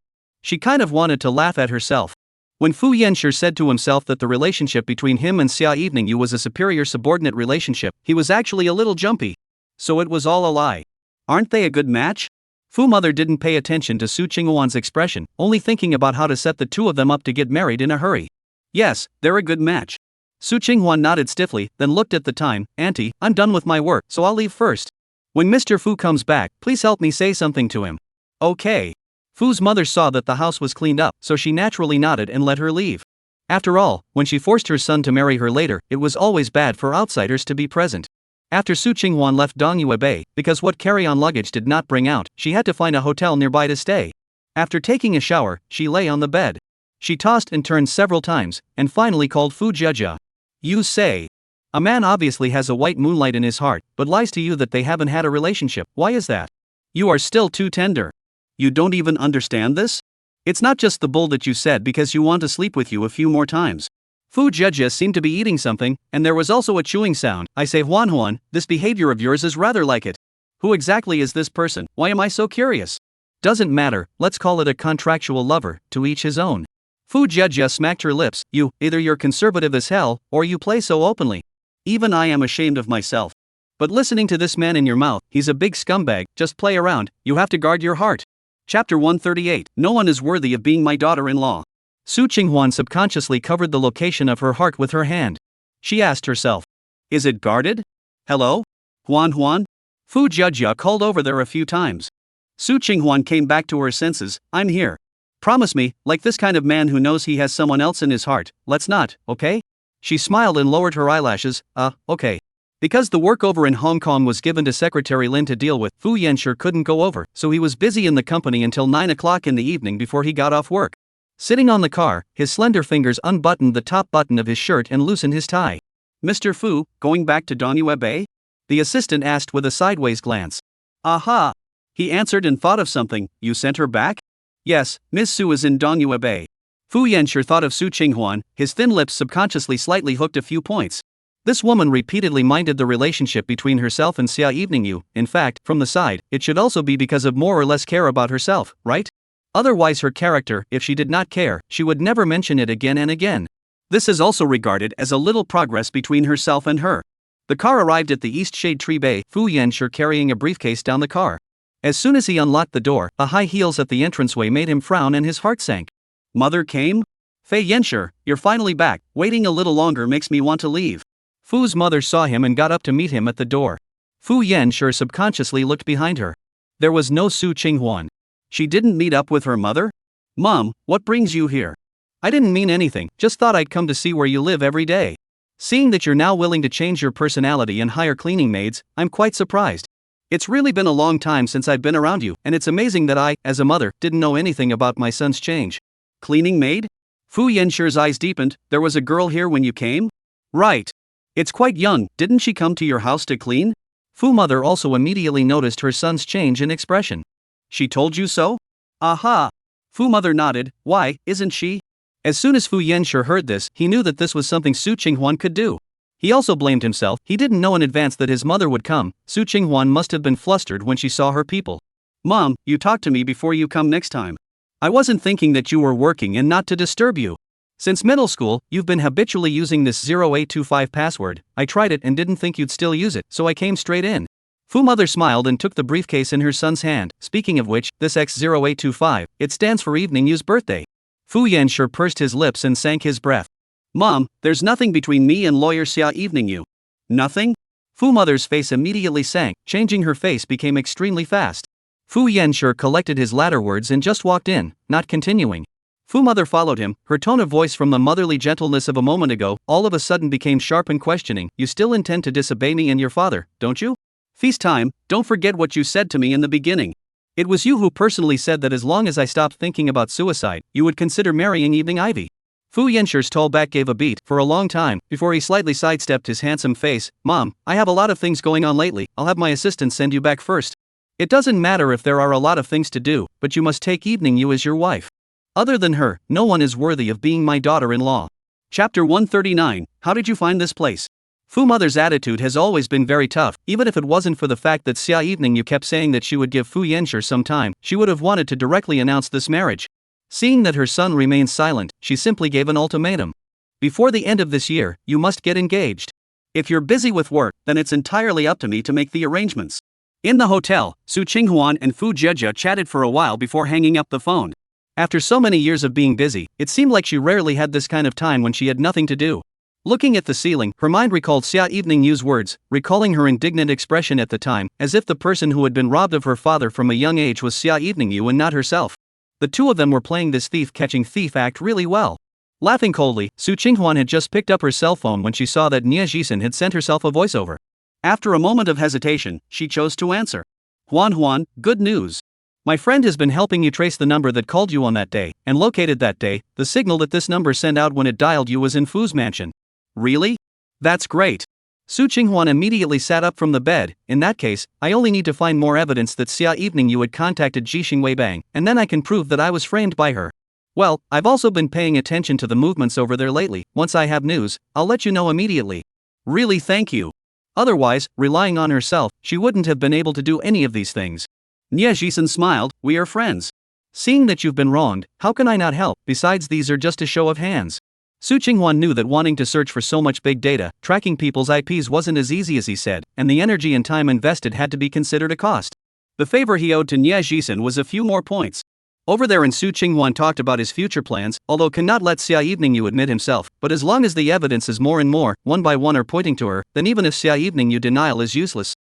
She kind of wanted to laugh at herself. When Fu Yanshi said to himself that the relationship between him and Xia Evening Yu was a superior subordinate relationship, he was actually a little jumpy. So it was all a lie. Aren't they a good match? Fu mother didn't pay attention to Su Qinghuan's expression, only thinking about how to set the two of them up to get married in a hurry. Yes, they're a good match. Su Qinghuan nodded stiffly, then looked at the time. Auntie, I'm done with my work, so I'll leave first. When Mr. Fu comes back, please help me say something to him. Okay. Fu's mother saw that the house was cleaned up, so she naturally nodded and let her leave. After all, when she forced her son to marry her later, it was always bad for outsiders to be present. After Su Qinghuan left Dongyue Bay, because what carry-on luggage did not bring out, she had to find a hotel nearby to stay. After taking a shower, she lay on the bed. She tossed and turned several times, and finally called Fu Jia. You say. A man obviously has a white moonlight in his heart, but lies to you that they haven't had a relationship. Why is that? You are still too tender. You don't even understand this? It's not just the bull that you said because you want to sleep with you a few more times. Fu Jia seemed to be eating something, and there was also a chewing sound. I say Huan, this behavior of yours is rather like it. Who exactly is this person? Why am I so curious? Doesn't matter, let's call it a contractual lover, to each his own. Fu Jia smacked her lips. Either you're conservative as hell, or you play so openly. Even I am ashamed of myself. But listening to this man in your mouth, he's a big scumbag, just play around, you have to guard your heart. Chapter 138. No one is worthy of being my daughter-in-law. Su Qinghuan subconsciously covered the location of her heart with her hand. She asked herself. Is it guarded? Hello? Huan? Fu Jia called over there a few times. Su Qinghuan came back to her senses. I'm here. Promise me, like this kind of man who knows he has someone else in his heart, let's not, okay? She smiled and lowered her eyelashes. Okay. Because the work over in Hong Kong was given to Secretary Lin to deal with, Fu Yanshi couldn't go over, so he was busy in the company until 9 o'clock in the evening before he got off work. Sitting on the car, his slender fingers unbuttoned the top button of his shirt and loosened his tie. Mr. Fu, going back to Donghua Bay? The assistant asked with a sideways glance. Aha! He answered and thought of something. You sent her back? Yes, Ms. Su is in Donghua Bay. Fu Yanshi thought of Su Qinghuan, his thin lips subconsciously slightly hooked a few points. This woman repeatedly minded the relationship between herself and Xia Eveningyu. In fact, from the side, it should also be because of more or less care about herself, right? Otherwise her character, if she did not care, she would never mention it again and again. This is also regarded as a little progress between herself and her. The car arrived at the East Shade Tree Bay, Fu Yanshi carrying a briefcase down the car. As soon as he unlocked the door, the high heels at the entranceway made him frown and his heart sank. Mother came? Fei Yanshi, you're finally back. Waiting a little longer makes me want to leave. Fu's mother saw him and got up to meet him at the door. Fu Yanshi subconsciously looked behind her. There was no Su Qinghuan. She didn't meet up with her mother? Mom, what brings you here? I didn't mean anything, just thought I'd come to see where you live every day. Seeing that you're now willing to change your personality and hire cleaning maids, I'm quite surprised. It's really been a long time since I've been around you, and it's amazing that I, as a mother, didn't know anything about my son's change. Cleaning maid? Fu Yanshi's eyes deepened. There was a girl here when you came? Right. It's quite young, didn't she come to your house to clean? Fu mother also immediately noticed her son's change in expression. She told you so? Aha! Fu mother nodded. Why, isn't she? As soon as Fu Yanshi heard this, he knew that this was something Su Qinghuan could do. He also blamed himself. He didn't know in advance that his mother would come. Su Qinghuan must have been flustered when she saw her people. Mom, you talk to me before you come next time. I wasn't thinking that you were working and not to disturb you. Since middle school, you've been habitually using this 0825 password. I tried it and didn't think you'd still use it, so I came straight in. Fu mother smiled and took the briefcase in her son's hand. Speaking of which, this X0825, it stands for Evening Yu's birthday. Fu Yanshi pursed his lips and sank his breath. Mom, there's nothing between me and lawyer Xia Evening Yu. Nothing? Fu mother's face immediately sank, changing her face became extremely fast. Fu Yanshi collected his latter words and just walked in, not continuing. Fu mother followed him, her tone of voice from the motherly gentleness of a moment ago, all of a sudden became sharp and questioning. You still intend to disobey me and your father, don't you? Feast time, don't forget what you said to me in the beginning. It was you who personally said that as long as I stopped thinking about suicide, you would consider marrying Evening Ivy. Fu Yanshi's tall back gave a beat for a long time before he slightly sidestepped his handsome face. Mom, I have a lot of things going on lately, I'll have my assistant send you back first. It doesn't matter if there are a lot of things to do, but you must take Evening Yu as your wife. Other than her, no one is worthy of being my daughter-in-law. Chapter 139, How did you find this place? Fu mother's attitude has always been very tough. Even if it wasn't for the fact that Xia Evening Yu kept saying that she would give Fu Yanshi some time, she would have wanted to directly announce this marriage. Seeing that her son remains silent, she simply gave an ultimatum. Before the end of this year, you must get engaged. If you're busy with work, then it's entirely up to me to make the arrangements. In the hotel, Su Qinghuan and Fu Jejia chatted for a while before hanging up the phone. After so many years of being busy, it seemed like she rarely had this kind of time when she had nothing to do. Looking at the ceiling, her mind recalled Xia Evening Yu's words, recalling her indignant expression at the time, as if the person who had been robbed of her father from a young age was Xia Evening Yu and not herself. The two of them were playing this thief-catching-thief act really well. Laughing coldly, Su Qinghuan had just picked up her cell phone when she saw that Nia Jisen had sent herself a voiceover. After a moment of hesitation, she chose to answer. Huan, good news. My friend has been helping you trace the number that called you on that day, and located that day. The signal that this number sent out when it dialed you was in Fu's mansion. Really? That's great. Su Qinghuan immediately sat up from the bed. In that case, I only need to find more evidence that Xia Evening Yu had contacted Jixing Weibang, and then I can prove that I was framed by her. Well, I've also been paying attention to the movements over there lately. Once I have news, I'll let you know immediately. Really, thank you. Otherwise, relying on herself, she wouldn't have been able to do any of these things. Nia Jisen smiled. We are friends. Seeing that you've been wronged, how can I not help? Besides, these are just a show of hands. Su Qinghuan knew that wanting to search for so much big data, tracking people's IPs wasn't as easy as he said, and the energy and time invested had to be considered a cost. The favor he owed to Nia Jisen was a few more points. Over there, and Su Qinghuan talked about his future plans, although cannot let Xia Evening Yu admit himself, but as long as the evidence is more and more, one by one are pointing to her, then even if Xia Evening Yu denial is useless.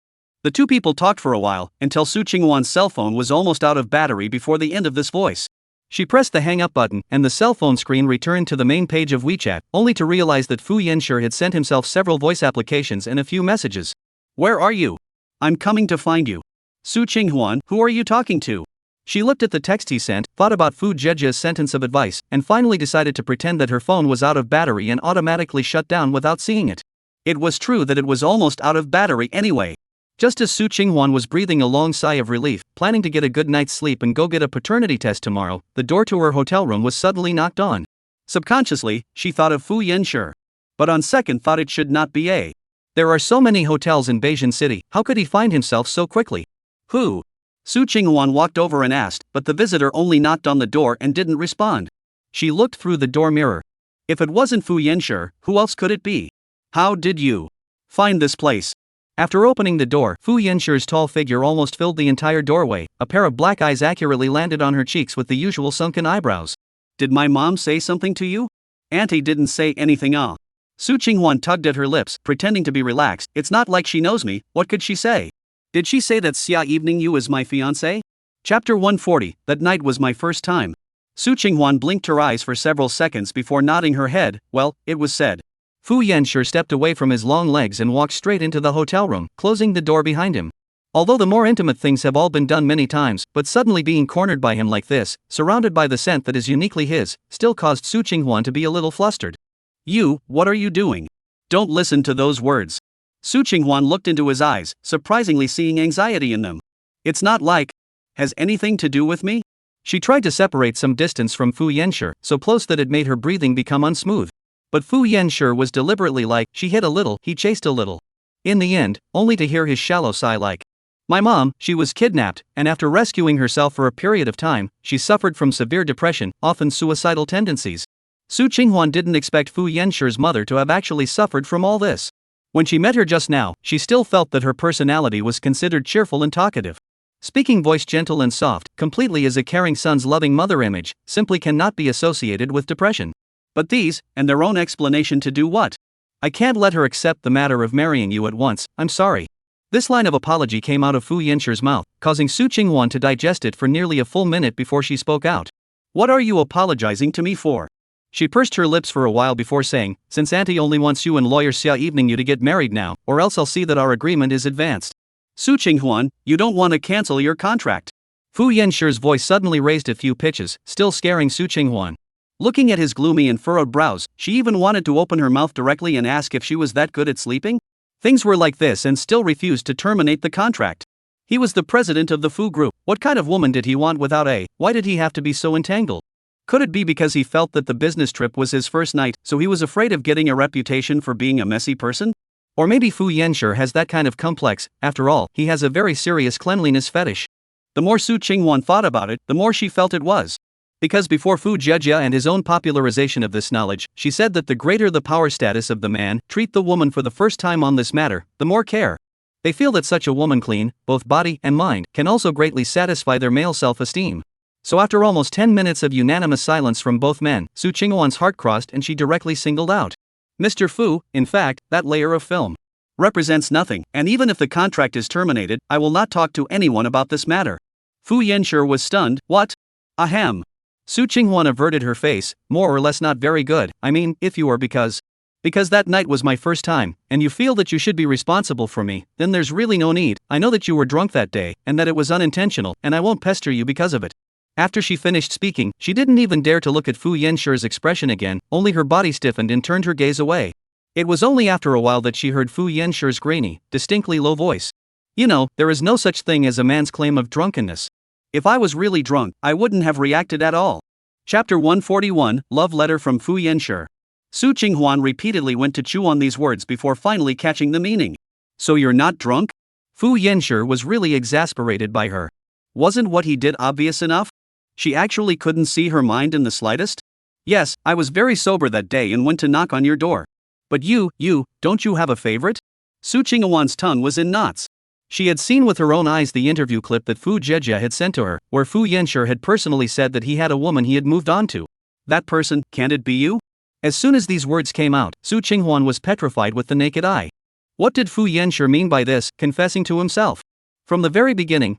The two people talked for a while, until Su Qinghuan's cell phone was almost out of battery before the end of this voice. She pressed the hang-up button, and the cell phone screen returned to the main page of WeChat, only to realize that Fu Yanshi had sent himself several voice applications and a few messages. Where are you? I'm coming to find you. Su Qinghuan, who are you talking to? She looked at the text he sent, thought about Fu Zhejia's sentence of advice, and finally decided to pretend that her phone was out of battery and automatically shut down without seeing it. It was true that it was almost out of battery anyway. Just as Su Qinghuan was breathing a long sigh of relief, planning to get a good night's sleep and go get a paternity test tomorrow, the door to her hotel room was suddenly knocked on. Subconsciously, she thought of Fu Yanshi. But on second thought it should not be a. There are so many hotels in Beijing City, how could he find himself so quickly? Who? Su Qinghuan walked over and asked, but the visitor only knocked on the door and didn't respond. She looked through the door mirror. If it wasn't Fu Yanshi, who else could it be? How did you find this place? After opening the door, Fu Yanshi's tall figure almost filled the entire doorway. A pair of black eyes accurately landed on her cheeks with the usual sunken eyebrows. Did my mom say something to you? Auntie didn't say anything. Su Qinghuan tugged at her lips, pretending to be relaxed. It's not like she knows me, what could she say? Did she say that Xia evening you is my fiancé? Chapter 140, that night was my first time. Su Qinghuan blinked her eyes for several seconds before nodding her head. Well, it was said. Fu Yanshi stepped away from his long legs and walked straight into the hotel room, closing the door behind him. Although the more intimate things have all been done many times, but suddenly being cornered by him like this, surrounded by the scent that is uniquely his, still caused Su Qinghuan to be a little flustered. You, what are you doing? Don't listen to those words. Su Qinghuan looked into his eyes, surprisingly seeing anxiety in them. It's not like. Has anything to do with me? She tried to separate some distance from Fu Yanshi, so close that it made her breathing become unsmooth. But Fu Yanshi was deliberately like, she hit a little, he chased a little. In the end, only to hear his shallow sigh like, my mom, she was kidnapped, and after rescuing herself for a period of time, she suffered from severe depression, often suicidal tendencies. Su Qinghuan didn't expect Fu Yanshi's mother to have actually suffered from all this. When she met her just now, she still felt that her personality was considered cheerful and talkative. Speaking voice gentle and soft, completely as a caring son's loving mother image, simply cannot be associated with depression. But these, and their own explanation to do what? I can't let her accept the matter of marrying you at once, I'm sorry. This line of apology came out of Fu Yanshi's mouth, causing Su Qinghuan to digest it for nearly a full minute before she spoke out. What are you apologizing to me for? She pursed her lips for a while before saying, since Auntie only wants you and lawyer Xia evening you to get married now, or else I'll see that our agreement is advanced. Su Qinghuan, you don't want to cancel your contract. Fu Yanshi's voice suddenly raised a few pitches, still scaring Su Qinghuan. Looking at his gloomy and furrowed brows, she even wanted to open her mouth directly and ask if she was that good at sleeping. Things were like this and still refused to terminate the contract. He was the president of the Fu Group. What kind of woman did he want without a? Why did he have to be so entangled? Could it be because he felt that the business trip was his first night, so he was afraid of getting a reputation for being a messy person? Or maybe Fu Yanshi has that kind of complex. After all, he has a very serious cleanliness fetish. The more Su Qinghuan thought about it, the more she felt it was. Because before Fu Zhejia and his own popularization of this knowledge, she said that the greater the power status of the man, treat the woman for the first time on this matter, the more care. They feel that such a woman clean, both body and mind, can also greatly satisfy their male self-esteem. So after almost 10 minutes of unanimous silence from both men, Su Qinghuan's heart crossed and she directly singled out. Mr. Fu, in fact, that layer of film represents nothing, and even if the contract is terminated, I will not talk to anyone about this matter. Fu Yanshi was stunned. What? Ahem. Su Qinghuan averted her face, more or less not very good. I mean, if you were because that night was my first time, and you feel that you should be responsible for me, then there's really no need. I know that you were drunk that day, and that it was unintentional, and I won't pester you because of it. After she finished speaking, she didn't even dare to look at Fu Yanshi's expression again, only her body stiffened and turned her gaze away. It was only after a while that she heard Fu Yanshi's grainy, distinctly low voice. You know, there is no such thing as a man's claim of drunkenness. If I was really drunk, I wouldn't have reacted at all. Chapter 141, Love Letter from Fu Yanshi. Su Qinghuan repeatedly went to chew on these words before finally catching the meaning. So you're not drunk? Fu Yanshi was really exasperated by her. Wasn't what he did obvious enough? She actually couldn't see her mind in the slightest? Yes, I was very sober that day and went to knock on your door. But you, don't you have a favorite? Su Qinghuan's tongue was in knots. She had seen with her own eyes the interview clip that Fu Zhejia had sent to her, where Fu Yanshi had personally said that he had a woman he had moved on to. That person, can't it be you? As soon as these words came out, Su Qinghuan was petrified with the naked eye. What did Fu Yanshi mean by this, confessing to himself? From the very beginning,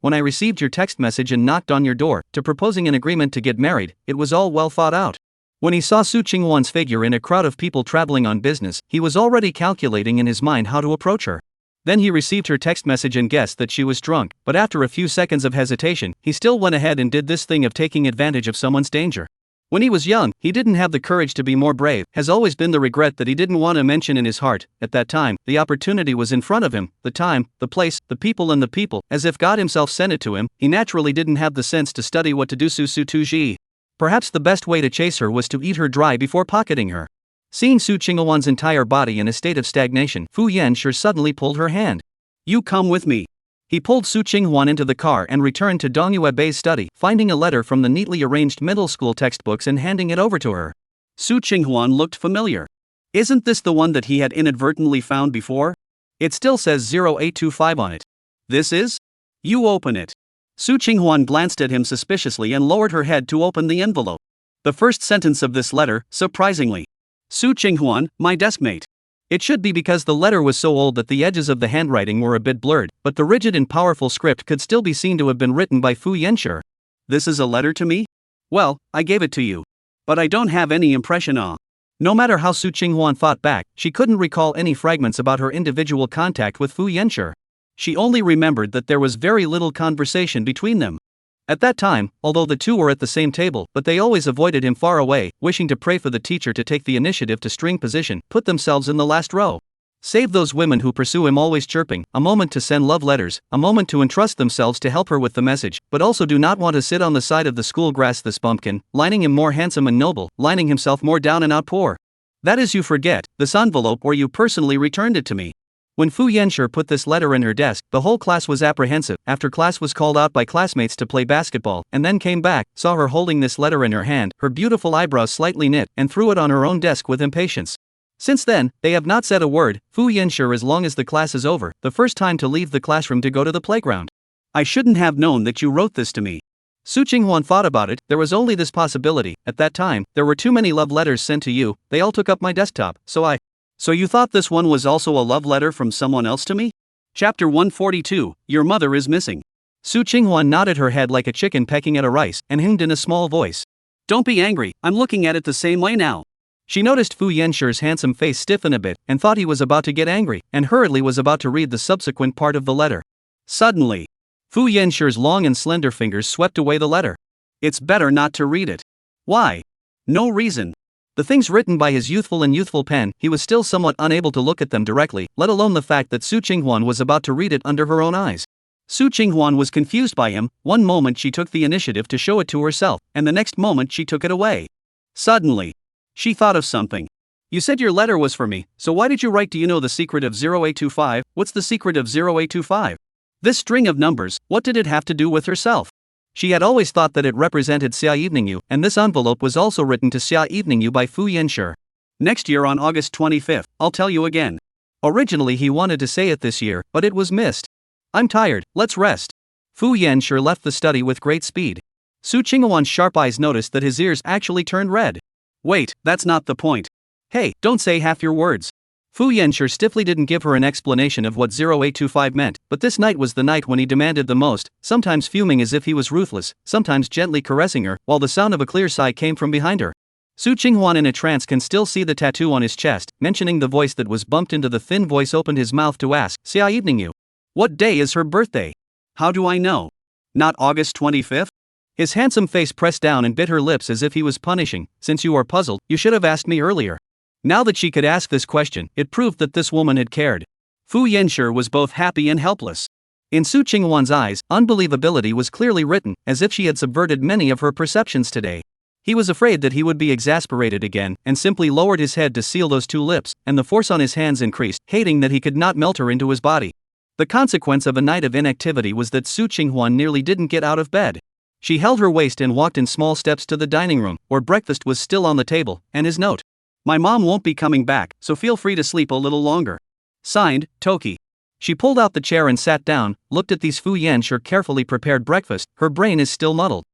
when I received your text message and knocked on your door, to proposing an agreement to get married, it was all well thought out. When he saw Su Qinghuan's figure in a crowd of people traveling on business, he was already calculating in his mind how to approach her. Then he received her text message and guessed that she was drunk, but after a few seconds of hesitation, he still went ahead and did this thing of taking advantage of someone's danger. When he was young, he didn't have the courage to be more brave, has always been the regret that he didn't want to mention in his heart. At that time, the opportunity was in front of him, the time, the place, the people, as if God himself sent it to him. He naturally didn't have the sense to study what to do. Su Tu. Perhaps the best way to chase her was to eat her dry before pocketing her. Seeing Su Qinghuan's entire body in a state of stagnation, Fu Yanshi suddenly pulled her hand. You come with me. He pulled Su Qinghuan into the car and returned to Dong Yuebei's study, finding a letter from the neatly arranged middle school textbooks and handing it over to her. Su Qinghuan looked familiar. Isn't this the one that he had inadvertently found before? It still says 0825 on it. This is? You open it. Su Qinghuan glanced at him suspiciously and lowered her head to open the envelope. The first sentence of this letter, surprisingly. Su Qinghuan, my deskmate. It should be because the letter was so old that the edges of the handwriting were a bit blurred, but the rigid and powerful script could still be seen to have been written by Fu Yanshi. This is a letter to me? Well, I gave it to you. But I don't have any impression of. No matter how Su Qinghuan thought back, she couldn't recall any fragments about her individual contact with Fu Yanshi. She only remembered that there was very little conversation between them. At that time, although the two were at the same table, but they always avoided him far away, wishing to pray for the teacher to take the initiative to string position, put themselves in the last row. Save those women who pursue him, always chirping, a moment to send love letters, a moment to entrust themselves to help her with the message, but also do not want to sit on the side of the school grass. This bumpkin, lining him more handsome and noble, lining himself more down and out poor. That is, you forget, this envelope where you personally returned it to me. When Fu Yanshi put this letter in her desk, the whole class was apprehensive. After class was called out by classmates to play basketball, and then came back, saw her holding this letter in her hand, her beautiful eyebrows slightly knit, and threw it on her own desk with impatience. Since then, they have not said a word. Fu Yanshi, as long as the class is over, the first time to leave the classroom to go to the playground. I shouldn't have known that you wrote this to me. Su Qinghuan thought about it. There was only this possibility. At that time, there were too many love letters sent to you. They all took up my desktop, So you thought this one was also a love letter from someone else to me? Chapter 142, Your Mother is Missing. Su Qinghuan nodded her head like a chicken pecking at a rice, and hummed in a small voice. Don't be angry, I'm looking at it the same way now. She noticed Fu Yanshi's handsome face stiffen a bit, and thought he was about to get angry, and hurriedly was about to read the subsequent part of the letter. Suddenly, Fu Yanshi's long and slender fingers swept away the letter. It's better not to read it. Why? No reason. The things written by his youthful pen, he was still somewhat unable to look at them directly, let alone the fact that Su Qinghuan was about to read it under her own eyes. Su Qinghuan was confused by him. One moment she took the initiative to show it to herself, and the next moment she took it away. Suddenly, she thought of something. You said your letter was for me, so why did you write? Do you know the secret of 0825? What's the secret of 0825? This string of numbers, what did it have to do with herself? She had always thought that it represented Xia Evening You, and this envelope was also written to Xia Evening You by Fu Yanshi. Next year on August 25th, I'll tell you again. Originally he wanted to say it this year, but it was missed. I'm tired, let's rest. Fu Yanshi left the study with great speed. Su Qinghuan's sharp eyes noticed that his ears actually turned red. Wait, that's not the point. Hey, don't say half your words. Fu Yanshi stiffly didn't give her an explanation of what 0825 meant, but this night was the night when he demanded the most, sometimes fuming as if he was ruthless, sometimes gently caressing her, while the sound of a clear sigh came from behind her. Su Qinghuan in a trance can still see the tattoo on his chest. Mentioning the voice that was bumped into the thin voice, opened his mouth to ask, Xia Evening You. What day is her birthday? How do I know? Not August 25th? His handsome face pressed down and bit her lips as if he was punishing. Since you are puzzled, you should have asked me earlier. Now that she could ask this question, it proved that this woman had cared. Fu Yanshi was both happy and helpless. In Su Qinghuan's eyes, unbelievability was clearly written, as if she had subverted many of her perceptions today. He was afraid that he would be exasperated again, and simply lowered his head to seal those two lips, and the force on his hands increased, hating that he could not melt her into his body. The consequence of a night of inactivity was that Su Qinghuan nearly didn't get out of bed. She held her waist and walked in small steps to the dining room, where breakfast was still on the table, and his note. My mom won't be coming back, so feel free to sleep a little longer. Signed, Toki. She pulled out the chair and sat down, looked at these Fu Yanshi carefully prepared breakfast. Her brain is still muddled.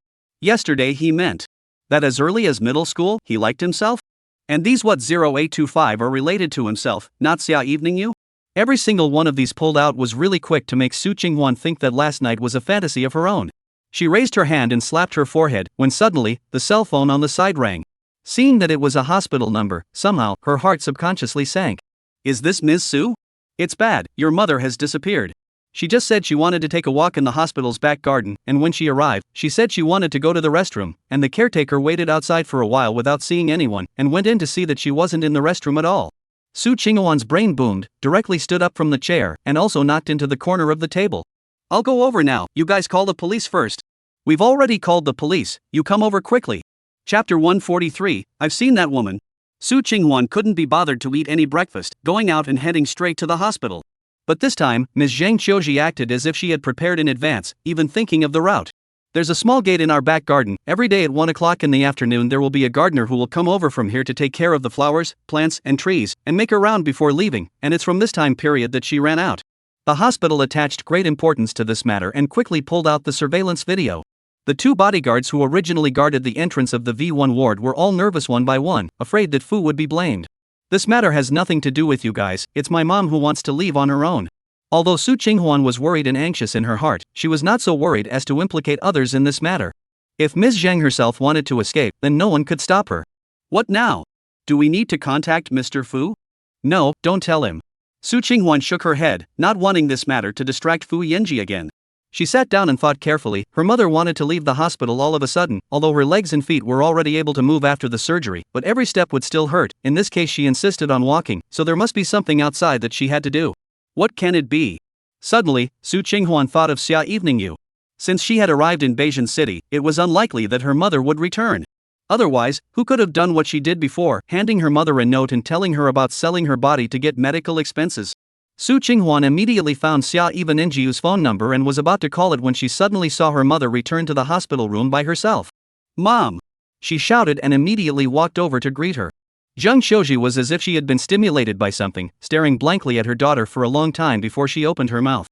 Yesterday he meant that as early as middle school, he liked himself? And these what 0825 are related to himself, not Xia Evening You? Every single one of these pulled out was really quick to make Su Qinghuan think that last night was a fantasy of her own. She raised her hand and slapped her forehead, when suddenly, the cell phone on the side rang. Seeing that it was a hospital number, somehow, her heart subconsciously sank. Is this Ms. Su? It's bad, your mother has disappeared. She just said she wanted to take a walk in the hospital's back garden, and when she arrived, she said she wanted to go to the restroom, and the caretaker waited outside for a while without seeing anyone, and went in to see that she wasn't in the restroom at all. Su Qinghuan's brain boomed, directly stood up from the chair, and also knocked into the corner of the table. I'll go over now, you guys call the police first. We've already called the police, you come over quickly. Chapter 143, I've seen that woman. Su Qinghuan couldn't be bothered to eat any breakfast, going out and heading straight to the hospital. But this time, Ms. Zhang Qiuji acted as if she had prepared in advance, even thinking of the route. There's a small gate in our back garden. Every day at 1 o'clock in the afternoon there will be a gardener who will come over from here to take care of the flowers, plants, and trees, and make a round before leaving, and it's from this time period that she ran out. The hospital attached great importance to this matter and quickly pulled out the surveillance video. The 2 bodyguards who originally guarded the entrance of the V1 ward were all nervous one by one, afraid that Fu would be blamed. This matter has nothing to do with you guys, it's my mom who wants to leave on her own. Although Su Qinghuan was worried and anxious in her heart, she was not so worried as to implicate others in this matter. If Ms. Zhang herself wanted to escape, then no one could stop her. What now? Do we need to contact Mr. Fu? No, don't tell him. Su Qinghuan shook her head, not wanting this matter to distract Fu Yanji again. She sat down and thought carefully. Her mother wanted to leave the hospital all of a sudden, although her legs and feet were already able to move after the surgery, but every step would still hurt. In this case she insisted on walking, so there must be something outside that she had to do. What can it be? Suddenly, Su Qinghuan thought of Xia Eveningyu. Since she had arrived in Beijing City, it was unlikely that her mother would return. Otherwise, who could have done what she did before, handing her mother a note and telling her about selling her body to get medical expenses? Su Qinghuan immediately found Xia Eveningyu's phone number and was about to call it when she suddenly saw her mother return to the hospital room by herself. "Mom!" she shouted and immediately walked over to greet her. Zhang Xiuji was as if she had been stimulated by something, staring blankly at her daughter for a long time before she opened her mouth.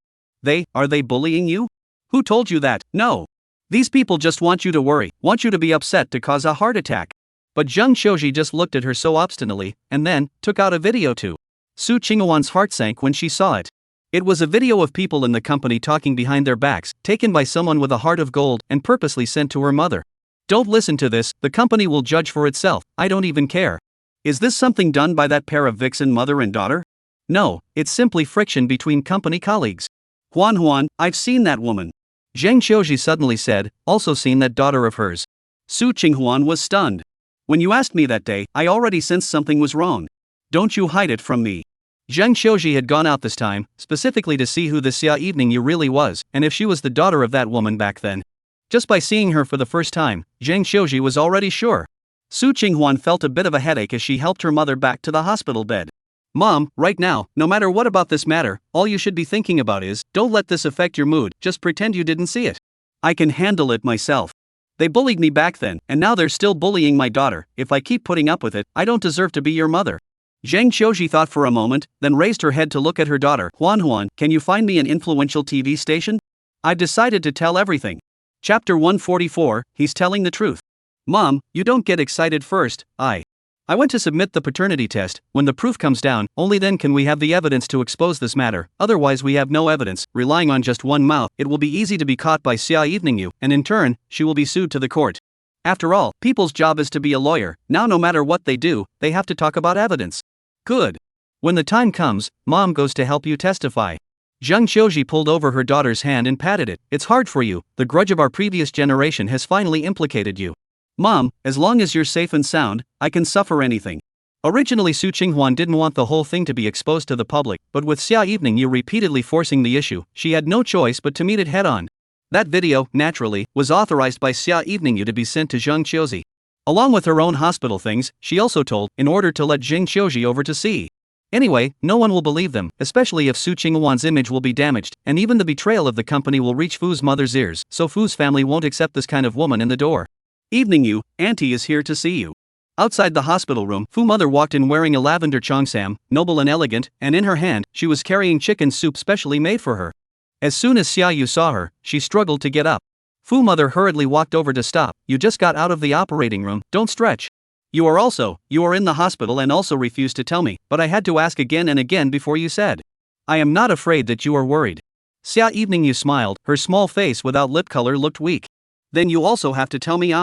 Are they bullying you? Who told you that? No. These people just want you to worry, want you to be upset to cause a heart attack. But Zhang Xiuji just looked at her so obstinately, and then, took out a video too. Su Qinghuan's heart sank when she saw it. It was a video of people in the company talking behind their backs, taken by someone with a heart of gold, and purposely sent to her mother. Don't listen to this, the company will judge for itself, I don't even care. Is this something done by that pair of vixen mother and daughter? No, it's simply friction between company colleagues. Huan, I've seen that woman. Zhang Xiuji suddenly said, also seen that daughter of hers. Su Qinghuan was stunned. When you asked me that day, I already sensed something was wrong. Don't you hide it from me. Zhang Xiuji had gone out this time, specifically to see who the Xia Eveningyu really was, and if she was the daughter of that woman back then. Just by seeing her for the first time, Zhang Xiuji was already sure. Su Qinghuan felt a bit of a headache as she helped her mother back to the hospital bed. Mom, right now, no matter what about this matter, all you should be thinking about is, don't let this affect your mood, just pretend you didn't see it. I can handle it myself. They bullied me back then, and now they're still bullying my daughter. If I keep putting up with it, I don't deserve to be your mother. Zhang Xiuji thought for a moment, then raised her head to look at her daughter. Huan, can you find me an influential TV station? I've decided to tell everything. Chapter 144, He's telling the truth. Mom, you don't get excited first. I went to submit the paternity test. When the proof comes down, only then can we have the evidence to expose this matter. Otherwise we have no evidence. Relying on just one mouth, it will be easy to be caught by Xia Eveningyu, and in turn, she will be sued to the court. After all, people's job is to be a lawyer. Now no matter what they do, they have to talk about evidence. Good. When the time comes, Mom goes to help you testify. Zhang Xiuji pulled over her daughter's hand and patted it. It's hard for you. The grudge of our previous generation has finally implicated you. Mom, as long as you're safe and sound, I can suffer anything. Originally Su Qinghuan didn't want the whole thing to be exposed to the public, but with Xia Eveningyu repeatedly forcing the issue, she had no choice but to meet it head-on. That video, naturally, was authorized by Xia Eveningyu to be sent to Zhang Qiuji. Along with her own hospital things, she also told, in order to let Zhang Qiuji over to see. Anyway, no one will believe them, especially if Su Qinghuan's image will be damaged, and even the betrayal of the company will reach Fu's mother's ears, so Fu's family won't accept this kind of woman in the door. Eveningyu, Auntie is here to see you. Outside the hospital room, Fu mother walked in wearing a lavender cheongsam, noble and elegant, and in her hand, she was carrying chicken soup specially made for her. As soon as Xia Yu saw her, she struggled to get up. Fu mother hurriedly walked over to stop. You just got out of the operating room, don't stretch. You are in the hospital and also refused to tell me, but I had to ask again and again before you said. I am not afraid that you are worried. Xia Eveningyu smiled, her small face without lip color looked weak. Then you also have to tell me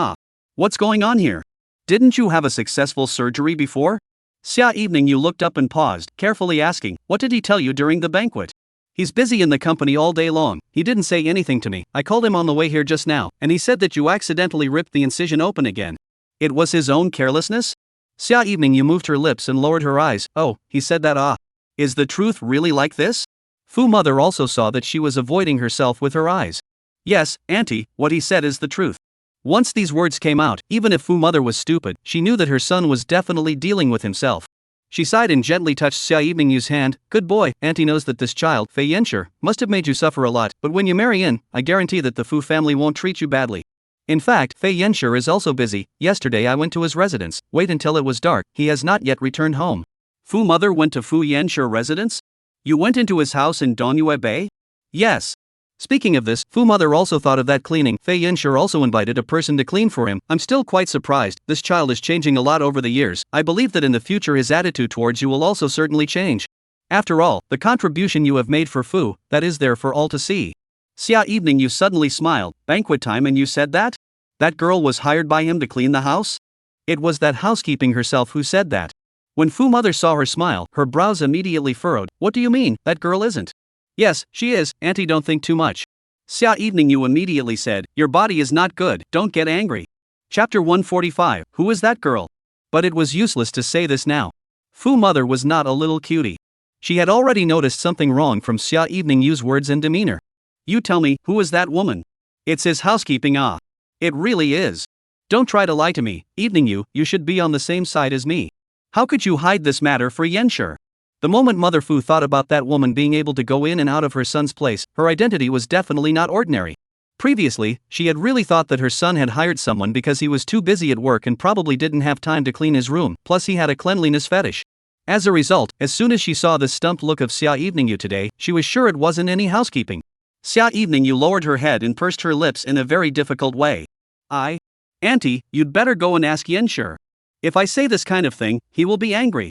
what's going on here? Didn't you have a successful surgery before? Xia Evening Yu looked up and paused, carefully asking, what did he tell you during the banquet? He's busy in the company all day long, he didn't say anything to me, I called him on the way here just now, and he said that you accidentally ripped the incision open again. It was his own carelessness? Xia Evening Yu moved her lips and lowered her eyes. Oh, he said that. Ah. Is the truth really like this? Fu Mother also saw that she was avoiding herself with her eyes. Yes, Auntie, what he said is the truth. Once these words came out, even if Fu Mother was stupid, she knew that her son was definitely dealing with himself. She sighed and gently touched Xia Evening Yu's hand. Good boy, Auntie knows that this child, Fei Yanshi, must have made you suffer a lot, but when you marry in, I guarantee that the Fu family won't treat you badly. In fact, Fei Yanshi is also busy. Yesterday I went to his residence. Wait until it was dark, he has not yet returned home. Fu Mother went to Fu Yanshi residence? You went into his house in Donyue Bay? Yes. Speaking of this, Fu Mother also thought of that cleaning. Fei Yanshi also invited a person to clean for him. I'm still quite surprised, this child is changing a lot over the years. I believe that in the future his attitude towards you will also certainly change. After all, the contribution you have made for Fu, that is there for all to see. Xia Evening Yu suddenly smiled. Banquet time and you said that? That girl was hired by him to clean the house? It was that housekeeping herself who said that. When Fu Mother saw her smile, her brows immediately furrowed. What do you mean, that girl isn't? Yes, she is, Auntie, don't think too much. Xia Evening Yu immediately said, your body is not good, don't get angry. Chapter 145, who is that girl? But it was useless to say this now. Fu Mother was not a little cutie. She had already noticed something wrong from Xia Evening Yu's words and demeanor. You tell me, who is that woman? It's his housekeeping. Ah. It really is. Don't try to lie to me, Evening Yu, you should be on the same side as me. How could you hide this matter for Yanshi? The moment Mother Fu thought about that woman being able to go in and out of her son's place, her identity was definitely not ordinary. Previously, she had really thought that her son had hired someone because he was too busy at work and probably didn't have time to clean his room, plus he had a cleanliness fetish. As a result, as soon as she saw the stumped look of Xia Evening Yu today, she was sure it wasn't any housekeeping. Xia Evening Yu lowered her head and pursed her lips in a very difficult way. Auntie, you'd better go and ask Yanshi. If I say this kind of thing, he will be angry.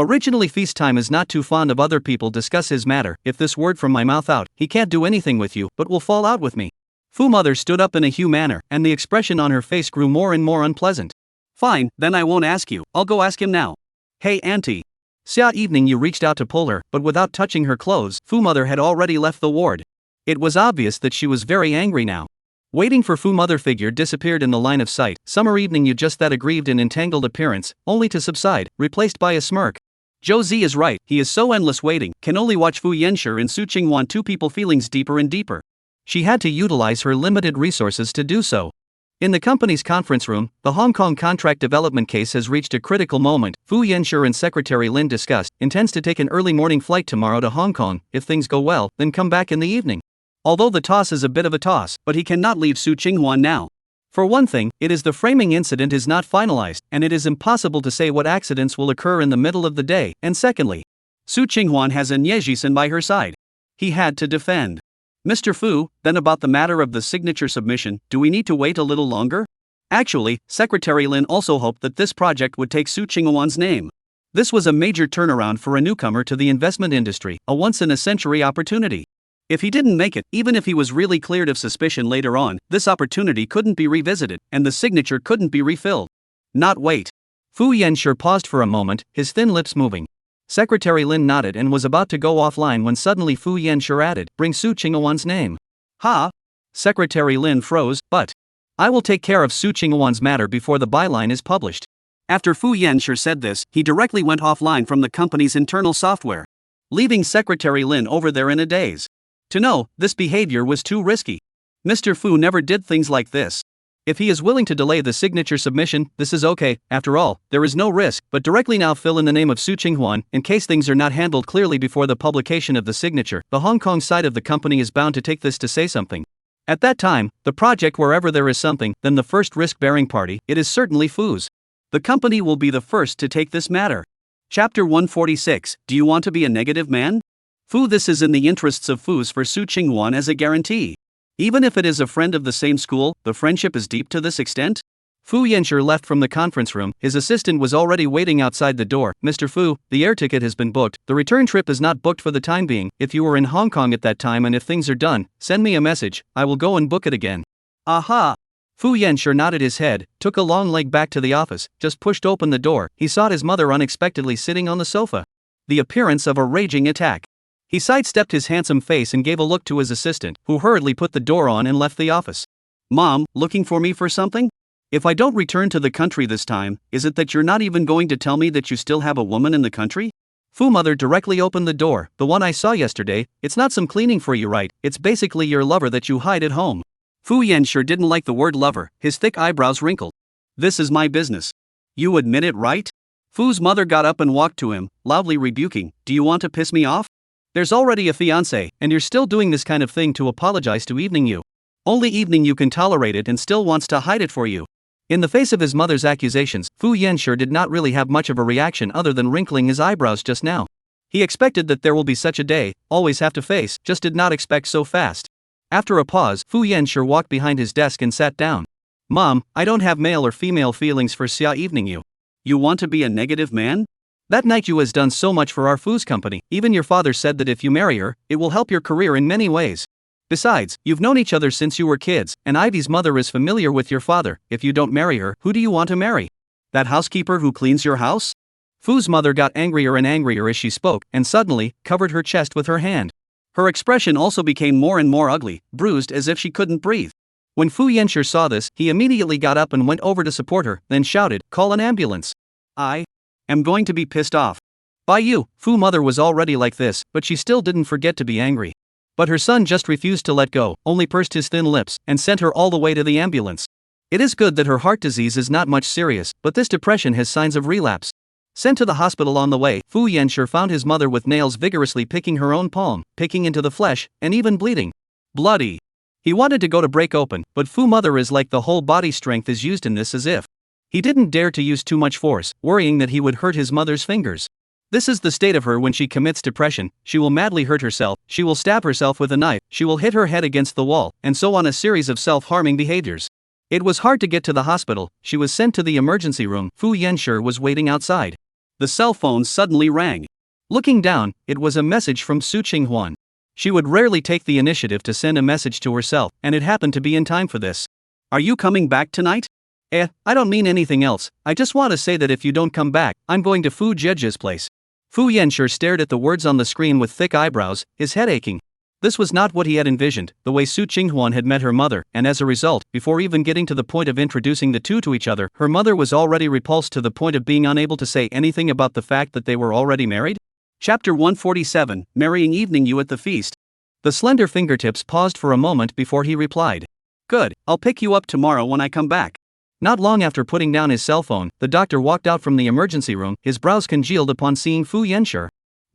Originally Feast Time is not too fond of other people discuss his matter. If this word from my mouth out, he can't do anything with you, but will fall out with me. Fu Mother stood up in a Hugh manner, and the expression on her face grew more and more unpleasant. Fine, then I won't ask you, I'll go ask him now. Hey Auntie. Xia Evening Yu reached out to pull her, but without touching her clothes, Fu Mother had already left the ward. It was obvious that she was very angry now. Waiting for Fu Mother figure disappeared in the line of sight. Summer Evening Yu just that aggrieved and entangled appearance, only to subside, replaced by a smirk. Zhou Zi is right, he is so endless waiting, can only watch Fu Yanshi and Su Qinghuan two people feelings deeper and deeper. She had to utilize her limited resources to do so. In the company's conference room, the Hong Kong contract development case has reached a critical moment. Fu Yanshi and Secretary Lin discussed, intends to take an early morning flight tomorrow to Hong Kong, if things go well, then come back in the evening. Although the toss is a bit of a toss, but he cannot leave Su Qinghuan now. For one thing, it is the framing incident is not finalized, and it is impossible to say what accidents will occur in the middle of the day, and secondly, Su Qinghuan has a Niejisan by her side. He had to defend. Mr. Fu, then about the matter of the signature submission, do we need to wait a little longer? Actually, Secretary Lin also hoped that this project would take Su Qinghuan's name. This was a major turnaround for a newcomer to the investment industry, a once-in-a-century opportunity. If he didn't make it, even if he was really cleared of suspicion later on, this opportunity couldn't be revisited, and the signature couldn't be refilled. Not wait. Fu Yanshi paused for a moment, his thin lips moving. Secretary Lin nodded and was about to go offline when suddenly Fu Yanshi added, bring Su Qinghuan's name. Ha! Secretary Lin froze, but I will take care of Su Qinghuan's matter before the byline is published. After Fu Yanshi said this, he directly went offline from the company's internal software, leaving Secretary Lin over there in a daze. To know, this behavior was too risky. Mr. Fu never did things like this. If he is willing to delay the signature submission, this is okay. After all, there is no risk, but directly now fill in the name of Su Qinghuan, in case things are not handled clearly before the publication of the signature. The Hong Kong side of the company is bound to take this to say something. At that time, the project wherever there is something, then the first risk-bearing party, it is certainly Fu's. The company will be the first to take this matter. Chapter 146, do you want to be a negative man? Fu, this is in the interests of Fu's for Su Qinghuan as a guarantee. Even if it is a friend of the same school, the friendship is deep to this extent? Fu Yanshi left from the conference room, his assistant was already waiting outside the door. Mr. Fu, the air ticket has been booked, the return trip is not booked for the time being. If you were in Hong Kong at that time and if things are done, send me a message, I will go and book it again. Aha! Fu Yanshi nodded his head, took a long leg back to the office, just pushed open the door. He saw his mother unexpectedly sitting on the sofa. The appearance of a raging attack. He sidestepped his handsome face and gave a look to his assistant, who hurriedly put the door on and left the office. Mom, looking for me for something? If I don't return to the country this time, is it that you're not even going to tell me that you still have a woman in the country? Fu mother directly opened the door. The one I saw yesterday. It's not some cleaning for you, right? It's basically your lover that you hide at home. Fu Yanshi didn't like the word lover. His thick eyebrows wrinkled. This is my business. You admit it, right? Fu's mother got up and walked to him, loudly rebuking. Do you want to piss me off? There's already a fiancé, and you're still doing this kind of thing to apologize to Evening You. Only Evening You can tolerate it and still wants to hide it for you. In the face of his mother's accusations, Fu Yanshi did not really have much of a reaction other than wrinkling his eyebrows just now. He expected that there will be such a day, always have to face, just did not expect so fast. After a pause, Fu Yanshi walked behind his desk and sat down. Mom, I don't have male or female feelings for Xia Evening You. You want to be a negative man? That night you has done so much for our Fu's company. Even your father said that if you marry her, it will help your career in many ways. Besides, you've known each other since you were kids, and Ivy's mother is familiar with your father. If you don't marry her, who do you want to marry? That housekeeper who cleans your house? Fu's mother got angrier and angrier as she spoke, and suddenly, covered her chest with her hand. Her expression also became more and more ugly, bruised as if she couldn't breathe. When Fu Yanshi saw this, he immediately got up and went over to support her, then shouted, "Call an ambulance. I am going to be pissed off by you." Fu mother was already like this, but she still didn't forget to be angry. But her son just refused to let go, only pursed his thin lips, and sent her all the way to the ambulance. It is good that her heart disease is not much serious, but this depression has signs of relapse. Sent to the hospital on the way, Fu Yanshi found his mother with nails vigorously picking her own palm, picking into the flesh, and even bleeding. Bloody. He wanted to go to break open, but Fu mother is like the whole body strength is used in this as if. He didn't dare to use too much force, worrying that he would hurt his mother's fingers. This is the state of her when she commits depression. She will madly hurt herself, she will stab herself with a knife, she will hit her head against the wall, and so on, a series of self-harming behaviors. It was hard to get to the hospital. She was sent to the emergency room. Fu Yanshi was waiting outside. The cell phone suddenly rang. Looking down, it was a message from Su Qinghuan. She would rarely take the initiative to send a message to herself, and it happened to be in time for this. Are you coming back tonight? I don't mean anything else. I just want to say that if you don't come back, I'm going to Fu Jeje's place. Fu Yanshi stared at the words on the screen with thick eyebrows, his head aching. This was not what he had envisioned, the way Su Qinghuan had met her mother, and as a result, before even getting to the point of introducing the two to each other, her mother was already repulsed to the point of being unable to say anything about the fact that they were already married. Chapter 147, Marrying Evening You at the Feast. The slender fingertips paused for a moment before he replied. Good, I'll pick you up tomorrow when I come back. Not long after putting down his cell phone, the doctor walked out from the emergency room, his brows congealed upon seeing Fu Yanshi.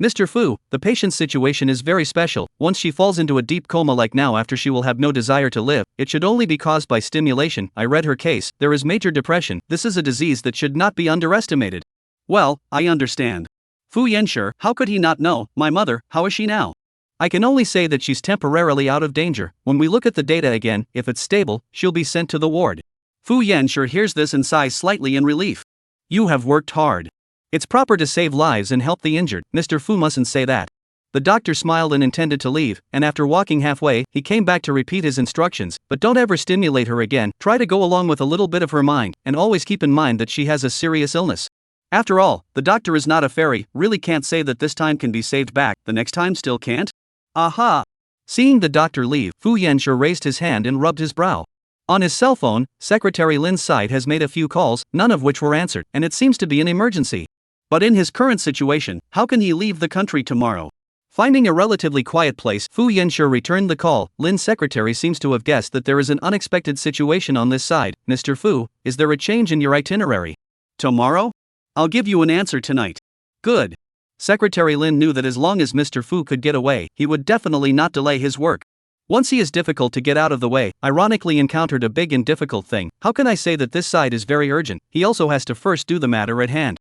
Mr. Fu, the patient's situation is very special. Once she falls into a deep coma like now, after she will have no desire to live, it should only be caused by stimulation. I read her case. There is major depression. This is a disease that should not be underestimated. Well, I understand. Fu Yanshi, how could he not know? My mother, how is she now? I can only say that she's temporarily out of danger. When we look at the data again, if it's stable, she'll be sent to the ward. Fu Yanshi hears this and sighs slightly in relief. You have worked hard. It's proper to save lives and help the injured. Mr. Fu mustn't say that. The doctor smiled and intended to leave, and after walking halfway, he came back to repeat his instructions. But don't ever stimulate her again. Try to go along with a little bit of her mind, and always keep in mind that she has a serious illness. After all, the doctor is not a fairy. Really can't say that this time can be saved back, the next time still can't? Aha! Seeing the doctor leave, Fu Yanshi raised his hand and rubbed his brow. On his cell phone, Secretary Lin's side has made a few calls, none of which were answered, and it seems to be an emergency. But in his current situation, how can he leave the country tomorrow? Finding a relatively quiet place, Fu Yanshi returned the call. Lin's secretary seems to have guessed that there is an unexpected situation on this side. Mr. Fu, is there a change in your itinerary? Tomorrow? I'll give you an answer tonight. Good. Secretary Lin knew that as long as Mr. Fu could get away, he would definitely not delay his work. Once he is difficult to get out of the way, ironically encountered a big and difficult thing. How can I say that this side is very urgent? He also has to first do the matter at hand.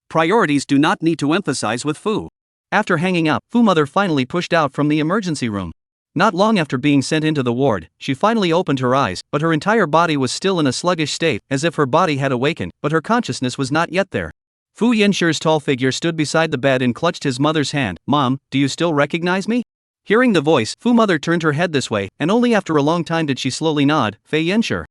Priorities do not need to emphasize with Fu. After hanging up, Fu mother finally pushed out from the emergency room. Not long after being sent into the ward, she finally opened her eyes, but her entire body was still in a sluggish state, as if her body had awakened, but her consciousness was not yet there. Fu Yanshi's tall figure stood beside the bed and clutched his mother's hand. Mom, do you still recognize me? Hearing the voice, Fu mother turned her head this way, and only after a long time did she slowly nod. Fei Yanshi.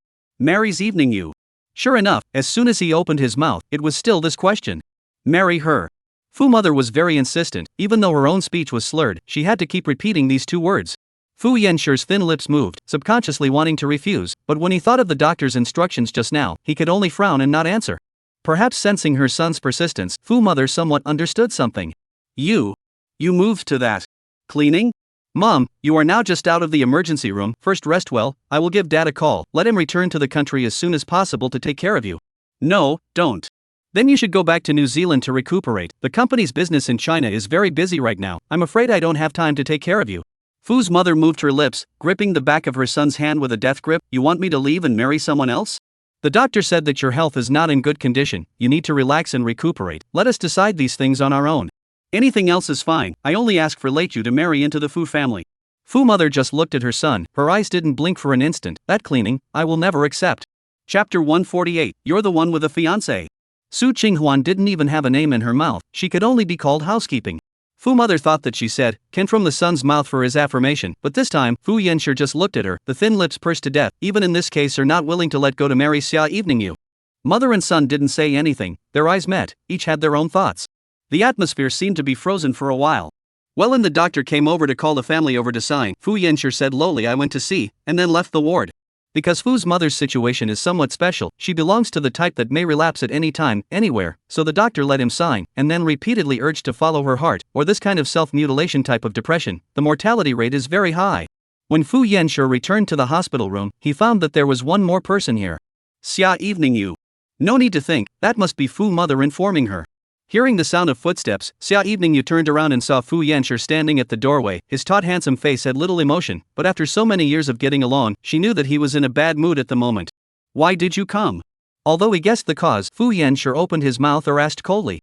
Mary's evening you. Sure enough, as soon as he opened his mouth, it was still this question. Marry her. Fu mother was very insistent, even though her own speech was slurred, she had to keep repeating these two words. Fu Yanshur's thin lips moved, subconsciously wanting to refuse, but when he thought of the doctor's instructions just now, he could only frown and not answer. Perhaps sensing her son's persistence, Fu mother somewhat understood something. You moved to that. Cleaning? Mom, you are now just out of the emergency room, first rest well, I will give Dad a call, let him return to the country as soon as possible to take care of you. No, don't. Then you should go back to New Zealand to recuperate, the company's business in China is very busy right now, I'm afraid I don't have time to take care of you. Fu's mother moved her lips, gripping the back of her son's hand with a death grip. You want me to leave and marry someone else? The doctor said that your health is not in good condition, you need to relax and recuperate, let us decide these things on our own. Anything else is fine, I only ask for Late you to marry into the Fu family. Fu mother just looked at her son, her eyes didn't blink for an instant. That cleaning, I will never accept. Chapter 148, You're the one with a fiancé. Su Qinghuan didn't even have a name in her mouth, she could only be called housekeeping. Fu mother thought that she said, Ken from the son's mouth for his affirmation, but this time, Fu Yanshur just looked at her, the thin lips pursed to death, even in this case are not willing to let go to marry Xia Evening you. Mother and son didn't say anything, their eyes met, each had their own thoughts. The atmosphere seemed to be frozen for a while. Well, and the doctor came over to call the family over to sign. Fu Yanshur said lowly, I went to see, and then left the ward. Because Fu's mother's situation is somewhat special, she belongs to the type that may relapse at any time, anywhere, so the doctor let him sign, and then repeatedly urged to follow her heart, or this kind of self-mutilation type of depression, the mortality rate is very high. When Fu Yanshur returned to the hospital room, he found that there was one more person here. Xia Evening you. No need to think, that must be Fu mother informing her. Hearing the sound of footsteps, Xia Evening you turned around and saw Fu Yanshur standing at the doorway. His taut handsome face had little emotion, but after so many years of getting along, she knew that he was in a bad mood at the moment. Why did you come? Although he guessed the cause, Fu Yanshur opened his mouth or asked coldly.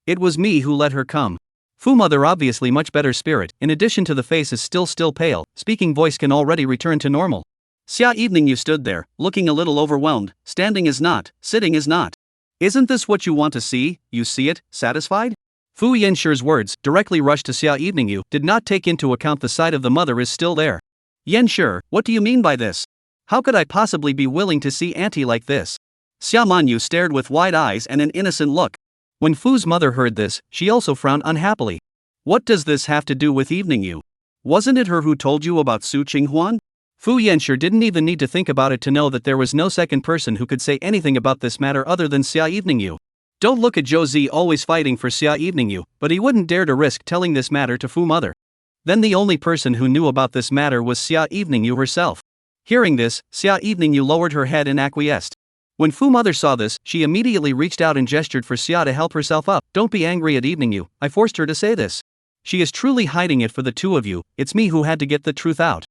It was me who let her come. Fu mother obviously much better spirit, in addition to the face is still pale, speaking voice can already return to normal. Xia Evening you stood there, looking a little overwhelmed, standing is not, sitting is not. Isn't this what you want to see? You see it, satisfied? Fu Yanshur's words, directly rushed to Xia Evening you, did not take into account the sight of the mother is still there. Yanshur, what do you mean by this? How could I possibly be willing to see auntie like this? Xia Manyu stared with wide eyes and an innocent look. When Fu's mother heard this, she also frowned unhappily. What does this have to do with Evening you? Wasn't it her who told you about Su Qinghuan? Fu Yanshur didn't even need to think about it to know that there was no second person who could say anything about this matter other than Xia Evening you. Don't look at Zhou Zi always fighting for Xia Evening you, but he wouldn't dare to risk telling this matter to Fu mother. Then the only person who knew about this matter was Xia Evening you herself. Hearing this, Xia Evening you lowered her head and acquiesced. When Fu mother saw this, she immediately reached out and gestured for Xia to help herself up. Don't be angry at Evening you, I forced her to say this. She is truly hiding it for the two of you, it's me who had to get the truth out.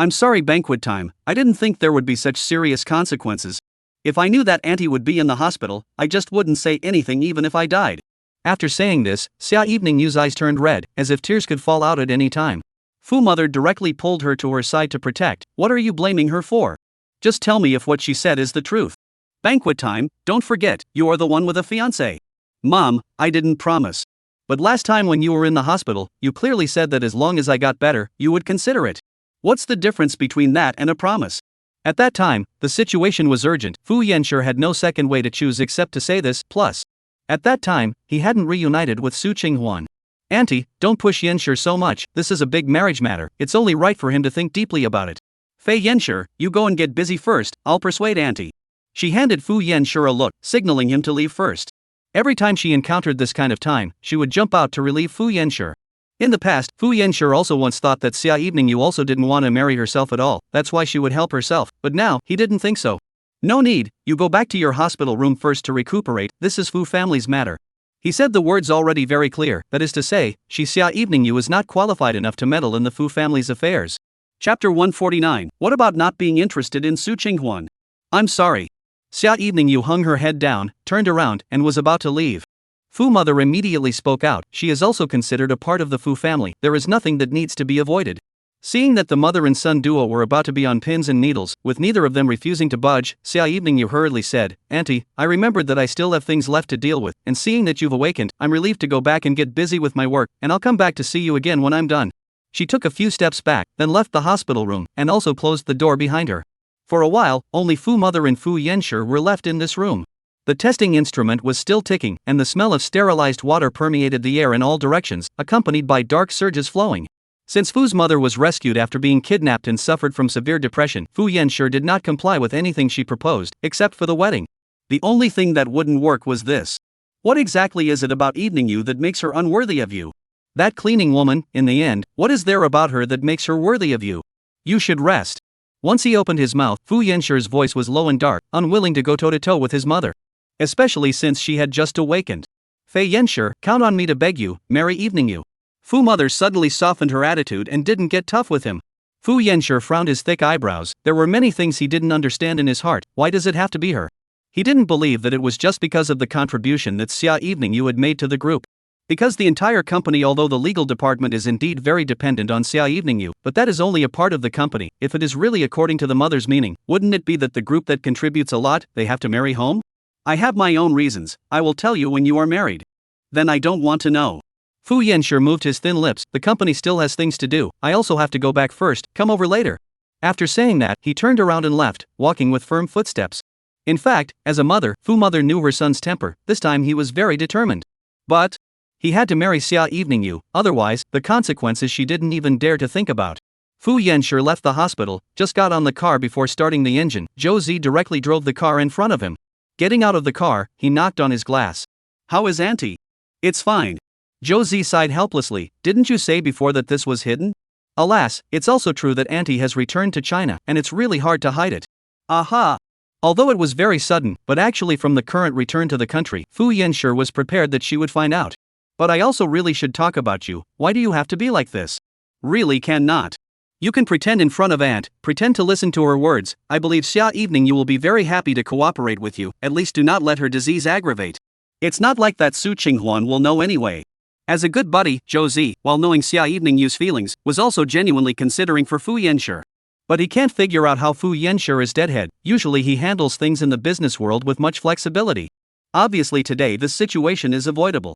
I'm sorry banquet time, I didn't think there would be such serious consequences. If I knew that auntie would be in the hospital, I just wouldn't say anything even if I died. After saying this, Xia Evening you's eyes turned red, as if tears could fall out at any time. Fu mother directly pulled her to her side to protect. What are you blaming her for? Just tell me if what she said is the truth. Banquet time, don't forget, you are the one with a fiancé. Mom, I didn't promise. But last time when you were in the hospital, you clearly said that as long as I got better, you would consider it. What's the difference between that and a promise? At that time, the situation was urgent. Fu Yanshur had no second way to choose except to say this, plus. At that time, he hadn't reunited with Su Qinghuan. Auntie, don't push Yanshur so much, this is a big marriage matter, it's only right for him to think deeply about it. Fei Yanshur, you go and get busy first, I'll persuade auntie. She handed Fu Yanshur a look, signaling him to leave first. Every time she encountered this kind of time, she would jump out to relieve Fu Yanshur. In the past, Fu Yanshur also once thought that Xia Evening you also didn't want to marry herself at all, that's why she would help herself, but now, he didn't think so. No need, you go back to your hospital room first to recuperate, this is Fu family's matter. He said the words already very clear, that is to say, Xia Evening you is not qualified enough to meddle in the Fu family's affairs. Chapter 149, What about not being interested in Su Qinghuan? I'm sorry. Xia Evening you hung her head down, turned around, and was about to leave. Fu mother immediately spoke out, she is also considered a part of the Fu family, there is nothing that needs to be avoided. Seeing that the mother and son duo were about to be on pins and needles, with neither of them refusing to budge, Xia Evening you hurriedly said, Auntie, I remembered that I still have things left to deal with, and seeing that you've awakened, I'm relieved to go back and get busy with my work, and I'll come back to see you again when I'm done. She took a few steps back, then left the hospital room, and also closed the door behind her. For a while, only Fu Mother and Fu Yenshi were left in this room. The testing instrument was still ticking, and the smell of sterilized water permeated the air in all directions, accompanied by dark surges flowing. Since Fu's mother was rescued after being kidnapped and suffered from severe depression, Fu Yenshi did not comply with anything she proposed, except for the wedding. The only thing that wouldn't work was this. What exactly is it about evening you that makes her unworthy of you? That cleaning woman, in the end, what is there about her that makes her worthy of you? You should rest. Once he opened his mouth, Fu Yenshi's voice was low and dark, unwilling to go toe-to-toe with his mother. Especially since she had just awakened. Fei Yenshi, count on me to beg you, marry evening you. Fu Mother suddenly softened her attitude and didn't get tough with him. Fu Yenshi frowned his thick eyebrows. There were many things he didn't understand in his heart. Why does it have to be her? He didn't believe that it was just because of the contribution that Xia Evening Yu had made to the group. Because the entire company, although the legal department is indeed very dependent on Xia Evening Yu, but that is only a part of the company. If it is really according to the mother's meaning, wouldn't it be that the group that contributes a lot, they have to marry home? I have my own reasons. I will tell you when you are married. Then I don't want to know. Fu Yenshi moved his thin lips. The company still has things to do. I also have to go back first. Come over later. After saying that, he turned around and left, walking with firm footsteps. In fact, as a mother, Fu Mother knew her son's temper. This time he was very determined. But he had to marry Xia Evening Yu, otherwise, the consequences she didn't even dare to think about. Fu Yenshi left the hospital, just got on the car before starting the engine. Zhou Zi directly drove the car in front of him. Getting out of the car, he knocked on his glass. How is Auntie? It's fine. Zhou Zi sighed helplessly. Didn't you say before that this was hidden? Alas, it's also true that Auntie has returned to China, and it's really hard to hide it. Aha! Although it was very sudden, but actually from the current return to the country, Fu Yenshi was prepared that she would find out. But I also really should talk about you. Why do you have to be like this? Really cannot. You can pretend in front of Aunt, pretend to listen to her words. I believe Xia Evening you will be very happy to cooperate with you, at least do not let her disease aggravate. It's not like that Su Qinghuan will know anyway. As a good buddy, Zhou Zi, while knowing Xia Evening Yu's feelings, was also genuinely considering for Fu Yenshi. But he can't figure out how Fu Yenshi is deadhead. Usually he handles things in the business world with much flexibility. Obviously today this situation is avoidable.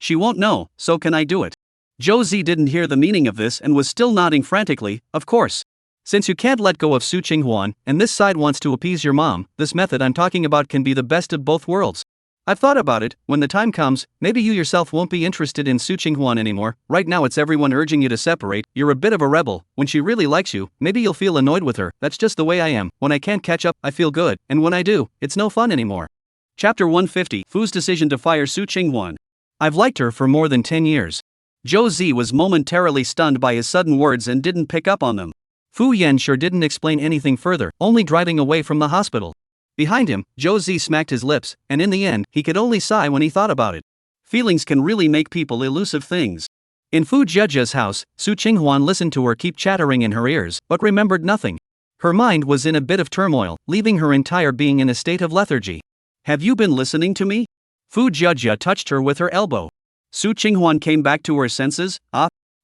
She won't know, so can I do it? Zhou Zi didn't hear the meaning of this and was still nodding frantically. Of course. Since you can't let go of Su Qinghuan, and this side wants to appease your mom, this method I'm talking about can be the best of both worlds. I've thought about it. When the time comes, maybe you yourself won't be interested in Su Qinghuan anymore. Right now it's everyone urging you to separate. You're a bit of a rebel. When she really likes you, maybe you'll feel annoyed with her. That's just the way I am. When I can't catch up, I feel good, and when I do, it's no fun anymore. Chapter 150, Fu's decision to fire Su Qinghuan. I've liked her for more than 10 years. Zhou Zi was momentarily stunned by his sudden words and didn't pick up on them. Fu Yenshi didn't explain anything further, only driving away from the hospital. Behind him, Zhou Zi smacked his lips, and in the end, he could only sigh when he thought about it. Feelings can really make people elusive things. In Fu Zhejia's house, Su Qinghuan listened to her keep chattering in her ears, but remembered nothing. Her mind was in a bit of turmoil, leaving her entire being in a state of lethargy. Have you been listening to me? Fu Zhejia touched her with her elbow. Su Qinghuan came back to her senses.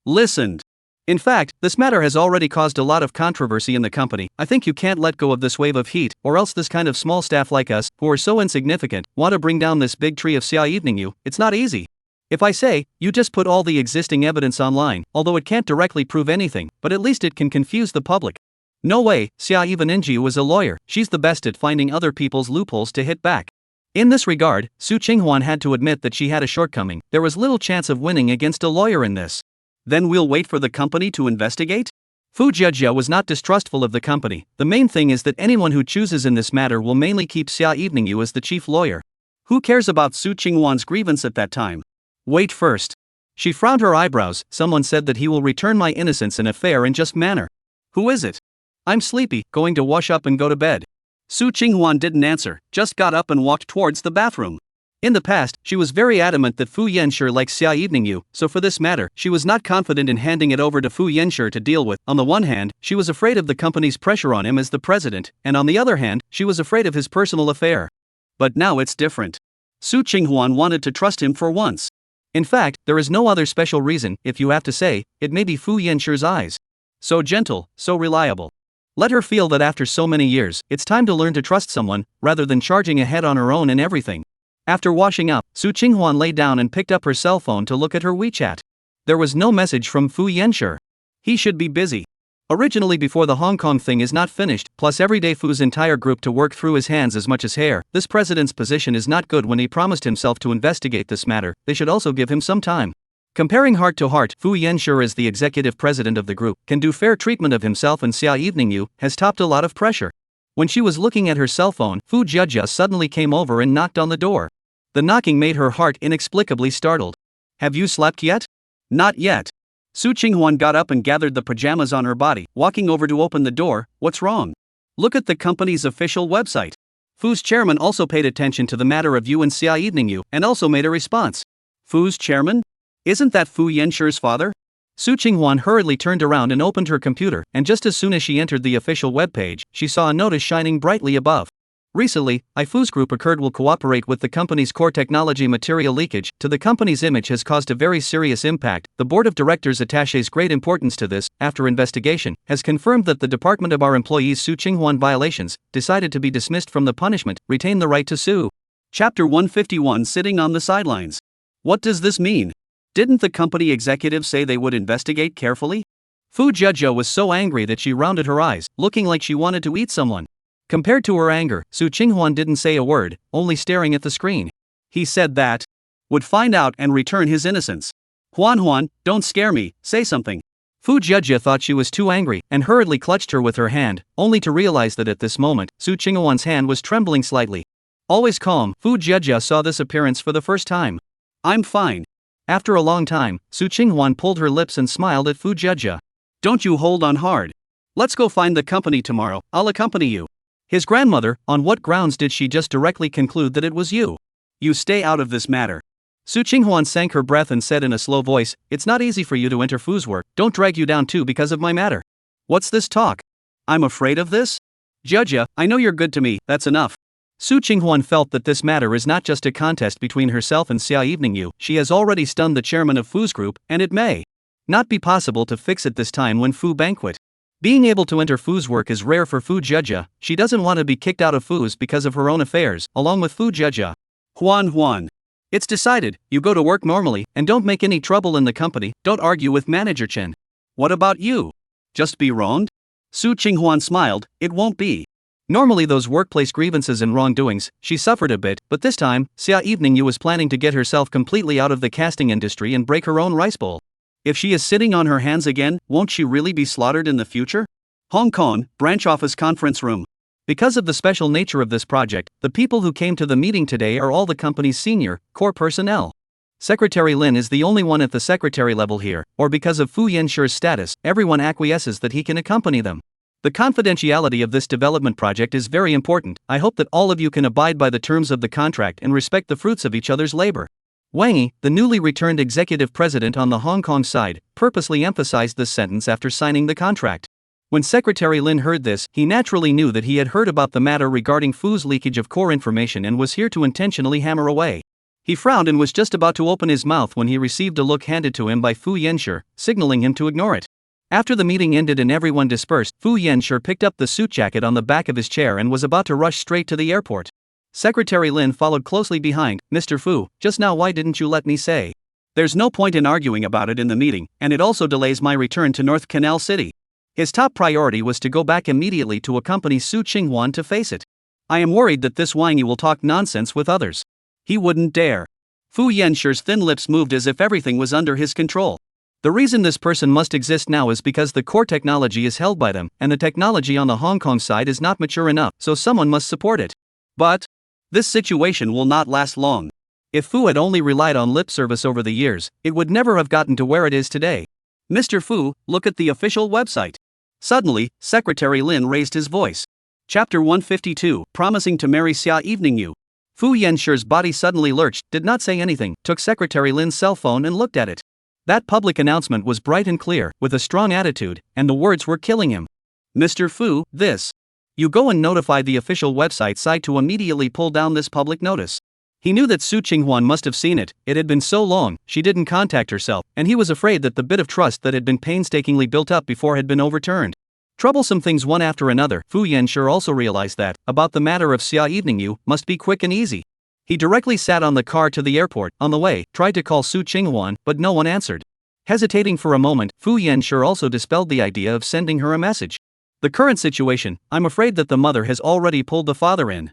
Listened. In fact, this matter has already caused a lot of controversy in the company. I think you can't let go of this wave of heat, or else this kind of small staff like us, who are so insignificant, want to bring down this big tree of Xia Evening Yu. It's not easy. If I say, you just put all the existing evidence online, although it can't directly prove anything, but at least it can confuse the public. No way, Xia Evening Yu is a lawyer. She's the best at finding other people's loopholes to hit back. In this regard, Su Qinghuan had to admit that she had a shortcoming. There was little chance of winning against a lawyer in this. Then we'll wait for the company to investigate? Fu Zhejia was not distrustful of the company. The main thing is that anyone who chooses in this matter will mainly keep Xia Evening Yu as the chief lawyer. Who cares about Su Qinghuan's grievance at that time? Wait first. She frowned her eyebrows. Someone said that he will return my innocence in a fair and just manner. Who is it? I'm sleepy, going to wash up and go to bed. Su Qinghuan didn't answer, just got up and walked towards the bathroom. In the past, she was very adamant that Fu Yenshi likes Xia Evening Yu, so for this matter, she was not confident in handing it over to Fu Yenshi to deal with. On the one hand, she was afraid of the company's pressure on him as the president, and on the other hand, she was afraid of his personal affair. But now it's different. Su Qinghuan wanted to trust him for once. In fact, there is no other special reason. If you have to say, it may be Fu Yenshi's eyes. So gentle, so reliable. Let her feel that after so many years, it's time to learn to trust someone, rather than charging ahead on her own and everything. After washing up, Su Qinghuan lay down and picked up her cell phone to look at her WeChat. There was no message from Fu Yenshi. He should be busy. Originally, before the Hong Kong thing is not finished, plus every day Fu's entire group to work through his hands as much as hair, this president's position is not good. When he promised himself to investigate this matter, they should also give him some time. Comparing heart to heart, Fu Yanshi as the executive president of the group can do fair treatment of himself, and Xia Eveningyu has topped a lot of pressure. When she was looking at her cell phone, Fu Jiajia suddenly came over and knocked on the door. The knocking made her heart inexplicably startled. "Have you slept yet?" "Not yet." Su Qinghuan got up and gathered the pajamas on her body, walking over to open the door. "What's wrong?" "Look at the company's official website." Fu's chairman also paid attention to the matter of you and Xia Eveningyu, and also made a response. "Fu's chairman? Isn't that Fu Yenshi's father?" Su Qinghuan hurriedly turned around and opened her computer, and just as soon as she entered the official webpage, she saw a notice shining brightly above. Recently, Fu's group will cooperate with the company's core technology. Material leakage to the company's image has caused a very serious impact. The board of directors attaches great importance to this. After investigation, has confirmed that the department of our employees' Su Qinghuan violations decided to be dismissed from the punishment, retain the right to sue. Chapter 151. Sitting on the sidelines. What does this mean? Didn't the company executives say they would investigate carefully? Fu Jiajia was so angry that she rounded her eyes, looking like she wanted to eat someone. Compared to her anger, Su Qinghuan didn't say a word, only staring at the screen. He said that would find out and return his innocence. Huan, don't scare me, say something. Fu Jiajia thought she was too angry, and hurriedly clutched her with her hand, only to realize that at this moment, Su Qinghuan's hand was trembling slightly. Always calm, Fu Jiajia saw this appearance for the first time. "I'm fine." After a long time, Su Qinghuan pulled her lips and smiled at Fu Jiajia. "Don't you hold on hard. Let's go find the company tomorrow, I'll accompany you." His grandmother, on what grounds did she just directly conclude that it was you? "You stay out of this matter." Su Qinghuan sank her breath and said in a slow voice, "It's not easy for you to enter Fu's work, don't drag you down too because of my matter." "What's this talk? I'm afraid of this?" "Jiajia, I know you're good to me, that's enough." Su Qinghuan felt that this matter is not just a contest between herself and Xia Eveningyu. She has already stunned the chairman of Fu's group, and it may not be possible to fix it this time when Fu banquet. Being able to enter Fu's work is rare for Fu Jiajia. She doesn't want to be kicked out of Fu's because of her own affairs, along with Fu Jiajia. Huan. It's decided, you go to work normally, and don't make any trouble in the company, don't argue with Manager Chen. What about you? Just be wronged? Su Qinghuan smiled, it won't be. Normally those workplace grievances and wrongdoings, she suffered a bit, but this time, Xia Eveningyu was planning to get herself completely out of the casting industry and break her own rice bowl. If she is sitting on her hands again, won't she really be slaughtered in the future? Hong Kong, branch office conference room. Because of the special nature of this project, the people who came to the meeting today are all the company's senior, core personnel. Secretary Lin is the only one at the secretary level here, or because of Fu Yanshi's status, everyone acquiesces that he can accompany them. The confidentiality of this development project is very important. I hope that all of you can abide by the terms of the contract and respect the fruits of each other's labor. Wang Yi, the newly returned executive president on the Hong Kong side, purposely emphasized this sentence after signing the contract. When Secretary Lin heard this, he naturally knew that he had heard about the matter regarding Fu's leakage of core information and was here to intentionally hammer away. He frowned and was just about to open his mouth when he received a look handed to him by Fu Yanshi, signaling him to ignore it. After the meeting ended and everyone dispersed, Fu Yanshi picked up the suit jacket on the back of his chair and was about to rush straight to the airport. Secretary Lin followed closely behind. Mr. Fu, just now why didn't you let me say? There's no point in arguing about it in the meeting, and it also delays my return to North Canal City. His top priority was to go back immediately to accompany Su Qinghuan to face it. I am worried that this Wang Yi will talk nonsense with others. He wouldn't dare. Fu Yanshi's thin lips moved as if everything was under his control. The reason this person must exist now is because the core technology is held by them, and the technology on the Hong Kong side is not mature enough, so someone must support it. But this situation will not last long. If Fu had only relied on lip service over the years, it would never have gotten to where it is today. Mr. Fu, look at the official website. Suddenly, Secretary Lin raised his voice. Chapter 152, Promising to Marry Xia Eveningyu. Fu Yanshi's body suddenly lurched, did not say anything, took Secretary Lin's cell phone and looked at it. That public announcement was bright and clear, with a strong attitude, and the words were killing him. Mr. Fu, this. You go and notify the official website site to immediately pull down this public notice. He knew that Su Qinghuan must have seen it. It had been so long, she didn't contact herself, and he was afraid that the bit of trust that had been painstakingly built up before had been overturned. Troublesome things one after another. Fu Yanshi also realized that, about the matter of Xia Eveningyu, must be quick and easy. He directly sat on the car to the airport. On the way, tried to call Su Qinghuan, but no one answered. Hesitating for a moment, Fu Yanshi also dispelled the idea of sending her a message. The current situation, I'm afraid that the mother has already pulled the father in.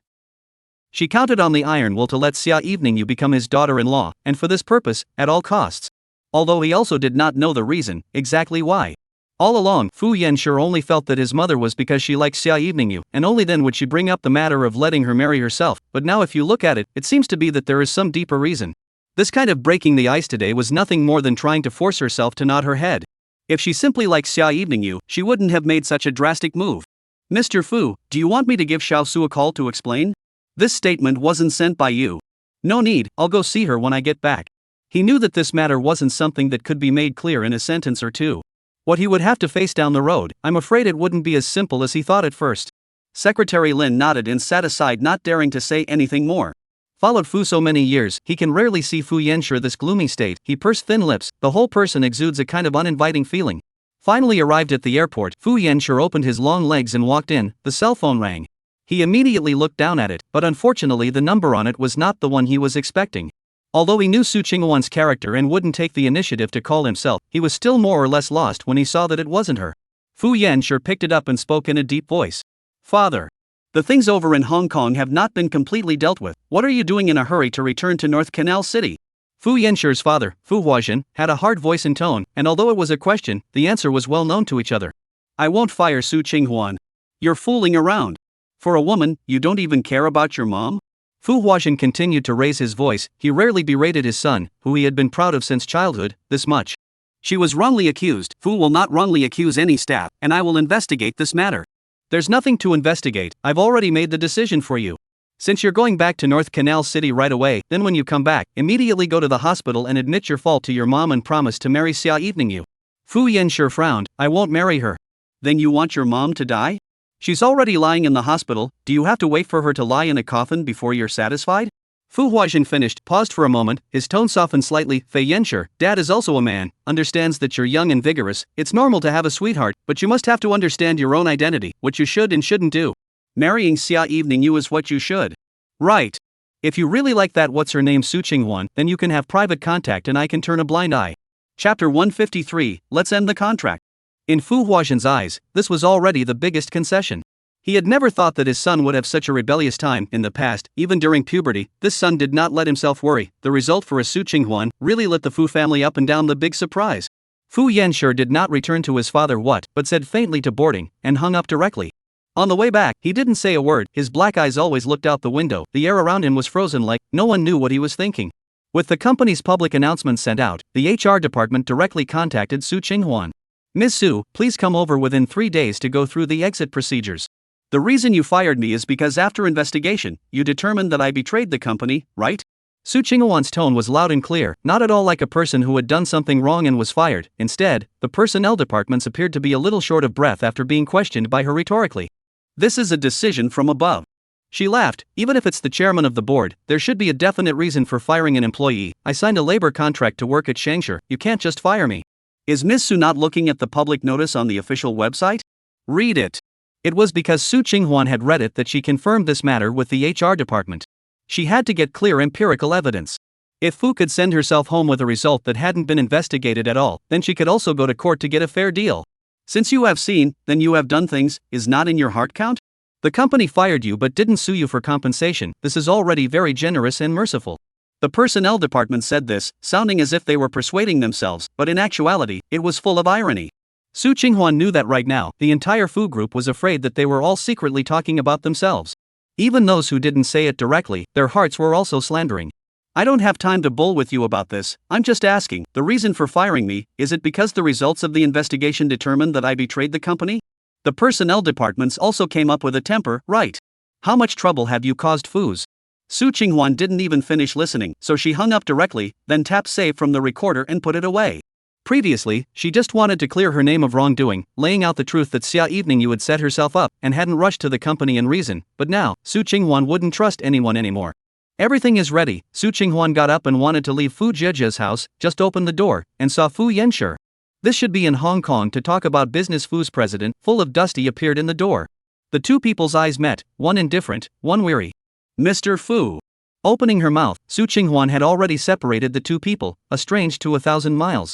She counted on the iron will to let Xia Eveningyu become his daughter-in-law, and for this purpose, at all costs. Although he also did not know the reason, exactly why. All along, Fu Yanshi only felt that his mother was because she liked Xia Eveningyu, and only then would she bring up the matter of letting her marry herself, but now if you look at it, it seems to be that there is some deeper reason. This kind of breaking the ice today was nothing more than trying to force herself to nod her head. If she simply liked Xia Eveningyu, she wouldn't have made such a drastic move. Mr. Fu, do you want me to give Xiao Su a call to explain? This statement wasn't sent by you. No need, I'll go see her when I get back. He knew that this matter wasn't something that could be made clear in a sentence or two. What he would have to face down the road, I'm afraid it wouldn't be as simple as he thought at first. Secretary Lin nodded and sat aside, not daring to say anything more. Followed Fu so many years, he can rarely see Fu Yanshi this gloomy state. He pursed thin lips, the whole person exudes a kind of uninviting feeling. Finally arrived at the airport, Fu Yanshi opened his long legs and walked in. The cell phone rang. He immediately looked down at it, but unfortunately the number on it was not the one he was expecting. Although he knew Su Qinghuan's character and wouldn't take the initiative to call himself, he was still more or less lost when he saw that it wasn't her. Fu Yanshi picked it up and spoke in a deep voice. Father. The things over in Hong Kong have not been completely dealt with. What are you doing in a hurry to return to North Canal City? Fu Yanshi's father, Fu Huazhen, had a hard voice and tone, and although it was a question, the answer was well known to each other. I won't fire Su Qinghuan. You're fooling around. For a woman, you don't even care about your mom? Fu Huazhen continued to raise his voice. He rarely berated his son, who he had been proud of since childhood, this much. She was wrongly accused. Fu will not wrongly accuse any staff, and I will investigate this matter. There's nothing to investigate, I've already made the decision for you. Since you're going back to North Canal City right away, then when you come back, immediately go to the hospital and admit your fault to your mom and promise to marry Xia Eveningyu. Fu Yanshi frowned. I won't marry her. Then you want your mom to die? She's already lying in the hospital, do you have to wait for her to lie in a coffin before you're satisfied? Fu Huazhen finished, paused for a moment, his tone softened slightly. Fei Yanshi, Dad is also a man, understands that you're young and vigorous, it's normal to have a sweetheart, but you must have to understand your own identity, what you should and shouldn't do. Marrying Xia Eveningyu is what you should. Right. If you really like that what's her name Su Qinghuan, then you can have private contact and I can turn a blind eye. Chapter 153, Let's End the Contract. In Fu Huazhen's eyes, this was already the biggest concession. He had never thought that his son would have such a rebellious time in the past, even during puberty. This son did not let himself worry. The result for a Su Qinghuan really lit the Fu family up and down. The big surprise. Fu Yanshi did not return to his father but said faintly to boarding, and hung up directly. On the way back, he didn't say a word, his black eyes always looked out the window, the air around him was frozen like no one knew what he was thinking. With the company's public announcement sent out, the HR department directly contacted Su Qinghuan. Ms. Su, please come over within 3 days to go through the exit procedures. The reason you fired me is because after investigation, you determined that I betrayed the company, right? Su Qinghuan's tone was loud and clear, not at all like a person who had done something wrong and was fired. Instead, the personnel departments appeared to be a little short of breath after being questioned by her rhetorically. This is a decision from above. She laughed. Even if it's the chairman of the board, there should be a definite reason for firing an employee. I signed a labor contract to work at Shangshi, you can't just fire me. Is Ms. Su not looking at the public notice on the official website? Read it. It was because Su Qinghuan had read it that she confirmed this matter with the HR department. She had to get clear empirical evidence. If Fu could send herself home with a result that hadn't been investigated at all, then she could also go to court to get a fair deal. Since you have seen, then you have done things, is not in your heart count? The company fired you but didn't sue you for compensation. This is already very generous and merciful. The personnel department said this, sounding as if they were persuading themselves, but in actuality, it was full of irony. Su Qinghuan knew that right now, the entire Fu group was afraid that they were all secretly talking about themselves. Even those who didn't say it directly, their hearts were also slandering. I don't have time to bull with you about this, I'm just asking, the reason for firing me, is it because the results of the investigation determined that I betrayed the company? The personnel departments also came up with a temper, right? How much trouble have you caused Fu's? Su Qinghuan didn't even finish listening, so she hung up directly, then tapped save from the recorder and put it away. Previously, she just wanted to clear her name of wrongdoing, laying out the truth that Xia Eveningyu had set herself up and hadn't rushed to the company in reason, but now, Su Qinghuan wouldn't trust anyone anymore. Everything is ready. Su Qinghuan got up and wanted to leave Fu Jiejia's house, just opened the door, and saw Fu Yanshi. This should be in Hong Kong to talk about business. Fu's president, full of dusty, appeared in the door. The two people's eyes met, one indifferent, one weary. Mr. Fu. Opening her mouth, Su Qinghuan had already separated the two people, estranged to 1,000 miles.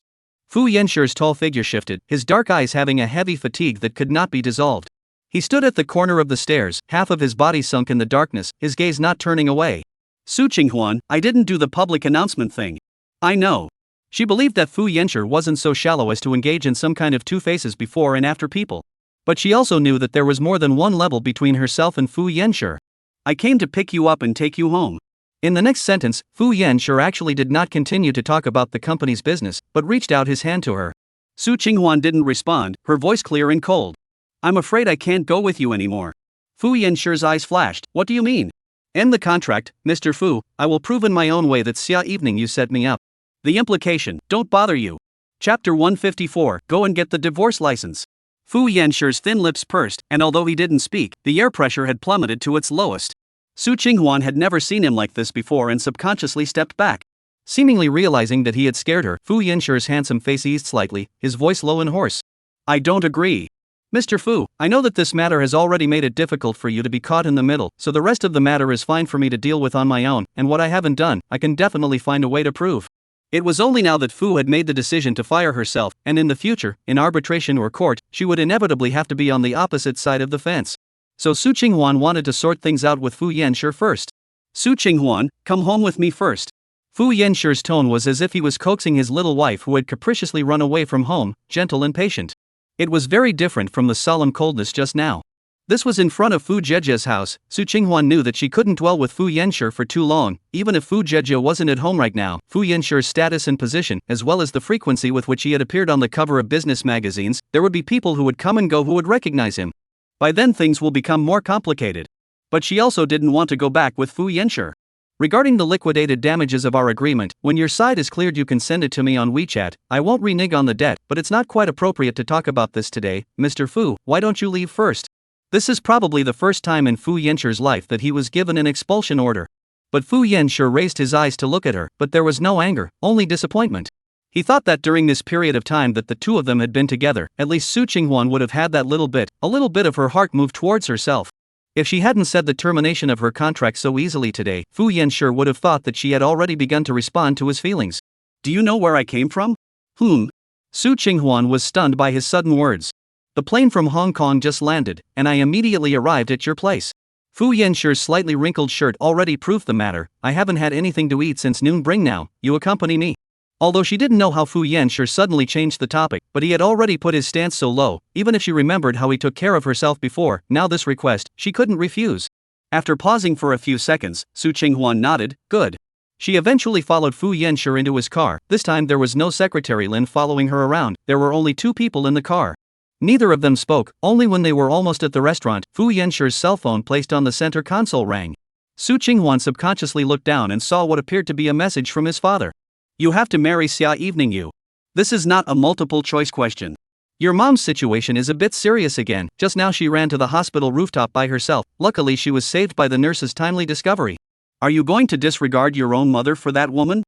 Fu Yenshi's tall figure shifted, his dark eyes having a heavy fatigue that could not be dissolved. He stood at the corner of the stairs, half of his body sunk in the darkness, his gaze not turning away. Su Qinghuan, I didn't do the public announcement thing. I know. She believed that Fu Yenshi wasn't so shallow as to engage in some kind of two faces before and after people. But she also knew that there was more than one level between herself and Fu Yenshi. I came to pick you up and take you home. In the next sentence, Fu Yenshi actually did not continue to talk about the company's business, but reached out his hand to her. Su Qinghuan didn't respond, her voice clear and cold. I'm afraid I can't go with you anymore. Fu Yenshi's eyes flashed. What do you mean? End the contract, Mr. Fu. I will prove in my own way that Xia evening you set me up. The implication, don't bother you. Chapter 154, Go and get the divorce license. Fu Yenshi's thin lips pursed, and although he didn't speak, the air pressure had plummeted to its lowest. Su Qinghuan had never seen him like this before and subconsciously stepped back. Seemingly realizing that he had scared her, Fu Yenshi's handsome face eased slightly, his voice low and hoarse. I don't agree. Mr. Fu, I know that this matter has already made it difficult for you to be caught in the middle, so the rest of the matter is fine for me to deal with on my own, and what I haven't done, I can definitely find a way to prove. It was only now that Fu had made the decision to fire herself, and in the future, in arbitration or court, she would inevitably have to be on the opposite side of the fence. So Su Qinghuan wanted to sort things out with Fu Yenshi first. Su Qinghuan, come home with me first. Fu Yenshi's tone was as if he was coaxing his little wife who had capriciously run away from home, gentle and patient. It was very different from the solemn coldness just now. This was in front of Fu Zhejia's house. Su Qinghuan knew that she couldn't dwell with Fu Yenshi for too long, even if Fu Zhejia wasn't at home right now. Fu Yenshi's status and position, as well as the frequency with which he had appeared on the cover of business magazines, there would be people who would come and go who would recognize him. By then things will become more complicated. But she also didn't want to go back with Fu Yenshi. Regarding the liquidated damages of our agreement, when your side is cleared you can send it to me on WeChat. I won't renege on the debt, but it's not quite appropriate to talk about this today. Mr. Fu, why don't you leave first? This is probably the first time in Fu Yenshi's life that he was given an expulsion order. But Fu Yenshi raised his eyes to look at her, but there was no anger, only disappointment. He thought that during this period of time that the two of them had been together, at least Su Qinghuan would have had that a little bit of her heart move towards herself. If she hadn't said the termination of her contract so easily today, Fu Yenshi would have thought that she had already begun to respond to his feelings. Do you know where I came from? Su Qinghuan was stunned by his sudden words. The plane from Hong Kong just landed, and I immediately arrived at your place. Fu Yenshi's slightly wrinkled shirt already proved the matter. I haven't had anything to eat since noon. Bring now, you accompany me. Although she didn't know how Fu Yenshi suddenly changed the topic, but he had already put his stance so low, even if she remembered how he took care of herself before, now this request, she couldn't refuse. After pausing for a few seconds, Su Qinghuan nodded, good. She eventually followed Fu Yenshi into his car. This time there was no secretary Lin following her around, there were only two people in the car. Neither of them spoke, only when they were almost at the restaurant, Fu Yenshi's cell phone placed on the center console rang. Su Qinghuan subconsciously looked down and saw what appeared to be a message from his father. You have to marry Xia evening you. This is not a multiple choice question. Your mom's situation is a bit serious again. Just now she ran to the hospital rooftop by herself. Luckily she was saved by the nurse's timely discovery. Are you going to disregard your own mother for that woman?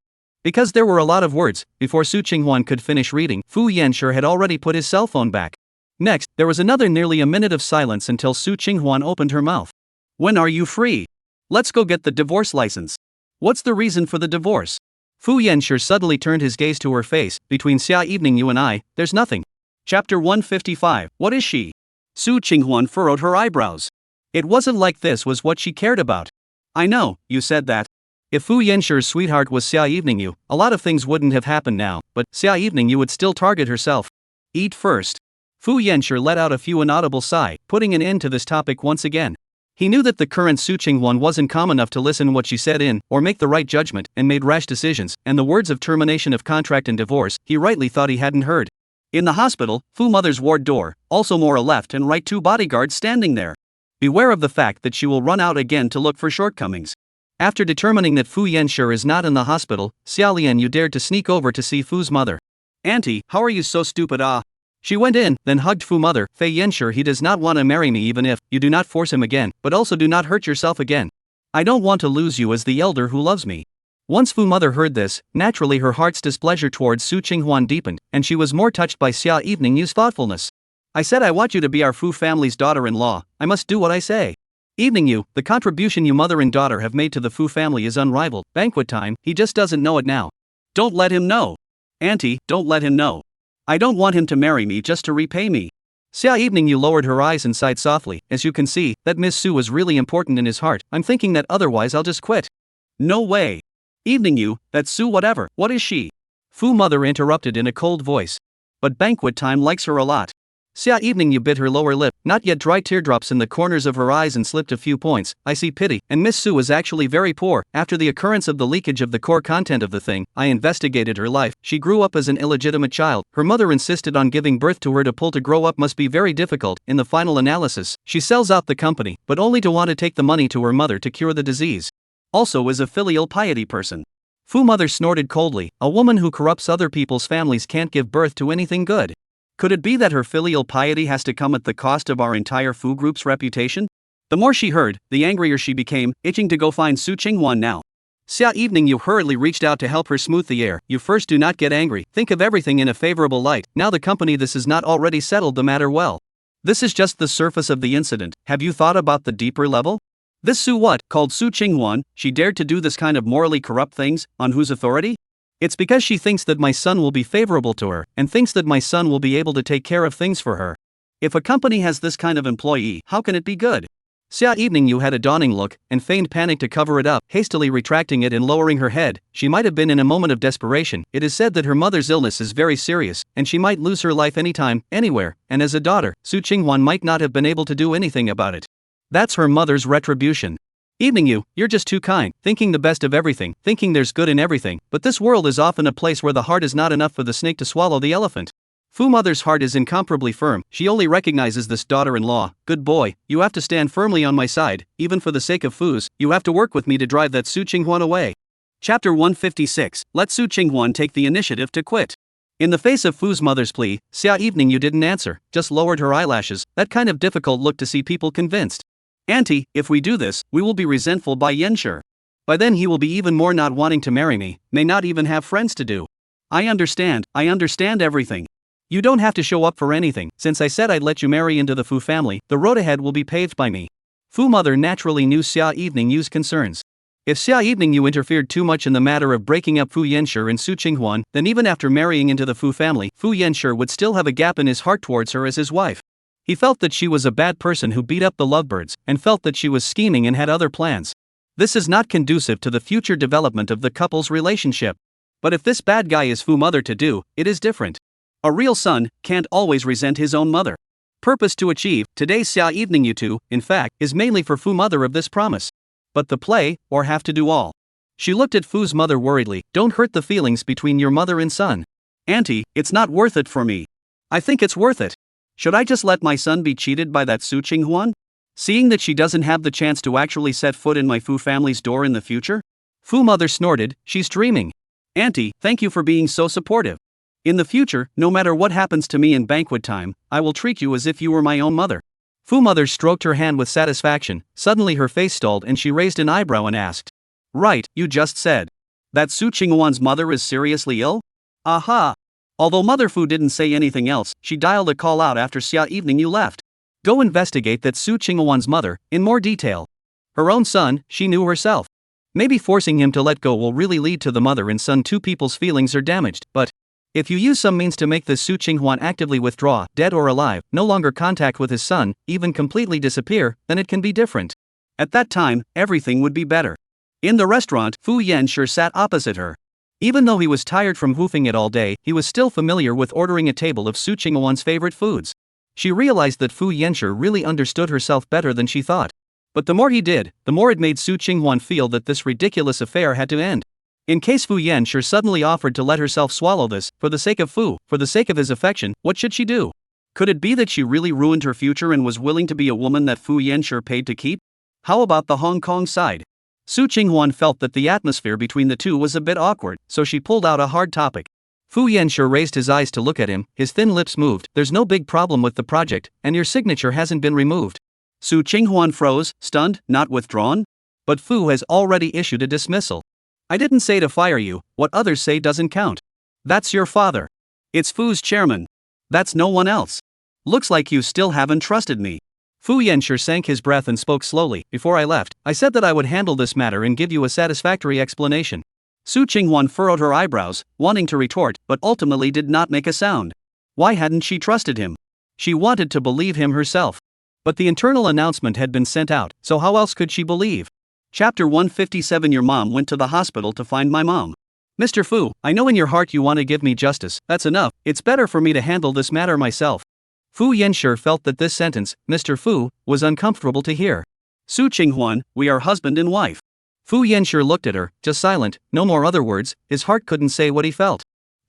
Because there were a lot of words, before Su Qinghuan could finish reading, Fu Yenshi had already put his cell phone back. Next, there was another nearly a minute of silence until Su Qinghuan opened her mouth. When are you free? Let's go get the divorce license. What's the reason for the divorce? Fu Yenshi suddenly turned his gaze to her face. Between Xia evening you and I, there's nothing. Chapter 155, What is she? Su Qinghuan furrowed her eyebrows. It wasn't like this was what she cared about. I know, you said that. If Fu Yenshi's sweetheart was Xia evening you, a lot of things wouldn't have happened now, but Xia evening you would still target herself. Eat first. Fu Yenshi let out a few inaudible sigh, putting an end to this topic once again. He knew that the current Su Qinghuan wasn't calm enough to listen what she said in, or make the right judgment, and made rash decisions, and the words of termination of contract and divorce, he rightly thought he hadn't heard. In the hospital, Fu mother's ward door, also more left and right two bodyguards standing there. Beware of the fact that she will run out again to look for shortcomings. After determining that Fu Yenshi is not in the hospital, Xia Lian you dared to sneak over to see Fu's mother. Auntie, how are you so stupid She went in, then hugged Fu mother. Fei Yenshi he does not want to marry me even if you do not force him again, but also do not hurt yourself again. I don't want to lose you as the elder who loves me. Once Fu mother heard this, naturally her heart's displeasure towards Su Qinghuan deepened, and she was more touched by Xia evening you's thoughtfulness. I said I want you to be our Fu family's daughter-in-law, I must do what I say. Evening you, the contribution you mother and daughter have made to the Fu family is unrivaled. Banquet time, he just doesn't know it now. Don't let him know. Auntie, don't let him know. I don't want him to marry me just to repay me. Xia Evening Yu lowered her eyes and sighed softly. As you can see, that Miss Su was really important in his heart. I'm thinking that otherwise I'll just quit. No way. Evening Yu, that's Su whatever, what is she? Fu Mother interrupted in a cold voice. But banquet time likes her a lot. Xia Evening Yu bit her lower lip, not yet dry teardrops in the corners of her eyes, and slipped a few points. I see pity, and Miss Su is actually very poor. After the occurrence of the leakage of the core content of the thing, I investigated her life. She grew up as an illegitimate child. Her mother insisted on giving birth to her. To pull to grow up must be very difficult. In the final analysis, she sells out the company, but only to want to take the money to her mother to cure the disease. Also is a filial piety person. Fu Mother snorted coldly. A woman who corrupts other people's families can't give birth to anything good. Could it be that her filial piety has to come at the cost of our entire Fu group's reputation? The more she heard, the angrier she became, itching to go find Su Qinghuan now. Xia Evening Yu hurriedly reached out to help her smooth the air. You first do not get angry, think of everything in a favorable light. Now the company, this has not already settled the matter well. This is just the surface of the incident. Have you thought about the deeper level? This Su what, called Su Qinghuan, she dared to do this kind of morally corrupt things, on whose authority? It's because she thinks that my son will be favorable to her, and thinks that my son will be able to take care of things for her. If a company has this kind of employee, how can it be good? Xia Evening Yu had a dawning look, and feigned panic to cover it up, hastily retracting it and lowering her head. She might have been in a moment of desperation. It is said that her mother's illness is very serious, and she might lose her life anytime, anywhere, and as a daughter, Su Qinghuan might not have been able to do anything about it. That's her mother's retribution. Evening Yu, you're just too kind, thinking the best of everything, thinking there's good in everything, but this world is often a place where the heart is not enough for the snake to swallow the elephant. Fu Mother's heart is incomparably firm. She only recognizes this daughter-in-law. Good boy, you have to stand firmly on my side, even for the sake of Fu's. You have to work with me to drive that Su Qinghuan away. Chapter 156, Let Su Qinghuan take the initiative to quit. In the face of Fu's mother's plea, Xia Evening Yu didn't answer, just lowered her eyelashes. That kind of difficult look to see people convinced. Auntie, if we do this, we will be resentful by Yenshi. By then he will be even more not wanting to marry me, may not even have friends to do. I understand everything. You don't have to show up for anything. Since I said I'd let you marry into the Fu family, the road ahead will be paved by me. Fu Mother naturally knew Xia Evening Yu's concerns. If Xia Evening Yu interfered too much in the matter of breaking up Fu Yenshi and Su Qinghuan, then even after marrying into the Fu family, Fu Yenshi would still have a gap in his heart towards her as his wife. He felt that she was a bad person who beat up the lovebirds, and felt that she was scheming and had other plans. This is not conducive to the future development of the couple's relationship. But if this bad guy is Fu Mother to do, it is different. A real son can't always resent his own mother. Purpose to achieve, today's Xia Evening Yu too, in fact, is mainly for Fu Mother of this promise. But the play, or have to do all. She looked at Fu's mother worriedly. Don't hurt the feelings between your mother and son. Auntie, it's not worth it for me. I think it's worth it. Should I just let my son be cheated by that Su Qinghuan? Seeing that she doesn't have the chance to actually set foot in my Fu family's door in the future? Fu Mother snorted, she's dreaming. Auntie, thank you for being so supportive. In the future, no matter what happens to me in banquet time, I will treat you as if you were my own mother. Fu Mother stroked her hand with satisfaction. Suddenly her face stalled and she raised an eyebrow and asked. Right, you just said. That Su Qinghuan's mother is seriously ill? Aha! Although Mother Fu didn't say anything else, she dialed a call out after Xia Evening Yu left. Go investigate that Su Qinghuan's mother, in more detail. Her own son, she knew herself. Maybe forcing him to let go will really lead to the mother and son, two people's feelings are damaged, but if you use some means to make the Su Qinghuan actively withdraw, dead or alive, no longer contact with his son, even completely disappear, then it can be different. At that time, everything would be better. In the restaurant, Fu Yenshi sat opposite her. Even though he was tired from woofing it all day, he was still familiar with ordering a table of Su Qinghuan's favorite foods. She realized that Fu Yenshi really understood herself better than she thought. But the more he did, the more it made Su Qinghuan feel that this ridiculous affair had to end. In case Fu Yenshi suddenly offered to let herself swallow this, for the sake of Fu, for the sake of his affection, what should she do? Could it be that she really ruined her future and was willing to be a woman that Fu Yenshi paid to keep? How about the Hong Kong side? Su Qinghuan felt that the atmosphere between the two was a bit awkward, so she pulled out a hard topic. Fu Yenshi raised his eyes to look at him, his thin lips moved. There's no big problem with the project, and your signature hasn't been removed. Su Qinghuan froze, stunned, not withdrawn? But Fu has already issued a dismissal. I didn't say to fire you, what others say doesn't count. That's your father. It's Fu's chairman. That's no one else. Looks like you still haven't trusted me. Fu Yenshi sank his breath and spoke slowly. Before I left, I said that I would handle this matter and give you a satisfactory explanation. Su Qinghuan furrowed her eyebrows, wanting to retort, but ultimately did not make a sound. Why hadn't she trusted him? She wanted to believe him herself. But the internal announcement had been sent out, so how else could she believe? Chapter 157. Your mom went to the hospital to find my mom. Mr. Fu, I know in your heart you want to give me justice, that's enough, it's better for me to handle this matter myself. Fu Yanshi felt that this sentence, Mr. Fu, was uncomfortable to hear. Su Qinghuan, we are husband and wife. Fu Yanshi looked at her, just silent, no more other words, his heart couldn't say what he felt.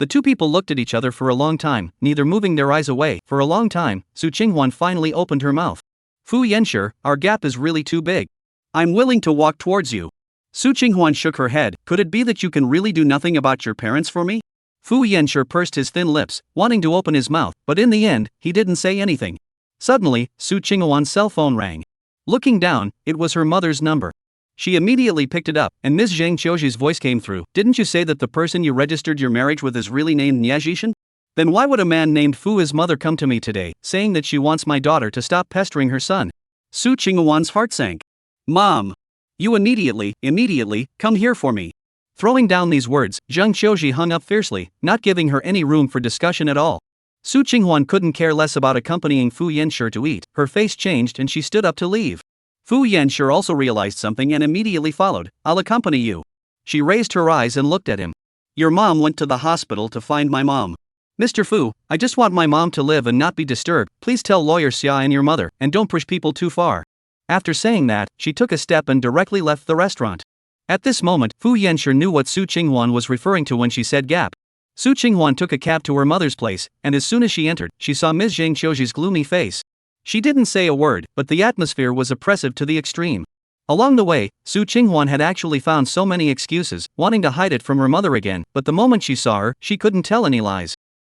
The two people looked at each other for a long time, neither moving their eyes away. For a long time, Su Qinghuan finally opened her mouth. Fu Yanshi, our gap is really too big. I'm willing to walk towards you. Su Qinghuan shook her head. Could it be that you can really do nothing about your parents for me? Fu Yanshi pursed his thin lips, wanting to open his mouth, but in the end, he didn't say anything. Suddenly, Su Qinghuan's cell phone rang. Looking down, it was her mother's number. She immediately picked it up, and Ms. Zhang Qiuji's voice came through. Didn't you say that the person you registered your marriage with is really named Nie Zhishan? Then why would a man named Fu's mother come to me today, saying that she wants my daughter to stop pestering her son? Su Qinghuan's heart sank. Mom! You immediately, come here for me. Throwing down these words, Zhang Qiuji hung up fiercely, not giving her any room for discussion at all. Su Qinghuan couldn't care less about accompanying Fu Yanshi to eat. Her face changed and she stood up to leave. Fu Yanshi also realized something and immediately followed. I'll accompany you. She raised her eyes and looked at him. Your mom went to the hospital to find my mom. Mr. Fu, I just want my mom to live and not be disturbed. Please tell lawyer Xia and your mother, and don't push people too far. After saying that, she took a step and directly left the restaurant. At this moment, Fu Yanshi knew what Su Qinghuan was referring to when she said gap. Su Qinghuan took a cab to her mother's place, and as soon as she entered, she saw Ms. Zhang Qiuji's gloomy face. She didn't say a word, but the atmosphere was oppressive to the extreme. Along the way, Su Qinghuan had actually found so many excuses, wanting to hide it from her mother again, but the moment she saw her, she couldn't tell any lies.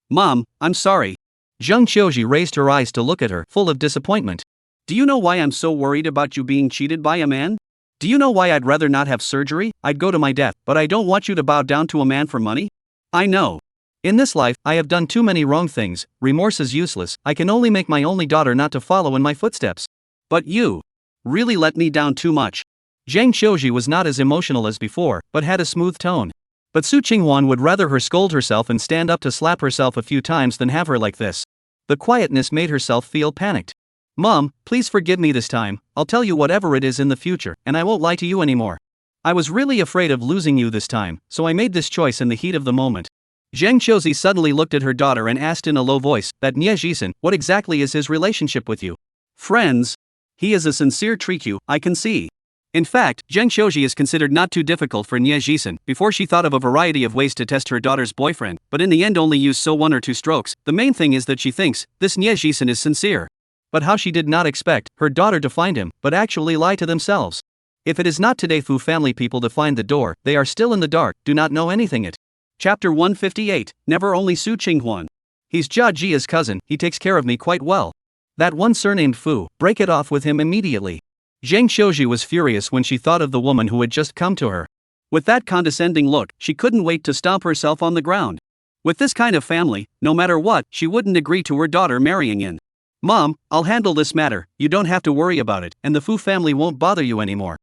Mom, I'm sorry. Zhang Qiuji raised her eyes to look at her, full of disappointment. Do you know why I'm so worried about you being cheated by a man? Do you know why I'd rather not have surgery? I'd go to my death, but I don't want you to bow down to a man for money? I know. In this life, I have done too many wrong things, remorse is useless, I can only make my only daughter not to follow in my footsteps. But you really let me down too much. Zhang Qiuji was not as emotional as before, but had a smooth tone. But Su Qinghuan would rather her scold herself and stand up to slap herself a few times than have her like this. The quietness made herself feel panicked. Mom, please forgive me this time, I'll tell you whatever it is in the future, and I won't lie to you anymore. I was really afraid of losing you this time, so I made this choice in the heat of the moment. Zhang Qiuji suddenly looked at her daughter and asked in a low voice, that Nie Zhishan, what exactly is his relationship with you? Friends. He is a sincere Triku, I can see. In fact, Zhang Qiuji is considered not too difficult for Nie Zhishan. Before she thought of a variety of ways to test her daughter's boyfriend, but in the end only used one or two strokes. The main thing is that she thinks, this Nie Zhishan is sincere. But how she did not expect her daughter to find him, but actually lie to themselves. If it is not today Fu family people to find the door, they are still in the dark, do not know anything it. Chapter 158, Never Only Su Qinghuan. He's Jia Jia's cousin, he takes care of me quite well. That one surnamed Fu, break it off with him immediately. Zhang Qiuji was furious when she thought of the woman who had just come to her. With that condescending look, she couldn't wait to stomp herself on the ground. With this kind of family, no matter what, she wouldn't agree to her daughter marrying in. Mom, I'll handle this matter, you don't have to worry about it, and the Fu family won't bother you anymore.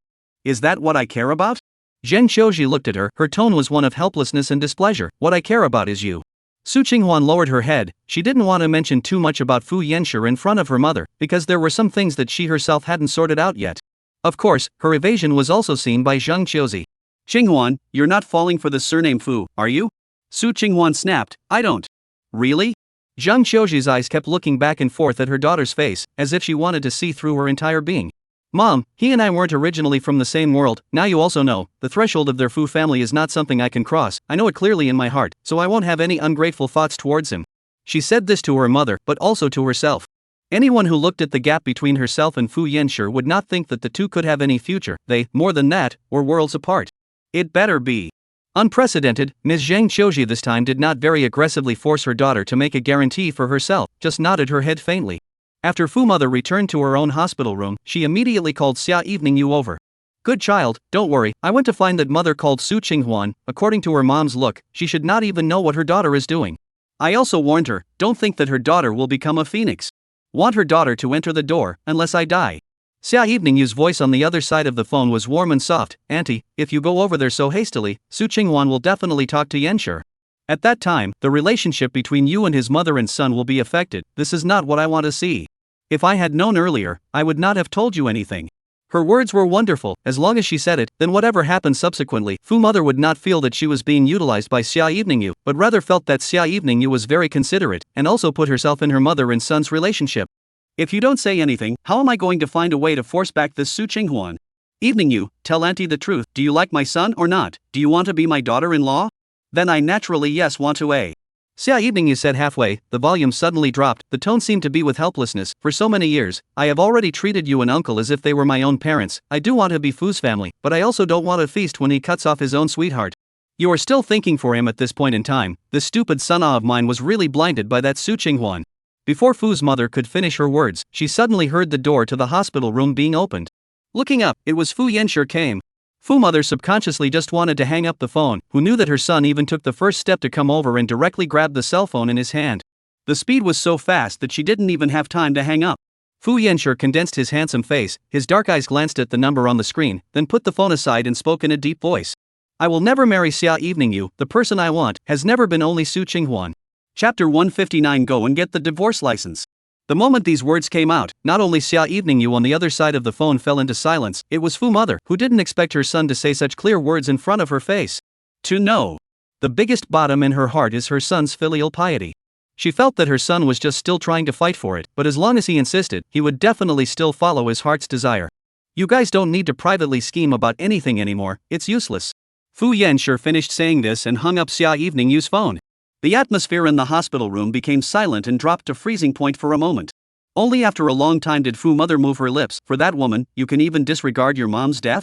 Is that what I care about? Zhang Qiuji looked at her tone was one of helplessness and displeasure. What I care about is you. Su Qinghuan lowered her head, she didn't want to mention too much about Fu Yanshi in front of her mother, because there were some things that she herself hadn't sorted out yet. Of course, her evasion was also seen by Zhang Qiuji. Qinghuan, you're not falling for the surname Fu, are you? Su Qinghuan snapped, I don't. Really? Zhang Qiuji's eyes kept looking back and forth at her daughter's face, as if she wanted to see through her entire being. Mom, he and I weren't originally from the same world, now you also know, the threshold of their Fu family is not something I can cross, I know it clearly in my heart, so I won't have any ungrateful thoughts towards him. She said this to her mother, but also to herself. Anyone who looked at the gap between herself and Fu Yanshi would not think that the two could have any future, they, more than that, were worlds apart. It better be. Unprecedented, Ms. Zhang Qiuji this time did not very aggressively force her daughter to make a guarantee for herself, just nodded her head faintly. After Fu mother returned to her own hospital room, she immediately called Xia evening you over. Good child, don't worry, I went to find that mother called Su Qinghuan, according to her mom's look, she should not even know what her daughter is doing. I also warned her, don't think that her daughter will become a phoenix. Want her daughter to enter the door, unless I die. Xia Evening Yu's voice on the other side of the phone was warm and soft. Auntie, if you go over there so hastily, Su Qinghuan will definitely talk to Yanshi. At that time, the relationship between you and his mother and son will be affected. This is not what I want to see. If I had known earlier, I would not have told you anything. Her words were wonderful. As long as she said it, then whatever happened subsequently, Fu mother would not feel that she was being utilized by Xia Eveningyu, but rather felt that Xia Eveningyu was very considerate, and also put herself in her mother and son's relationship. If you don't say anything, how am I going to find a way to force back this Su Qinghuan? Eveningyu, tell auntie the truth. Do you like my son or not? Do you want to be my daughter-in-law? Then I naturally yes want to a. Xia Eveningyu said halfway. The volume suddenly dropped, the tone seemed to be with helplessness. For so many years, I have already treated you and uncle as if they were my own parents. I do want to be Fu's family, but I also don't want to feast when he cuts off his own sweetheart. You are still thinking for him at this point in time. This stupid son-in-law of mine was really blinded by that Su Qinghuan. Before Fu's mother could finish her words, she suddenly heard the door to the hospital room being opened. Looking up, it was Fu Yanshi came. Fu mother subconsciously just wanted to hang up the phone, who knew that her son even took the first step to come over and directly grabbed the cell phone in his hand. The speed was so fast that she didn't even have time to hang up. Fu Yanshi condensed his handsome face, his dark eyes glanced at the number on the screen, then put the phone aside and spoke in a deep voice. I will never marry Xia Eveningyu, the person I want has never been only Su Qinghuan. Chapter 159. Go and get the divorce license. The moment these words came out, not only Xia Eveningyu on the other side of the phone fell into silence, it was Fu mother, who didn't expect her son to say such clear words in front of her face. To know. The biggest bottom in her heart is her son's filial piety. She felt that her son was just still trying to fight for it, but as long as he insisted, he would definitely still follow his heart's desire. You guys don't need to privately scheme about anything anymore, it's useless. Fu Yanshi finished saying this and hung up Xia Eveningyu's phone. The atmosphere in the hospital room became silent and dropped to freezing point for a moment. Only after a long time did Fu mother move her lips. For that woman, you can even disregard your mom's death?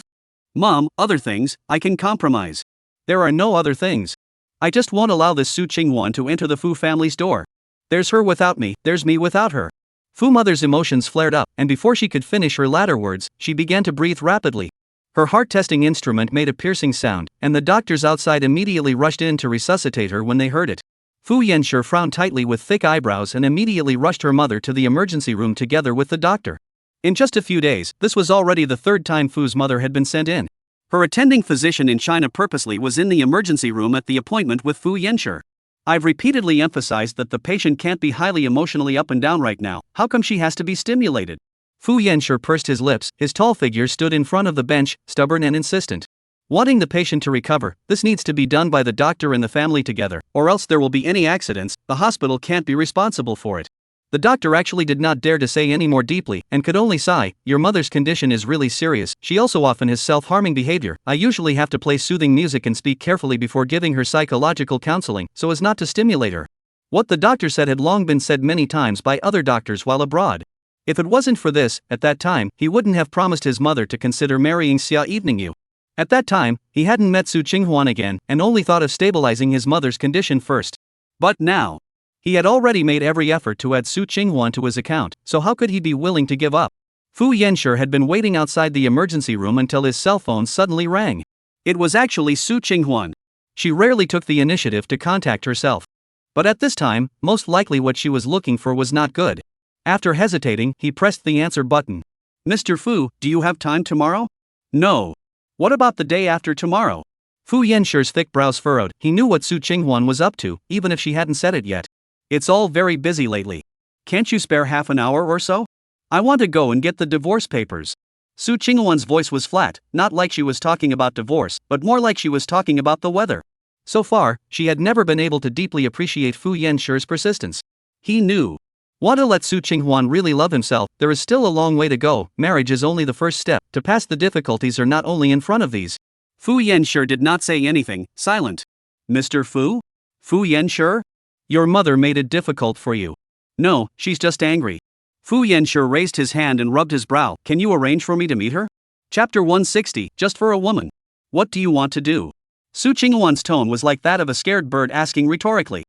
Mom, other things, I can compromise. There are no other things. I just won't allow this Su Qinghuan to enter the Fu family's door. There's her without me, there's me without her. Fu mother's emotions flared up, and before she could finish her latter words, she began to breathe rapidly. Her heart-testing instrument made a piercing sound, and the doctors outside immediately rushed in to resuscitate her when they heard it. Fu Yanshi frowned tightly with thick eyebrows and immediately rushed her mother to the emergency room together with the doctor. In just a few days, this was already the third time Fu's mother had been sent in. Her attending physician in China purposely was in the emergency room at the appointment with Fu Yanshi. I've repeatedly emphasized that the patient can't be highly emotionally up and down right now. How come she has to be stimulated? Fu Yanshi pursed his lips, his tall figure stood in front of the bench, stubborn and insistent. Wanting the patient to recover, this needs to be done by the doctor and the family together, or else there will be any accidents, the hospital can't be responsible for it. The doctor actually did not dare to say any more deeply, and could only sigh. Your mother's condition is really serious, she also often has self-harming behavior. I usually have to play soothing music and speak carefully before giving her psychological counseling, so as not to stimulate her. What the doctor said had long been said many times by other doctors while abroad. If it wasn't for this, at that time, he wouldn't have promised his mother to consider marrying Xia Eveningyu. At that time, he hadn't met Su Qinghuan again, and only thought of stabilizing his mother's condition first. But now, he had already made every effort to add Su Qinghuan to his account, so how could he be willing to give up? Fu Yanshi had been waiting outside the emergency room until his cell phone suddenly rang. It was actually Su Qinghuan. She rarely took the initiative to contact herself. But at this time, most likely what she was looking for was not good. After hesitating, he pressed the answer button. Mr. Fu, do you have time tomorrow? No. What about the day after tomorrow? Fu Yanshi's thick brows furrowed. He knew what Su Qinghuan was up to, even if she hadn't said it yet. It's all very busy lately. Can't you spare half an hour or so? I want to go and get the divorce papers. Su Qinghuan's voice was flat, not like she was talking about divorce, but more like she was talking about the weather. So far, she had never been able to deeply appreciate Fu Yanshi's persistence. He knew. Want to let Su Qinghuan really love himself? There is still a long way to go. Marriage is only the first step. To pass the difficulties are not only in front of these. Fu Yanshi did not say anything, silent. Mr. Fu? Fu Yanshi? Your mother made it difficult for you. No, she's just angry. Fu Yanshi raised his hand and rubbed his brow. Can you arrange for me to meet her? Chapter 160, just for a woman. What do you want to do? Su Qinghuan's tone was like that of a scared bird asking rhetorically.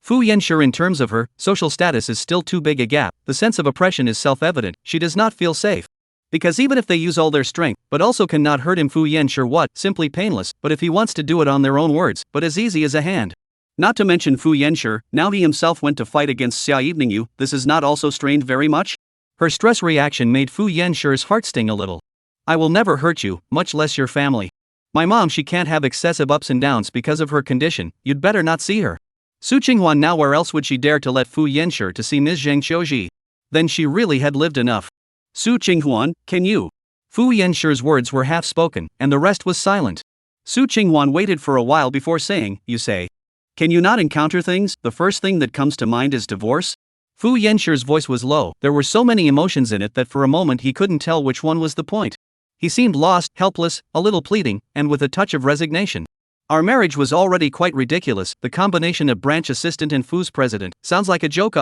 Fu Yanshi, in terms of her social status, is still too big a gap. The sense of oppression is self-evident. She does not feel safe. Because even if they use all their strength, but also cannot hurt him, Fu Yanshi what? Simply painless, but if he wants to do it on their own words, but as easy as a hand. Not to mention Fu Yanshi, now he himself went to fight against Xia Eveningyu, this is not also strained very much? Her stress reaction made Fu Yanshi's heart sting a little. I will never hurt you, much less your family. My mom, she can't have excessive ups and downs because of her condition, you'd better not see her. Su Qinghuan, now where else would she dare to let Fu Yanshi to see Ms. Zhang Xiuji? Then she really had lived enough. Su Qinghuan, can you? Fu Yanshi's words were half spoken, and the rest was silent. Su Qinghuan waited for a while before saying, you say. Can you not encounter things? The first thing that comes to mind is divorce? Fu Yanshi's voice was low. There were so many emotions in it that for a moment he couldn't tell which one was the point. He seemed lost, helpless, a little pleading, and with a touch of resignation. Our marriage was already quite ridiculous. The combination of branch assistant and Fu's president sounds like a joke.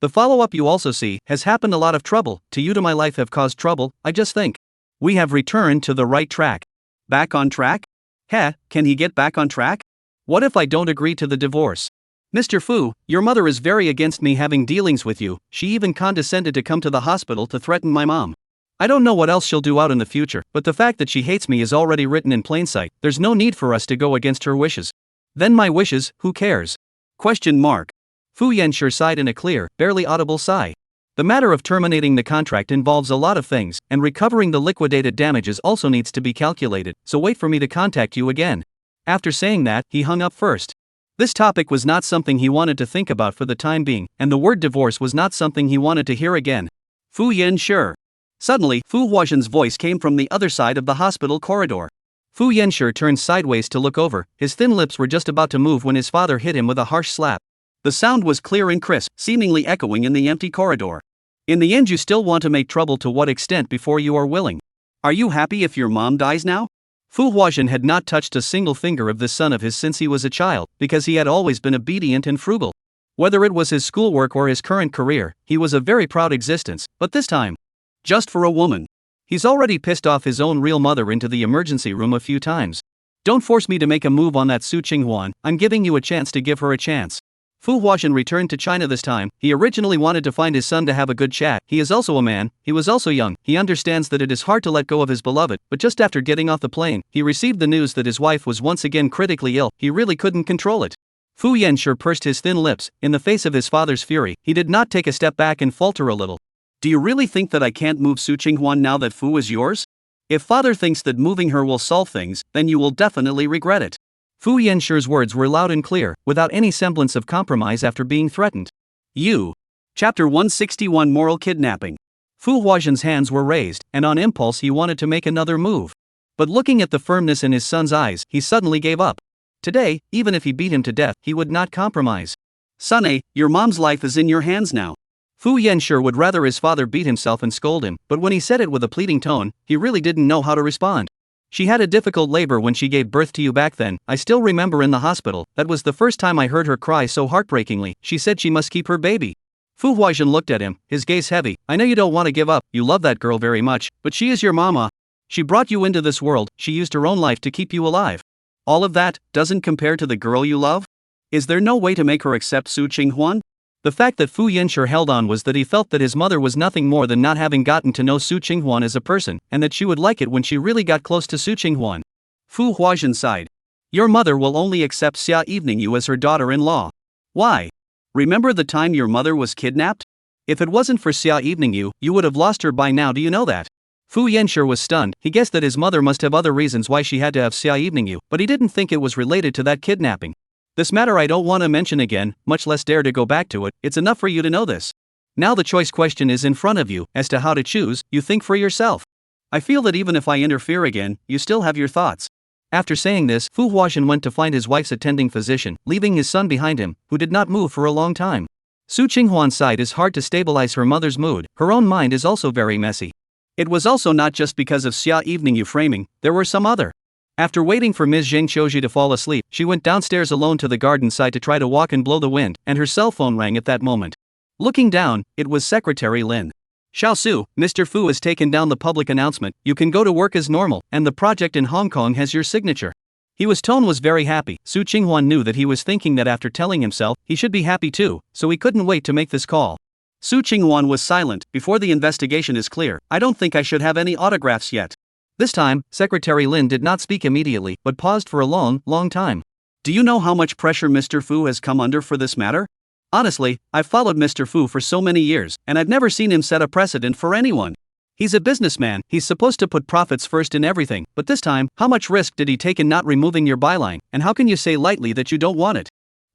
The follow-up you also see has happened a lot of trouble. To you, to my life have caused trouble. I just think we have returned to the right track. Back on track? Heh, can he get back on track? What if I don't agree to the divorce? Mr. Fu, your mother is very against me having dealings with you. She even condescended to come to the hospital to threaten my mom. I don't know what else she'll do out in the future, but the fact that she hates me is already written in plain sight. There's no need for us to go against her wishes. Then my wishes, who cares? Question mark. Fu Yanshi sighed in a clear, barely audible sigh. The matter of terminating the contract involves a lot of things, and recovering the liquidated damages also needs to be calculated, so wait for me to contact you again. After saying that, he hung up first. This topic was not something he wanted to think about for the time being, and the word divorce was not something he wanted to hear again. Fu Yanshi. Suddenly, Fu Huaxian's voice came from the other side of the hospital corridor. Fu Yanshi turned sideways to look over. His thin lips were just about to move when his father hit him with a harsh slap. The sound was clear and crisp, seemingly echoing in the empty corridor. In the end, you still want to make trouble. To what extent before you are willing? Are you happy if your mom dies now? Fu Huaxian had not touched a single finger of this son of his since he was a child, because he had always been obedient and frugal. Whether it was his schoolwork or his current career, he was a very proud existence, but this time, just for a woman. He's already pissed off his own real mother into the emergency room a few times. Don't force me to make a move on that Su Qinghuan. I'm giving you a chance to give her a chance. Fu Huaxian returned to China this time. He originally wanted to find his son to have a good chat. He is also a man, he was also young. He understands that it is hard to let go of his beloved, but just after getting off the plane, he received the news that his wife was once again critically ill. He really couldn't control it. Fu Yanshi pursed his thin lips. In the face of his father's fury, he did not take a step back and falter a little. Do you really think that I can't move Su Qinghuan now that Fu is yours? If father thinks that moving her will solve things, then you will definitely regret it. Fu Yanshi's words were loud and clear, without any semblance of compromise after being threatened. You. Chapter 161, Moral Kidnapping. Fu Huaxian's hands were raised, and on impulse he wanted to make another move. But looking at the firmness in his son's eyes, he suddenly gave up. Today, even if he beat him to death, he would not compromise. Son, your mom's life is in your hands now. Fu Yanshi would rather his father beat himself and scold him, but when he said it with a pleading tone, he really didn't know how to respond. She had a difficult labor when she gave birth to you back then. I still remember in the hospital, that was the first time I heard her cry so heartbreakingly. She said she must keep her baby. Fu Huaxian looked at him, his gaze heavy. I know you don't want to give up, you love that girl very much, but she is your mama. She brought you into this world, she used her own life to keep you alive. All of that doesn't compare to the girl you love? Is there no way to make her accept Su Qinghuan? The fact that Fu Yanshi held on was that he felt that his mother was nothing more than not having gotten to know Su Qinghuan as a person, and that she would like it when she really got close to Su Qinghuan. Fu Huaxian sighed. Your mother will only accept Xia Evening you as her daughter-in-law. Why? Remember the time your mother was kidnapped? If it wasn't for Xia Evening you would have lost her by now. Do you know that? Fu Yanshi was stunned. He guessed that his mother must have other reasons why she had to have Xia Evening you, but he didn't think it was related to that kidnapping. This matter I don't want to mention again, much less dare to go back to it. It's enough for you to know this. Now the choice question is in front of you. As to how to choose, you think for yourself. I feel that even if I interfere again, you still have your thoughts. After saying this, Fu Huaxian went to find his wife's attending physician, leaving his son behind him, who did not move for a long time. Su Qinghuan's side is hard to stabilize her mother's mood. Her own mind is also very messy. It was also not just because of Xia Evening you framing, there were some other. After waiting for Ms. Zhang Xiuji to fall asleep, she went downstairs alone to the garden side to try to walk and blow the wind, and her cell phone rang at that moment. Looking down, it was Secretary Lin. Xiao Su, Mr. Fu has taken down the public announcement. You can go to work as normal, and the project in Hong Kong has your signature. His tone was very happy. Su Qinghuan knew that he was thinking that after telling himself, he should be happy too, so he couldn't wait to make this call. Su Qinghuan was silent. Before the investigation is clear, I don't think I should have any autographs yet. This time, Secretary Lin did not speak immediately, but paused for a long time. Do you know how much pressure Mr. Fu has come under for this matter? Honestly, I've followed Mr. Fu for so many years, and I've never seen him set a precedent for anyone. He's a businessman, he's supposed to put profits first in everything, but this time, how much risk did he take in not removing your byline, and how can you say lightly that you don't want it?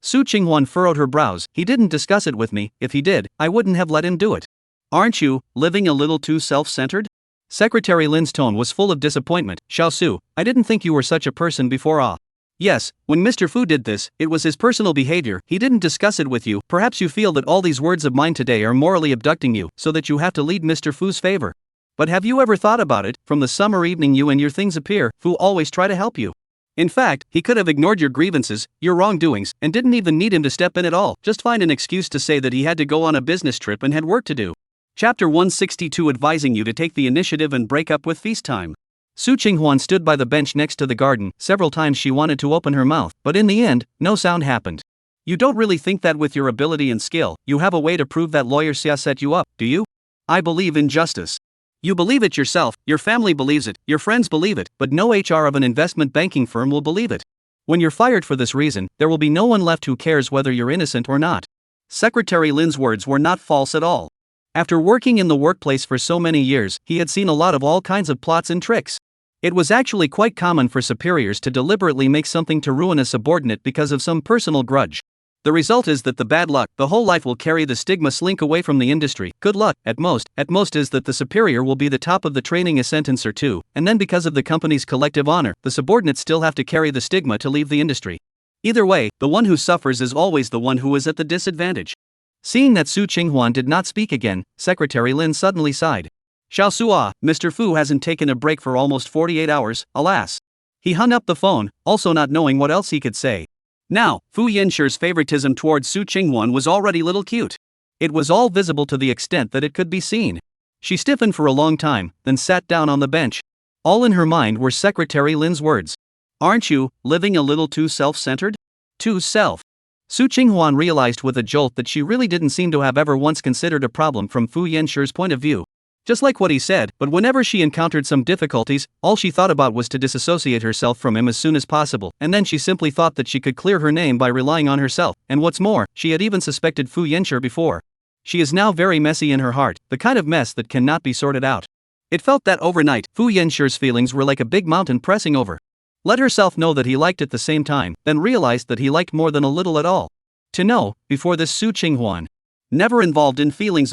Su Qinghuan furrowed her brows. He didn't discuss it with me. If he did, I wouldn't have let him do it. Aren't you living a little too self-centered? Secretary Lin's tone was full of disappointment. Xiao Su, I didn't think you were such a person before. Yes, when Mr. Fu did this, it was his personal behavior. He didn't discuss it with you. Perhaps you feel that all these words of mine today are morally abducting you, so that you have to lead Mr. Fu's favor. But have you ever thought about it? From the summer evening you and your things appear, Fu always try to help you. In fact, he could have ignored your grievances, your wrongdoings, and didn't even need him to step in at all. Just find an excuse to say that he had to go on a business trip and had work to do. Chapter 162, advising you to take the initiative and break up with feast time. Su Qinghuan stood by the bench next to the garden. Several times she wanted to open her mouth, but in the end, no sound happened. You don't really think that with your ability and skill, you have a way to prove that lawyer Xia set you up, do you? I believe in justice. You believe it yourself, your family believes it, your friends believe it, but no HR of an investment banking firm will believe it. When you're fired for this reason, there will be no one left who cares whether you're innocent or not. Secretary Lin's words were not false at all. After working in the workplace for so many years, he had seen a lot of all kinds of plots and tricks. It was actually quite common for superiors to deliberately make something to ruin a subordinate because of some personal grudge. The result is that the bad luck, the whole life will carry the stigma slink away from the industry. Good luck, at most is that the superior will be the top of the training a sentence or two, and then because of the company's collective honor, the subordinates still have to carry the stigma to leave the industry. Either way, the one who suffers is always the one who is at the disadvantage. Seeing that Su Qinghuan did not speak again, Secretary Lin suddenly sighed. Xiao Su, Mr. Fu hasn't taken a break for almost 48 hours, alas. He hung up the phone, also not knowing what else he could say. Now, Fu Yanxu's favoritism towards Su Qinghuan was already little cute. It was all visible to the extent that it could be seen. She stiffened for a long time, then sat down on the bench. All in her mind were Secretary Lin's words. Aren't you living a little too self-centered? Too self. Su Qinghuan realized with a jolt that she really didn't seem to have ever once considered a problem from Fu Yanxu's point of view. Just like what he said, but whenever she encountered some difficulties, all she thought about was to disassociate herself from him as soon as possible, and then she simply thought that she could clear her name by relying on herself, and what's more, she had even suspected Fu Yanxu before. She is now very messy in her heart, the kind of mess that cannot be sorted out. It felt that overnight, Fu Yanxu's feelings were like a big mountain pressing over. Let herself know that he liked at the same time, then realized that he liked more than a little at all. To know, before this Su Qinghuan. Never involved in feelings.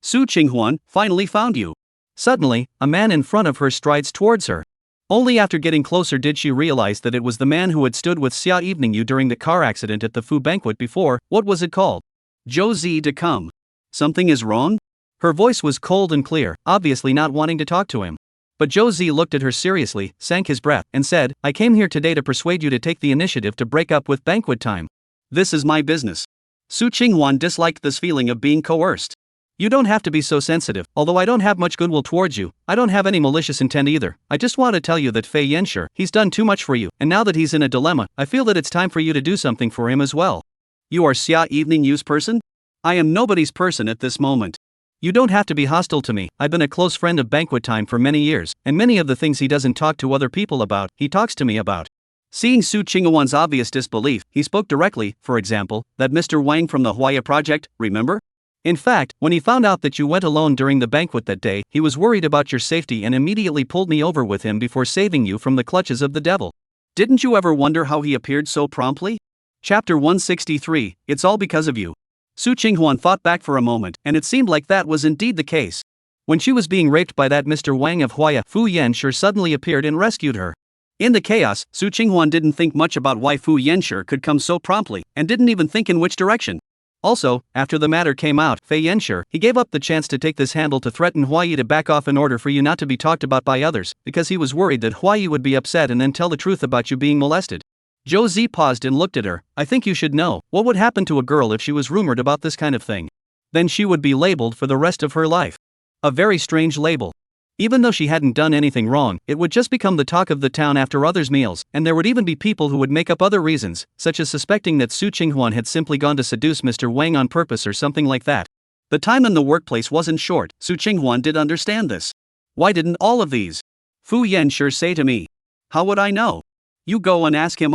Su Qinghuan, finally found you. Suddenly, a man in front of her strides towards her. Only after getting closer did she realize that it was the man who had stood with Xia Evening Yu during the car accident at the Fu banquet before. What was it called? Zhou Zi to come. Something is wrong? Her voice was cold and clear, obviously not wanting to talk to him. But Zhou Zi looked at her seriously, sank his breath, and said, I came here today to persuade you to take the initiative to break up with banquet time. This is my business. Su Qinghuan disliked this feeling of being coerced. You don't have to be so sensitive, although I don't have much goodwill towards you, I don't have any malicious intent either, I just want to tell you that Fei Yanxu, he's done too much for you, and now that he's in a dilemma, I feel that it's time for you to do something for him as well. You are Xia Evening Yu's person? I am nobody's person at this moment. You don't have to be hostile to me, I've been a close friend of banquet time for many years, and many of the things he doesn't talk to other people about, he talks to me about. Seeing Su Qinghuan's obvious disbelief, he spoke directly, for example, that Mr. Wang from the Huaya project, remember? In fact, when he found out that you went alone during the banquet that day, he was worried about your safety and immediately pulled me over with him before saving you from the clutches of the devil. Didn't you ever wonder how he appeared so promptly? Chapter 163, It's all because of you. Su Qinghuan thought back for a moment, and it seemed like that was indeed the case. When she was being raped by that Mr. Wang of Huaya, Fu Yanxu suddenly appeared and rescued her. In the chaos, Su Qinghuan didn't think much about why Fu Yanxu could come so promptly, and didn't even think in which direction. Also, after the matter came out, Fei Yanxu, he gave up the chance to take this handle to threaten Huayi to back off in order for you not to be talked about by others, because he was worried that Huayi would be upset and then tell the truth about you being molested. Zhou Zi paused and looked at her. I think you should know, what would happen to a girl if she was rumored about this kind of thing? Then she would be labeled for the rest of her life. A very strange label. Even though she hadn't done anything wrong, it would just become the talk of the town after others' meals, and there would even be people who would make up other reasons, such as suspecting that Su Qinghuan had simply gone to seduce Mr. Wang on purpose or something like that. The time in the workplace wasn't short, Su Qinghuan did understand this. Why didn't all of these Fu Yanxu say to me? How would I know? You go and ask him.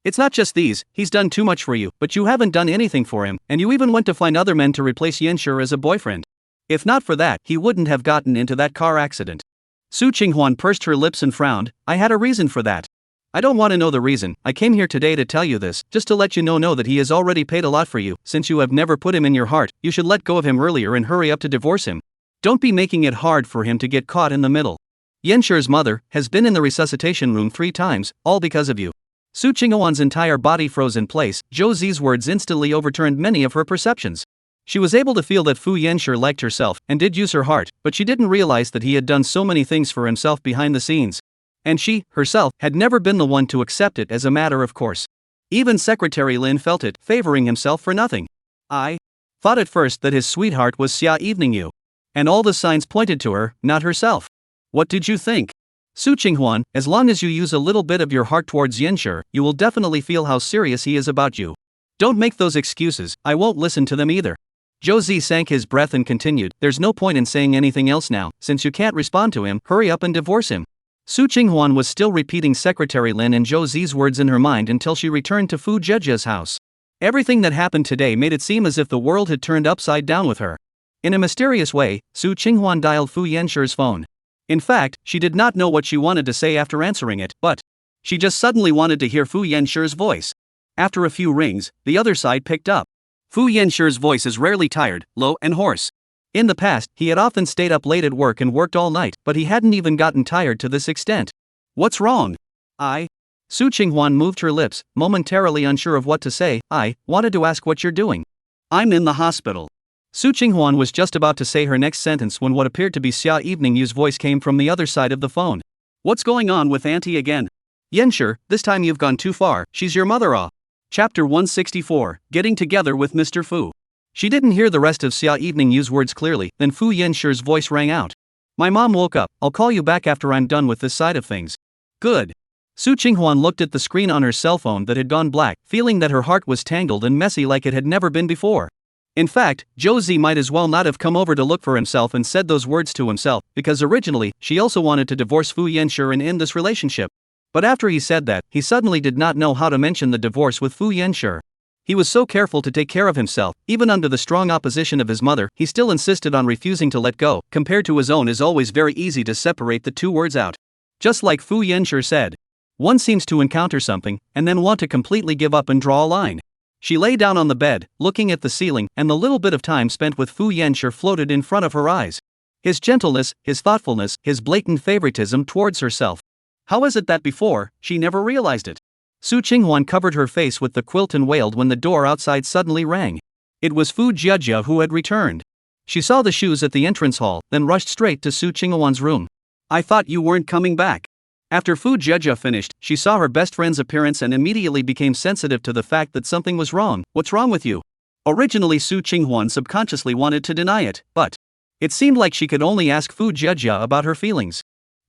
It's not just these, he's done too much for you, but you haven't done anything for him, and you even went to find other men to replace Yanxu as a boyfriend. If not for that, he wouldn't have gotten into that car accident. Su Qinghuan pursed her lips and frowned. I had a reason for that. I don't want to know the reason. I came here today to tell you this, just to let you know that he has already paid a lot for you. Since you have never put him in your heart, you should let go of him earlier and hurry up to divorce him. Don't be making it hard for him to get caught in the middle. Yenshi's mother has been in the resuscitation room 3 times, all because of you. Su Qinghwan's entire body froze in place. Zhou Zi's words instantly overturned many of her perceptions. She was able to feel that Fu Yanshi liked herself and did use her heart, but she didn't realize that he had done so many things for himself behind the scenes. And she, herself, had never been the one to accept it as a matter of course. Even Secretary Lin felt it, favoring himself for nothing. I thought at first that his sweetheart was Xia Evening Yu. And all the signs pointed to her, not herself. What did you think? Su Qinghwan, as long as you use a little bit of your heart towards Yanshi, you will definitely feel how serious he is about you. Don't make those excuses, I won't listen to them either. Zhou Zi sank his breath and continued, there's no point in saying anything else now, since you can't respond to him, hurry up and divorce him. Su Qinghwan was still repeating Secretary Lin and Zhou Zi's words in her mind until she returned to Fu Zhejia's house. Everything that happened today made it seem as if the world had turned upside down with her. In a mysterious way, Su Qinghwan dialed Fu Yanshi's phone. In fact, she did not know what she wanted to say after answering it, but she just suddenly wanted to hear Fu Yanshi's voice. After a few rings, the other side picked up. Fu Yanshi's voice is rarely tired, low and hoarse. In the past, he had often stayed up late at work and worked all night, but he hadn't even gotten tired to this extent. What's wrong? Su Qinghwan moved her lips, momentarily unsure of what to say. I wanted to ask what you're doing. I'm in the hospital. Su Qinghwan was just about to say her next sentence when what appeared to be Xia Evening Yu's voice came from the other side of the phone. What's going on with Auntie again? Yanshi, this time you've gone too far, she's your mother-in-law. Chapter 164, Getting Together with Mr. Fu. She didn't hear the rest of Xia Evening Yu's words clearly, then Fu Yanshi's voice rang out. My mom woke up, I'll call you back after I'm done with this side of things. Good. Su Qinghwan looked at the screen on her cell phone that had gone black, feeling that her heart was tangled and messy like it had never been before. In fact, Zhou Zi might as well not have come over to look for himself and said those words to himself, because originally, she also wanted to divorce Fu Yanshi and end this relationship. But after he said that, he suddenly did not know how to mention the divorce with Fu Yanshi. He was so careful to take care of himself, even under the strong opposition of his mother, he still insisted on refusing to let go. Compared to his own, is always very easy to separate the two words out. Just like Fu Yanshi said. One seems to encounter something, and then want to completely give up and draw a line. She lay down on the bed, looking at the ceiling, and the little bit of time spent with Fu Yanshi floated in front of her eyes. His gentleness, his thoughtfulness, his blatant favoritism towards herself. How is it that before, she never realized it? Su Qinghwan covered her face with the quilt and wailed when the door outside suddenly rang. It was Fu Zhejia who had returned. She saw the shoes at the entrance hall, then rushed straight to Su Qinghwan's room. I thought you weren't coming back. After Fu Zhejia finished, she saw her best friend's appearance and immediately became sensitive to the fact that something was wrong. What's wrong with you? Originally Su Qinghwan subconsciously wanted to deny it, but it seemed like she could only ask Fu Zhejia about her feelings.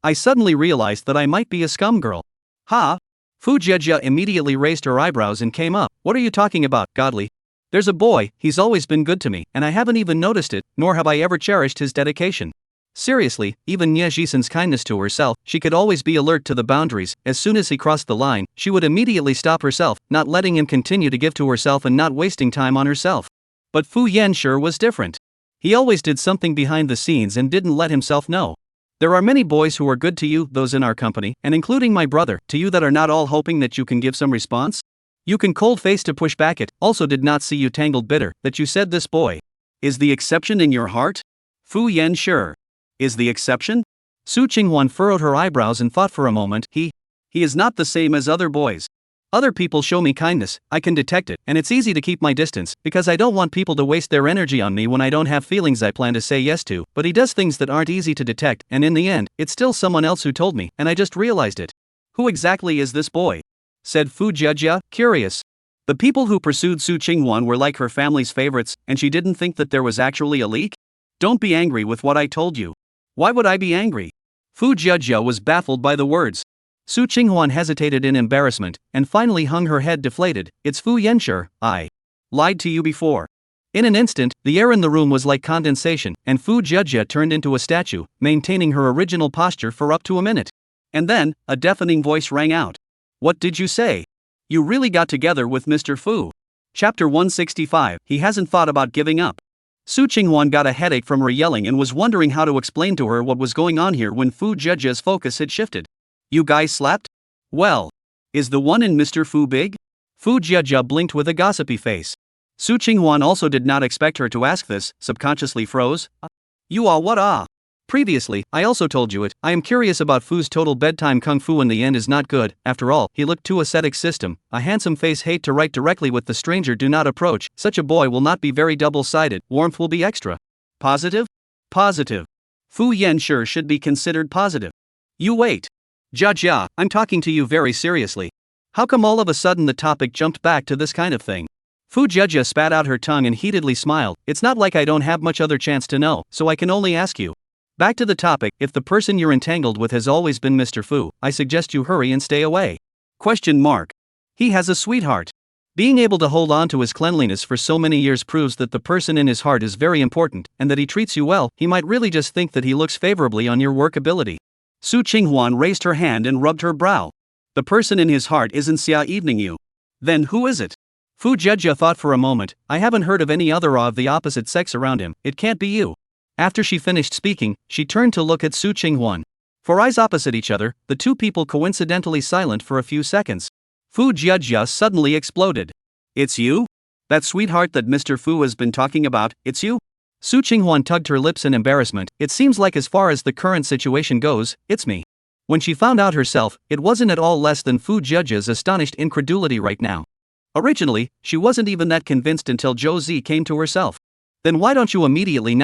I suddenly realized that I might be a scum girl. Ha? Fu Zhejia immediately raised her eyebrows and came up. What are you talking about, Godly? There's a boy, he's always been good to me, and I haven't even noticed it, nor have I ever cherished his dedication. Seriously, even Nye Jisen's kindness to herself, she could always be alert to the boundaries. As soon as he crossed the line, she would immediately stop herself, not letting him continue to give to herself and not wasting time on herself. But Fu Yanshi was different. He always did something behind the scenes and didn't let himself know. There are many boys who are good to you, those in our company, and including my brother, to you that are not all hoping that you can give some response? You can cold face to push back it, also did not see you tangled bitter, that you said this boy is the exception in your heart? Fu Yanshi is the exception? Su Qinghwan furrowed her eyebrows and thought for a moment. He is not the same as other boys. Other people show me kindness, I can detect it, and it's easy to keep my distance, because I don't want people to waste their energy on me when I don't have feelings I plan to say yes to, but he does things that aren't easy to detect, and in the end, it's still someone else who told me, and I just realized it. Who exactly is this boy? Said Fu Zhejia, curious. The people who pursued Su Qinghwan were like her family's favorites, and she didn't think that there was actually a leak? Don't be angry with what I told you. Why would I be angry? Fu Zhejia was baffled by the words. Su Qinghwan hesitated in embarrassment, and finally hung her head deflated. It's Fu Yanshi, I lied to you before. In an instant, the air in the room was like condensation, and Fu Zhejia turned into a statue, maintaining her original posture for up to a minute. And then, a deafening voice rang out. What did you say? You really got together with Mr. Fu. Chapter 165, He hasn't thought about giving up. Su Qinghwan got a headache from her yelling and was wondering how to explain to her what was going on here when Fu Zhejia's focus had shifted. You guys slapped? Well, Is the one in Mr. Fu big? Fu Jiajia blinked with a gossipy face. Su Qinghuan also did not expect her to ask this, subconsciously froze. You are what ah? Previously, I also told you it. I am curious about Fu's total bedtime kung fu in the end is not good. After all, he looked too ascetic system. A handsome face hate to write directly with the stranger do not approach. Such a boy will not be very double-sided. Warmth will be extra. Positive? Positive. Fu Yanshi should be considered positive. You wait. Jia, I'm talking to you very seriously. How come all of a sudden the topic jumped back to this kind of thing? Fu Jiajia spat out her tongue and heatedly smiled. It's not like I don't have much other chance to know, so I can only ask you. Back to the topic, if the person you're entangled with has always been Mr. Fu, I suggest you hurry and stay away. Question mark. He has a sweetheart. Being able to hold on to his cleanliness for so many years proves that the person in his heart is very important, and that he treats you well. He might really just think that he looks favorably on your work ability. Su Qinghuan raised her hand and rubbed her brow. The person in his heart isn't Xia evening you. Then who is it? Fu Jiajia thought for a moment. I haven't heard of any other of the opposite sex around him. It can't be you. After she finished speaking, she turned to look at Su Qinghuan. For eyes opposite each other, the two people coincidentally silent for a few seconds. Fu Jiajia suddenly exploded. It's you? That sweetheart that Mr. Fu has been talking about, it's you? Su Qinghuan tugged her lips in embarrassment. It seems like as far as the current situation goes, it's me. When she found out herself, it wasn't at all less than Fu Jiajia's astonished incredulity right now. Originally, she wasn't even that convinced until Zhou Zi came to herself. Then why don't you immediately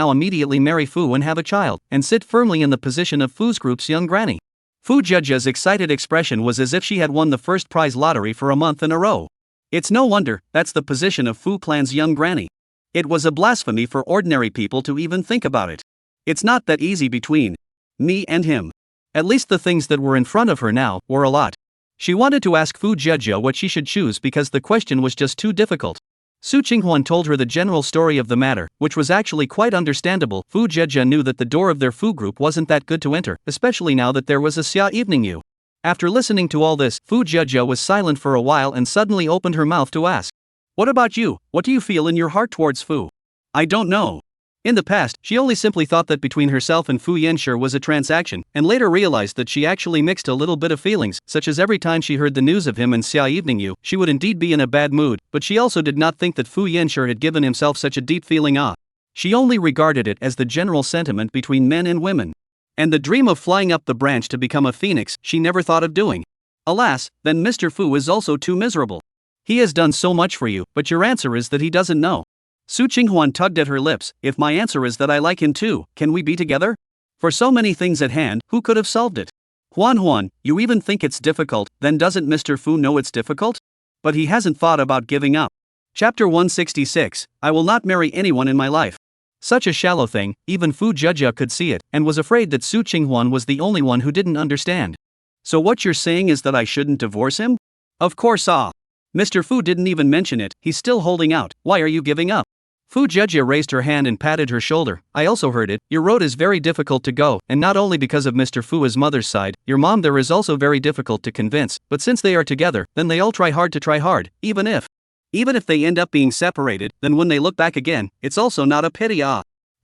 marry Fu and have a child, and sit firmly in the position of Fu's group's young granny? Fu Jiajia's excited expression was as if she had won the first prize lottery for a month in a row. It's no wonder, that's the position of Fu Clan's young granny. It was a blasphemy for ordinary people to even think about it. It's not that easy between me and him. At least the things that were in front of her now were a lot. She wanted to ask Fu Jiajia what she should choose because the question was just too difficult. Su Qinghuan told her the general story of the matter, which was actually quite understandable. Fu Jiajia knew that the door of their Fu group wasn't that good to enter, especially now that there was a Xia evening you. After listening to all this, Fu Jiajia was silent for a while and suddenly opened her mouth to ask. What about you? What do you feel in your heart towards Fu? I don't know. In the past, she only simply thought that between herself and Fu Yanshi was a transaction, and later realized that she actually mixed a little bit of feelings, such as every time she heard the news of him and Xia evening you, she would indeed be in a bad mood, but she also did not think that Fu Yanshi had given himself such a deep feeling She only regarded it as the general sentiment between men and women. And the dream of flying up the branch to become a phoenix she never thought of doing. Alas, then Mr. Fu is also too miserable. He has done so much for you, but your answer is that he doesn't know. Su Qinghuan tugged at her lips. If my answer is that I like him too, can we be together? For so many things at hand, who could have solved it? Huan, you even think it's difficult, then doesn't Mr. Fu know it's difficult? But he hasn't thought about giving up. Chapter 166, I will not marry anyone in my life. Such a shallow thing, even Fu Jiajia could see it, and was afraid that Su Qinghuan was the only one who didn't understand. So what you're saying is that I shouldn't divorce him? Of course Mr. Fu didn't even mention it, he's still holding out, why are you giving up? Fu Jiajia raised her hand and patted her shoulder. I also heard it, your road is very difficult to go, and not only because of Mr. Fu's mother's side, your mom there is also very difficult to convince, but since they are together, then they all try hard, even if they end up being separated, then when they look back again, it's also not a pity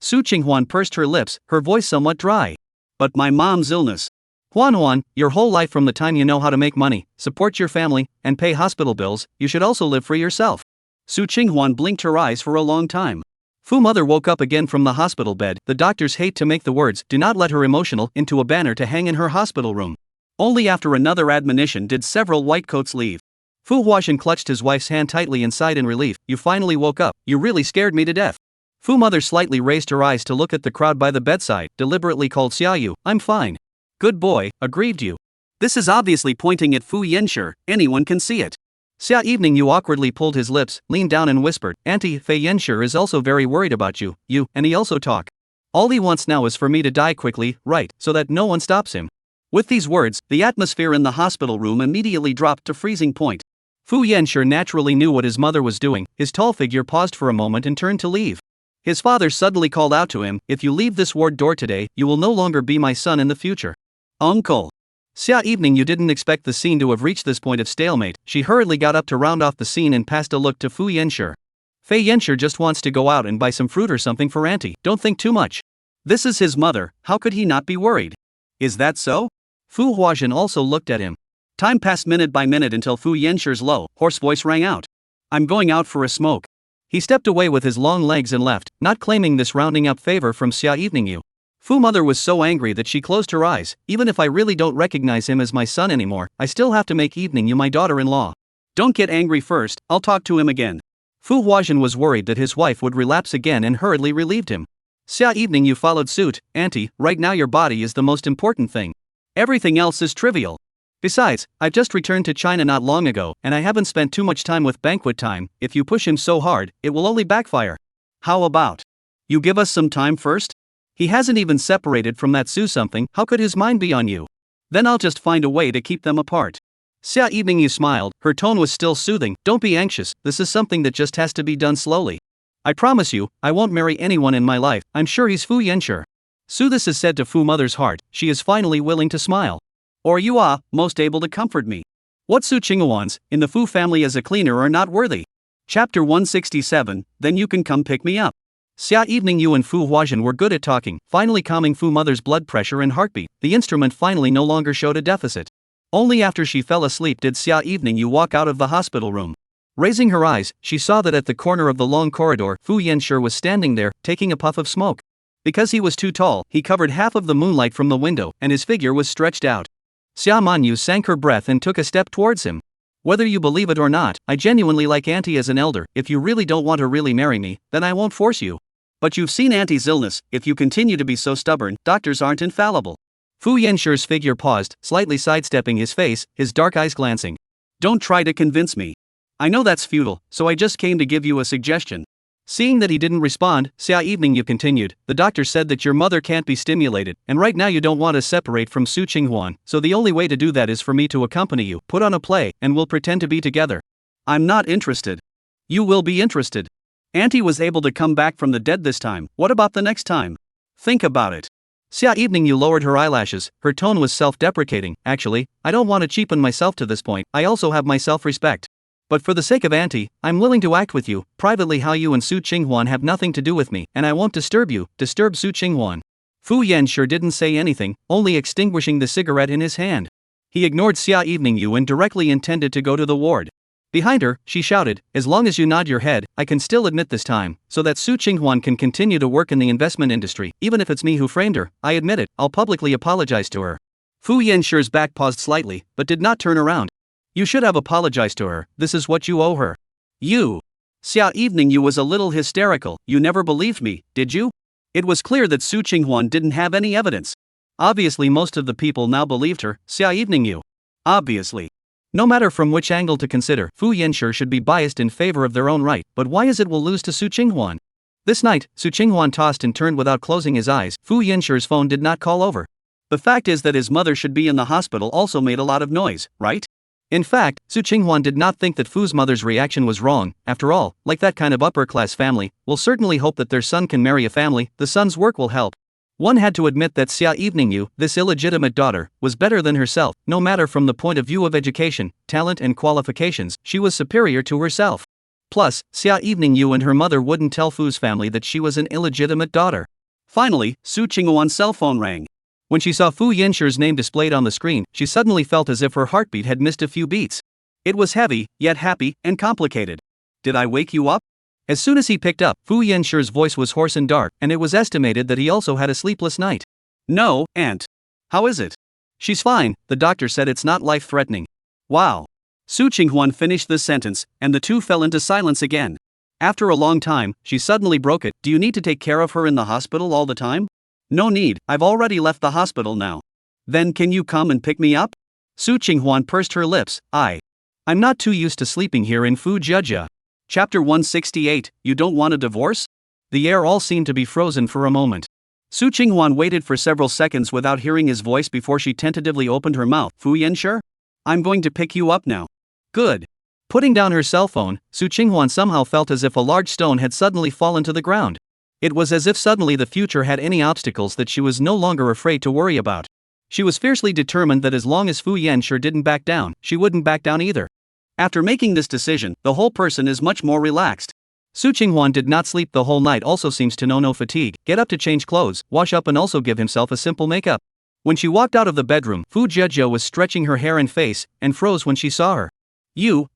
Su Qinghuan pursed her lips, her voice somewhat dry. But my mom's illness. Huan, your whole life from the time you know how to make money, support your family, and pay hospital bills, you should also live for yourself. Su Qinghuan blinked her eyes for a long time. Fu mother woke up again from the hospital bed. The doctors hate to make the words "do not let her emotional" into a banner to hang in her hospital room. Only after another admonition did several white coats leave. Fu Huashan clutched his wife's hand tightly and sighed in relief. You finally woke up, you really scared me to death. Fu mother slightly raised her eyes to look at the crowd by the bedside, deliberately called Xiaoyu. I'm fine. Good boy, agreed you. This is obviously pointing at Fu Yanshi, anyone can see it. Xia evening you awkwardly pulled his lips, leaned down and whispered, Auntie Fei Yanshi is also very worried about you, and he also talk. All he wants now is for me to die quickly, right, so that no one stops him. With these words, the atmosphere in the hospital room immediately dropped to freezing point. Fu Yanshi naturally knew what his mother was doing. His tall figure paused for a moment and turned to leave. His father suddenly called out to him, if you leave this ward door today, you will no longer be my son in the future. Uncle. Xia evening you didn't expect the scene to have reached this point of stalemate. She hurriedly got up to round off the scene and passed a look to Fu Yanshi. Fei Yanshi just wants to go out and buy some fruit or something for Auntie. Don't think too much. This is his mother, how could he not be worried? Is that so? Fu Huashan also looked at him. Time passed minute by minute until Fu Yenshi's low, hoarse voice rang out. I'm going out for a smoke. He stepped away with his long legs and left, not claiming this rounding up favor from Xia Eveningyu. Fu mother was so angry that she closed her eyes. Even if I really don't recognize him as my son anymore, I still have to make Eveningyu my daughter-in-law. Don't get angry first, I'll talk to him again. Fu Huazhen was worried that his wife would relapse again and hurriedly relieved him. Xia Eveningyu followed suit. Auntie, right now your body is the most important thing. Everything else is trivial. Besides, I've just returned to China not long ago, and I haven't spent too much time with banquet time. If you push him so hard, it will only backfire. How about you give us some time first? He hasn't even separated from that Sue something, how could his mind be on you? Then I'll just find a way to keep them apart. Xia Eveningyu smiled, her tone was still soothing. Don't be anxious, this is something that just has to be done slowly. I promise you, I won't marry anyone in my life, I'm sure he's Fu Yanshi. Su this is said to Fu mother's heart, she is finally willing to smile. Or you are, most able to comfort me. What Su Qinghwan's, in the Fu family as a cleaner are not worthy. Chapter 167, then you can come pick me up. Xia Eveningyu and Fu Huazhen were good at talking, finally calming Fu mother's blood pressure and heartbeat. The instrument finally no longer showed a deficit. Only after she fell asleep did Xia Eveningyu walk out of the hospital room. Raising her eyes, she saw that at the corner of the long corridor, Fu Yanshi was standing there, taking a puff of smoke. Because he was too tall, he covered half of the moonlight from the window, and his figure was stretched out. Xia Manyu sank her breath and took a step towards him. Whether you believe it or not, I genuinely like Auntie as an elder. If you really don't want to really marry me, then I won't force you. But you've seen Auntie's illness, if you continue to be so stubborn, doctors aren't infallible. Fu Yanshi's figure paused, slightly sidestepping his face, his dark eyes glancing. Don't try to convince me. I know that's futile, so I just came to give you a suggestion. Seeing that he didn't respond, Xia Eveningyu continued, the doctor said that your mother can't be stimulated, and right now you don't want to separate from Su Qinghwan, so the only way to do that is for me to accompany you, put on a play, and we'll pretend to be together. I'm not interested. You will be interested. Auntie was able to come back from the dead this time, what about the next time? Think about it. Xia Eveningyu lowered her eyelashes, her tone was self-deprecating. Actually, I don't want to cheapen myself to this point, I also have my self-respect. But for the sake of Auntie, I'm willing to act with you. Privately, how you and Su Qinghwan have nothing to do with me, and I won't disturb you. Disturb Su Qinghwan. Fu Yanshi didn't say anything, only extinguishing the cigarette in his hand. He ignored Xia Eveningyu and directly intended to go to the ward. Behind her, she shouted, as long as you nod your head, I can still admit this time, so that Su Qinghwan can continue to work in the investment industry. Even if it's me who framed her, I admit it, I'll publicly apologize to her. Fu Yanshi's back paused slightly, but did not turn around. You should have apologized to her, this is what you owe her. You. Xia Eveningyu was a little hysterical, you never believed me, did you? It was clear that Su Qinghwan didn't have any evidence. Obviously most of the people now believed her, Xia Eveningyu. Obviously. No matter from which angle to consider, Fu Yanshi should be biased in favor of their own right, but why is it will lose to Su Qinghwan? This night, Su Qinghwan tossed and turned without closing his eyes. Fu Yanshi's phone did not call over. The fact is that his mother should be in the hospital also made a lot of noise, right? In fact, Su Qinghwan did not think that Fu's mother's reaction was wrong. After all, like that kind of upper-class family, will certainly hope that their son can marry a family, the son's work will help. One had to admit that Xia Eveningyu, this illegitimate daughter, was better than herself, no matter from the point of view of education, talent and qualifications, she was superior to herself. Plus, Xia Eveningyu and her mother wouldn't tell Fu's family that she was an illegitimate daughter. Finally, Su Qinghwan's cell phone rang. When she saw Fu Yanshi's name displayed on the screen, she suddenly felt as if her heartbeat had missed a few beats. It was heavy, yet happy, and complicated. Did I wake you up? As soon as he picked up, Fu Yanshi's voice was hoarse and dark, and it was estimated that he also had a sleepless night. No, Aunt. How is it? She's fine, the doctor said it's not life-threatening. Wow. Su Qinghwan finished the sentence, and the two fell into silence again. After a long time, she suddenly broke it. Do you need to take care of her in the hospital all the time? No need, I've already left the hospital now. Then can you come and pick me up? Su Qinghwan pursed her lips. I'm not too used to sleeping here in Fu Jia. Chapter 168, you don't want a divorce? The air all seemed to be frozen for a moment. Su Qinghwan waited for several seconds without hearing his voice before she tentatively opened her mouth. Fu Yanshi? I'm going to pick you up now. Good. Putting down her cell phone, Su Qinghwan somehow felt as if a large stone had suddenly fallen to the ground. It was as if suddenly the future had any obstacles that she was no longer afraid to worry about. She was fiercely determined that as long as Fu Yanshi didn't back down, she wouldn't back down either. After making this decision, the whole person is much more relaxed. Su Qinghwan did not sleep the whole night, also seems to know no fatigue, get up to change clothes, wash up and also give himself a simple makeup. When she walked out of the bedroom, Fu Jiejia was stretching her hair and face, and froze when she saw her.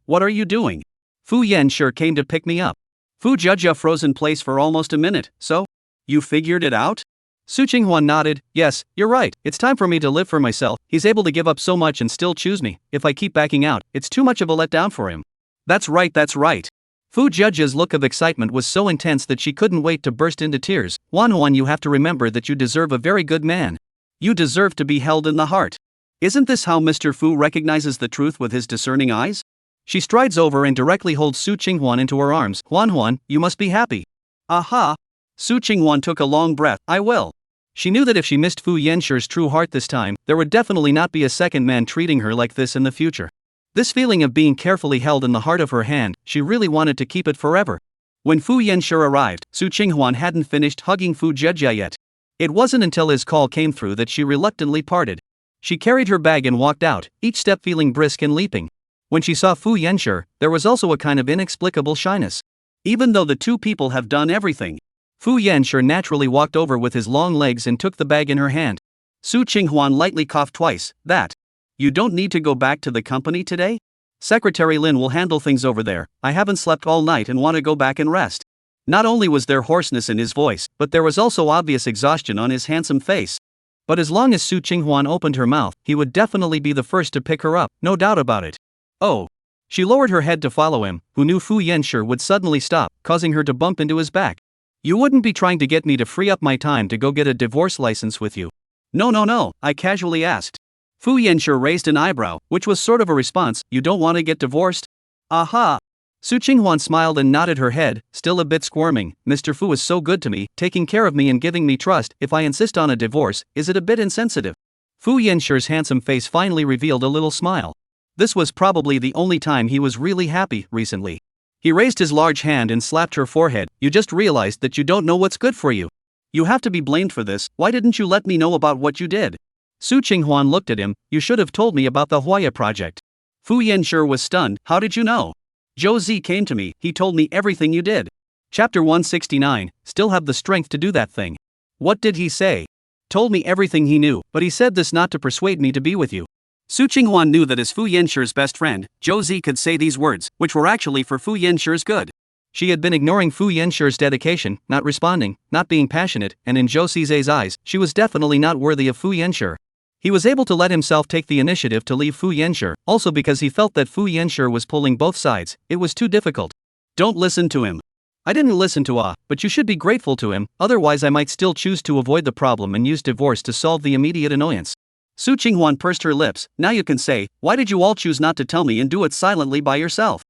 What are you doing? Fu Yanshi came to pick me up. Fu Jiejia froze in place for almost a minute. So? You figured it out? Su Qinghuan nodded. Yes, you're right, it's time for me to live for myself. He's able to give up so much and still choose me. If I keep backing out, it's too much of a letdown for him. That's right. Fu Judge's look of excitement was so intense that she couldn't wait to burst into tears. Huan, you have to remember that you deserve a very good man. You deserve to be held in the heart. Isn't this how Mr. Fu recognizes the truth with his discerning eyes? She strides over and directly holds Su Qinghuan into her arms. Huan, you must be happy. Aha! Su Qinghuan took a long breath. I will. She knew that if she missed Fu Yanshi's true heart this time, there would definitely not be a second man treating her like this in the future. This feeling of being carefully held in the heart of her hand, she really wanted to keep it forever. When Fu Yanshi arrived, Su Qinghuan hadn't finished hugging Fu Jiejia yet. It wasn't until his call came through that she reluctantly parted. She carried her bag and walked out, each step feeling brisk and leaping. When she saw Fu Yanshi, there was also a kind of inexplicable shyness. Even though the two people have done everything, Fu Yanshi naturally walked over with his long legs and took the bag in her hand. Su Qinghuan lightly coughed twice. That. You don't need to go back to the company today? Secretary Lin will handle things over there. I haven't slept all night and want to go back and rest. Not only was there hoarseness in his voice, but there was also obvious exhaustion on his handsome face. But as long as Su Qinghuan opened her mouth, he would definitely be the first to pick her up, no doubt about it. Oh. She lowered her head to follow him, who knew Fu Yanshi would suddenly stop, causing her to bump into his back. You wouldn't be trying to get me to free up my time to go get a divorce license with you? No, I casually asked. Fu Yanshi raised an eyebrow, which was sort of a response. You don't want to get divorced? Aha! Su Qinghuan smiled and nodded her head, still a bit squirming. Mr. Fu is so good to me, taking care of me and giving me trust. If I insist on a divorce, is it a bit insensitive? Fu Yanshi's handsome face finally revealed a little smile. This was probably the only time he was really happy recently. He raised his large hand and slapped her forehead. You just realized that you don't know what's good for you. You have to be blamed for this. Why didn't you let me know about what you did? Su Qinghuan looked at him. You should have told me about the Huaya project. Fu Yanshi was stunned. How did you know? Zhou Zi came to me. He told me everything you did. Chapter 169. Still have the strength to do that thing. What did he say? Told me everything he knew, but he said this not to persuade me to be with you. Su Qinghuan knew that as Fu Yanshi's best friend, Zhou Zi could say these words, which were actually for Fu Yanshi's good. She had been ignoring Fu Yanshi's dedication, not responding, not being passionate, and in Zhou Zi's eyes, she was definitely not worthy of Fu Yanshi. He was able to let himself take the initiative to leave Fu Yanshi, also because he felt that Fu Yanshi was pulling both sides. It was too difficult. Don't listen to him. I didn't listen to but you should be grateful to him, otherwise I might still choose to avoid the problem and use divorce to solve the immediate annoyance. Su Qinghuan pursed her lips. Now you can say, why did you all choose not to tell me and do it silently by yourself?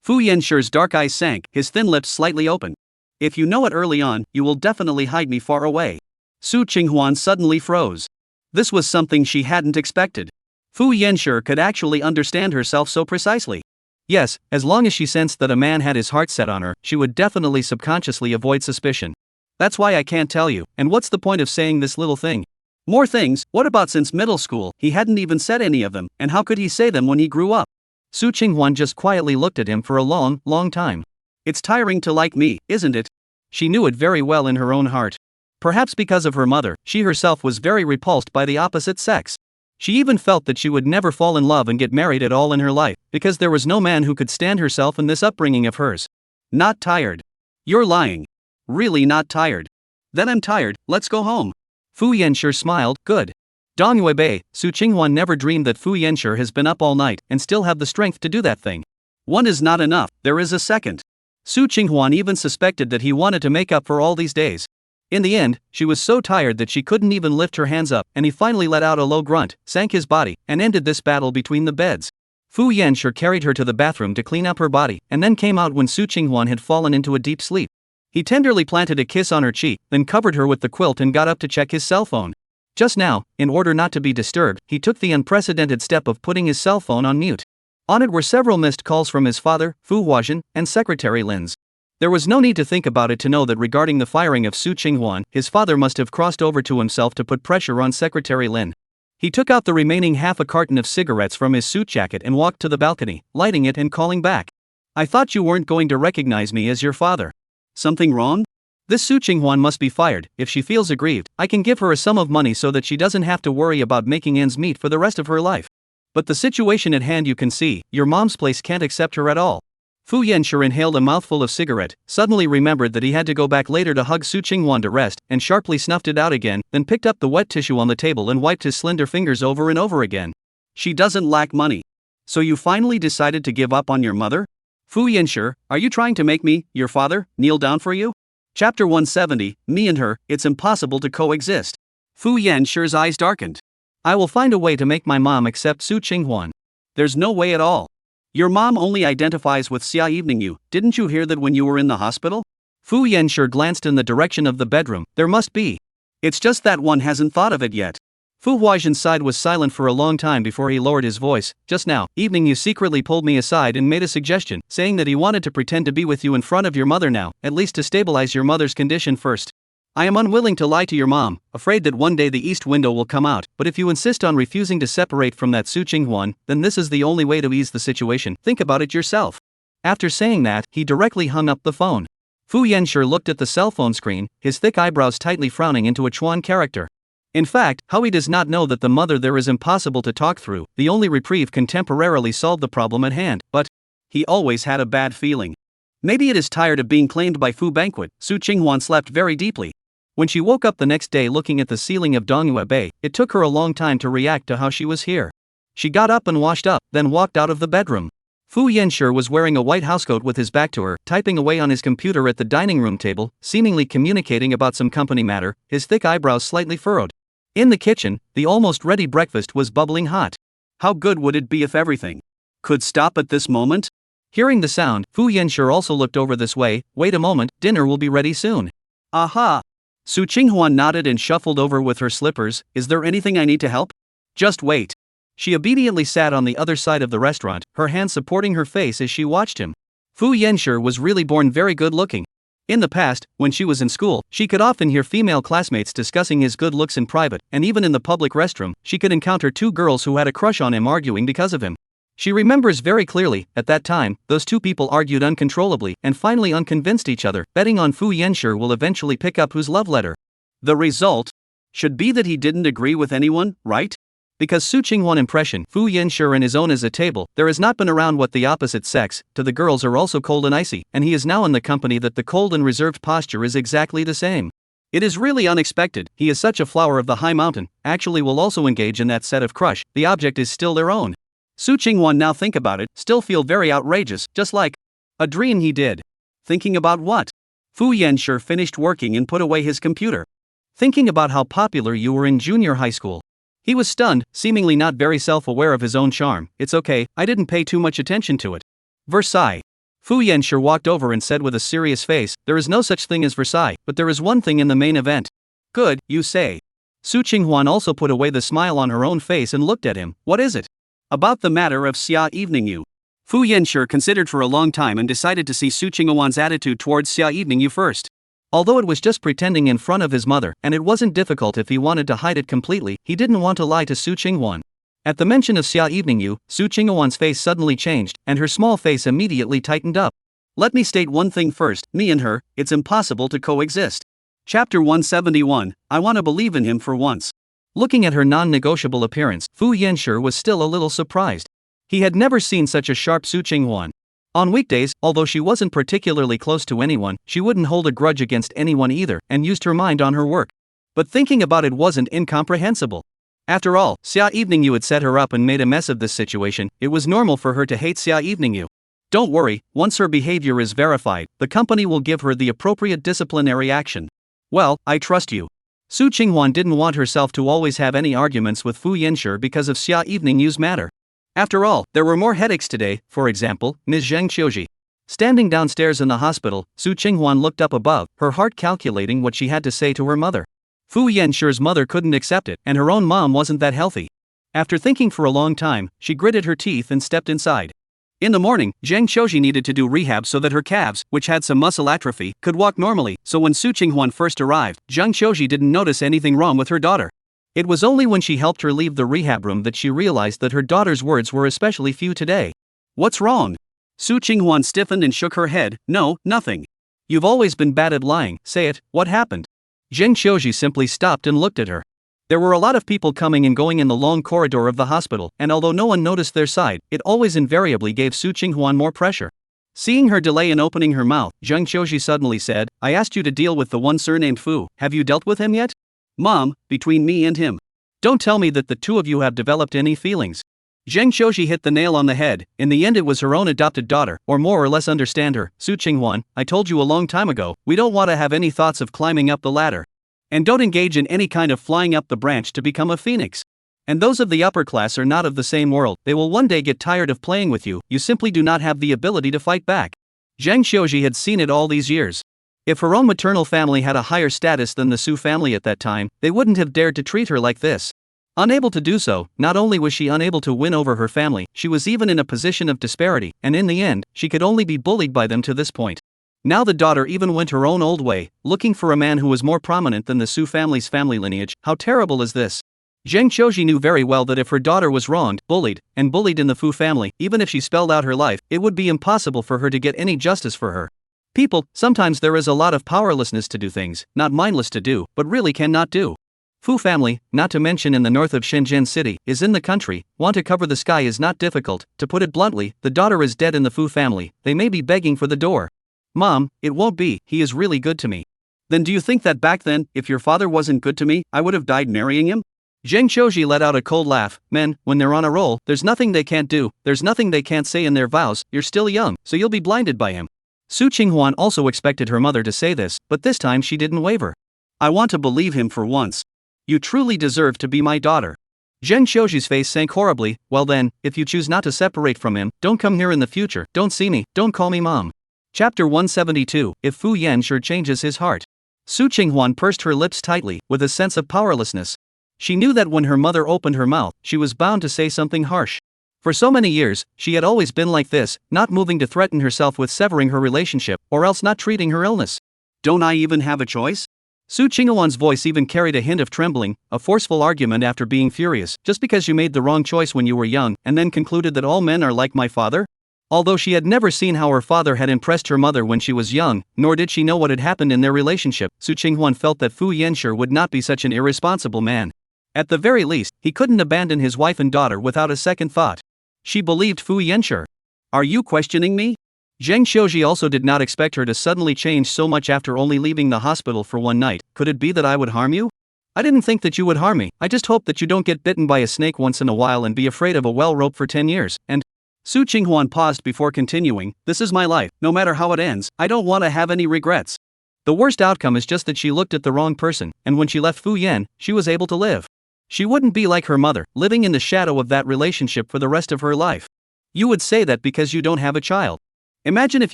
Fu Yanshi's dark eyes sank, his thin lips slightly open. If you know it early on, you will definitely hide me far away. Su Qinghuan suddenly froze. This was something she hadn't expected. Fu Yanshi could actually understand herself so precisely. Yes, as long as she sensed that a man had his heart set on her, she would definitely subconsciously avoid suspicion. That's why I can't tell you, and what's the point of saying this little thing? More things. What about since middle school? He hadn't even said any of them, and how could he say them when he grew up? Su Qinghuan just quietly looked at him for a long time. It's tiring to like me, isn't it? She knew it very well in her own heart. Perhaps because of her mother, she herself was very repulsed by the opposite sex. She even felt that she would never fall in love and get married at all in her life, because there was no man who could stand herself in this upbringing of hers. Not tired. You're lying. Really not tired. Then I'm tired, let's go home. Fu Yanshi smiled. Good. Dong Yuebei, Su Qinghuan never dreamed that Fu Yanshi has been up all night and still have the strength to do that thing. One is not enough, there is a second. Su Qinghuan even suspected that he wanted to make up for all these days. In the end, she was so tired that she couldn't even lift her hands up, and he finally let out a low grunt, sank his body, and ended this battle between the beds. Fu Yanshi carried her to the bathroom to clean up her body, and then came out when Su Qinghuan had fallen into a deep sleep. He tenderly planted a kiss on her cheek, then covered her with the quilt and got up to check his cell phone. Just now, in order not to be disturbed, he took the unprecedented step of putting his cell phone on mute. On it were several missed calls from his father, Fu Huajin, and Secretary Lin's. There was no need to think about it to know that regarding the firing of Su Qinghuan, his father must have crossed over to himself to put pressure on Secretary Lin. He took out the remaining half a carton of cigarettes from his suit jacket and walked to the balcony, lighting it and calling back. I thought you weren't going to recognize me as your father. Something wrong? This Su Qinghuan must be fired. If she feels aggrieved, I can give her a sum of money so that she doesn't have to worry about making ends meet for the rest of her life. But the situation at hand you can see, your mom's place can't accept her at all. Fu Yanshi inhaled a mouthful of cigarette, suddenly remembered that he had to go back later to hug Su Qinghuan to rest, and sharply snuffed it out again, then picked up the wet tissue on the table and wiped his slender fingers over and over again. She doesn't lack money. So you finally decided to give up on your mother? Fu Yanshi, are you trying to make me, your father, kneel down for you? Chapter 170, Me and Her, It's Impossible to Coexist. Fu Yanshi's eyes darkened. I will find a way to make my mom accept Su Qinghuan. There's no way at all. Your mom only identifies with Xia Evening You. Didn't you hear that when you were in the hospital? Fu Yanshi glanced in the direction of the bedroom. There must be. It's just that one hasn't thought of it yet. Fu Huajian's side was silent for a long time before he lowered his voice. Just now, Evening You secretly pulled me aside and made a suggestion, saying that he wanted to pretend to be with you in front of your mother now, at least to stabilize your mother's condition first. I am unwilling to lie to your mom, afraid that one day the east window will come out, but if you insist on refusing to separate from that Su Qinghuan, then this is the only way to ease the situation. Think about it yourself. After saying that, he directly hung up the phone. Fu Yanshi looked at the cell phone screen, his thick eyebrows tightly frowning into a Chuan character. In fact, how he does not know that the mother there is impossible to talk through, the only reprieve can temporarily solve the problem at hand, but he always had a bad feeling. Maybe it is tired of being claimed by Fu Banquet. Su Qinghuan slept very deeply. When she woke up the next day looking at the ceiling of Dongyue Bay, it took her a long time to react to how she was here. She got up and washed up, then walked out of the bedroom. Fu Yanshi was wearing a white housecoat with his back to her, typing away on his computer at the dining room table, seemingly communicating about some company matter, his thick eyebrows slightly furrowed. In the kitchen, the almost ready breakfast was bubbling hot. How good would it be if everything could stop at this moment? Hearing the sound, Fu Yanshi also looked over this way. Wait a moment, dinner will be ready soon. Aha! Su Qinghuan nodded and shuffled over with her slippers. Is there anything I need to help? Just wait. She obediently sat on the other side of the restaurant, her hand supporting her face as she watched him. Fu Yanshi was really born very good looking. In the past, when she was in school, she could often hear female classmates discussing his good looks in private, and even in the public restroom, she could encounter two girls who had a crush on him arguing because of him. She remembers very clearly, at that time, those two people argued uncontrollably and finally unconvinced each other, betting on Fu Yanshi will eventually pick up whose love letter. The result should be that he didn't agree with anyone, right? Because Su Qinghuan impression, Fu Yanshi and his own as a table, there has not been around what the opposite sex, to the girls are also cold and icy, and he is now in the company that the cold and reserved posture is exactly the same. It is really unexpected, he is such a flower of the high mountain, actually will also engage in that set of crush, the object is still their own. Su Qinghuan now think about it, still feel very outrageous, just like a dream he did. Thinking about what? Fu Yanshi finished working and put away his computer. Thinking about how popular you were in junior high school. He was stunned, seemingly not very self-aware of his own charm. It's okay, I didn't pay too much attention to it. Versailles. Fu Yanshi walked over and said with a serious face, there is no such thing as Versailles, but there is one thing in the main event. Good, you say. Su Qinghuan also put away the smile on her own face and looked at him. What is it? About the matter of Xia Evening You. Fu Yanshi considered for a long time and decided to see Su Qinghuan's attitude towards Xia Evening You first. Although it was just pretending in front of his mother, and it wasn't difficult if he wanted to hide it completely, he didn't want to lie to Su Qinghuan. At the mention of Xia Evening You, Su Qinghuan's face suddenly changed, and her small face immediately tightened up. Let me state one thing first, me and her, it's impossible to coexist. Chapter 171, I want to believe in him for once. Looking at her non-negotiable appearance, Fu Yanshi was still a little surprised. He had never seen such a sharp Su Qinghuan. On weekdays, although she wasn't particularly close to anyone, she wouldn't hold a grudge against anyone either, and used her mind on her work. But thinking about it wasn't incomprehensible. After all, Xia Evening You had set her up and made a mess of this situation. It was normal for her to hate Xia Evening You. Don't worry, once her behavior is verified, the company will give her the appropriate disciplinary action. Well, I trust you. Su Qinghuan didn't want herself to always have any arguments with Fu Yanshi because of Xia Evening You's matter. After all, there were more headaches today, for example, Ms. Zheng Qiuji. Standing downstairs in the hospital, Su Qinghuan looked up above, her heart calculating what she had to say to her mother. Fu Yanshi's mother couldn't accept it, and her own mom wasn't that healthy. After thinking for a long time, she gritted her teeth and stepped inside. In the morning, Zheng Qiuji needed to do rehab so that her calves, which had some muscle atrophy, could walk normally, so when Su Qinghuan first arrived, Zheng Qiuji didn't notice anything wrong with her daughter. It was only when she helped her leave the rehab room that she realized that her daughter's words were especially few today. What's wrong? Su Qinghuan stiffened and shook her head. No, nothing. You've always been bad at lying, say it, what happened? Zheng Qiuji simply stopped and looked at her. There were a lot of people coming and going in the long corridor of the hospital, and although no one noticed their side, it always invariably gave Su Qinghuan more pressure. Seeing her delay in opening her mouth, Zheng Qiuji suddenly said, I asked you to deal with the one surnamed Fu, have you dealt with him yet? Mom, between me and him. Don't tell me that the two of you have developed any feelings. Zheng Qiuji hit the nail on the head. In the end it was her own adopted daughter, or more or less understand her. Su Qinghuan, I told you a long time ago, we don't want to have any thoughts of climbing up the ladder. And don't engage in any kind of flying up the branch to become a phoenix. And those of the upper class are not of the same world, they will one day get tired of playing with you, you simply do not have the ability to fight back. Zheng Qiuji had seen it all these years. If her own maternal family had a higher status than the Su family at that time, they wouldn't have dared to treat her like this. Unable to do so, not only was she unable to win over her family, she was even in a position of disparity, and in the end, she could only be bullied by them to this point. Now the daughter even went her own old way, looking for a man who was more prominent than the Su family's family lineage. How terrible is this? Zheng Qiuji knew very well that if her daughter was wronged, bullied in the Fu family, even if she spelled out her life, it would be impossible for her to get any justice for her. People, sometimes there is a lot of powerlessness to do things, not mindless to do, but really cannot do. Fu family, not to mention in the north of Shenzhen city, is in the country, want to cover the sky is not difficult, to put it bluntly, the daughter is dead in the Fu family, they may be begging for the door. Mom, it won't be, he is really good to me. Then do you think that back then, if your father wasn't good to me, I would have died marrying him? Zheng Qiuji let out a cold laugh. Men, when they're on a roll, there's nothing they can't do, there's nothing they can't say in their vows, you're still young, so you'll be blinded by him. Su Qinghuan also expected her mother to say this, but this time she didn't waver. I want to believe him for once. You truly deserve to be my daughter. Zheng Qiuji's face sank horribly. Well then, if you choose not to separate from him, don't come here in the future, don't see me, don't call me mom. Chapter 172, If Fu Yan sure changes his heart. Su Qinghuan pursed her lips tightly, with a sense of powerlessness. She knew that when her mother opened her mouth, she was bound to say something harsh. For so many years, she had always been like this, not moving to threaten herself with severing her relationship, or else not treating her illness. Don't I even have a choice? Su Qinghuan's voice even carried a hint of trembling, a forceful argument after being furious, just because you made the wrong choice when you were young, and then concluded that all men are like my father? Although she had never seen how her father had impressed her mother when she was young, nor did she know what had happened in their relationship, Su Qinghuan felt that Fu Yanxue would not be such an irresponsible man. At the very least, he couldn't abandon his wife and daughter without a second thought. She believed Fu Yanxue. Are you questioning me? Zheng Qiuji also did not expect her to suddenly change so much after only leaving the hospital for one night. Could it be that I would harm you? I didn't think that you would harm me, I just hope that you don't get bitten by a snake once in a while and be afraid of a well rope for 10 years, and… Su Qinghuan paused before continuing, this is my life, no matter how it ends, I don't want to have any regrets. The worst outcome is just that she looked at the wrong person, and when she left Fu Yan, she was able to live. She wouldn't be like her mother, living in the shadow of that relationship for the rest of her life. You would say that because you don't have a child. Imagine if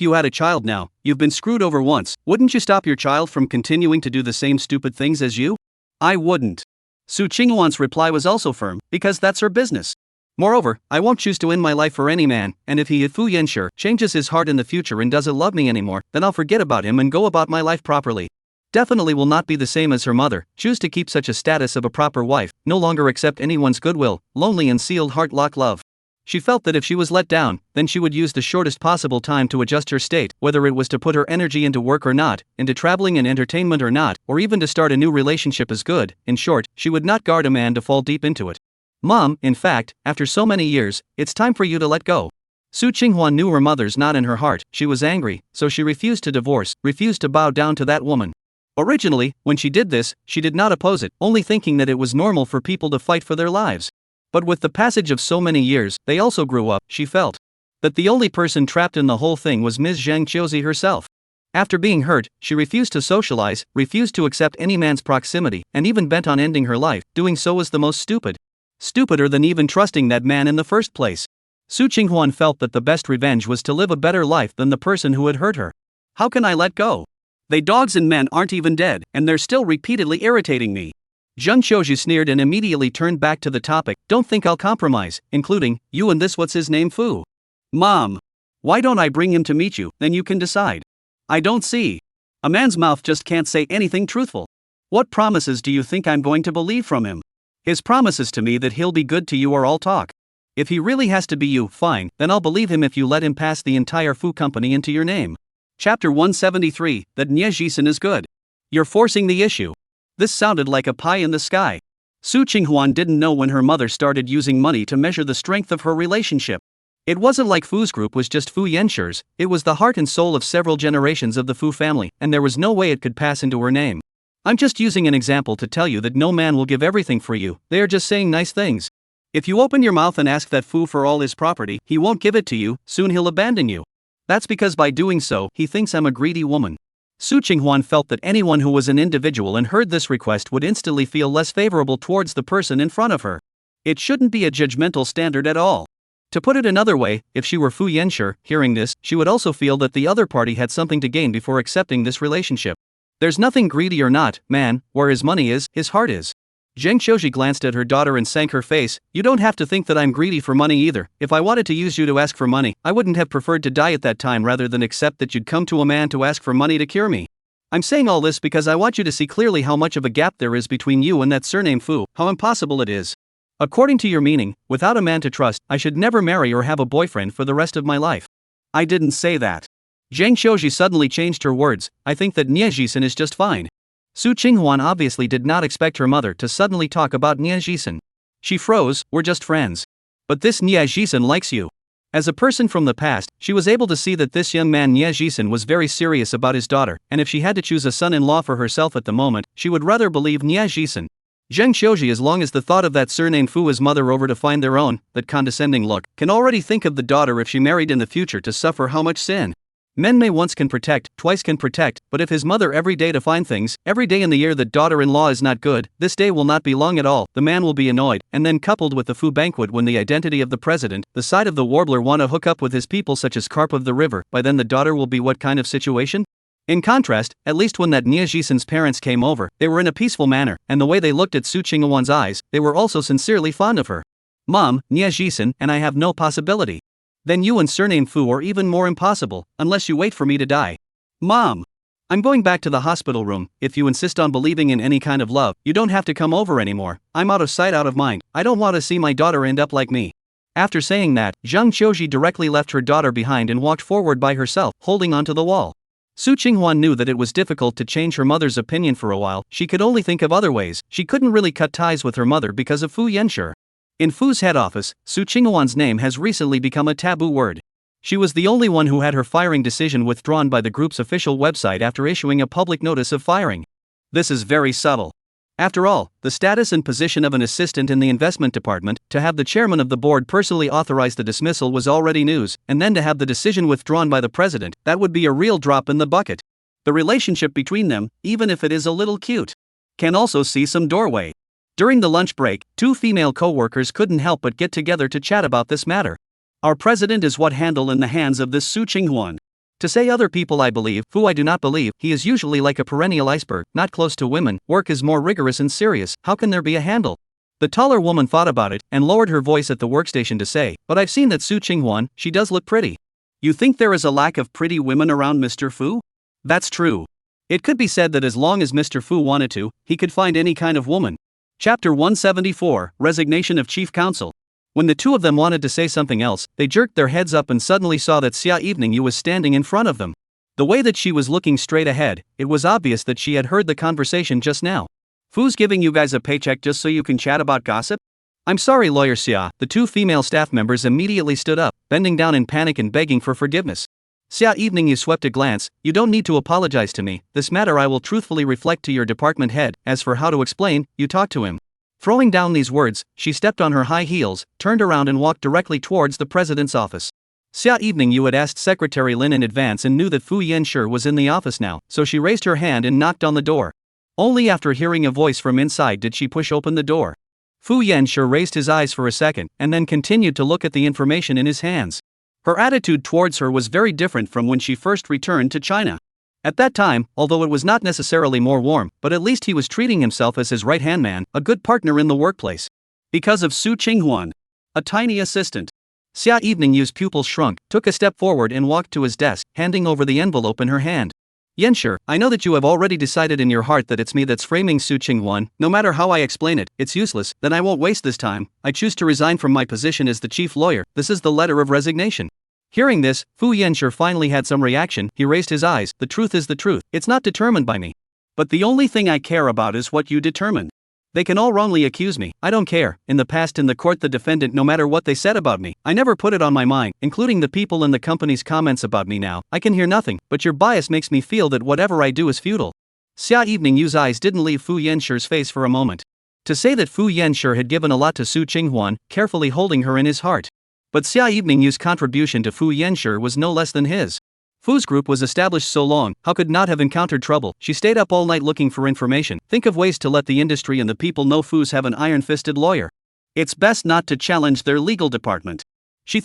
you had a child now, you've been screwed over once, wouldn't you stop your child from continuing to do the same stupid things as you? I wouldn't. Su Qinghuan's reply was also firm, because that's her business. Moreover, I won't choose to end my life for any man, and if Fu Yanxue changes his heart in the future and doesn't love me anymore, then I'll forget about him and go about my life properly. Definitely will not be the same as her mother, choose to keep such a status of a proper wife, no longer accept anyone's goodwill, lonely and sealed heart lock love. She felt that if she was let down, then she would use the shortest possible time to adjust her state, whether it was to put her energy into work or not, into traveling and entertainment or not, or even to start a new relationship is good. In short, she would not guard a man to fall deep into it. Mom, in fact, after so many years, it's time for you to let go. Su Qinghuan knew her mother's not in her heart, she was angry, so she refused to divorce, refused to bow down to that woman. Originally, when she did this, she did not oppose it, only thinking that it was normal for people to fight for their lives. But with the passage of so many years, they also grew up, she felt. That the only person trapped in the whole thing was Ms. Zheng Qiuji herself. After being hurt, she refused to socialize, refused to accept any man's proximity, and even bent on ending her life. Doing so was the most stupid. Stupider than even trusting that man in the first place. Su Qinghuan felt that the best revenge was to live a better life than the person who had hurt her. How can I let go? They dogs and men aren't even dead, and they're still repeatedly irritating me. Zheng Qiuji sneered and immediately turned back to the topic. Don't think I'll compromise, including you and this what's his name Fu. Mom. Why don't I bring him to meet you, then you can decide. I don't see. A man's mouth just can't say anything truthful. What promises do you think I'm going to believe from him? His promises to me that he'll be good to you are all talk. If he really has to be you, fine, then I'll believe him if you let him pass the entire Fu company into your name. Chapter 173, that Nye Jisen is good. You're forcing the issue. This sounded like a pie in the sky. Su Qinghuan didn't know when her mother started using money to measure the strength of her relationship. It wasn't like Fu's group was just Fu Yenshi's, it was the heart and soul of several generations of the Fu family, and there was no way it could pass into her name. I'm just using an example to tell you that no man will give everything for you, they are just saying nice things. If you open your mouth and ask that Fu for all his property, he won't give it to you, soon he'll abandon you. That's because by doing so, he thinks I'm a greedy woman. Su Qinghuan felt that anyone who was an individual and heard this request would instantly feel less favorable towards the person in front of her. It shouldn't be a judgmental standard at all. To put it another way, if she were Fu Yanshi, hearing this, she would also feel that the other party had something to gain before accepting this relationship. There's nothing greedy or not, man, where his money is, his heart is. Zheng Qiuji glanced at her daughter and sank her face. You don't have to think that I'm greedy for money either. If I wanted to use you to ask for money, I wouldn't have preferred to die at that time rather than accept that you'd come to a man to ask for money to cure me. I'm saying all this because I want you to see clearly how much of a gap there is between you and that surname Fu, how impossible it is. According to your meaning, without a man to trust, I should never marry or have a boyfriend for the rest of my life. I didn't say that. Zheng Qiuji suddenly changed her words. I think that Nye Jisen is just fine. Su Qinghuan obviously did not expect her mother to suddenly talk about Nye Jisen. She froze. We're just friends. But this Nye Jisen likes you. As a person from the past, she was able to see that this young man Nye Jisen was very serious about his daughter, and if she had to choose a son-in-law for herself at the moment, she would rather believe Nye Jisen. Zheng Qiuji, as long as the thought of that surname Fu as mother over to find their own, that condescending look, can already think of the daughter if she married in the future to suffer how much sin. Men may once can protect, twice can protect, but if his mother every day to find things, every day in the year that daughter-in-law is not good, this day will not be long at all, the man will be annoyed, and then coupled with the Fu banquet when the identity of the president, the side of the warbler wanna hook up with his people such as carp of the river, by then the daughter will be what kind of situation? In contrast, at least when that Nye Jisen's parents came over, they were in a peaceful manner, and the way they looked at Su Qinghuan's eyes, they were also sincerely fond of her. Mom, Nye Jisen, and I have no possibility. Then you and surname Fu are even more impossible, unless you wait for me to die. Mom! I'm going back to the hospital room. If you insist on believing in any kind of love, you don't have to come over anymore. I'm out of sight, out of mind. I don't want to see my daughter end up like me. After saying that, Zheng Qiuji directly left her daughter behind and walked forward by herself, holding onto the wall. Su Qinghuan knew that it was difficult to change her mother's opinion for a while. She could only think of other ways. She couldn't really cut ties with her mother because of Fu Yanshi. In Fu's head office, Su Qinghuan's name has recently become a taboo word. She was the only one who had her firing decision withdrawn by the group's official website after issuing a public notice of firing. This is very subtle. After all, the status and position of an assistant in the investment department, to have the chairman of the board personally authorize the dismissal was already news, and then to have the decision withdrawn by the president, that would be a real drop in the bucket. The relationship between them, even if it is a little cute, can also see some doorway. During the lunch break, two female co-workers couldn't help but get together to chat about this matter. Our president is what handle in the hands of this Su Qinghuan. To say other people I believe, Fu I do not believe, he is usually like a perennial iceberg, not close to women, work is more rigorous and serious, how can there be a handle? The taller woman thought about it, and lowered her voice at the workstation to say, but I've seen that Su Qinghuan, she does look pretty. You think there is a lack of pretty women around Mr. Fu? That's true. It could be said that as long as Mr. Fu wanted to, he could find any kind of woman. Chapter 174, Resignation of Chief Counsel. When the two of them wanted to say something else, they jerked their heads up and suddenly saw that Xia Evening Yu was standing in front of them. The way that she was looking straight ahead, it was obvious that she had heard the conversation just now. Fu's giving you guys a paycheck just so you can chat about gossip? I'm sorry, Lawyer Xia. The two female staff members immediately stood up, bending down in panic and begging for forgiveness. Xia Evening Yu swept a glance. You don't need to apologize to me. This matter I will truthfully reflect to your department head. As for how to explain, you talk to him. Throwing down these words, she stepped on her high heels, turned around and walked directly towards the president's office. Xia Evening Yu had asked Secretary Lin in advance and knew that Fu Yanshi was in the office now, so she raised her hand and knocked on the door. Only after hearing a voice from inside did she push open the door. Fu Yanshi raised his eyes for a second, and then continued to look at the information in his hands. Her attitude towards her was very different from when she first returned to China. At that time, although it was not necessarily more warm, but at least he was treating himself as his right-hand man, a good partner in the workplace. Because of Su Qinghuan, a tiny assistant. Xia Evening Yu's pupils shrunk, took a step forward and walked to his desk, handing over the envelope in her hand. Yanshi, I know that you have already decided in your heart that it's me that's framing Su Qinghuan. No matter how I explain it, it's useless, then I won't waste this time. I choose to resign from my position as the chief lawyer. This is the letter of resignation. Hearing this, Fu Yanshi finally had some reaction. He raised his eyes. The truth is the truth. It's not determined by me. But the only thing I care about is what you determine. They can all wrongly accuse me. I don't care. In the past in the court the defendant, no matter what they said about me, I never put it on my mind, including the people in the company's comments about me now. I can hear nothing, but your bias makes me feel that whatever I do is futile. Xia Evening-Yu's eyes didn't leave Fu Yanxi's face for a moment. To say that Fu Yanxi had given a lot to Su Qinghuan, carefully holding her in his heart. But Xia Evening-Yu's contribution to Fu Yanxi was no less than his. Fu's group was established so long, how could not have encountered trouble? She stayed up all night looking for information. Think of ways to let the industry and the people know Fu's have an iron-fisted lawyer. It's best not to challenge their legal department. She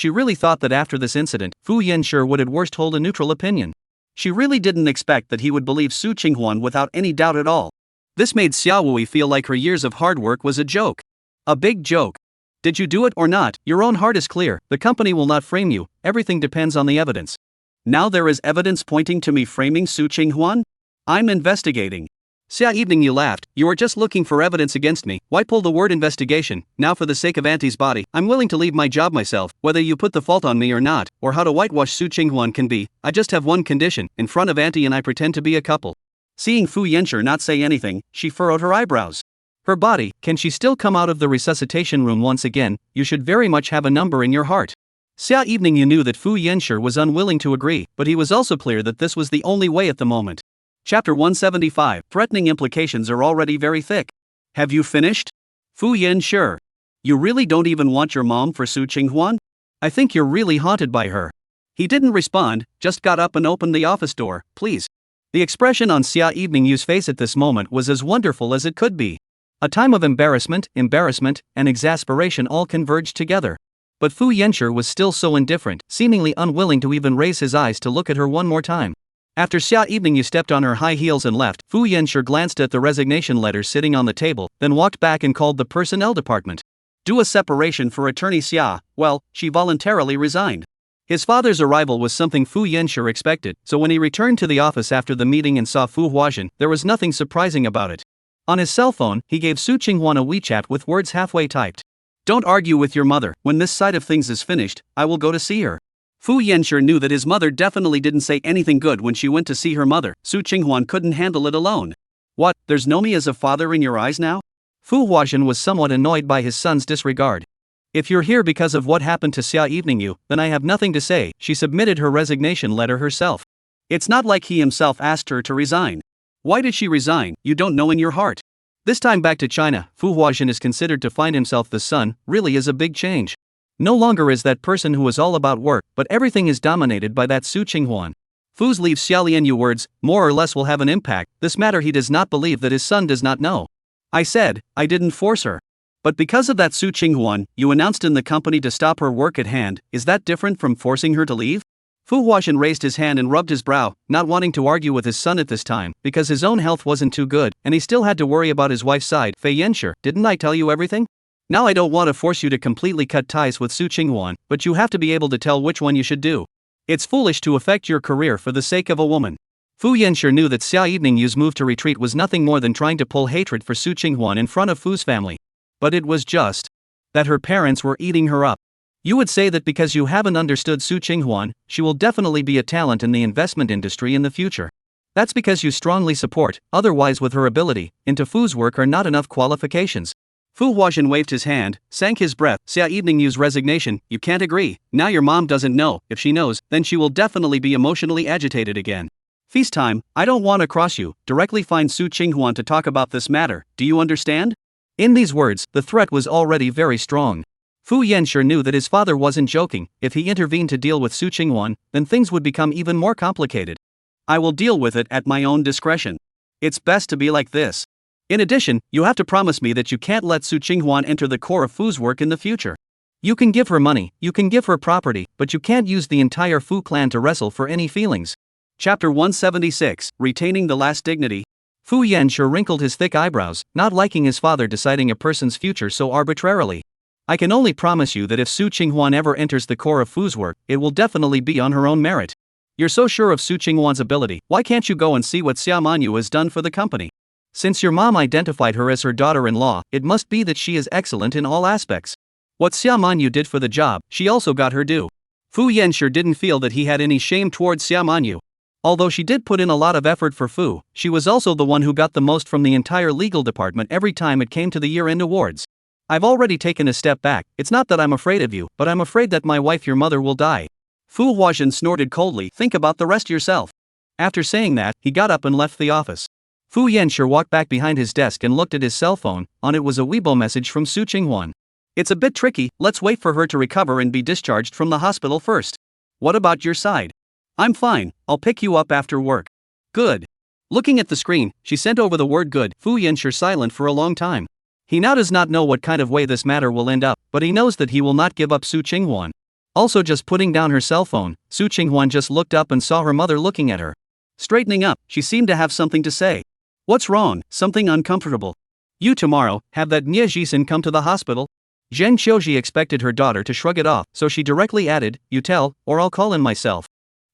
really thought that after this incident, Fu Yanxi would at worst hold a neutral opinion. She really didn't expect that he would believe Su Qinghuan without any doubt at all. This made Xia Wui feel like her years of hard work was a joke. A big joke. Did you do it or not? Your own heart is clear. The company will not frame you. Everything depends on the evidence. Now there is evidence pointing to me framing Su Qinghuan? I'm investigating. Xia Evening-Yu laughed. You are just looking for evidence against me. Why pull the word investigation? Now for the sake of Auntie's body, I'm willing to leave my job myself, whether you put the fault on me or not, or how to whitewash Su Qinghuan can be. I just have one condition. In front of Auntie and I pretend to be a couple. Seeing Fu Yanxi not say anything, she furrowed her eyebrows. Her body, can she still come out of the resuscitation room once again? You should very much have a number in your heart. Xia Evening-Yu knew that Fu Yanxi was unwilling to agree, but he was also clear that this was the only way at the moment. Chapter 175. Threatening implications are already very thick. Have you finished? Fu Yanxi. You really don't even want your mom for Su Qinghuan? I think you're really haunted by her. He didn't respond, just got up and opened the office door. Please. The expression on Xia Evening-Yu's face at this moment was as wonderful as it could be. A time of embarrassment, and exasperation all converged together. But Fu Yanxi was still so indifferent, seemingly unwilling to even raise his eyes to look at her one more time. After Xia Evening-Yu stepped on her high heels and left, Fu Yanxi glanced at the resignation letters sitting on the table, then walked back and called the personnel department. Do a separation for attorney Xia. Well, she voluntarily resigned. His father's arrival was something Fu Yanxi expected, so when he returned to the office after the meeting and saw Fu Huaxin, there was nothing surprising about it. On his cell phone, he gave Su Qinghuan a WeChat with words halfway typed. Don't argue with your mother. When this side of things is finished, I will go to see her. Fu Yanxi knew that his mother definitely didn't say anything good when she went to see her mother. Su Qinghuan couldn't handle it alone. What, there's no me as a father in your eyes now? Fu Huaxin was somewhat annoyed by his son's disregard. If you're here because of what happened to Xia Evening-Yu, then I have nothing to say. She submitted her resignation letter herself. It's not like he himself asked her to resign. Why did she resign? You don't know in your heart. This time back to China, Fu Huaxin is considered to find himself the son, really is a big change. No longer is that person who is all about work, but everything is dominated by that Su Qinghuan. Fu's leave Xia Lianyu words, more or less will have an impact. This matter he does not believe that his son does not know. I said, I didn't force her. But because of that Su Qinghuan, you announced in the company to stop her work at hand. Is that different from forcing her to leave? Fu Huaxin raised his hand and rubbed his brow, not wanting to argue with his son at this time, because his own health wasn't too good, and he still had to worry about his wife's side. Fei Yanxi, didn't I tell you everything? Now I don't want to force you to completely cut ties with Su Qinghuan, but you have to be able to tell which one you should do. It's foolish to affect your career for the sake of a woman. Fu Yanxi knew that Xia Evening-Yu's move to retreat was nothing more than trying to pull hatred for Su Qinghuan in front of Fu's family. But it was just that her parents were eating her up. You would say that because you haven't understood Su Qinghuan, she will definitely be a talent in the investment industry in the future. That's because you strongly support, otherwise with her ability, into Fu's work are not enough qualifications. Fu Huaxin waved his hand, sank his breath. Xia Evening-Yu's resignation, you can't agree. Now your mom doesn't know. If she knows, then she will definitely be emotionally agitated again. Feast time, I don't want to cross you. Directly find Su Qinghuan to talk about this matter. Do you understand? In these words, the threat was already very strong. Fu Yanxi knew that his father wasn't joking. If he intervened to deal with Su Qinghuan, then things would become even more complicated. I will deal with it at my own discretion. It's best to be like this. In addition, you have to promise me that you can't let Su Qinghuan enter the core of Fu's work in the future. You can give her money, you can give her property, but you can't use the entire Fu clan to wrestle for any feelings. Chapter 176. Retaining the Last Dignity. Fu Yanxi wrinkled his thick eyebrows, not liking his father deciding a person's future so arbitrarily. I can only promise you that if Su Qinghuan ever enters the core of Fu's work, it will definitely be on her own merit. You're so sure of Su Qinghuan's ability, why can't you go and see what Xia Manyu has done for the company? Since your mom identified her as her daughter-in-law, it must be that she is excellent in all aspects. What Xia Manyu did for the job, she also got her due. Fu Yanshi didn't feel that he had any shame towards Xia Manyu. Although she did put in a lot of effort for Fu, she was also the one who got the most from the entire legal department every time it came to the year-end awards. I've already taken a step back. It's not that I'm afraid of you, but I'm afraid that my wife, your mother, will die. Fu Huajian snorted coldly. Think about the rest yourself. After saying that, he got up and left the office. Fu Yanshi walked back behind his desk and looked at his cell phone. On it was a Weibo message from Su Qinghuan. It's a bit tricky, let's wait for her to recover and be discharged from the hospital first. What about your side? I'm fine, I'll pick you up after work. Good. Looking at the screen, she sent over the word good. Fu Yanshi silent for a long time. He now does not know what kind of way this matter will end up, but he knows that he will not give up Su Qinghuan. Also, just putting down her cell phone, Su Qinghuan just looked up and saw her mother looking at her. Straightening up, she seemed to have something to say. What's wrong? Something uncomfortable. You tomorrow, have that Nie Jisun come to the hospital? Zheng Qiuji expected her daughter to shrug it off, so she directly added, you tell, or I'll call in myself.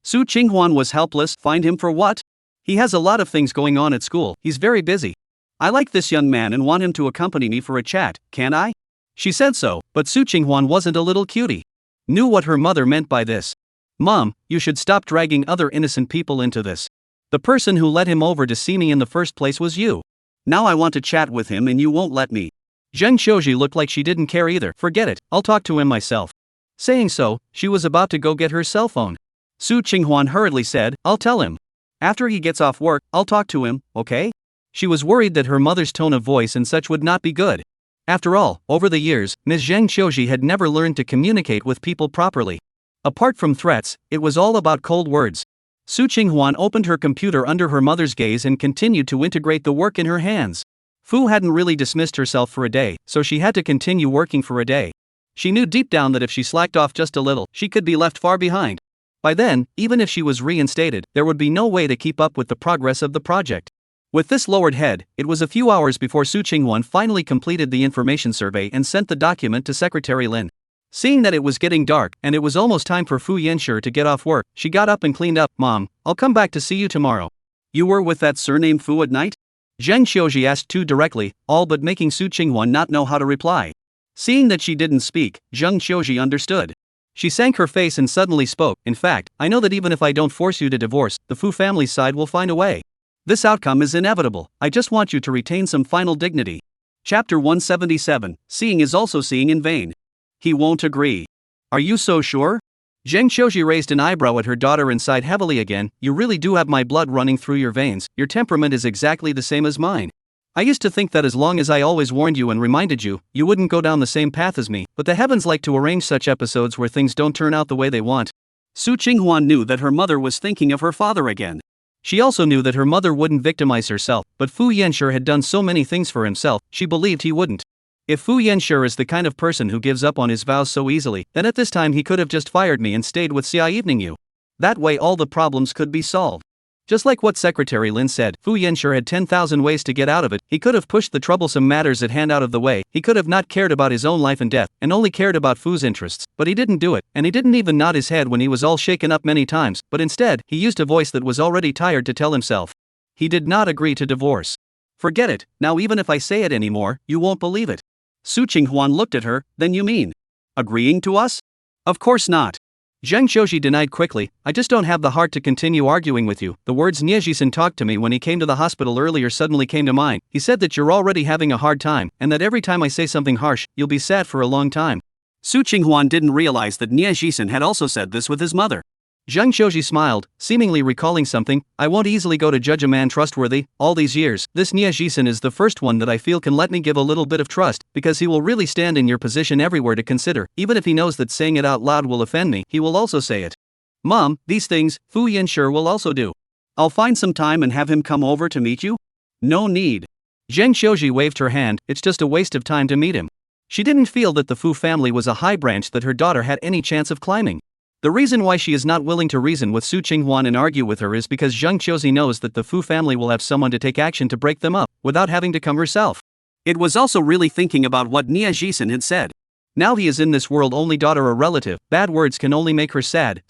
Su Qinghuan was helpless. Find him for what? He has a lot of things going on at school, he's very busy. I like this young man and want him to accompany me for a chat, can I? She said so, but Su Qinghuan wasn't a little cutie. Knew what her mother meant by this. Mom, you should stop dragging other innocent people into this. The person who led him over to see me in the first place was you. Now I want to chat with him and you won't let me. Zheng Qiuji looked like she didn't care either. Forget it, I'll talk to him myself. Saying so, she was about to go get her cell phone. Su Qinghuan hurriedly said, I'll tell him. After he gets off work, I'll talk to him, okay? She was worried that her mother's tone of voice and such would not be good. After all, over the years, Ms. Zheng Qiuji had never learned to communicate with people properly. Apart from threats, it was all about cold words. Su Qinghuan opened her computer under her mother's gaze and continued to integrate the work in her hands. Fu hadn't really dismissed herself for a day, so she had to continue working for a day. She knew deep down that if she slacked off just a little, she could be left far behind. By then, even if she was reinstated, there would be no way to keep up with the progress of the project. With this lowered head, it was a few hours before Su Qinghuan finally completed the information survey and sent the document to Secretary Lin. Seeing that it was getting dark and it was almost time for Fu Yanshi to get off work, she got up and cleaned up. Mom, I'll come back to see you tomorrow. You were with that surname Fu at night? Zheng Qiuji asked too directly, all but making Su Qinghuan not know how to reply. Seeing that she didn't speak, Zheng Qiuji understood. She sank her face and suddenly spoke. In fact, I know that even if I don't force you to divorce, the Fu family's side will find a way. This outcome is inevitable. I just want you to retain some final dignity. Chapter 177, Seeing is also seeing in vain. He won't agree. Are you so sure? Zheng Qiuji raised an eyebrow at her daughter and sighed heavily again. You really do have my blood running through your veins. Your temperament is exactly the same as mine. I used to think that as long as I always warned you and reminded you, you wouldn't go down the same path as me, but the heavens like to arrange such episodes where things don't turn out the way they want. Su Qinghuan knew that her mother was thinking of her father again. She also knew that her mother wouldn't victimize herself, but Fu Yanshi had done so many things for himself, she believed he wouldn't. If Fu Yanshi is the kind of person who gives up on his vows so easily, then at this time he could have just fired me and stayed with Xia evening you. That way all the problems could be solved. Just like what Secretary Lin said, Fu Yanshi had 10,000 ways to get out of it. He could have pushed the troublesome matters at hand out of the way, he could have not cared about his own life and death, and only cared about Fu's interests, but he didn't do it, and he didn't even nod his head when he was all shaken up many times, but instead, he used a voice that was already tired to tell himself. He did not agree to divorce. Forget it, now even if I say it anymore, you won't believe it. Su Qinghuan looked at her, then you mean? Agreeing to us? Of course not. Zheng Qiuji denied quickly, I just don't have the heart to continue arguing with you. The words Nie Jisun talked to me when he came to the hospital earlier suddenly came to mind. He said that you're already having a hard time, and that every time I say something harsh, you'll be sad for a long time. Su Qinghuan didn't realize that Nie Jisun had also said this with his mother. Zheng Qiuji smiled, seemingly recalling something. I won't easily go to judge a man trustworthy. All these years, this Nie Jisun is the first one that I feel can let me give a little bit of trust, because he will really stand in your position everywhere to consider. Even if he knows that saying it out loud will offend me, he will also say it. Mom, these things, Fu Yanshi will also do. I'll find some time and have him come over to meet you? No need. Zheng Qiuji waved her hand, it's just a waste of time to meet him. She didn't feel that the Fu family was a high branch that her daughter had any chance of climbing. The reason why she is not willing to reason with Su Qinghuan and argue with her is because Zheng Qiuji knows that the Fu family will have someone to take action to break them up, without having to come herself. It was also really thinking about what Nie Jisun had said. Now he is in this world only daughter or relative, bad words can only make her sad,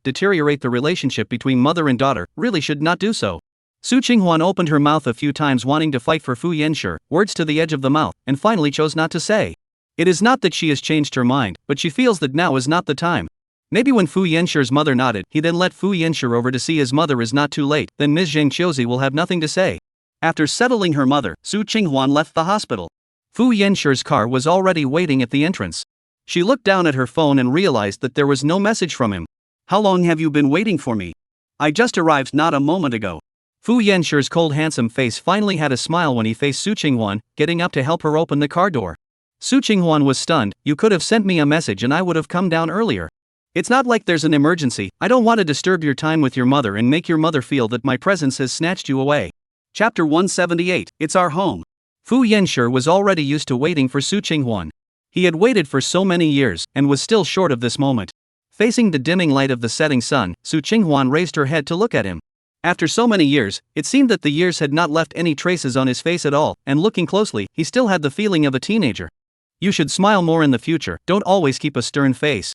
deteriorate the relationship between mother and daughter, really should not do so. Su Qinghuan opened her mouth a few times wanting to fight for Fu Yanshi, words to the edge of the mouth, and finally chose not to say. It is not that she has changed her mind, but she feels that now is not the time. Maybe when Fu Yenshi's mother nodded, he then let Fu Yenshi over to see his mother is not too late, then Ms. Zhang Qiuzi will have nothing to say. After settling her mother, Su Qinghuan left the hospital. Fu Yenshi's car was already waiting at the entrance. She looked down at her phone and realized that there was no message from him. How long have you been waiting for me? I just arrived not a moment ago. Fu Yenshi's cold handsome face finally had a smile when he faced Su Qinghuan, getting up to help her open the car door. Su Qinghuan was stunned. You could have sent me a message and I would have come down earlier. It's not like there's an emergency. I don't want to disturb your time with your mother and make your mother feel that my presence has snatched you away. Chapter 178, It's Our Home. Fu Yenshi was already used to waiting for Su Qinghuan. He had waited for so many years, and was still short of this moment. Facing the dimming light of the setting sun, Su Qinghuan raised her head to look at him. After so many years, it seemed that the years had not left any traces on his face at all, and looking closely, he still had the feeling of a teenager. You should smile more in the future, don't always keep a stern face.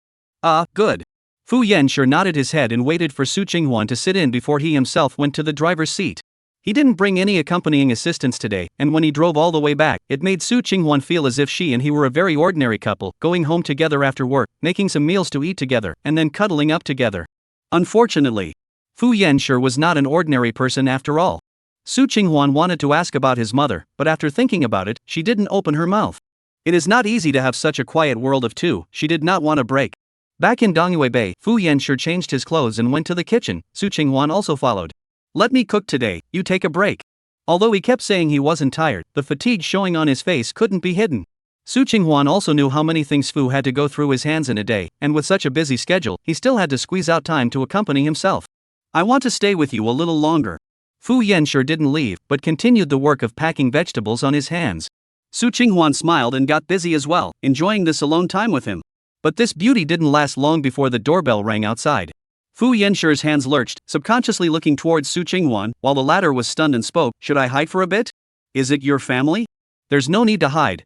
Good. Fu Yenshi nodded his head and waited for Su Qinghuan to sit in before he himself went to the driver's seat. He didn't bring any accompanying assistance today, and when he drove all the way back, it made Su Qinghuan feel as if she and he were a very ordinary couple, going home together after work, making some meals to eat together, and then cuddling up together. Unfortunately, Fu Yenshi was not an ordinary person after all. Su Qinghuan wanted to ask about his mother, but after thinking about it, she didn't open her mouth. It is not easy to have such a quiet world of two, she did not want to break. Back in Dongyue Bay, Fu Yenshi changed his clothes and went to the kitchen. Su Qinghuan also followed. Let me cook today, you take a break. Although he kept saying he wasn't tired, the fatigue showing on his face couldn't be hidden. Su Qinghuan also knew how many things Fu had to go through his hands in a day, and with such a busy schedule, he still had to squeeze out time to accompany himself. I want to stay with you a little longer. Fu Yenshi didn't leave, but continued the work of packing vegetables on his hands. Su Qinghuan smiled and got busy as well, enjoying this alone time with him. But this beauty didn't last long before the doorbell rang outside. Fu Yenshi's hands lurched, subconsciously looking towards Su Qinghuan, while the latter was stunned and spoke. Should I hide for a bit? Is it your family? There's no need to hide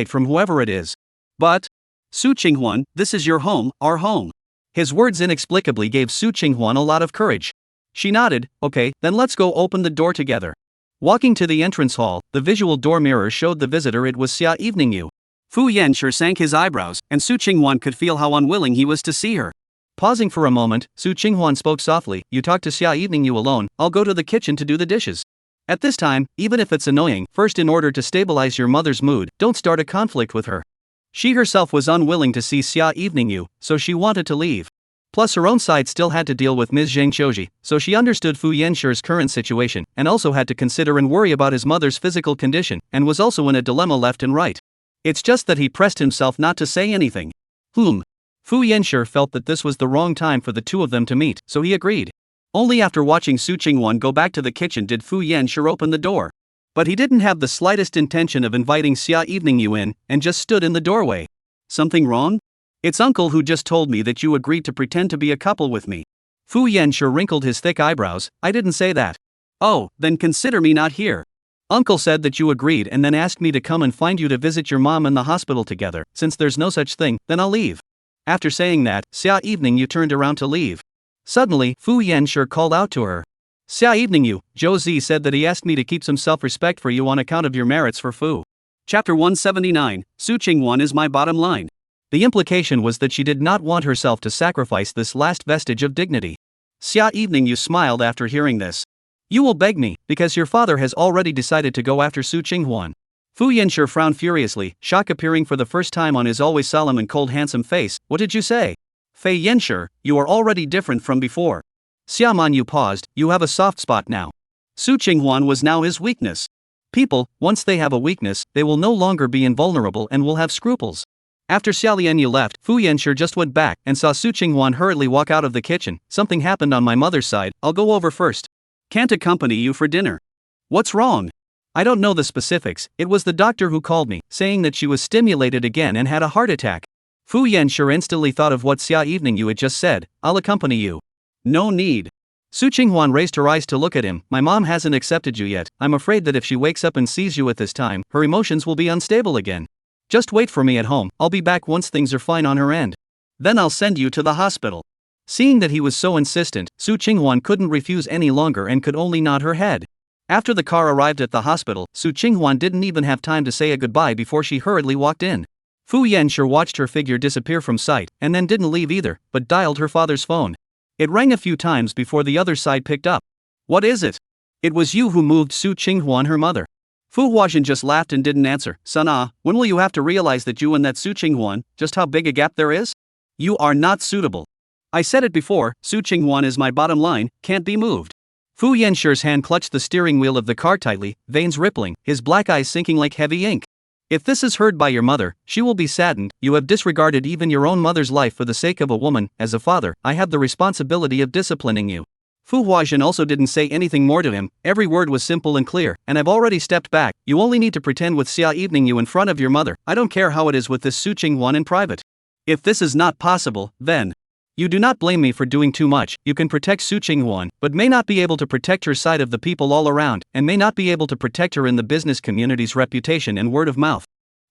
from whoever it is. But, Su Qinghuan, this is your home, our home. His words inexplicably gave Su Qinghuan a lot of courage. She nodded. Okay, then let's go open the door together. Walking to the entrance hall, the visual door mirror showed the visitor it was Xia Evening Yu. Fu Yenshi sank his eyebrows, and Su Qinghuan could feel how unwilling he was to see her. Pausing for a moment, Su Qinghuan spoke softly. You talk to Xia Evening Yu alone, I'll go to the kitchen to do the dishes. At this time, even if it's annoying, first in order to stabilize your mother's mood, don't start a conflict with her. She herself was unwilling to see Xia Evening Yu, so she wanted to leave. Plus her own side still had to deal with Ms. Zhang Qiuzi, so she understood Fu Yenshi's current situation, and also had to consider and worry about his mother's physical condition, and was also in a dilemma left and right. It's just that he pressed himself not to say anything. Fu Yenshi felt that this was the wrong time for the two of them to meet, so he agreed. Only after watching Su Qinghuan go back to the kitchen did Fu Yenshi open the door. But he didn't have the slightest intention of inviting Xia Evening Yu in, and just stood in the doorway. Something wrong? It's uncle who just told me that you agreed to pretend to be a couple with me. Fu Yenshi wrinkled his thick eyebrows. I didn't say that. Oh, then consider me not here. Uncle said that you agreed and then asked me to come and find you to visit your mom in the hospital together. Since there's no such thing, then I'll leave. After saying that, Xia Evening Yu turned around to leave. Suddenly, Fu Yenshi called out to her. Xia Evening Yu, Zhou Zi said that he asked me to keep some self-respect for you on account of your merits for Fu. Chapter 179, Su Qinghuan is my bottom line. The implication was that she did not want herself to sacrifice this last vestige of dignity. Xia Evening Yu smiled after hearing this. You will beg me, because your father has already decided to go after Su Qinghuan. Fu Yenshi frowned furiously, shock appearing for the first time on his always solemn and cold handsome face. What did you say? Fei Yenshi, you are already different from before. Xia Manyu paused. You have a soft spot now. Su Qinghuan was now his weakness. People, once they have a weakness, they will no longer be invulnerable and will have scruples. After Xia Lianyu left, Fu Yenshi just went back and saw Su Qinghuan hurriedly walk out of the kitchen. Something happened on my mother's side, I'll go over first. Can't accompany you for dinner. What's wrong? I don't know the specifics, it was the doctor who called me, saying that she was stimulated again and had a heart attack. Fu Yenshi instantly thought of what Xia Evening Yu had just said. I'll accompany you. No need. Su Qinghuan raised her eyes to look at him. My mom hasn't accepted you yet. I'm afraid that if she wakes up and sees you at this time, her emotions will be unstable again. Just wait for me at home, I'll be back once things are fine on her end. Then I'll send you to the hospital. Seeing that he was so insistent, Su Qinghuan couldn't refuse any longer and could only nod her head. After the car arrived at the hospital, Su Qinghuan didn't even have time to say a goodbye before she hurriedly walked in. Fu Yanshi watched her figure disappear from sight, and then didn't leave either, but dialed her father's phone. It rang a few times before the other side picked up. "What is it?" "It was you who moved Su Qinghuan, her mother." Fu Huajian just laughed and didn't answer. "Son, when will you have to realize that you and that Su Qinghuan, just how big a gap there is? You are not suitable. I said it before, Su Qinghuan is my bottom line, can't be moved." Fu Yanshi's hand clutched the steering wheel of the car tightly, veins rippling, his black eyes sinking like heavy ink. "If this is heard by your mother, she will be saddened. You have disregarded even your own mother's life for the sake of a woman. As a father, I have the responsibility of disciplining you." Fu Huajian also didn't say anything more to him, every word was simple and clear. "And I've already stepped back, you only need to pretend with Xia evening you in front of your mother. I don't care how it is with this Su Qinghuan in private. If this is not possible, then you do not blame me for doing too much. You can protect Su Qinghuan, but may not be able to protect her side of the people all around, and may not be able to protect her in the business community's reputation and word of mouth."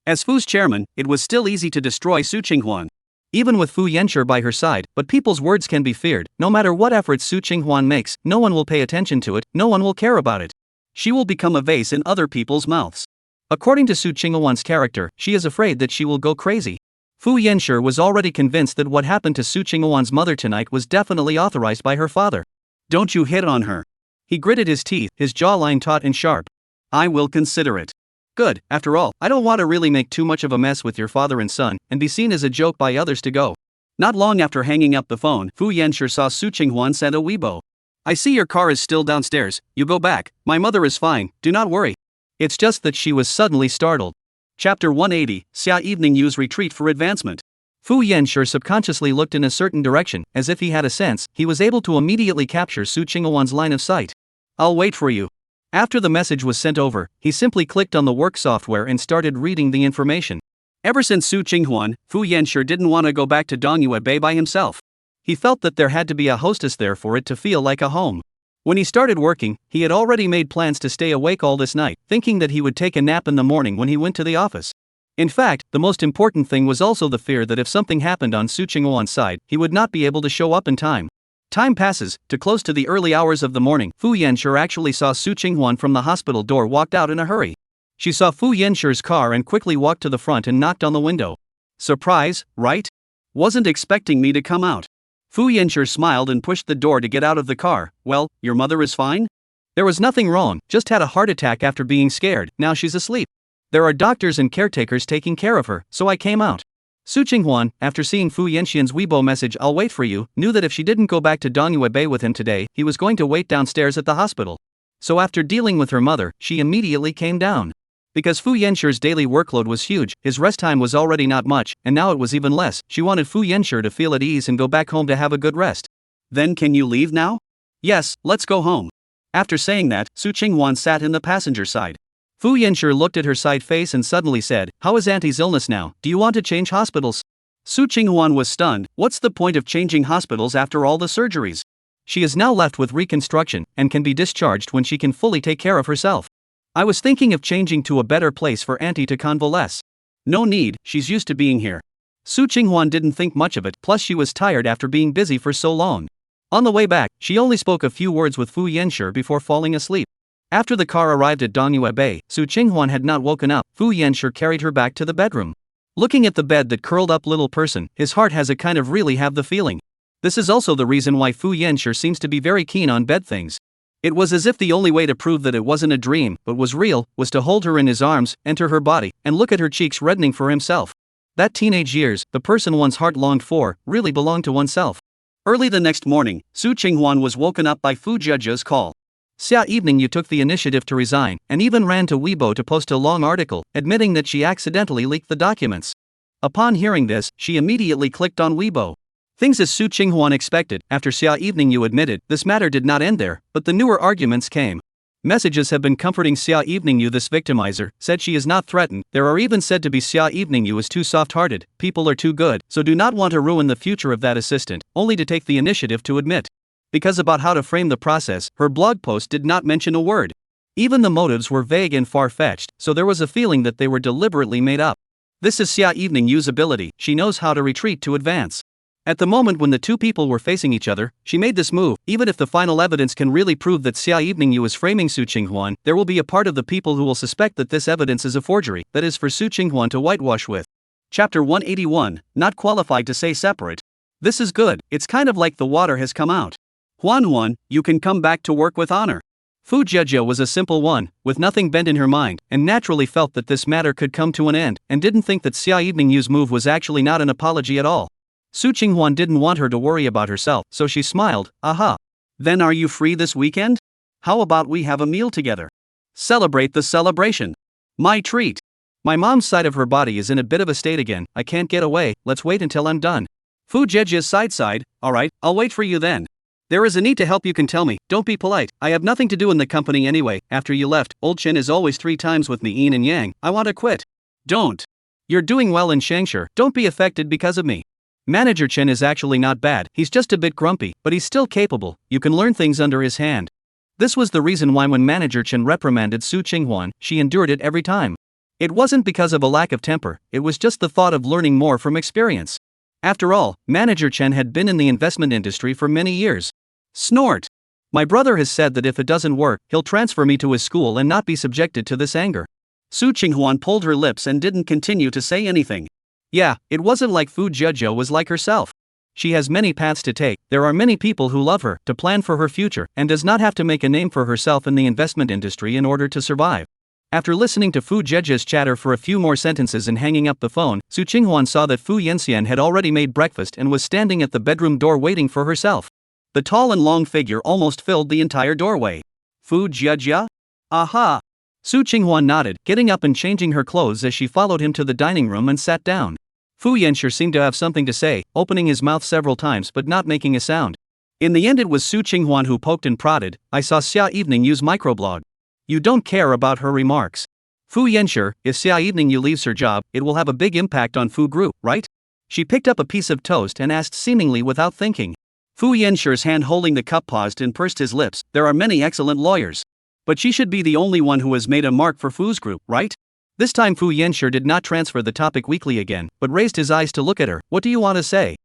As Fu's chairman, it was still easy to destroy Su Qinghuan, even with Fu Yanshi by her side, but people's words can be feared. No matter what efforts Su Qinghuan makes, no one will pay attention to it, no one will care about it. She will become a vase in other people's mouths. According to Su Qinghuan's character, she is afraid that she will go crazy. Fu Yanshi was already convinced that what happened to Su Qinghuan's mother tonight was definitely authorized by her father. "Don't you hit on her." He gritted his teeth, his jawline taut and sharp. "I will consider it." "Good, after all, I don't want to really make too much of a mess with your father and son, and be seen as a joke by others to go." Not long after hanging up the phone, Fu Yanshi saw Su Qinghuan send a Weibo. "I see your car is still downstairs, you go back, my mother is fine, do not worry." It's just that she was suddenly startled. Chapter 180, Xia Evening Yu's Retreat for Advancement. Fu Yanshi subconsciously looked in a certain direction, as if he had a sense, he was able to immediately capture Su Qinghuan's line of sight. "I'll wait for you." After the message was sent over, he simply clicked on the work software and started reading the information. Ever since Su Qinghuan, Fu Yanshi didn't want to go back to Dongyue Bay by himself. He felt that there had to be a hostess there for it to feel like a home. When he started working, he had already made plans to stay awake all this night, thinking that he would take a nap in the morning when he went to the office. In fact, the most important thing was also the fear that if something happened on Su Qinghuan's side, he would not be able to show up in time. Time passes, to close to the early hours of the morning, Fu Yanshi actually saw Su Qinghuan from the hospital door walked out in a hurry. She saw Fu Yanshi's car and quickly walked to the front and knocked on the window. "Surprise, right? Wasn't expecting me to come out." Fu Yanshi smiled and pushed the door to get out of the car. "Well, your mother is fine?" "There was nothing wrong, just had a heart attack after being scared, now she's asleep. There are doctors and caretakers taking care of her, so I came out." Su Qinghuan, after seeing Fu Yanxian's Weibo message "I'll wait for you," knew that if she didn't go back to Dongyue Bay with him today, he was going to wait downstairs at the hospital. So after dealing with her mother, she immediately came down. Because Fu Yanshi's daily workload was huge, his rest time was already not much, and now it was even less. She wanted Fu Yanshi to feel at ease and go back home to have a good rest. "Then can you leave now?" "Yes, let's go home." After saying that, Su Qinghuan sat in the passenger side. Fu Yanshi looked at her side face and suddenly said, "How is Auntie's illness now? Do you want to change hospitals?" Su Qinghuan was stunned. What's the point of changing hospitals after all the surgeries? She is now left with reconstruction, and can be discharged when she can fully take care of herself. "I was thinking of changing to a better place for Auntie to convalesce." "No need, she's used to being here." Su Qinghuan didn't think much of it, plus she was tired after being busy for so long. On the way back, she only spoke a few words with Fu Yanshi before falling asleep. After the car arrived at Dongyue Bay, Su Qinghuan had not woken up. Fu Yanshi carried her back to the bedroom. Looking at the bed, that curled up little person, his heart has a kind of really have the feeling. This is also the reason why Fu Yanshi seems to be very keen on bed things. It was as if the only way to prove that it wasn't a dream, but was real, was to hold her in his arms, enter her body, and look at her cheeks reddening for himself. That teenage years, the person one's heart longed for, really belonged to oneself. Early the next morning, Su Qinghuan was woken up by Fu Zhejia's call. Xia Evening Yu took the initiative to resign, and even ran to Weibo to post a long article, admitting that she accidentally leaked the documents. Upon hearing this, she immediately clicked on Weibo. Things as Su Qinghuan expected. After Xia Evening Yu admitted, this matter did not end there, but the newer arguments came. Messages have been comforting Xia Evening Yu. This victimizer said she is not threatened. There are even said to be Xia Evening Yu is too soft-hearted, people are too good, so do not want to ruin the future of that assistant, only to take the initiative to admit. Because about how to frame the process, her blog post did not mention a word. Even the motives were vague and far-fetched, so there was a feeling that they were deliberately made up. This is Xia Evening Yu's ability, she knows how to retreat to advance. At the moment when the two people were facing each other, she made this move. Even if the final evidence can really prove that Xia Evening Yu is framing Su Qinghuan, there will be a part of the people who will suspect that this evidence is a forgery, that is for Su Qinghuan to whitewash with. Chapter 181, Not Qualified to Say Separate. This is good, it's kind of like the water has come out. Huan, you can come back to work with honor. Fu Jejia was a simple one, with nothing bent in her mind, and naturally felt that this matter could come to an end, and didn't think that Xia Evening Yu's move was actually not an apology at all. Su Qinghuan didn't want her to worry about herself, so she smiled, aha. Then are you free this weekend? How about we have a meal together? Celebrate the celebration. My treat. My mom's side of her body is in a bit of a state again, I can't get away, let's wait until I'm done. Fu Jejia's sighed, alright, I'll wait for you then. There is a need to help, you can tell me, don't be polite, I have nothing to do in the company anyway, after you left, old Chen is always 3 times with me yin and yang, I want to quit. Don't. You're doing well in Shangshi, don't be affected because of me. Manager Chen is actually not bad, he's just a bit grumpy, but he's still capable, you can learn things under his hand. This was the reason why when Manager Chen reprimanded Su Qinghuan, she endured it every time. It wasn't because of a lack of temper, it was just the thought of learning more from experience. After all, Manager Chen had been in the investment industry for many years. Snort. My brother has said that if it doesn't work, he'll transfer me to his school and not be subjected to this anger. Su Qinghuan pulled her lips and didn't continue to say anything. Yeah, it wasn't like Fu Jejia was like herself. She has many paths to take, there are many people who love her, to plan for her future, and does not have to make a name for herself in the investment industry in order to survive. After listening to Fu Jejia's chatter for a few more sentences and hanging up the phone, Su Qinghuan saw that Fu Yanxian had already made breakfast and was standing at the bedroom door waiting for herself. The tall and long figure almost filled the entire doorway. Fu Jejia? Aha! Su Qinghuan nodded, getting up and changing her clothes as she followed him to the dining room and sat down. Fu Yanxi seemed to have something to say, opening his mouth several times but not making a sound. In the end it was Su Qinghuan who poked and prodded, I saw Xia Evening Yu's microblog. You don't care about her remarks. Fu Yanxi, if Xia Evening Yu leaves her job, it will have a big impact on Fu Group, right? She picked up a piece of toast and asked seemingly without thinking. Fu Yanxi's hand holding the cup paused and pursed his lips, there are many excellent lawyers. But she should be the only one who has made a mark for Fu's Group, right? This time Fu Yanxi did not transfer the topic weakly again, but raised his eyes to look at her, what do you want to say?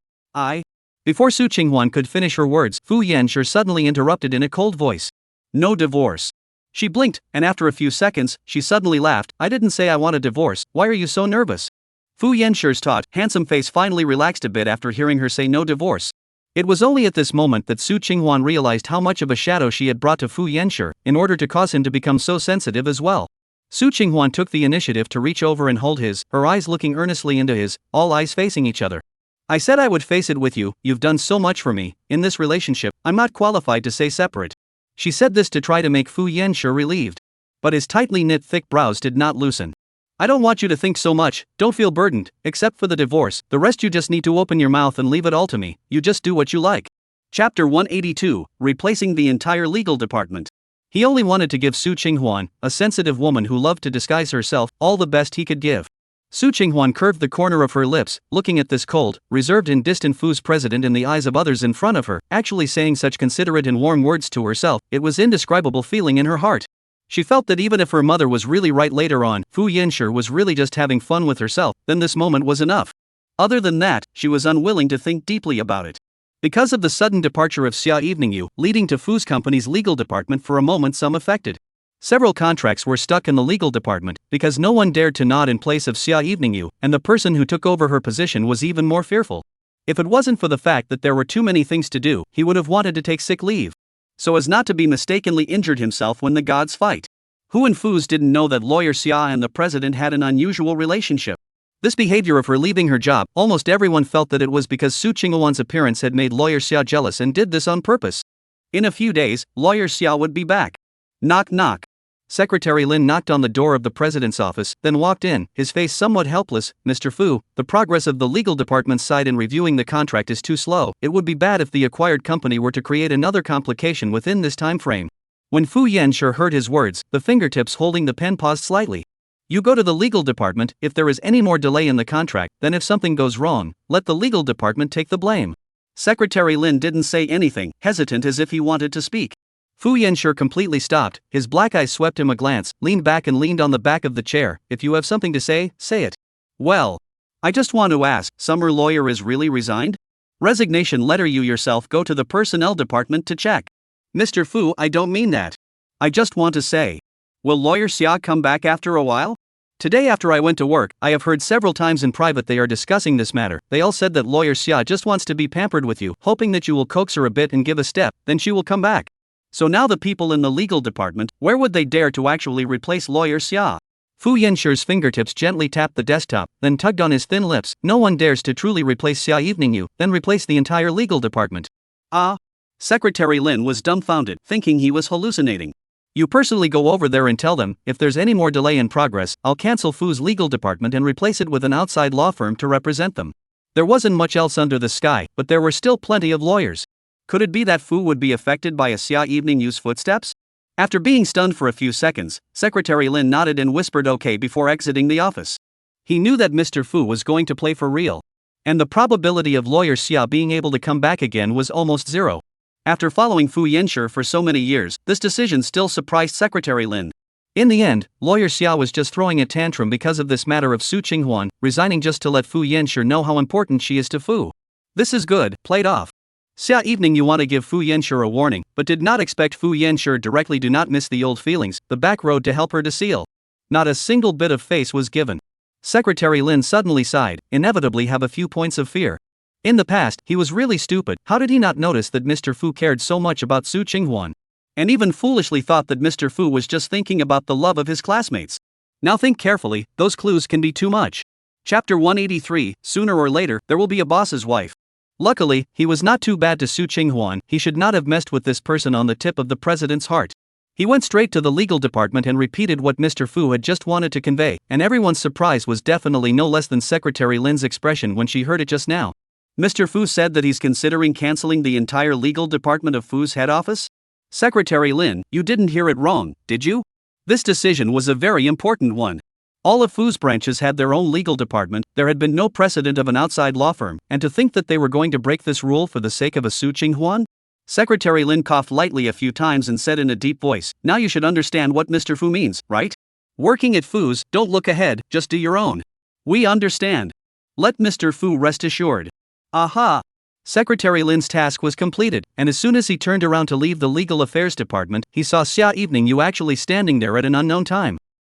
Before Su Qinghuan could finish her words, Fu Yanxi suddenly interrupted in a cold voice. No divorce. She blinked, and after a few seconds, she suddenly laughed, I didn't say I want a divorce, why are you so nervous? Fu Yanxi's taut, handsome face finally relaxed a bit after hearing her say no divorce. It was only at this moment that Su Qinghuan realized how much of a shadow she had brought to Fu Yanxi, in order to cause him to become so sensitive as well. Su Qinghuan took the initiative to reach over and hold his, her eyes looking earnestly into his, all eyes facing each other. I said I would face it with you, you've done so much for me, in this relationship, I'm not qualified to say separate. She said this to try to make Fu Yanxi relieved. But his tightly knit thick brows did not loosen. I don't want you to think so much, don't feel burdened, except for the divorce, the rest you just need to open your mouth and leave it all to me, you just do what you like. Chapter 182, Replacing the Entire Legal Department. He only wanted to give Su Qinghuan, a sensitive woman who loved to disguise herself, all the best he could give. Su Qinghuan curved the corner of her lips, looking at this cold, reserved and distant Fu's president in the eyes of others in front of her, actually saying such considerate and warm words to herself, it was indescribable feeling in her heart. She felt that even if her mother was really right later on, Fu Yanxi was really just having fun with herself, then this moment was enough. Other than that, she was unwilling to think deeply about it. Because of the sudden departure of Xia Evening Yu, leading to Fu's company's legal department for a moment some affected. Several contracts were stuck in the legal department, because no one dared to nod in place of Xia Evening Yu, and the person who took over her position was even more fearful. If it wasn't for the fact that there were too many things to do, he would have wanted to take sick leave. So as not to be mistakenly injured himself when the gods fight. Hu and Fuz didn't know that lawyer Xia and the president had an unusual relationship. This behavior of her leaving her job, almost everyone felt that it was because Su Qinghuan's appearance had made lawyer Xia jealous and did this on purpose. In a few days, lawyer Xia would be back. Knock knock. Secretary Lin knocked on the door of the president's office, then walked in, his face somewhat helpless. Mr. Fu, the progress of the legal department's side in reviewing the contract is too slow. It would be bad if the acquired company were to create another complication within this time frame. When Fu Yanxi heard his words, the fingertips holding the pen paused slightly. You go to the legal department, if there is any more delay in the contract, then if something goes wrong, let the legal department take the blame. Secretary Lin didn't say anything, hesitant as if he wanted to speak. Fu Yanxi completely stopped, his black eyes swept him a glance, leaned back and leaned on the back of the chair. If you have something to say, say it. Well, I just want to ask, summer lawyer is really resigned? Resignation letter, you yourself go to the personnel department to check. Mr. Fu, I don't mean that. I just want to say. Will lawyer Xia come back after a while? Today after I went to work, I have heard several times in private they are discussing this matter. They all said that lawyer Xia just wants to be pampered with you, hoping that you will coax her a bit and give a step, then she will come back. So now the people in the legal department, where would they dare to actually replace lawyer Xia? Fu Yanxu's fingertips gently tapped the desktop, then tugged on his thin lips. No one dares to truly replace Xia Evening You, then replace the entire legal department. Ah. Secretary Lin was dumbfounded, thinking he was hallucinating. You personally go over there and tell them, if there's any more delay in progress, I'll cancel Fu's legal department and replace it with an outside law firm to represent them. There wasn't much else under the sky, but there were still plenty of lawyers. Could it be that Fu would be affected by a Xia Evening You's footsteps? After being stunned for a few seconds, Secretary Lin nodded and whispered okay before exiting the office. He knew that Mr. Fu was going to play for real. And the probability of lawyer Xia being able to come back again was almost zero. After following Fu Yanxu for so many years, this decision still surprised Secretary Lin. In the end, lawyer Xia was just throwing a tantrum because of this matter of Su Qinghuan, resigning just to let Fu Yanxu know how important she is to Fu. This is good, played off. Xia Evening You want to give Fu Yanxu a warning, but did not expect Fu Yanxu directly. Do not miss the old feelings, the back road to help her to seal. Not a single bit of face was given. Secretary Lin suddenly sighed, inevitably have a few points of fear. In the past, he was really stupid. How did he not notice that Mr. Fu cared so much about Su Qinghuan? And even foolishly thought that Mr. Fu was just thinking about the love of his classmates. Now think carefully, those clues can be too much. Chapter 183, sooner or later, there will be a boss's wife. Luckily, he was not too bad to Su Qinghuan. He should not have messed with this person on the tip of the president's heart. He went straight to the legal department and repeated what Mr. Fu had just wanted to convey, and everyone's surprise was definitely no less than Secretary Lin's expression when she heard it just now. Mr. Fu said that he's considering canceling the entire legal department of Fu's head office? Secretary Lin, you didn't hear it wrong, did you? This decision was a very important one. All of Fu's branches had their own legal department, there had been no precedent of an outside law firm, and to think that they were going to break this rule for the sake of a Su Qinghuan? Secretary Lin coughed lightly a few times and said in a deep voice, now you should understand what Mr. Fu means, right? Working at Fu's, don't look ahead, just do your own. We understand. Let Mr. Fu rest assured. Aha! Secretary Lin's task was completed, and as soon as he turned around to leave the legal affairs department, he saw Xia Evening You actually standing there at an unknown time.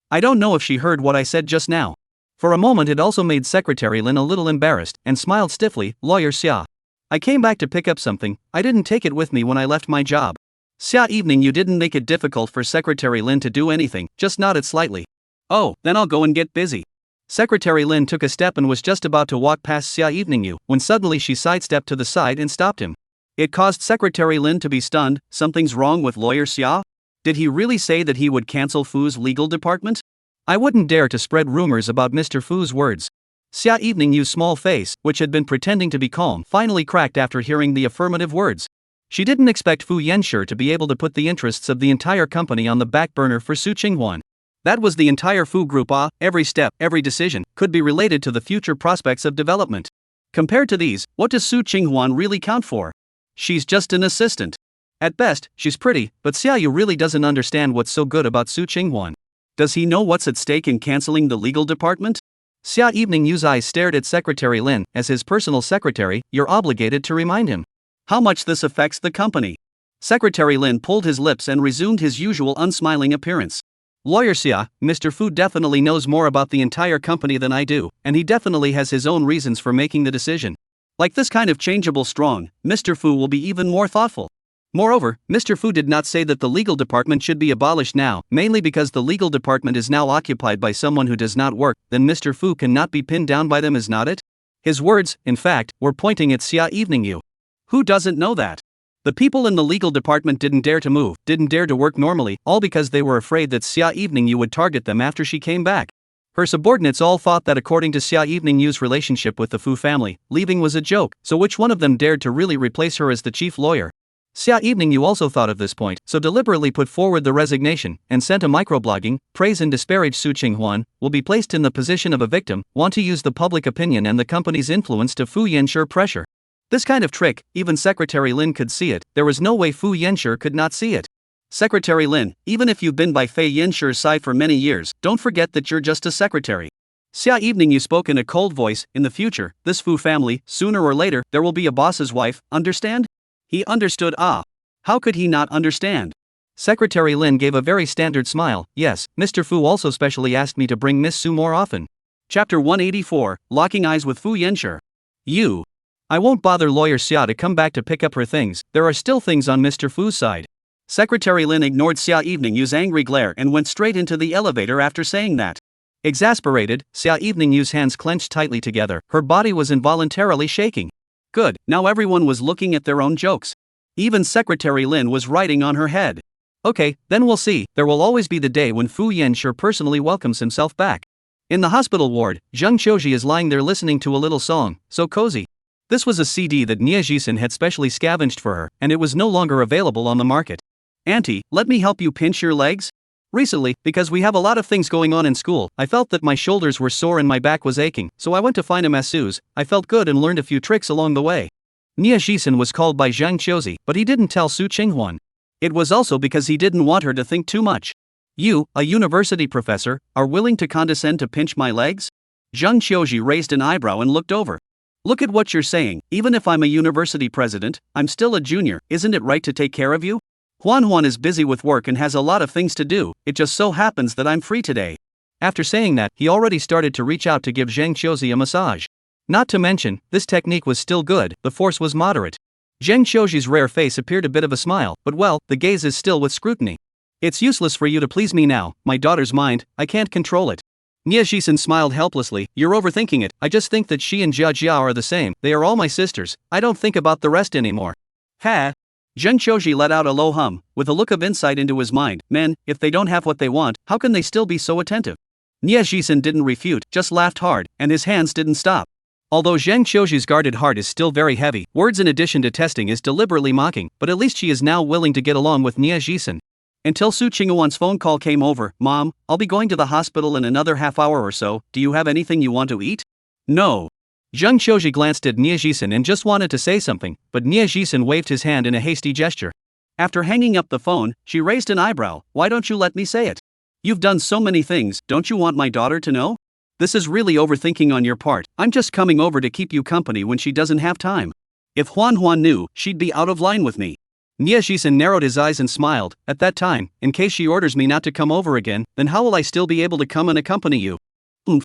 I don't know if she heard what I said just now. For a moment it also made Secretary Lin a little embarrassed, and smiled stiffly, lawyer Xia. I came back to pick up something, I didn't take it with me when I left my job. Xia Evening You didn't make it difficult for Secretary Lin to do anything, just nodded slightly. Oh, then I'll go and get busy. Secretary Lin took a step and was just about to walk past Xia Evening You, when suddenly she sidestepped to the side and stopped him. It caused Secretary Lin to be stunned. Something's wrong with lawyer Xia? Did he really say that he would cancel Fu's legal department? I wouldn't dare to spread rumors about Mr. Fu's words. Xia Evening You's small face, which had been pretending to be calm, finally cracked after hearing the affirmative words. She didn't expect Fu Yanxu to be able to put the interests of the entire company on the back burner for Su Qinghuan. That was the entire Fu group. Every step, every decision, could be related to the future prospects of development. Compared to these, what does Su Qinghuan really count for? She's just an assistant. At best, she's pretty, but Xia Yu really doesn't understand what's so good about Su Qinghuan. Does he know what's at stake in canceling the legal department? Xia Evening Yu's eyes stared at Secretary Lin. As his personal secretary, you're obligated to remind him how much this affects the company. Secretary Lin pulled his lips and resumed his usual unsmiling appearance. Lawyer Xia, Mr. Fu definitely knows more about the entire company than I do, and he definitely has his own reasons for making the decision. Like this kind of changeable strong, Mr. Fu will be even more thoughtful. Moreover, Mr. Fu did not say that the legal department should be abolished now, mainly because the legal department is now occupied by someone who does not work, then Mr. Fu cannot be pinned down by them, is not it? His words, in fact, were pointing at Xia Evening You. Who doesn't know that? The people in the legal department didn't dare to move, didn't dare to work normally, all because they were afraid that Xia Evening You would target them after she came back. Her subordinates all thought that according to Xia Evening Yu's relationship with the Fu family, leaving was a joke, so which one of them dared to really replace her as the chief lawyer? Xia Evening You also thought of this point, so deliberately put forward the resignation, and sent a microblogging, praise and disparage Su Qinghuan, will be placed in the position of a victim, want to use the public opinion and the company's influence to Fu Yanxu pressure. This kind of trick, even Secretary Lin could see it, there was no way Fu Yanxu could not see it. Secretary Lin, even if you've been by Fei Yanxu's side for many years, don't forget that you're just a secretary. Xia Evening You spoke in a cold voice, in the future, this Fu family, sooner or later, there will be a boss's wife, understand? He understood. How could he not understand? Secretary Lin gave a very standard smile. Yes, Mr. Fu also specially asked me to bring Miss Su more often. Chapter 184, Locking Eyes with Fu Yenshi. You. I won't bother lawyer Xia to come back to pick up her things, there are still things on Mr. Fu's side. Secretary Lin ignored Xia Evening Yu's angry glare and went straight into the elevator after saying that. Exasperated, Xia Evening Yu's hands clenched tightly together, her body was involuntarily shaking. Good, now everyone was looking at their own jokes. Even Secretary Lin was writing on her head. Okay, then we'll see, there will always be the day when Fu Yenshi personally welcomes himself back. In the hospital ward, Zheng Qiuji is lying there listening to a little song, so cozy. This was a CD that Nie Jisen had specially scavenged for her, and it was no longer available on the market. Auntie, let me help you pinch your legs? Recently, because we have a lot of things going on in school, I felt that my shoulders were sore and my back was aching, so I went to find a masseuse. I felt good and learned a few tricks along the way. Nie Jisen was called by Zhang Qiuzi, but he didn't tell Su Qinghuan. It was also because he didn't want her to think too much. You, a university professor, are willing to condescend to pinch my legs? Zhang Qiuzi raised an eyebrow and looked over. Look at what you're saying, even if I'm a university president, I'm still a junior, isn't it right to take care of you? Huan is busy with work and has a lot of things to do, it just so happens that I'm free today. After saying that, he already started to reach out to give Zhang Qiuzi a massage. Not to mention, this technique was still good, the force was moderate. Zhang Qiuzi's rare face appeared a bit of a smile, but well, the gaze is still with scrutiny. It's useless for you to please me now, my daughter's mind, I can't control it. Nie Jisen smiled helplessly. You're overthinking it, I just think that she and Jia Jia are the same, they are all my sisters, I don't think about the rest anymore. Ha! Zheng Qiuji let out a low hum, with a look of insight into his mind. Men, if they don't have what they want, how can they still be so attentive? Nie Jisen didn't refute, just laughed hard, and his hands didn't stop. Although Zheng Qiuji's guarded heart is still very heavy, words in addition to testing is deliberately mocking, but at least she is now willing to get along with Nie Jisen. Until Su Qinghuan's phone call came over. Mom, I'll be going to the hospital in another half hour or so, do you have anything you want to eat? No. Zheng Qiuji glanced at Nie Jisen and just wanted to say something, but Nie Jisen waved his hand in a hasty gesture. After hanging up the phone, she raised an eyebrow. Why don't you let me say it? You've done so many things, don't you want my daughter to know? This is really overthinking on your part, I'm just coming over to keep you company when she doesn't have time. If Huan knew, she'd be out of line with me. Nie Jisen narrowed his eyes and smiled. At that time, in case she orders me not to come over again, then how will I still be able to come and accompany you?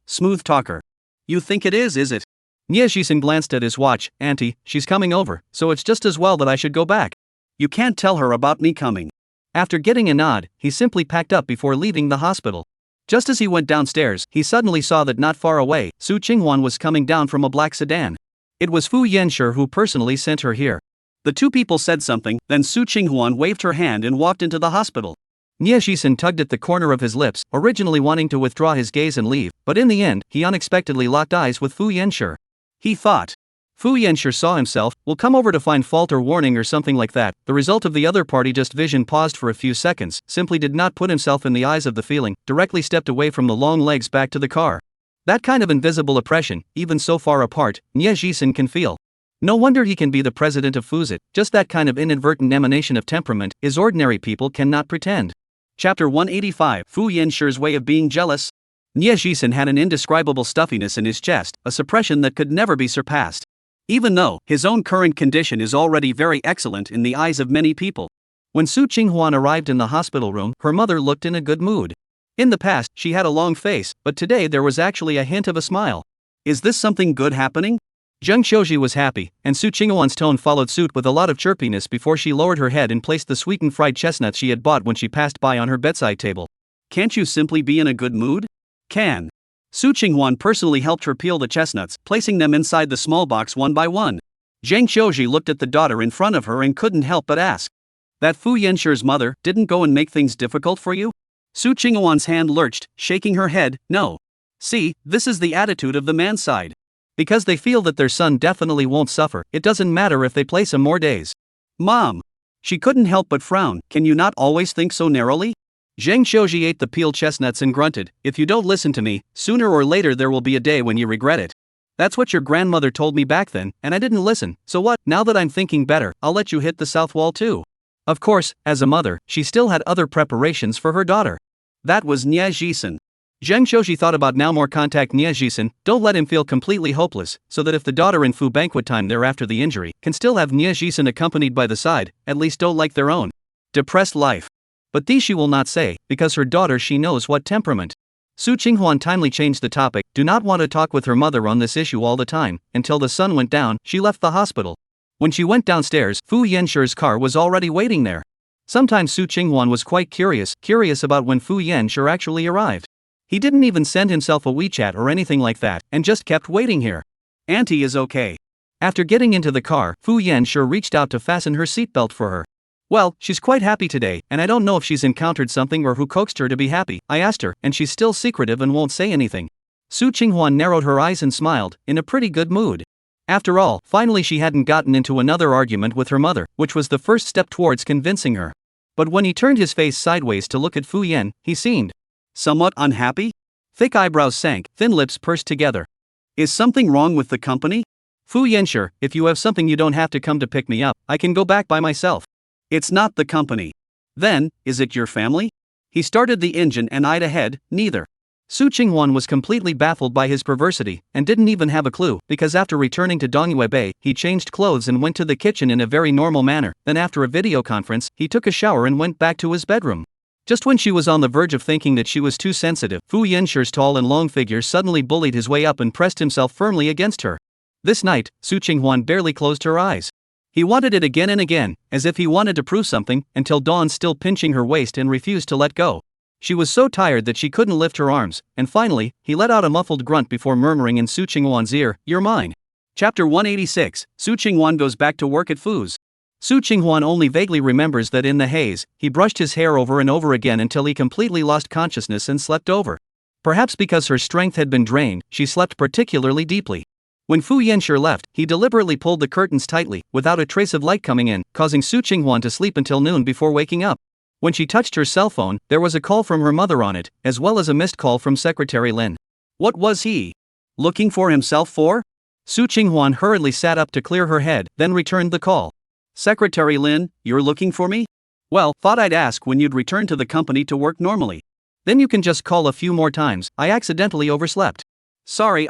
Smooth talker. You think it is it? Nie Jisen glanced at his watch. Auntie, she's coming over, so it's just as well that I should go back. You can't tell her about me coming. After getting a nod, he simply packed up before leaving the hospital. Just as he went downstairs, he suddenly saw that not far away, Su Qinghuan was coming down from a black sedan. It was Fu Yenshi who personally sent her here. The two people said something, then Su Qinghuan waved her hand and walked into the hospital. Nie Jisen tugged at the corner of his lips, originally wanting to withdraw his gaze and leave, but in the end, he unexpectedly locked eyes with Fu Yenshi. He thought. Fu Yenshi saw himself, will come over to find fault or warning or something like that. The result of the other party just vision paused for a few seconds, simply did not put himself in the eyes of the feeling, directly stepped away from the long legs back to the car. That kind of invisible oppression, even so far apart, Nie Jisen can feel. No wonder he can be the president of Fuzit, just that kind of inadvertent emanation of temperament, is ordinary people cannot pretend. Chapter 185, Fu Yenshi's way of being jealous. Nie Jisen had an indescribable stuffiness in his chest, a suppression that could never be surpassed. Even though his own current condition is already very excellent in the eyes of many people. When Su Qinghuan arrived in the hospital room, her mother looked in a good mood. In the past, she had a long face, but today there was actually a hint of a smile. Is this something good happening? Zheng Qiuji was happy, and Su Qinghuan's tone followed suit with a lot of chirpiness before she lowered her head and placed the sweetened fried chestnuts she had bought when she passed by on her bedside table. Can't you simply be in a good mood? Can. Su Qinghuan personally helped her peel the chestnuts, placing them inside the small box one by one. Zhang Qiuji looked at the daughter in front of her and couldn't help but ask. That Fu Yenshi's mother didn't go and make things difficult for you? Su Qinghuan's hand lurched, shaking her head. No. See, this is the attitude of the man's side. Because they feel that their son definitely won't suffer, it doesn't matter if they place him more days. Mom. She couldn't help but frown. Can you not always think so narrowly? Zhang Qiuji ate the peeled chestnuts and grunted. If you don't listen to me, sooner or later there will be a day when you regret it. That's what your grandmother told me back then, and I didn't listen, so what? Now that I'm thinking better, I'll let you hit the south wall too. Of course, as a mother, she still had other preparations for her daughter. That was Nie Jisen. Zheng Qiuji thought about now more contact Nie Jisen, don't let him feel completely hopeless, so that if the daughter in Fu banquet time thereafter the injury, can still have Nie Jisen accompanied by the side, at least don't like their own depressed life. But these she will not say, because her daughter she knows what temperament. Su Qinghuan timely changed the topic, do not want to talk with her mother on this issue all the time. Until the sun went down, she left the hospital. When she went downstairs, Fu Yenshi's car was already waiting there. Sometimes Su Qinghuan was quite curious about when Fu Yanshi actually arrived. He didn't even send himself a WeChat or anything like that, and just kept waiting here. Auntie is okay. After getting into the car, Fu Yanshi reached out to fasten her seatbelt for her. Well, she's quite happy today, and I don't know if she's encountered something or who coaxed her to be happy. I asked her, and she's still secretive and won't say anything. Su Qinghuan narrowed her eyes and smiled, in a pretty good mood. After all, finally she hadn't gotten into another argument with her mother, which was the first step towards convincing her. But when he turned his face sideways to look at Fu Yan, he seemed somewhat unhappy. Thick eyebrows sank, thin lips pursed together. Is something wrong with the company? Fu Yanshi, if you have something you don't have to come to pick me up, I can go back by myself. It's not the company. Then, is it your family? He started the engine and eyed ahead, neither. Su Qinghuan was completely baffled by his perversity, and didn't even have a clue, because after returning to Dongyue Bay, he changed clothes and went to the kitchen in a very normal manner. Then after a video conference, he took a shower and went back to his bedroom. Just when she was on the verge of thinking that she was too sensitive, Fu Yanshi's tall and long figure suddenly bullied his way up and pressed himself firmly against her. This night, Su Qinghuan barely closed her eyes. He wanted it again and again, as if he wanted to prove something, until Dawn still pinching her waist and refused to let go. She was so tired that she couldn't lift her arms, and finally, he let out a muffled grunt before murmuring in Su Qinghuan's ear, "You're mine." Chapter 186, Su Qinghuan goes back to work at Fu's. Su Qinghuan only vaguely remembers that in the haze, he brushed his hair over and over again until he completely lost consciousness and slept over. Perhaps because her strength had been drained, she slept particularly deeply. When Fu Yanshi left, he deliberately pulled the curtains tightly, without a trace of light coming in, causing Su Qinghuan to sleep until noon before waking up. When she touched her cell phone, there was a call from her mother on it, as well as a missed call from Secretary Lin. What was he looking for himself for? Su Qinghuan hurriedly sat up to clear her head, then returned the call. Secretary Lin, you're looking for me? Well, thought I'd ask when you'd return to the company to work normally. Then you can just call a few more times, I accidentally overslept. Sorry.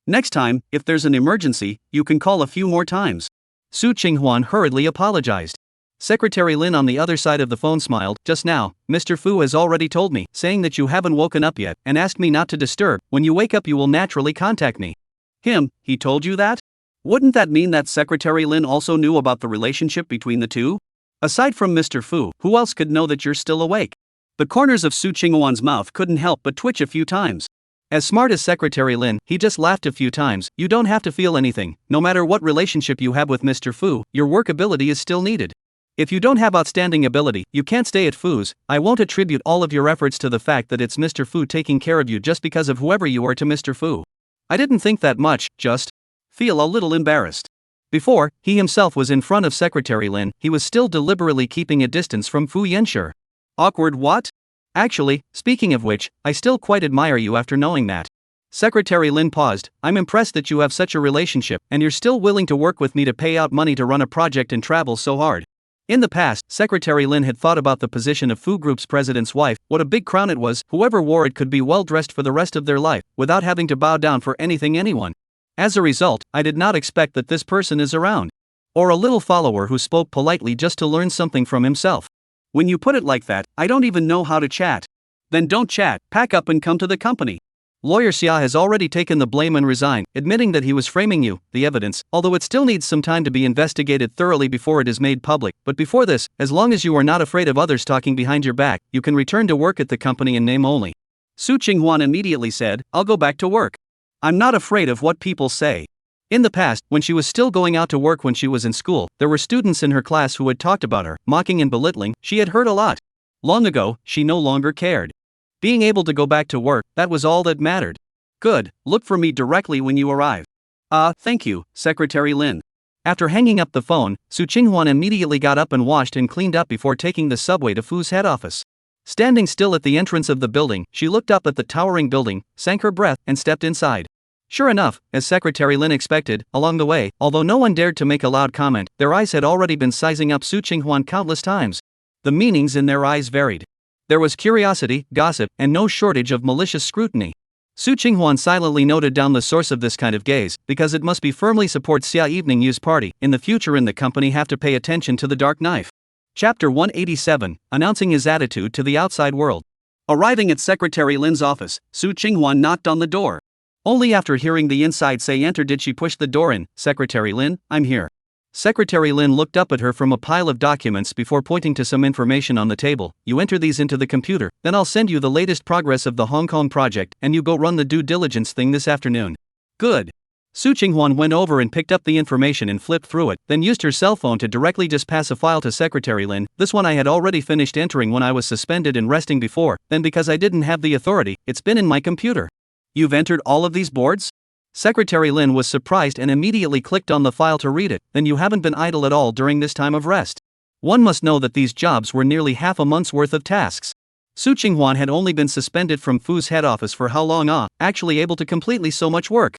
Next time, if there's an emergency, you can call a few more times. Su Qinghuan hurriedly apologized. Secretary Lin on the other side of the phone smiled. Just now, Mr. Fu has already told me, saying that you haven't woken up yet, and asked me not to disturb. When you wake up you will naturally contact me. He told you that? Wouldn't that mean that Secretary Lin also knew about the relationship between the two? Aside from Mr. Fu, who else could know that you're still awake? The corners of Su Qinghuan's mouth couldn't help but twitch a few times. As smart as Secretary Lin, he just laughed a few times. You don't have to feel anything. No matter what relationship you have with Mr. Fu, your work ability is still needed. If you don't have outstanding ability, you can't stay at Fu's. I won't attribute all of your efforts to the fact that it's Mr. Fu taking care of you just because of whoever you are to Mr. Fu. I didn't think that much, just feel a little embarrassed. Before, he himself was in front of Secretary Lin, he was still deliberately keeping a distance from Fu Yanshi. Awkward what? Actually, speaking of which, I still quite admire you after knowing that. Secretary Lin paused. I'm impressed that you have such a relationship, and you're still willing to work with me to pay out money to run a project and travel so hard. In the past, Secretary Lin had thought about the position of Fu Group's president's wife, what a big crown it was, whoever wore it could be well dressed for the rest of their life, without having to bow down for anyone. As a result, I did not expect that this person is around. Or a little follower who spoke politely just to learn something from himself. When you put it like that, I don't even know how to chat. Then don't chat, pack up and come to the company. Lawyer Xia has already taken the blame and resigned, admitting that he was framing you, the evidence, although it still needs some time to be investigated thoroughly before it is made public. But before this, as long as you are not afraid of others talking behind your back, you can return to work at the company in name only. Su Qinghuan immediately said, I'll go back to work. I'm not afraid of what people say. In the past, when she was still going out to work when she was in school, there were students in her class who had talked about her, mocking and belittling. She had heard a lot. Long ago, she no longer cared. Being able to go back to work, that was all that mattered. Good, look for me directly when you arrive. Thank you, Secretary Lin. After hanging up the phone, Su Qinghuan immediately got up and washed and cleaned up before taking the subway to Fu's head office. Standing still at the entrance of the building, she looked up at the towering building, sank her breath, and stepped inside. Sure enough, as Secretary Lin expected, along the way, although no one dared to make a loud comment, their eyes had already been sizing up Su Qinghuan countless times. The meanings in their eyes varied. There was curiosity, gossip, and no shortage of malicious scrutiny. Su Qinghuan silently noted down the source of this kind of gaze, because it must be firmly support Xia evening use party. In the future in the company have to pay attention to the dark knife. Chapter 187, Announcing His Attitude to the Outside World. Arriving at Secretary Lin's office, Su Qinghwan knocked on the door. Only after hearing the inside say enter did she push the door in. Secretary Lin, I'm here. Secretary Lin looked up at her from a pile of documents before pointing to some information on the table. You enter these into the computer, then I'll send you the latest progress of the Hong Kong project, and you go run the due diligence thing this afternoon. Good. Su Qinghwan went over and picked up the information and flipped through it, then used her cell phone to directly just pass a file to Secretary Lin. This one I had already finished entering when I was suspended and resting before, then because I didn't have the authority, it's been in my computer. You've entered all of these boards? Secretary Lin was surprised and immediately clicked on the file to read it. Then you haven't been idle at all during this time of rest. One must know that these jobs were nearly half a month's worth of tasks. Su Qinghwan had only been suspended from Fu's head office for how long actually able to completely so much work.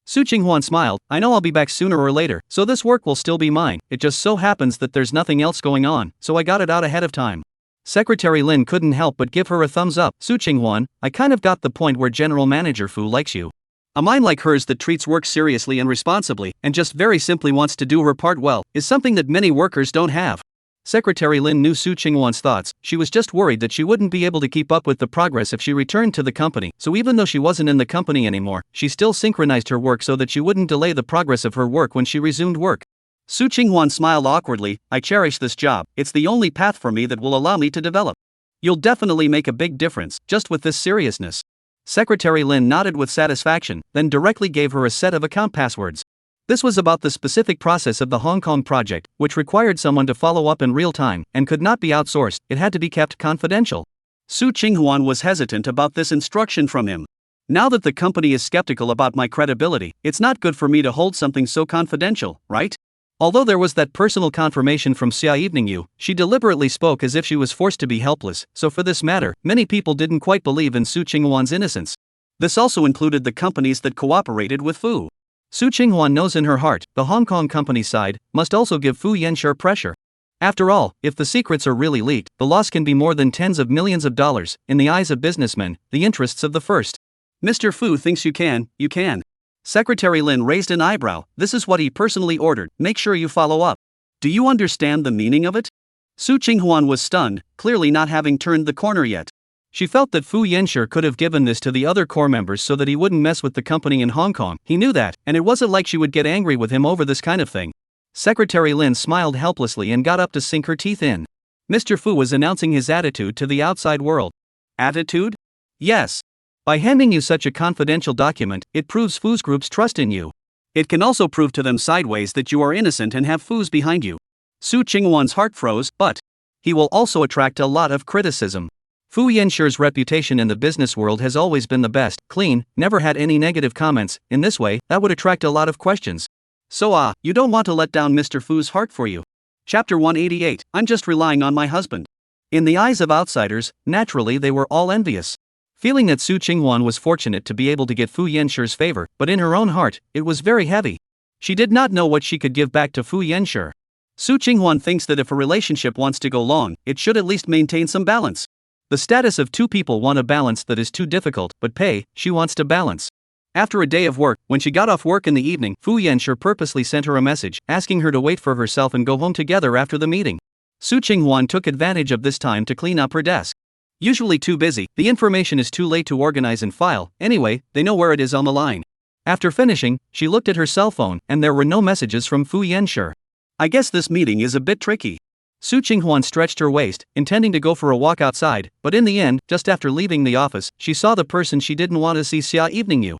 Su Qinghwan smiled, I know I'll be back sooner or later, so this work will still be mine. It just so happens that there's nothing else going on, so I got it out ahead of time. Secretary Lin couldn't help but give her a thumbs up. Su Qinghwan, I kind of got the point where General Manager Fu likes you. A mind like hers that treats work seriously and responsibly, and just very simply wants to do her part well, is something that many workers don't have. Secretary Lin knew Su Qinghwan's thoughts. She was just worried that she wouldn't be able to keep up with the progress if she returned to the company, so even though she wasn't in the company anymore, she still synchronized her work so that she wouldn't delay the progress of her work when she resumed work. Su Qinghwan smiled awkwardly, I cherish this job, it's the only path for me that will allow me to develop. You'll definitely make a big difference, just with this seriousness. Secretary Lin nodded with satisfaction, then directly gave her a set of account passwords. This was about the specific process of the Hong Kong project, which required someone to follow up in real time, and could not be outsourced, it had to be kept confidential. Su Qinghwan was hesitant about this instruction from him. Now that the company is skeptical about my credibility, it's not good for me to hold something so confidential, right? Although there was that personal confirmation from Xia Evening Yu, she deliberately spoke as if she was forced to be helpless, so for this matter, many people didn't quite believe in Su Qinghwan's innocence. This also included the companies that cooperated with Fu. Su Qinghwan knows in her heart, the Hong Kong company side must also give Fu Yanxue pressure. After all, if the secrets are really leaked, the loss can be more than tens of millions of dollars. In the eyes of businessmen, the interests of the first. Mr. Fu thinks you can. Secretary Lin raised an eyebrow. This is what he personally ordered, make sure you follow up. Do you understand the meaning of it? Su Qinghwan was stunned, clearly not having turned the corner yet. She felt that Fu Yanxue could have given this to the other core members so that he wouldn't mess with the company in Hong Kong. He knew that, and it wasn't like she would get angry with him over this kind of thing. Secretary Lin smiled helplessly and got up to sink her teeth in. Mr. Fu was announcing his attitude to the outside world. Attitude? Yes. By handing you such a confidential document, it proves Fu's group's trust in you. It can also prove to them sideways that you are innocent and have Fu's behind you. Su Qinghwan's heart froze, but he will also attract a lot of criticism. Fu Yanxue's reputation in the business world has always been the best, clean, never had any negative comments. In this way, that would attract a lot of questions. So you don't want to let down Mr. Fu's heart for you. Chapter 188, I'm just relying on my husband. In the eyes of outsiders, naturally they were all envious. Feeling that Su Qinghwan was fortunate to be able to get Fu Yanxue's favor, but in her own heart, it was very heavy. She did not know what she could give back to Fu Yanxue. Su Qinghwan thinks that if a relationship wants to go long, it should at least maintain some balance. The status of two people want a balance that is too difficult, but she wants to balance. After a day of work, when she got off work in the evening, Fu Yanxue purposely sent her a message, asking her to wait for herself and go home together after the meeting. Su Qinghwan took advantage of this time to clean up her desk. Usually too busy, the information is too late to organize and file, anyway, they know where it is on the line. After finishing, she looked at her cell phone, and there were no messages from Fu Yanxue. I guess this meeting is a bit tricky. Su Qinghwan stretched her waist, intending to go for a walk outside, but in the end, just after leaving the office, she saw the person she didn't want to see, Xia Evening Yu.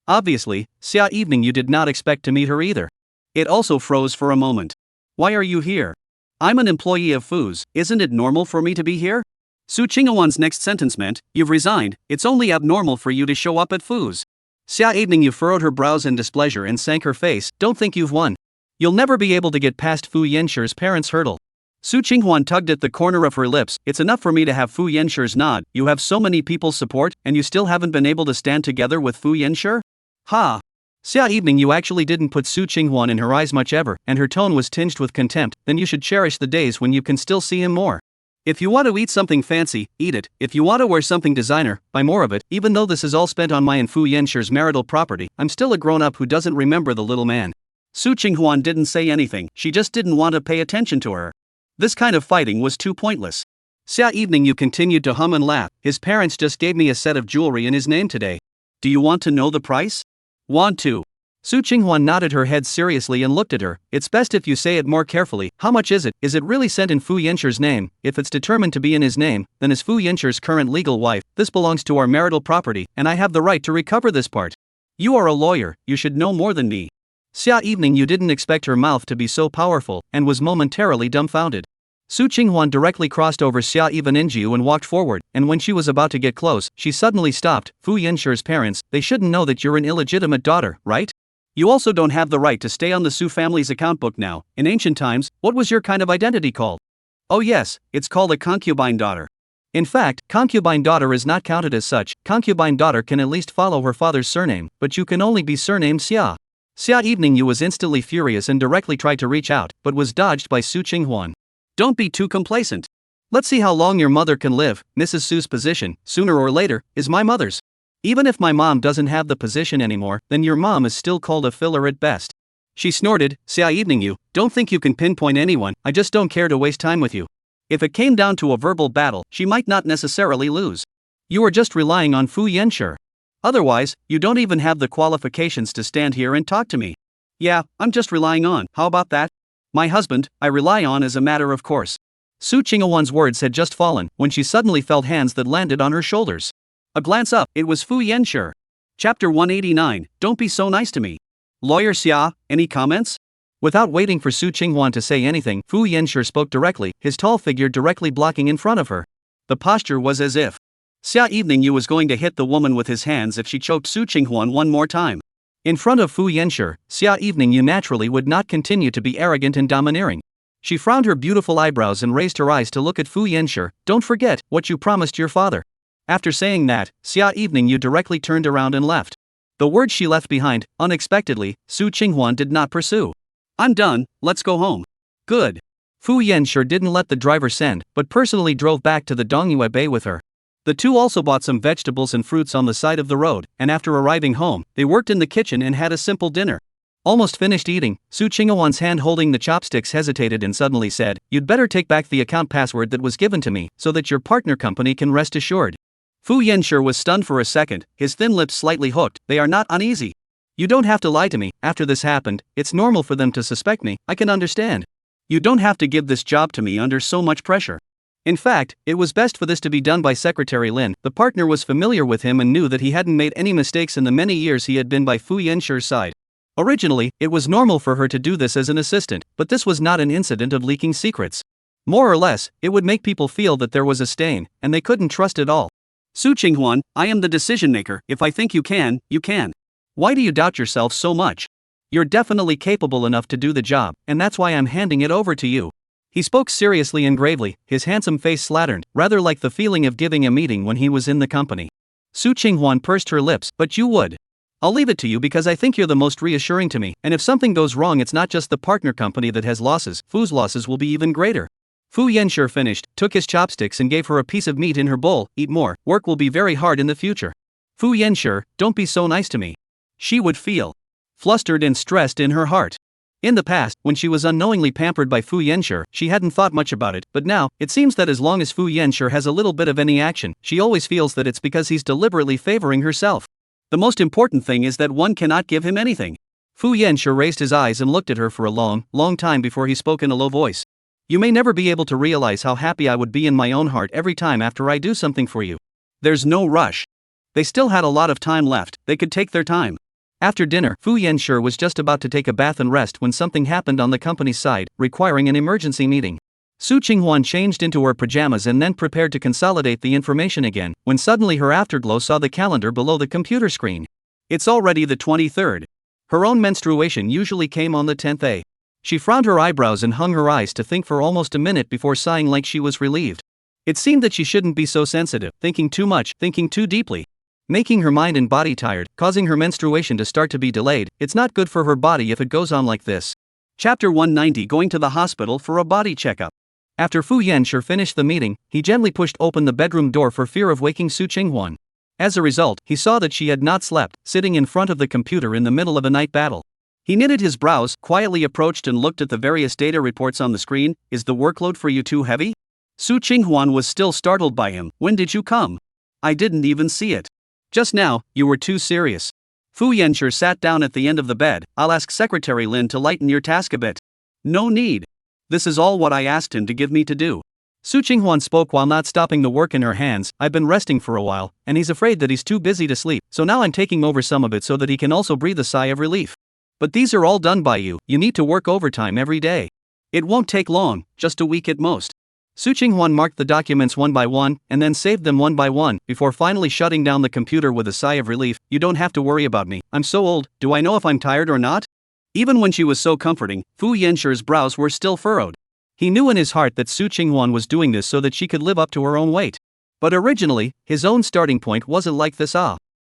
Obviously, Xia Evening Yu did not expect to meet her either. It also froze for a moment. Why are you here? I'm an employee of Fu's, isn't it normal for me to be here? Su Qinghwan's next sentence meant, you've resigned, it's only abnormal for you to show up at Fu's. Xia Evening Yu furrowed her brows in displeasure and sank her face, don't think you've won. You'll never be able to get past Fu Yanxue's parents' hurdle. Su Qinghwan tugged at the corner of her lips, it's enough for me to have Fu Yanxue's nod, you have so many people's support, and you still haven't been able to stand together with Fu Yanxue? Ha! Xia Evening Yu actually didn't put Su Qinghwan in her eyes much ever, and her tone was tinged with contempt, then you should cherish the days when you can still see him more. If you want to eat something fancy, eat it. If you want to wear something designer, buy more of it. Even though this is all spent on my and Fu Yanxue's marital property, I'm still a grown-up who doesn't remember the little man. Su Qinghwan didn't say anything, she just didn't want to pay attention to her. This kind of fighting was too pointless. Xia evening you continued to hum and laugh. His parents just gave me a set of jewelry in his name today. Do you want to know the price? Want to? Su Qinghuan nodded her head seriously and looked at her. It's best if you say it more carefully. How much is it? Is it really sent in Fu Yinshir's name? If it's determined to be in his name, then as Fu Yinshir's current legal wife, this belongs to our marital property, and I have the right to recover this part. You are a lawyer, you should know more than me. Xia evening you didn't expect her mouth to be so powerful, and was momentarily dumbfounded. Su Qinghuan directly crossed over Xia Eveninju and walked forward, and when she was about to get close, she suddenly stopped. Fu Yinshir's parents, they shouldn't know that you're an illegitimate daughter, right? You also don't have the right to stay on the Su family's account book now. In ancient times, what was your kind of identity called? Oh yes, it's called a concubine daughter. In fact, concubine daughter is not counted as such. Concubine daughter can at least follow her father's surname, but you can only be surnamed Xia. Xia evening you was instantly furious and directly tried to reach out, but was dodged by Su Qinghuan. Don't be too complacent. Let's see how long your mother can live. Mrs. Su's position, sooner or later, is my mother's. Even if my mom doesn't have the position anymore, then your mom is still called a filler at best. She snorted. Xia evening you, don't think you can pinpoint anyone, I just don't care to waste time with you. If it came down to a verbal battle, she might not necessarily lose. You are just relying on Fu Yanshir. Otherwise, you don't even have the qualifications to stand here and talk to me. Yeah, I'm just relying on, how about that? My husband, I rely on as a matter of course. Su Qinghuan's words had just fallen, when she suddenly felt hands that landed on her shoulders. A glance up, it was Fu Yanshir. Chapter 189, Don't be so nice to me. Lawyer Xia, any comments? Without waiting for Su Qinghuan to say anything, Fu Yanshir spoke directly, his tall figure directly blocking in front of her. The posture was as if Xia evening you was going to hit the woman with his hands if she choked Su Qinghuan one more time. In front of Fu Yanshir, Xia evening you naturally would not continue to be arrogant and domineering. She frowned her beautiful eyebrows and raised her eyes to look at Fu Yanshir. Don't forget what you promised your father. After saying that, Xia evening you directly turned around and left. The words she left behind, unexpectedly, Su Qinghuan did not pursue. I'm done, let's go home. Good. Fu Yanshir didn't let the driver send, but personally drove back to the Dongyue Bay with her. The two also bought some vegetables and fruits on the side of the road, and after arriving home, they worked in the kitchen and had a simple dinner. Almost finished eating, Su Qinghuan's hand holding the chopsticks hesitated and suddenly said, You'd better take back the account password that was given to me, so that your partner company can rest assured. Fu Yanshir was stunned for a second, his thin lips slightly hooked. They are not uneasy. You don't have to lie to me. After this happened, it's normal for them to suspect me, I can understand. You don't have to give this job to me under so much pressure. In fact, it was best for this to be done by Secretary Lin. The partner was familiar with him and knew that he hadn't made any mistakes in the many years he had been by Fu Yanshir's side. Originally, it was normal for her to do this as an assistant, but this was not an incident of leaking secrets. More or less, it would make people feel that there was a stain, and they couldn't trust it all. Su Qinghuan, I am the decision maker. If I think you can, you can. Why do you doubt yourself so much? You're definitely capable enough to do the job, and that's why I'm handing it over to you. He spoke seriously and gravely, his handsome face slatterned, rather like the feeling of giving a meeting when he was in the company. Su Qinghuan pursed her lips, but you would. I'll leave it to you because I think you're the most reassuring to me, and if something goes wrong it's not just the partner company that has losses, Fu's losses will be even greater. Fu Yanshir finished, took his chopsticks and gave her a piece of meat in her bowl. Eat more, work will be very hard in the future. Fu Yanshir, don't be so nice to me. She would feel flustered and stressed in her heart. In the past, when she was unknowingly pampered by Fu Yanshir, she hadn't thought much about it, but now, it seems that as long as Fu Yanshir has a little bit of any action, she always feels that it's because he's deliberately favoring herself. The most important thing is that one cannot give him anything. Fu Yanshir raised his eyes and looked at her for a long, long time before he spoke in a low voice. You may never be able to realize how happy I would be in my own heart every time after I do something for you. There's no rush. They still had a lot of time left, they could take their time. After dinner, Fu Yanshir was just about to take a bath and rest when something happened on the company's side, requiring an emergency meeting. Su Qinghuan changed into her pajamas and then prepared to consolidate the information again, when suddenly her afterglow saw the calendar below the computer screen. It's already the 23rd. Her own menstruation usually came on the 10th day. She frowned her eyebrows and hung her eyes to think for almost a minute before sighing like she was relieved. It seemed that she shouldn't be so sensitive, thinking too much, thinking too deeply. Making her mind and body tired, causing her menstruation to start to be delayed. It's not good for her body if it goes on like this. Chapter 190 Going to the hospital for a body checkup. After Fu Yanshir finished the meeting, he gently pushed open the bedroom door for fear of waking Su Qinghuan. As a result, he saw that she had not slept, sitting in front of the computer in the middle of a night battle. He knitted his brows, quietly approached and looked at the various data reports on the screen. Is the workload for you too heavy? Su Qinghuan was still startled by him. When did you come? I didn't even see it. Just now, you were too serious. Fu Yanshi sat down at the end of the bed. I'll ask Secretary Lin to lighten your task a bit. No need. This is all what I asked him to give me to do. Su Qinghuan spoke while not stopping the work in her hands. I've been resting for a while, and he's afraid that he's too busy to sleep, so now I'm taking over some of it so that he can also breathe a sigh of relief. But these are all done by you. You need to work overtime every day. It won't take long, just a week at most. Su Qinghuan marked the documents one by one, and then saved them one by one, before finally shutting down the computer with a sigh of relief. You don't have to worry about me. I'm so old, do I know if I'm tired or not? Even when she was so comforting, Fu Yanshi's brows were still furrowed. He knew in his heart that Su Qinghuan was doing this so that she could live up to her own weight. But originally, his own starting point wasn't like this.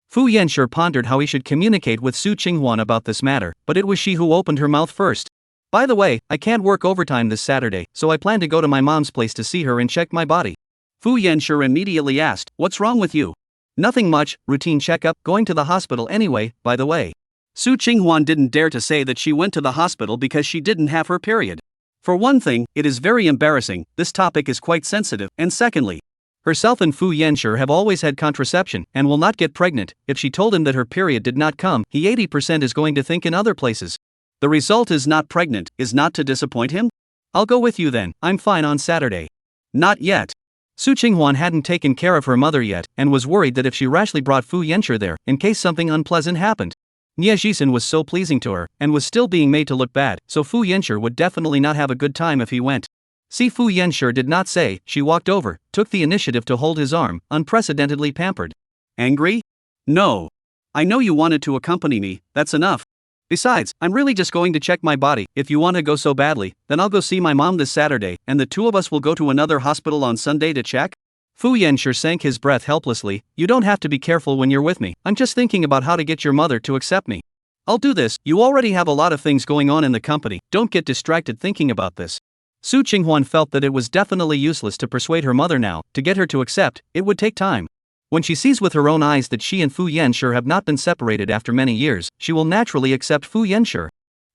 Fu Yanshi pondered how he should communicate with Su Qinghuan about this matter, but it was she who opened her mouth first. By the way, I can't work overtime this Saturday, so I plan to go to my mom's place to see her and check my body. Fu Yanshi immediately asked, what's wrong with you? Nothing much, routine checkup, going to the hospital anyway, by the way. Su Qinghuan didn't dare to say that she went to the hospital because she didn't have her period. For one thing, it is very embarrassing, this topic is quite sensitive, and secondly, herself and Fu Yanshi have always had contraception and will not get pregnant. If she told him that her period did not come, he 80% is going to think in other places. The result is not pregnant, is not to disappoint him? I'll go with you then, I'm fine on Saturday. Not yet. Su Qinghuan hadn't taken care of her mother yet, and was worried that if she rashly brought Fu Yanshi there, in case something unpleasant happened. Nie Jisen was so pleasing to her, and was still being made to look bad, so Fu Yanshi would definitely not have a good time if he went. See, Fu Yanshi did not say. She walked over, took the initiative to hold his arm, unprecedentedly pampered. Angry? No. I know you wanted to accompany me, that's enough. Besides, I'm really just going to check my body. If you want to go so badly, then I'll go see my mom this Saturday, and the two of us will go to another hospital on Sunday to check. Fu Yanshi sank his breath helplessly. You don't have to be careful when you're with me. I'm just thinking about how to get your mother to accept me. I'll do this. You already have a lot of things going on in the company. Don't get distracted thinking about this. Su Qinghuan felt that it was definitely useless to persuade her mother now. To get her to accept, it would take time. When she sees with her own eyes that she and Fu Yanshi have not been separated after many years, she will naturally accept Fu Yanshi.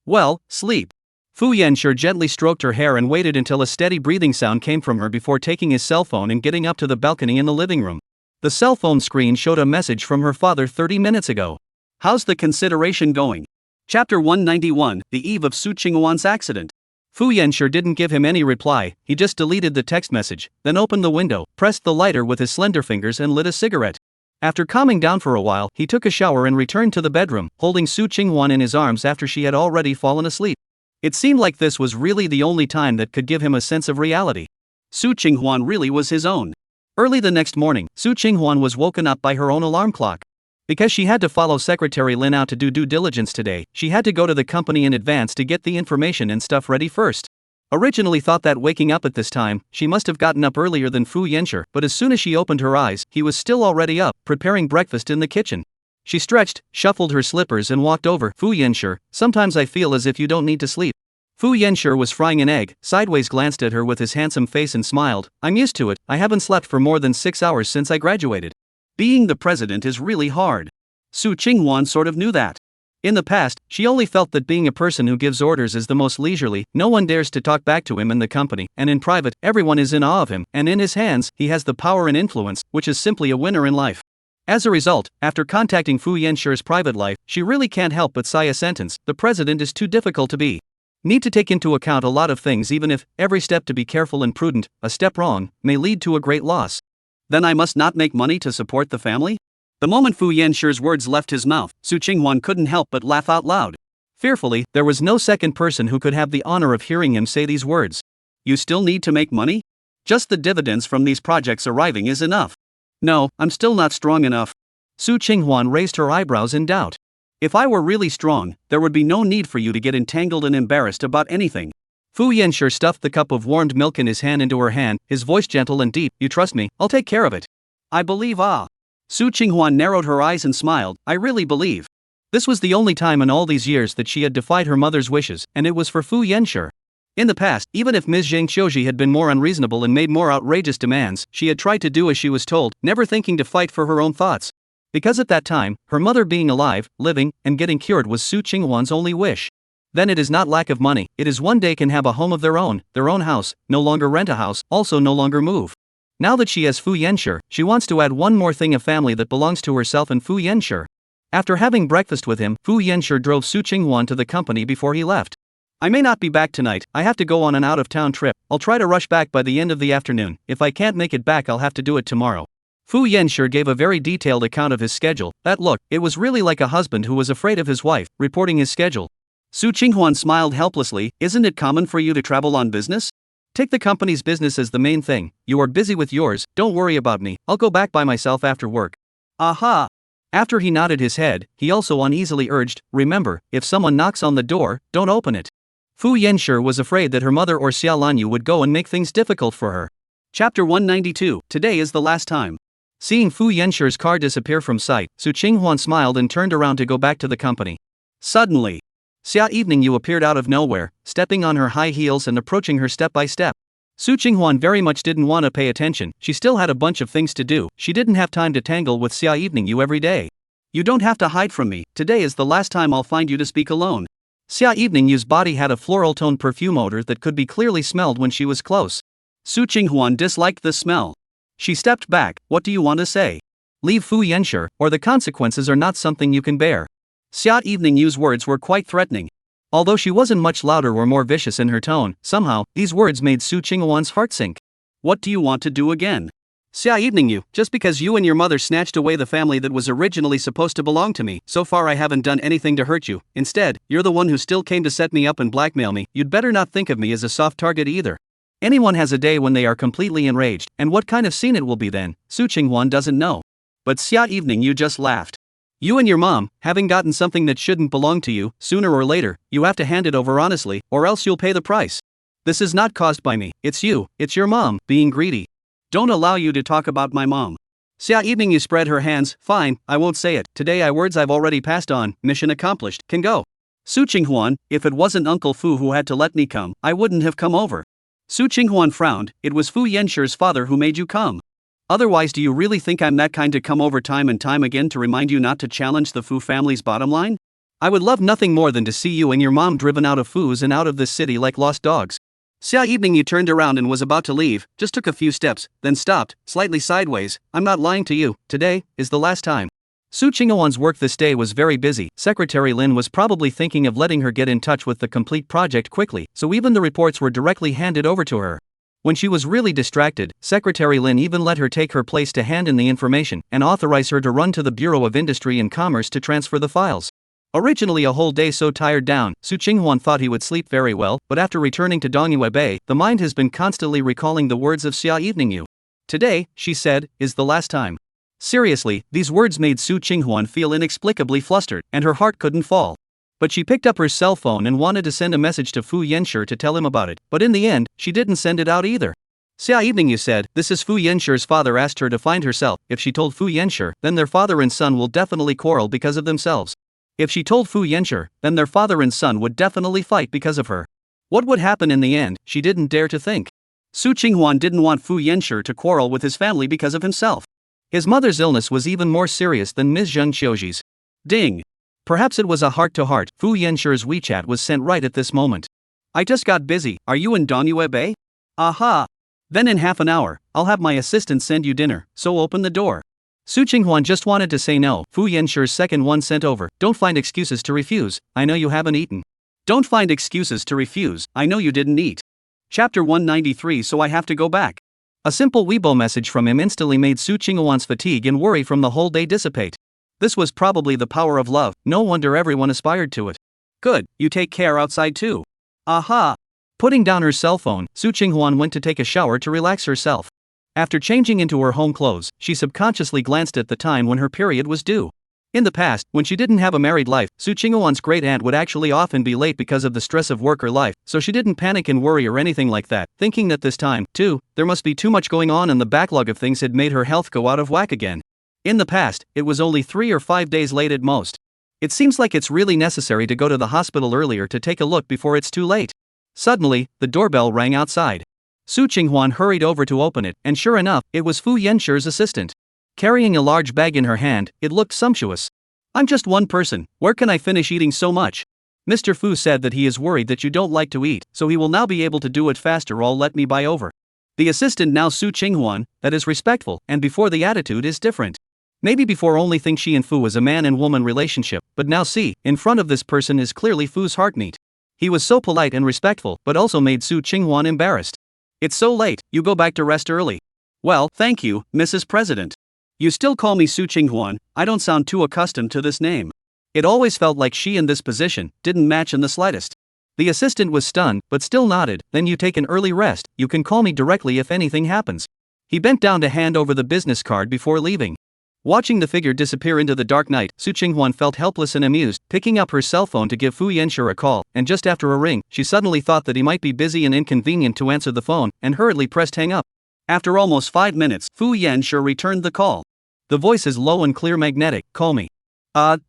Well, sleep. Fu Yanshi gently stroked her hair and waited until a steady breathing sound came from her before taking his cell phone and getting up to the balcony in the living room. The cell phone screen showed a message from her father 30 minutes ago. How's the consideration going? Chapter 191, the eve of Su Qinghuan's accident. Fu Yanshi didn't give him any reply, he just deleted the text message, then opened the window, pressed the lighter with his slender fingers and lit a cigarette. After calming down for a while, he took a shower and returned to the bedroom, holding Su Qinghuan in his arms after she had already fallen asleep. It seemed like this was really the only time that could give him a sense of reality. Su Qinghuan really was his own. Early the next morning, Su Qinghuan was woken up by her own alarm clock. Because she had to follow Secretary Lin out to do due diligence today, she had to go to the company in advance to get the information and stuff ready first. Originally thought that waking up at this time, she must have gotten up earlier than Fu Yanshi, but as soon as she opened her eyes, he was still already up, preparing breakfast in the kitchen. She stretched, shuffled her slippers and walked over. Fu Yanshi, sometimes I feel as if you don't need to sleep. Fu Yanshi was frying an egg, sideways glanced at her with his handsome face and smiled. I'm used to it, I haven't slept for more than 6 hours since I graduated. Being the president is really hard. Su Qinghuan sort of knew that. In the past, she only felt that being a person who gives orders is the most leisurely, no one dares to talk back to him in the company, and in private, everyone is in awe of him, and in his hands, he has the power and influence, which is simply a winner in life. As a result, after contacting Fu Yanshi's private life, she really can't help but sigh a sentence, the president is too difficult to be. Need to take into account a lot of things even if, every step to be careful and prudent, a step wrong, may lead to a great loss. Then I must not make money to support the family? The moment Fu Yanshi's words left his mouth, Su Qinghuan couldn't help but laugh out loud. Fearfully, there was no second person who could have the honor of hearing him say these words. You still need to make money? Just the dividends from these projects arriving is enough. No, I'm still not strong enough. Su Qinghuan raised her eyebrows in doubt. If I were really strong, there would be no need for you to get entangled and embarrassed about anything. Fu Yanshi stuffed the cup of warmed milk in his hand into her hand, his voice gentle and deep. You trust me, I'll take care of it. I believe. Su Qinghuan narrowed her eyes and smiled. I really believe. This was the only time in all these years that she had defied her mother's wishes, and it was for Fu Yanshi. In the past, even if Ms. Zhang Xiuji had been more unreasonable and made more outrageous demands, she had tried to do as she was told, never thinking to fight for her own thoughts. Because at that time, her mother being alive, living, and getting cured was Su Qinghuan's only wish. Then it is not lack of money, it is one day can have a home of their own house, no longer rent a house, also no longer move. Now that she has Fu Yanshi, she wants to add one more thing, a family that belongs to herself and Fu Yanshi. After having breakfast with him, Fu Yanshi drove Su Qinghuan to the company before he left. I may not be back tonight, I have to go on an out-of-town trip, I'll try to rush back by the end of the afternoon, if I can't make it back I'll have to do it tomorrow. Fu Yanshi gave a very detailed account of his schedule. That look, it was really like a husband who was afraid of his wife, reporting his schedule. Su Qinghuan smiled helplessly. Isn't it common for you to travel on business? Take the company's business as the main thing, you are busy with yours, don't worry about me, I'll go back by myself after work. Aha! After he nodded his head, he also uneasily urged, remember, if someone knocks on the door, don't open it. Fu Yanshi was afraid that her mother or Xia Lanyu would go and make things difficult for her. Chapter 192, Today is the last time. Seeing Fu Yanshi's car disappear from sight, Su Qinghuan smiled and turned around to go back to the company. Suddenly, Xia Eveningyu appeared out of nowhere, stepping on her high heels and approaching her step by step. Su Qinghuan very much didn't want to pay attention, she still had a bunch of things to do, she didn't have time to tangle with Xia Eveningyu every day. You don't have to hide from me, today is the last time I'll find you to speak alone. Xia Eveningyu's body had a floral tone perfume odor that could be clearly smelled when she was close. Su Qinghuan disliked the smell. She stepped back. What do you want to say? Leave Fu Yanshi, or the consequences are not something you can bear. Xia Eveningyu's words were quite threatening. Although she wasn't much louder or more vicious in her tone, somehow, these words made Su Qinghuan's heart sink. What do you want to do again? Xia Eveningyu, just because you and your mother snatched away the family that was originally supposed to belong to me, so far I haven't done anything to hurt you. Instead, you're the one who still came to set me up and blackmail me. You'd better not think of me as a soft target either. Anyone has a day when they are completely enraged, and what kind of scene it will be then, Su Qinghuan doesn't know. But Xia Eveningyu just laughed. You and your mom, having gotten something that shouldn't belong to you, sooner or later, you have to hand it over honestly, or else you'll pay the price. This is not caused by me, it's you, it's your mom, being greedy. Don't allow you to talk about my mom. Xia Eveningyu spread her hands. Fine, I won't say it. Today words I've already passed on, mission accomplished, can go. Su Qinghuan, if it wasn't Uncle Fu who had to let me come, I wouldn't have come over. Su Qinghuan frowned. It was Fu Yanshi's father who made you come. Otherwise, do you really think I'm that kind to come over time and time again to remind you not to challenge the Fu family's bottom line? I would love nothing more than to see you and your mom driven out of Fu's and out of this city like lost dogs. Xia Eveningyu turned around and was about to leave, just took a few steps, then stopped, slightly sideways. I'm not lying to you, today is the last time. Su Qinghuan's work this day was very busy. Secretary Lin was probably thinking of letting her get in touch with the complete project quickly, so even the reports were directly handed over to her. When she was really distracted, Secretary Lin even let her take her place to hand in the information and authorize her to run to the Bureau of Industry and Commerce to transfer the files. Originally a whole day so tired down, Su Qinghuan thought he would sleep very well, but after returning to Dongyue Bay, the mind has been constantly recalling the words of Xia Eveningyu. Today, she said, is the last time. Seriously, these words made Su Qinghuan feel inexplicably flustered, and her heart couldn't fall. But she picked up her cell phone and wanted to send a message to Fu Yanshi to tell him about it, but in the end, she didn't send it out either. Xia Eveningyu said, this is Fu Yanshi's father asked her to find herself. If she told Fu Yanshi, then their father and son will definitely quarrel because of themselves. If she told Fu Yanshi, then their father and son would definitely fight because of her. What would happen in the end, she didn't dare to think. Su Qinghuan didn't want Fu Yanshi to quarrel with his family because of himself. His mother's illness was even more serious than Ms. Zheng Qiuji's. Ding! Perhaps it was a heart-to-heart. Fu Yanshi's WeChat was sent right at this moment. I just got busy, are you in Dongyue Bay? Aha! Then in half an hour, I'll have my assistant send you dinner, so open the door. Su Qinghuan just wanted to say no. Fu Yanshi's second one sent over. Don't find excuses to refuse, I know you haven't eaten. Don't find excuses to refuse, I know you didn't eat. Chapter 193 So I have to go back. A simple Weibo message from him instantly made Su Qinghuan's fatigue and worry from the whole day dissipate. This was probably the power of love, no wonder everyone aspired to it. Good, you take care outside too. Aha! Putting down her cell phone, Su Qinghuan went to take a shower to relax herself. After changing into her home clothes, she subconsciously glanced at the time when her period was due. In the past, when she didn't have a married life, Su Qinghuan's great aunt would actually often be late because of the stress of work or life, so she didn't panic and worry or anything like that, thinking that this time, too, there must be too much going on and the backlog of things had made her health go out of whack again. In the past, it was only 3 or 5 days late at most. It seems like it's really necessary to go to the hospital earlier to take a look before it's too late. Suddenly, the doorbell rang outside. Su Qinghuan hurried over to open it, and sure enough, it was Fu Yanshi's assistant. Carrying a large bag in her hand, it looked sumptuous. I'm just one person, where can I finish eating so much? Mr. Fu said that he is worried that you don't like to eat, so he will now be able to do it faster or let me buy over. The assistant now Su Qinghuan, that is respectful, and before the attitude is different. Maybe before only think she and Fu was a man and woman relationship, but now see, in front of this person is clearly Fu's heartmeat. He was so polite and respectful, but also made Su Qinghuan embarrassed. It's so late, you go back to rest early. Well, thank you, Mrs. President. You still call me Su Qinghuan, I don't sound too accustomed to this name. It always felt like she in this position didn't match in the slightest. The assistant was stunned, but still nodded. Then you take an early rest, you can call me directly if anything happens. He bent down to hand over the business card before leaving. Watching the figure disappear into the dark night, Su Qinghuan felt helpless and amused, picking up her cell phone to give Fu Yanxue a call, and just after a ring, she suddenly thought that he might be busy and inconvenient to answer the phone, and hurriedly pressed hang up. After almost 5 minutes, Fu Yanxue returned the call. The voice is low and clear, magnetic. Call me.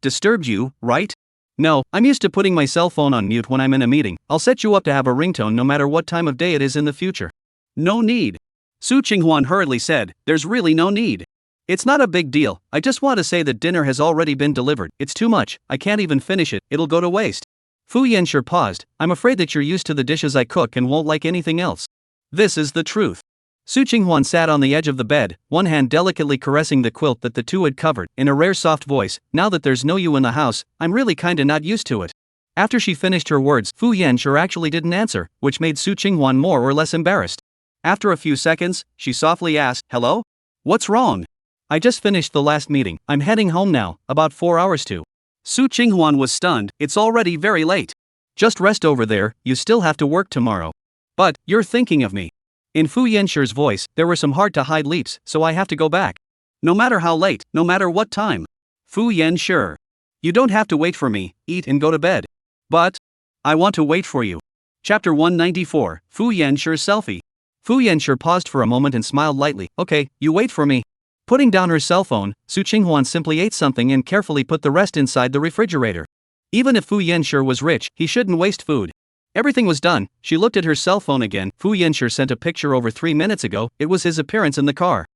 Disturbed you, right? No, I'm used to putting my cell phone on mute when I'm in a meeting. I'll set you up to have a ringtone no matter what time of day it is in the future. No need. Su Qinghuan hurriedly said, there's really no need. It's not a big deal, I just want to say that dinner has already been delivered. It's too much, I can't even finish it, it'll go to waste. Fu Yanxue paused. I'm afraid that you're used to the dishes I cook and won't like anything else. This is the truth. Su Qinghuan sat on the edge of the bed, one hand delicately caressing the quilt that the two had covered, in a rare soft voice. Now that there's no you in the house, I'm really kinda not used to it. After she finished her words, Fu Yanxue actually didn't answer, which made Su Qinghuan more or less embarrassed. After a few seconds, she softly asked, hello? What's wrong? I just finished the last meeting, I'm heading home now, about 4 hours to. Su Qinghuan was stunned, it's already very late. Just rest over there, you still have to work tomorrow. But, you're thinking of me. In Fu Yanxue's voice, there were some hard-to-hide leaps, so I have to go back. No matter how late, no matter what time. Fu Yanxue. You don't have to wait for me, eat and go to bed. But, I want to wait for you. Chapter 194, Fu Yanxue's selfie. Fu Yanxue paused for a moment and smiled lightly. Okay, you wait for me. Putting down her cell phone, Su Qinghuan simply ate something and carefully put the rest inside the refrigerator. Even if Fu Yanxue was rich, he shouldn't waste food. Everything was done. She looked at her cell phone again. Fu Yanxue sent a picture over 3 minutes ago. It was his appearance in the car.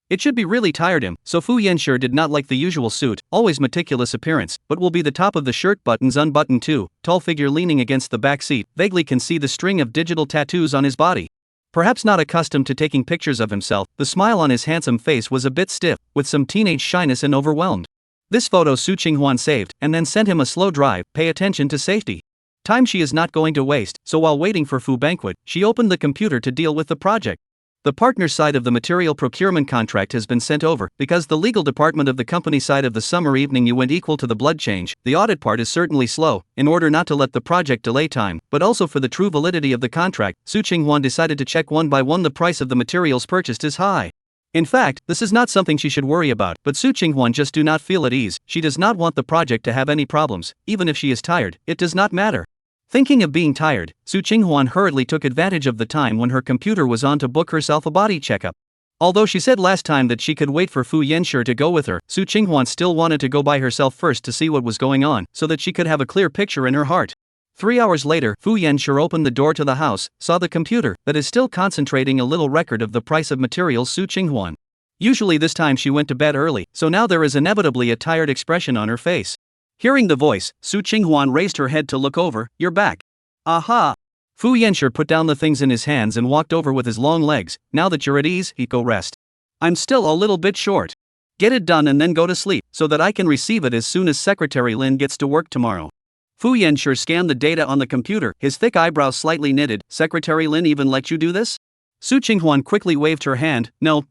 It should be really tired him, so Fu Yanxue did not like the usual suit, always meticulous appearance, but will be the top of the shirt buttons unbuttoned too. Tall figure leaning against the back seat, vaguely can see the string of digital tattoos on his body. Perhaps not accustomed to taking pictures of himself, the smile on his handsome face was a bit stiff, with some teenage shyness and overwhelmed. This photo Su Qinghuan saved, and then sent him a slow drive. Pay attention to safety. Time she is not going to waste, so while waiting for Fu Banquet, she opened the computer to deal with the project. The partner side of the material procurement contract has been sent over, because the legal department of the company side of the summer evening you went equal to the blood change. The audit part is certainly slow, in order not to let the project delay time, but also for the true validity of the contract. Su Qinghuan decided to check one by one the price of the materials purchased is high. In fact, this is not something she should worry about, but Su Qinghuan just do not feel at ease. She does not want the project to have any problems, even if she is tired, it does not matter. Thinking of being tired, Su Qinghuan hurriedly took advantage of the time when her computer was on to book herself a body checkup. Although she said last time that she could wait for Fu Yanxue to go with her, Su Qinghuan still wanted to go by herself first to see what was going on, so that she could have a clear picture in her heart. 3 hours later, Fu Yanxue opened the door to the house, saw the computer, that is still concentrating a little record of the price of materials. Su Qinghuan. Usually this time she went to bed early, so now there is inevitably a tired expression on her face. Hearing the voice, Su Qinghuan raised her head to look over. You're back. Aha! Fu Yanxue put down the things in his hands and walked over with his long legs. Now that you're at ease, go rest. I'm still a little bit short. Get it done and then go to sleep, so that I can receive it as soon as Secretary Lin gets to work tomorrow. Fu Yanxue scanned the data on the computer, his thick eyebrows slightly knitted. Secretary Lin even let you do this? Su Qinghuan quickly waved her hand. No,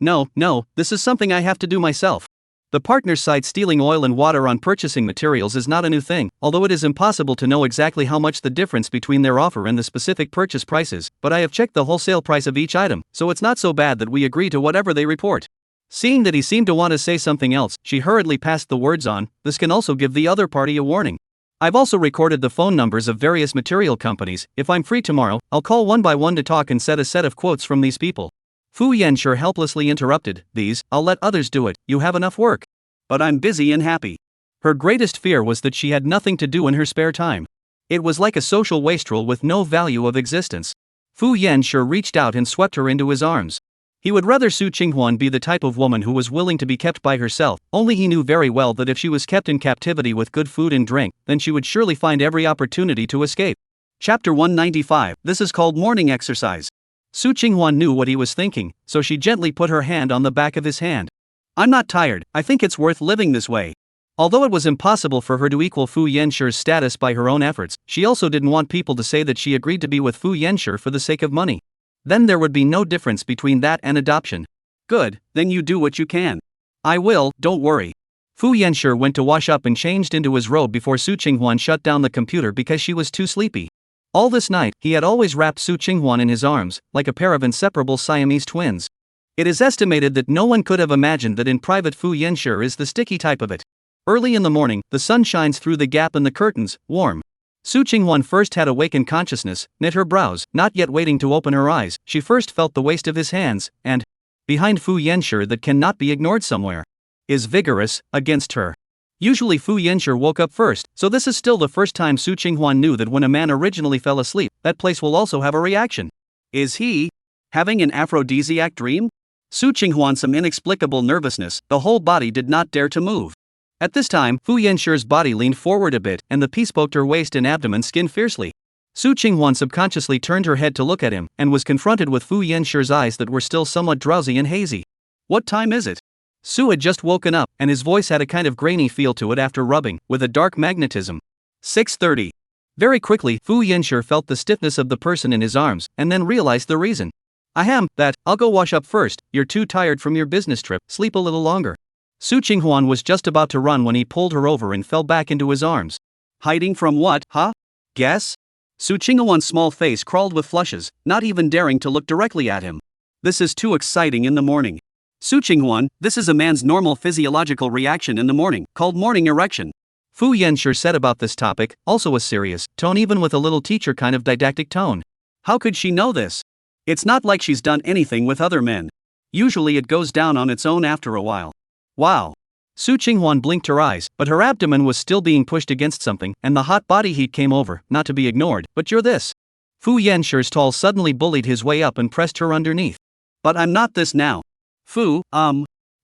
this is something I have to do myself. The partners side stealing oil and water on purchasing materials is not a new thing, although it is impossible to know exactly how much the difference between their offer and the specific purchase prices, but I have checked the wholesale price of each item, so it's not so bad that we agree to whatever they report. Seeing that he seemed to want to say something else, she hurriedly passed the words on. This can also give the other party a warning. I've also recorded the phone numbers of various material companies. If I'm free tomorrow, I'll call one by one to talk and set a set of quotes from these people. Fu Yanxue helplessly interrupted. I'll let others do it, you have enough work. But I'm busy and happy. Her greatest fear was that she had nothing to do in her spare time. It was like a social wastrel with no value of existence. Fu Yanxue reached out and swept her into his arms. He would rather Su Qinghuan be the type of woman who was willing to be kept by herself, only he knew very well that if she was kept in captivity with good food and drink, then she would surely find every opportunity to escape. Chapter 195. This is called morning exercise. Su Qinghuan knew what he was thinking, so she gently put her hand on the back of his hand. I'm not tired, I think it's worth living this way. Although it was impossible for her to equal Fu Yanxi's status by her own efforts, she also didn't want people to say that she agreed to be with Fu Yanxi for the sake of money. Then there would be no difference between that and adoption. Good, then you do what you can. I will, don't worry. Fu Yanxi went to wash up and changed into his robe before Su Qinghuan shut down the computer because she was too sleepy. All this night, he had always wrapped Su Qinghuan in his arms, like a pair of inseparable Siamese twins. It is estimated that no one could have imagined that in private Fu Yanxi is the sticky type of it. Early in the morning, the sun shines through the gap in the curtains, warm. Su Qinghuan first had awakened consciousness, knit her brows, not yet waiting to open her eyes. She first felt the waist of his hands, and, behind Fu Yanxi that cannot be ignored somewhere, is vigorous, against her. Usually Fu Yanxi woke up first, so this is still the first time Su Qinghuan knew that when a man originally fell asleep, that place will also have a reaction. Is he having an aphrodisiac dream? Su Qinghuan some inexplicable nervousness, the whole body did not dare to move. At this time, Fu Yanxi's body leaned forward a bit and the piece poked her waist and abdomen skin fiercely. Su Qinghuan subconsciously turned her head to look at him and was confronted with Fu Yanxi's eyes that were still somewhat drowsy and hazy. What time is it? Su had just woken up, and his voice had a kind of grainy feel to it after rubbing, with a dark magnetism. 6:30. Very quickly, Fu Yanxi felt the stiffness of the person in his arms, and then realized the reason. Ahem, I'll go wash up first, you're too tired from your business trip, sleep a little longer. Su Qinghuan was just about to run when he pulled her over and fell back into his arms. Hiding from what, huh? Guess? Su Qinghuan's small face crawled with flushes, not even daring to look directly at him. This is too exciting in the morning. Su Qinghuan, this is a man's normal physiological reaction in the morning, called morning erection. Fu Yanxi said about this topic, also a serious tone even with a little teacher kind of didactic tone. How could she know this? It's not like she's done anything with other men. Usually it goes down on its own after a while. Wow. Su Qinghuan blinked her eyes, but her abdomen was still being pushed against something, and the hot body heat came over, not to be ignored. But you're this. Fu Yanxi's tall suddenly bullied his way up and pressed her underneath. But I'm not this now. Fu,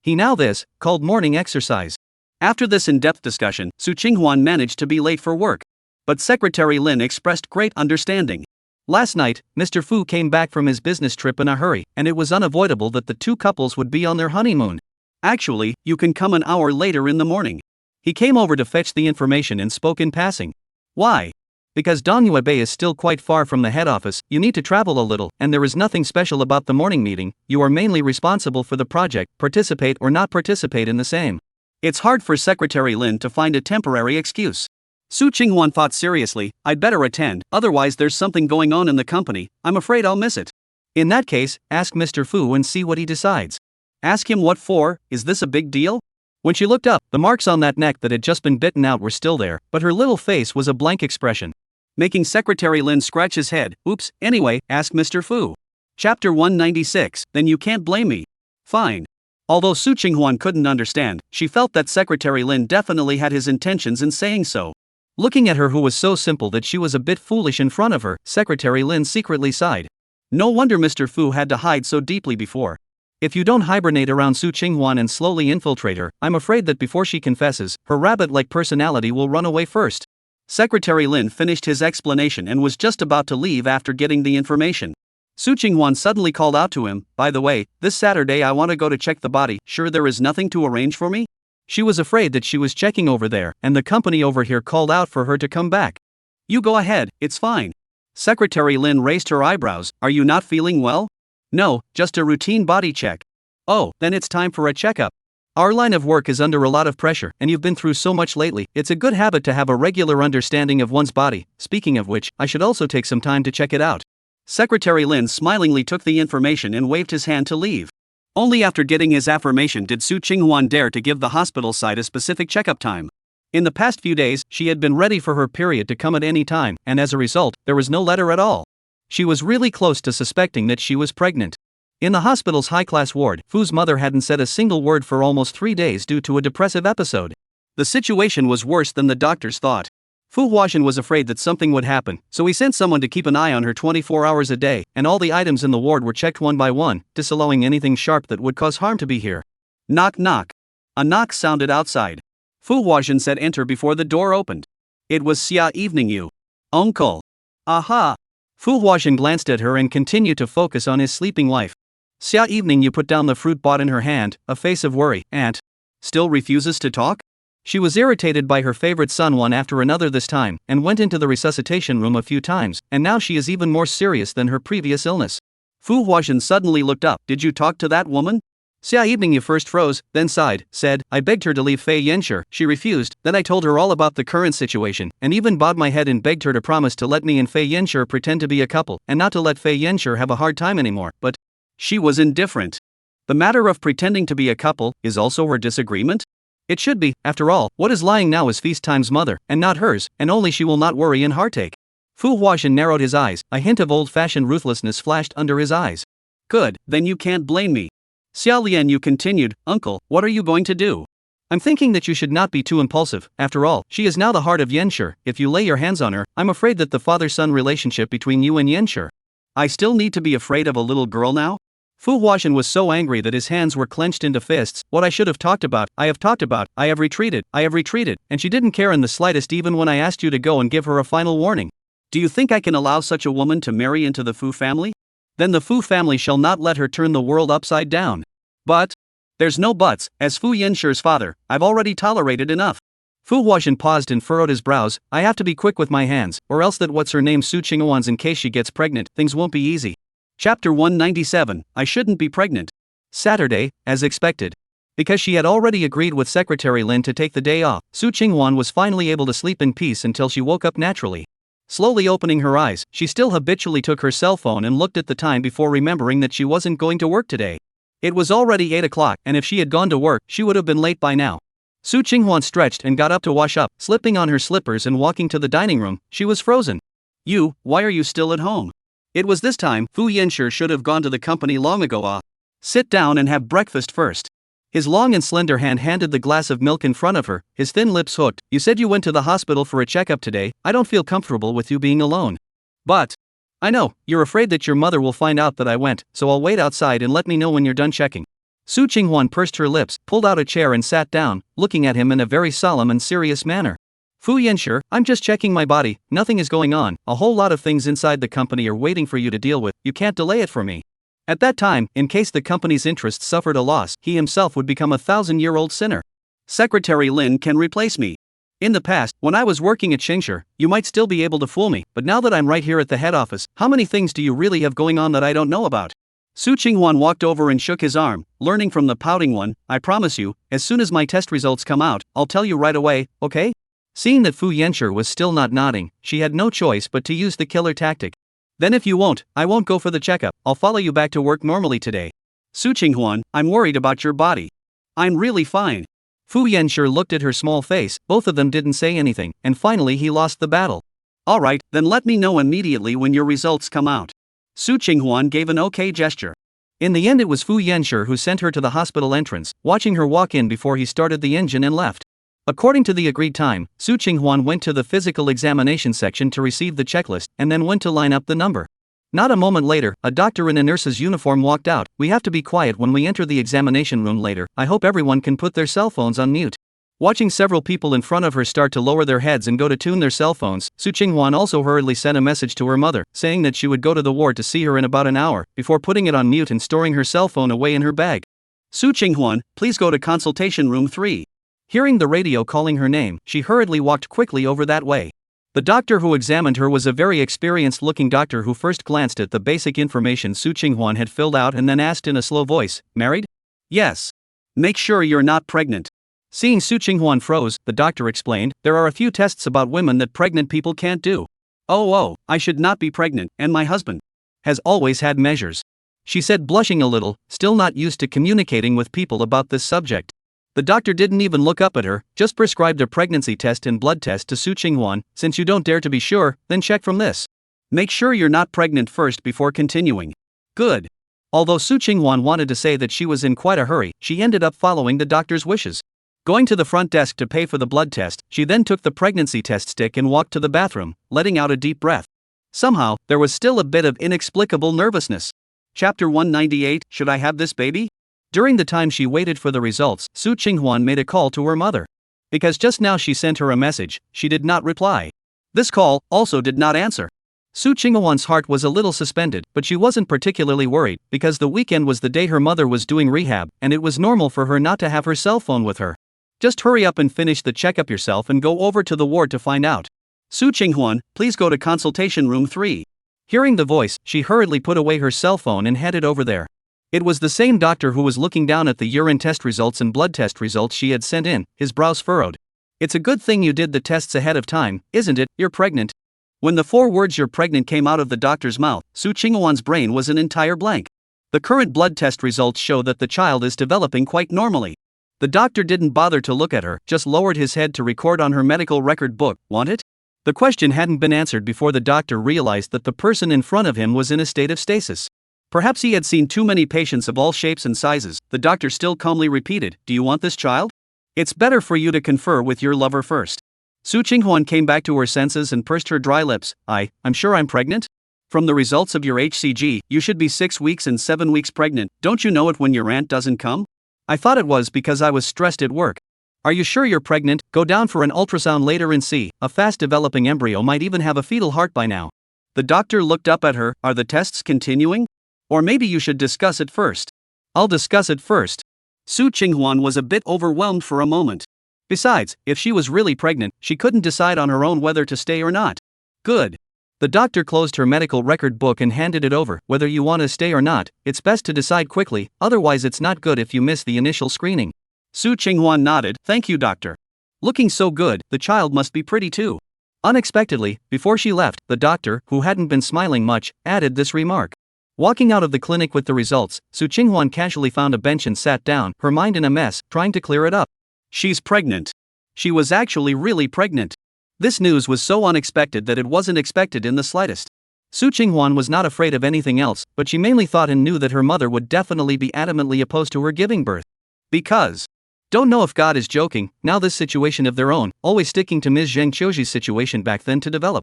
he now this, called morning exercise. After this in-depth discussion, Su Qinghuan managed to be late for work. But Secretary Lin expressed great understanding. Last night, Mr. Fu came back from his business trip in a hurry, and it was unavoidable that the two couples would be on their honeymoon. Actually, you can come an hour later in the morning. He came over to fetch the information and spoke in passing. Why? Because Dongyue Bay is still quite far from the head office, you need to travel a little, and there is nothing special about the morning meeting. You are mainly responsible for the project, participate or not participate in the same. It's hard for Secretary Lin to find a temporary excuse. Su Qinghuan thought seriously, I'd better attend, otherwise there's something going on in the company, I'm afraid I'll miss it. In that case, ask Mr. Fu and see what he decides. Ask him what for, is this a big deal? When she looked up, the marks on that neck that had just been bitten out were still there, but her little face was a blank expression. Making Secretary Lin scratch his head. Oops, anyway, ask Mr. Fu. Chapter 196, then you can't blame me. Fine. Although Su Qinghuan couldn't understand, she felt that Secretary Lin definitely had his intentions in saying so. Looking at her who was so simple that she was a bit foolish in front of her, Secretary Lin secretly sighed. No wonder Mr. Fu had to hide so deeply before. If you don't hibernate around Su Qinghuan and slowly infiltrate her, I'm afraid that before she confesses, her rabbit-like personality will run away first. Secretary Lin finished his explanation and was just about to leave after getting the information. Su Qinghuan suddenly called out to him, by the way, this Saturday I want to go to check the body, sure there is nothing to arrange for me? She was afraid that she was checking over there, and the company over here called out for her to come back. You go ahead, it's fine. Secretary Lin raised her eyebrows, are you not feeling well? No, just a routine body check. Oh, then it's time for a checkup. Our line of work is under a lot of pressure, and you've been through so much lately, it's a good habit to have a regular understanding of one's body. Speaking of which, I should also take some time to check it out. Secretary Lin smilingly took the information and waved his hand to leave. Only after getting his affirmation did Su Qinghuan dare to give the hospital side a specific checkup time. In the past few days, she had been ready for her period to come at any time, and as a result, there was no letter at all. She was really close to suspecting that she was pregnant. In the hospital's high-class ward, Fu's mother hadn't said a single word for almost 3 days due to a depressive episode. The situation was worse than the doctors thought. Fu Huaxian was afraid that something would happen, so he sent someone to keep an eye on her 24 hours a day, and all the items in the ward were checked one by one, disallowing anything sharp that would cause harm to be here. Knock knock. A knock sounded outside. Fu Huaxian said enter before the door opened. It was Xia Evening Yu. Uncle. Aha. Fu Huaxian glanced at her and continued to focus on his sleeping wife. Xia Evening Yu put down the fruit bought in her hand, a face of worry. Aunt. Still refuses to talk? She was irritated by her favorite son one after another this time, and went into the resuscitation room a few times, and now she is even more serious than her previous illness. Fu Huaxian suddenly looked up. Did you talk to that woman? Xia Evening Yu first froze, then sighed, said, I begged her to leave Fei Yanshi. She refused, then I told her all about the current situation, and even bowed my head and begged her to promise to let me and Fei Yanshi pretend to be a couple, and not to let Fei Yanshi have a hard time anymore, but she was indifferent. The matter of pretending to be a couple is also her disagreement? It should be, after all, what is lying now is Feast Time's mother, and not hers, and only she will not worry and heartache. Fu Huaxian narrowed his eyes, a hint of old-fashioned ruthlessness flashed under his eyes. Good, then you can't blame me. Xia Lian Yu continued, Uncle, what are you going to do? I'm thinking that you should not be too impulsive, after all, she is now the heart of Yanshi. If you lay your hands on her, I'm afraid that the father-son relationship between you and Yanshi. I still need to be afraid of a little girl now? Fu Huaxian was so angry that his hands were clenched into fists. What I should have talked about, I have talked about, I have retreated, and she didn't care in the slightest even when I asked you to go and give her a final warning. Do you think I can allow such a woman to marry into the Fu family? Then the Fu family shall not let her turn the world upside down. But there's no buts, as Fu Yanshi's father, I've already tolerated enough. Fu Huaxian paused and furrowed his brows. I have to be quick with my hands, or else that what's her name Su Qinghuan's in case she gets pregnant, things won't be easy. Chapter 197, I shouldn't be pregnant. Saturday, as expected. Because she had already agreed with Secretary Lin to take the day off, Su Qinghuan was finally able to sleep in peace until she woke up naturally. Slowly opening her eyes, she still habitually took her cell phone and looked at the time before remembering that she wasn't going to work today. It was already 8 o'clock, and if she had gone to work, she would have been late by now. Su Qinghuan stretched and got up to wash up, slipping on her slippers and walking to the dining room. She was frozen. You, why are you still at home? It was this time, Fu Yanshi should have gone to the company long ago. Sit down and have breakfast first. His long and slender hand handed the glass of milk in front of her, his thin lips hooked. You said you went to the hospital for a checkup today. I don't feel comfortable with you being alone. But I know, you're afraid that your mother will find out that I went, so I'll wait outside and let me know when you're done checking. Su Qinghuan pursed her lips, pulled out a chair and sat down, looking at him in a very solemn and serious manner. Fu Yanshi, I'm just checking my body, nothing is going on, a whole lot of things inside the company are waiting for you to deal with, you can't delay it for me. At that time, in case the company's interests suffered a loss, he himself would become a 1,000-year-old sinner. Secretary Lin can replace me. In the past, when I was working at Xingshi, you might still be able to fool me, but now that I'm right here at the head office, how many things do you really have going on that I don't know about? Su Qinghuan walked over and shook his arm, learning from the pouting one, I promise you, as soon as my test results come out, I'll tell you right away, okay? Seeing that Fu Yanshi was still not nodding, she had no choice but to use the killer tactic. Then if you won't, I won't go for the checkup, I'll follow you back to work normally today. Su Qinghuan, I'm worried about your body. I'm really fine. Fu Yanshi looked at her small face, both of them didn't say anything, and finally he lost the battle. Alright, then let me know immediately when your results come out. Su Qinghuan gave an okay gesture. In the end it was Fu Yanshi who sent her to the hospital entrance, watching her walk in before he started the engine and left. According to the agreed time, Su Qinghuan went to the physical examination section to receive the checklist and then went to line up the number. Not a moment later, a doctor in a nurse's uniform walked out. We have to be quiet when we enter the examination room later. I hope everyone can put their cell phones on mute. Watching several people in front of her start to lower their heads and go to tune their cell phones, Su Qinghuan also hurriedly sent a message to her mother, saying that she would go to the ward to see her in about an hour, before putting it on mute and storing her cell phone away in her bag. Su Qinghuan, please go to consultation room 3. Hearing the radio calling her name, she hurriedly walked quickly over that way. The doctor who examined her was a very experienced-looking doctor who first glanced at the basic information Su Qinghuan had filled out and then asked in a slow voice, married? Yes. Make sure you're not pregnant. Seeing Su Qinghuan froze, the doctor explained, there are a few tests about women that pregnant people can't do. Oh, I should not be pregnant, and my husband has always had measures. She said, blushing a little, still not used to communicating with people about this subject. The doctor didn't even look up at her, just prescribed a pregnancy test and blood test to Su Qinghuan. Since you don't dare to be sure, then check from this. Make sure you're not pregnant first before continuing. Good. Although Su Qinghuan wanted to say that she was in quite a hurry, she ended up following the doctor's wishes. Going to the front desk to pay for the blood test, she then took the pregnancy test stick and walked to the bathroom, letting out a deep breath. Somehow, there was still a bit of inexplicable nervousness. Chapter 198, Should I Have This Baby? During the time she waited for the results, Su Qinghwan made a call to her mother. Because just now she sent her a message, she did not reply. This call also did not answer. Su Qinghwan's heart was a little suspended, but she wasn't particularly worried, because the weekend was the day her mother was doing rehab, and it was normal for her not to have her cell phone with her. Just hurry up and finish the checkup yourself and go over to the ward to find out. Su Qinghwan, please go to consultation room 3. Hearing the voice, she hurriedly put away her cell phone and headed over there. It was the same doctor who was looking down at the urine test results and blood test results she had sent in, his brows furrowed. It's a good thing you did the tests ahead of time, isn't it? You're pregnant. When the 4 words "you're pregnant" came out of the doctor's mouth, Su Qinghwan's brain was an entire blank. The current blood test results show that the child is developing quite normally. The doctor didn't bother to look at her, just lowered his head to record on her medical record book. Want it? The question hadn't been answered before the doctor realized that the person in front of him was in a state of stasis. Perhaps he had seen too many patients of all shapes and sizes. The doctor still calmly repeated, "Do you want this child? It's better for you to confer with your lover first." Su Qinghwan came back to her senses and pursed her dry lips. I'm sure I'm pregnant? From the results of your HCG, you should be 6 weeks and 7 weeks pregnant. Don't you know it when your aunt doesn't come? I thought it was because I was stressed at work. Are you sure you're pregnant? Go down for an ultrasound later and see. A fast-developing embryo might even have a fetal heart by now. The doctor looked up at her. Are the tests continuing? Or maybe you should discuss it first. I'll discuss it first. Su Qinghwan was a bit overwhelmed for a moment. Besides, if she was really pregnant, she couldn't decide on her own whether to stay or not. Good. The doctor closed her medical record book and handed it over. Whether you want to stay or not, it's best to decide quickly, otherwise it's not good if you miss the initial screening. Su Qinghwan nodded. Thank you, doctor. Looking so good, the child must be pretty too. Unexpectedly, before she left, the doctor, who hadn't been smiling much, added this remark. Walking out of the clinic with the results, Su Qinghwan casually found a bench and sat down, her mind in a mess, trying to clear it up. She's pregnant. She was actually really pregnant. This news was so unexpected that it wasn't expected in the slightest. Su Qinghwan was not afraid of anything else, but she mainly thought and knew that her mother would definitely be adamantly opposed to her giving birth. Because. Don't know if God is joking, now this situation of their own, always sticking to Ms. Zheng Qiuji's situation back then to develop.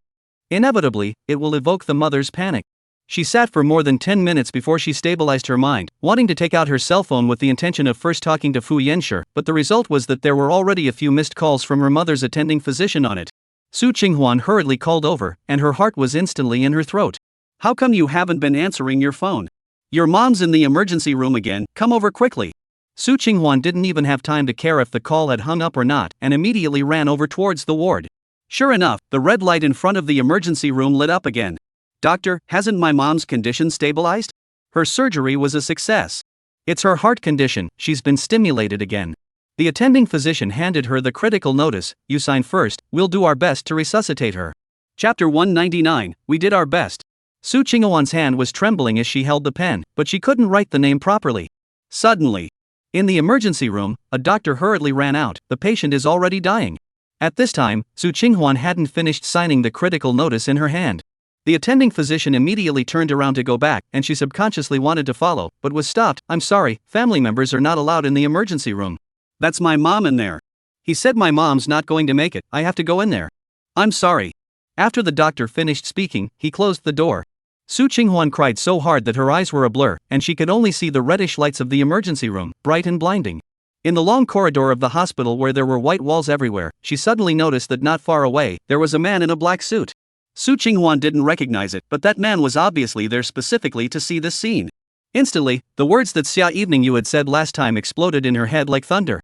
Inevitably, it will evoke the mother's panic. She sat for more than 10 minutes before she stabilized her mind, wanting to take out her cell phone with the intention of first talking to Fu Yanshi, but the result was that there were already a few missed calls from her mother's attending physician on it. Su Qinghwan hurriedly called over, and her heart was instantly in her throat. How come you haven't been answering your phone? Your mom's in the emergency room again, come over quickly. Su Qinghwan didn't even have time to care if the call had hung up or not, and immediately ran over towards the ward. Sure enough, the red light in front of the emergency room lit up again. Doctor, hasn't my mom's condition stabilized? Her surgery was a success. It's her heart condition, she's been stimulated again. The attending physician handed her the critical notice. You sign first, we'll do our best to resuscitate her. Chapter 199, We Did Our Best. Su Qinghwan's hand was trembling as she held the pen, but she couldn't write the name properly. Suddenly, in the emergency room, a doctor hurriedly ran out. The patient is already dying. At this time, Su Qinghwan hadn't finished signing the critical notice in her hand. The attending physician immediately turned around to go back, and she subconsciously wanted to follow, but was stopped. I'm sorry, family members are not allowed in the emergency room. That's my mom in there. He said my mom's not going to make it, I have to go in there. I'm sorry. After the doctor finished speaking, he closed the door. Su Qinghwan cried so hard that her eyes were a blur, and she could only see the reddish lights of the emergency room, bright and blinding. In the long corridor of the hospital where there were white walls everywhere, she suddenly noticed that not far away, there was a man in a black suit. Su Qinghwan didn't recognize it, but that man was obviously there specifically to see this scene. Instantly, the words that "Xia evening you had said last time" exploded in her head like thunder.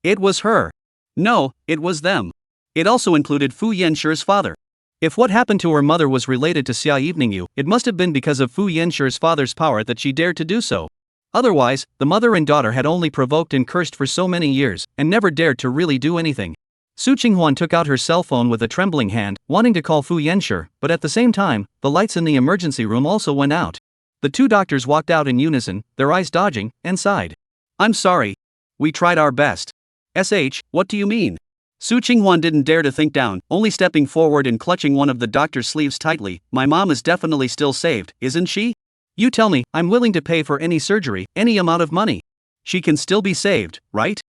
It was her. No, it was them. It also included Fu Yanshi's father. If what happened to her mother was related to Xia evening you, it must have been because of Fu Yanshi's father's power that she dared to do so. Otherwise, the mother and daughter had only provoked and cursed for so many years, and never dared to really do anything. Su Qinghwan took out her cell phone with a trembling hand, wanting to call Fu Yanshi, but at the same time, the lights in the emergency room also went out. The two doctors walked out in unison, their eyes dodging, and sighed. I'm sorry. We tried our best. What do you mean? Su Qinghwan didn't dare to think down, only stepping forward and clutching one of the doctor's sleeves tightly. My mom is definitely still saved, isn't she? You tell me, I'm willing to pay for any surgery, any amount of money. She can still be saved, right?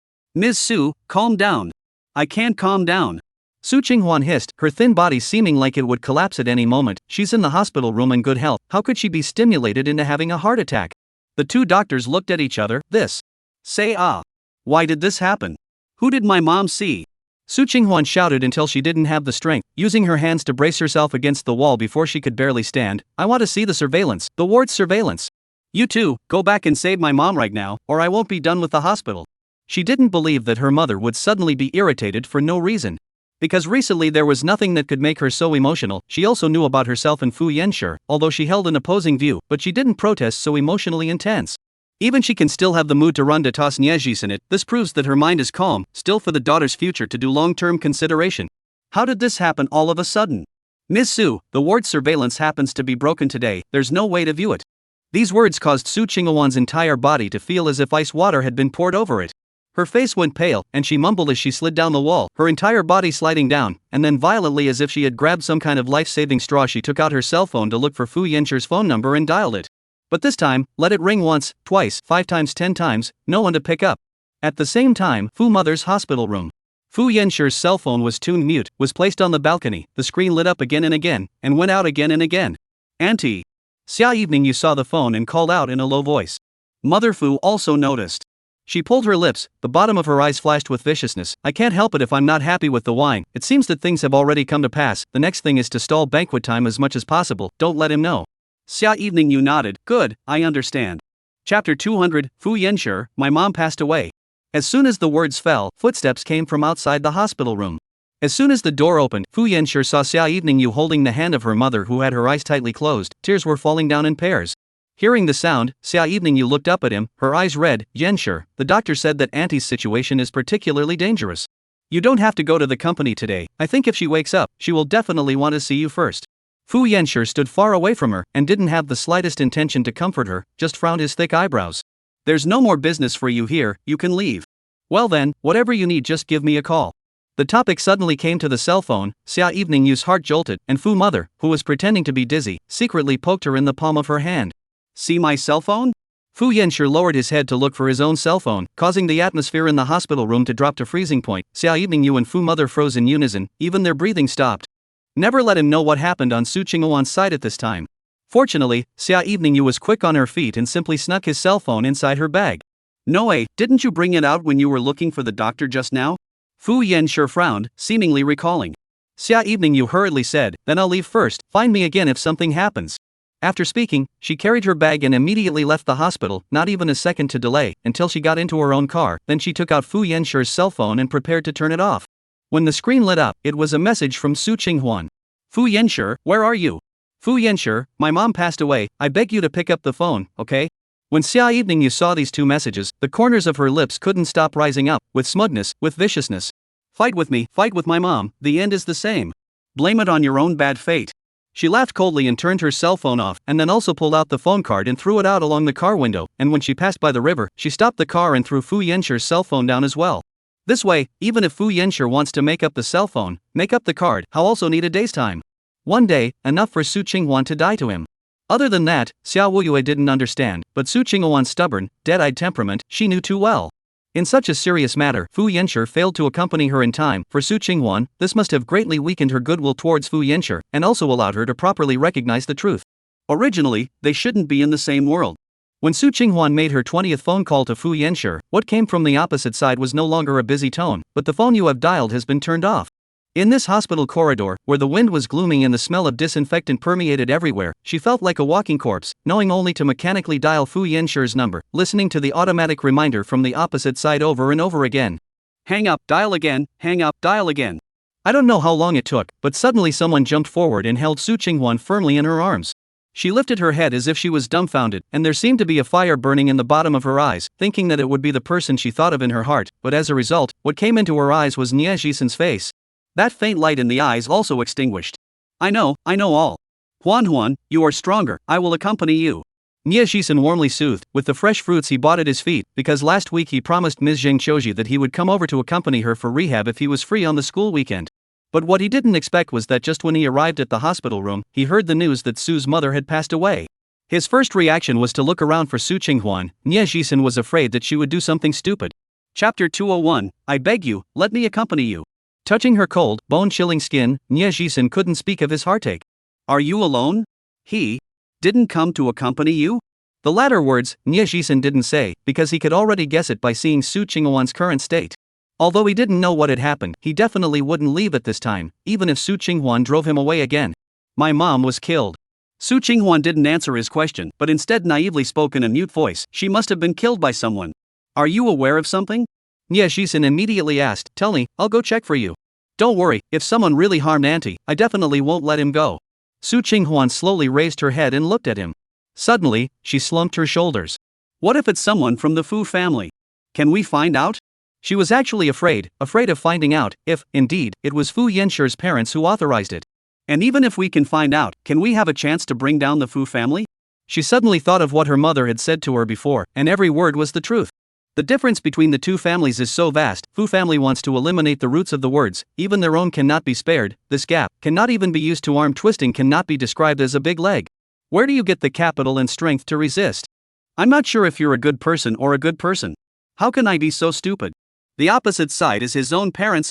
Ms. Su, calm down. I can't calm down. Su Qinghwan hissed, her thin body seeming like it would collapse at any moment. She's in the hospital room in good health. How could she be stimulated into having a heart attack? The two doctors looked at each other. This. Say ah. Why did this happen? Who did my mom see? Su Qinghwan shouted until she didn't have the strength, using her hands to brace herself against the wall before she could barely stand. I want to see the surveillance, the ward's surveillance. You two, go back and save my mom right now, or I won't be done with the hospital. She didn't believe that her mother would suddenly be irritated for no reason. Because recently there was nothing that could make her so emotional. She also knew about herself and Fu Yanshi, although she held an opposing view, but she didn't protest so emotionally intense. Even she can still have the mood to run to toss Niejis in it. This proves that her mind is calm, still for the daughter's future to do long-term consideration. How did this happen all of a sudden? Ms. Su, the ward's surveillance happens to be broken today, there's no way to view it. These words caused Su Qinghwan's entire body to feel as if ice water had been poured over it. Her face went pale, and she mumbled as she slid down the wall, her entire body sliding down, and then violently as if she had grabbed some kind of life-saving straw she took out her cell phone to look for Fu Yanshi's phone number and dialed it. But this time, let it ring once, twice, 5 times, 10 times, no one to pick up. At the same time, Fu mother's hospital room. Fu Yanshi's cell phone was tuned mute, was placed on the balcony, the screen lit up again and again, and went out again and again. Auntie. Xia Evening you saw the phone and called out in a low voice. Mother Fu also noticed. She pulled her lips, the bottom of her eyes flashed with viciousness. I can't help it if I'm not happy with the wine. It seems that things have already come to pass. The next thing is to stall banquet time as much as possible. Don't let him know. Xia Evening you nodded. Good, I understand. Chapter 200, Fu Yanshi, my mom passed away. As soon as the words fell, footsteps came from outside the hospital room. As soon as the door opened, Fu Yanshi saw Xia Evening you holding the hand of her mother who had her eyes tightly closed. Tears were falling down in pairs. Hearing the sound, Xia Evening you looked up at him, her eyes red. Yanshi, the doctor said that Auntie's situation is particularly dangerous. You don't have to go to the company today. I think if she wakes up, she will definitely want to see you first. Fu Yanshi stood far away from her, and didn't have the slightest intention to comfort her, just frowned his thick eyebrows. There's no more business for you here, you can leave. Well then, whatever you need just give me a call. The topic suddenly came to the cell phone. Xia Evening you's heart jolted, and Fu mother, who was pretending to be dizzy, secretly poked her in the palm of her hand. See my cell phone? Fu Yanshi lowered his head to look for his own cell phone, causing the atmosphere in the hospital room to drop to freezing point. Xia Evening you and Fu mother froze in unison, even their breathing stopped. Never let him know what happened on Su Qinghwan's side at this time. Fortunately, Xia Evening you was quick on her feet and simply snuck his cell phone inside her bag. No way, didn't you bring it out when you were looking for the doctor just now? Fu Yanshi frowned, seemingly recalling. Xia Evening you hurriedly said, then I'll leave first, find me again if something happens. After speaking, she carried her bag and immediately left the hospital, not even a second to delay, until she got into her own car. Then she took out Fu Yanshi's cell phone and prepared to turn it off. When the screen lit up, it was a message from Su Qinghwan. Fu Yanshi, where are you? Fu Yanshi, my mom passed away, I beg you to pick up the phone, okay? When Xia Evening you saw these two messages, the corners of her lips couldn't stop rising up, with smugness, with viciousness. Fight with me, fight with my mom, the end is the same. Blame it on your own bad fate. She laughed coldly and turned her cell phone off, and then also pulled out the phone card and threw it out along the car window, and when she passed by the river, she stopped the car and threw Fu Yanshi's cell phone down as well. This way, even if Fu Yanshi wants to make up the cell phone, make up the card, he'll also need a day's time. One day, enough for Su Qinghwan to die to him. Other than that, Xia Wuyue didn't understand, but Su Qinghwan's stubborn, dead-eyed temperament, she knew too well. In such a serious matter, Fu Yanshi failed to accompany her in time. For Su Qinghwan, this must have greatly weakened her goodwill towards Fu Yanshi, and also allowed her to properly recognize the truth. Originally, they shouldn't be in the same world. When Su Qinghwan made her 20th phone call to Fu Yanshi, what came from the opposite side was no longer a busy tone, but the phone you have dialed has been turned off. In this hospital corridor, where the wind was glooming and the smell of disinfectant permeated everywhere, she felt like a walking corpse, knowing only to mechanically dial Fu Yanshi's number, listening to the automatic reminder from the opposite side over and over again. Hang up, dial again, hang up, dial again. I don't know how long it took, but suddenly someone jumped forward and held Su Qinghwan firmly in her arms. She lifted her head as if she was dumbfounded, and there seemed to be a fire burning in the bottom of her eyes, thinking that it would be the person she thought of in her heart, but as a result, what came into her eyes was Nie Jisen's face. That faint light in the eyes also extinguished. I know all. Huan, you are stronger, I will accompany you. Nie Jisen warmly soothed, with the fresh fruits he bought at his feet, because last week he promised Ms. Zheng Qiuji that he would come over to accompany her for rehab if he was free on the school weekend. But what he didn't expect was that just when he arrived at the hospital room, he heard the news that Su's mother had passed away. His first reaction was to look around for Su Qinghwan. Nie Jisen was afraid that she would do something stupid. Chapter 201, I beg you, let me accompany you. Touching her cold, bone-chilling skin, Nie Jisen couldn't speak of his heartache. Are you alone? He didn't come to accompany you? The latter words, Nie Jisen didn't say, because he could already guess it by seeing Su Qinghwan's current state. Although he didn't know what had happened, he definitely wouldn't leave at this time, even if Su Qinghwan drove him away again. My mom was killed. Su Qinghwan didn't answer his question, but instead naively spoke in a mute voice. She must have been killed by someone. Are you aware of something? Nie Jisen immediately asked, tell me, I'll go check for you. Don't worry, if someone really harmed Auntie, I definitely won't let him go. Su Qinghwan slowly raised her head and looked at him. Suddenly, she slumped her shoulders. What if it's someone from the Fu family? Can we find out? She was actually afraid of finding out if, indeed, it was Fu Yenshi's parents who authorized it. And even if we can find out, can we have a chance to bring down the Fu family? She suddenly thought of what her mother had said to her before, and every word was the truth. The difference between the two families is so vast. Fu family wants to eliminate the roots of the words, even their own cannot be spared. This gap cannot even be used to arm twisting, cannot be described as a big leg. Where do you get the capital and strength to resist? I'm not sure if you're a good person or a good person. How can I be so stupid? The opposite side is his own parents.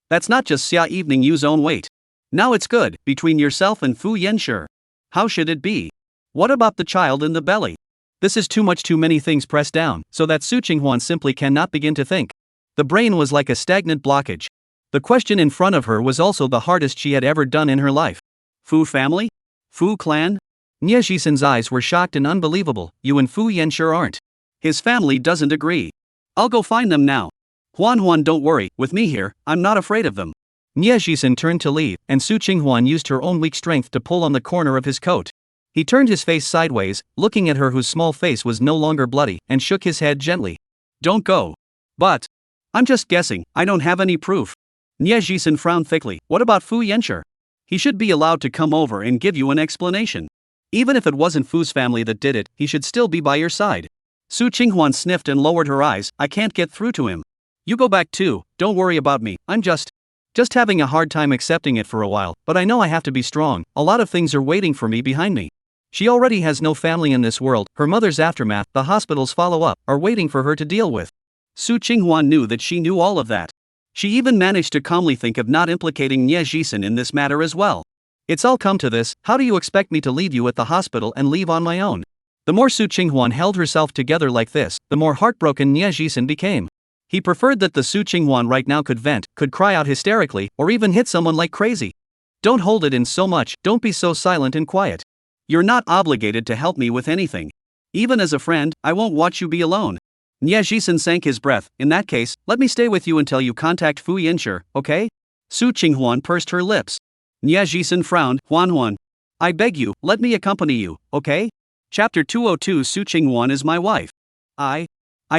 That's not just Xia Evening Yu's own weight. Now it's good, between yourself and Fu Yanshi. How should it be? What about the child in the belly? This is too much, too many things pressed down, so that Su Qinghwan simply cannot begin to think. The brain was like a stagnant blockage. The question in front of her was also the hardest she had ever done in her life. Fu family? Fu clan? Nie Jisen's eyes were shocked and unbelievable. You and Fu Yanshi aren't. His family doesn't agree. I'll go find them now. Huan, don't worry, with me here, I'm not afraid of them. Nie Jisen turned to leave, and Su Qinghwan used her own weak strength to pull on the corner of his coat. He turned his face sideways, looking at her whose small face was no longer bloody, and shook his head gently. Don't go. But I'm just guessing, I don't have any proof. Nie Jisen frowned thickly. What about Fu Yanshi? He should be allowed to come over and give you an explanation. Even if it wasn't Fu's family that did it, he should still be by your side. Su Qinghwan sniffed and lowered her eyes. I can't get through to him. You go back too, don't worry about me, I'm just having a hard time accepting it for a while, but I know I have to be strong. A lot of things are waiting for me behind me. She already has no family in this world, her mother's aftermath, the hospital's follow-up, are waiting for her to deal with. Su Qinghwan knew that she knew all of that. She even managed to calmly think of not implicating Nie Jisen in this matter as well. It's all come to this, how do you expect me to leave you at the hospital and leave on my own? The more Su Qinghwan held herself together like this, the more heartbroken Nie Jisen became. He preferred that the Su Qinghwan right now could vent, could cry out hysterically, or even hit someone like crazy. Don't hold it in so much, don't be so silent and quiet. You're not obligated to help me with anything. Even as a friend, I won't watch you be alone. Nie Jisen sank his breath. In that case, let me stay with you until you contact Fu Yanshi, okay? Su Qinghwan pursed her lips. Nie Jisen frowned. Huan, I beg you, let me accompany you, okay? Chapter 202 Su Qinghwan is my wife. I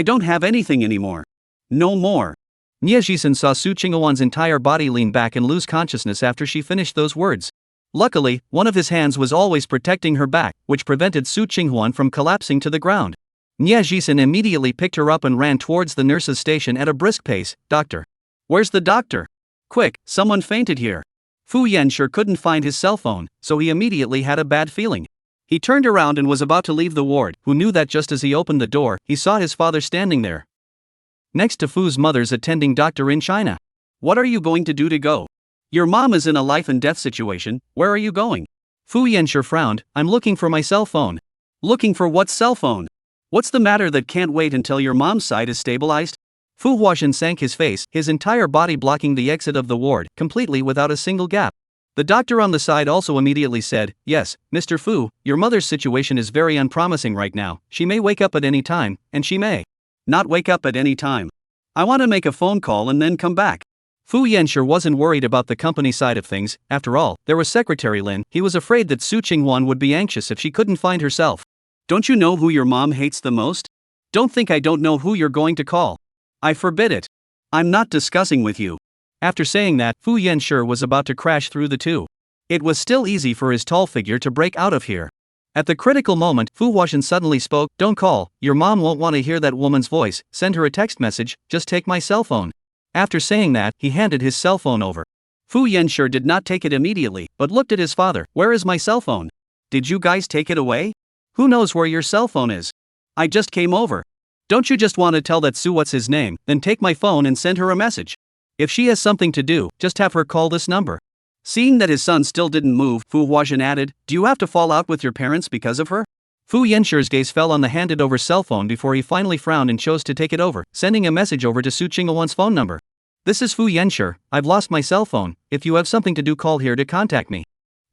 don't have anything anymore. No more. Nie Jisen saw Su Qinghwan's entire body lean back and lose consciousness after she finished those words. Luckily, one of his hands was always protecting her back, which prevented Su Qinghwan from collapsing to the ground. Nie Jisen immediately picked her up and ran towards the nurse's station at a brisk pace. Doctor. Where's the doctor? Quick, someone fainted here. Fu Yanshi couldn't find his cell phone, so he immediately had a bad feeling. He turned around and was about to leave the ward, who knew that just as he opened the door, he saw his father standing there. Next to Fu's mother's attending doctor in China. What are you going to do to go? Your mom is in a life and death situation, where are you going? Fu Yanshi frowned. I'm looking for my cell phone. Looking for what cell phone? What's the matter that can't wait until your mom's side is stabilized? Fu Huashan sank his face, his entire body blocking the exit of the ward, completely without a single gap. The doctor on the side also immediately said, yes, Mr. Fu, your mother's situation is very unpromising right now. She may wake up at any time, and she may not wake up at any time. I want to make a phone call and then come back. Fu Yanshi wasn't worried about the company side of things. After all, there was Secretary Lin. He was afraid that Su Qinghwan would be anxious if she couldn't find herself. Don't you know who your mom hates the most? Don't think I don't know who you're going to call. I forbid it. I'm not discussing with you. After saying that, Fu Yanshi was about to crash through the two. It was still easy for his tall figure to break out of here. At the critical moment, Fu Huashan suddenly spoke. Don't call, your mom won't want to hear that woman's voice. Send her a text message, just take my cell phone. After saying that, he handed his cell phone over. Fu Yanshi did not take it immediately, but looked at his father. Where is my cell phone? Did you guys take it away? Who knows where your cell phone is? I just came over. Don't you just want to tell that Sue what's his name, then take my phone and send her a message? If she has something to do, just have her call this number. Seeing that his son still didn't move, Fu Huajian added, do you have to fall out with your parents because of her? Fu Yanshur's gaze fell on the handed-over cell phone before he finally frowned and chose to take it over, sending a message over to Su Qinghuan's phone number. This is Fu Yanshur, I've lost my cell phone, if you have something to do call here to contact me.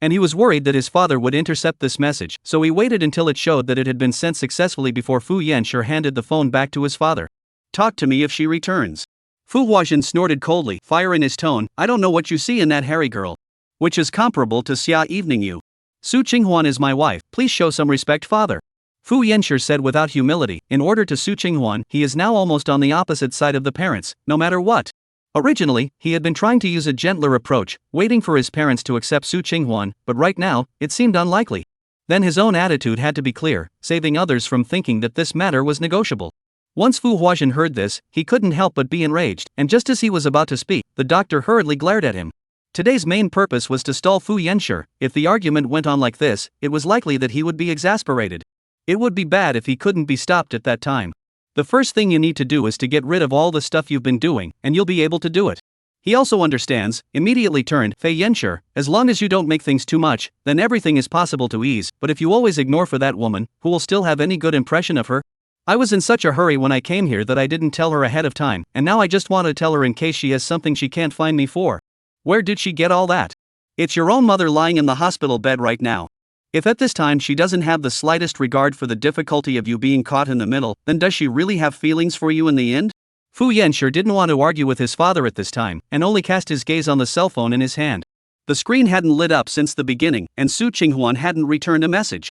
And he was worried that his father would intercept this message, so he waited until it showed that it had been sent successfully before Fu Yanshur handed the phone back to his father. Talk to me if she returns. Fu Huajian snorted coldly, fire in his tone, I don't know what you see in that hairy girl. Which is comparable to Xia Evening You. Su Qinghuan is my wife, please show some respect father. Fu Yanshur said without humility, in order to Su Qinghuan, he is now almost on the opposite side of the parents, no matter what. Originally, he had been trying to use a gentler approach, waiting for his parents to accept Su Qinghuan, but right now, it seemed unlikely. Then his own attitude had to be clear, saving others from thinking that this matter was negotiable. Once Fu Huajian heard this, he couldn't help but be enraged, and just as he was about to speak, the doctor hurriedly glared at him. Today's main purpose was to stall Fu Yanshur. If the argument went on like this, it was likely that he would be exasperated. It would be bad if he couldn't be stopped at that time. The first thing you need to do is to get rid of all the stuff you've been doing, and you'll be able to do it. He also understands, immediately turned, Fei Yanshur, as long as you don't make things too much, then everything is possible to ease, but if you always ignore for that woman, who will still have any good impression of her? I was in such a hurry when I came here that I didn't tell her ahead of time, and now I just want to tell her in case she has something she can't find me for. Where did she get all that? It's your own mother lying in the hospital bed right now. If at this time she doesn't have the slightest regard for the difficulty of you being caught in the middle, then does she really have feelings for you in the end? Fu Yanshur didn't want to argue with his father at this time, and only cast his gaze on the cell phone in his hand. The screen hadn't lit up since the beginning, and Su Qinghuan hadn't returned a message.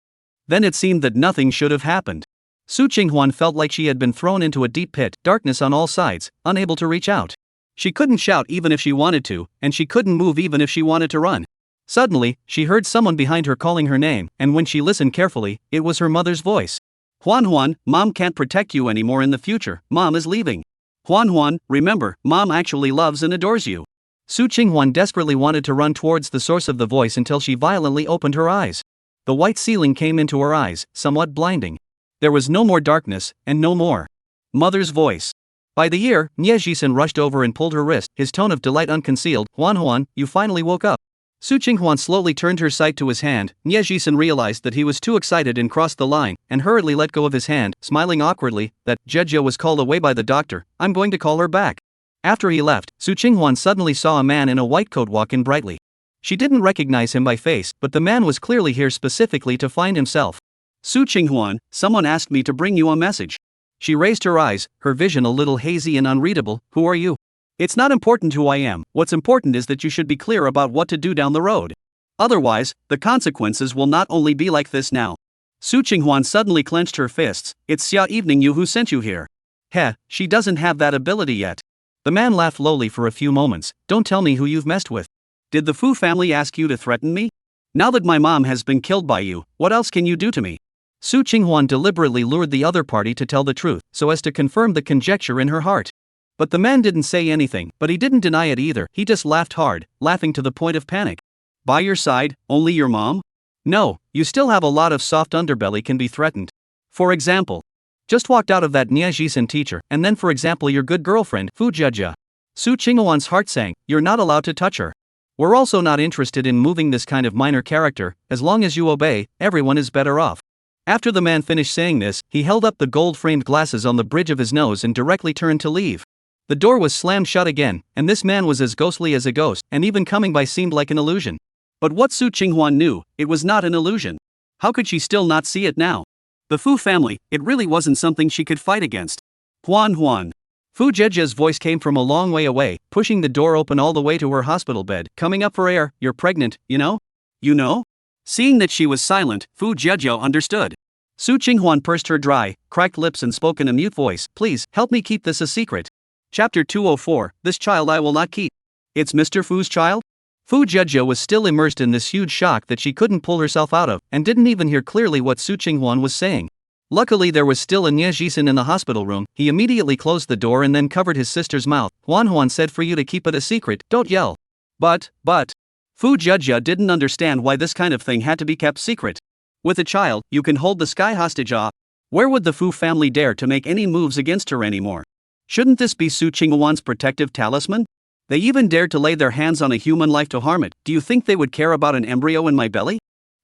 Then it seemed that nothing should have happened. Su Qinghuan felt like she had been thrown into a deep pit, darkness on all sides, unable to reach out. She couldn't shout even if she wanted to, and she couldn't move even if she wanted to run. Suddenly, she heard someone behind her calling her name, and when she listened carefully, it was her mother's voice. Huan, Mom can't protect you anymore in the future, Mom is leaving. Huan, remember, Mom actually loves and adores you. Su Qinghuan desperately wanted to run towards the source of the voice until she violently opened her eyes. The white ceiling came into her eyes, somewhat blinding. There was no more darkness, and no more. Mother's voice. By the ear, Nie Jisen rushed over and pulled her wrist, his tone of delight unconcealed. Huan, you finally woke up. Su Qinghuan slowly turned her sight to his hand. Nie Jisen realized that he was too excited and crossed the line, and hurriedly let go of his hand, smiling awkwardly, that Jejia was called away by the doctor, I'm going to call her back. After he left, Su Qinghuan suddenly saw a man in a white coat walk in brightly. She didn't recognize him by face, but the man was clearly here specifically to find himself. Su Qinghuan, someone asked me to bring you a message. She raised her eyes, her vision a little hazy and unreadable. Who are you? It's not important who I am, what's important is that you should be clear about what to do down the road. Otherwise, the consequences will not only be like this now. Su Qinghuan suddenly clenched her fists. It's Xia Evening You who sent you here. Heh, she doesn't have that ability yet. The man laughed lowly for a few moments. Don't tell me who you've messed with. Did the Fu family ask you to threaten me? Now that my mom has been killed by you, what else can you do to me? Su Qinghuan deliberately lured the other party to tell the truth, so as to confirm the conjecture in her heart. But the man didn't say anything, but he didn't deny it either, he just laughed hard, laughing to the point of panic. By your side, only your mom? No, you still have a lot of soft underbelly can be threatened. For example, just walked out of that Nie Jisen teacher, and then for example your good girlfriend, Fu Jejia. Su Qinghuan's heart sank, you're not allowed to touch her. We're also not interested in moving this kind of minor character, as long as you obey, everyone is better off. After the man finished saying this, he held up the gold-framed glasses on the bridge of his nose and directly turned to leave. The door was slammed shut again, and this man was as ghostly as a ghost, and even coming by seemed like an illusion. But what Su Qinghuan knew, it was not an illusion. How could she still not see it now? The Fu family, it really wasn't something she could fight against. Huan. Fu Jejia's voice came from a long way away, pushing the door open all the way to her hospital bed. Coming up for air, you're pregnant, you know? You know? Seeing that she was silent, Fu Jejia understood. Su Qinghuan pursed her dry, cracked lips and spoke in a mute voice. Please, help me keep this a secret. Chapter 204, This child I will not keep. It's Mr. Fu's child? Fu Jejia was still immersed in this huge shock that she couldn't pull herself out of, and didn't even hear clearly what Su Qinghuan was saying. Luckily there was still a Nie Jisen in the hospital room. He immediately closed the door and then covered his sister's mouth. Huan said for you to keep it a secret, don't yell. But. Fu Jejia didn't understand why this kind of thing had to be kept secret. With a child, you can hold the sky hostage off. Where would the Fu family dare to make any moves against her anymore? Shouldn't this be Su Qinghuan's protective talisman? They even dared to lay their hands on a human life to harm it. Do you think they would care about an embryo in my belly?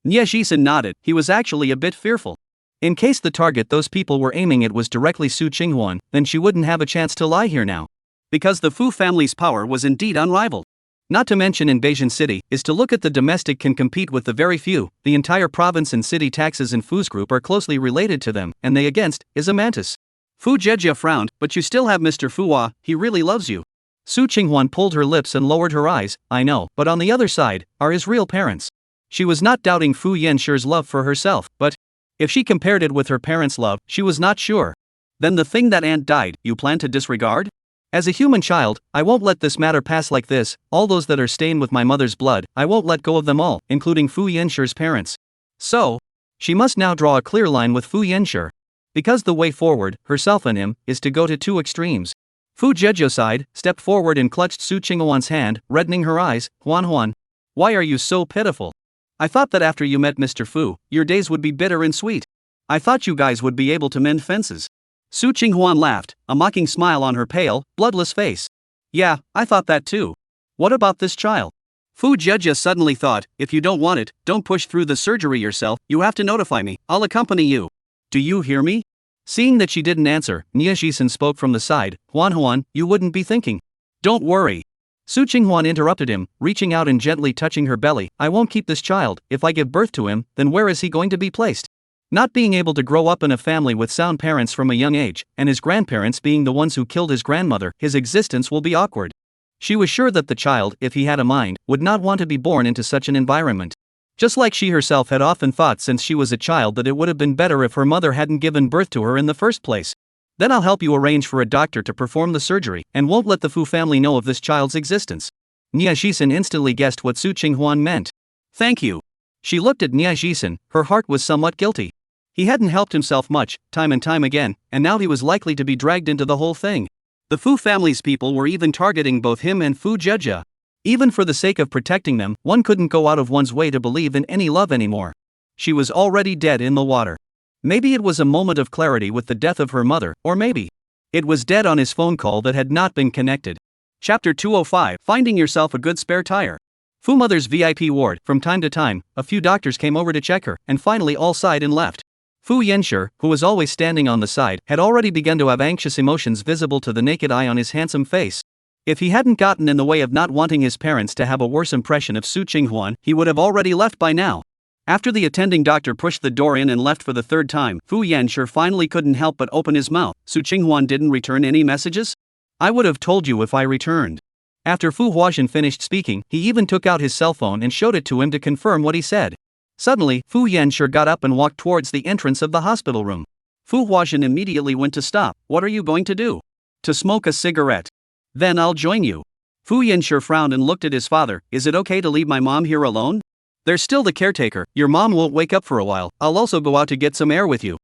Nie Jisen nodded. He was actually a bit fearful. In case the target those people were aiming at was directly Su Qinghuan, then she wouldn't have a chance to lie here now. Because the Fu family's power was indeed unrivaled. Not to mention in Beijing City, is to look at the domestic can compete with the very few. The entire province and city taxes in Fu's group are closely related to them, and they against is a mantis. Fu Jejia frowned, but you still have Mr. Fuwa, he really loves you. Su Qinghuan pulled her lips and lowered her eyes. I know, but on the other side, are his real parents. She was not doubting Fu Yenshi's love for herself, but if she compared it with her parents' love, she was not sure. Then the thing that aunt died, you plan to disregard? As a human child, I won't let this matter pass like this. All those that are stained with my mother's blood, I won't let go of them all, including Fu Yenshi's parents. So, she must now draw a clear line with Fu Yenshi. Because the way forward, herself and him, is to go to two extremes. Fu Jejio sighed, stepped forward and clutched Su Qinghuan's hand, reddening her eyes. Huan, why are you so pitiful? I thought that after you met Mr. Fu, your days would be bitter and sweet. I thought you guys would be able to mend fences. Su Qinghuan laughed, a mocking smile on her pale, bloodless face. Yeah, I thought that too. What about this child? Fu Jejia suddenly thought, if you don't want it, don't push through the surgery yourself, you have to notify me, I'll accompany you. Do you hear me? Seeing that she didn't answer, Nie Jisen spoke from the side. Huan, you wouldn't be thinking. Don't worry. Su Qinghuan interrupted him, reaching out and gently touching her belly. I won't keep this child. If I give birth to him, then where is he going to be placed? Not being able to grow up in a family with sound parents from a young age, and his grandparents being the ones who killed his grandmother, his existence will be awkward. She was sure that the child, if he had a mind, would not want to be born into such an environment. Just like she herself had often thought since she was a child that it would have been better if her mother hadn't given birth to her in the first place. Then I'll help you arrange for a doctor to perform the surgery, and won't let the Fu family know of this child's existence. Nie Jisen instantly guessed what Su Qinghuan meant. Thank you. She looked at Nie Jisen, her heart was somewhat guilty. He hadn't helped himself much, time and time again, and now he was likely to be dragged into the whole thing. The Fu family's people were even targeting both him and Fu Jejia. Even for the sake of protecting them, one couldn't go out of one's way to believe in any love anymore. She was already dead in the water. Maybe it was a moment of clarity with the death of her mother, or maybe it was dead on his phone call that had not been connected. Chapter 205, Finding Yourself a Good Spare Tire. Fu Mother's VIP ward. From time to time, a few doctors came over to check her, and finally all sighed and left. Fu Yenshi, who was always standing on the side, had already begun to have anxious emotions visible to the naked eye on his handsome face. If he hadn't gotten in the way of not wanting his parents to have a worse impression of Su Qinghuan, he would have already left by now. After the attending doctor pushed the door in and left for the third time, Fu Yenshi finally couldn't help but open his mouth. Su Qinghuan didn't return any messages? I would have told you if I returned. After Fu Huaxian finished speaking, he even took out his cell phone and showed it to him to confirm what he said. Suddenly, Fu Yenshi got up and walked towards the entrance of the hospital room. Fu Huaxian immediately went to stop. What are you going to do? To smoke a cigarette. Then I'll join you. Fu Yenshi frowned and looked at his father. Is it okay to leave my mom here alone? There's still the caretaker. Your mom won't wake up for a while. I'll also go out to get some air with you.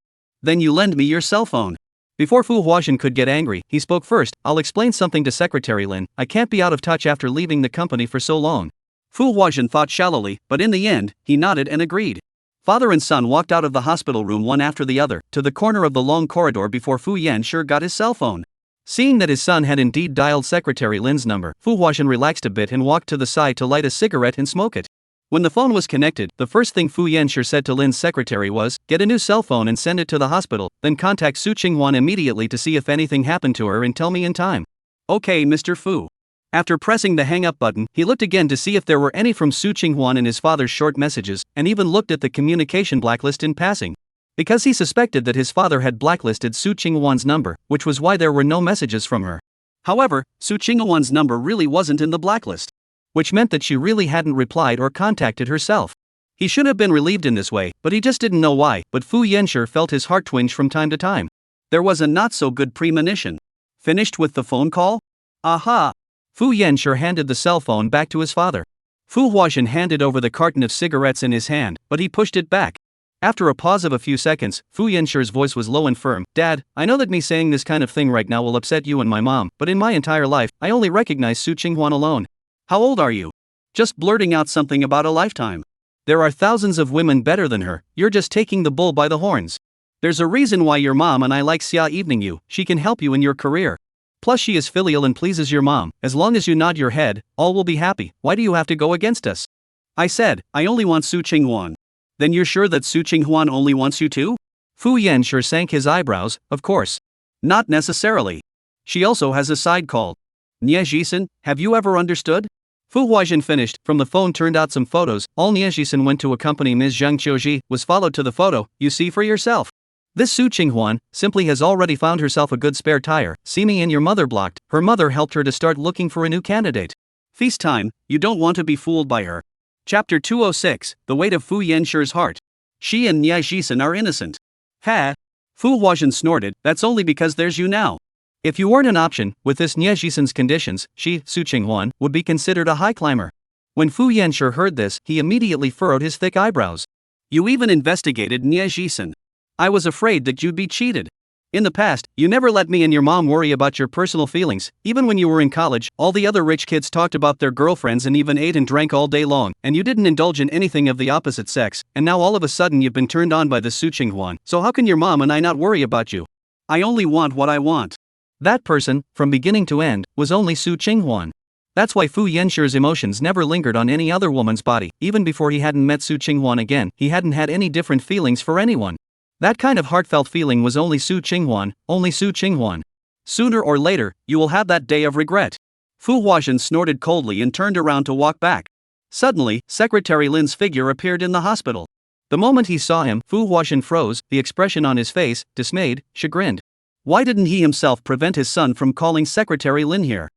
Then you lend me your cell phone. Before Fu Huaxian could get angry, he spoke first. I'll explain something to Secretary Lin. I can't be out of touch after leaving the company for so long. Fu Huaxian thought shallowly, but in the end, he nodded and agreed. Father and son walked out of the hospital room one after the other, to the corner of the long corridor before Fu Yenshi got his cell phone. Seeing that his son had indeed dialed Secretary Lin's number, Fu Huaxian relaxed a bit and walked to the side to light a cigarette and smoke it. When the phone was connected, the first thing Fu Yenshi said to Lin's secretary was, get a new cell phone and send it to the hospital, then contact Su Qinghuan immediately to see if anything happened to her and tell me in time. Okay, Mr. Fu. After pressing the hang-up button, he looked again to see if there were any from Su Qinghuan in his father's short messages, and even looked at the communication blacklist in passing. Because he suspected that his father had blacklisted Su Qinghuan's number, which was why there were no messages from her. However, Su Qinghuan's number really wasn't in the blacklist, which meant that she really hadn't replied or contacted herself. He should have been relieved in this way, but he just didn't know why. But Fu Yenshi felt his heart twinge from time to time. There was a not-so-good premonition. Finished with the phone call? Aha! Fu Yenshi handed the cell phone back to his father. Fu Huaxian handed over the carton of cigarettes in his hand, but he pushed it back. After a pause of a few seconds, Fu Yenshi's voice was low and firm. Dad, I know that me saying this kind of thing right now will upset you and my mom, but in my entire life, I only recognize Su Qinghuan alone. How old are you? Just blurting out something about a lifetime. There are thousands of women better than her, you're just taking the bull by the horns. There's a reason why your mom and I like Xia evening you, she can help you in your career. Plus she is filial and pleases your mom, as long as you nod your head, all will be happy, why do you have to go against us? I said, I only want Su Qinghuan. Then you're sure that Su Qinghuan only wants you too? Fu Yanshi sank his eyebrows, of course. Not necessarily. She also has a side called Nie Jisen, have you ever understood? Fu Huajin finished, from the phone turned out some photos, all Nie Jisen went to accompany Ms. Zhang Qiuji, was followed to the photo, you see for yourself. This Su Qinghuan simply has already found herself a good spare tire, seeming in your mother blocked, her mother helped her to start looking for a new candidate. Feast time, you don't want to be fooled by her. Chapter 206, The Weight of Fu Yanshi's Heart. She and Nie Jisen are innocent. Ha! Fu Huajin snorted, that's only because there's you now. If you weren't an option, with this Nie Jisen's conditions, she, Su Qinghuan, would be considered a high climber. When Fu Yanshi heard this, he immediately furrowed his thick eyebrows. You even investigated Nie Jisen. I was afraid that you'd be cheated. In the past, you never let me and your mom worry about your personal feelings, even when you were in college, all the other rich kids talked about their girlfriends and even ate and drank all day long, and you didn't indulge in anything of the opposite sex, and now all of a sudden you've been turned on by the Su Qinghuan, so how can your mom and I not worry about you? I only want what I want. That person, from beginning to end, was only Su Qinghuan. That's why Fu Yanshi's emotions never lingered on any other woman's body, even before he hadn't met Su Qinghuan again, he hadn't had any different feelings for anyone. That kind of heartfelt feeling was only Su Qinghuan, only Su Qinghuan. Sooner or later, you will have that day of regret. Fu Huajin snorted coldly and turned around to walk back. Suddenly, Secretary Lin's figure appeared in the hospital. The moment he saw him, Fu Huajin froze, the expression on his face, dismayed, chagrined. Why didn't he himself prevent his son from calling Secretary Lin here?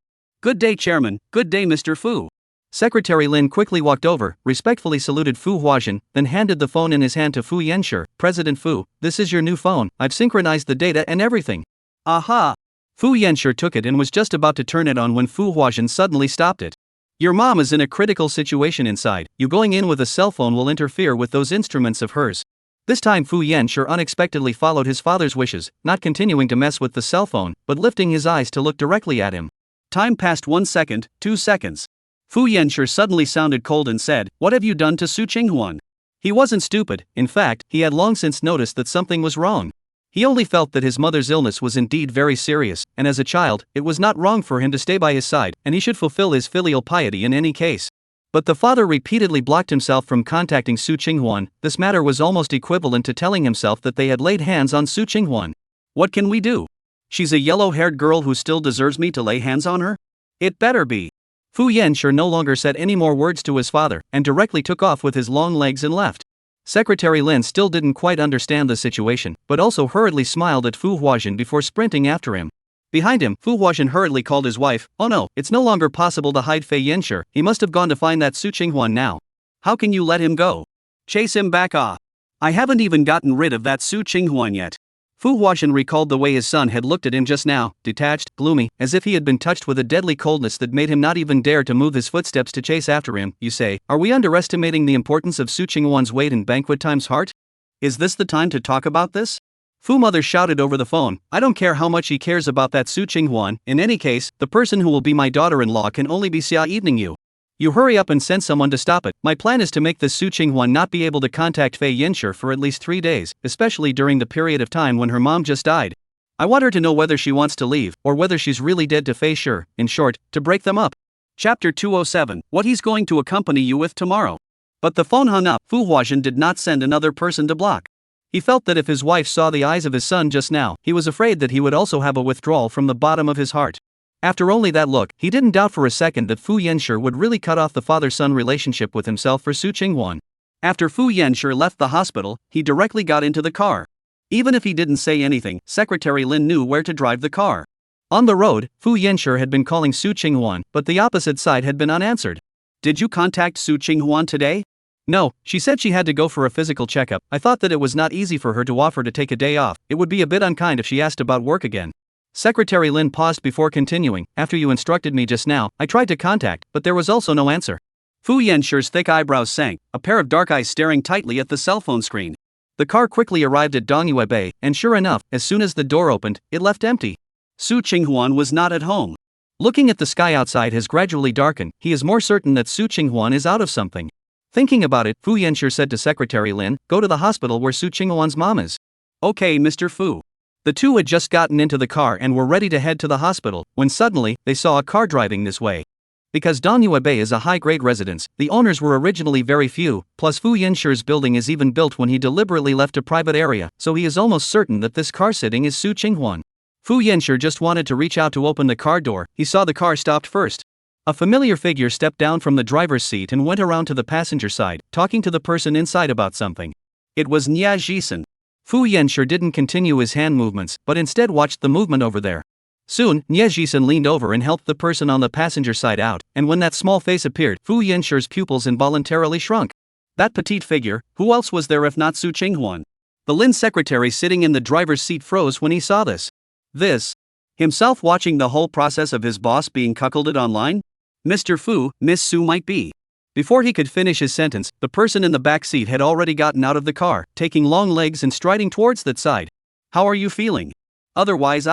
Good day, Chairman, good day, Mr. Fu. Secretary Lin quickly walked over, respectfully saluted Fu Huajin, then handed the phone in his hand to Fu Yanshi. President Fu, this is your new phone, I've synchronized the data and everything. Aha! Fu Yanshi took it and was just about to turn it on when Fu Huajin suddenly stopped it. Your mom is in a critical situation inside, you going in with a cell phone will interfere with those instruments of hers. This time Fu Yanshi unexpectedly followed his father's wishes, not continuing to mess with the cell phone, but lifting his eyes to look directly at him. Time passed 1 second, 2 seconds. Fu Yanshi suddenly sounded cold and said, what have you done to Su Qinghuan? He wasn't stupid, in fact, he had long since noticed that something was wrong. He only felt that his mother's illness was indeed very serious, and as a child, it was not wrong for him to stay by his side, and he should fulfill his filial piety in any case. But the father repeatedly blocked himself from contacting Su Qinghuan. This matter was almost equivalent to telling himself that they had laid hands on Su Qinghuan. What can we do? She's a yellow-haired girl who still deserves me to lay hands on her? It better be. Fu Yanshi no longer said any more words to his father, and directly took off with his long legs and left. Secretary Lin still didn't quite understand the situation, but also hurriedly smiled at Fu Huajin before sprinting after him. Behind him, Fu Huajin hurriedly called his wife, oh no, it's no longer possible to hide Fei Yanshi, he must have gone to find that Su Qinghuan now. How can you let him go? Chase him back off. I haven't even gotten rid of that Su Qinghuan yet. Fu Huajin recalled the way his son had looked at him just now, detached, gloomy, as if he had been touched with a deadly coldness that made him not even dare to move his footsteps to chase after him. You say, are we underestimating the importance of Su Qinghuan's weight in Banquet Time's heart? Is this the time to talk about this? Fu mother shouted over the phone, I don't care how much he cares about that Su Qinghuan, in any case, the person who will be my daughter-in-law can only be Xia evening you. You hurry up and send someone to stop it. My plan is to make this Su Qinghuan not be able to contact Fei Yanshi for at least 3 days, especially during the period of time when her mom just died. I want her to know whether she wants to leave, or whether she's really dead to Fei Shi, in short, to break them up. Chapter 207, What he's going to accompany you with tomorrow. But the phone hung up. Fu Huajin did not send another person to block. He felt that if his wife saw the eyes of his son just now, he was afraid that he would also have a withdrawal from the bottom of his heart. After only that look, he didn't doubt for a second that Fu Yanshi would really cut off the father-son relationship with himself for Su Qinghuan. After Fu Yanshi left the hospital, he directly got into the car. Even if he didn't say anything, Secretary Lin knew where to drive the car. On the road, Fu Yanshi had been calling Su Qinghuan, but the opposite side had been unanswered. Did you contact Su Qinghuan today? No, she said she had to go for a physical checkup. I thought that it was not easy for her to offer to take a day off. It would be a bit unkind if she asked about work again. Secretary Lin paused before continuing, after you instructed me just now, I tried to contact, but there was also no answer. Fu Yanshi's thick eyebrows sank, a pair of dark eyes staring tightly at the cell phone screen. The car quickly arrived at Dongyue Bay, and sure enough, as soon as the door opened, it left empty. Su Qinghuan was not at home. Looking at the sky outside has gradually darkened, he is more certain that Su Qinghuan is out of something. Thinking about it, Fu Yanshi said to Secretary Lin, go to the hospital where Su Qinghuan's mom is. Okay, Mr. Fu. The two had just gotten into the car and were ready to head to the hospital, when suddenly, they saw a car driving this way. Because Dongyue Bay is a high-grade residence, the owners were originally very few, plus Fu Yenshi's building is even built when he deliberately left a private area, so he is almost certain that this car sitting is Su Qinghuan. Fu Yenshi just wanted to reach out to open the car door. He saw the car stopped first. A familiar figure stepped down from the driver's seat and went around to the passenger side, talking to the person inside about something. It was Nia Jisen. Fu Yenshi didn't continue his hand movements, but instead watched the movement over there. Soon, Nia Jisen leaned over and helped the person on the passenger side out, and when that small face appeared, Fu Yenshi's pupils involuntarily shrunk. That petite figure, who else was there if not Su Qinghuan? The Lin secretary sitting in the driver's seat froze when he saw this. Himself watching the whole process of his boss being cuckolded online? Mr. Fu, Miss Su might be. Before he could finish his sentence, the person in the back seat had already gotten out of the car, taking long legs and striding towards that side. How are you feeling? Otherwise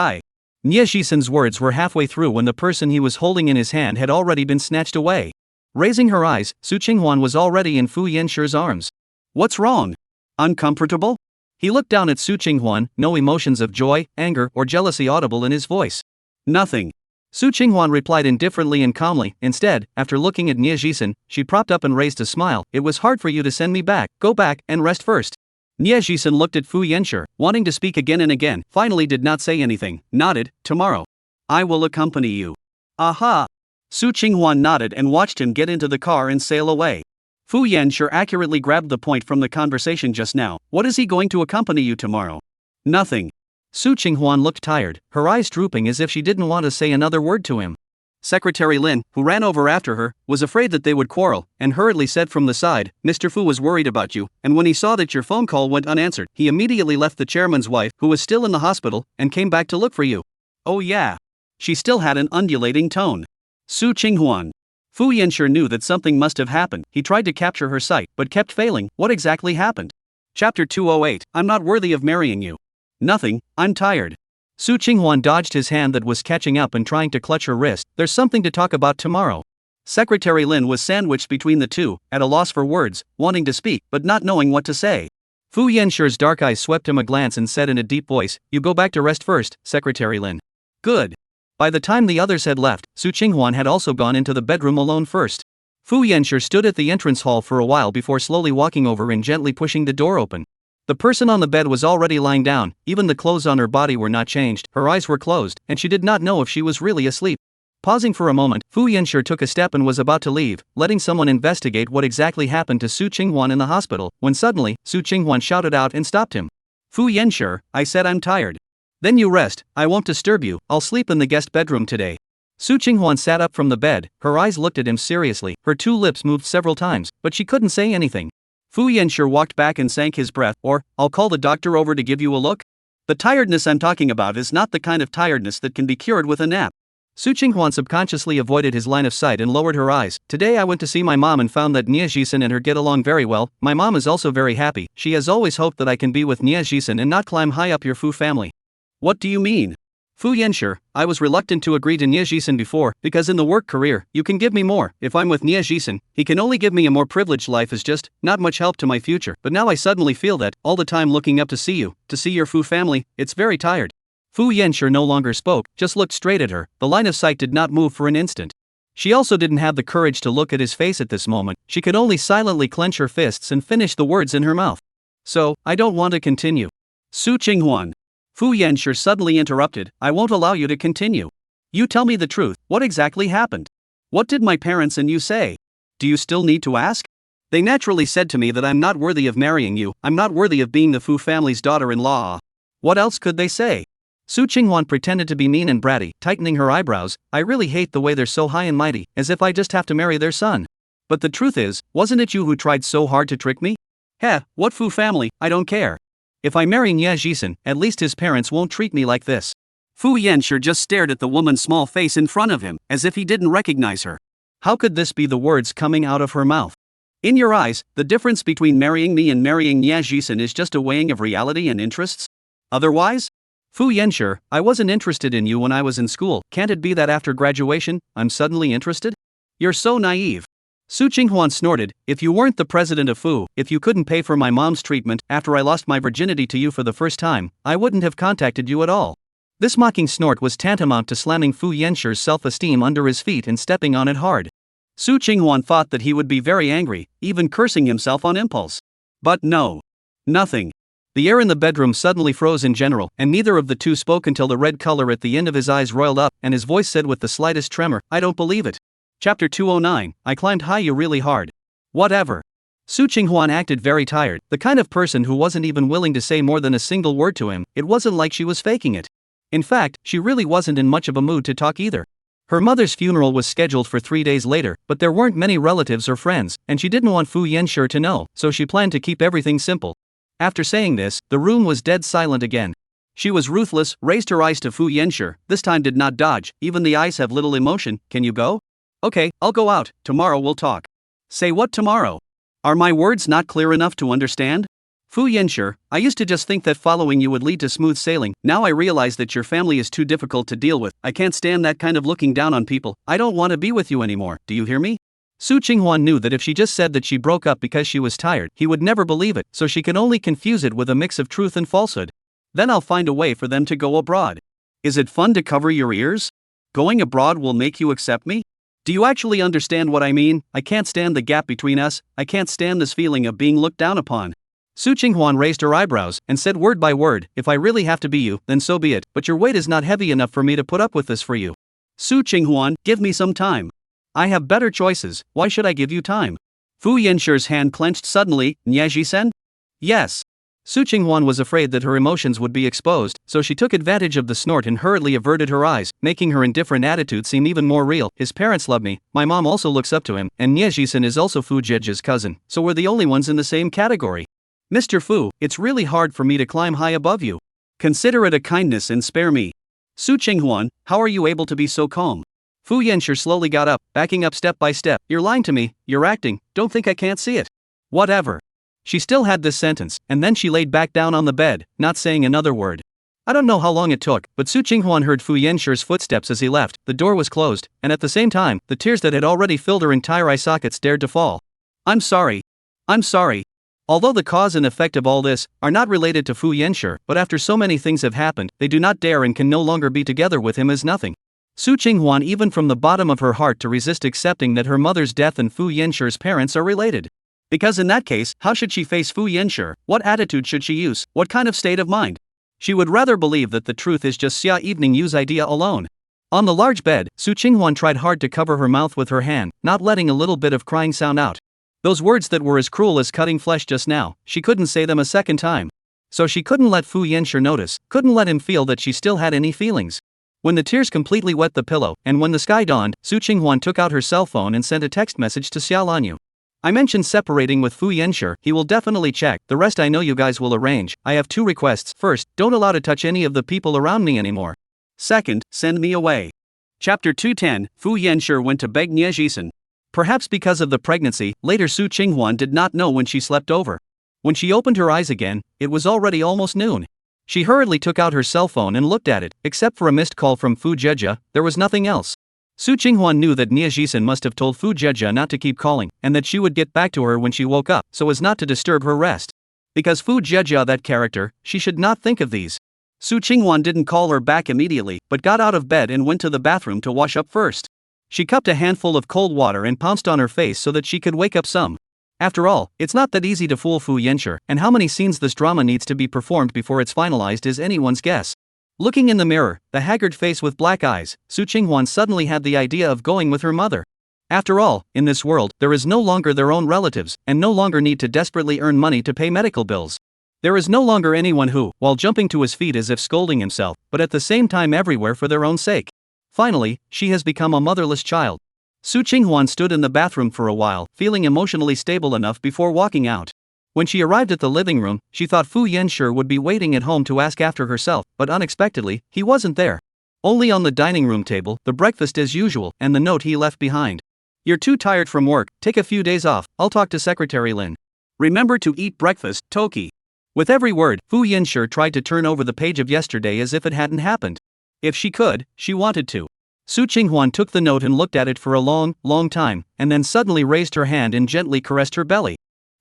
Nia Jisen's words were halfway through when the person he was holding in his hand had already been snatched away. Raising her eyes, Su Qinghuan was already in Fu Yenshi's arms. What's wrong? Uncomfortable? He looked down at Su Qinghuan, no emotions of joy, anger, or jealousy audible in his voice. Nothing. Su Qinghuan replied indifferently and calmly. Instead, after looking at Nia Jisen, she propped up and raised a smile. It was hard for you to send me back. Go back and rest first. Nia Jisen looked at Fu Yenshi, wanting to speak again and again, finally did not say anything, nodded. Tomorrow. I will accompany you. Aha! Su Qinghuan nodded and watched him get into the car and sail away. Fu Yenshi accurately grabbed the point from the conversation just now. What is he going to accompany you tomorrow? Nothing. Su Qinghuan looked tired, her eyes drooping as if she didn't want to say another word to him. Secretary Lin, who ran over after her, was afraid that they would quarrel, and hurriedly said from the side, Mr. Fu was worried about you, and when he saw that your phone call went unanswered, he immediately left the chairman's wife, who was still in the hospital, and came back to look for you. Oh yeah. She still had an undulating tone. Su Qinghuan. Fu Yenshi knew that something must have happened. He tried to capture her sight, but kept failing. What exactly happened? Chapter 208. I'm not worthy of marrying you. Nothing, I'm tired. Su Qinghuan dodged his hand that was catching up and trying to clutch her wrist. There's something to talk about tomorrow. Secretary Lin was sandwiched between the two, at a loss for words, wanting to speak, but not knowing what to say. Fu Yenshi's dark eyes swept him a glance and said in a deep voice, You go back to rest first, Secretary Lin. Good. By the time the others had left, Su Qinghuan had also gone into the bedroom alone first. Fu Yenshi stood at the entrance hall for a while before slowly walking over and gently pushing the door open. The person on the bed was already lying down, even the clothes on her body were not changed, her eyes were closed, and she did not know if she was really asleep. Pausing for a moment, Fu Yenshi took a step and was about to leave, letting someone investigate what exactly happened to Su Qinghuan in the hospital, when suddenly, Su Qinghuan shouted out and stopped him. Fu Yenshi, I said I'm tired. Then you rest, I won't disturb you, I'll sleep in the guest bedroom today. Su Qinghuan sat up from the bed, her eyes looked at him seriously, her two lips moved several times, but she couldn't say anything. Fu Yenshi walked back and sank his breath, I'll call the doctor over to give you a look. The tiredness I'm talking about is not the kind of tiredness that can be cured with a nap. Su Qinghuan subconsciously avoided his line of sight and lowered her eyes. Today I went to see my mom and found that Nia Jisen and her get along very well. My mom is also very happy. She has always hoped that I can be with Nia Jisen and not climb high up your Fu family. What do you mean? Fu Yenshi, I was reluctant to agree to Nia Jisen before, because in the work career, you can give me more. If I'm with Nia Jisen, he can only give me a more privileged life is just not much help to my future. But now I suddenly feel that, all the time looking up to see you, to see your Fu family, it's very tired. Fu Yenshi no longer spoke, just looked straight at her. The line of sight did not move for an instant. She also didn't have the courage to look at his face at this moment. She could only silently clench her fists and finish the words in her mouth. So, I don't want to continue. Su Qinghuan. Fu Yenshi suddenly interrupted, I won't allow you to continue. You tell me the truth, what exactly happened? What did my parents and you say? Do you still need to ask? They naturally said to me that I'm not worthy of marrying you, I'm not worthy of being the Fu family's daughter-in-law. What else could they say? Su Qinghuan pretended to be mean and bratty, tightening her eyebrows. I really hate the way they're so high and mighty, as if I just have to marry their son. But the truth is, wasn't it you who tried so hard to trick me? Heh, what Fu family, I don't care. If I marry Nia Jisen, at least his parents won't treat me like this. Fu Yenshi just stared at the woman's small face in front of him, as if he didn't recognize her. How could this be the words coming out of her mouth? In your eyes, the difference between marrying me and marrying Nia Jisen is just a weighing of reality and interests? Otherwise? Fu Yenshi, I wasn't interested in you when I was in school, can't it be that after graduation, I'm suddenly interested? You're so naive. Su Qinghuan snorted, if you weren't the president of Fu, if you couldn't pay for my mom's treatment after I lost my virginity to you for the first time, I wouldn't have contacted you at all. This mocking snort was tantamount to slamming Fu Yenshi's self-esteem under his feet and stepping on it hard. Su Qinghuan thought that he would be very angry, even cursing himself on impulse. But no. Nothing. The air in the bedroom suddenly froze in general, and neither of the two spoke until the red color at the end of his eyes roiled up, and his voice said with the slightest tremor, I don't believe it. Chapter 209, I climbed high you really hard. Whatever. Su Qinghuan acted very tired, the kind of person who wasn't even willing to say more than a single word to him. It wasn't like she was faking it. In fact, she really wasn't in much of a mood to talk either. Her mother's funeral was scheduled for 3 days later, but there weren't many relatives or friends, and she didn't want Fu Yanshi to know, so she planned to keep everything simple. After saying this, the room was dead silent again. She was ruthless, raised her eyes to Fu Yanshi, this time did not dodge, even the eyes have little emotion. Can you go? Okay, I'll go out, tomorrow we'll talk. Say what tomorrow? Are my words not clear enough to understand? Fu Yanshi, I used to just think that following you would lead to smooth sailing, now I realize that your family is too difficult to deal with, I can't stand that kind of looking down on people, I don't want to be with you anymore, do you hear me? Su Qinghuan knew that if she just said that she broke up because she was tired, he would never believe it, so she could only confuse it with a mix of truth and falsehood. Then I'll find a way for them to go abroad. Is it fun to cover your ears? Going abroad will make you accept me? Do you actually understand what I mean? I can't stand the gap between us, I can't stand this feeling of being looked down upon. Su Qinghuan raised her eyebrows and said word by word, if I really have to be you, then so be it, but your weight is not heavy enough for me to put up with this for you. Su Qinghuan, give me some time. I have better choices, why should I give you time? Fu Yanshi's hand clenched suddenly, Niaji-sen? Yes. Su Qinghuan was afraid that her emotions would be exposed, so she took advantage of the snort and hurriedly averted her eyes, making her indifferent attitude seem even more real. His parents love me, my mom also looks up to him, and Niaji-sen is also Fu Jeji's cousin, so we're the only ones in the same category. Mr. Fu, it's really hard for me to climb high above you. Consider it a kindness and spare me. Su Qinghuan, how are you able to be so calm? Fu Yanshi slowly got up, backing up step by step. You're lying to me, you're acting, don't think I can't see it. Whatever. She still had this sentence, and then she laid back down on the bed, not saying another word. I don't know how long it took, but Su Qinghuan heard Fu Yanshi's footsteps as he left, the door was closed, and at the same time, the tears that had already filled her entire eye sockets dared to fall. I'm sorry. I'm sorry. Although the cause and effect of all this are not related to Fu Yanshi, but after so many things have happened, they do not dare and can no longer be together with him as nothing. Su Qinghuan even from the bottom of her heart to resist accepting that her mother's death and Fu Yanshi's parents are related. Because in that case, how should she face Fu Yanshi? What attitude should she use? What kind of state of mind? She would rather believe that the truth is just Xia Evening Yu's idea alone. On the large bed, Su Qinghuan tried hard to cover her mouth with her hand, not letting a little bit of crying sound out. Those words that were as cruel as cutting flesh just now, she couldn't say them a second time. So she couldn't let Fu Yanshi notice, couldn't let him feel that she still had any feelings. When the tears completely wet the pillow, and when the sky dawned, Su Qinghuan took out her cell phone and sent a text message to Xia Lanyu. I mentioned separating with Fu Yanshi, he will definitely check, the rest I know you guys will arrange. I have 2 requests. First, don't allow to touch any of the people around me anymore. Second, send me away. Chapter 210, Fu Yanshi went to beg Niaji-sen. Perhaps because of the pregnancy, later Su Qinghuan did not know when she slept over. When she opened her eyes again, it was already almost noon. She hurriedly took out her cell phone and looked at it, except for a missed call from Fu Jeji, there was nothing else. Su Qinghuan knew that Niaji-sen must have told Fu Jeji not to keep calling, and that she would get back to her when she woke up, so as not to disturb her rest. Because Fu Jeji that character, she should not think of these. Su Qinghuan didn't call her back immediately, but got out of bed and went to the bathroom to wash up first. She cupped a handful of cold water and pounced on her face so that she could wake up some. After all, it's not that easy to fool Fu Yanshi, and how many scenes this drama needs to be performed before it's finalized is anyone's guess. Looking in the mirror, the haggard face with black eyes, Su Qinghuan suddenly had the idea of going with her mother. After all, in this world, there is no longer their own relatives, and no longer need to desperately earn money to pay medical bills. There is no longer anyone who, while jumping to his feet as if scolding himself, but at the same time everywhere for their own sake. Finally, she has become a motherless child. Su Qinghuan stood in the bathroom for a while, feeling emotionally stable enough before walking out. When she arrived at the living room, she thought Fu Yanshi would be waiting at home to ask after herself, but unexpectedly, he wasn't there. Only on the dining room table, the breakfast as usual, and the note he left behind. You're too tired from work, take a few days off, I'll talk to Secretary Lin. Remember to eat breakfast, Toki. With every word, Fu Yanshi tried to turn over the page of yesterday as if it hadn't happened. If she could, she wanted to. Su Qinghuan took the note and looked at it for a long, long time, and then suddenly raised her hand and gently caressed her belly.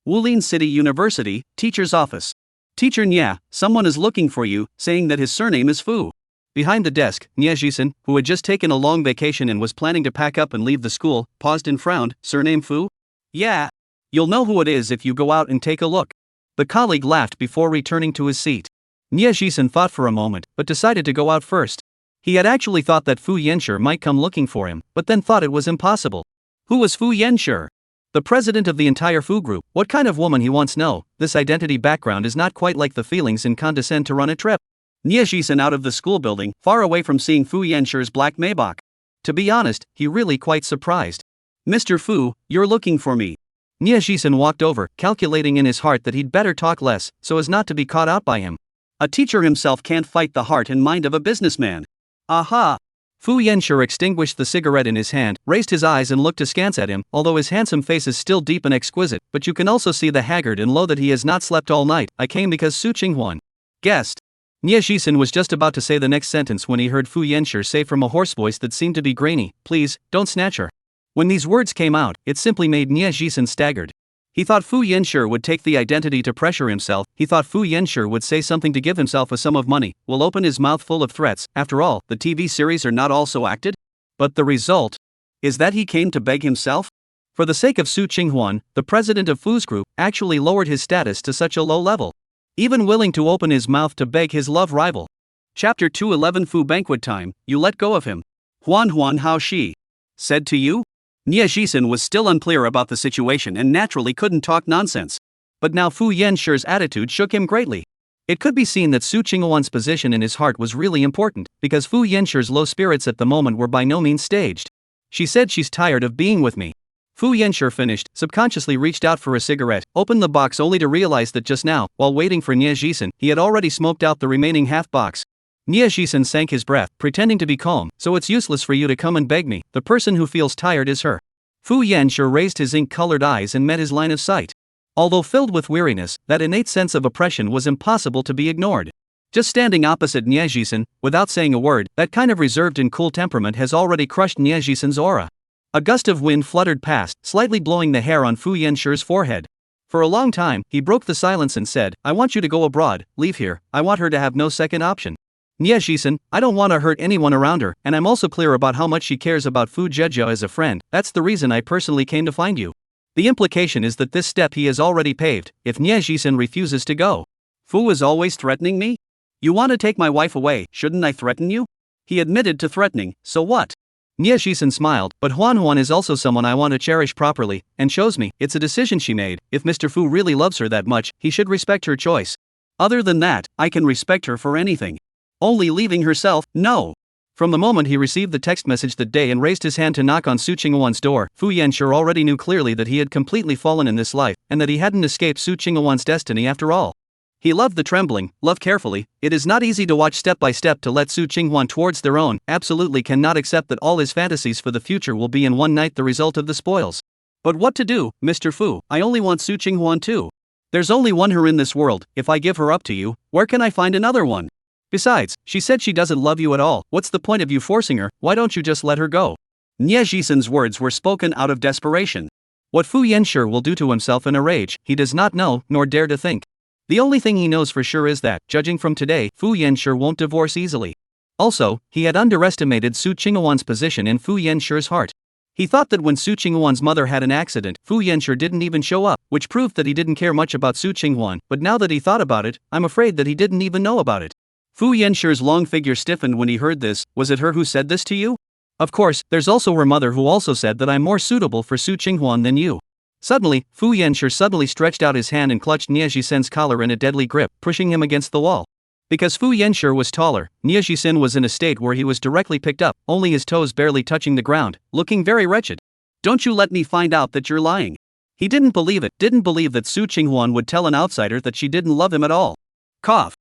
Wulin City University, Teacher's Office. Teacher Nya, someone is looking for you, saying that his surname is Fu. Behind the desk, Nya Jisen, who had just taken a long vacation and was planning to pack up and leave the school, paused and frowned. Surname Fu? Yeah. You'll know who it is if you go out and take a look. The colleague laughed before returning to his seat. Nya Jisen thought for a moment, but decided to go out first. He had actually thought that Fu Yanshi might come looking for him, but then thought it was impossible. Who was Fu Yanshi? The president of the entire Fu group. What kind of woman he wants know? This identity background is not quite like the feelings and condescend to run a trip. Nya Jisen out of the school building, far away from seeing Fu Yanshi's black Maybach. To be honest, he really quite surprised. Mr. Fu, you're looking for me. Nya Jisen walked over, calculating in his heart that he'd better talk less, so as not to be caught out by him. A teacher himself can't fight the heart and mind of a businessman. Aha! Fu Yanshi extinguished the cigarette in his hand, raised his eyes and looked askance at him, although his handsome face is still deep and exquisite, but you can also see the haggard and low that he has not slept all night. I came because Su Qinghuan guessed. Nya Jisen was just about to say the next sentence when he heard Fu Yanshi say from a hoarse voice that seemed to be grainy, "Please, don't snatch her." When these words came out, it simply made Nya Jisen staggered. He thought Fu Yanshi would take the identity to pressure himself. He thought Fu Yanshi would say something to give himself a sum of money, will open his mouth full of threats. After all, the TV series are not also acted? But the result is that he came to beg himself? For the sake of Su Qinghuan, the president of Fu's group actually lowered his status to such a low level, even willing to open his mouth to beg his love rival. Chapter 211 Fu Banquet Time, you let go of him. Huan how she said to you? Nya Jisen was still unclear about the situation and naturally couldn't talk nonsense. But now Fu Yanshi's attitude shook him greatly. It could be seen that Su Qinghuan's position in his heart was really important, because Fu Yanshi's low spirits at the moment were by no means staged. She said she's tired of being with me. Fu Yanshi finished, subconsciously reached out for a cigarette, opened the box only to realize that just now, while waiting for Nya Jisen, he had already smoked out the remaining half box. Nya Jisen sank his breath, pretending to be calm. So it's useless for you to come and beg me. The person who feels tired is her. Fu Yanshi raised his ink-colored eyes and met his line of sight. Although filled with weariness, that innate sense of oppression was impossible to be ignored. Just standing opposite Nya Jisen, without saying a word, that kind of reserved and cool temperament has already crushed Nya Jisen's aura. A gust of wind fluttered past, slightly blowing the hair on Fu Yanshi's forehead. For a long time, he broke the silence and said, I want you to go abroad, leave here. I want her to have no second option. Nya Jisen, I don't want to hurt anyone around her, and I'm also clear about how much she cares about Fu Zhejiao as a friend. That's the reason I personally came to find you. The implication is that this step he has already paved, if Nya Jisen refuses to go. Fu is always threatening me? You want to take my wife away, shouldn't I threaten you? He admitted to threatening, so what? Nya Jisen smiled, but Huan is also someone I want to cherish properly, and shows me, it's a decision she made. If Mr. Fu really loves her that much, he should respect her choice. Other than that, I can respect her for anything. Only leaving herself, no. From the moment he received the text message that day and raised his hand to knock on Su Qinghuan's door, Fu Yanshi already knew clearly that he had completely fallen in this life, and that he hadn't escaped Su Qinghuan's destiny after all. He loved the trembling, loved carefully. It is not easy to watch step by step to let Su Qinghuan towards their own, absolutely cannot accept that all his fantasies for the future will be in one night the result of the spoils. But what to do, Mr. Fu? I only want Su Qinghuan too. There's only one her in this world. If I give her up to you, where can I find another one? Besides, she said she doesn't love you at all. What's the point of you forcing her? Why don't you just let her go? Nya Jisen's words were spoken out of desperation. What Fu Yanshi will do to himself in a rage, he does not know, nor dare to think. The only thing he knows for sure is that, judging from today, Fu Yanshi won't divorce easily. Also, he had underestimated Su Qinghuan's position in Fu Yanshi's heart. He thought that when Su Qinghuan's mother had an accident, Fu Yanshi didn't even show up, which proved that he didn't care much about Su Qinghuan, but now that he thought about it, I'm afraid that he didn't even know about it. Fu Yanshi's long figure stiffened when he heard this. Was it her who said this to you? Of course, there's also her mother who also said that I'm more suitable for Su Qinghuan than you. Suddenly, Fu Yanshi suddenly stretched out his hand and clutched Nya Jisen's collar in a deadly grip, pushing him against the wall. Because Fu Yanshi was taller, Nya Jisen was in a state where he was directly picked up, only his toes barely touching the ground, looking very wretched. Don't you let me find out that you're lying. He didn't believe it, didn't believe that Su Qinghuan would tell an outsider that she didn't love him at all. Cough.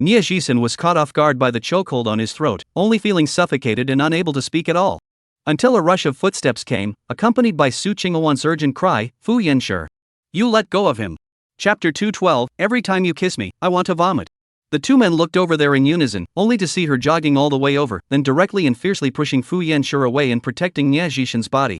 Nya Jisen was caught off guard by the chokehold on his throat, only feeling suffocated and unable to speak at all. Until a rush of footsteps came, accompanied by Su Qinghuan's urgent cry, Fu Yanshi. You let go of him. Chapter 212, every time you kiss me, I want to vomit. The two men looked over there in unison, only to see her jogging all the way over, then directly and fiercely pushing Fu Yanshi away and protecting Nie Jishin's body.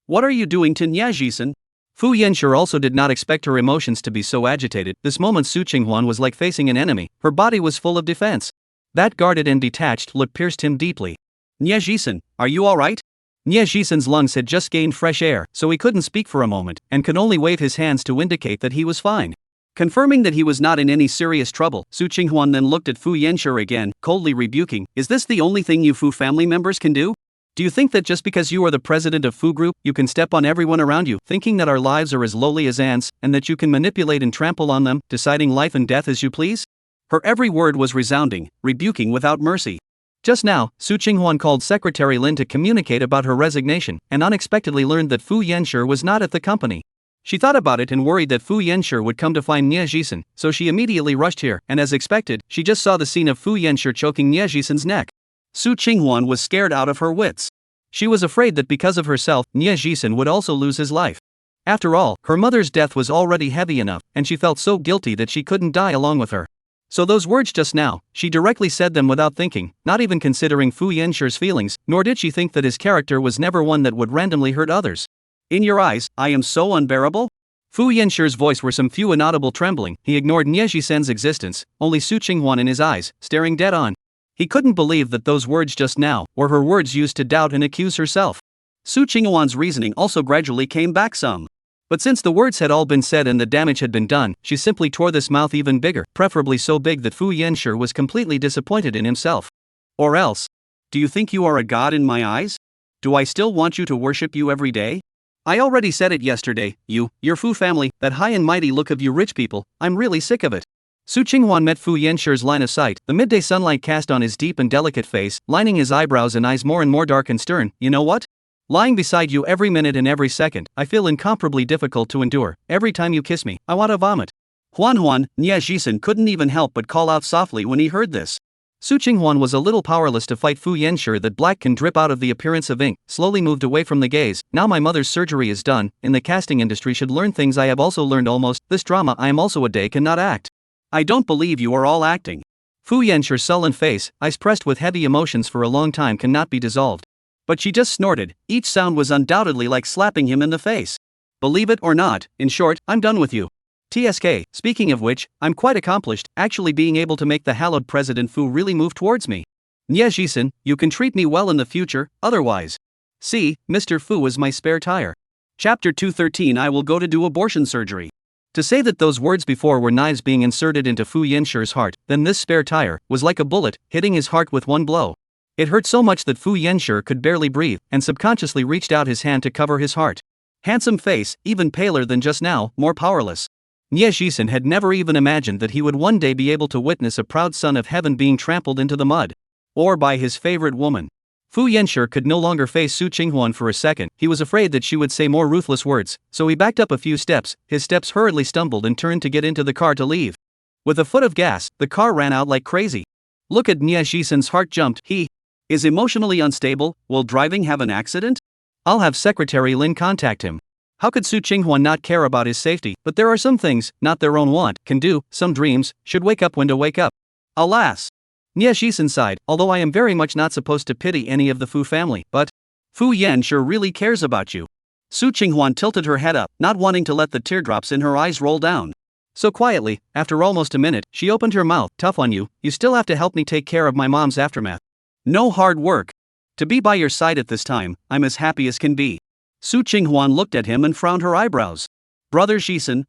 What are you doing to Nie Jishin? Fu Yanshi also did not expect her emotions to be so agitated. This moment Su Qinghuan was like facing an enemy, her body was full of defense. That guarded and detached look pierced him deeply. Nie Jishin, are you alright? Nie Jishin's lungs had just gained fresh air, so he couldn't speak for a moment, and could only wave his hands to indicate that he was fine. Confirming that he was not in any serious trouble, Su Qinghuan then looked at Fu Yanshi again, coldly rebuking, "Is this the only thing you Fu family members can do? Do you think that just because you are the president of Fu Group, you can step on everyone around you, thinking that our lives are as lowly as ants, and that you can manipulate and trample on them, deciding life and death as you please?" Her every word was resounding, rebuking without mercy. Just now, Su Qinghuan called Secretary Lin to communicate about her resignation, and unexpectedly learned that Fu Yanshi was not at the company. She thought about it and worried that Fu Yanshi would come to find Nie Jishin, so she immediately rushed here, and as expected, she just saw the scene of Fu Yanshi choking Nie Jishin's neck. Su Qinghuan was scared out of her wits. She was afraid that because of herself, Nie Jishin would also lose his life. After all, her mother's death was already heavy enough, and she felt so guilty that she couldn't die along with her. So those words just now, she directly said them without thinking, not even considering Fu Yanshi's feelings, nor did she think that his character was never one that would randomly hurt others. "In your eyes, I am so unbearable?" Fu Yanshi's voice were some few inaudible trembling. He ignored Nie Jishin's existence, only Su Qinghuan in his eyes, staring dead on. He couldn't believe that those words just now were her words used to doubt and accuse herself. Su Qinghuan's reasoning also gradually came back some. But since the words had all been said and the damage had been done, she simply tore this mouth even bigger, preferably so big that Fu Yanshi was completely disappointed in himself. "Or else? Do you think you are a god in my eyes? Do I still want you to worship you every day? I already said it yesterday, your Fu family, that high and mighty look of you rich people, I'm really sick of it." Su Qinghuan met Fu Yanshi's line of sight, the midday sunlight cast on his deep and delicate face, lining his eyebrows and eyes more and more dark and stern. "You know what? Lying beside you every minute and every second, I feel incomparably difficult to endure. Every time you kiss me, I want to vomit." Huan, Nie Jishin couldn't even help but call out softly when he heard this. Su Qinghuan was a little powerless to fight Fu Yanshi. That black can drip out of the appearance of ink, slowly moved away from the gaze. "Now my mother's surgery is done, in the casting industry should learn things I have also learned almost, this drama I am also a day cannot act." "I don't believe you are all acting." Fu Yanshi's sullen face, eyes pressed with heavy emotions for a long time cannot be dissolved. But she just snorted, each sound was undoubtedly like slapping him in the face. "Believe it or not, in short, I'm done with you. TSK, speaking of which, I'm quite accomplished, actually being able to make the hallowed President Fu really move towards me. Nie Jishin, you can treat me well in the future, otherwise. See, Mr. Fu is my spare tire." Chapter 213. I will go to do abortion surgery. To say that those words before were knives being inserted into Fu Yanshi's heart, then this spare tire was like a bullet, hitting his heart with one blow. It hurt so much that Fu Yanshi could barely breathe, and subconsciously reached out his hand to cover his heart. Handsome face, even paler than just now, more powerless. Nie Jishin had never even imagined that he would one day be able to witness a proud son of heaven being trampled into the mud. Or by his favorite woman. Fu Yanshi could no longer face Su Qinghuan for a second. He was afraid that she would say more ruthless words, so he backed up a few steps. His steps hurriedly stumbled and turned to get into the car to leave. With a foot of gas, the car ran out like crazy. Look at Nie Jishin's heart jumped. He is emotionally unstable. Will driving have an accident? I'll have Secretary Lin contact him. How could Su Qinghuan not care about his safety? But there are some things, not their own want, can do, some dreams, should wake up when to wake up. Alas! Nie Jishin sighed, although I am very much not supposed to pity any of the Fu family, but Fu Yanshi really cares about you. Su Qinghuan tilted her head up, not wanting to let the teardrops in her eyes roll down. So quietly, after almost a minute, she opened her mouth. Tough on you, you still have to help me take care of my mom's aftermath. No hard work. To be by your side at this time, I'm as happy as can be. Su Qinghuan looked at him and frowned her eyebrows. Brother Jishin,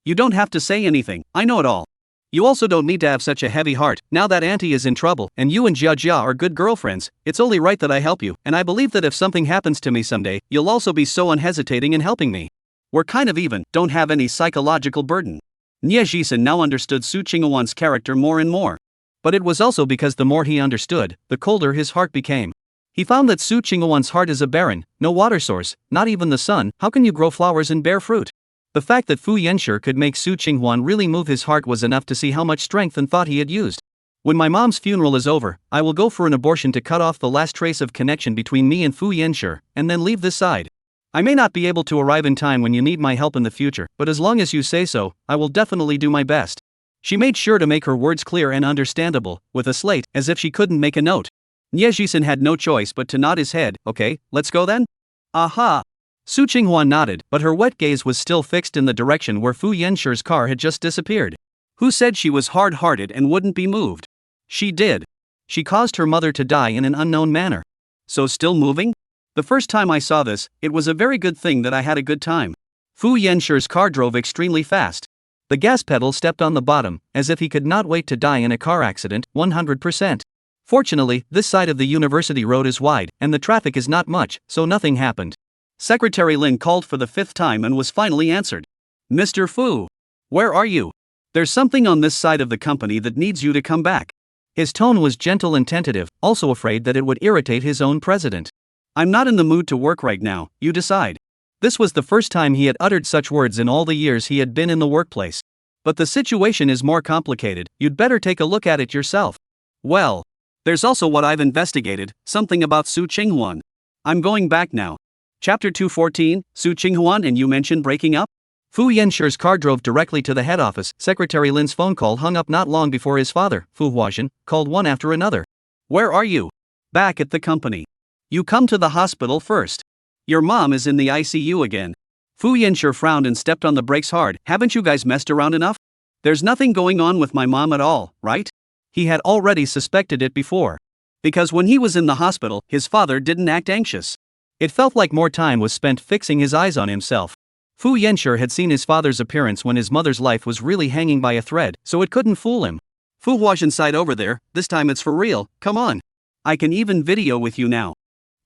you don't have to say anything, I know it all. You also don't need to have such a heavy heart. Now that auntie is in trouble, and you and Jia Jia are good girlfriends, it's only right that I help you, and I believe that if something happens to me someday, you'll also be so unhesitating in helping me. We're kind of even, don't have any psychological burden. Nie Jishin now understood Su Qinghuan's character more and more. But it was also because the more he understood, the colder his heart became. He found that Su Qinghuan's heart is a barren, no water source, not even the sun. How can you grow flowers and bear fruit? The fact that Fu Yanshi could make Su Qinghuan really move his heart was enough to see how much strength and thought he had used. When my mom's funeral is over, I will go for an abortion to cut off the last trace of connection between me and Fu Yanshi, and then leave this side. I may not be able to arrive in time when you need my help in the future, but as long as you say so, I will definitely do my best. She made sure to make her words clear and understandable, with a slate, as if she couldn't make a note. Nyejisen had no choice but to nod his head. Okay, let's go then? Aha! Su Qinghua nodded, but her wet gaze was still fixed in the direction where Fu Yenshi's car had just disappeared. Who said she was hard-hearted and wouldn't be moved? She did. She caused her mother to die in an unknown manner. So still moving? The first time I saw this, it was a very good thing that I had a good time. Fu Yenshi's car drove extremely fast. The gas pedal stepped on the bottom, as if he could not wait to die in a car accident, 100%. Fortunately, this side of the university road is wide, and the traffic is not much, so nothing happened. Secretary Lin called for the 5th time and was finally answered. Mr. Fu. Where are you? There's something on this side of the company that needs you to come back. His tone was gentle and tentative, also afraid that it would irritate his own president. I'm not in the mood to work right now, you decide. This was the first time he had uttered such words in all the years he had been in the workplace. But the situation is more complicated, you'd better take a look at it yourself. Well, there's also what I've investigated, something about Su Qinghuan. I'm going back now. Chapter 214, Su Qinghuan and you mentioned breaking up? Fu Yenshi's car drove directly to the head office. Secretary Lin's phone call hung up not long before his father, Fu Huaxin, called one after another. Where are you? Back at the company. You come to the hospital first. Your mom is in the ICU again. Fu Yanshi frowned and stepped on the brakes hard. Haven't you guys messed around enough? There's nothing going on with my mom at all, right? He had already suspected it before. Because when he was in the hospital, his father didn't act anxious. It felt like more time was spent fixing his eyes on himself. Fu Yanshi had seen his father's appearance when his mother's life was really hanging by a thread, so it couldn't fool him. Fu Huaxin sighed over there, this time it's for real, come on. I can even video with you now.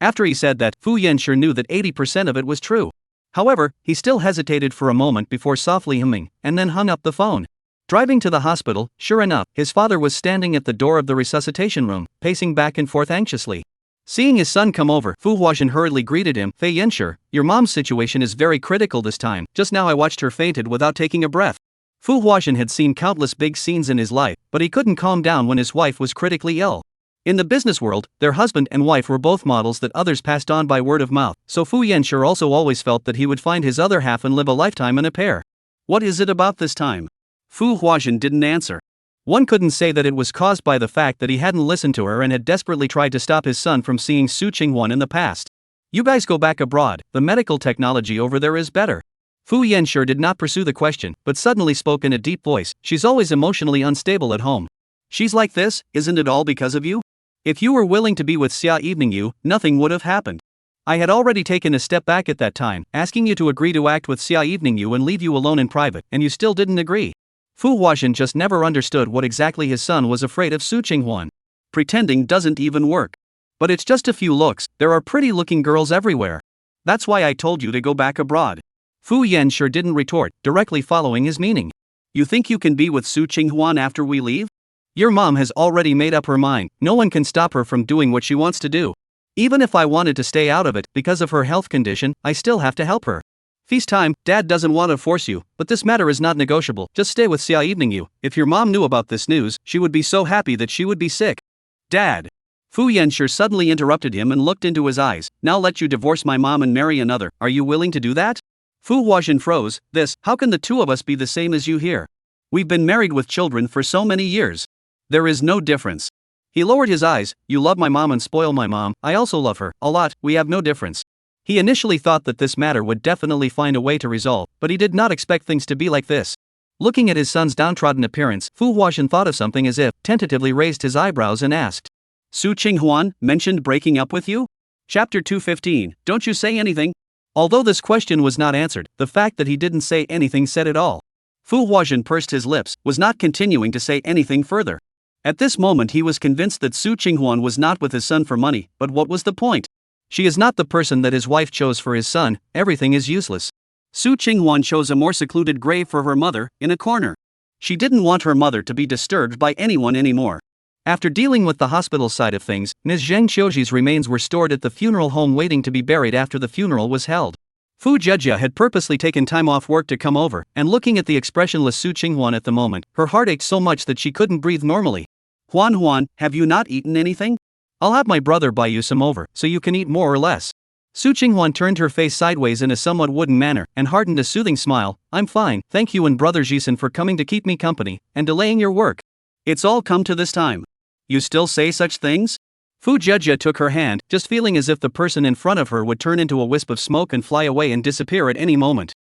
After he said that, Fu Yanshi knew that 80% of it was true. However, he still hesitated for a moment before softly humming, and then hung up the phone. Driving to the hospital, sure enough, his father was standing at the door of the resuscitation room, pacing back and forth anxiously. Seeing his son come over, Fu Huaxin hurriedly greeted him. Fei Yanshi, your mom's situation is very critical this time. Just now I watched her fainted without taking a breath. Fu Huaxin had seen countless big scenes in his life, but he couldn't calm down when his wife was critically ill. In the business world, their husband and wife were both models that others passed on by word of mouth, so Fu Yanshi also always felt that he would find his other half and live a lifetime in a pair. What is it about this time? Fu Huaxin didn't answer. One couldn't say that it was caused by the fact that he hadn't listened to her and had desperately tried to stop his son from seeing Su Qinghuan in the past. You guys go back abroad, the medical technology over there is better. Fu Yanshi did not pursue the question, but suddenly spoke in a deep voice. She's always emotionally unstable at home. She's like this, isn't it all because of you? If you were willing to be with Xia Evening You, nothing would have happened. I had already taken a step back at that time, asking you to agree to act with Xia Evening You and leave you alone in private, and you still didn't agree. Fu Huaxin just never understood what exactly his son was afraid of Su Qinghuan. Pretending doesn't even work. But it's just a few looks, there are pretty looking girls everywhere. That's why I told you to go back abroad. Fu Yanshi didn't retort, directly following his meaning. You think you can be with Su Qinghuan after we leave? Your mom has already made up her mind, no one can stop her from doing what she wants to do. Even if I wanted to stay out of it, because of her health condition, I still have to help her. Feast time, Dad doesn't want to force you, but this matter is not negotiable, just stay with Xia Evening You. If your mom knew about this news, she would be so happy that she would be sick. Dad. Fu Yanshi suddenly interrupted him and looked into his eyes. Now let you divorce my mom and marry another, are you willing to do that? Fu Huaxin froze. How can the two of us be the same as you here? We've been married with children for so many years. There is no difference. He lowered his eyes. You love my mom and spoil my mom, I also love her, a lot, we have no difference. He initially thought that this matter would definitely find a way to resolve, but he did not expect things to be like this. Looking at his son's downtrodden appearance, Fu Huaxin thought of something as if, tentatively raised his eyebrows and asked. Su Qinghuan mentioned breaking up with you? Chapter 215, don't you say anything? Although this question was not answered, the fact that he didn't say anything said it all. Fu Huaxin pursed his lips, was not continuing to say anything further. At this moment he was convinced that Su Qinghuan was not with his son for money, but what was the point? She is not the person that his wife chose for his son, everything is useless. Su Qinghuan chose a more secluded grave for her mother, in a corner. She didn't want her mother to be disturbed by anyone anymore. After dealing with the hospital side of things, Ms. Zheng Qiuji's remains were stored at the funeral home waiting to be buried after the funeral was held. Fu Jejia had purposely taken time off work to come over, and looking at the expressionless Su Qinghuan at the moment, her heart ached so much that she couldn't breathe normally. Huan, have you not eaten anything? I'll have my brother buy you some over, so you can eat more or less. Su Qinghuan turned her face sideways in a somewhat wooden manner and hardened a soothing smile. I'm fine, thank you and brother Jisen for coming to keep me company and delaying your work. It's all come to this time. You still say such things? Fu Jejia took her hand, just feeling as if the person in front of her would turn into a wisp of smoke and fly away and disappear at any moment.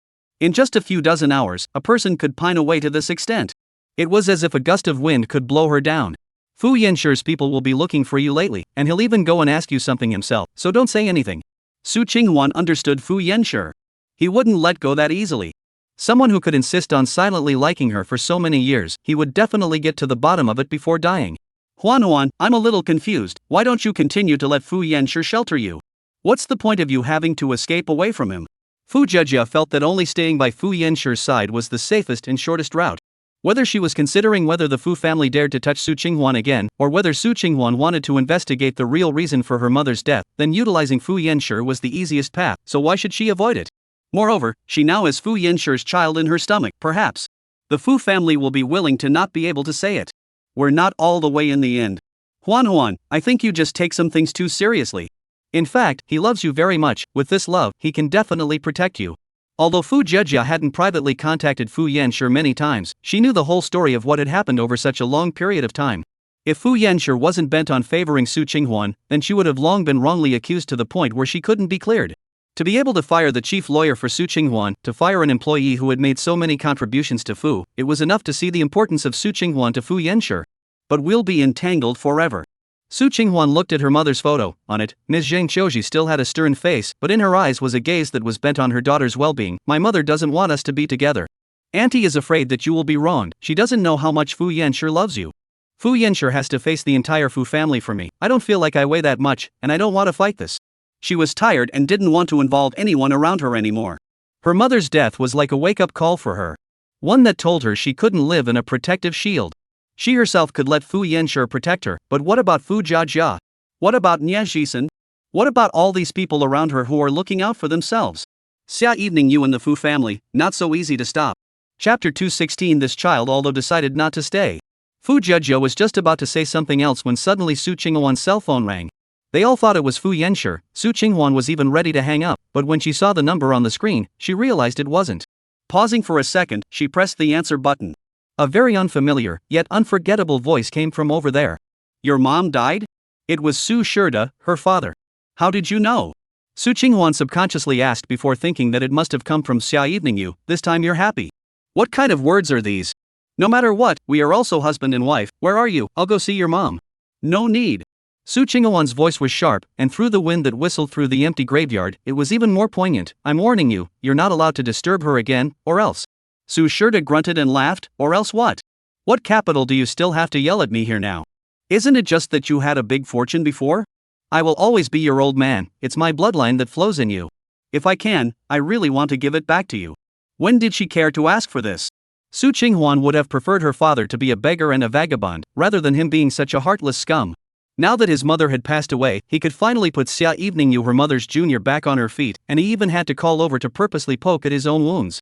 In just a few dozen hours, a person could pine away to this extent. It was as if a gust of wind could blow her down. Fu Yenshi's people will be looking for you lately, and he'll even go and ask you something himself, so don't say anything. Su Qinghuan understood Fu Yanshi. He wouldn't let go that easily. Someone who could insist on silently liking her for so many years, he would definitely get to the bottom of it before dying. Huan, I'm a little confused. Why don't you continue to let Fu Yanshi shelter you? What's the point of you having to escape away from him? Fu Jejia felt that only staying by Fu Yanshi's side was the safest and shortest route. Whether she was considering whether the Fu family dared to touch Su Qinghuan again, or whether Su Qinghuan wanted to investigate the real reason for her mother's death, then utilizing Fu Yanshi was the easiest path, so why should she avoid it? Moreover, she now has Fu Yanshi's child in her stomach, perhaps. The Fu family will be willing to not be able to say it. We're not all the way in the end. Huan, I think you just take some things too seriously. In fact, he loves you very much. With this love, he can definitely protect you. Although Fu Jejia hadn't privately contacted Fu Yanshi many times, she knew the whole story of what had happened over such a long period of time. If Fu Yanshi wasn't bent on favoring Su Qinghuan, then she would have long been wrongly accused to the point where she couldn't be cleared. To be able to fire the chief lawyer for Su Qinghuan, to fire an employee who had made so many contributions to Fu, it was enough to see the importance of Su Qinghuan to Fu Yanshi. But we'll be entangled forever. Su Qinghuan looked at her mother's photo. On it, Ms. Zhang Qiuji still had a stern face, but in her eyes was a gaze that was bent on her daughter's well-being. My mother doesn't want us to be together. Auntie is afraid that you will be wronged. She doesn't know how much Fu Yanshi loves you. Fu Yanshi has to face the entire Fu family for me. I don't feel like I weigh that much, and I don't want to fight this. She was tired and didn't want to involve anyone around her anymore. Her mother's death was like a wake-up call for her. One that told her she couldn't live in a protective shield. She herself could let Fu Yanshi protect her, but what about Fu Jejia? What about Nie Jisen? What about all these people around her who are looking out for themselves? Xia evening you and the Fu family, not so easy to stop. Chapter 216. This child although decided not to stay. Fu Jejia was just about to say something else when suddenly Su Qinghuan's cell phone rang. They all thought it was Fu Yanshi. Su Qinghuan was even ready to hang up, but when she saw the number on the screen, she realized it wasn't. Pausing for a second, she pressed the answer button. A very unfamiliar, yet unforgettable voice came from over there. Your mom died? It was Su Shida, her father. How did you know? Su Qinghuan subconsciously asked before thinking that it must have come from Xia evening you. This time you're happy. What kind of words are these? No matter what, we are also husband and wife. Where are you? I'll go see your mom. No need. Su Qinghuan's voice was sharp, and through the wind that whistled through the empty graveyard, it was even more poignant. I'm warning you, you're not allowed to disturb her again, or else. Su Shida grunted and laughed. Or else what? What capital do you still have to yell at me here now? Isn't it just that you had a big fortune before? I will always be your old man. It's my bloodline that flows in you. If I can, I really want to give it back to you. When did she care to ask for this? Su Qinghuan would have preferred her father to be a beggar and a vagabond, rather than him being such a heartless scum. Now that his mother had passed away, he could finally put Xia evening you her mother's junior back on her feet, and he even had to call over to purposely poke at his own wounds.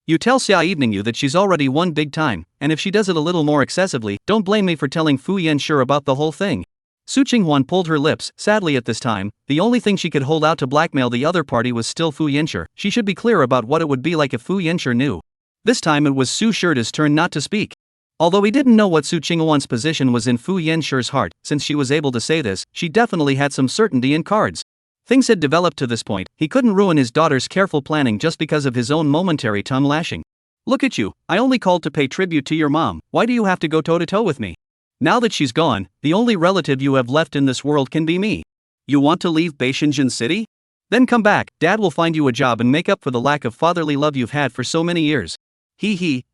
You tell Xia evening you that she's already won big time, and if she does it a little more excessively, don't blame me for telling Fu Yanshi about the whole thing. Su Qinghuan pulled her lips. Sadly at this time, the only thing she could hold out to blackmail the other party was still Fu Yanshi. She should be clear about what it would be like if Fu Yanshi knew. This time it was Su Shida's turn not to speak. Although he didn't know what Su Qinghuan's position was in Fu Yanshi's heart, since she was able to say this, she definitely had some certainty in cards. Things had developed to this point. He couldn't ruin his daughter's careful planning just because of his own momentary tongue lashing. Look at you, I only called to pay tribute to your mom. Why do you have to go toe-to-toe with me? Now that she's gone, the only relative you have left in this world can be me. You want to leave Beishingen City? Then come back. Dad will find you a job and make up for the lack of fatherly love you've had for so many years.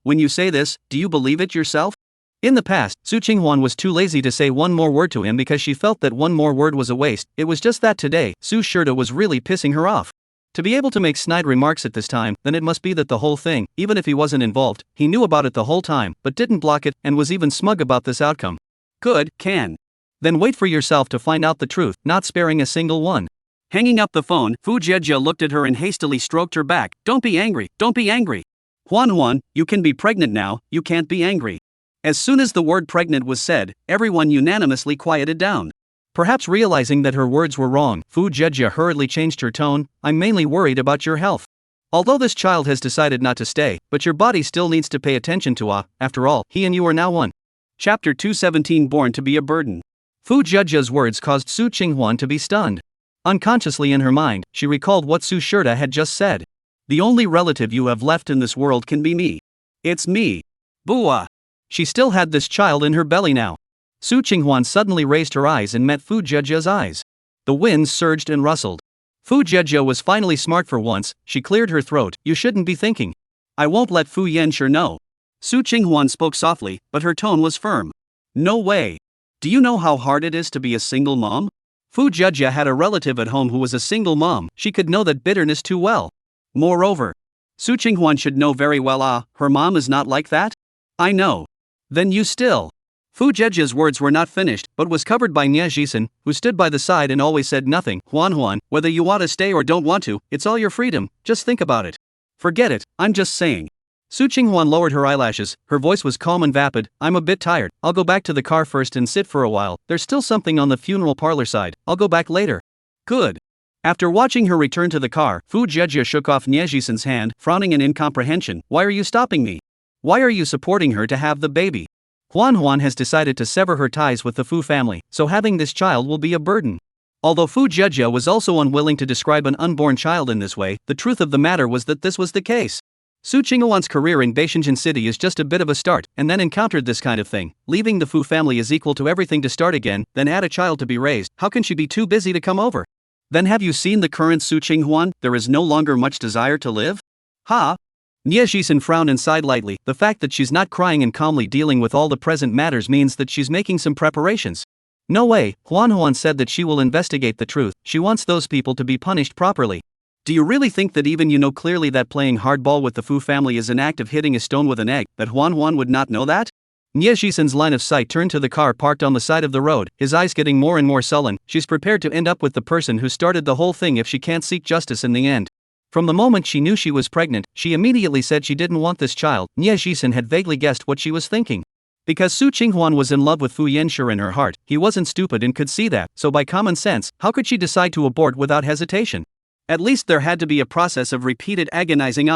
When you say this, do you believe it yourself? In the past, Su Qinghuan was too lazy to say one more word to him because she felt that one more word was a waste. It was just that today, Su Shida was really pissing her off. To be able to make snide remarks at this time, then it must be that the whole thing, even if he wasn't involved, he knew about it the whole time, but didn't block it, and was even smug about this outcome. Good, can. Then wait for yourself to find out the truth, not sparing a single one. Hanging up the phone, Fu Jejia looked at her and hastily stroked her back. Don't be angry, don't be angry. Huan, you can be pregnant now, you can't be angry. As soon as the word pregnant was said, everyone unanimously quieted down. Perhaps realizing that her words were wrong, Fu Jejia hurriedly changed her tone. I'm mainly worried about your health. Although this child has decided not to stay, but your body still needs to pay attention to after all, he and you are now one. Chapter 217 Born to be a Burden. Fu Jejia's words caused Su Qinghuan to be stunned. Unconsciously in her mind, she recalled what Su Shirta had just said. The only relative you have left in this world can be me. It's me. Bua. She still had this child in her belly now. Su Qinghuan suddenly raised her eyes and met Fu Jejia's eyes. The winds surged and rustled. Fu Jejia was finally smart for once. She cleared her throat. You shouldn't be thinking. I won't let Fu Yanshi know. Su Qinghuan spoke softly, but her tone was firm. No way. Do you know how hard it is to be a single mom? Fu Jejia had a relative at home who was a single mom. She could know that bitterness too well. Moreover, Su Qinghuan should know very well, her mom is not like that? I know. Then you still. Fu Jejia's words were not finished, but was covered by Nie Jisen, who stood by the side and always said nothing. Huan, whether you want to stay or don't want to, it's all your freedom, just think about it. Forget it, I'm just saying. Su Qinghuan lowered her eyelashes, her voice was calm and vapid. I'm a bit tired, I'll go back to the car first and sit for a while. There's still something on the funeral parlor side, I'll go back later. Good. After watching her return to the car, Fu Jejia shook off Nie Jisen's hand, frowning in incomprehension. Why are you stopping me? Why are you supporting her to have the baby? Huan has decided to sever her ties with the Fu family, so having this child will be a burden. Although Fu Jejia was also unwilling to describe an unborn child in this way, the truth of the matter was that this was the case. Su Qinghuan's career in Beishingen City is just a bit of a start, and then encountered this kind of thing. Leaving the Fu family is equal to everything to start again, then add a child to be raised. How can she be too busy to come over? Then have you seen the current Su Qinghuan? There is no longer much desire to live? Ha! Nie Jisen frowned and sighed lightly. The fact that she's not crying and calmly dealing with all the present matters means that she's making some preparations. No way, Huan said that she will investigate the truth. She wants those people to be punished properly. Do you really think that even you know clearly that playing hardball with the Fu family is an act of hitting a stone with an egg, that Huan would not know that? Nie Jisen's line of sight turned to the car parked on the side of the road, his eyes getting more and more sullen. She's prepared to end up with the person who started the whole thing if she can't seek justice in the end. From the moment she knew she was pregnant, she immediately said she didn't want this child. Nie Jisen had vaguely guessed what she was thinking. Because Su Qinghuan was in love with Fu Yanshi in her heart, he wasn't stupid and could see that, so by common sense, how could she decide to abort without hesitation? At least there had to be a process of repeated agonizing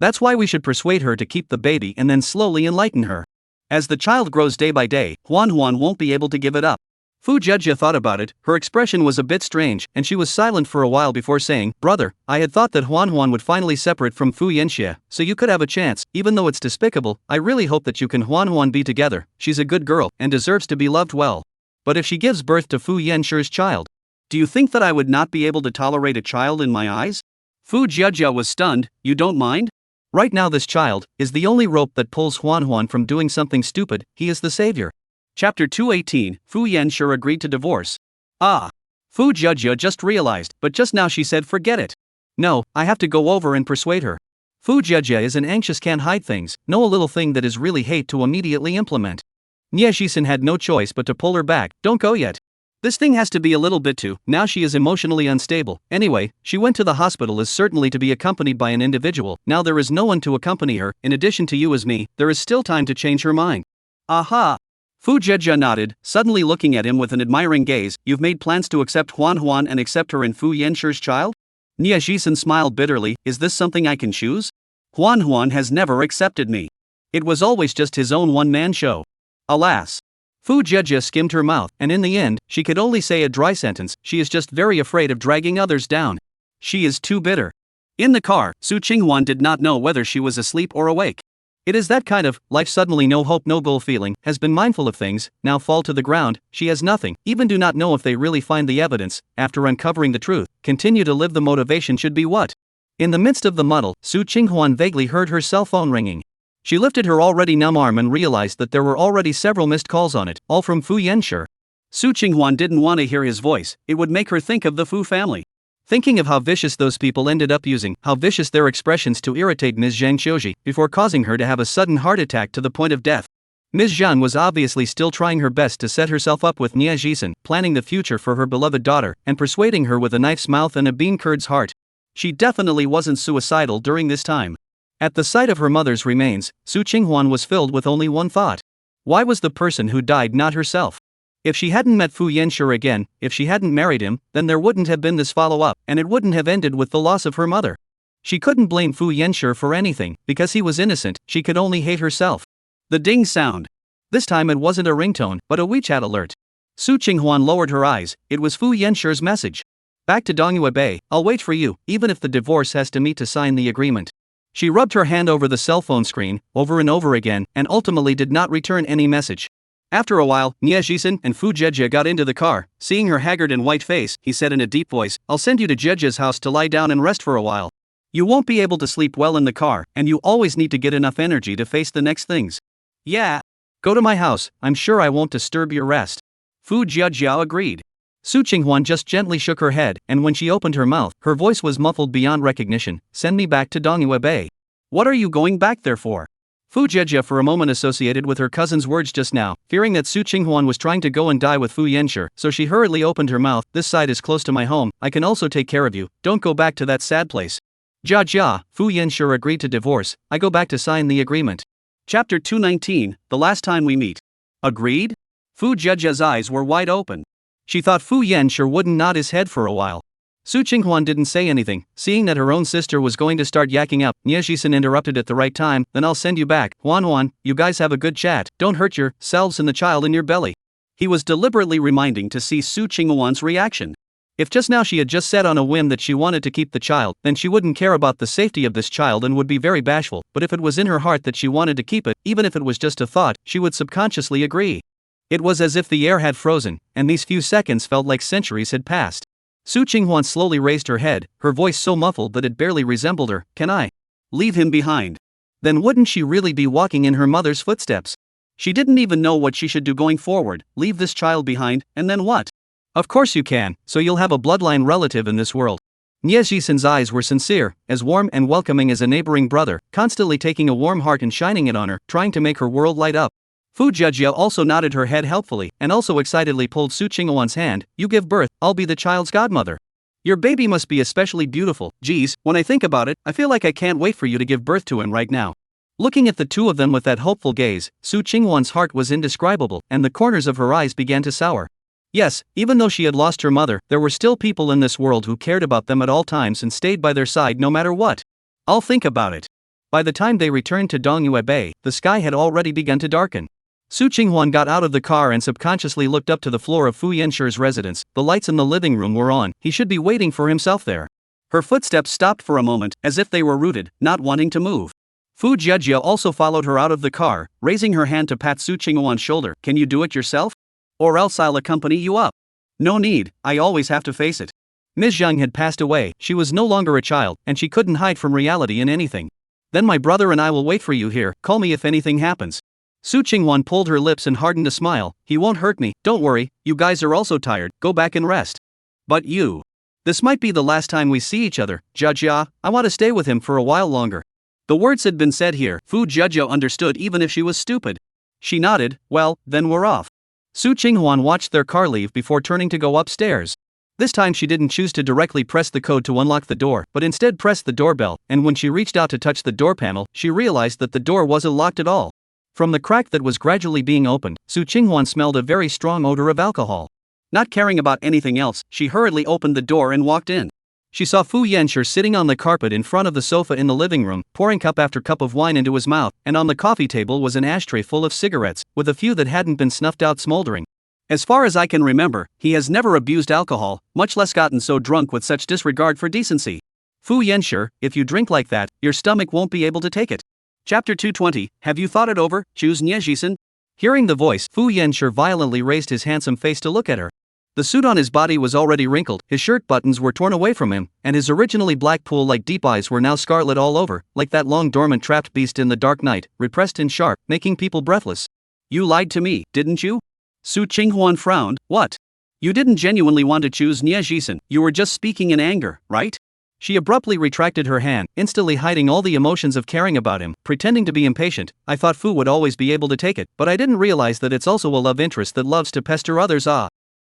That's why we should persuade her to keep the baby and then slowly enlighten her. As the child grows day by day, Huan won't be able to give it up. Fu Jejia thought about it, her expression was a bit strange, and she was silent for a while before saying, Brother, I had thought that Huan would finally separate from Fu Yanxie, so you could have a chance. Even though it's despicable, I really hope that you can Huan be together. She's a good girl, and deserves to be loved well. But if she gives birth to Fu Yanxi's child, do you think that I would not be able to tolerate a child in my eyes? Fu Jejia was stunned. You don't mind? Right now this child is the only rope that pulls Huan from doing something stupid. He is the savior. Chapter 218, Fu Yanshi agreed to divorce. Fu Jejia just realized, but just now she said forget it. No, I have to go over and persuade her. Fu Jejia is an anxious, can't hide things, know a little thing that is really hate to immediately implement. Nie Jisen had no choice but to pull her back. Don't go yet. This thing has to be a little bit too, now she is emotionally unstable. Anyway, she went to the hospital is certainly to be accompanied by an individual. Now there is no one to accompany her, in addition to you as me, there is still time to change her mind. Aha! Fu Jejia nodded, suddenly looking at him with an admiring gaze. You've made plans to accept Huan and accept her in Fu Yanxi's child? Nie Jisen smiled bitterly. Is this something I can choose? Huan has never accepted me. It was always just his own one-man show. Alas. Fu Jejia skimmed her mouth, and in the end, she could only say a dry sentence. She is just very afraid of dragging others down. She is too bitter. In the car, Su Qinghuan did not know whether she was asleep or awake. It is that kind of, life suddenly no hope no goal feeling, has been mindful of things, now fall to the ground, she has nothing, even do not know if they really find the evidence, after uncovering the truth, continue to live the motivation should be what? In the midst of the muddle, Su Qinghuan vaguely heard her cell phone ringing. She lifted her already numb arm and realized that there were already several missed calls on it, all from Fu Yanshi. Su Qinghuan didn't want to hear his voice, it would make her think of the Fu family. Thinking of how vicious those people ended up using, how vicious their expressions to irritate Ms. Zhang Qiuji, before causing her to have a sudden heart attack to the point of death. Ms. Zhang was obviously still trying her best to set herself up with Nie Jisen, planning the future for her beloved daughter, and persuading her with a knife's mouth and a bean curd's heart. She definitely wasn't suicidal during this time. At the sight of her mother's remains, Su Qinghuan was filled with only one thought. Why was the person who died not herself? If she hadn't met Fu Yanshi again, if she hadn't married him, then there wouldn't have been this follow-up, and it wouldn't have ended with the loss of her mother. She couldn't blame Fu Yanshi for anything, because he was innocent, she could only hate herself. The ding sound. This time it wasn't a ringtone, but a WeChat alert. Su Qinghuan lowered her eyes, it was Fu Yanshi's message. Back to Dongyue Bay, I'll wait for you, even if the divorce has to meet to sign the agreement. She rubbed her hand over the cell phone screen, over and over again, and ultimately did not return any message. After a while, Nie Jisen and Fu Jejia got into the car. Seeing her haggard and white face, he said in a deep voice, I'll send you to Jejia's house to lie down and rest for a while. You won't be able to sleep well in the car, and you always need to get enough energy to face the next things. Yeah. Go to my house, I'm sure I won't disturb your rest. Fu Jejia agreed. Su Qinghuan just gently shook her head, and when she opened her mouth, her voice was muffled beyond recognition. Send me back to Dongyue Bay. What are you going back there for? Fu Jejia for a moment associated with her cousin's words just now, fearing that Su Qinghuan was trying to go and die with Fu Yanshi, so she hurriedly opened her mouth. This side is close to my home, I can also take care of you, don't go back to that sad place. Jia, Fu Yanshi agreed to divorce, I go back to sign the agreement. Chapter 219, The Last Time We Meet. Agreed? Fu Jejia's eyes were wide open. She thought Fu Yanshi wouldn't nod his head for a while. Su Qinghuan didn't say anything, seeing that her own sister was going to start yakking up. Nie Jisen interrupted at the right time, then I'll send you back. Huan, you guys have a good chat, don't hurt yourselves and the child in your belly. He was deliberately reminding to see Su Qinghuan's reaction. If just now she had just said on a whim that she wanted to keep the child, then she wouldn't care about the safety of this child and would be very bashful, but if it was in her heart that she wanted to keep it, even if it was just a thought, she would subconsciously agree. It was as if the air had frozen, and these few seconds felt like centuries had passed. Su Qinghuan slowly raised her head, her voice so muffled that it barely resembled her. Can I leave him behind? Then wouldn't she really be walking in her mother's footsteps? She didn't even know what she should do going forward. Leave this child behind, and then what? Of course you can, so you'll have a bloodline relative in this world. Nie Jisen's eyes were sincere, as warm and welcoming as a neighboring brother, constantly taking a warm heart and shining it on her, trying to make her world light up. Fu Jejia also nodded her head helpfully, and also excitedly pulled Su Qinghuan's hand. You give birth, I'll be the child's godmother. Your baby must be especially beautiful. Geez, when I think about it, I feel like I can't wait for you to give birth to him right now. Looking at the two of them with that hopeful gaze, Su Qinghuan's heart was indescribable, and the corners of her eyes began to sour. Yes, even though she had lost her mother, there were still people in this world who cared about them at all times and stayed by their side no matter what. I'll think about it. By the time they returned to Dongyue Bay, the sky had already begun to darken. Su Qinghuan got out of the car and subconsciously looked up to the floor of Fu Yanshi's residence. The lights in the living room were on, he should be waiting for himself there. Her footsteps stopped for a moment, as if they were rooted, not wanting to move. Fu Jejia also followed her out of the car, raising her hand to pat Su Qinghuan's shoulder. Can you do it yourself? Or else I'll accompany you up. No need, I always have to face it. Ms. Zhang had passed away, she was no longer a child, and she couldn't hide from reality in anything. Then my brother and I will wait for you here, call me if anything happens. Su Qinghuan pulled her lips and hardened a smile. He won't hurt me, don't worry, you guys are also tired, go back and rest. But you. This might be the last time we see each other, Jia, I want to stay with him for a while longer. The words had been said here, Fu Jejia understood even if she was stupid. She nodded, well, then we're off. Su Qinghuan watched their car leave before turning to go upstairs. This time she didn't choose to directly press the code to unlock the door, but instead pressed the doorbell, and when she reached out to touch the door panel, she realized that the door wasn't locked at all. From the crack that was gradually being opened, Su Qinghuan smelled a very strong odor of alcohol. Not caring about anything else, she hurriedly opened the door and walked in. She saw Fu Yanshi sitting on the carpet in front of the sofa in the living room, pouring cup after cup of wine into his mouth, and on the coffee table was an ashtray full of cigarettes, with a few that hadn't been snuffed out smoldering. As far as I can remember, he has never abused alcohol, much less gotten so drunk with such disregard for decency. Fu Yanshi, if you drink like that, your stomach won't be able to take it. Chapter 220, have you thought it over, choose Nie Jisen? Hearing the voice, Fu Yanshi violently raised his handsome face to look at her. The suit on his body was already wrinkled, his shirt buttons were torn away from him, and his originally black pool-like deep eyes were now scarlet all over, like that long-dormant trapped beast in the dark night, repressed and sharp, making people breathless. You lied to me, didn't you? Su Qinghuan frowned. What? You didn't genuinely want to choose Nie Jisen, you were just speaking in anger, right? She abruptly retracted her hand, instantly hiding all the emotions of caring about him, pretending to be impatient. I thought Fu would always be able to take it, but I didn't realize that it's also a love interest that loves to pester others.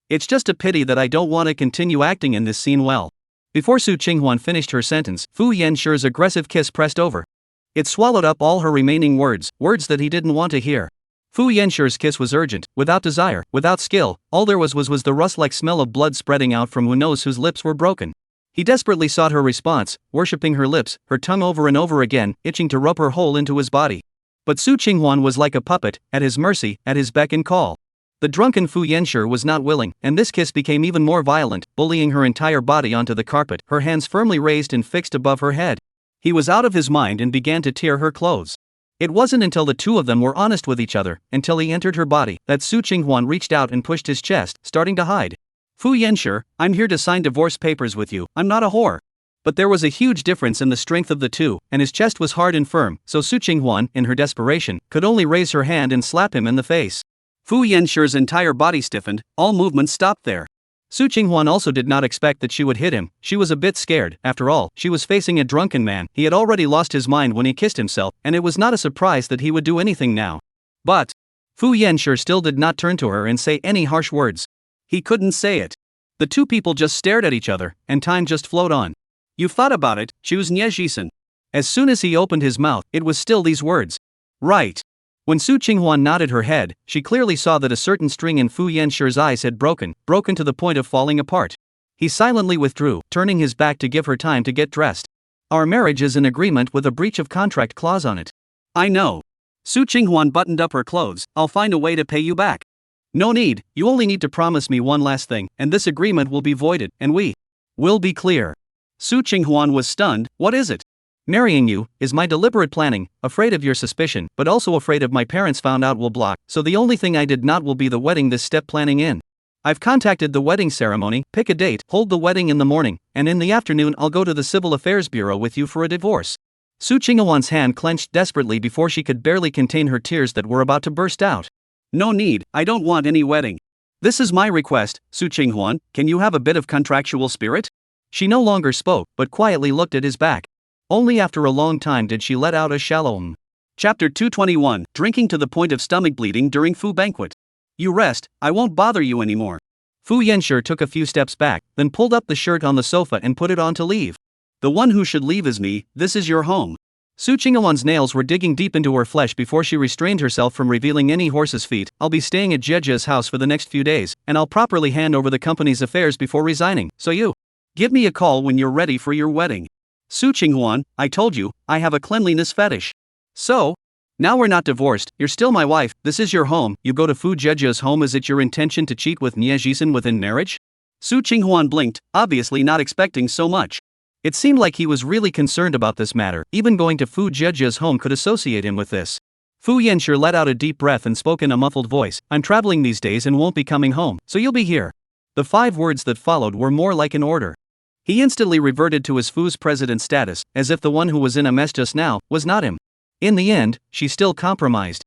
It's just a pity that I don't want to continue acting in this scene well. Before Su Qinghuan finished her sentence, Fu Yanshi's aggressive kiss pressed over. It swallowed up all her remaining words, words that he didn't want to hear. Fu Yanxu's kiss was urgent, without desire, without skill. All there was the rust-like smell of blood spreading out from who knows whose lips were broken. He desperately sought her response, worshipping her lips, her tongue over and over again, itching to rub her whole into his body. But Su Qinghuan was like a puppet, at his mercy, at his beck and call. The drunken Fu Yanxu was not willing, and this kiss became even more violent, bullying her entire body onto the carpet, her hands firmly raised and fixed above her head. He was out of his mind and began to tear her clothes. It wasn't until the two of them were honest with each other, until he entered her body, that Su Qinghuan reached out and pushed his chest, starting to hide. Fu Yanxu, I'm here to sign divorce papers with you, I'm not a whore. But there was a huge difference in the strength of the two, and his chest was hard and firm, so Su Qinghuan, in her desperation, could only raise her hand and slap him in the face. Fu Yanxu's entire body stiffened, all movement stopped there. Su Qinghuan also did not expect that she would hit him. She was a bit scared. After all, she was facing a drunken man. He had already lost his mind when he kissed himself, and it was not a surprise that he would do anything now. But Fu Yanxu still did not turn to her and say any harsh words. He couldn't say it. The two people just stared at each other, and time just flowed on. You've thought about it, choose Niezhisen. As soon as he opened his mouth, it was still these words. Right. When Su Qinghuan nodded her head, she clearly saw that a certain string in Fu Yanxu's eyes had broken to the point of falling apart. He silently withdrew, turning his back to give her time to get dressed. Our marriage is an agreement with a breach of contract clause on it. I know. Su Qinghuan buttoned up her clothes, I'll find a way to pay you back. No need, you only need to promise me one last thing, and this agreement will be voided, and we will be clear. Su Qinghuan was stunned, what is it? Marrying you is my deliberate planning, afraid of your suspicion, but also afraid of my parents found out will block, so the only thing I did not will be the wedding this step planning in. I've contacted the wedding ceremony, pick a date, hold the wedding in the morning, and in the afternoon I'll go to the Civil Affairs Bureau with you for a divorce. Su Qinghuan's hand clenched desperately before she could barely contain her tears that were about to burst out. No need, I don't want any wedding. This is my request, Su Qinghuan, can you have a bit of contractual spirit? She no longer spoke, but quietly looked at his back. Only after a long time did she let out a shallow Chapter 221, Drinking to the point of stomach bleeding during Fu banquet. You rest, I won't bother you anymore. Fu Yanxu took a few steps back, then pulled up the shirt on the sofa and put it on to leave. The one who should leave is me, this is your home. Su Qinghuan's nails were digging deep into her flesh before she restrained herself from revealing any horse's feet. I'll be staying at Jiejia's house for the next few days, and I'll properly hand over the company's affairs before resigning, so you give me a call when you're ready for your wedding. Su Qinghuan, I told you, I have a cleanliness fetish. So? Now we're not divorced, you're still my wife, this is your home, you go to Fu Jiejia's home. Is it your intention to cheat with Niezhisen within marriage? Su Qinghuan blinked, obviously not expecting so much. It seemed like he was really concerned about this matter, even going to Fu Jiejia's home could associate him with this. Fu Yanxu let out a deep breath and spoke in a muffled voice, I'm traveling these days and won't be coming home, so you'll be here. The 5 words that followed were more like an order. He instantly reverted to his Fu's president status, as if the one who was in a mess just now was not him. In the end, she still compromised.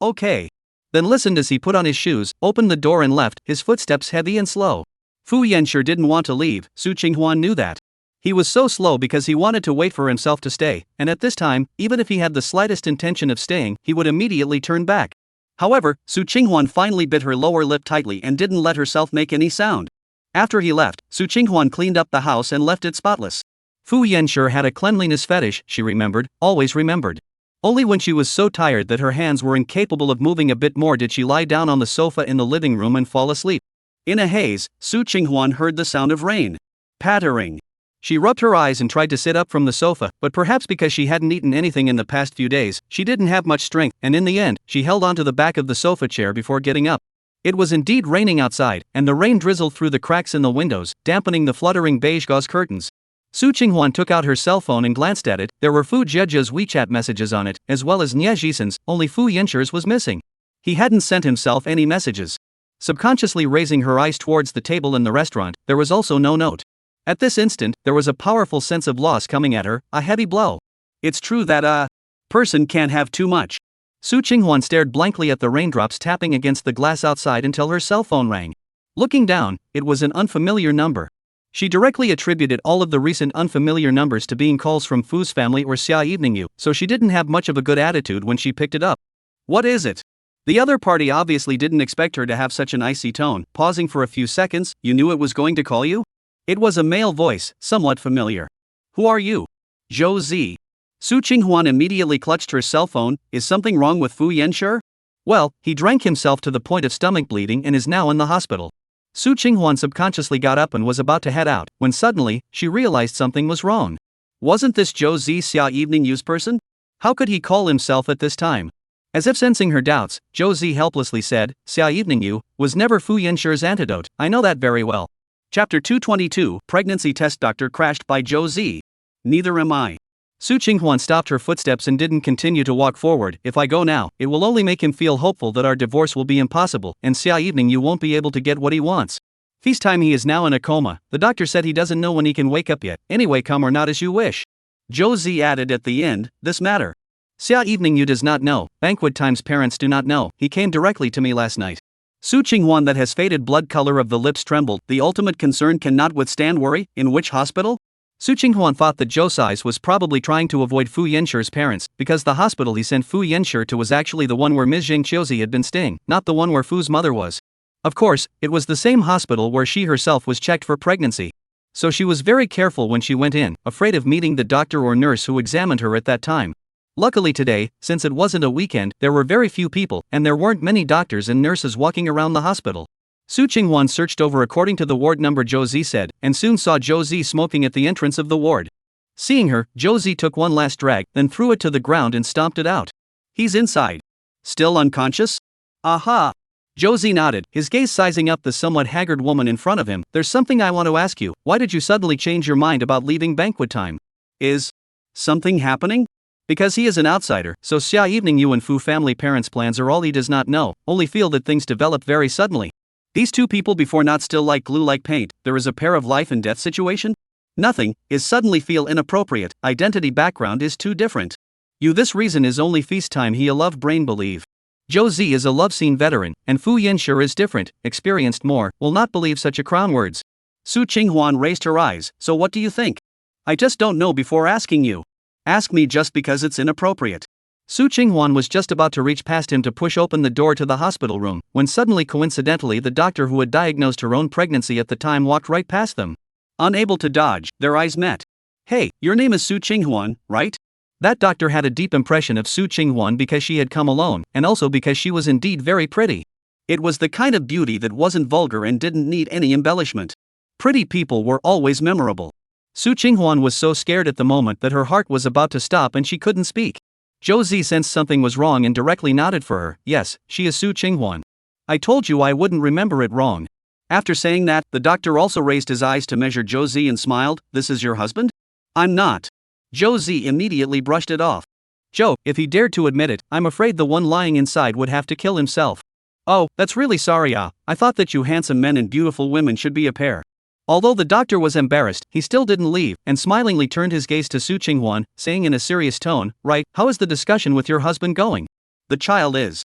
Okay. Then listened as he put on his shoes, opened the door and left, his footsteps heavy and slow. Fu Yanxu didn't want to leave, Su Qinghuan knew that. He was so slow because he wanted to wait for himself to stay, and at this time, even if he had the slightest intention of staying, he would immediately turn back. However, Su Qinghuan finally bit her lower lip tightly and didn't let herself make any sound. After he left, Su Qinghuan cleaned up the house and left it spotless. Fu Yanxu had a cleanliness fetish, she remembered, always remembered. Only when she was so tired that her hands were incapable of moving a bit more did she lie down on the sofa in the living room and fall asleep. In a haze, Su Qinghuan heard the sound of rain. Pattering. She rubbed her eyes and tried to sit up from the sofa, but perhaps because she hadn't eaten anything in the past few days, she didn't have much strength, and in the end, she held onto the back of the sofa chair before getting up. It was indeed raining outside, and the rain drizzled through the cracks in the windows, dampening the fluttering beige gauze curtains. Su Qinghuan took out her cell phone and glanced at it. There were Fu Jiejia's WeChat messages on it, as well as Niezhisen's, only Fu Yanxu's was missing. He hadn't sent himself any messages. Subconsciously raising her eyes towards the table in the restaurant, there was also no note. At this instant, there was a powerful sense of loss coming at her, a heavy blow. It's true that a person can't have too much. Su Qinghuan stared blankly at the raindrops tapping against the glass outside until her cell phone rang. Looking down, it was an unfamiliar number. She directly attributed all of the recent unfamiliar numbers to being calls from Fu's family or Xia Evening You, so she didn't have much of a good attitude when she picked it up. What is it? The other party obviously didn't expect her to have such an icy tone. Pausing for a few seconds, you knew it was going to call you? It was a male voice, somewhat familiar. Who are you? Zhou Zi. Su Qinghuan immediately clutched her cell phone. Is something wrong with Fu Yanxu? Well, he drank himself to the point of stomach bleeding and is now in the hospital. Su Qinghuan subconsciously got up and was about to head out, when suddenly, she realized something was wrong. Wasn't this Zhou Xia evening news person? How could he call himself at this time? As if sensing her doubts, Zhou Zi helplessly said, Xia Evening Yu was never Fu Yinshi's antidote, I know that very well. Chapter 222, Pregnancy Test Doctor Crashed by Zhou Zi. Neither am I. Su Qinghuan stopped her footsteps and didn't continue to walk forward. If I go now, it will only make him feel hopeful that our divorce will be impossible, and Xia Evening Yu won't be able to get what he wants. Feast time. He is now in a coma. The doctor said he doesn't know when he can wake up yet. Anyway, come or not as you wish. Zhou Zi added at the end, this matter. Xia Evening Yu does not know, Banquet Time's parents do not know, he came directly to me last night. Su Qinghuan that has faded blood color of the lips trembled, the ultimate concern cannot withstand worry, in which hospital? Su Qinghuan thought that Zhou Sais was probably trying to avoid Fu Yinshi's parents, because the hospital he sent Fu Yinshi to was actually the one where Ms. Jing Qiuzi had been staying, not the one where Fu's mother was. Of course, it was the same hospital where she herself was checked for pregnancy. So she was very careful when she went in, afraid of meeting the doctor or nurse who examined her at that time. Luckily today, since it wasn't a weekend, there were very few people, and there weren't many doctors and nurses walking around the hospital. Su Qinghuan searched over according to the ward number Zhou Zi said, and soon saw Zhou Zi smoking at the entrance of the ward. Seeing her, Zhou Zi took one last drag, then threw it to the ground and stomped it out. He's inside. Still unconscious? Aha! Zhou Zi nodded, his gaze sizing up the somewhat haggard woman in front of him. There's something I want to ask you. Why did you suddenly change your mind about leaving Banquet Time? Is something happening? Because he is an outsider, so Xia Evening Yu and Fu family parents' plans are all he does not know, only feel that things develop very suddenly. These two people before not still like glue like paint, there is a pair of life and death situation? Nothing, is suddenly feel inappropriate, identity background is too different. You this reason is only feast time he a love brain believe. Zhou Zi is a love scene veteran, and Fu Yinshi is different, experienced more, will not believe such a crown words. Su Qinghuan raised her eyes, so what do you think? I just don't know before asking you. Ask me just because it's inappropriate. Su Qinghuan was just about to reach past him to push open the door to the hospital room, when suddenly coincidentally the doctor who had diagnosed her own pregnancy at the time walked right past them. Unable to dodge, their eyes met. Hey, your name is Su Qinghuan, right? That doctor had a deep impression of Su Qinghuan because she had come alone, and also because she was indeed very pretty. It was the kind of beauty that wasn't vulgar and didn't need any embellishment. Pretty people were always memorable. Su Qinghuan was so scared at the moment that her heart was about to stop and she couldn't speak. Zhou Zi sensed something was wrong and directly nodded for her. Yes, she is Su Qinghuan. I told you I wouldn't remember it wrong. After saying that, the doctor also raised his eyes to measure Zhou Zi and smiled. This is your husband? I'm not. Zhou Zi immediately brushed it off. Zhou, if he dared to admit it, I'm afraid the one lying inside would have to kill himself. Oh, that's really sorry. I thought that you handsome men and beautiful women should be a pair. Although the doctor was embarrassed, he still didn't leave, and smilingly turned his gaze to Su Qinghuan, saying in a serious tone, right, how is the discussion with your husband going? The child is.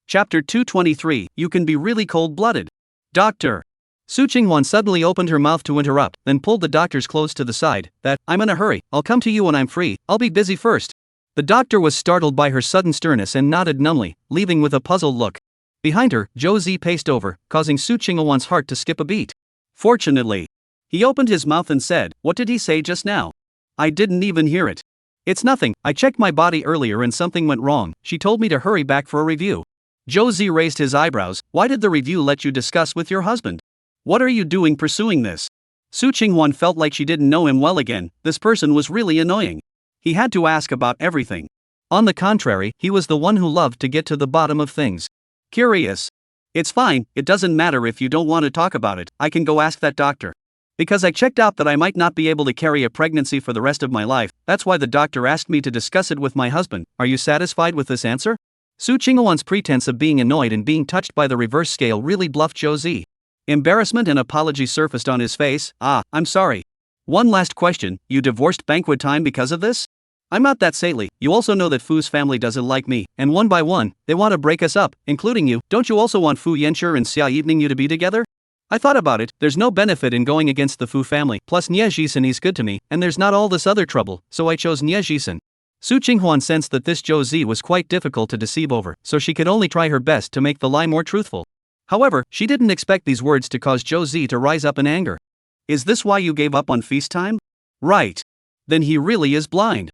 Chapter 223, you can be really cold-blooded. Doctor. Su Qinghuan suddenly opened her mouth to interrupt, then pulled the doctor's clothes to the side. I'm in a hurry, I'll come to you when I'm free, I'll be busy first. The doctor was startled by her sudden sternness and nodded numbly, leaving with a puzzled look. Behind her, Zhou Zi paced over, causing Su Qinghuan's heart to skip a beat. Fortunately, he opened his mouth and said, what did he say just now? I didn't even hear it. It's nothing, I checked my body earlier and something went wrong, she told me to hurry back for a review. Zhou Zi raised his eyebrows, why did the review let you discuss with your husband? What are you doing pursuing this? Su Qinghuan felt like she didn't know him well again, this person was really annoying. He had to ask about everything. On the contrary, he was the one who loved to get to the bottom of things. Curious. It's fine, it doesn't matter if you don't want to talk about it, I can go ask that doctor. Because I checked out that I might not be able to carry a pregnancy for the rest of my life, that's why the doctor asked me to discuss it with my husband. Are you satisfied with this answer? Su Qinghuan's pretense of being annoyed and being touched by the reverse scale really bluffed Zhou Zi. Embarrassment and apology surfaced on his face. I'm sorry. One last question, you divorced Banquet Time because of this? I'm not that saintly, you also know that Fu's family doesn't like me, and one by one, they want to break us up, including you. Don't you also want Fu Yinshi and Xia Evening Yu to be together? I thought about it, there's no benefit in going against the Fu family, plus Nie Jisen is good to me, and there's not all this other trouble, so I chose Nie Jisen. Su Qinghuan sensed that this Zhou Zi was quite difficult to deceive over, so she could only try her best to make the lie more truthful. However, she didn't expect these words to cause Zhou Zi to rise up in anger. Is this why you gave up on feast time? Right. Then he really is blind.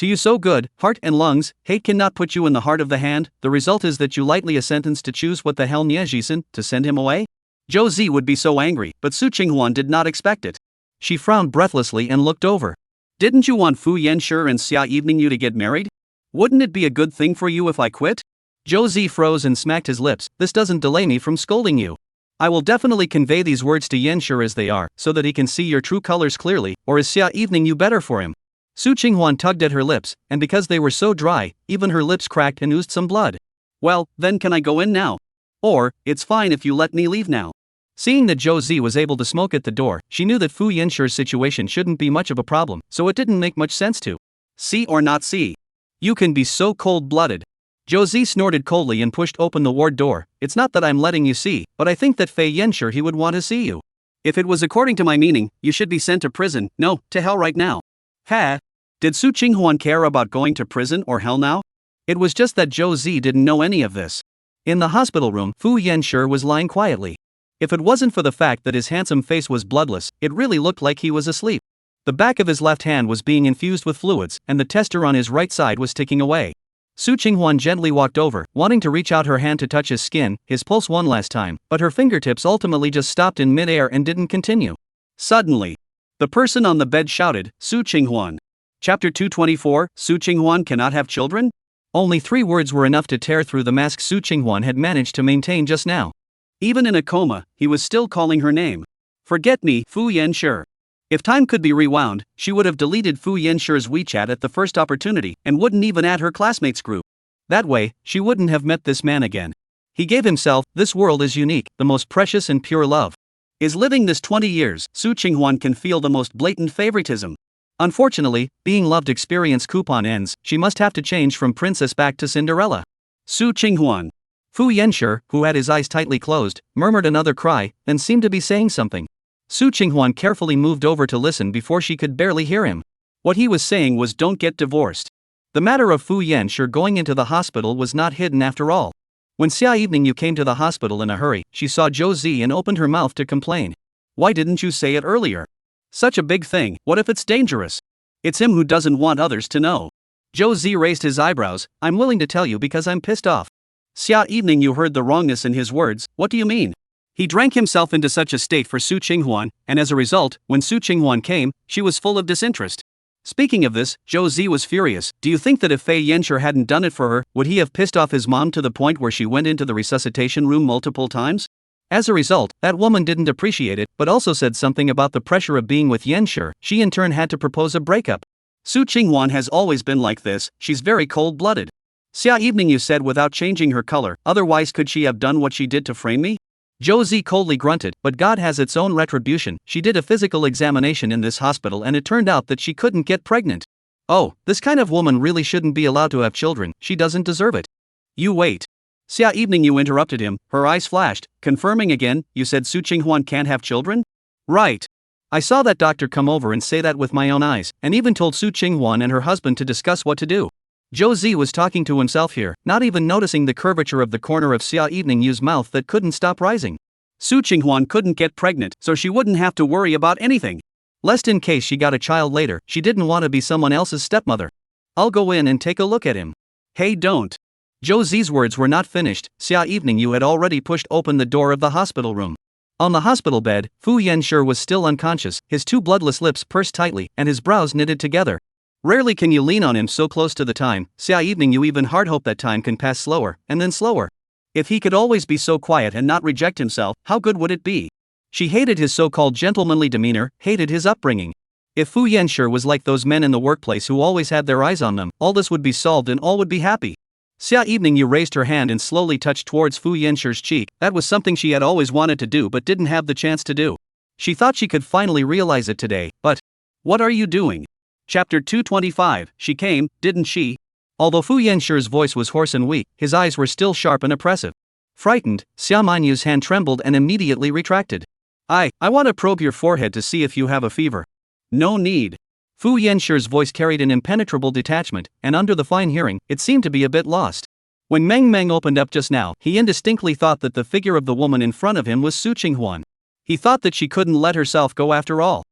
To you so good, heart and lungs, hate cannot put you in the heart of the hand, the result is that you lightly a sentence to choose what the hell Niejisen, to send him away? Zhou Zi would be so angry, but Su Qinghuan did not expect it. She frowned breathlessly and looked over. Didn't you want Fu Yanshi and Xia Evening you to get married? Wouldn't it be a good thing for you if I quit? Zhou Zi froze and smacked his lips. This doesn't delay me from scolding you. I will definitely convey these words to Yanshi as they are, so that he can see your true colors clearly, or is Xia Evening you better for him? Su Qinghuan tugged at her lips, and because they were so dry, even her lips cracked and oozed some blood. Well, then can I go in now? Or, it's fine if you let me leave now. Seeing that Zhou Zi was able to smoke at the door, she knew that Fu Yanshi's situation shouldn't be much of a problem, so it didn't make much sense to see or not see. You can be so cold-blooded. Zhou Zi snorted coldly and pushed open the ward door. It's not that I'm letting you see, but I think that Fei Yanshi he would want to see you. If it was according to my meaning, you should be sent to prison. No, to hell right now. Ha! Did Su Qinghuan care about going to prison or hell now? It was just that Zhou Zi didn't know any of this. In the hospital room, Fu Yanshi was lying quietly. If it wasn't for the fact that his handsome face was bloodless, it really looked like he was asleep. The back of his left hand was being infused with fluids, and the tester on his right side was ticking away. Su Qinghuan gently walked over, wanting to reach out her hand to touch his skin, his pulse one last time, but her fingertips ultimately just stopped in mid-air and didn't continue. Suddenly, the person on the bed shouted, Su Qinghuan. Chapter 224, Su Qinghuan cannot have children? Only 3 words were enough to tear through the mask Su Qinghuan had managed to maintain just now. Even in a coma, he was still calling her name. Forget me, Fu Yanshi. If time could be rewound, she would have deleted Fu Yanshi's WeChat at the first opportunity and wouldn't even add her classmates group. That way, she wouldn't have met this man again. He gave himself, this world is unique, the most precious and pure love. Is living this 20 years, Su Qinghuan can feel the most blatant favoritism. Unfortunately, being loved experience coupon ends, she must have to change from princess back to Cinderella. Su Qinghuan. Fu Yanshi, who had his eyes tightly closed, murmured another cry, then seemed to be saying something. Su Qinghuan carefully moved over to listen before she could barely hear him. What he was saying was don't get divorced. The matter of Fu Yanshi going into the hospital was not hidden after all. When Xia Evening you came to the hospital in a hurry, she saw Zhou Zi and opened her mouth to complain. Why didn't you say it earlier? Such a big thing, what if it's dangerous? It's him who doesn't want others to know. Zhou Zi raised his eyebrows. I'm willing to tell you because I'm pissed off. Xia Evening you heard the wrongness in his words, what do you mean? He drank himself into such a state for Su Qinghuan, and as a result, when Su Qinghuan came, she was full of disinterest. Speaking of this, Zhou Zi was furious. Do you think that if Fei Yanshi hadn't done it for her, would he have pissed off his mom to the point where she went into the resuscitation room multiple times? As a result, that woman didn't appreciate it, but also said something about the pressure of being with Yanshi. She in turn had to propose a breakup. Su Qinghuan has always been like this, she's very cold-blooded. Xia Evening you said without changing her color, otherwise could she have done what she did to frame me? Zhou Zi coldly grunted, but God has its own retribution. She did a physical examination in this hospital and it turned out that she couldn't get pregnant. Oh, this kind of woman really shouldn't be allowed to have children, she doesn't deserve it. You wait. Xia Evening you interrupted him, her eyes flashed, confirming again, you said Su Qinghuan can't have children? Right. I saw that doctor come over and say that with my own eyes, and even told Su Qinghuan and her husband to discuss what to do. Zhou Zi was talking to himself here, not even noticing the curvature of the corner of Xia Evening Yu's mouth that couldn't stop rising. Su Qinghuan couldn't get pregnant, so she wouldn't have to worry about anything. Lest in case she got a child later, she didn't want to be someone else's stepmother. I'll go in and take a look at him. Hey don't. Zhou Zi's words were not finished, Xia Evening you had already pushed open the door of the hospital room. On the hospital bed, Fu Yanshi was still unconscious, his 2 bloodless lips pursed tightly, and his brows knitted together. Rarely can you lean on him so close to the time, Xia Evening you even hard hope that time can pass slower, and then slower. If he could always be so quiet and not reject himself, how good would it be? She hated his so-called gentlemanly demeanor, hated his upbringing. If Fu Yanshi was like those men in the workplace who always had their eyes on them, all this would be solved and all would be happy. Xia Evening you raised her hand and slowly touched towards Fu Yanshi's cheek. That was something she had always wanted to do but didn't have the chance to do. She thought she could finally realize it today, but what are you doing? Chapter 225, she came, didn't she? Although Fu Yanshi's voice was hoarse and weak, his eyes were still sharp and oppressive. Frightened, Xia Manyu's hand trembled and immediately retracted. I want to probe your forehead to see if you have a fever. No need. Fu Yanshi's voice carried an impenetrable detachment, and under the fine hearing, it seemed to be a bit lost. When Meng Meng opened up just now, he indistinctly thought that the figure of the woman in front of him was Su Qinghuan. He thought that she couldn't let herself go after all.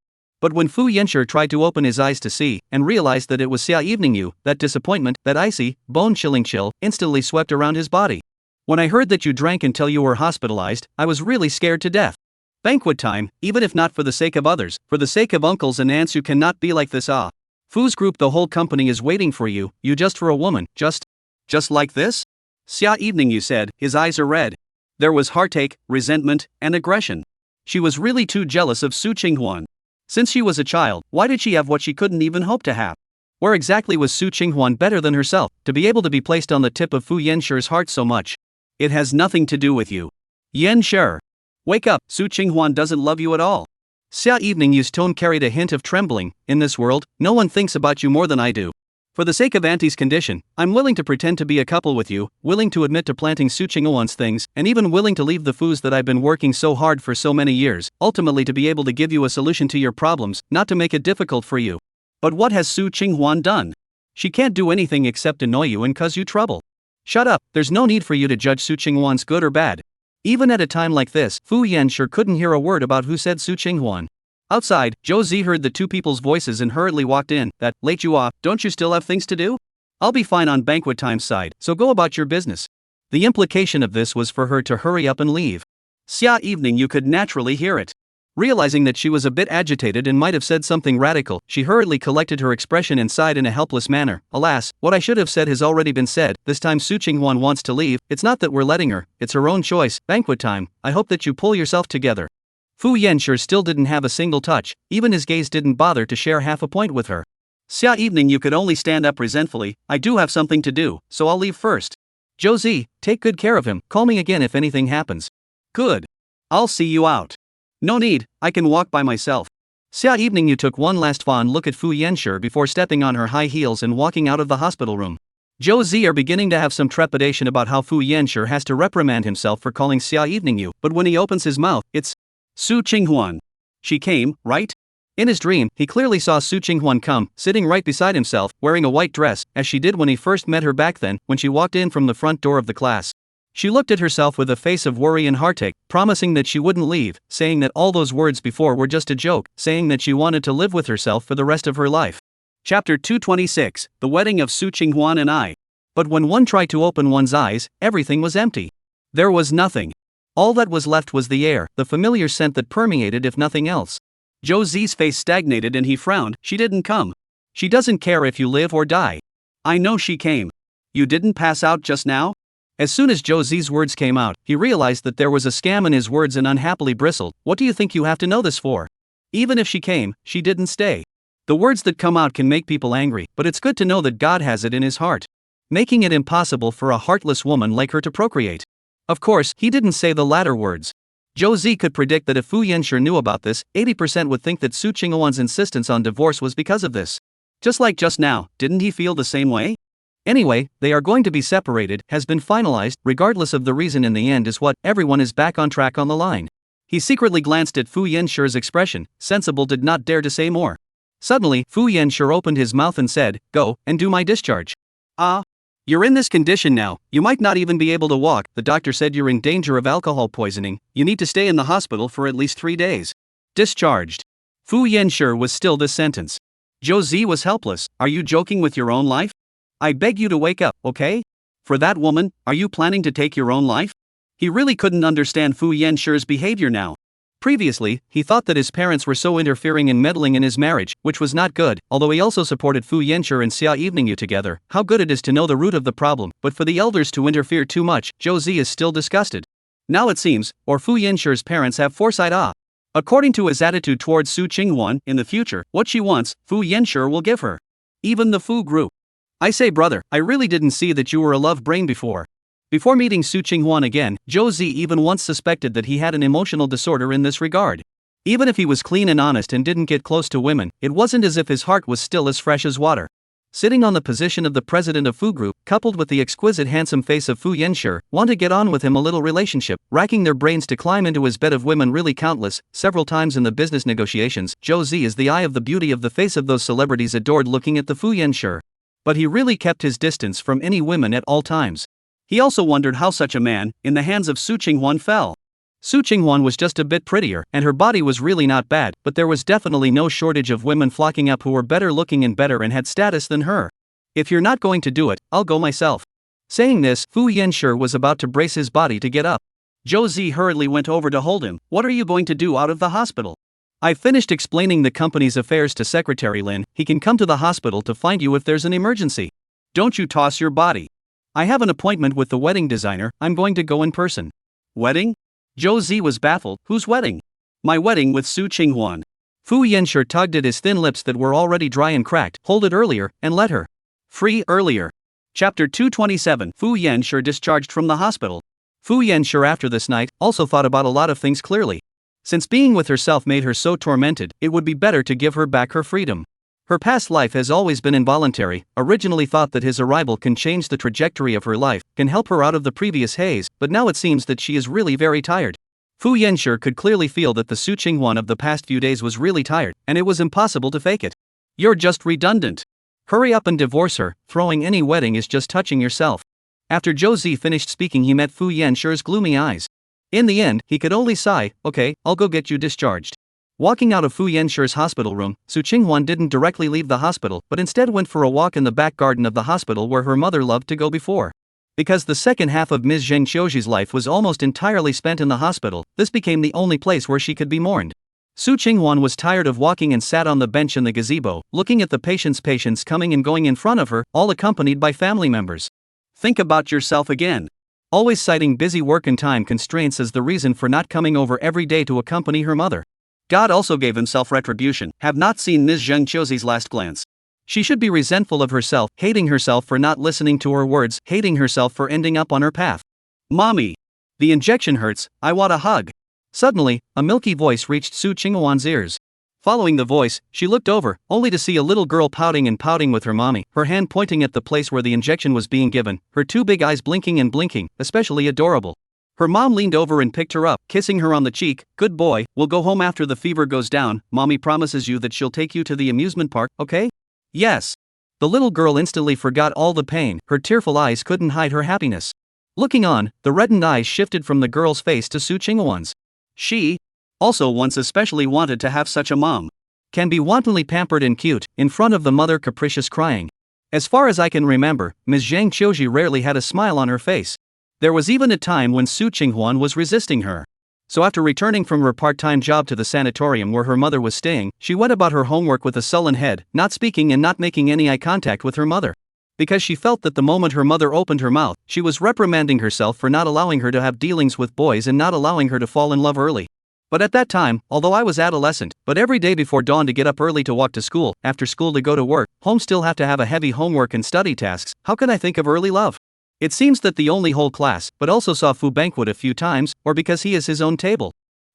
But when Fu Yanshi tried to open his eyes to see, and realized that it was Xia Evening Yu, that disappointment, that icy, bone-chilling chill, instantly swept around his body. When I heard that you drank until you were hospitalized, I was really scared to death. Banquet time, even if not for the sake of others, for the sake of uncles and aunts, you cannot be like this. Fu's group, the whole company is waiting for you, you just for a woman, just like this? Xia Evening Yu said, his eyes are red. There was heartache, resentment, and aggression. She was really too jealous of Su Qinghuan. Since she was a child, why did she have what she couldn't even hope to have? Where exactly was Su Qinghuan better than herself, to be able to be placed on the tip of Fu Yanxi's heart so much? It has nothing to do with you. Yanshi. Wake up, Su Qinghuan doesn't love you at all. Xia Evening Yu's tone carried a hint of trembling. In this world, no one thinks about you more than I do. For the sake of Auntie's condition, I'm willing to pretend to be a couple with you, willing to admit to planting Su Qinghuan's things, and even willing to leave the Fus that I've been working so hard for so many years, ultimately to be able to give you a solution to your problems, not to make it difficult for you. But what has Su Qinghuan done? She can't do anything except annoy you and cause you trouble. Shut up, there's no need for you to judge Su Qinghuan's good or bad. Even at a time like this, Fu Yanshi couldn't hear a word about who said Su Qinghuan. Outside, Zhou Zi heard the two people's voices and hurriedly walked in. That, late you are, don't you still have things to do? I'll be fine on banquet time side, so go about your business. The implication of this was for her to hurry up and leave. Xia Evening Yu could naturally hear it. Realizing that she was a bit agitated and might have said something radical, she hurriedly collected her expression and sighed in a helpless manner. Alas, what I should have said has already been said. This time Su Qinghuan wants to leave. It's not that we're letting her, it's her own choice. Banquet time, I hope that you pull yourself together. Fu Yanshi still didn't have a single touch, even his gaze didn't bother to share half a point with her. Xia Evening Yu could only stand up resentfully. I do have something to do, so I'll leave first. Zhou Zi, take good care of him, call me again if anything happens. Good. I'll see you out. No need, I can walk by myself. Xia Evening Yu took one last fond look at Fu Yanshi before stepping on her high heels and walking out of the hospital room. Zhou Zi are beginning to have some trepidation about how Fu Yanshi has to reprimand himself for calling Xia Evening Yu, but when he opens his mouth, it's Su Qinghuan. She came, right? In his dream, he clearly saw Su Qinghuan come, sitting right beside himself, wearing a white dress, as she did when he first met her back then, when she walked in from the front door of the class. She looked at herself with a face of worry and heartache, promising that she wouldn't leave, saying that all those words before were just a joke, saying that she wanted to live with herself for the rest of her life. Chapter 226, The Wedding of Su Qinghuan and I. But when one tried to open one's eyes, everything was empty. There was nothing. All that was left was the air, the familiar scent that permeated if nothing else. Zhou Zi's face stagnated and he frowned. She didn't come. She doesn't care if you live or die. I know she came. You didn't pass out just now? As soon as Zhou Zi's words came out, he realized that there was a scam in his words and unhappily bristled. What do you think you have to know this for? Even if she came, she didn't stay. The words that come out can make people angry, but it's good to know that God has it in his heart, making it impossible for a heartless woman like her to procreate. Of course, he didn't say the latter words. Zhou Zi could predict that if Fu Yanshi knew about this, 80% would think that Su Qinghuan's insistence on divorce was because of this. Just like just now, didn't he feel the same way? Anyway, they are going to be separated, has been finalized, regardless of the reason in the end is what, everyone is back on track on the line. He secretly glanced at Fu Yanshi's expression, sensible did not dare to say more. Suddenly, Fu Yanshi opened his mouth and said, go, and do my discharge. You're in this condition now, you might not even be able to walk, the doctor said you're in danger of alcohol poisoning, you need to stay in the hospital for at least 3 days. Discharged. Fu Yanshi was still this sentence. Zhou Zi was helpless. Are you joking with your own life? I beg you to wake up, okay? For that woman, are you planning to take your own life? He really couldn't understand Fu Yanshi's behavior now. Previously, he thought that his parents were so interfering and meddling in his marriage, which was not good, although he also supported Fu Yanshi and Xia Evening Yu together. How good it is to know the root of the problem, but for the elders to interfere too much, Zhou Zi is still disgusted. Now it seems, or Fu Yanshi's parents have foresight. According to his attitude towards Su Qinghuan, in the future, what she wants, Fu Yanshi will give her. Even the Fu group. I say brother, I really didn't see that you were a love brain before. Before meeting Su Qinghuan again, Zhou Zi even once suspected that he had an emotional disorder in this regard. Even if he was clean and honest and didn't get close to women, it wasn't as if his heart was still as fresh as water. Sitting on the position of the president of Fu Group, coupled with the exquisite handsome face of Fu Yanshi, want to get on with him a little relationship, racking their brains to climb into his bed of women really countless, several times in the business negotiations, Zhou Zi is the eye of the beauty of the face of those celebrities adored looking at the Fu Yanshi. But he really kept his distance from any women at all times. He also wondered how such a man, in the hands of Su Qinghuan, fell. Su Qinghwan was just a bit prettier, and her body was really not bad, but there was definitely no shortage of women flocking up who were better looking and better and had status than her. If you're not going to do it, I'll go myself. Saying this, Fu Yanshi was about to brace his body to get up. Zhou Zi hurriedly went over to hold him. What are you going to do out of the hospital? I've finished explaining the company's affairs to Secretary Lin. He can come to the hospital to find you if there's an emergency. Don't you toss your body. I have an appointment with the wedding designer. I'm going to go in person. Wedding? Zhou Zi was baffled. Whose wedding? My wedding with Su Qinghwan. Fu Yanshi tugged at his thin lips that were already dry and cracked. Hold it earlier, and let her free earlier. Chapter 227. Fu Yanshi discharged from the hospital. Fu Yanshi after this night also thought about a lot of things clearly. Since being with herself made her so tormented, it would be better to give her back her freedom. Her past life has always been involuntary. Originally thought that his arrival can change the trajectory of her life, can help her out of the previous haze, but now it seems that she is really very tired. Fu Yanshi could clearly feel that the Su Qinghwan of the past few days was really tired, and it was impossible to fake it. You're just redundant. Hurry up and divorce her. Throwing any wedding is just touching yourself. After Zhou Zi finished speaking, he met Fu Yanshi's gloomy eyes. In the end, he could only sigh. Okay, I'll go get you discharged. Walking out of Fu Yanshi's hospital room, Su Qinghwan didn't directly leave the hospital, but instead went for a walk in the back garden of the hospital where her mother loved to go before. Because the second half of Ms. Zheng Qiuji's life was almost entirely spent in the hospital, this became the only place where she could be mourned. Su Qinghwan was tired of walking and sat on the bench in the gazebo, looking at the patients coming and going in front of her, all accompanied by family members. Think about yourself again. Always citing busy work and time constraints as the reason for not coming over every day to accompany her mother. God also gave himself retribution. Have not seen Ms. Zheng Qiuji's last glance. She should be resentful of herself, hating herself for not listening to her words, hating herself for ending up on her path. Mommy! The injection hurts, I want a hug. Suddenly, a milky voice reached Su Qinghwan's ears. Following the voice, she looked over, only to see a little girl pouting with her mommy, her hand pointing at the place where the injection was being given, her two big eyes blinking, especially adorable. Her mom leaned over and picked her up, kissing her on the cheek. Good boy, we'll go home after the fever goes down. Mommy promises you that she'll take you to the amusement park, okay? Yes. The little girl instantly forgot all the pain, her tearful eyes couldn't hide her happiness. Looking on, the reddened eyes shifted from the girl's face to Su Qinghwan's. She, also once especially wanted to have such a mom. Can be wantonly pampered and cute, in front of the mother capricious crying. As far as I can remember, Ms. Zheng Qiuji rarely had a smile on her face. There was even a time when Su Qinghwan was resisting her. So after returning from her part-time job to the sanatorium where her mother was staying, she went about her homework with a sullen head, not speaking and not making any eye contact with her mother. Because she felt that the moment her mother opened her mouth, she was reprimanding herself for not allowing her to have dealings with boys and not allowing her to fall in love early. But at that time, although I was adolescent, but every day before dawn to get up early to walk to school, after school to go to work, home still have to have a heavy homework and study tasks, how can I think of early love? It seems that the only whole class, but also saw Fu banquet a few times, or because he is his own table.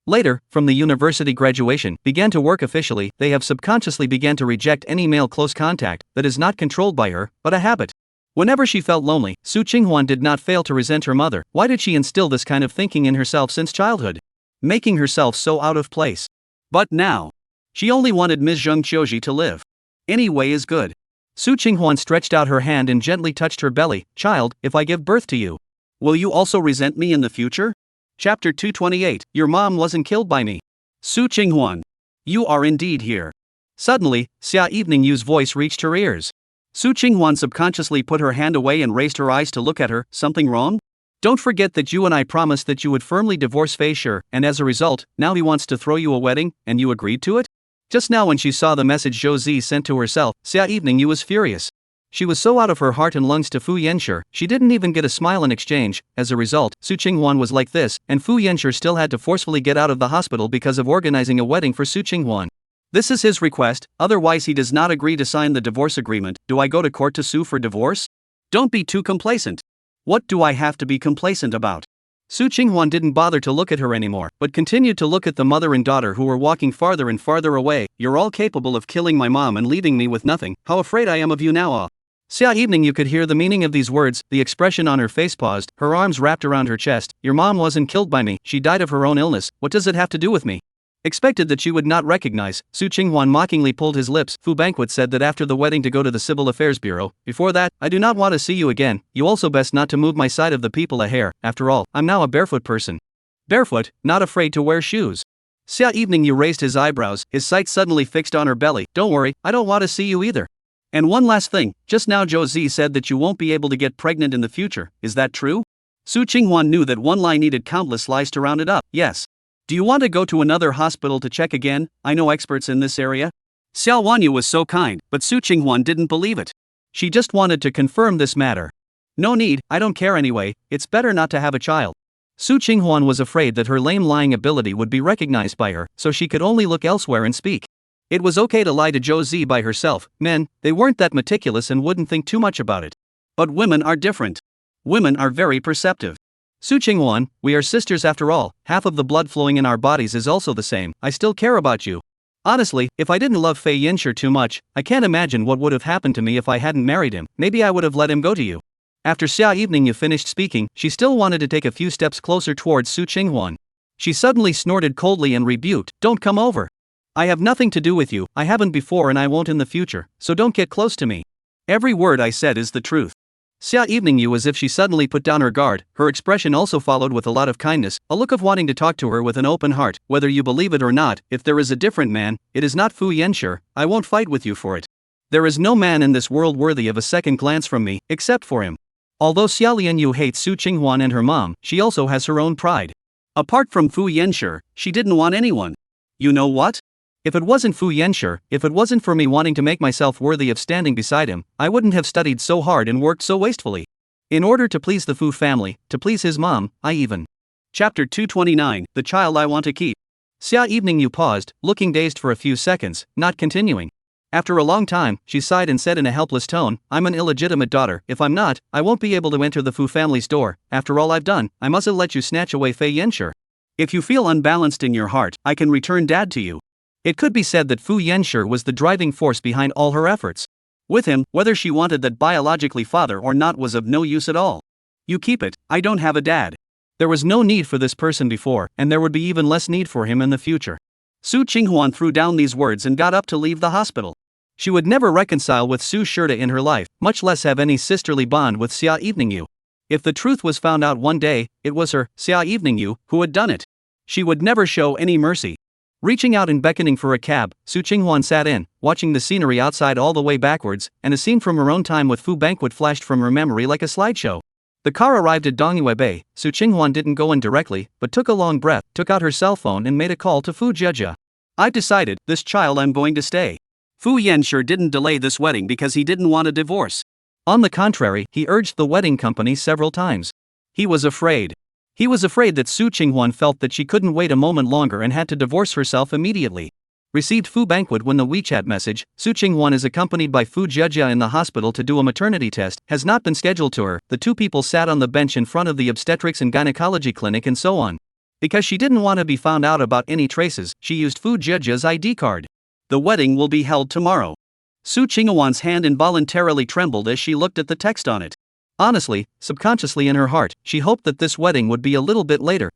Later, from the university graduation, began to work officially, they have subconsciously began to reject any male close contact, that is not controlled by her, but a habit. Whenever she felt lonely, Su Qinghwan did not fail to resent her mother. Why did she instill this kind of thinking in herself since childhood? Making herself so out of place. But now, she only wanted Ms. Zheng Qiuji to live. Any way is good. Su Qinghwan stretched out her hand and gently touched her belly. Child, if I give birth to you, will you also resent me in the future? Chapter 228. Your mom wasn't killed by me. Su Qinghwan. You are indeed here. Suddenly, Xia Evening Yu's voice reached her ears. Su Qinghwan subconsciously put her hand away and raised her eyes to look at her. Something wrong? Don't forget that you and I promised that you would firmly divorce Fei Shi, and as a result, now he wants to throw you a wedding, and you agreed to it? Just now when she saw the message Zhou Zi sent to herself, Xia Evening Yu was furious. She was so out of her heart and lungs to Fu Yanshi, she didn't even get a smile in exchange. As a result, Su Qinghwan was like this, and Fu Yanshi still had to forcefully get out of the hospital because of organizing a wedding for Su Qinghwan. This is his request, otherwise he does not agree to sign the divorce agreement. Do I go to court to sue for divorce? Don't be too complacent. What do I have to be complacent about? Su Qinghwan didn't bother to look at her anymore, but continued to look at the mother and daughter who were walking farther and farther away. You're all capable of killing my mom and leaving me with nothing. How afraid I am of you now. Xia Evening Yu could hear the meaning of these words, the expression on her face paused, her arms wrapped around her chest. Your mom wasn't killed by me, she died of her own illness. What does it have to do with me? Expected that she would not recognize, Su Qinghwan mockingly pulled his lips. Fu Banquet said that after the wedding to go to the Civil Affairs Bureau. Before that, I do not want to see you again. You also best not to move my side of the people a hair. After all, I'm now a barefoot person. Barefoot, not afraid to wear shoes. Xia Evening Yu raised his eyebrows, his sight suddenly fixed on her belly. Don't worry, I don't want to see you either. And one last thing, just now Zhou Zi said that you won't be able to get pregnant in the future, is that true? Su Qinghuan knew that one lie needed countless lies to round it up. Yes. Do you want to go to another hospital to check again? I know experts in this area. Xiao Wanyu was so kind, but Su Qinghuan didn't believe it. She just wanted to confirm this matter. No need, I don't care anyway, it's better not to have a child. Su Qinghuan was afraid that her lame lying ability would be recognized by her, so she could only look elsewhere and speak. It was okay to lie to Zhou Zi by herself. Men, they weren't that meticulous and wouldn't think too much about it. But women are different. Women are very perceptive. Su Qinghuan, we are sisters after all, half of the blood flowing in our bodies is also the same. I still care about you. Honestly, if I didn't love Fei Yinshi too much, I can't imagine what would have happened to me if I hadn't married him. Maybe I would have let him go to you. After Xia Evening Yu finished speaking, she still wanted to take a few steps closer towards Su Qinghuan. She suddenly snorted coldly and rebuked, "Don't come over. I have nothing to do with you, I haven't before and I won't in the future, so don't get close to me. Every word I said is the truth." Xia Evening Yu, as if she suddenly put down her guard, her expression also followed with a lot of kindness, a look of wanting to talk to her with an open heart. Whether you believe it or not, if there is a different man, it is not Fu Yanshi, I won't fight with you for it. There is no man in this world worthy of a second glance from me, except for him. Although Xia Lianyu hates Su Qinghuan and her mom, she also has her own pride. Apart from Fu Yanshi, she didn't want anyone. You know what? If it wasn't Fu Yanshi, if it wasn't for me wanting to make myself worthy of standing beside him, I wouldn't have studied so hard and worked so wastefully. In order to please the Fu family, to please his mom, I even. Chapter 229, The Child I Want to Keep. Xia Evening Yu paused, looking dazed for a few seconds, not continuing. After a long time, she sighed and said in a helpless tone, I'm an illegitimate daughter. If I'm not, I won't be able to enter the Fu family's door. After all I've done, I mustn't let you snatch away Fei Yanshi. If you feel unbalanced in your heart, I can return dad to you. It could be said that Fu Yanshi was the driving force behind all her efforts. With him, whether she wanted that biologically father or not was of no use at all. You keep it, I don't have a dad. There was no need for this person before, and there would be even less need for him in the future. Su Qinghuan threw down these words and got up to leave the hospital. She would never reconcile with Su Shirta in her life, much less have any sisterly bond with Xia Evening Yu. If the truth was found out one day, it was her, Xia Evening Yu, who had done it. She would never show any mercy. Reaching out and beckoning for a cab, Su Qinghuan sat in, watching the scenery outside all the way backwards, and a scene from her own time with Fu Banquet flashed from her memory like a slideshow. The car arrived at Dongyue Bay. Su Qinghuan didn't go in directly, but took a long breath, took out her cell phone and made a call to Fu Jejia. I've decided, this child I'm going to stay. Fu Yanshi didn't delay this wedding because he didn't want a divorce. On the contrary, he urged the wedding company several times. He was afraid. He was afraid that Su Qinghuan felt that she couldn't wait a moment longer and had to divorce herself immediately. Received Fu Banquet when the WeChat message, Su Qinghuan is accompanied by Fu Jejia in the hospital to do a maternity test, has not been scheduled to her. The two people sat on the bench in front of the obstetrics and gynecology clinic and so on. Because she didn't want to be found out about any traces, she used Fu Jejia's ID card. The wedding will be held tomorrow. Su Qinghuan's hand involuntarily trembled as she looked at the text on it. Honestly, subconsciously in her heart, she hoped that this wedding would be a little bit later.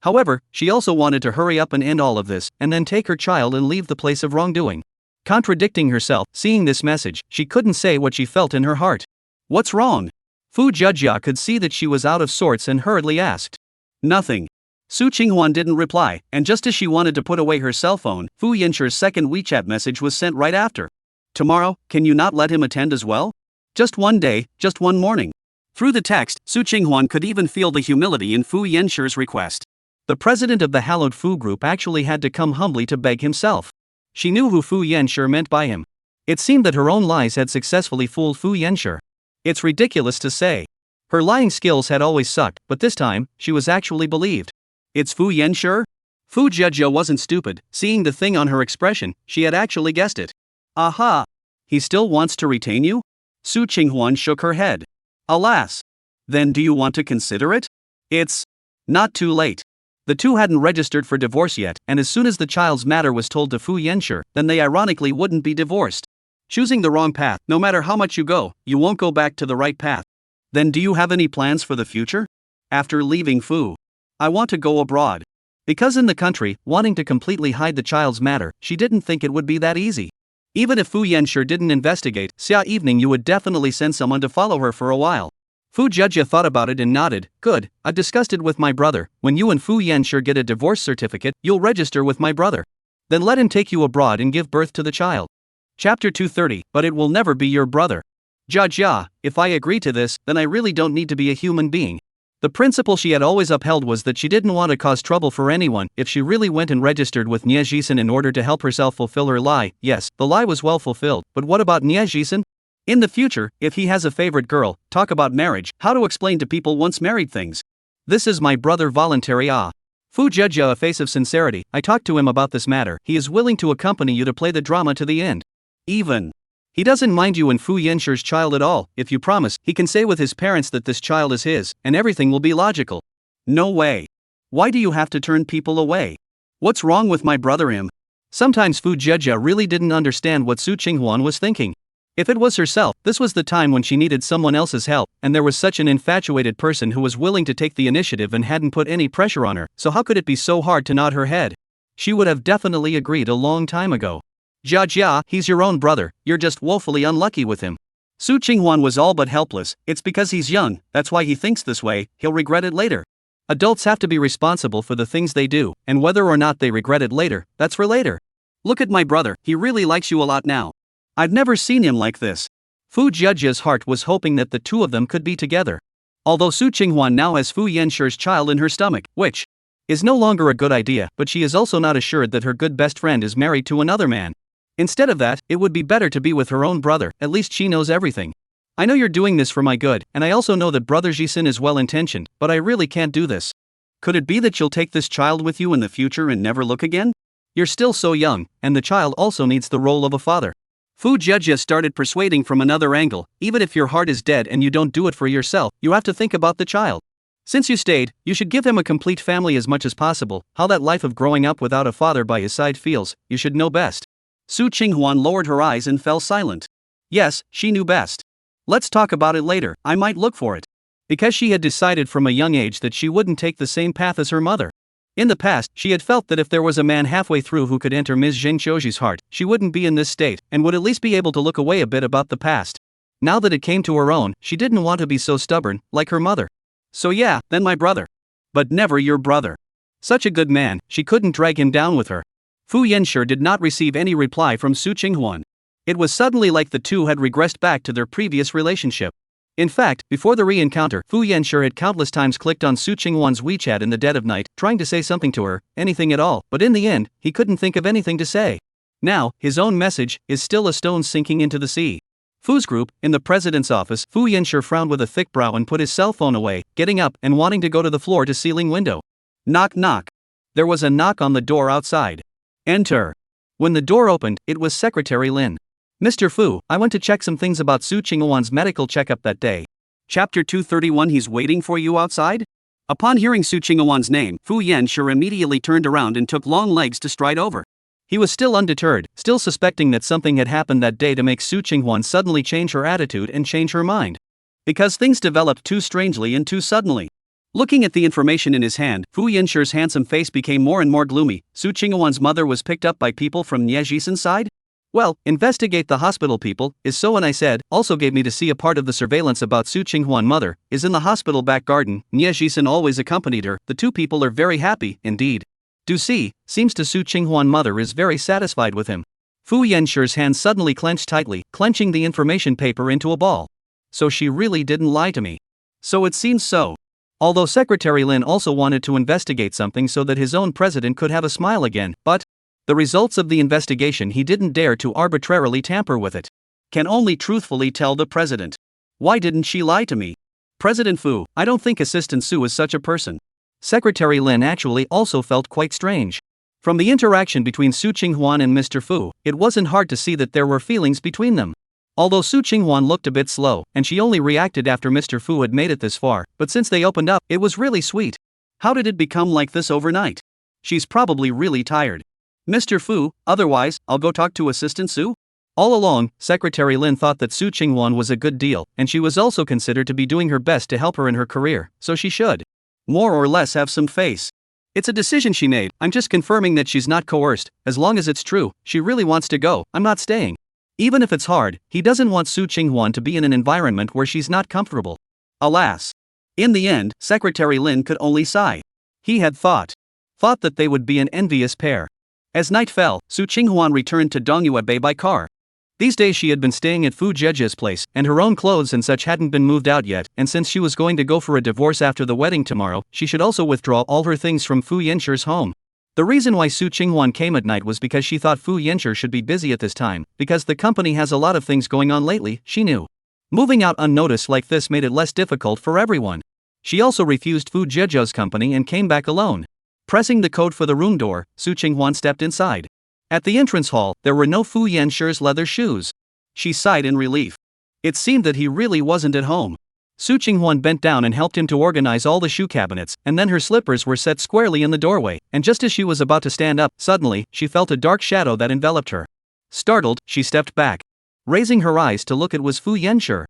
However, she also wanted to hurry up and end all of this, and then take her child and leave the place of wrongdoing. Contradicting herself, seeing this message, she couldn't say what she felt in her heart. What's wrong? Fu Jejia could see that she was out of sorts and hurriedly asked. Nothing. Su Qinghuan didn't reply, and just as she wanted to put away her cell phone, Fu Yanshi's second WeChat message was sent right after. Tomorrow, can you not let him attend as well? Just one day, just one morning. Through the text, Su Qinghuan could even feel the humility in Fu Yanshi's request. The president of the hallowed Fu group actually had to come humbly to beg himself. She knew who Fu Yanshi meant by him. It seemed that her own lies had successfully fooled Fu Yanshi. It's ridiculous to say. Her lying skills had always sucked, but this time, she was actually believed. It's Fu Yanshi? Fu Jejia wasn't stupid. Seeing the thing on her expression, she had actually guessed it. Aha! He still wants to retain you? Su Qinghuan shook her head. Alas! Then do you want to consider it? It's not too late. The two hadn't registered for divorce yet, and as soon as the child's matter was told to Fu Yanshi, then they ironically wouldn't be divorced. Choosing the wrong path, no matter how much you go, you won't go back to the right path. Then do you have any plans for the future? After leaving Fu, I want to go abroad. Because in the country, wanting to completely hide the child's matter, she didn't think it would be that easy. Even if Fu Yanshi didn't investigate, Xia Evening Yu would definitely send someone to follow her for a while. Fu Jia thought about it and nodded. Good, I've discussed it with my brother. When you and Fu Yanshi get a divorce certificate, you'll register with my brother. Then let him take you abroad and give birth to the child. Chapter 230, but it will never be your brother. Jia, if I agree to this, then I really don't need to be a human being. The principle she had always upheld was that she didn't want to cause trouble for anyone. If she really went and registered with Nie Jisen in order to help herself fulfill her lie, yes, the lie was well fulfilled, but what about Nie Jisen? In the future, if he has a favorite girl, talk about marriage, how to explain to people once married things. This is my brother voluntary Fu Jia, a face of sincerity, I talked to him about this matter. He is willing to accompany you to play the drama to the end. Even. He doesn't mind you and Fu Yanshi's child at all. If you promise, he can say with his parents that this child is his, and everything will be logical. No way. Why do you have to turn people away? What's wrong with my brother him? Sometimes Fu Jia really didn't understand what Su Qinghuan was thinking. If it was herself, this was the time when she needed someone else's help, and there was such an infatuated person who was willing to take the initiative and hadn't put any pressure on her, so how could it be so hard to nod her head? She would have definitely agreed a long time ago. Jia, he's your own brother, you're just woefully unlucky with him. Su Qinghuan was all but helpless. It's because he's young, that's why he thinks this way, he'll regret it later. Adults have to be responsible for the things they do, and whether or not they regret it later, that's for later. Look at my brother, he really likes you a lot now. I've never seen him like this. Fu Jia's heart was hoping that the two of them could be together. Although Su Qinghuan now has Fu Yanshi's child in her stomach, which is no longer a good idea, but she is also not assured that her good best friend is married to another man. Instead of that, it would be better to be with her own brother, at least she knows everything. I know you're doing this for my good, and I also know that Brother Jisen is well-intentioned, but I really can't do this. Could it be that you'll take this child with you in the future and never look again? You're still so young, and the child also needs the role of a father. Fu Jia started persuading from another angle. Even if your heart is dead and you don't do it for yourself, you have to think about the child. Since you stayed, you should give him a complete family as much as possible. How that life of growing up without a father by his side feels, you should know best. Su Qinghuan lowered her eyes and fell silent. Yes, she knew best. Let's talk about it later, I might look for it. Because she had decided from a young age that she wouldn't take the same path as her mother. In the past, she had felt that if there was a man halfway through who could enter Ms. Zheng Qiuji's heart, she wouldn't be in this state, and would at least be able to look away a bit about the past. Now that it came to her own, she didn't want to be so stubborn, like her mother. So yeah, then my brother. But never your brother. Such a good man, she couldn't drag him down with her. Fu Yanshi did not receive any reply from Su Qinghuan. It was suddenly like the two had regressed back to their previous relationship. In fact, before the re-encounter, Fu Yanshi had countless times clicked on Su Qinghuan's WeChat in the dead of night, trying to say something to her, anything at all, but in the end, he couldn't think of anything to say. Now, his own message is still a stone sinking into the sea. Fu's group, in the president's office, Fu Yanshi frowned with a thick brow and put his cell phone away, getting up and wanting to go to the floor-to-ceiling window. Knock knock. There was a knock on the door outside. Enter. When the door opened, it was Secretary Lin. Mr. Fu, I went to check some things about Su Qinghuan's medical checkup that day. Chapter 231. He's waiting for you outside? Upon hearing Su Qinghuan's name, Fu Yanshi immediately turned around and took long legs to stride over. He was still undeterred, still suspecting that something had happened that day to make Su Qinghuan suddenly change her attitude and change her mind. Because things developed too strangely and too suddenly. Looking at the information in his hand, Fu Yanshi's handsome face became more and more gloomy. Su Qinghuan's mother was picked up by people from Nie Jisen's side? Well, investigate the hospital people, is so, and I said, also gave me to see a part of the surveillance about Su Qinghuan mother, is in the hospital back garden. Nie Jisen always accompanied her. The two people are very happy, indeed. Do see, seems to Su Qinghuan mother is very satisfied with him. Fu Yanshi's hand suddenly clenched tightly, clenching the information paper into a ball. So she really didn't lie to me. So it seems so. Although Secretary Lin also wanted to investigate something so that his own president could have a smile again, but the results of the investigation he didn't dare to arbitrarily tamper with it. Can only truthfully tell the president. Why didn't she lie to me? President Fu, I don't think Assistant Su is such a person. Secretary Lin actually also felt quite strange. From the interaction between Su Qinghuan and Mr. Fu, it wasn't hard to see that there were feelings between them. Although Su Qinghuan looked a bit slow, and she only reacted after Mr. Fu had made it this far, but since they opened up, it was really sweet. How did it become like this overnight? She's probably really tired. Mr. Fu, otherwise, I'll go talk to Assistant Su? All along, Secretary Lin thought that Su Qinghuan was a good deal, and she was also considered to be doing her best to help her in her career, so she should, more or less, have some face. It's a decision she made. I'm just confirming that she's not coerced. As long as it's true, she really wants to go, I'm not staying. Even if it's hard, he doesn't want Su Qinghuan to be in an environment where she's not comfortable. Alas. In the end, Secretary Lin could only sigh. He had thought that they would be an envious pair. As night fell, Su Qinghuan returned to Dongyue by car. These days she had been staying at Fu Jiejia's place, and her own clothes and such hadn't been moved out yet, and since she was going to go for a divorce after the wedding tomorrow, she should also withdraw all her things from Fu Yanshur's home. The reason why Su Qinghuan came at night was because she thought Fu Yanshur should be busy at this time, because the company has a lot of things going on lately, she knew. Moving out unnoticed like this made it less difficult for everyone. She also refused Fu Jiejia's company and came back alone. Pressing the code for the room door, Su Qinghuan stepped inside. At the entrance hall, there were no Fu Yanshur's leather shoes. She sighed in relief. It seemed that he really wasn't at home. Su Qinghuan bent down and helped him to organize all the shoe cabinets, and then her slippers were set squarely in the doorway, and just as she was about to stand up, suddenly, she felt a dark shadow that enveloped her. Startled, she stepped back. Raising her eyes to look, it was Fu Yanshur.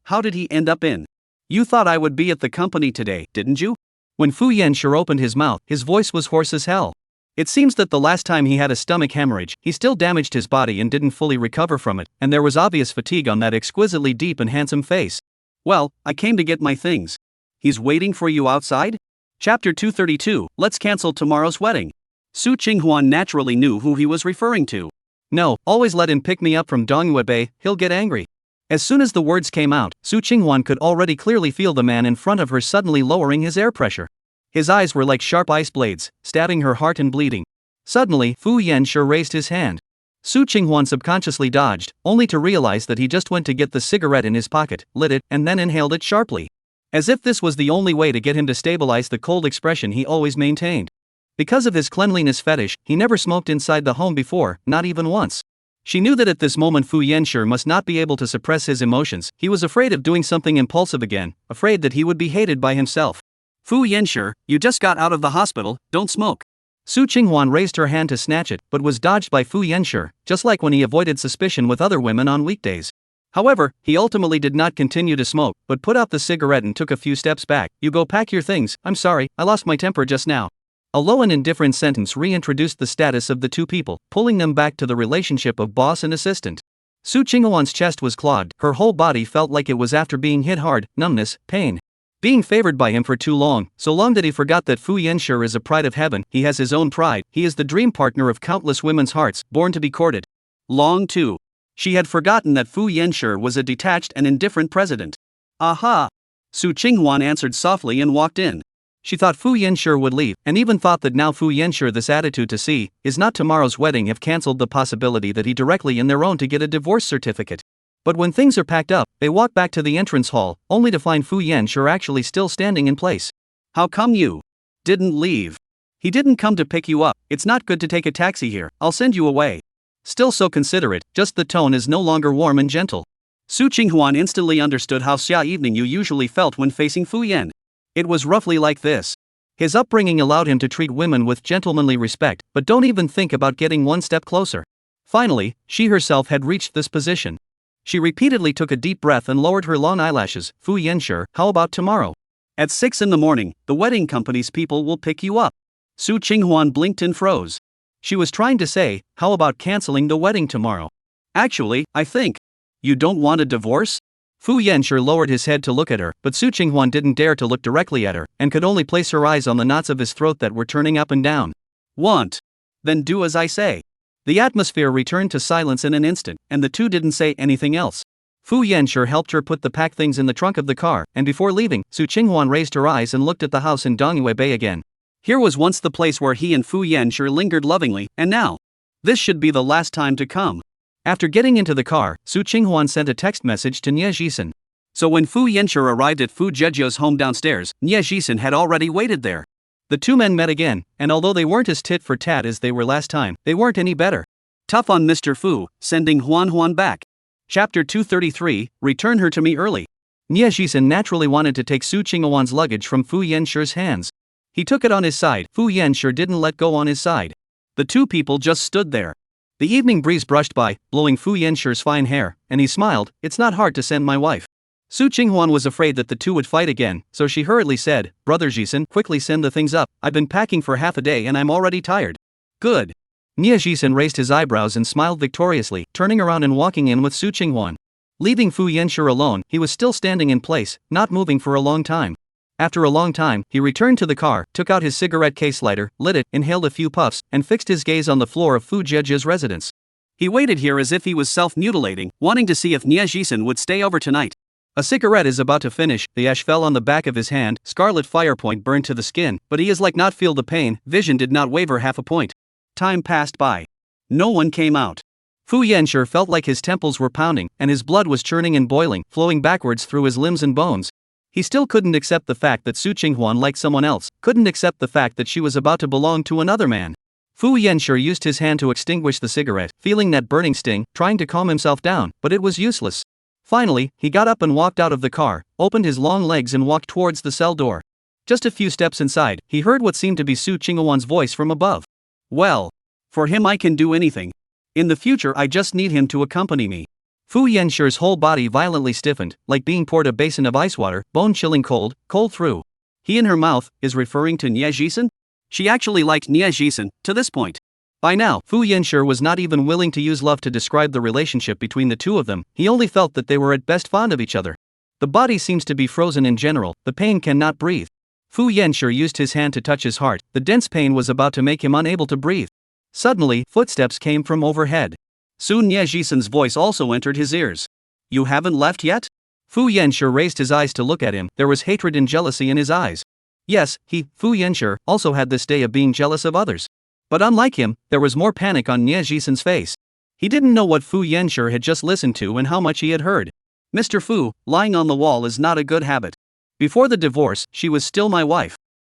How did he end up in? You thought I would be at the company today, didn't you? When Fu Yanshur opened his mouth, his voice was hoarse as hell. It seems that the last time he had a stomach hemorrhage, he still damaged his body and didn't fully recover from it, and there was obvious fatigue on that exquisitely deep and handsome face. Well, I came to get my things. He's waiting for you outside? Chapter 232, Let's cancel tomorrow's wedding. Su Qinghuan naturally knew who he was referring to. No, always let him pick me up from Dongyue, he'll get angry. As soon as the words came out, Su Qinghuan could already clearly feel the man in front of her suddenly lowering his air pressure. His eyes were like sharp ice blades, stabbing her heart and bleeding. Suddenly, Fu Yanshur raised his hand. Su Qinghuan subconsciously dodged, only to realize that he just went to get the cigarette in his pocket, lit it, and then inhaled it sharply. As if this was the only way to get him to stabilize the cold expression he always maintained. Because of his cleanliness fetish, he never smoked inside the home before, not even once. She knew that at this moment Fu Yanshur must not be able to suppress his emotions. He was afraid of doing something impulsive again, afraid that he would be hated by himself. Fu Yanshur, you just got out of the hospital, don't smoke. Su Qinghuan raised her hand to snatch it, but was dodged by Fu Yanshur, just like when he avoided suspicion with other women on weekdays. However, he ultimately did not continue to smoke, but put out the cigarette and took a few steps back. You go pack your things, I'm sorry, I lost my temper just now. A low and indifferent sentence reintroduced the status of the two people, pulling them back to the relationship of boss and assistant. Su Qinghuan's chest was clogged, her whole body felt like it was after being hit hard, numbness, pain. Being favored by him for too long, so long that he forgot that Fu Yanshur is a pride of heaven, he has his own pride, he is the dream partner of countless women's hearts, born to be courted. Long too. She had forgotten that Fu Yanshur was a detached and indifferent president. Aha! Su Qinghuan answered softly and walked in. She thought Fu Yanshur would leave, and even thought that now Fu Yanshur this attitude to see, is not tomorrow's wedding have cancelled the possibility that he directly in their own to get a divorce certificate. But when things are packed up, they walk back to the entrance hall, only to find Fu Yanshur actually still standing in place. How come you didn't leave? He didn't come to pick you up, it's not good to take a taxi here, I'll send you away. Still so considerate, just the tone is no longer warm and gentle. Su Qinghuan instantly understood how Xia Evening you usually felt when facing Fu Yan. It was roughly like this. His upbringing allowed him to treat women with gentlemanly respect, but don't even think about getting one step closer. Finally, she herself had reached this position. She repeatedly took a deep breath and lowered her long eyelashes. Fu Yanshur, how about tomorrow? At 6 in the morning, the wedding company's people will pick you up. Su Qinghuan blinked and froze. She was trying to say, how about canceling the wedding tomorrow? Actually, I think. You don't want a divorce? Fu Yanshur lowered his head to look at her, but Su Qinghuan didn't dare to look directly at her, and could only place her eyes on the knots of his throat that were turning up and down. Want? Then do as I say. The atmosphere returned to silence in an instant, and the two didn't say anything else. Fu Yanshur helped her put the packed things in the trunk of the car, and before leaving, Su Qinghuan raised her eyes and looked at the house in Dongyue again. Here was once the place where he and Fu Yanshur lingered lovingly, and now, this should be the last time to come. After getting into the car, Su Qinghuan sent a text message to Nie Jisen. So when Fu Yanshur arrived at Fu Jiejia's home downstairs, Nie Jisen had already waited there. The two men met again, and although they weren't as tit for tat as they were last time, they weren't any better. Tough on Mr. Fu, sending Huan back. Chapter 233, Return her to me early. Nie Jisen naturally wanted to take Su Qinghuan's luggage from Fu Yanshur's hands. He took it on his side, Fu Yanshur didn't let go on his side. The two people just stood there. The evening breeze brushed by, blowing Fu Yanshur's fine hair, and he smiled, it's not hard to send my wife. Su Qinghuan was afraid that the two would fight again, so she hurriedly said, Brother Jisen, quickly send the things up, I've been packing for half a day and I'm already tired. Good. Nie Jisen raised his eyebrows and smiled victoriously, turning around and walking in with Su Qinghuan. Leaving Fu Yanshi alone, he was still standing in place, not moving for a long time. After a long time, he returned to the car, took out his cigarette case lighter, lit it, inhaled a few puffs, and fixed his gaze on the floor of Fu Jieji's residence. He waited here as if he was self-mutilating, wanting to see if Nie Jisen would stay over tonight. A cigarette is about to finish, the ash fell on the back of his hand, scarlet fire point burned to the skin, but he is like not feel the pain, vision did not waver half a point. Time passed by. No one came out. Fu Yanshi felt like his temples were pounding, and his blood was churning and boiling, flowing backwards through his limbs and bones. He still couldn't accept the fact that Su Qinghuan liked someone else, couldn't accept the fact that she was about to belong to another man. Fu Yanshi used his hand to extinguish the cigarette, feeling that burning sting, trying to calm himself down, but it was useless. Finally, he got up and walked out of the car, opened his long legs and walked towards the cell door. Just a few steps inside, he heard what seemed to be Su Qinghuan's voice from above. Well, for him I can do anything. In the future I just need him to accompany me. Fu Yanshi's whole body violently stiffened, like being poured a basin of ice water, bone-chilling cold through. He in her mouth is referring to Nie Jisen? She actually liked Nie Jisen, to this point. By now, Fu Yanshi was not even willing to use love to describe the relationship between the two of them, he only felt that they were at best fond of each other. The body seems to be frozen in general, the pain cannot breathe. Fu Yanshi used his hand to touch his heart, the dense pain was about to make him unable to breathe. Suddenly, footsteps came from overhead. Soon Nie Jisen's voice also entered his ears. You haven't left yet? Fu Yanshi raised his eyes to look at him, there was hatred and jealousy in his eyes. Yes, he, Fu Yanshi, also had this day of being jealous of others. But unlike him, there was more panic on Nie Jisen's face. He didn't know what Fu Yanshi had just listened to and how much he had heard. Mr. Fu, lying on the wall is not a good habit. Before the divorce, she was still my wife.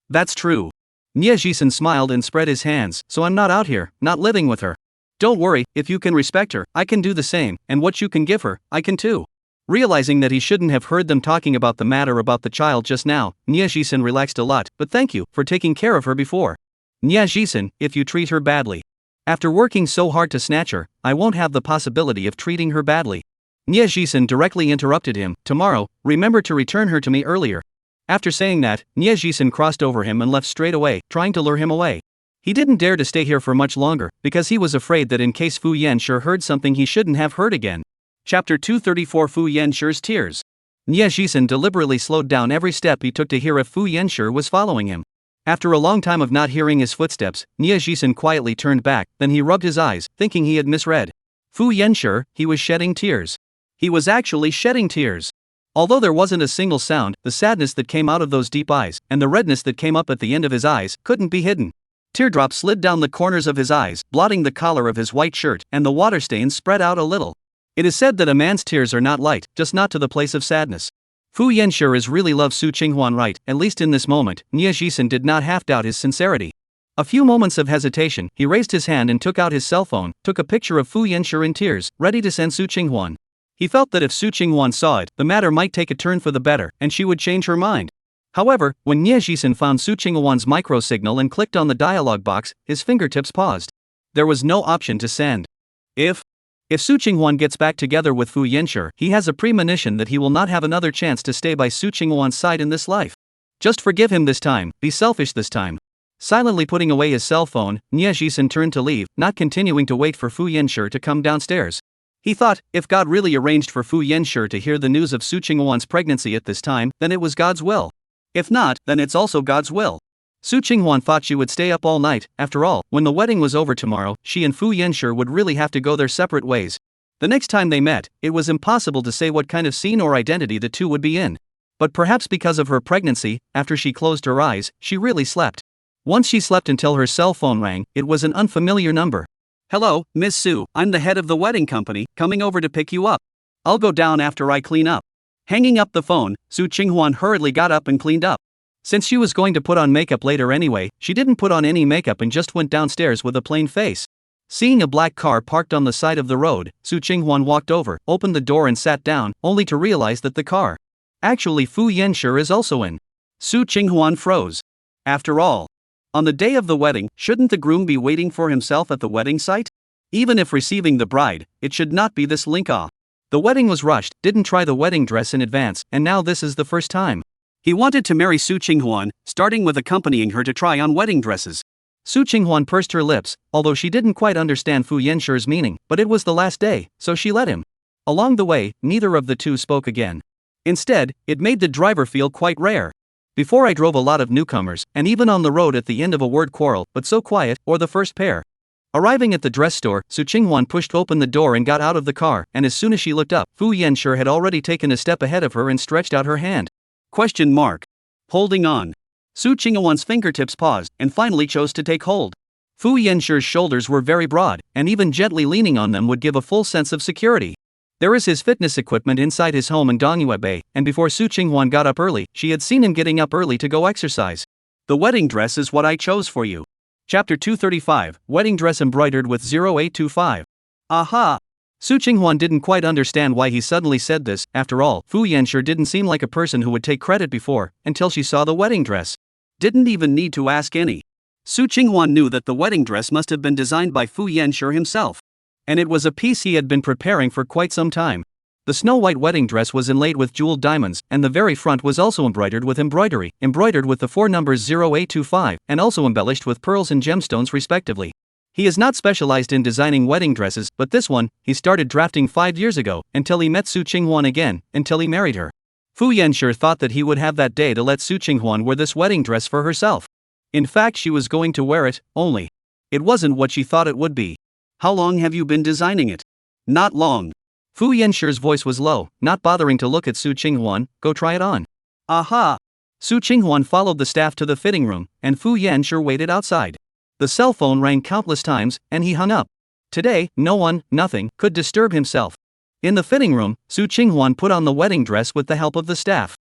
That's true. Nie Jisen smiled and spread his hands, so I'm not out here, not living with her. Don't worry, if you can respect her, I can do the same, and what you can give her, I can too. Realizing that he shouldn't have heard them talking about the matter about the child just now, Nie Jisen relaxed a lot, but thank you for taking care of her before. Nie Jisen, if you treat her badly. After working so hard to snatch her, I won't have the possibility of treating her badly. Nie Jisen directly interrupted him, tomorrow, remember to return her to me earlier. After saying that, Nie Jisen crossed over him and left straight away, trying to lure him away. He didn't dare to stay here for much longer, because he was afraid that in case Fu Yanshi heard something he shouldn't have heard again. Chapter 234 Fu Yanshi's Tears. Nie Jisen deliberately slowed down every step he took to hear if Fu Yanshi was following him. After a long time of not hearing his footsteps, Nie Jisen quietly turned back, then he rubbed his eyes, thinking he had misread. Fu Yanshi, he was shedding tears. He was actually shedding tears. Although there wasn't a single sound, the sadness that came out of those deep eyes, and the redness that came up at the end of his eyes, couldn't be hidden. Teardrops slid down the corners of his eyes, blotting the collar of his white shirt, and the water stains spread out a little. It is said that a man's tears are not light, just not to the place of sadness. Fu Yanshi is really loves Su Qinghuan right, at least in this moment, Nie Jisen did not half doubt his sincerity. A few moments of hesitation, he raised his hand and took out his cell phone, took a picture of Fu Yanshi in tears, ready to send Su Qinghuan. He felt that if Su Qinghuan saw it, the matter might take a turn for the better, and she would change her mind. However, when Nie Jisen found Su Qinghuan's micro-signal and clicked on the dialog box, his fingertips paused. There was no option to send. If Su Qinghuan gets back together with Fu Yanshi, he has a premonition that he will not have another chance to stay by Su Qinghuan's side in this life. Just forgive him this time, be selfish this time. Silently putting away his cell phone, Nie Jisen turned to leave, not continuing to wait for Fu Yanshi to come downstairs. He thought, if God really arranged for Fu Yanshi to hear the news of Su Qinghuan's pregnancy at this time, then it was God's will. If not, then it's also God's will. Su Qinghuan thought she would stay up all night, after all, when the wedding was over tomorrow, she and Fu Yanshi would really have to go their separate ways. The next time they met, it was impossible to say what kind of scene or identity the two would be in. But perhaps because of her pregnancy, after she closed her eyes, she really slept. Once she slept until her cell phone rang, it was an unfamiliar number. Hello, Miss Su, I'm the head of the wedding company, coming over to pick you up. I'll go down after I clean up. Hanging up the phone, Su Qinghuan hurriedly got up and cleaned up. Since she was going to put on makeup later anyway, she didn't put on any makeup and just went downstairs with a plain face. Seeing a black car parked on the side of the road, Su Qinghuan walked over, opened the door and sat down, only to realize that the car. Actually Fu Yanshi is also in. Su Qinghuan froze. After all, on the day of the wedding, shouldn't the groom be waiting for himself at the wedding site? Even if receiving the bride, it should not be this link-off. The wedding was rushed, didn't try the wedding dress in advance, and now this is the first time. He wanted to marry Su Qinghuan, starting with accompanying her to try on wedding dresses. Su Qinghuan pursed her lips, although she didn't quite understand Fu Yanshi's meaning, but it was the last day, so she let him. Along the way, neither of the two spoke again. Instead, it made the driver feel quite rare. Before I drove a lot of newcomers, and even on the road at the end of a word quarrel, but so quiet, or the first pair. Arriving at the dress store, Su Qinghwan pushed open the door and got out of the car, and as soon as she looked up, Fu Yanshi had already taken a step ahead of her and stretched out her hand. Question mark. Holding on. Su Qinghwan's fingertips paused, and finally chose to take hold. Fu Yanshi's shoulders were very broad, and even gently leaning on them would give a full sense of security. There is his fitness equipment inside his home in Dongyue Bay, and before Su Qinghwan got up early, she had seen him getting up early to go exercise. The wedding dress is what I chose for you. Chapter 235, Wedding Dress Embroidered with 0825. Aha! Su Qinghwan didn't quite understand why he suddenly said this. After all, Fu Yanshi didn't seem like a person who would take credit before, until she saw the wedding dress. Didn't even need to ask any. Su Qinghwan knew that the wedding dress must have been designed by Fu Yanshi himself. And it was a piece he had been preparing for quite some time. The snow-white wedding dress was inlaid with jeweled diamonds, and the very front was also embroidered with embroidery, embroidered with the 4 numbers 0825, and also embellished with pearls and gemstones respectively. He is not specialized in designing wedding dresses, but this one, he started drafting 5 years ago, until he met Su Qinghwan again, until he married her. Fu Yanshi thought that he would have that day to let Su Qinghwan wear this wedding dress for herself. In fact, she was going to wear it, only. It wasn't what she thought it would be. How long have you been designing it? Not long. Fu Yanshi's voice was low, not bothering to look at Su Qinghwan. Go try it on. Aha! Su Qinghwan followed the staff to the fitting room, and Fu Yanshi waited outside. The cell phone rang countless times, and he hung up. Today, no one, nothing, could disturb himself. In the fitting room, Su Qinghwan put on the wedding dress with the help of the staff.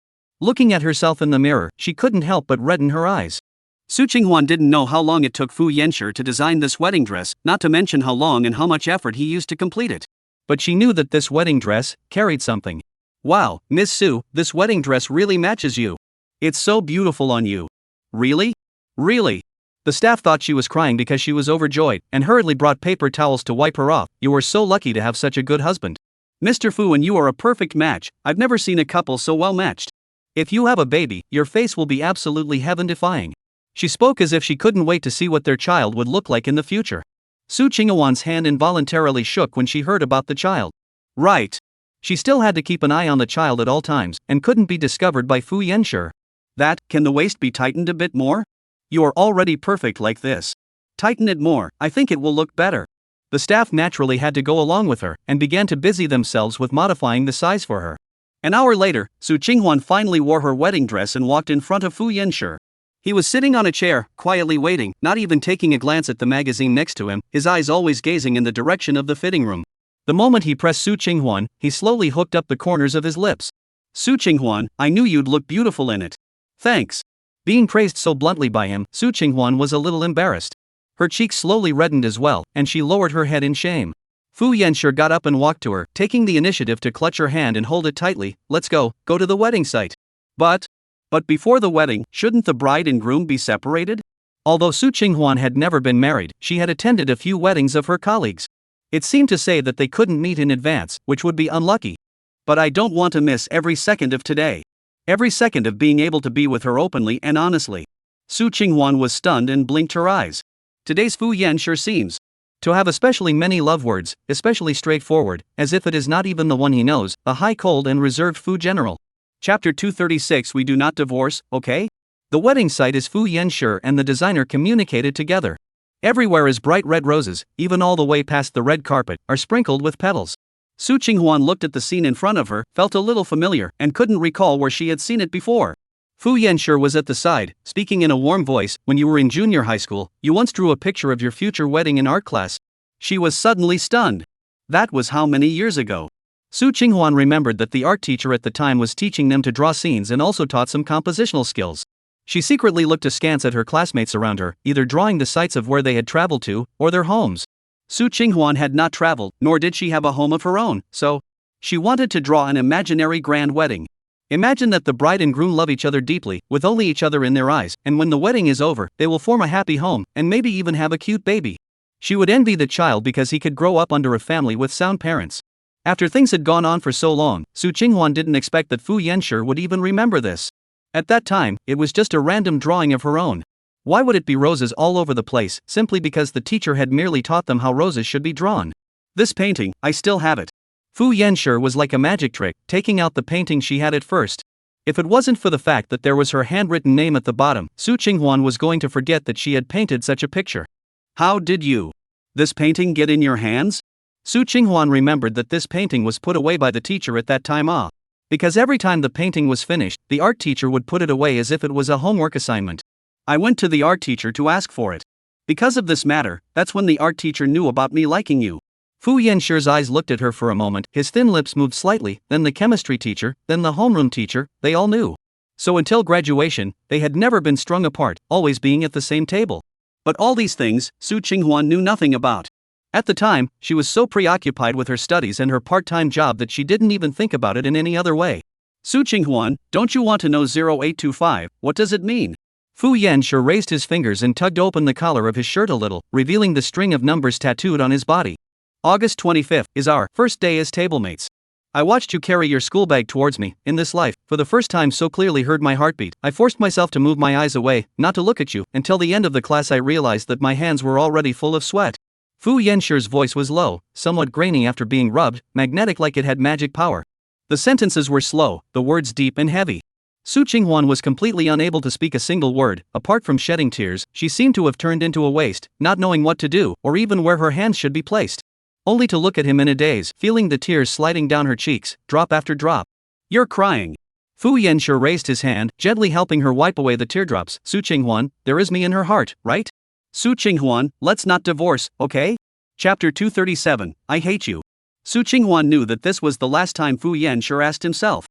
Looking at herself in the mirror, she couldn't help but redden her eyes. Su Qinghwan didn't know how long it took Fu Yanshi to design this wedding dress, not to mention how long and how much effort he used to complete it. But she knew that this wedding dress carried something. Wow, Miss Su, this wedding dress really matches you. It's so beautiful on you. Really? Really? The staff thought she was crying because she was overjoyed, and hurriedly brought paper towels to wipe her off. You are so lucky to have such a good husband. Mr. Fu and you are a perfect match. I've never seen a couple so well matched. If you have a baby, your face will be absolutely heaven-defying. She spoke as if she couldn't wait to see what their child would look like in the future. Su Qinghwan's hand involuntarily shook when she heard about the child. Right. She still had to keep an eye on the child at all times, and couldn't be discovered by Fu Yanshi. That, can the waist be tightened a bit more? You are already perfect like this. Tighten it more, I think it will look better. The staff naturally had to go along with her, and began to busy themselves with modifying the size for her. An hour later, Su Qinghwan finally wore her wedding dress and walked in front of Fu Yanshi. He was sitting on a chair, quietly waiting, not even taking a glance at the magazine next to him, his eyes always gazing in the direction of the fitting room. The moment he pressed Su Qinghwan, he slowly hooked up the corners of his lips. Su Qinghwan, I knew you'd look beautiful in it. Thanks. Being praised so bluntly by him, Su Qinghwan was a little embarrassed. Her cheeks slowly reddened as well, and she lowered her head in shame. Fu Yanshi got up and walked to her, taking the initiative to clutch her hand and hold it tightly. Let's go to the wedding site. But before the wedding, shouldn't the bride and groom be separated? Although Su Qinghwan had never been married, she had attended a few weddings of her colleagues. It seemed to say that they couldn't meet in advance, which would be unlucky. But I don't want to miss every second of today. Every second of being able to be with her openly and honestly. Su Qinghwan was stunned and blinked her eyes. Today's Fu Yanshi seems to have especially many love words, especially straightforward, as if it is not even the one he knows, a high cold and reserved Fu general. Chapter 236 We do not divorce, okay? The wedding site is Fu Yanshi and the designer communicated together. Everywhere is bright red roses, even all the way past the red carpet, are sprinkled with petals. Su Qinghwan looked at the scene in front of her, felt a little familiar, and couldn't recall where she had seen it before. Fu Yanshi was at the side, speaking in a warm voice. When you were in junior high school, you once drew a picture of your future wedding in art class. She was suddenly stunned. That was how many years ago? Su Qinghwan remembered that the art teacher at the time was teaching them to draw scenes and also taught some compositional skills. She secretly looked askance at her classmates around her, either drawing the sites of where they had traveled to, or their homes. Su Qinghwan had not traveled, nor did she have a home of her own, so she wanted to draw an imaginary grand wedding. Imagine that the bride and groom love each other deeply, with only each other in their eyes, and when the wedding is over, they will form a happy home, and maybe even have a cute baby. She would envy the child because he could grow up under a family with sound parents. After things had gone on for so long, Su Qinghwan didn't expect that Fu Yanshi would even remember this. At that time, it was just a random drawing of her own. Why would it be roses all over the place, simply because the teacher had merely taught them how roses should be drawn? This painting, I still have it. Fu Yanshi was like a magic trick, taking out the painting she had at first. If it wasn't for the fact that there was her handwritten name at the bottom, Su Qinghuan was going to forget that she had painted such a picture. How did this painting get in your hands? Su Qinghuan remembered that this painting was put away by the teacher at that time because every time the painting was finished, the art teacher would put it away as if it was a homework assignment. I went to the art teacher to ask for it. Because of this matter, that's when the art teacher knew about me liking you. Fu Yanshi's eyes looked at her for a moment, his thin lips moved slightly, then the chemistry teacher, then the homeroom teacher, they all knew. So until graduation, they had never been strung apart, always being at the same table. But all these things, Su Qinghuan knew nothing about. At the time, she was so preoccupied with her studies and her part-time job that she didn't even think about it in any other way. Su Qinghuan, don't you want to know 0825, what does it mean? Fu Yanshi raised his fingers and tugged open the collar of his shirt a little, revealing the string of numbers tattooed on his body. August 25th is our first day as tablemates. I watched you carry your school bag towards me, in this life, for the first time so clearly heard my heartbeat. I forced myself to move my eyes away, not to look at you, until the end of the class I realized that my hands were already full of sweat. Fu Yanshi's voice was low, somewhat grainy after being rubbed, magnetic like it had magic power. The sentences were slow, the words deep and heavy. Su Qinghuan was completely unable to speak a single word. Apart from shedding tears, she seemed to have turned into a waste, not knowing what to do, or even where her hands should be placed. Only to look at him in a daze, feeling the tears sliding down her cheeks, drop after drop. You're crying. Fu Yanshi raised his hand, gently helping her wipe away the teardrops. Su Qinghuan, there is me in her heart, right? Su Qinghuan, let's not divorce, okay? Chapter 237, I hate you. Su Qinghuan knew that this was the last time Fu Yanshi asked himself.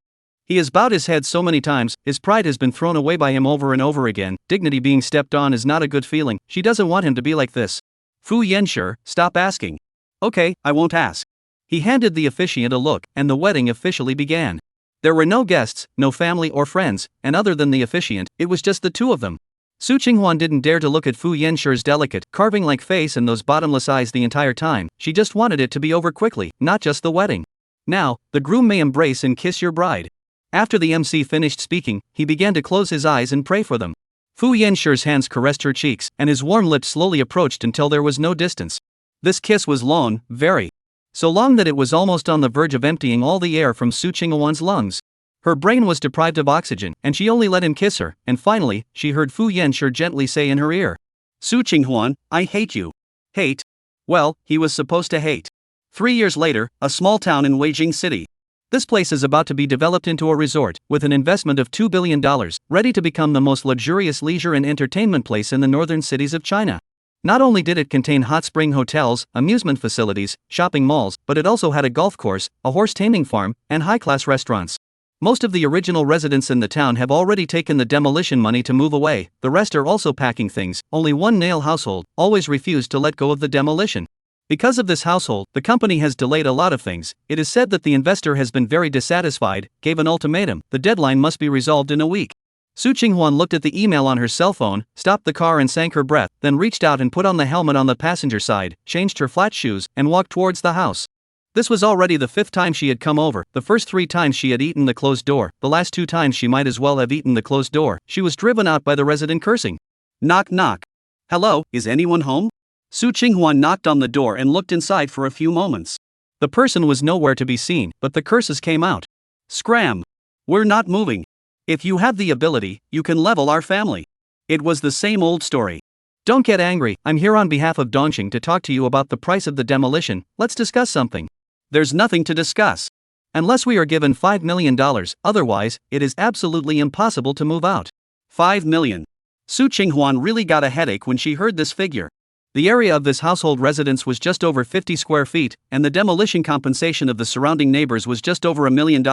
He has bowed his head so many times, his pride has been thrown away by him over and over again, dignity being stepped on is not a good feeling, she doesn't want him to be like this. Fu Yanshi, stop asking. Okay, I won't ask. He handed the officiant a look, and the wedding officially began. There were no guests, no family or friends, and other than the officiant, it was just the two of them. Su Qinghuan didn't dare to look at Fu Yanshi's delicate, carving-like face and those bottomless eyes the entire time, she just wanted it to be over quickly, not just the wedding. Now, the groom may embrace and kiss your bride. After the MC finished speaking, he began to close his eyes and pray for them. Fu Yanshi's hands caressed her cheeks, and his warm lips slowly approached until there was no distance. This kiss was long, very. So long that it was almost on the verge of emptying all the air from Su Qinghuan's lungs. Her brain was deprived of oxygen, and she only let him kiss her, and finally, she heard Fu Yanshi gently say in her ear. Su Qinghuan, I hate you. Hate? Well, he was supposed to hate. 3 years later, a small town in Weijing City. This place is about to be developed into a resort, with an investment of $2 billion, ready to become the most luxurious leisure and entertainment place in the northern cities of China. Not only did it contain hot spring hotels, amusement facilities, shopping malls, but it also had a golf course, a horse taming farm, and high-class restaurants. Most of the original residents in the town have already taken the demolition money to move away, the rest are also packing things. Only one Nail household always refused to let go of the demolition. Because of this household, the company has delayed a lot of things. It is said that the investor has been very dissatisfied, gave an ultimatum, the deadline must be resolved in a week. Su Qinghuan looked at the email on her cell phone, stopped the car and sank her breath, then reached out and put on the helmet on the passenger side, changed her flat shoes, and walked towards the house. This was already the 5th time she had come over. The first 3 times she had eaten the closed door, the last 2 times she might as well have eaten the closed door. She was driven out by the resident cursing. Knock knock. Hello, is anyone home? Su Qinghuan knocked on the door and looked inside for a few moments. The person was nowhere to be seen, but the curses came out. Scram! We're not moving. If you have the ability, you can level our family. It was the same old story. Don't get angry, I'm here on behalf of Dongqing to talk to you about the price of the demolition. Let's discuss something. There's nothing to discuss. Unless we are given $5 million, otherwise, it is absolutely impossible to move out. 5 million. Su Qinghuan really got a headache when she heard this figure. The area of this household residence was just over 50 square feet, and the demolition compensation of the surrounding neighbors was just over $1 million,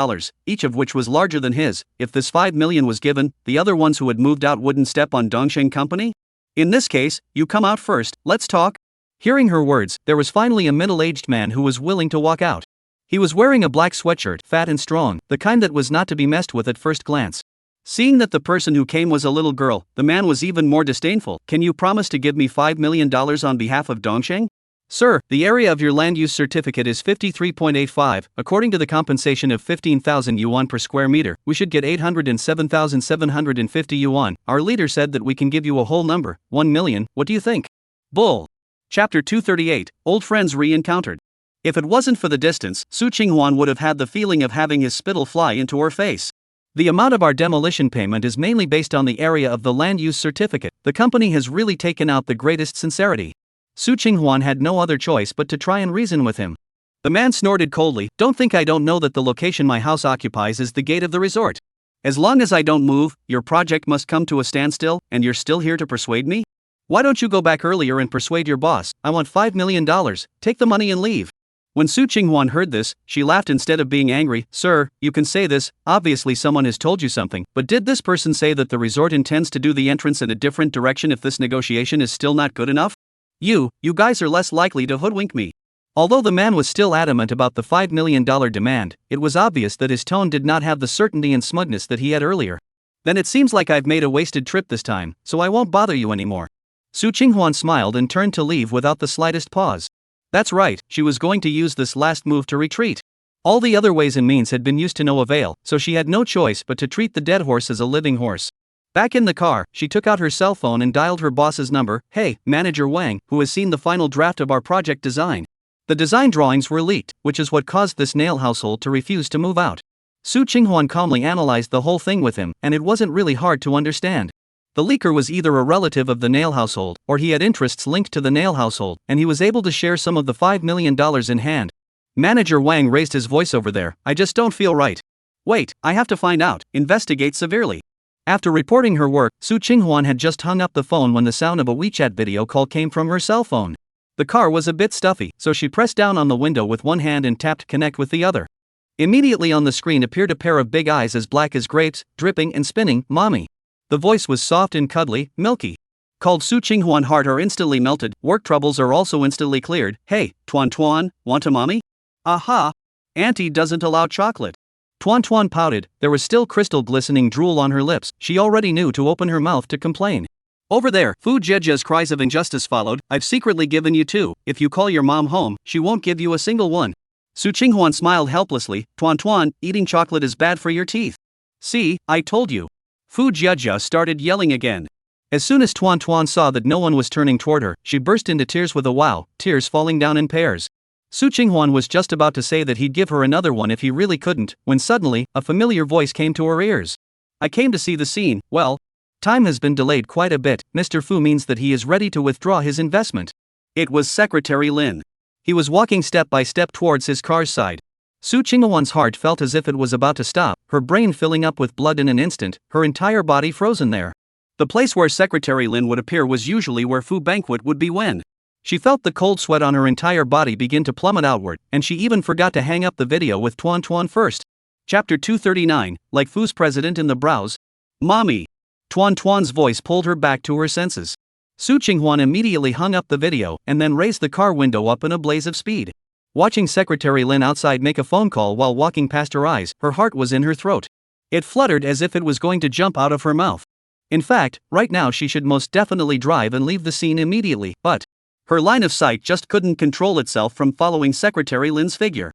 each of which was larger than his. If this 5 million was given, the other ones who had moved out wouldn't step on Dongsheng Company? In this case, you come out first, let's talk. Hearing her words, there was finally a middle-aged man who was willing to walk out. He was wearing a black sweatshirt, fat and strong, the kind that was not to be messed with at first glance. Seeing that the person who came was a little girl, the man was even more disdainful. Can you promise to give me $5 million on behalf of Dongsheng? Sir, the area of your land use certificate is 53.85, according to the compensation of 15,000 yuan per square meter, we should get 807,750 yuan. Our leader said that we can give you a whole number, 1 million, what do you think? Bull. Chapter 238, Old Friends Re-Encountered. If it wasn't for the distance, Su Qinghwan would have had the feeling of having his spittle fly into her face. The amount of our demolition payment is mainly based on the area of the land use certificate. The company has really taken out the greatest sincerity. Su Qinghwan had no other choice but to try and reason with him. The man snorted coldly. Don't think I don't know that the location my house occupies is the gate of the resort. As long as I don't move, your project must come to a standstill, and you're still here to persuade me? Why don't you go back earlier and persuade your boss? I want $5 million, take the money and leave. When Su Qinghwan heard this, she laughed instead of being angry. Sir, you can say this, obviously someone has told you something, but did this person say that the resort intends to do the entrance in a different direction if this negotiation is still not good enough? You guys are less likely to hoodwink me. Although the man was still adamant about the $5 million demand, it was obvious that his tone did not have the certainty and smugness that he had earlier. Then it seems like I've made a wasted trip this time, so I won't bother you anymore. Su Qinghwan smiled and turned to leave without the slightest pause. That's right, she was going to use this last move to retreat. All the other ways and means had been used to no avail, so she had no choice but to treat the dead horse as a living horse. Back in the car, she took out her cell phone and dialed her boss's number. Hey, Manager Wang, who has seen the final draft of our project design. The design drawings were leaked, which is what caused this nail household to refuse to move out. Su Qinghwan calmly analyzed the whole thing with him, and it wasn't really hard to understand. The leaker was either a relative of the nail household, or he had interests linked to the nail household, and he was able to share some of the $5 million in hand. Manager Wang raised his voice over there. I just don't feel right. Wait, I have to find out, investigate severely. After reporting her work, Su Qinghwan had just hung up the phone when the sound of a WeChat video call came from her cell phone. The car was a bit stuffy, so she pressed down on the window with one hand and tapped connect with the other. Immediately on the screen appeared a pair of big eyes as black as grapes, dripping and spinning. Mommy. The voice was soft and cuddly, milky. Called Su Qinghwan, heart are instantly melted, work troubles are also instantly cleared. Hey, Tuan Tuan, want a mommy? Aha! Auntie doesn't allow chocolate. Tuan Tuan pouted, there was still crystal glistening drool on her lips. She already knew to open her mouth to complain. Over there, Fu Jejia's cries of injustice followed. I've secretly given you two. If you call your mom home, she won't give you a single one. Su Qinghwan smiled helplessly. Tuan Tuan, eating chocolate is bad for your teeth. See, I told you. Fu Jejia started yelling again. As soon as Tuan Tuan saw that no one was turning toward her, she burst into tears with a wow, tears falling down in pairs. Su Qinghwan was just about to say that he'd give her another one if he really couldn't, when suddenly, a familiar voice came to her ears. I came to see the scene. Well, time has been delayed quite a bit. Mr. Fu means that he is ready to withdraw his investment. It was Secretary Lin. He was walking step by step towards his car's side. Su Qinghwan's heart felt as if it was about to stop, her brain filling up with blood in an instant, her entire body frozen there. The place where Secretary Lin would appear was usually where Fu Banquet would be when. She felt the cold sweat on her entire body begin to plummet outward, and she even forgot to hang up the video with Tuan Tuan first. Chapter 239, like Fu's president in the brows. Mommy. Tuan Tuan's voice pulled her back to her senses. Su Qinghwan immediately hung up the video and then raised the car window up in a blaze of speed. Watching Secretary Lin outside make a phone call while walking past her eyes, her heart was in her throat. It fluttered as if it was going to jump out of her mouth. In fact, right now she should most definitely drive and leave the scene immediately, but her line of sight just couldn't control itself from following Secretary Lin's figure.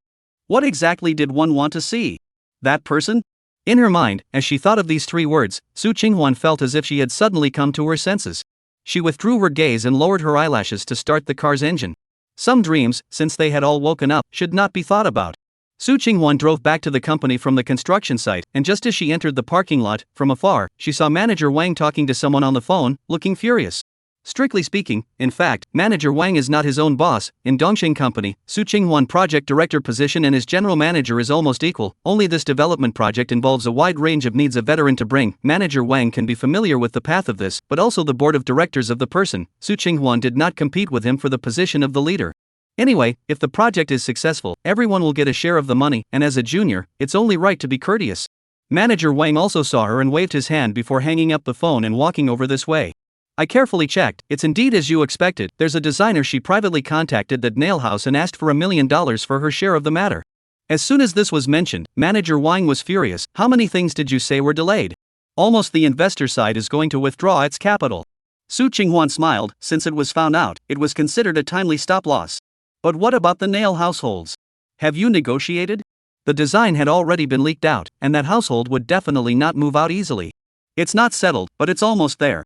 What exactly did one want to see? That person? In her mind, as she thought of these three words, Su Qinghwan felt as if she had suddenly come to her senses. She withdrew her gaze and lowered her eyelashes to start the car's engine. Some dreams, since they had all woken up, should not be thought about. Su Qinghwan drove back to the company from the construction site, and just as she entered the parking lot, from afar, she saw Manager Wang talking to someone on the phone, looking furious. Strictly speaking, in fact, Manager Wang is not his own boss. In Dongxing Company, Su Qinghwan project director position and his general manager is almost equal, only this development project involves a wide range of needs a veteran to bring. Manager Wang can be familiar with the path of this, but also the board of directors of the person. Su Qinghwan did not compete with him for the position of the leader. Anyway, if the project is successful, everyone will get a share of the money, and as a junior, it's only right to be courteous. Manager Wang also saw her and waved his hand before hanging up the phone and walking over this way. I carefully checked, it's indeed as you expected. There's a designer she privately contacted that nail house and asked for $1 million for her share of the matter. As soon as this was mentioned, Manager Wang was furious. How many things did you say were delayed? Almost the investor side is going to withdraw its capital. Su Qinghwan smiled. Since it was found out, it was considered a timely stop loss. But what about the nail households? Have you negotiated? The design had already been leaked out, and that household would definitely not move out easily. It's not settled, but it's almost there.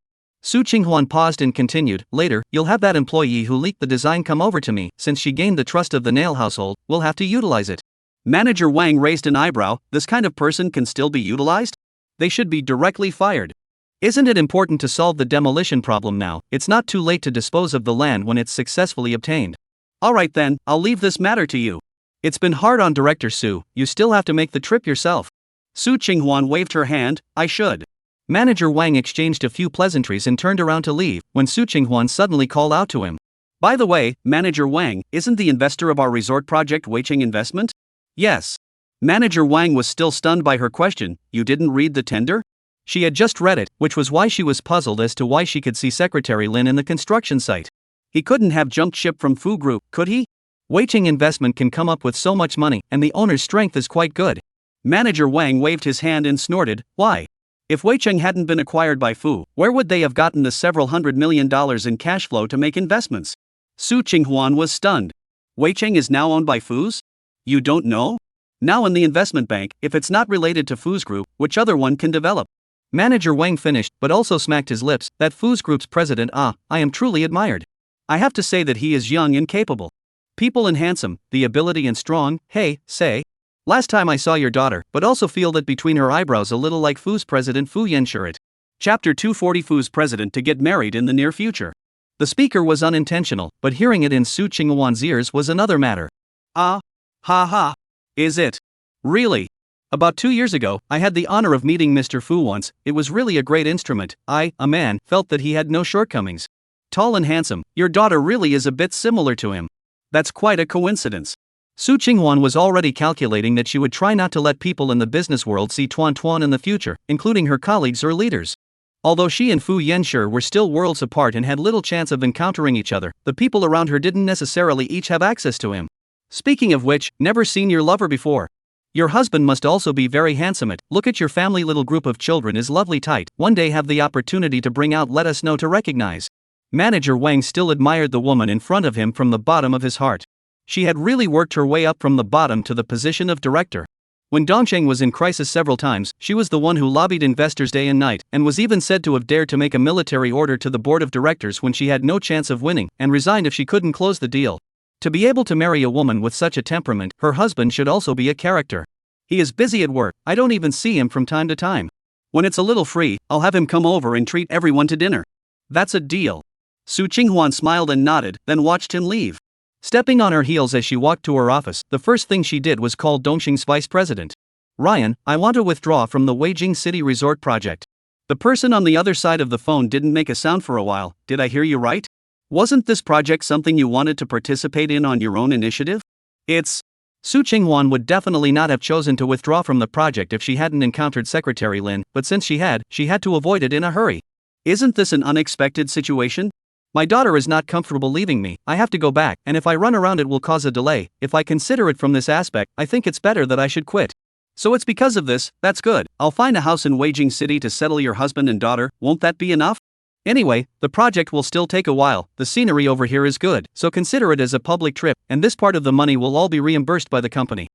Su Qinghuan paused and continued, later, you'll have that employee who leaked the design come over to me. Since she gained the trust of the nail household, we'll have to utilize it. Manager Wang raised an eyebrow. This kind of person can still be utilized? They should be directly fired. Isn't it important to solve the demolition problem now? It's not too late to dispose of the land when it's successfully obtained. Alright then, I'll leave this matter to you. It's been hard on Director Su, you still have to make the trip yourself. Su Qinghuan waved her hand, I should. Manager Wang exchanged a few pleasantries and turned around to leave, when Su Qinghuan suddenly called out to him. By the way, Manager Wang, isn't the investor of our resort project Weiqing Investment? Yes. Manager Wang was still stunned by her question. You didn't read the tender? She had just read it, which was why she was puzzled as to why she could see Secretary Lin in the construction site. He couldn't have jumped ship from Fu Group, could he? Weiqing Investment can come up with so much money, and the owner's strength is quite good. Manager Wang waved his hand and snorted, why? If Weiqing hadn't been acquired by Fu, where would they have gotten the several $100 million in cash flow to make investments? Su Qinghuan was stunned. Weiqing is now owned by Fu's? You don't know? Now in the investment bank, if it's not related to Fu's group, which other one can develop? Manager Wang finished, but also smacked his lips. That Fu's group's president, I am truly admired. I have to say that he is young and capable. People and handsome, the ability and strong, hey, say. Last time I saw your daughter, but also feel that between her eyebrows a little like Fu's president Fu Yanshur it. Chapter 240 Fu's president to get married in the near future. The speaker was unintentional, but hearing it in Su Qinghuan's ears was another matter. Ha ha. Is it? Really? About 2 years ago, I had the honor of meeting Mr. Fu once. It was really a great instrument. I, a man, felt that he had no shortcomings. Tall and handsome, your daughter really is a bit similar to him. That's quite a coincidence. Su Qinghuan was already calculating that she would try not to let people in the business world see Tuan Tuan in the future, including her colleagues or leaders. Although she and Fu Yanshur were still worlds apart and had little chance of encountering each other, the people around her didn't necessarily each have access to him. Speaking of which, never seen your lover before. Your husband must also be very handsome. Look at your family, little group of children is lovely tight. One day have the opportunity to bring out, let us know to recognize. Manager Wang still admired the woman in front of him from the bottom of his heart. She had really worked her way up from the bottom to the position of director. When Dongsheng was in crisis several times, she was the one who lobbied investors day and night, and was even said to have dared to make a military order to the board of directors when she had no chance of winning, and resigned if she couldn't close the deal. To be able to marry a woman with such a temperament, her husband should also be a character. He is busy at work, I don't even see him from time to time. When it's a little free, I'll have him come over and treat everyone to dinner. That's a deal. Su Qinghuan smiled and nodded, then watched him leave. Stepping on her heels as she walked to her office, the first thing she did was call Dongxing's vice president. Ryan, I want to withdraw from the Weijing City Resort project. The person on the other side of the phone didn't make a sound for a while. Did I hear you right? Wasn't this project something you wanted to participate in on your own initiative? It's... Su Qinghuan would definitely not have chosen to withdraw from the project if she hadn't encountered Secretary Lin, but since she had to avoid it in a hurry. Isn't this an unexpected situation? My daughter is not comfortable leaving me, I have to go back, and if I run around it will cause a delay. If I consider it from this aspect, I think it's better that I should quit. So it's because of this, that's good. I'll find a house in Weijing City to settle your husband and daughter, won't that be enough? Anyway, the project will still take a while, the scenery over here is good, so consider it as a public trip, and this part of the money will all be reimbursed by the company.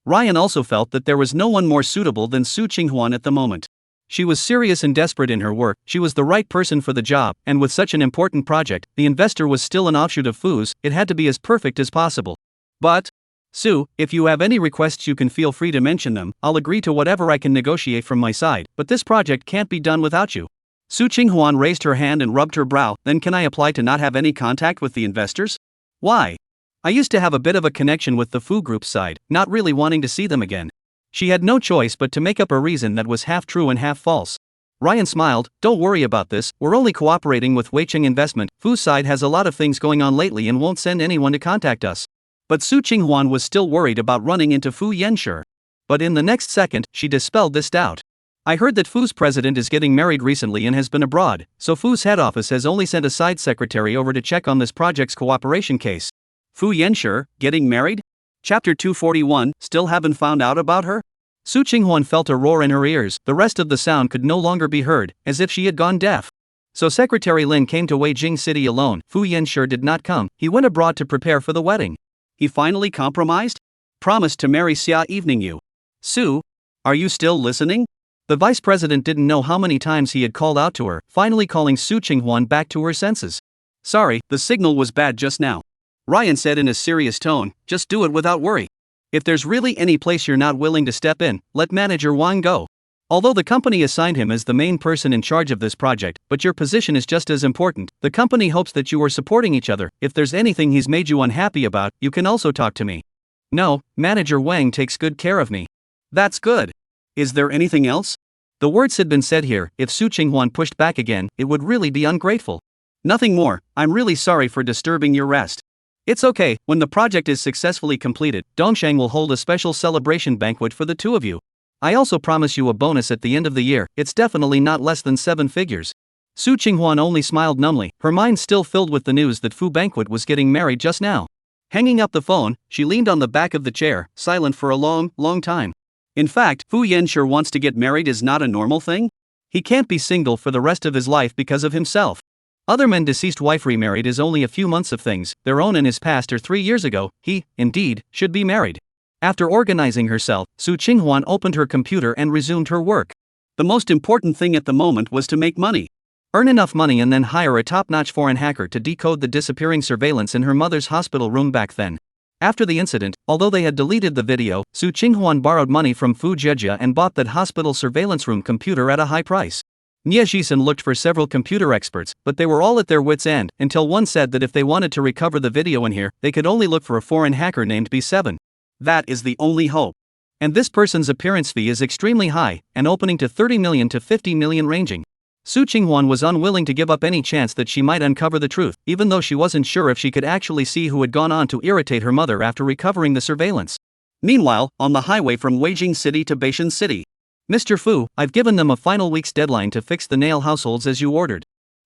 Ryan also felt that there was no one more suitable than Su Qinghuan at the moment. She was serious and desperate in her work, she was the right person for the job, and with such an important project, the investor was still an offshoot of Fu's, it had to be as perfect as possible. But, Su, if you have any requests you can feel free to mention them, I'll agree to whatever I can negotiate from my side, but this project can't be done without you. Su Qinghuan raised her hand and rubbed her brow, then can I apply to not have any contact with the investors? Why? I used to have a bit of a connection with the Fu Group's side, not really wanting to see them again. She had no choice but to make up a reason that was half true and half false. Ryan smiled, don't worry about this, we're only cooperating with Weiqing Investment, Fu's side has a lot of things going on lately and won't send anyone to contact us. But Su Qinghuan was still worried about running into Fu Yanshur. But in the next second, she dispelled this doubt. I heard that Fu's president is getting married recently and has been abroad, so Fu's head office has only sent a side secretary over to check on this project's cooperation case. Fu Yanshur, getting married? Chapter 241, still haven't found out about her? Su Qinghuan felt a roar in her ears, the rest of the sound could no longer be heard, as if she had gone deaf. So Secretary Lin came to Weijing City alone, Fu Yanshur did not come, he went abroad to prepare for the wedding. He finally compromised? Promised to marry Xia evening you. Su, are you still listening? The vice president didn't know how many times he had called out to her, finally calling Su Qinghwan back to her senses. Sorry, the signal was bad just now. Ryan said in a serious tone, just do it without worry. If there's really any place you're not willing to step in, let manager Wang go. Although the company assigned him as the main person in charge of this project, but your position is just as important, the company hopes that you are supporting each other. If there's anything he's made you unhappy about, you can also talk to me. No, manager Wang takes good care of me. That's good. Is there anything else? The words had been said here. If Su Qinghwan pushed back again, it would really be ungrateful. Nothing more. I'm really sorry for disturbing your rest. It's okay. When the project is successfully completed, Dongsheng will hold a special celebration banquet for the two of you. I also promise you a bonus at the end of the year. It's definitely not less than 7 figures. Su Qinghwan only smiled numbly, her mind still filled with the news that Fu Banquet was getting married just now. Hanging up the phone, she leaned on the back of the chair, silent for a long time. In fact, Fu Yanxue wants to get married is not a normal thing? He can't be single for the rest of his life because of himself. Other men deceased wife remarried is only a few months of things, their own and his past or 3 years ago, he, indeed, should be married. After organizing herself, Su Qinghwan opened her computer and resumed her work. The most important thing at the moment was to make money. Earn enough money and then hire a top-notch foreign hacker to decode the disappearing surveillance in her mother's hospital room back then. After the incident, although they had deleted the video, Su Qinghwan borrowed money from Fu Jejia and bought that hospital surveillance room computer at a high price. Nie Jisen looked for several computer experts, but they were all at their wits' end, until one said that if they wanted to recover the video in here, they could only look for a foreign hacker named B7. That is the only hope. And this person's appearance fee is extremely high, an opening to 30 million to 50 million ranging. Su Qinghwan was unwilling to give up any chance that she might uncover the truth, even though she wasn't sure if she could actually see who had gone on to irritate her mother after recovering the surveillance. Meanwhile, on the highway from Weijing City to Beishan City. Mr. Fu, I've given them a final week's deadline to fix the nail households as you ordered.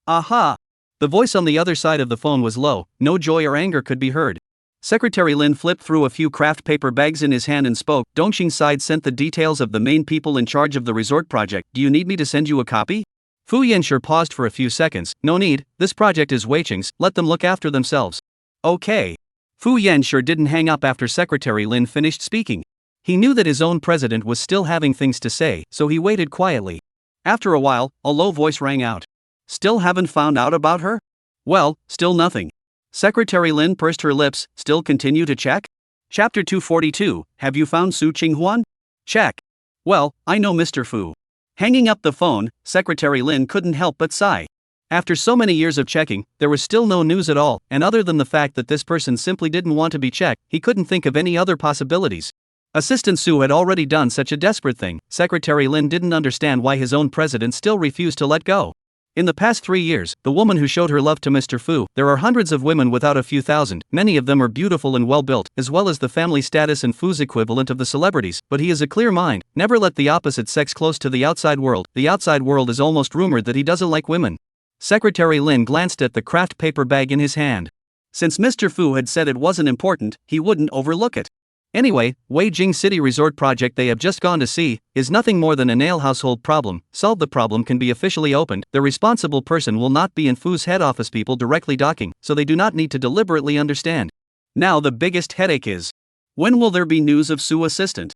Aha! The voice on the other side of the phone was low, no joy or anger could be heard. Secretary Lin flipped through a few craft paper bags in his hand and spoke. Dongxing side sent the details of the main people in charge of the resort project. Do you need me to send you a copy? Fu Yanxue paused for a few seconds. No need, this project is Weiqing's, let them look after themselves. Okay. Fu Yanxue didn't hang up after Secretary Lin finished speaking. He knew that his own president was still having things to say, so he waited quietly. After a while, a low voice rang out. Still haven't found out about her? Well, still nothing. Secretary Lin pursed her lips. Still continue to check? Chapter 242, have you found Su Qinghwan? Check. Well, I know Mr. Fu. Hanging up the phone, Secretary Lin couldn't help but sigh. After so many years of checking, there was still no news at all, and other than the fact that this person simply didn't want to be checked, he couldn't think of any other possibilities. Assistant Su had already done such a desperate thing. Secretary Lin didn't understand why his own president still refused to let go. In the past 3 years, the woman who showed her love to Mr. Fu, there are hundreds of women without a few thousand, many of them are beautiful and well-built, as well as the family status and Fu's equivalent of the celebrities, but he has a clear mind, never let the opposite sex close to the outside world. The outside world is almost rumored that he doesn't like women. Secretary Lin glanced at the craft paper bag in his hand. Since Mr. Fu had said it wasn't important, he wouldn't overlook it. Anyway, Weijing City Resort project they have just gone to see is nothing more than a nail household problem. Solve the problem can be officially opened. The responsible person will not be in Fu's head office people directly docking, so they do not need to deliberately understand. Now the biggest headache is, when will there be news of Su assistant?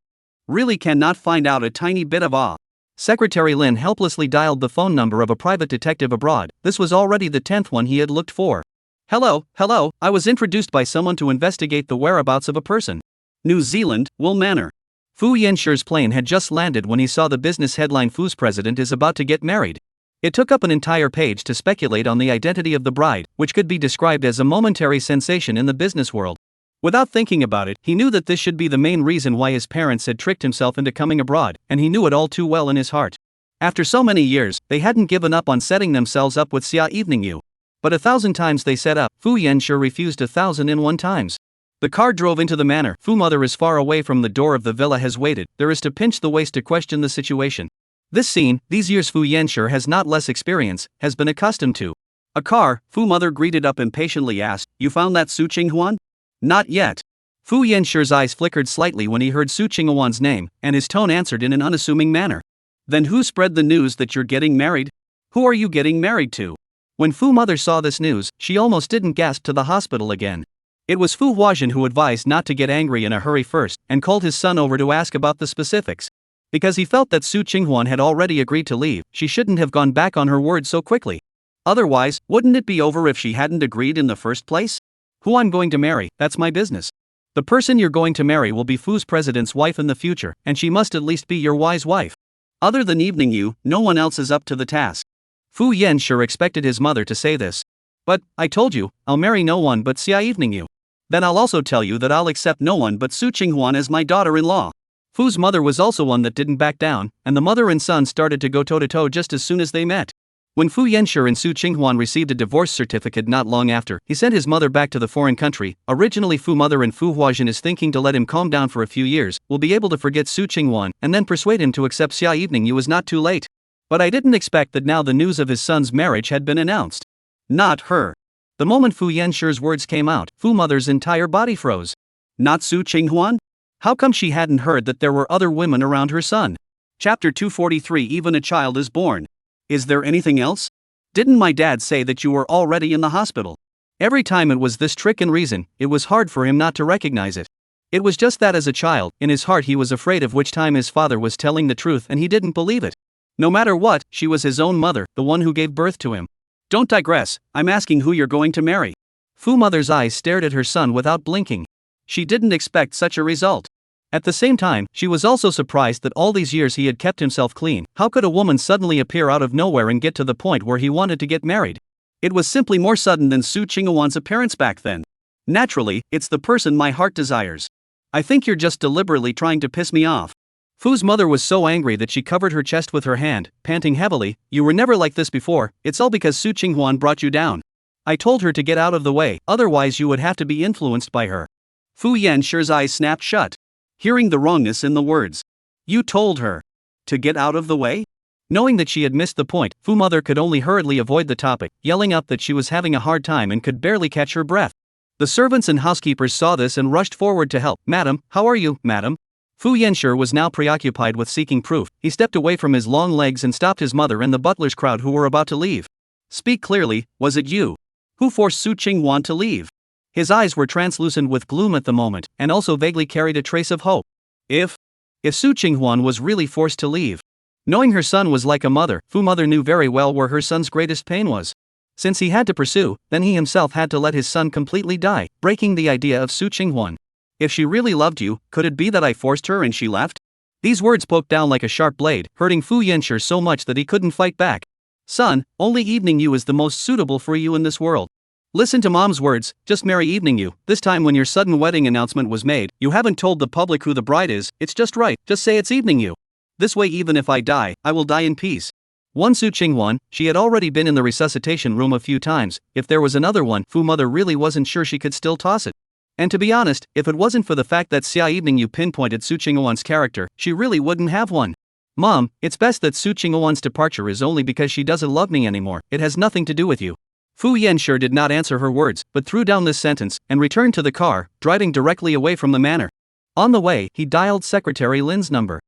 Really cannot find out a tiny bit of awe. Secretary Lin helplessly dialed the phone number of a private detective abroad. This was already the 10th one he had looked for. Hello, I was introduced by someone to investigate the whereabouts of a person. New Zealand, Wool Manor. Fu Yanxue's plane had just landed when he saw the business headline Fu's president is about to get married. It took up an entire page to speculate on the identity of the bride, which could be described as a momentary sensation in the business world. Without thinking about it, he knew that this should be the main reason why his parents had tricked himself into coming abroad, and he knew it all too well in his heart. After so many years, they hadn't given up on setting themselves up with Xia Evening You. But 1,000 times they set up, Fu Yanxue refused 1,001 times. The car drove into the manor. Fu mother is far away from the door of the villa has waited. There is to pinch the waist to question the situation. This scene, these years Fu Yanxue has not less experience, has been accustomed to. A car, Fu mother greeted up impatiently asked, you found that Su Qinghwan? Not yet. Fu Yanxue's eyes flickered slightly when he heard Su Qinghwan's name, and his tone answered in an unassuming manner. Then who spread the news that you're getting married? Who are you getting married to? When Fu mother saw this news, she almost didn't gasp to the hospital again. It was Fu Huajin who advised not to get angry in a hurry first, and called his son over to ask about the specifics. Because he felt that Su Qinghwan had already agreed to leave, she shouldn't have gone back on her word so quickly. Otherwise, wouldn't it be over if she hadn't agreed in the first place? Who I'm going to marry, that's my business. The person you're going to marry will be Fu's president's wife in the future, and she must at least be your wise wife. Other than evening you, no one else is up to the task. Fu Yan sure expected his mother to say this. But, I told you, I'll marry no one but Xia evening you. Then I'll also tell you that I'll accept no one but Su Qinghwan as my daughter-in-law. Fu's mother was also one that didn't back down, and the mother and son started to go toe-to-toe just as soon as they met. When Fu Yanshi and Su Qinghwan received a divorce certificate not long after, he sent his mother back to the foreign country. Originally Fu mother and Fu Huajin is thinking to let him calm down for a few years, will be able to forget Su Qinghwan, and then persuade him to accept Xia evening you was not too late. But I didn't expect that now the news of his son's marriage had been announced. Not her. The moment Fu Yanshi's words came out, Fu mother's entire body froze. Not Su Qinghwan? How come she hadn't heard that there were other women around her son? Chapter 243 Even a child is born. Is there anything else? Didn't my dad say that you were already in the hospital? Every time it was this trick and reason, it was hard for him not to recognize it. It was just that as a child, in his heart he was afraid of which time his father was telling the truth and he didn't believe it. No matter what, she was his own mother, the one who gave birth to him. Don't digress, I'm asking who you're going to marry. Fu mother's eyes stared at her son without blinking. She didn't expect such a result. At the same time, she was also surprised that all these years he had kept himself clean. How could a woman suddenly appear out of nowhere and get to the point where he wanted to get married? It was simply more sudden than Su Qinghwan's appearance back then. Naturally, it's the person my heart desires. I think you're just deliberately trying to piss me off. Fu's mother was so angry that she covered her chest with her hand, panting heavily. You were never like this before, it's all because Su Qinghwan brought you down. I told her to get out of the way, otherwise you would have to be influenced by her. Fu Yanshi's eyes snapped shut. Hearing the wrongness in the words. You told her to get out of the way? Knowing that she had missed the point, Fu mother could only hurriedly avoid the topic, yelling up that she was having a hard time and could barely catch her breath. The servants and housekeepers saw this and rushed forward to help. Madam, how are you, madam? Fu Yanshi was now preoccupied with seeking proof. He stepped away from his long legs and stopped his mother and the butler's crowd who were about to leave. Speak clearly, was it you who forced Su Qinghwan to leave? His eyes were translucent with gloom at the moment, and also vaguely carried a trace of hope. If Su Qinghwan was really forced to leave. Knowing her son was like a mother, Fu mother knew very well where her son's greatest pain was. Since he had to pursue, then he himself had to let his son completely die, breaking the idea of Su Qinghwan. If she really loved you, could it be that I forced her and she left? These words poked down like a sharp blade, hurting Fu Yanshi so much that he couldn't fight back. Son, only evening you is the most suitable for you in this world. Listen to mom's words, just marry evening you. This time when your sudden wedding announcement was made, you haven't told the public who the bride is, it's just right, just say it's evening you. This way even if I die, I will die in peace. One Su Qinghwan, she had already been in the resuscitation room a few times. If there was another one, Fu mother really wasn't sure she could still toss it. And to be honest, if it wasn't for the fact that Xia evening you pinpointed Su Qinghwan's character, she really wouldn't have one. Mom, it's best that Su Qinghwan's departure is only because she doesn't love me anymore, it has nothing to do with you. Fu Yanshi did not answer her words, but threw down this sentence, and returned to the car, driving directly away from the manor. On the way, he dialed Secretary Lin's number.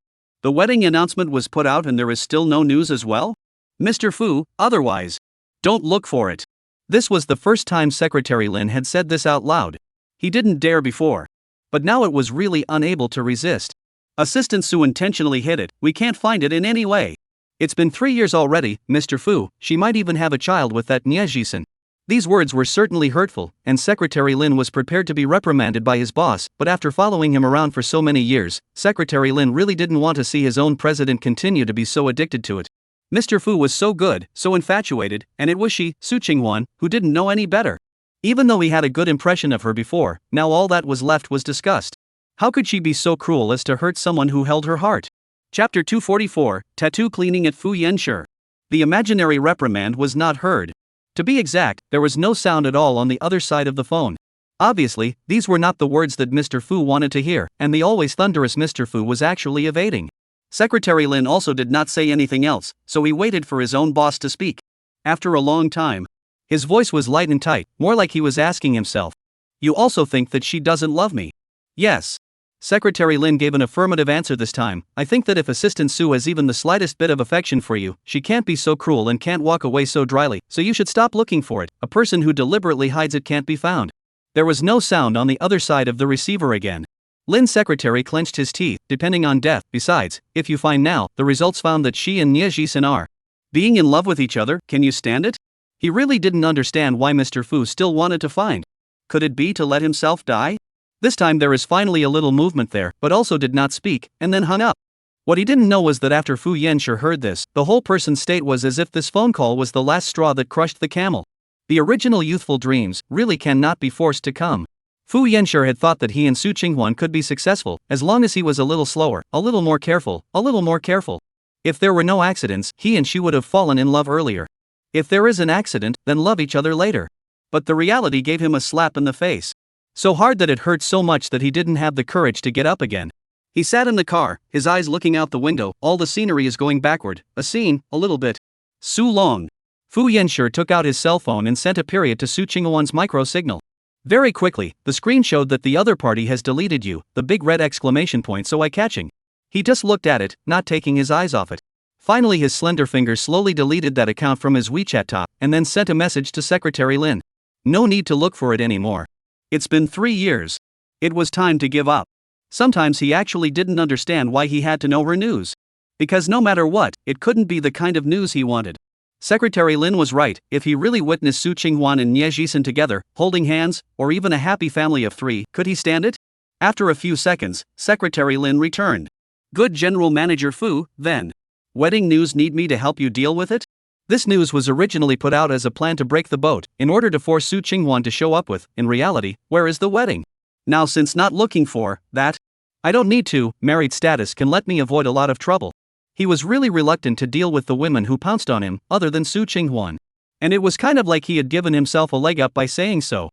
The wedding announcement was put out and there is still no news as well? Mr. Fu, otherwise. Don't look for it. This was the first time Secretary Lin had said this out loud. He didn't dare before. But now it was really unable to resist. Assistant Su intentionally hid it, we can't find it in any way. It's been 3 years already, Mr. Fu, she might even have a child with that Niejisen. These words were certainly hurtful, and Secretary Lin was prepared to be reprimanded by his boss, but after following him around for so many years, Secretary Lin really didn't want to see his own president continue to be so addicted to it. Mr. Fu was so good, so infatuated, and it was she, Su Qinghwan, who didn't know any better. Even though he had a good impression of her before, now all that was left was disgust. How could she be so cruel as to hurt someone who held her heart? Chapter 244, Tattoo Cleaning at Fu Yanshi. The imaginary reprimand was not heard. To be exact, there was no sound at all on the other side of the phone. Obviously, these were not the words that Mr. Fu wanted to hear, and the always thunderous Mr. Fu was actually evading. Secretary Lin also did not say anything else, so he waited for his own boss to speak. After a long time, his voice was light and tight, more like he was asking himself. You also think that she doesn't love me? Yes. Secretary Lin gave an affirmative answer this time. I think that if Assistant Su has even the slightest bit of affection for you, she can't be so cruel and can't walk away so dryly, so you should stop looking for it. A person who deliberately hides it can't be found. There was no sound on the other side of the receiver again. Lin's secretary clenched his teeth, depending on death. Besides, if you find now, the results found that she and Nie Ji-sun are being in love with each other. Can you stand it? He really didn't understand why Mr. Fu still wanted to find. Could it be to let himself die? This time there is finally a little movement there, but also did not speak, and then hung up. What he didn't know was that after Fu Yanshi heard this, the whole person's state was as if this phone call was the last straw that crushed the camel. The original youthful dreams really cannot be forced to come. Fu Yanshi had thought that he and Su Qinghuan could be successful, as long as he was a little slower, a little more careful, a little more careful. If there were no accidents, he and she would have fallen in love earlier. If there is an accident, then love each other later. But the reality gave him a slap in the face. So hard that it hurt so much that he didn't have the courage to get up again. He sat in the car, his eyes looking out the window. All the scenery is going backward, a scene, a little bit. Su Long. Fu Yanshi took out his cell phone and sent a period to Su Qinghuan's micro signal. Very quickly, the screen showed that the other party has deleted you, the big red exclamation point so eye-catching. He just looked at it, not taking his eyes off it. Finally his slender fingers slowly deleted that account from his WeChat top, and then sent a message to Secretary Lin. No need to look for it anymore. It's been 3 years. It was time to give up. Sometimes he actually didn't understand why he had to know her news. Because no matter what, it couldn't be the kind of news he wanted. Secretary Lin was right. If he really witnessed Su Qinghuan and Nie Ji-sun together, holding hands, or even a happy family of 3, could he stand it? After a few seconds, Secretary Lin returned. Good General Manager Fu, then. Wedding news need me to help you deal with it? This news was originally put out as a plan to break the boat, in order to force Su Qinghuan to show up with, in reality, where is the wedding? Now since not looking for that, I don't need to, married status can let me avoid a lot of trouble. He was really reluctant to deal with the women who pounced on him, other than Su Qinghuan. And it was kind of like he had given himself a leg up by saying so.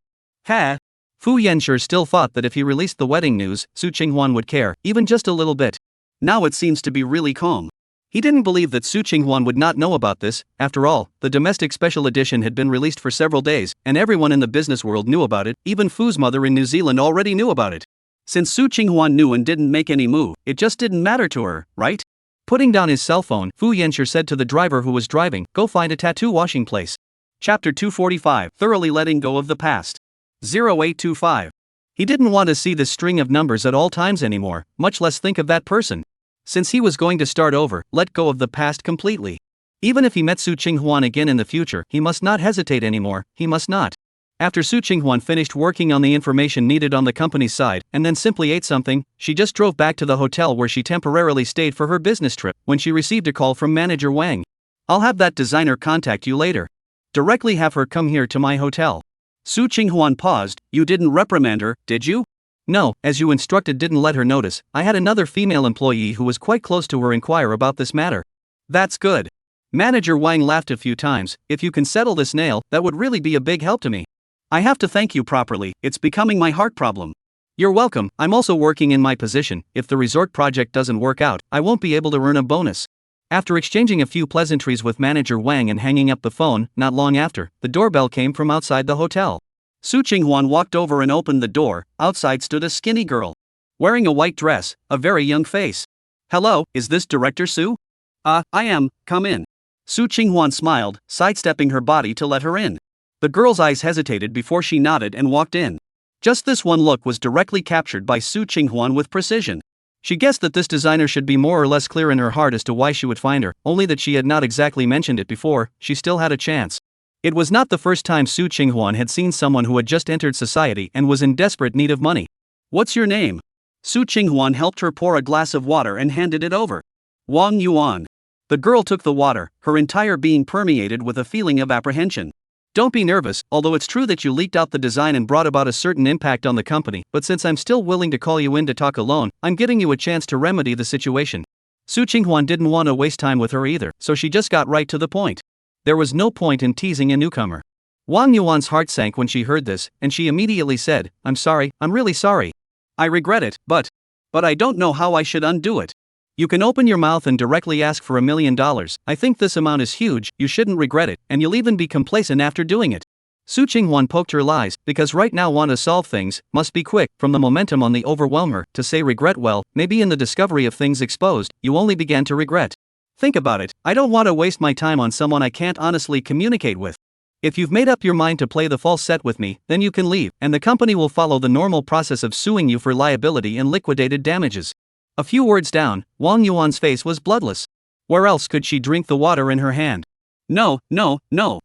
Ha! Fu Yanshi still thought that if he released the wedding news, Su Qinghuan would care, even just a little bit. Now it seems to be really calm. He didn't believe that Su Qinghuan would not know about this. After all, the domestic special edition had been released for several days, and everyone in the business world knew about it. Even Fu's mother in New Zealand already knew about it. Since Su Qinghuan knew and didn't make any move, it just didn't matter to her, right? Putting down his cell phone, Fu Yanshi said to the driver who was driving, "Go find a tattoo washing place." Chapter 245, Thoroughly Letting Go of the Past. 0825. He didn't want to see this string of numbers at all times anymore, much less think of that person. Since he was going to start over, let go of the past completely. Even if he met Su Qinghuan again in the future, he must not hesitate anymore, he must not. After Su Qinghuan finished working on the information needed on the company's side, and then simply ate something, she just drove back to the hotel where she temporarily stayed for her business trip, when she received a call from manager Wang. "I'll have that designer contact you later. Directly have her come here to my hotel." Su Qinghuan paused. "You didn't reprimand her, did you?" "No, as you instructed didn't let her notice. I had another female employee who was quite close to her inquire about this matter." "That's good." Manager Wang laughed a few times. "If you can settle this nail, that would really be a big help to me. I have to thank you properly, it's becoming my heart problem." "You're welcome, I'm also working in my position. If the resort project doesn't work out, I won't be able to earn a bonus." After exchanging a few pleasantries with manager Wang and hanging up the phone, not long after, the doorbell came from outside the hotel. Su Qinghuan walked over and opened the door. Outside stood a skinny girl. Wearing a white dress, a very young face. "Hello, is this Director Su?" I am, come in." Su Qinghuan smiled, sidestepping her body to let her in. The girl's eyes hesitated before she nodded and walked in. Just this one look was directly captured by Su Qinghuan with precision. She guessed that this designer should be more or less clear in her heart as to why she would find her, only that she had not exactly mentioned it before. She still had a chance. It was not the first time Su Qinghuan had seen someone who had just entered society and was in desperate need of money. "What's your name?" Su Qinghuan helped her pour a glass of water and handed it over. "Wang Yuan." The girl took the water, her entire being permeated with a feeling of apprehension. "Don't be nervous, although it's true that you leaked out the design and brought about a certain impact on the company, but since I'm still willing to call you in to talk alone, I'm getting you a chance to remedy the situation." Su Qinghuan didn't want to waste time with her either, so she just got right to the point. There was no point in teasing a newcomer. Wang Yuan's heart sank when she heard this, and she immediately said, "I'm sorry, I'm really sorry. I regret it, but I don't know how I should undo it. You can open your mouth and directly ask for $1 million. I think this amount is huge, you shouldn't regret it, and you'll even be complacent after doing it." Su Qinghuan poked her lies, because right now want to solve things, must be quick, from the momentum on the overwhelm her, to say regret well, maybe in the discovery of things exposed, you only began to regret. Think about it, I don't want to waste my time on someone I can't honestly communicate with. If you've made up your mind to play the false set with me, then you can leave, and the company will follow the normal process of suing you for liability and liquidated damages. A few words down, Wang Yuan's face was bloodless. Where else could she drink the water in her hand? No,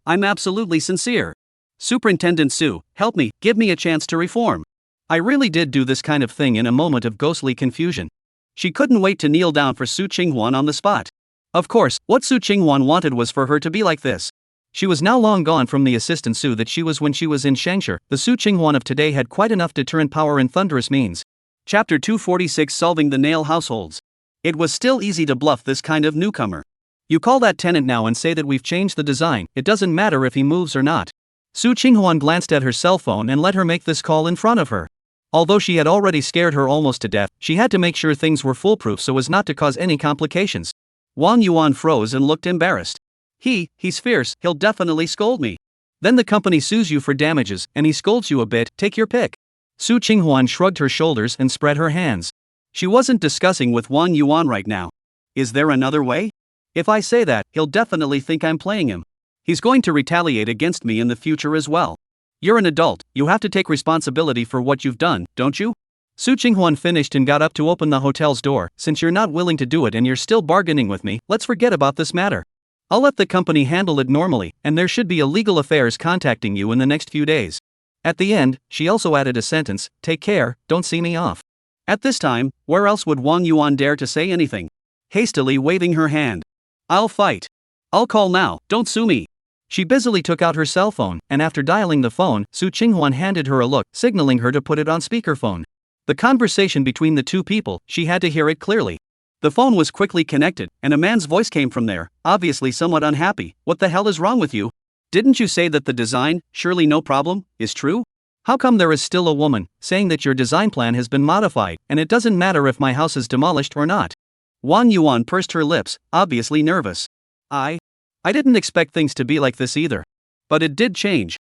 I'm absolutely sincere. Superintendent Su, help me, give me a chance to reform. I really did do this kind of thing in a moment of ghostly confusion. She couldn't wait to kneel down for Su Qinghuan on the spot. Of course, what Su Qinghuan wanted was for her to be like this. She was now long gone from the assistant Su that she was when she was in Shangshi. The Su Qinghuan of today had quite enough deterrent power in thunderous means. Chapter 246, Solving the Nail Households. It was still easy to bluff this kind of newcomer. You call that tenant now and say that we've changed the design, it doesn't matter if he moves or not. Su Qinghuan glanced at her cell phone and let her make this call in front of her. Although she had already scared her almost to death, she had to make sure things were foolproof so as not to cause any complications. Wang Yuan froze and looked embarrassed. He's fierce, he'll definitely scold me. Then the company sues you for damages, and he scolds you a bit, take your pick. Su Qinghuan shrugged her shoulders and spread her hands. She wasn't discussing with Wang Yuan right now. Is there another way? If I say that, he'll definitely think I'm playing him. He's going to retaliate against me in the future as well. You're an adult, you have to take responsibility for what you've done, don't you? Su Qinghuan finished and got up to open the hotel's door. Since you're not willing to do it and you're still bargaining with me, let's forget about this matter. I'll let the company handle it normally, and there should be a legal affairs contacting you in the next few days. At the end, she also added a sentence, take care, don't see me off. At this time, where else would Wang Yuan dare to say anything? Hastily waving her hand. I'll fight. I'll call now, don't sue me. She busily took out her cell phone, and after dialing the phone, Su Qinghuan handed her a look, signaling her to put it on speakerphone. The conversation between the two people, she had to hear it clearly. The phone was quickly connected, and a man's voice came from there, obviously somewhat unhappy. What the hell is wrong with you? Didn't you say that the design, surely no problem, is true? How come there is still a woman, saying that your design plan has been modified, and it doesn't matter if my house is demolished or not? Wang Yuan pursed her lips, obviously nervous. I didn't expect things to be like this either. But it did change.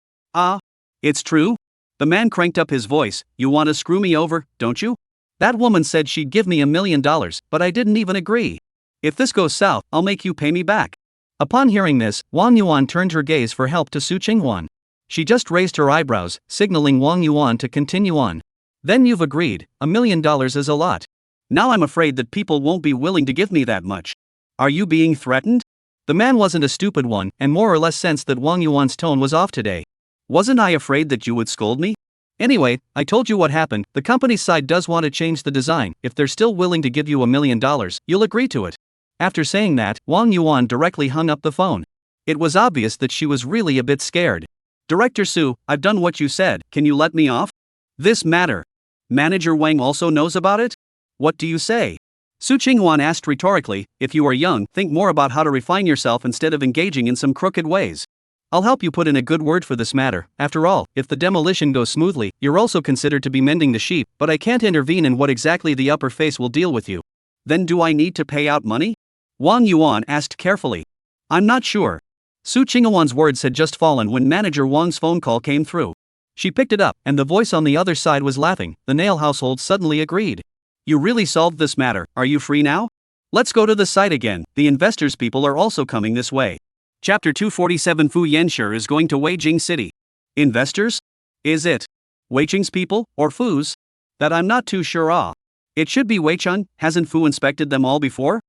It's true? The man cranked up his voice, you want to screw me over, don't you? That woman said she'd give me $1 million, but I didn't even agree. If this goes south, I'll make you pay me back. Upon hearing this, Wang Yuan turned her gaze for help to Su Qinghuan. She just raised her eyebrows, signaling Wang Yuan to continue on. Then you've agreed, $1 million is a lot. Now I'm afraid that people won't be willing to give me that much. Are you being threatened? The man wasn't a stupid one, and more or less sensed that Wang Yuan's tone was off today. Wasn't I afraid that you would scold me? Anyway, I told you what happened. The company's side does want to change the design. If they're still willing to give you $1 million, you'll agree to it. After saying that, Wang Yuan directly hung up the phone. It was obvious that she was really a bit scared. Director Su, I've done what you said, can you let me off? This matter. Manager Wang also knows about it? What do you say? Su Qinghuan asked rhetorically, if you are young, think more about how to refine yourself instead of engaging in some crooked ways. I'll help you put in a good word for this matter. After all, if the demolition goes smoothly, you're also considered to be mending the sheep, but I can't intervene in what exactly the upper face will deal with you. Then do I need to pay out money? Wang Yuan asked carefully. I'm not sure. Su Qinghuan's words had just fallen when Manager Wang's phone call came through. She picked it up, and the voice on the other side was laughing. The Nail household suddenly agreed. You really solved this matter, are you free now? Let's go to the site again, the investors people are also coming this way. Chapter 247, Fu Yanshi is going to Weijing City. Investors? Is it Weiqing's people, or Fu's? That I'm not too sure of. It should be Weichun, hasn't Fu inspected them all before?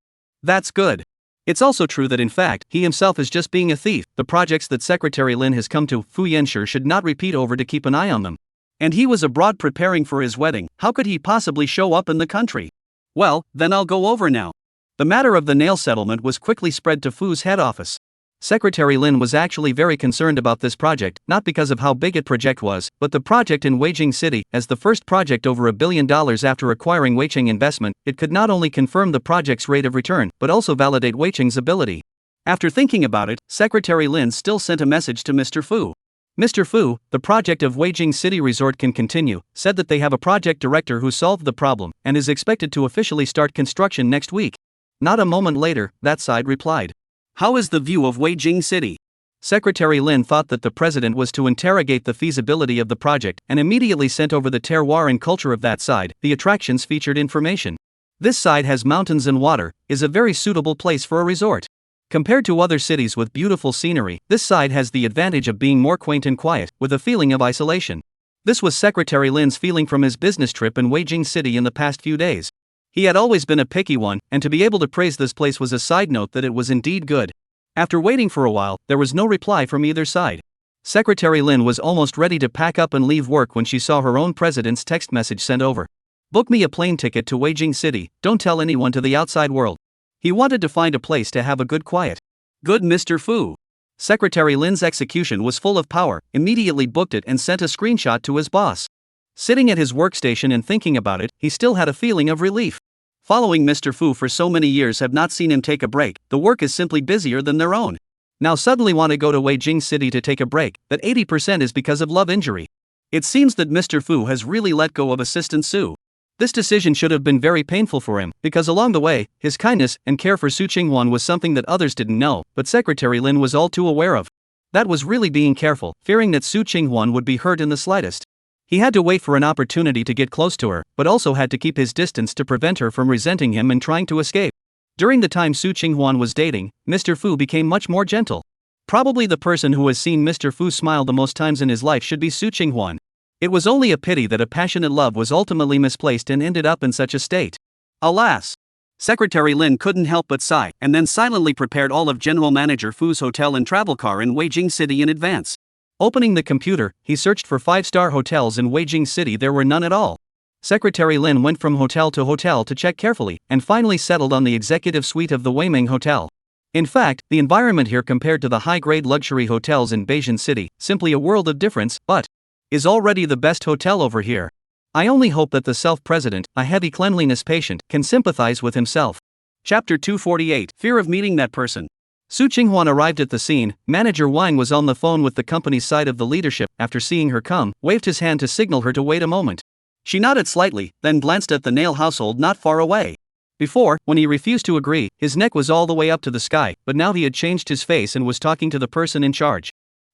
That's good. It's also true that in fact, he himself is just being a thief. The projects that Secretary Lin has come to Fu Yanshi should not repeat over to keep an eye on them. And he was abroad preparing for his wedding, how could he possibly show up in the country? Well, then I'll go over now. The matter of the nail settlement was quickly spread to Fu's head office. Secretary Lin was actually very concerned about this project, not because of how big a project was, but the project in Weijing City. As the first project over $1 billion after acquiring Weiqing investment, it could not only confirm the project's rate of return, but also validate Weiqing's ability. After thinking about it, Secretary Lin still sent a message to Mr. Fu. Mr. Fu, the project of Weijing City Resort can continue, said that they have a project director who solved the problem, and is expected to officially start construction next week. Not a moment later, that side replied. How is the view of Weijing City? Secretary Lin thought that the president was to interrogate the feasibility of the project and immediately sent over the terroir and culture of that side. The attractions featured information. This side has mountains and water, is a very suitable place for a resort. Compared to other cities with beautiful scenery, this side has the advantage of being more quaint and quiet, with a feeling of isolation. This was Secretary Lin's feeling from his business trip in Weijing City in the past few days. He had always been a picky one, and to be able to praise this place was a side note that it was indeed good. After waiting for a while, there was no reply from either side. Secretary Lin was almost ready to pack up and leave work when she saw her own president's text message sent over. "Book me a plane ticket to Weijing City, don't tell anyone to the outside world." He wanted to find a place to have a good quiet. Good Mr. Fu. Secretary Lin's execution was full of power, immediately booked it and sent a screenshot to his boss. Sitting at his workstation and thinking about it, he still had a feeling of relief. Following Mr. Fu for so many years have not seen him take a break, the work is simply busier than their own. Now suddenly want to go to Weijing City to take a break, that 80% is because of love injury. It seems that Mr. Fu has really let go of Assistant Su. This decision should have been very painful for him, because along the way, his kindness and care for Su Qinghwan was something that others didn't know, but Secretary Lin was all too aware of. That was really being careful, fearing that Su Qinghwan would be hurt in the slightest. He had to wait for an opportunity to get close to her, but also had to keep his distance to prevent her from resenting him and trying to escape. During the time Su Qinghwan was dating, Mr. Fu became much more gentle. Probably the person who has seen Mr. Fu smile the most times in his life should be Su Qinghwan. It was only a pity that a passionate love was ultimately misplaced and ended up in such a state. Alas! Secretary Lin couldn't help but sigh, and then silently prepared all of General Manager Fu's hotel and travel car in Weijing City in advance. Opening the computer, he searched for 5-star hotels in Weijing City. There were none at all. Secretary Lin went from hotel to check carefully, and finally settled on the executive suite of the Weiming Hotel. In fact, the environment here compared to the high-grade luxury hotels in Beijing City, simply a world of difference, but is already the best hotel over here. I only hope that the self-president, a heavy cleanliness patient, can sympathize with himself. Chapter 248, Fear of Meeting That Person. Su Qinghwan arrived at the scene. Manager Wang was on the phone with the company's side of the leadership. After seeing her come, waved his hand to signal her to wait a moment. She nodded slightly, then glanced at the nail household not far away. Before, when he refused to agree, his neck was all the way up to the sky, but now he had changed his face and was talking to the person in charge.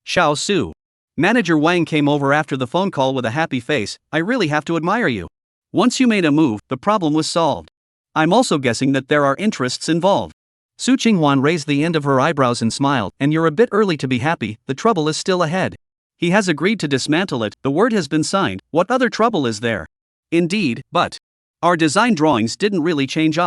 Xiao Su. Manager Wang came over after the phone call with a happy face. "I really have to admire you. Once you made a move, the problem was solved. I'm also guessing that there are interests involved." Su Qinghwan raised the end of her eyebrows and smiled. "And you're a bit early to be happy, the trouble is still ahead. He has agreed to dismantle it, the word has been signed, what other trouble is there?" "Indeed, but our design drawings didn't really change.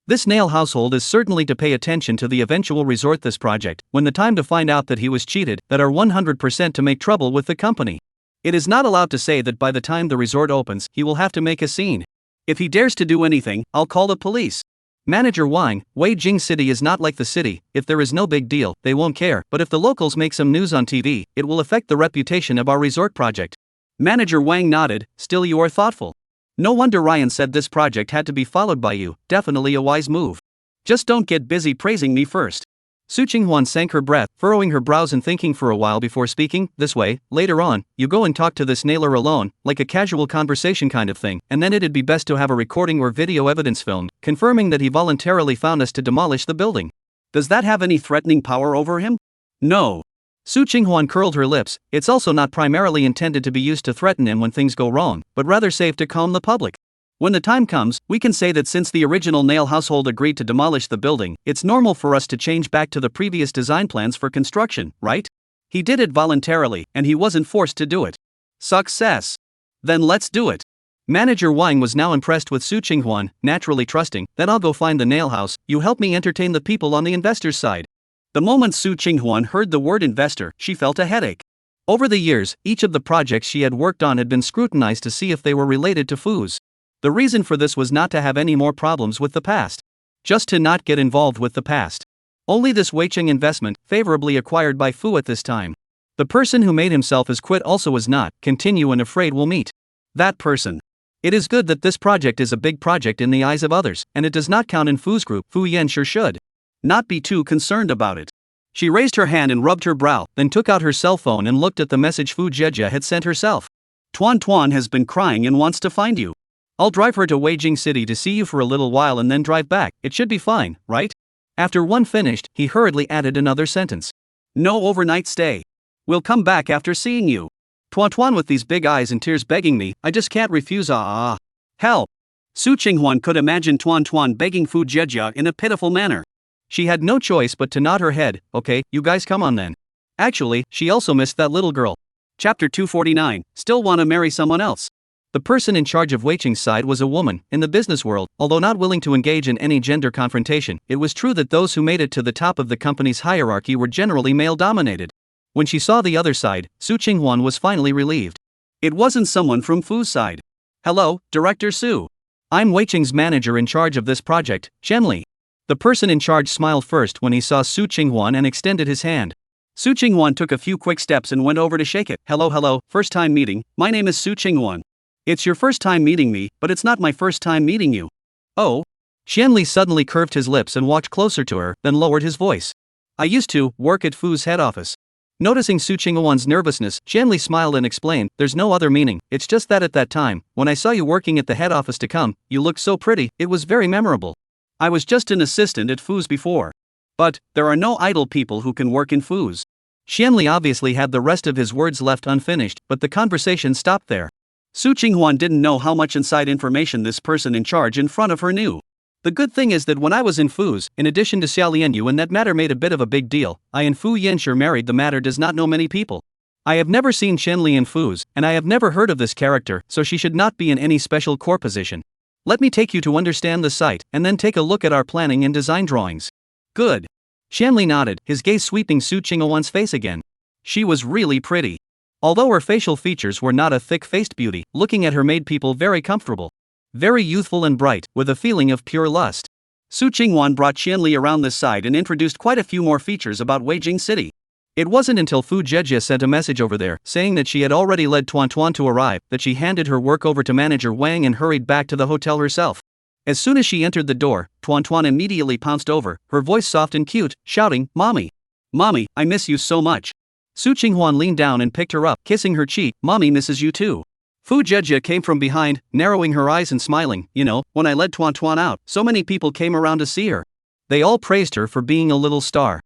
This nail household is certainly to pay attention to the eventual resort this project, when the time to find out that he was cheated, that are 100% to make trouble with the company. It is not allowed to say that by the time the resort opens, he will have to make a scene. If he dares to do anything, I'll call the police." Manager Wang, Weijing City is not like the city. If there is no big deal, they won't care, but if the locals make some news on TV, it will affect the reputation of our resort project. Manager Wang nodded. "Still you are thoughtful. No wonder Ryan said this project had to be followed by you, definitely a wise move. Just don't get busy praising me first." Su Qinghwan sank her breath, furrowing her brows and thinking for a while before speaking. "This way, later on, you go and talk to this nailer alone, like a casual conversation kind of thing, and then it'd be best to have a recording or video evidence filmed, confirming that he voluntarily found us to demolish the building." "Does that have any threatening power over him?" "No." Su Qinghwan curled her lips. "It's also not primarily intended to be used to threaten him when things go wrong, but rather saved to calm the public. When the time comes, we can say that since the original nail household agreed to demolish the building, it's normal for us to change back to the previous design plans for construction, right? He did it voluntarily, and he wasn't forced to do it." "Success. Then let's do it." Manager Wang was now impressed with Su Qinghwan, naturally trusting. "Then I'll go find the nail house, you help me entertain the people on the investors' side." The moment Su Qinghwan heard the word investor, she felt a headache. Over the years, each of the projects she had worked on had been scrutinized to see if they were related to Fu's. The reason for this was not to have any more problems with the past. Just to not get involved with the past. Only this Weicheng investment, favorably acquired by Fu at this time. The person who made himself as quit also is not, continue and afraid we'll meet that person. It is good that this project is a big project in the eyes of others, and it does not count in Fu's group. Fu Yan sure should not be too concerned about it. She raised her hand and rubbed her brow, then took out her cell phone and looked at the message Fu Jejia had sent herself. "Tuan Tuan has been crying and wants to find you. I'll drive her to Weijing City to see you for a little while and then drive back. It should be fine, right?" After one finished, he hurriedly added another sentence. "No overnight stay. We'll come back after seeing you. Tuan Tuan with these big eyes and tears begging me, I just can't refuse. Help." Su Qinghwan could imagine Tuan Tuan begging Fu Jejia in a pitiful manner. She had no choice but to nod her head. Okay, you guys come on then. Actually, she also missed that little girl. Chapter 249, Still Wanna Marry Someone Else. The person in charge of Wei Qing's side was a woman. In the business world, although not willing to engage in any gender confrontation, it was true that those who made it to the top of the company's hierarchy were generally male-dominated. When she saw the other side, Su Qinghuan was finally relieved. It wasn't someone from Fu's side. Hello, Director Su. I'm Wei Qing's manager in charge of this project, Shenli. The person in charge smiled first when he saw Su Qinghuan and extended his hand. Su Qinghuan took a few quick steps and went over to shake it. Hello, first time meeting, my name is Su Qinghuan. It's your first time meeting me, but it's not my first time meeting you. Oh? Xianli suddenly curved his lips and walked closer to her, then lowered his voice. I used to work at Fu's head office. Noticing Su Qinghuan's nervousness, Xianli smiled and explained, there's no other meaning, it's just that at that time, when I saw you working at the head office to come, you looked so pretty, it was very memorable. I was just an assistant at Fu's before. But, there are no idle people who can work in Fu's. Xianli obviously had the rest of his words left unfinished, but the conversation stopped there. Su Qinghuan didn't know how much inside information this person in charge in front of her knew. The good thing is that when I was in Fu's, in addition to Xiao Lianyu and that matter made a bit of a big deal, I and Fu Yanshi married the matter does not know many people. I have never seen Shenli in Fu's, and I have never heard of this character, so she should not be in any special core position. Let me take you to understand the site, and then take a look at our planning and design drawings. Good. Shenli nodded, his gaze sweeping Su Qinghuan's face again. She was really pretty. Although her facial features were not a thick-faced beauty, looking at her made people very comfortable. Very youthful and bright, with a feeling of pure lust. Su Qinghuan brought Xianli around this side and introduced quite a few more features about Weijing City. It wasn't until Fu Jejia sent a message over there, saying that she had already led Tuan Tuan to arrive, that she handed her work over to manager Wang and hurried back to the hotel herself. As soon as she entered the door, Tuan Tuan immediately pounced over, her voice soft and cute, shouting, Mommy! Mommy, I miss you so much. Su Qinghuan leaned down and picked her up, kissing her cheek. Mommy misses you too. Fu Jejia came from behind, narrowing her eyes and smiling. You know, when I led Tuan Tuan out, so many people came around to see her. They all praised her for being a little star.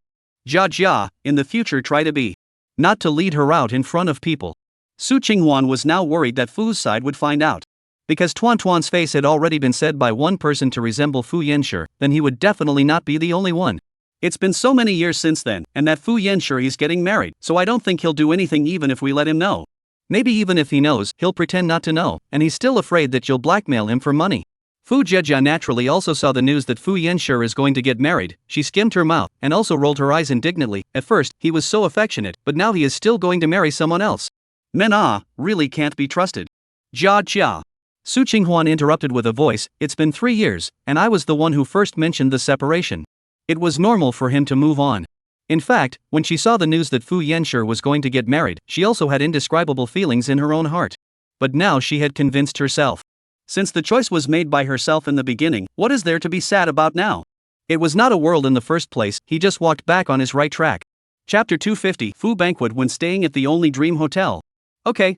Jia, in the future try to be. Not to lead her out in front of people. Su Qinghuan was now worried that Fu's side would find out. Because Tuan Tuan's face had already been said by one person to resemble Fu Yanshi, then he would definitely not be the only one. It's been so many years since then, and that Fu Yanshi is getting married, so I don't think he'll do anything even if we let him know. Maybe even if he knows, he'll pretend not to know, and he's still afraid that you'll blackmail him for money. Fu Jejia naturally also saw the news that Fu Yanshi is going to get married. She skimmed her mouth, and also rolled her eyes indignantly. At first, he was so affectionate, but now he is still going to marry someone else. Men really can't be trusted. Jia. Su Qinghuan interrupted with a voice, it's been 3 years, and I was the one who first mentioned the separation. It was normal for him to move on. In fact, when she saw the news that Fu Yanshi was going to get married, she also had indescribable feelings in her own heart. But now she had convinced herself. Since the choice was made by herself in the beginning, what is there to be sad about now? It was not a world in the first place, he just walked back on his right track. Chapter 250, Fu Banquet when staying at the Only Dream Hotel. Okay,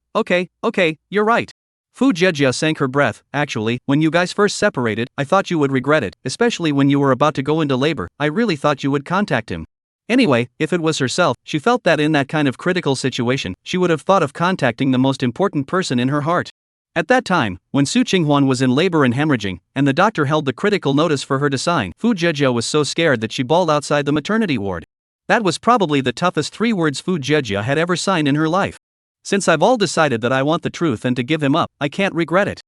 you're right. Fu Jejia sank her breath. Actually, when you guys first separated, I thought you would regret it, especially when you were about to go into labor. I really thought you would contact him. Anyway, if it was herself, she felt that in that kind of critical situation, she would have thought of contacting the most important person in her heart. At that time, when Su Qinghuan was in labor and hemorrhaging, and the doctor held the critical notice for her to sign, Fu Jejia was so scared that she bawled outside the maternity ward. That was probably the toughest 3 words Fu Jejia had ever signed in her life. Since I've all decided that I want the truth and to give him up, I can't regret it.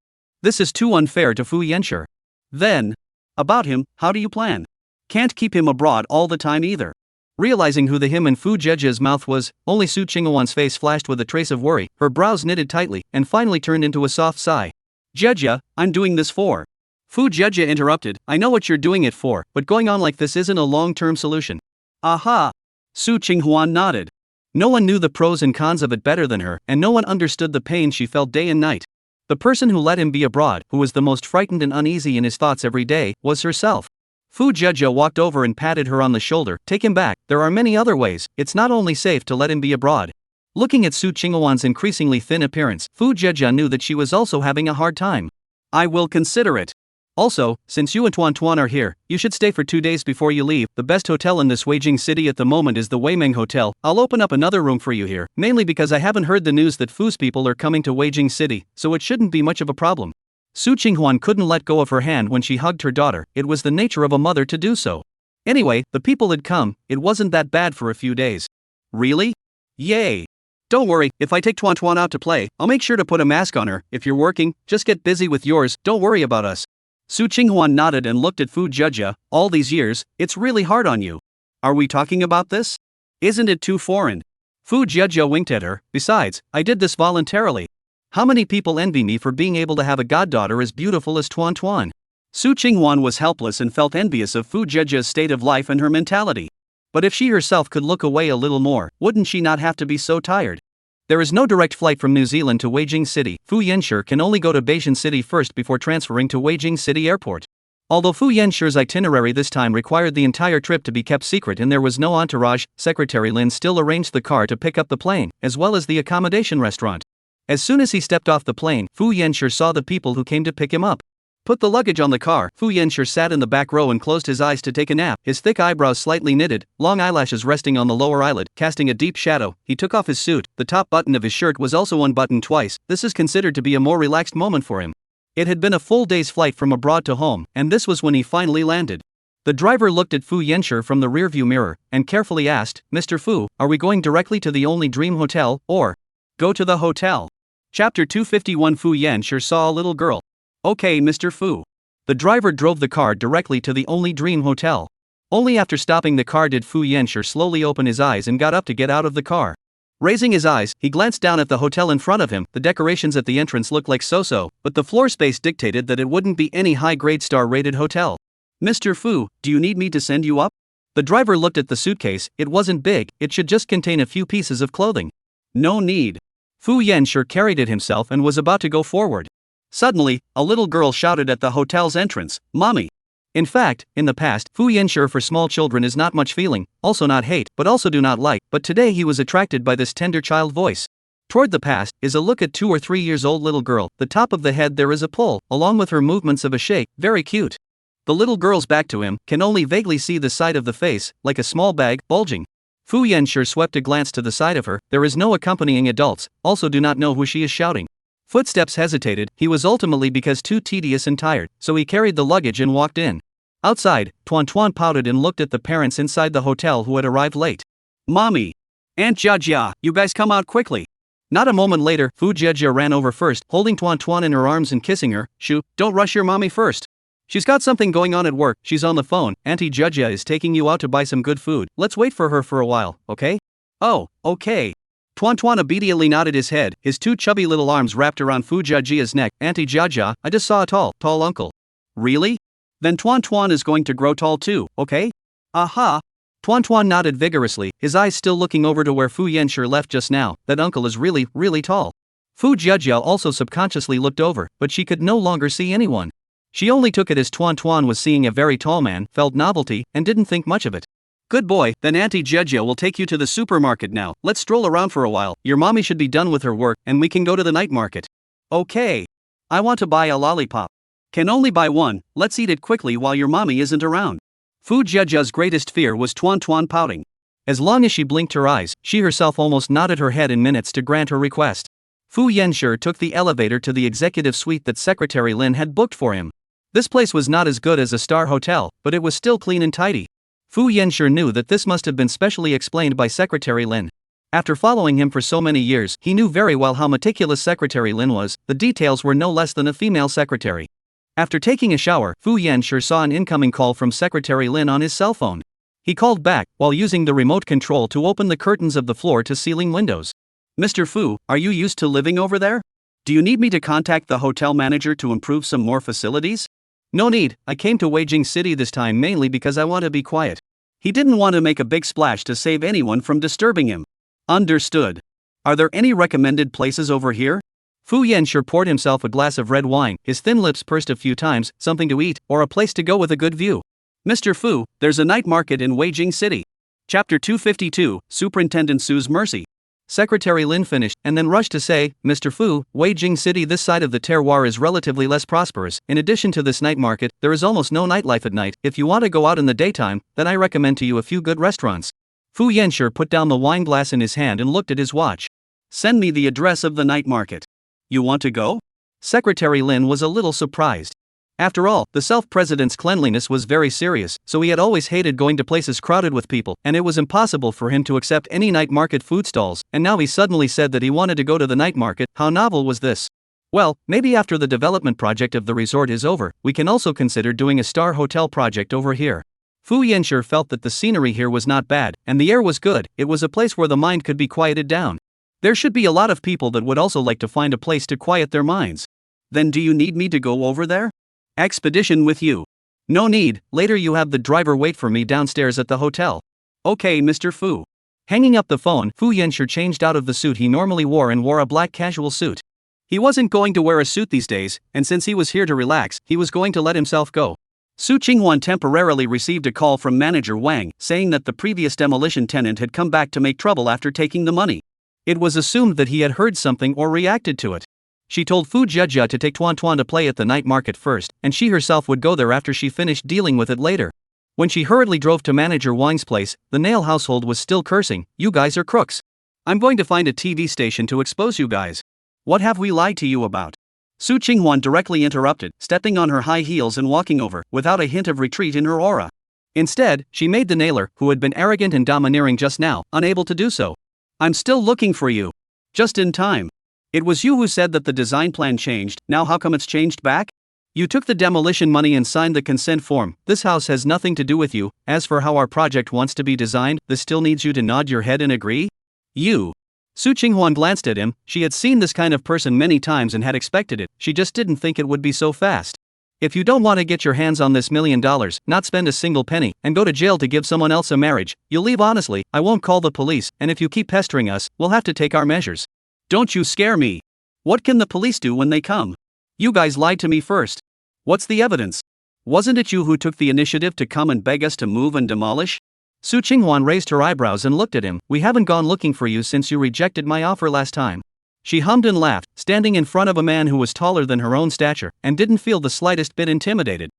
This is too unfair to Fu Yanshi. Then, about him, how do you plan? Can't keep him abroad all the time either. Realizing who the him in Fu Jejia's mouth was, only Su Qinghuan's face flashed with a trace of worry, her brows knitted tightly, and finally turned into a soft sigh. Jejia, I'm doing this for. Fu Jejia interrupted, I know what you're doing it for, but going on like this isn't a long-term solution. Aha! Su Qinghuan nodded. No one knew the pros and cons of it better than her, and no one understood the pain she felt day and night. The person who let him be abroad, who was the most frightened and uneasy in his thoughts every day, was herself. Fu Jejia walked over and patted her on the shoulder. Take him back, there are many other ways, it's not only safe to let him be abroad. Looking at Su Qinghuan's increasingly thin appearance, Fu Jejia knew that she was also having a hard time. I will consider it. Also, since you and Tuan Tuan are here, you should stay for 2 days before you leave. The best hotel in this Weijing city at the moment is the Weimeng Hotel. I'll open up another room for you here, mainly because I haven't heard the news that Fu's people are coming to Weijing City, so it shouldn't be much of a problem. Su Qinghuan couldn't let go of her hand when she hugged her daughter. It was the nature of a mother to do so. Anyway, the people had come, it wasn't that bad for a few days. Really? Yay! Don't worry, if I take Tuan Tuan out to play, I'll make sure to put a mask on her. If you're working, just get busy with yours, don't worry about us. Su Qinghuan nodded and looked at Fu Jia. All these years, it's really hard on you. Are we talking about this? Isn't it too foreign? Fu Jia winked at her. Besides, I did this voluntarily. How many people envy me for being able to have a goddaughter as beautiful as Tuan Tuan? Su Qinghuan was helpless and felt envious of Fu Jia's state of life and her mentality. But if she herself could look away a little more, wouldn't she not have to be so tired? There is no direct flight from New Zealand to Weijing City. Fu Yanshi can only go to Beijing City first before transferring to Weijing City Airport. Although Fu Yanshi's itinerary this time required the entire trip to be kept secret and there was no entourage, Secretary Lin still arranged the car to pick up the plane, as well as the accommodation restaurant. As soon as he stepped off the plane, Fu Yanshi saw the people who came to pick him up. Put the luggage on the car. Fu Yanshi sat in the back row and closed his eyes to take a nap, his thick eyebrows slightly knitted, long eyelashes resting on the lower eyelid, casting a deep shadow. He took off his suit, the top button of his shirt was also unbuttoned twice. This is considered to be a more relaxed moment for him. It had been a full day's flight from abroad to home, and this was when he finally landed. The driver looked at Fu Yanshi from the rearview mirror, and carefully asked, Mr. Fu, are we going directly to the only dream hotel, or go to the hotel? Chapter 251. Fu Yanshi saw a little girl. Okay, Mr. Fu. The driver drove the car directly to the only dream hotel. Only after stopping the car did Fu Yanshi slowly open his eyes and got up to get out of the car. Raising his eyes, he glanced down at the hotel in front of him. The decorations at the entrance looked like so-so, but the floor space dictated that it wouldn't be any high-grade star-rated hotel. Mr. Fu, do you need me to send you up? The driver looked at the suitcase. It wasn't big, it should just contain a few pieces of clothing. No need. Fu Yanshi carried it himself and was about to go forward. Suddenly, a little girl shouted at the hotel's entrance, Mommy! In fact, in the past, Fu Yanshi for small children is not much feeling, also not hate, but also do not like, but today he was attracted by this tender child voice. Toward the past, is a look at 2 or 3 years old little girl, the top of the head there is a pull, along with her movements of a shake, very cute. The little girl's back to him, can only vaguely see the side of the face, like a small bag, bulging. Fu Yanshi swept a glance to the side of her, there is no accompanying adults, also do not know who she is shouting. Footsteps hesitated, he was ultimately because too tedious and tired, so he carried the luggage and walked in. Outside, Tuan Tuan pouted and looked at the parents inside the hotel who had arrived late. Mommy! Aunt Jia, you guys come out quickly. Not a moment later, Fu Jia ran over first, holding Tuan Tuan in her arms and kissing her. Shoo, don't rush your mommy first. She's got something going on at work, she's on the phone, Auntie Jia is taking you out to buy some good food, let's wait for her for a while, okay? Oh, okay. Tuan Tuan obediently nodded his head, his 2 chubby little arms wrapped around Fu Jia's neck. Auntie Jia, I just saw a tall uncle. Really? Then Tuan Tuan is going to grow tall too, okay? Aha! Tuan Tuan nodded vigorously, his eyes still looking over to where Fu Yanshi left just now. That uncle is really, really tall. Fu Jia also subconsciously looked over, but she could no longer see anyone. She only took it as Tuan Tuan was seeing a very tall man, felt novelty, and didn't think much of it. Good boy, then Auntie Jia will take you to the supermarket now, let's stroll around for a while, your mommy should be done with her work, and we can go to the night market. Okay. I want to buy a lollipop. Can only buy one, let's eat it quickly while your mommy isn't around. Fu Jia's greatest fear was Tuan Tuan pouting. As long as she blinked her eyes, she herself almost nodded her head in minutes to grant her request. Fu Yanshi took the elevator to the executive suite that Secretary Lin had booked for him. This place was not as good as a star hotel, but it was still clean and tidy. Fu Yanshi knew that this must have been specially explained by Secretary Lin. After following him for so many years, he knew very well how meticulous Secretary Lin was, the details were no less than a female secretary. After taking a shower, Fu Yanshi saw an incoming call from Secretary Lin on his cell phone. He called back, while using the remote control to open the curtains of the floor-to-ceiling windows. Mr. Fu, are you used to living over there? Do you need me to contact the hotel manager to improve some more facilities? No need, I came to Weijing City this time mainly because I want to be quiet. He didn't want to make a big splash to save anyone from disturbing him. Understood. Are there any recommended places over here? Fu Yanshi poured himself a glass of red wine, his thin lips pursed a few times, something to eat, or a place to go with a good view. Mr. Fu, there's a night market in Weijing City. Chapter 252, Superintendent Su's Mercy. Secretary Lin finished, and then rushed to say, Mr. Fu, Weijing City this side of the terroir is relatively less prosperous. In addition to this night market, there is almost no nightlife at night. If you want to go out in the daytime, then I recommend to you a few good restaurants. Fu Yanshi put down the wine glass in his hand and looked at his watch. Send me the address of the night market. You want to go? Secretary Lin was a little surprised. After all, the self-president's cleanliness was very serious, so he had always hated going to places crowded with people, and it was impossible for him to accept any night market food stalls, and now he suddenly said that he wanted to go to the night market. How novel was this? Well, maybe after the development project of the resort is over, we can also consider doing a star hotel project over here. Fu Yanshi felt that the scenery here was not bad, and the air was good. It was a place where the mind could be quieted down. There should be a lot of people that would also like to find a place to quiet their minds. Then do you need me to go over there? Expedition with you. No need, later you have the driver wait for me downstairs at the hotel. Okay, Mr. Fu. Hanging up the phone, Fu Yanshi changed out of the suit he normally wore and wore a black casual suit. He wasn't going to wear a suit these days, and since he was here to relax, he was going to let himself go. Su Qinghuan temporarily received a call from manager Wang, saying that the previous demolition tenant had come back to make trouble after taking the money. It was assumed that he had heard something or reacted to it. She told Fu Jia to take Tuan Tuan to play at the night market first, and she herself would go there after she finished dealing with it later. When she hurriedly drove to manager Wang's place, the Nail household was still cursing, "You guys are crooks. I'm going to find a TV station to expose you guys. What have we lied to you about?" Su Qinghuan directly interrupted, stepping on her high heels and walking over, without a hint of retreat in her aura. Instead, she made the nailer, who had been arrogant and domineering just now, unable to do so. "I'm still looking for you." Just in time. "It was you who said that the design plan changed, now how come it's changed back? You took the demolition money and signed the consent form. This house has nothing to do with you. As for how our project wants to be designed, this still needs you to nod your head and agree? You." Su Qinghuan glanced at him. She had seen this kind of person many times and had expected it, she just didn't think it would be so fast. "If you don't want to get your hands on this $1 million, not spend a single penny, and go to jail to give someone else a marriage, you'll leave honestly. I won't call the police, and if you keep pestering us, we'll have to take our measures." "Don't you scare me. What can the police do when they come? You guys lied to me first. What's the evidence? Wasn't it you who took the initiative to come and beg us to move and demolish?" Su Qinghuan raised her eyebrows and looked at him. "We haven't gone looking for you since you rejected my offer last time." She hummed and laughed, standing in front of a man who was taller than her own stature, and didn't feel the slightest bit intimidated.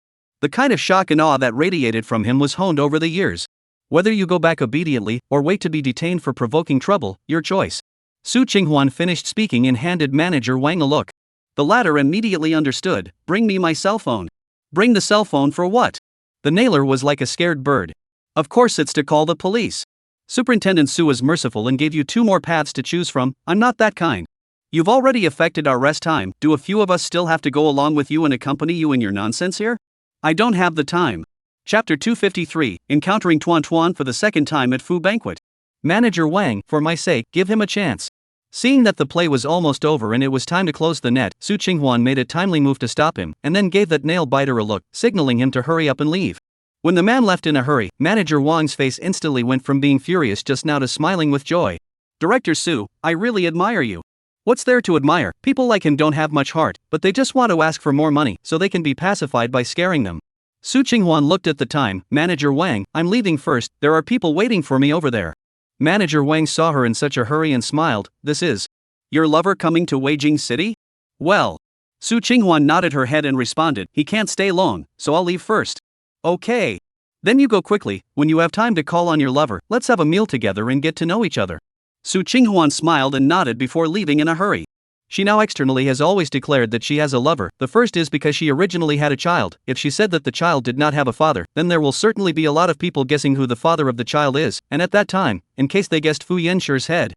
The kind of shock and awe that radiated from him was honed over the years. "Whether you go back obediently, or wait to be detained for provoking trouble, your choice." Su Qinghuan finished speaking and handed manager Wang a look. The latter immediately understood. "Bring me my cell phone." "Bring the cell phone for what?" The nailer was like a scared bird. "Of course it's to call the police. Superintendent Su is merciful and gave you 2 more paths to choose from. I'm not that kind. You've already affected our rest time. Do a few of us still have to go along with you and accompany you in your nonsense here? I don't have the time." Chapter 253, Encountering Tuan Tuan for the second time at Fu Banquet. "Manager Wang, for my sake, give him a chance." Seeing that the play was almost over and it was time to close the net, Su Qinghuan made a timely move to stop him, and then gave that nail biter a look, signaling him to hurry up and leave. When the man left in a hurry, manager Wang's face instantly went from being furious just now to smiling with joy. "Director Su, I really admire you. What's there to admire? People like him don't have much heart, but they just want to ask for more money so they can be pacified by scaring them." Su Qinghuan looked at the time. "Manager Wang, I'm leaving first, there are people waiting for me over there." Manager Wang saw her in such a hurry and smiled. "This is your lover coming to Weijing City? Well." Su Qinghuan nodded her head and responded, "He can't stay long, so I'll leave first." "Okay. Then you go quickly. When you have time to call on your lover, let's have a meal together and get to know each other." Su Qinghuan smiled and nodded before leaving in a hurry. She now externally has always declared that she has a lover. The first is because she originally had a child. If she said that the child did not have a father, then there will certainly be a lot of people guessing who the father of the child is, and at that time, in case they guessed Fu Yanshi's head.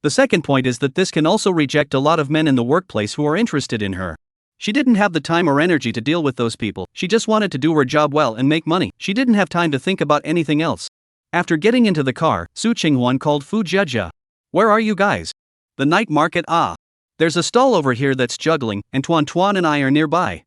The second point is that this can also reject a lot of men in the workplace who are interested in her. She didn't have the time or energy to deal with those people. She just wanted to do her job well and make money. She didn't have time to think about anything else. After getting into the car, Su Qinghuan called Fu Jia. "Where are you guys?" "The night market. There's a stall over here that's juggling, and Tuan Tuan and I are nearby."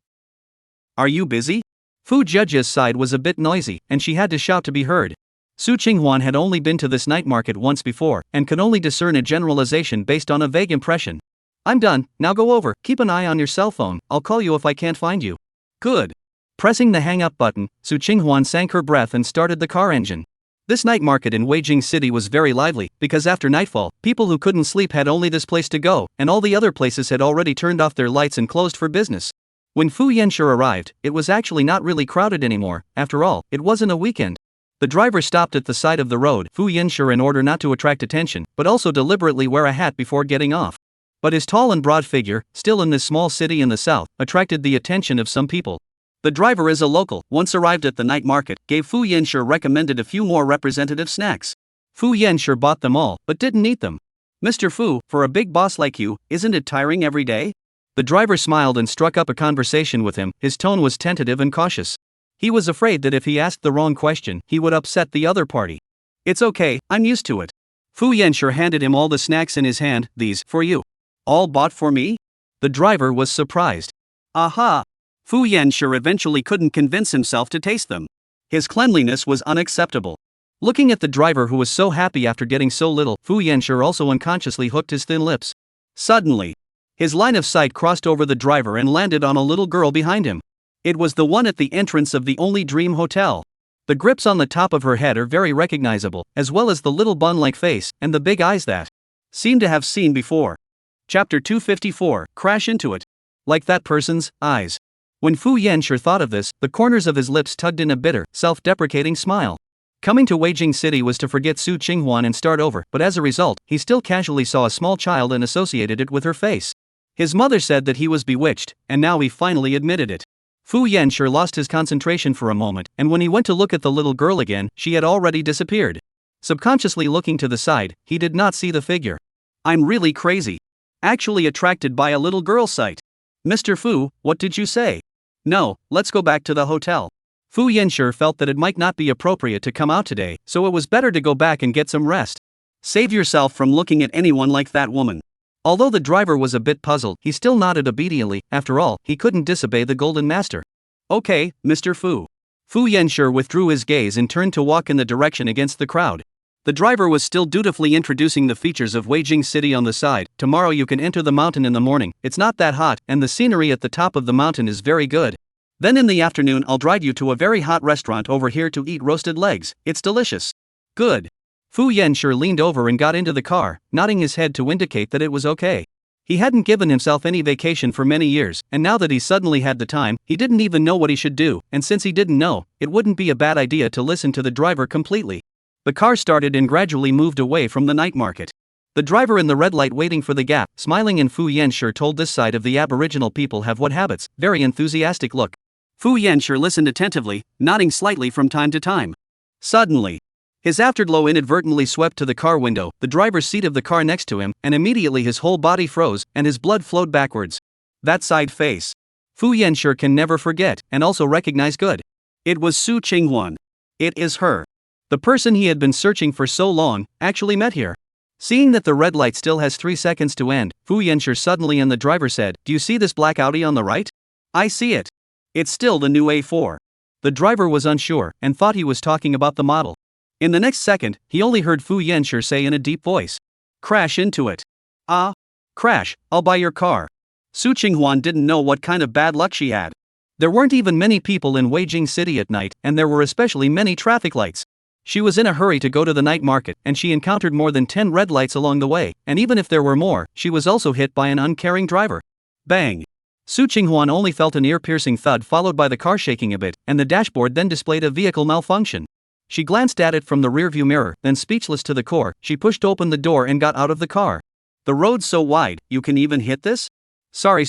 "Are you busy?" Fu Jia's side was a bit noisy, and she had to shout to be heard. Su Qinghuan had only been to this night market once before, and could only discern a generalization based on a vague impression. "I'm done, now go over, keep an eye on your cell phone, I'll call you if I can't find you." "Good." Pressing the hang-up button, Su Qinghuan sank her breath and started the car engine. This night market in Weijing City was very lively, because after nightfall, people who couldn't sleep had only this place to go, and all the other places had already turned off their lights and closed for business. When Fu Yanshi arrived, it was actually not really crowded anymore. After all, it wasn't a weekend. The driver stopped at the side of the road, Fu Yanshi, in order not to attract attention, but also deliberately wear a hat before getting off. But his tall and broad figure, still in this small city in the south, attracted the attention of some people. The driver is a local, once arrived at the night market, gave Fu Yanshi recommended a few more representative snacks. Fu Yanshi bought them all, but didn't eat them. Mr. Fu, for a big boss like you, isn't it tiring every day? The driver smiled and struck up a conversation with him. His tone was tentative and cautious. He was afraid that if he asked the wrong question, he would upset the other party. It's okay, I'm used to it. Fu Yanshi handed him all the snacks in his hand. These, for you. All bought for me? The driver was surprised. Aha! Fu Yanshi eventually couldn't convince himself to taste them. His cleanliness was unacceptable. Looking at the driver who was so happy after getting so little, Fu Yanshi also unconsciously hooked his thin lips. Suddenly, his line of sight crossed over the driver and landed on a little girl behind him. It was the one at the entrance of the Only Dream Hotel. The grips on the top of her head are very recognizable, as well as the little bun-like face and the big eyes that seem to have seen before. Chapter 254, Crash into it. Like that person's eyes. When Fu Yanshi thought of this, the corners of his lips tugged in a bitter, self-deprecating smile. Coming to Weijing City was to forget Su Qinghuan and start over, but as a result, he still casually saw a small child and associated it with her face. His mother said that he was bewitched, and now he finally admitted it. Fu Yanshi lost his concentration for a moment, and when he went to look at the little girl again, she had already disappeared. Subconsciously looking to the side, he did not see the figure. I'm really crazy. Actually attracted by a little girl sight. Mr. Fu, what did you say? No, let's go back to the hotel. Fu Yanshi felt that it might not be appropriate to come out today, so it was better to go back and get some rest. Save yourself from looking at anyone like that woman. Although the driver was a bit puzzled, he still nodded obediently. After all, he couldn't disobey the Golden Master. Okay, Mr. Fu. Fu Yanshi withdrew his gaze and turned to walk in the direction against the crowd. The driver was still dutifully introducing the features of Weijing City on the side. Tomorrow you can enter the mountain in the morning, it's not that hot, and the scenery at the top of the mountain is very good. Then in the afternoon I'll drive you to a very hot restaurant over here to eat roasted legs, it's delicious. Good. Fu Yanshi leaned over and got into the car, nodding his head to indicate that it was okay. He hadn't given himself any vacation for many years, and now that he suddenly had the time, he didn't even know what he should do, and since he didn't know, it wouldn't be a bad idea to listen to the driver completely. The car started and gradually moved away from the night market. The driver in the red light waiting for the gap, smiling, and Fu Yanshi told this side of the Aboriginal people have what habits, very enthusiastic look. Fu Yanshi listened attentively, nodding slightly from time to time. Suddenly, his afterglow inadvertently swept to the car window, the driver's seat of the car next to him, and immediately his whole body froze, and his blood flowed backwards. That side face. Fu Yanshi can never forget, and also recognize good. It was Su Qinghuan. It is her. The person he had been searching for so long, actually met here. Seeing that the red light still has 3 seconds to end, Fu Yanshi suddenly and the driver said, "Do you see this black Audi on the right?" "I see it. It's still the new A4. The driver was unsure, and thought he was talking about the model. In the next second, he only heard Fu Yanshi say in a deep voice, "Crash into it." "Ah, crash, I'll buy your car." Su Qinghuan didn't know what kind of bad luck she had. There weren't even many people in Weijing City at night, and there were especially many traffic lights. She was in a hurry to go to the night market, and she encountered more than 10 red lights along the way, and even if there were more, she was also hit by an uncaring driver. Bang! Su Qinghuan only felt an ear-piercing thud followed by the car shaking a bit, and the dashboard then displayed a vehicle malfunction. She glanced at it from the rearview mirror, then speechless to the core, she pushed open the door and got out of the car. "The road's so wide, you can even hit this?" Sorry.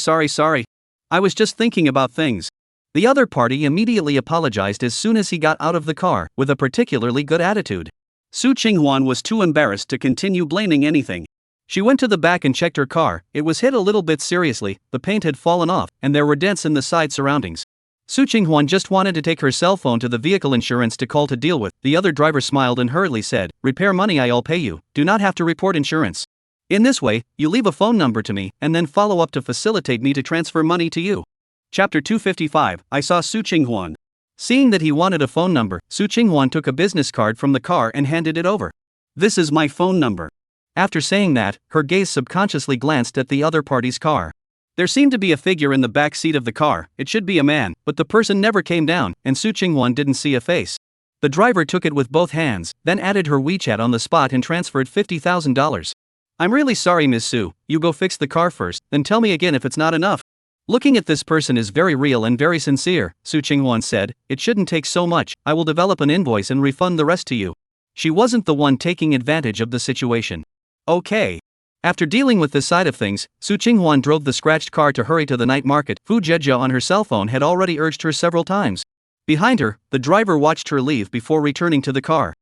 I was just thinking about things." The other party immediately apologized as soon as he got out of the car, with a particularly good attitude. Su Qinghuan was too embarrassed to continue blaming anything. She went to the back and checked her car. It was hit a little bit seriously, the paint had fallen off, and there were dents in the side surroundings. Su Qinghuan just wanted to take her cell phone to the vehicle insurance to call to deal with. The other driver smiled and hurriedly said, "Repair money I'll pay you, do not have to report insurance. In this way, you leave a phone number to me, and then follow up to facilitate me to transfer money to you." Chapter 255, I saw Su Qinghuan. Seeing that he wanted a phone number, Su Qinghuan took a business card from the car and handed it over. "This is my phone number." After saying that, her gaze subconsciously glanced at the other party's car. There seemed to be a figure in the back seat of the car. It should be a man, but the person never came down, and Su Qinghuan didn't see a face. The driver took it with both hands, then added her WeChat on the spot and transferred $50,000. "I'm really sorry, Miss Su, you go fix the car first, then tell me again if it's not enough." "Looking at this person is very real and very sincere," Su Qinghuan said. "It shouldn't take so much, I will develop an invoice and refund the rest to you." She wasn't the one taking advantage of the situation. "Okay. After dealing with this side of things, Su Qinghuan drove the scratched car to hurry to the night market. Fu Jejia on her cell phone had already urged her several times. Behind her, the driver watched her leave before returning to the car.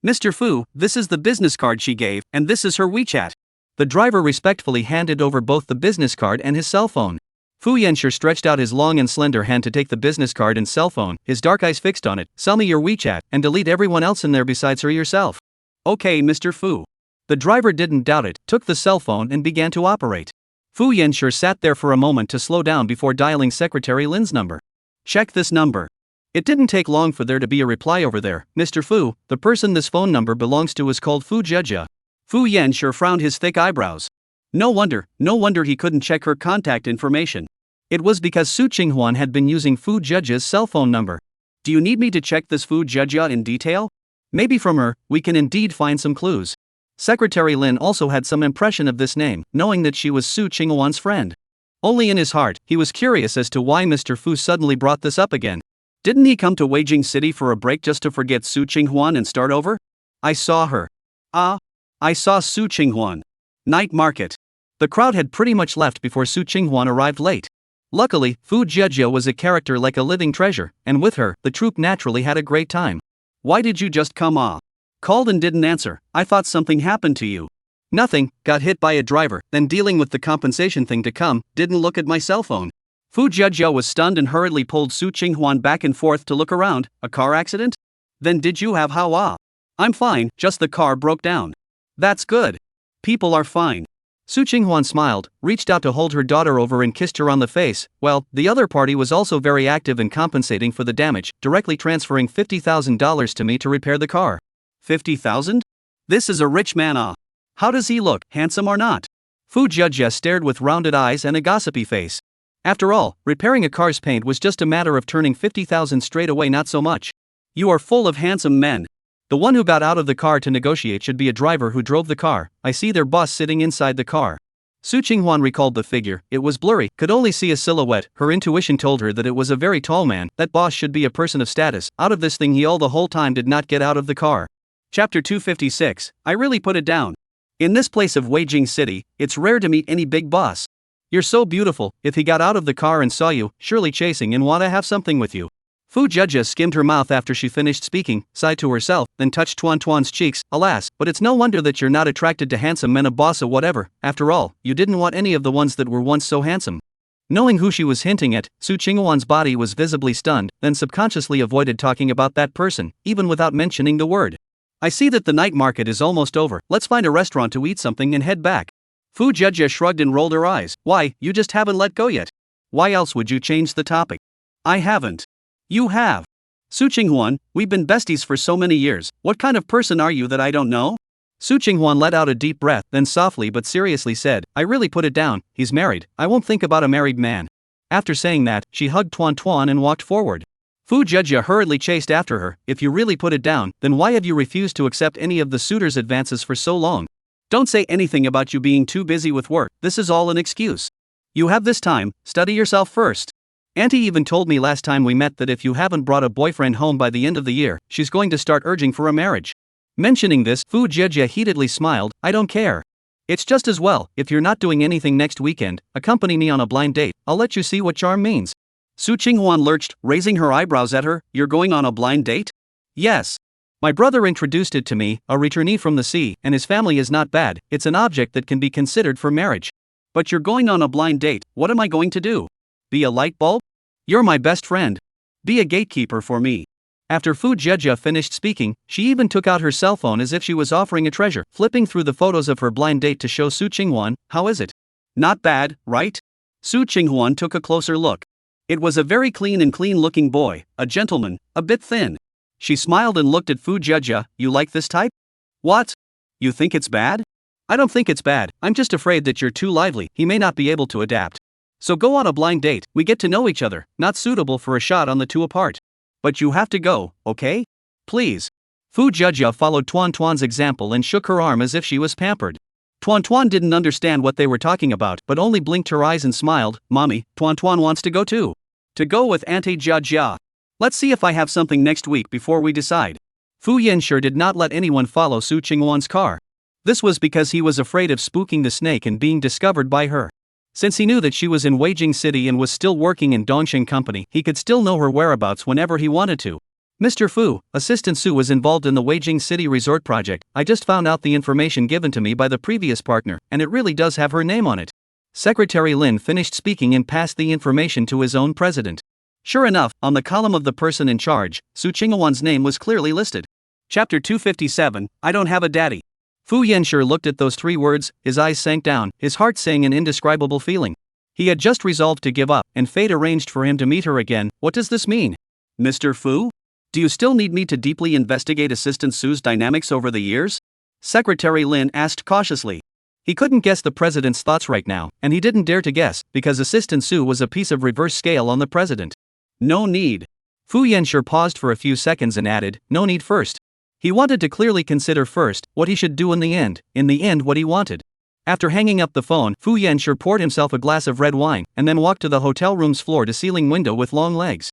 Mr. Fu, this is the business card she gave, and this is her WeChat. The driver respectfully handed over both the business card and his cell phone. Fu Yanxue stretched out his long and slender hand to take the business card and cell phone, his dark eyes fixed on it. Sell me your WeChat, and delete everyone else in there besides her yourself. Okay, Mr. Fu. The driver didn't doubt it, took the cell phone and began to operate. Fu Yanxue sat there for a moment to slow down before dialing Secretary Lin's number. Check this number. It didn't take long for there to be a reply over there. Mr. Fu, the person this phone number belongs to is called Fu Jejia. Fu Yanxue frowned his thick eyebrows. No wonder he couldn't check her contact information. It was because Su Qinghuan had been using Fu Jejia's cell phone number. Do you need me to check this Fu Jejia in detail? Maybe from her, we can indeed find some clues. Secretary Lin also had some impression of this name, knowing that she was Su Qinghuan's friend. Only in his heart, he was curious as to why Mr. Fu suddenly brought this up again. Didn't he come to Weijing City for a break just to forget Su Qinghuan and start over? I saw her. I saw Su Qinghuan. Night market. The crowd had pretty much left before Su Qinghuan arrived late. Luckily, Fu Jejia was a character like a living treasure, and with her, the troupe naturally had a great time. Why did you just come? Called and didn't answer. I thought something happened to you. Nothing, got hit by a driver, then dealing with the compensation thing to come, didn't look at my cell phone. Fu Jejia was stunned and hurriedly pulled Su Qinghuan back and forth to look around. A car accident? Then did you have Hawa? I'm fine, just the car broke down. That's good. People are fine. Su Qinghuan smiled, reached out to hold her daughter over and kissed her on the face. Well, the other party was also very active in compensating for the damage, directly transferring $50,000 to me to repair the car. 50,000? This is a rich man. How does he look, handsome or not? Fu Jejia stared with rounded eyes and a gossipy face. After all, repairing a car's paint was just a matter of turning 50,000 straight away, not so much. You are full of handsome men. The one who got out of the car to negotiate should be a driver who drove the car. I see their boss sitting inside the car. Su Qinghuan recalled the figure. It was blurry, could only see a silhouette. Her intuition told her that it was a very tall man. That boss should be a person of status. Out of this thing he all the whole time did not get out of the car. Chapter 256. I really put it down. In this place of Weijing City, it's rare to meet any big boss. You're so beautiful. If he got out of the car and saw you, surely chasing and want to have something with you. Fu Jejia skimmed her mouth after she finished speaking, sighed to herself, then touched Tuan Tuan's cheeks. Alas, but it's no wonder that you're not attracted to handsome men, a boss or whatever. After all, you didn't want any of the ones that were once so handsome. Knowing who she was hinting at, Su Qinghuan's body was visibly stunned, then subconsciously avoided talking about that person, even without mentioning the word. I see that the night market is almost over. Let's find a restaurant to eat something and head back. Fu Jejia shrugged and rolled her eyes. Why, you just haven't let go yet. Why else would you change the topic? I haven't. You have. Su Qinghuan, we've been besties for so many years. What kind of person are you that I don't know? Su Qinghuan let out a deep breath, then softly but seriously said, I really put it down. He's married. I won't think about a married man. After saying that, she hugged Tuan Tuan and walked forward. Fu Jejia hurriedly chased after her. If you really put it down, then why have you refused to accept any of the suitor's advances for so long? Don't say anything about you being too busy with work. This is all an excuse. You have this time, study yourself first. Auntie even told me last time we met that if you haven't brought a boyfriend home by the end of the year, she's going to start urging for a marriage. Mentioning this, Fu Jejia heatedly smiled. I don't care. It's just as well. If you're not doing anything next weekend, accompany me on a blind date. I'll let you see what charm means. Su Qinghuan lurched, raising her eyebrows at her. You're going on a blind date? Yes. My brother introduced it to me, a returnee from the sea, and his family is not bad. It's an object that can be considered for marriage. But you're going on a blind date. What am I going to do? Be a light bulb? You're my best friend. Be a gatekeeper for me. After Fu Jejia finished speaking, she even took out her cell phone as if she was offering a treasure, flipping through the photos of her blind date to show Su Qinghuan. How is it? Not bad, right? Su Qinghuan took a closer look. It was a very clean-looking boy, a gentleman, a bit thin. She smiled and looked at Fu Jejia. You like this type? What? You think it's bad? I don't think it's bad. I'm just afraid that you're too lively. He may not be able to adapt. So go on a blind date. We get to know each other. Not suitable for a shot on the two apart. But you have to go, okay? Please. Fu Jejia followed Tuan Tuan's example and shook her arm as if she was pampered. Tuan Tuan didn't understand what they were talking about, but only blinked her eyes and smiled. Mommy, Tuan Tuan wants to go too. To go with Auntie Jia. Let's see if I have something next week before we decide. Fu Yanxue did not let anyone follow Su Qinghuan's car. This was because he was afraid of spooking the snake and being discovered by her. Since he knew that she was in Weijing City and was still working in Dongxing Company, he could still know her whereabouts whenever he wanted to. Mr. Fu, Assistant Su was involved in the Weijing City Resort project. I just found out the information given to me by the previous partner, and it really does have her name on it. Secretary Lin finished speaking and passed the information to his own president. Sure enough, on the column of the person in charge, Su Qinghuan's name was clearly listed. Chapter 257, I Don't Have a Daddy. Fu Yanshi looked at those 3 words, his eyes sank down, his heart sang an indescribable feeling. He had just resolved to give up, and fate arranged for him to meet her again. What does this mean? Mr. Fu? Do you still need me to deeply investigate Assistant Su's dynamics over the years? Secretary Lin asked cautiously. He couldn't guess the president's thoughts right now, and he didn't dare to guess, because Assistant Su was a piece of reverse scale on the president. No need. Fu Yanshi paused for a few seconds and added, no need first. He wanted to clearly consider first what he should do in the end what he wanted. After hanging up the phone, Fu Yanshi poured himself a glass of red wine and then walked to the hotel room's floor-to-ceiling window with long legs.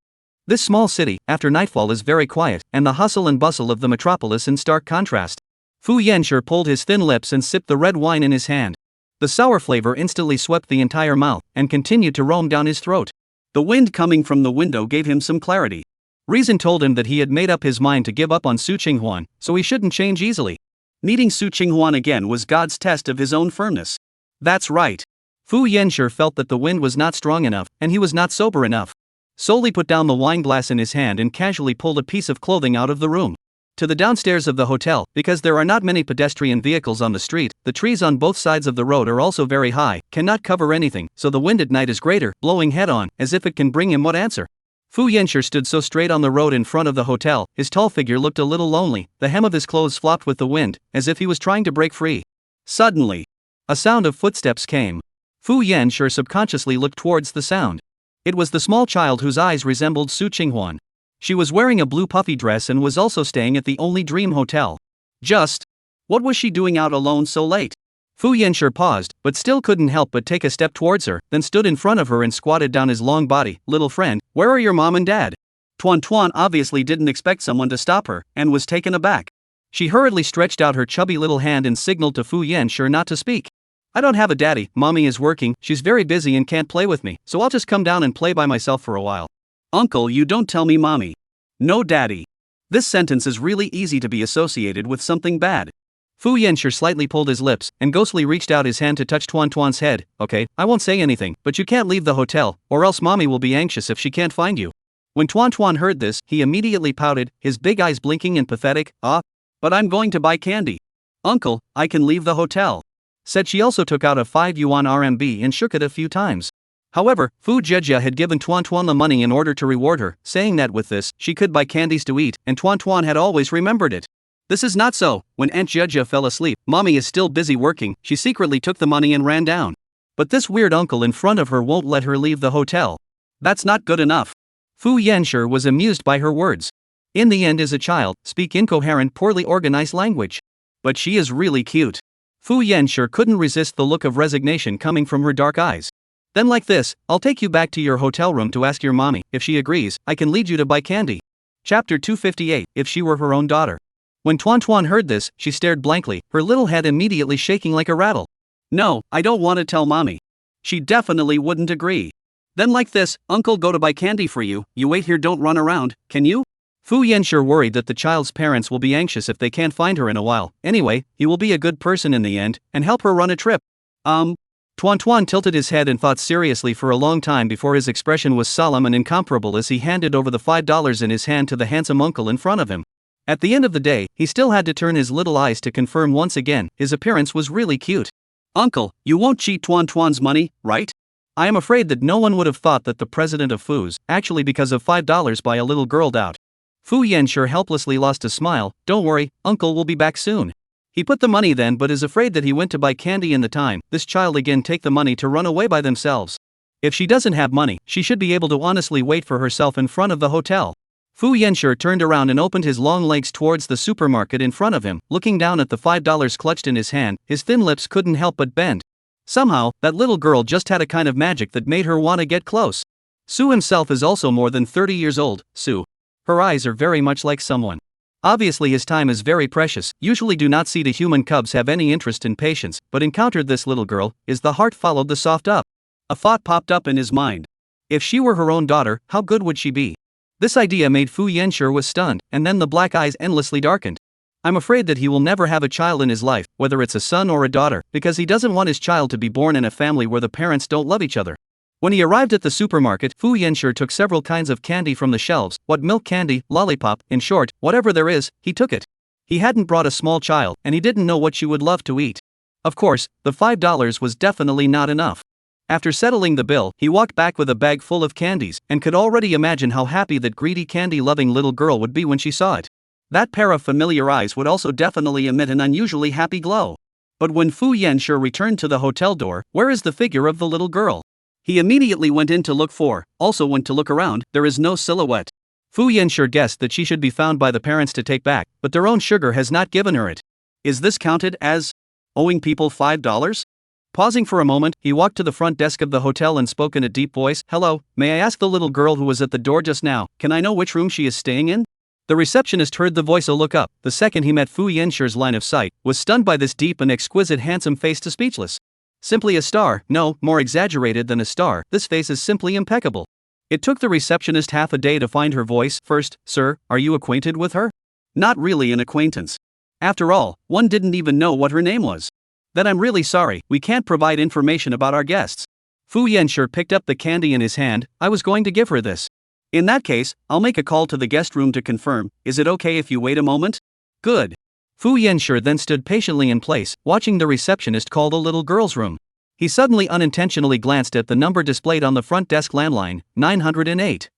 This small city, after nightfall, is very quiet, and the hustle and bustle of the metropolis in stark contrast. Fu Yanshi pulled his thin lips and sipped the red wine in his hand. The sour flavor instantly swept the entire mouth and continued to roam down his throat. The wind coming from the window gave him some clarity. Reason told him that he had made up his mind to give up on Su Qinghuan, so he shouldn't change easily. Meeting Su Qinghuan again was God's test of his own firmness. That's right. Fu Yanshi felt that the wind was not strong enough, and he was not sober enough. Solely put down the wine glass in his hand and casually pulled a piece of clothing out of the room. To the downstairs of the hotel, because there are not many pedestrian vehicles on the street, the trees on both sides of the road are also very high, cannot cover anything, so the wind at night is greater, blowing head on, as if it can bring him what answer. Fu Yanshi stood so straight on the road in front of the hotel, his tall figure looked a little lonely, the hem of his clothes flopped with the wind, as if he was trying to break free. Suddenly, a sound of footsteps came. Fu Yanshi subconsciously looked towards the sound. It was the small child whose eyes resembled Su Qinghuan. She was wearing a blue puffy dress and was also staying at the Only Dream Hotel. What was she doing out alone so late? Fu Yanshi paused, but still couldn't help but take a step towards her, then stood in front of her and squatted down his long body. Little friend, where are your mom and dad? Tuan obviously didn't expect someone to stop her, and was taken aback. She hurriedly stretched out her chubby little hand and signaled to Fu Yanshi not to speak. I don't have a daddy, mommy is working, she's very busy and can't play with me, so I'll just come down and play by myself for a while. Uncle, you don't tell me mommy. No daddy. This sentence is really easy to be associated with something bad. Fu Yanshi slightly pulled his lips, and ghostly reached out his hand to touch Tuan's head. Okay, I won't say anything, but you can't leave the hotel, or else mommy will be anxious if she can't find you. When Tuan heard this, he immediately pouted, his big eyes blinking and pathetic. But I'm going to buy candy. Uncle, I can leave the hotel. Said she also took out a 5 yuan RMB and shook it a few times. However, Fu Jejia had given Tuan the money in order to reward her, saying that with this, she could buy candies to eat, and Tuan had always remembered it. This is not so. When Aunt Jejia fell asleep, mommy is still busy working, she secretly took the money and ran down. But this weird uncle in front of her won't let her leave the hotel. That's not good enough. Fu Yanshi was amused by her words. In the end, as a child, speak incoherent, poorly organized language. But she is really cute. Fu Yanshi couldn't resist the look of resignation coming from her dark eyes. Then like this, I'll take you back to your hotel room to ask your mommy. If she agrees, I can lead you to buy candy. Chapter 258, If She Were Her Own Daughter. When Tuan heard this, she stared blankly, her little head immediately shaking like a rattle. No, I don't want to tell mommy. She definitely wouldn't agree. Then like this, Uncle go to buy candy for you, you wait here, don't run around, can you? Fu Yanshi worried that the child's parents will be anxious if they can't find her in a while. Anyway, he will be a good person in the end, and help her run a trip. Tuan tilted his head and thought seriously for a long time before his expression was solemn and incomparable as he handed over the $5 in his hand to the handsome uncle in front of him. At the end of the day, he still had to turn his little eyes to confirm once again, his appearance was really cute. Uncle, you won't cheat Tuan's money, right? I am afraid that no one would have thought that the president of Fu's, actually because of $5 buy a little girl out. Fu Yanshi helplessly lost a smile. Don't worry, Uncle will be back soon. He put the money then but is afraid that he went to buy candy in the time this child again take the money to run away by themselves. If she doesn't have money, she should be able to honestly wait for herself in front of the hotel. Fu Yanshi turned around and opened his long legs towards the supermarket in front of him, looking down at the $5 clutched in his hand, his thin lips couldn't help but bend. Somehow, that little girl just had a kind of magic that made her want to get close. Su himself is also more than 30 years old, Su. Her eyes are very much like someone. Obviously his time is very precious, usually do not see the human cubs have any interest in patience, but encountered this little girl, is the heart followed the soft up. A thought popped up in his mind. If she were her own daughter, how good would she be? This idea made Fu Yanxue was stunned, and then the black eyes endlessly darkened. I'm afraid that he will never have a child in his life, whether it's a son or a daughter, because he doesn't want his child to be born in a family where the parents don't love each other. When he arrived at the supermarket, Fu Yanxue took several kinds of candy from the shelves, what milk candy, lollipop, in short, whatever there is, he took it. He hadn't brought a small child, and he didn't know what she would love to eat. Of course, the $5 was definitely not enough. After settling the bill, he walked back with a bag full of candies, and could already imagine how happy that greedy candy-loving little girl would be when she saw it. That pair of familiar eyes would also definitely emit an unusually happy glow. But when Fu Yanxue returned to the hotel door, where is the figure of the little girl? He immediately went in to look for, also went to look around, there is no silhouette. Fu Yanxue guessed that she should be found by the parents to take back, but their own sugar has not given her it. Is this counted as owing people $5? Pausing for a moment, he walked to the front desk of the hotel and spoke in a deep voice, "Hello, may I ask the little girl who was at the door just now, can I know which room she is staying in?" The receptionist heard the voice look up. The second he met Fu Yanxue's line of sight, was stunned by this deep and exquisite handsome face to speechless. Simply a star, no, more exaggerated than a star, this face is simply impeccable. It took the receptionist half a day to find her voice. "First, sir, are you acquainted with her?" "Not really an acquaintance. After all, one didn't even know what her name was." "Then I'm really sorry, we can't provide information about our guests." Fu Yanxue picked up the candy in his hand. "I was going to give her this." "In that case, I'll make a call to the guest room to confirm. Is it okay if you wait a moment?" "Good." Fu Yanxue then stood patiently in place, watching the receptionist call the little girl's room. He suddenly unintentionally glanced at the number displayed on the front desk landline, 908.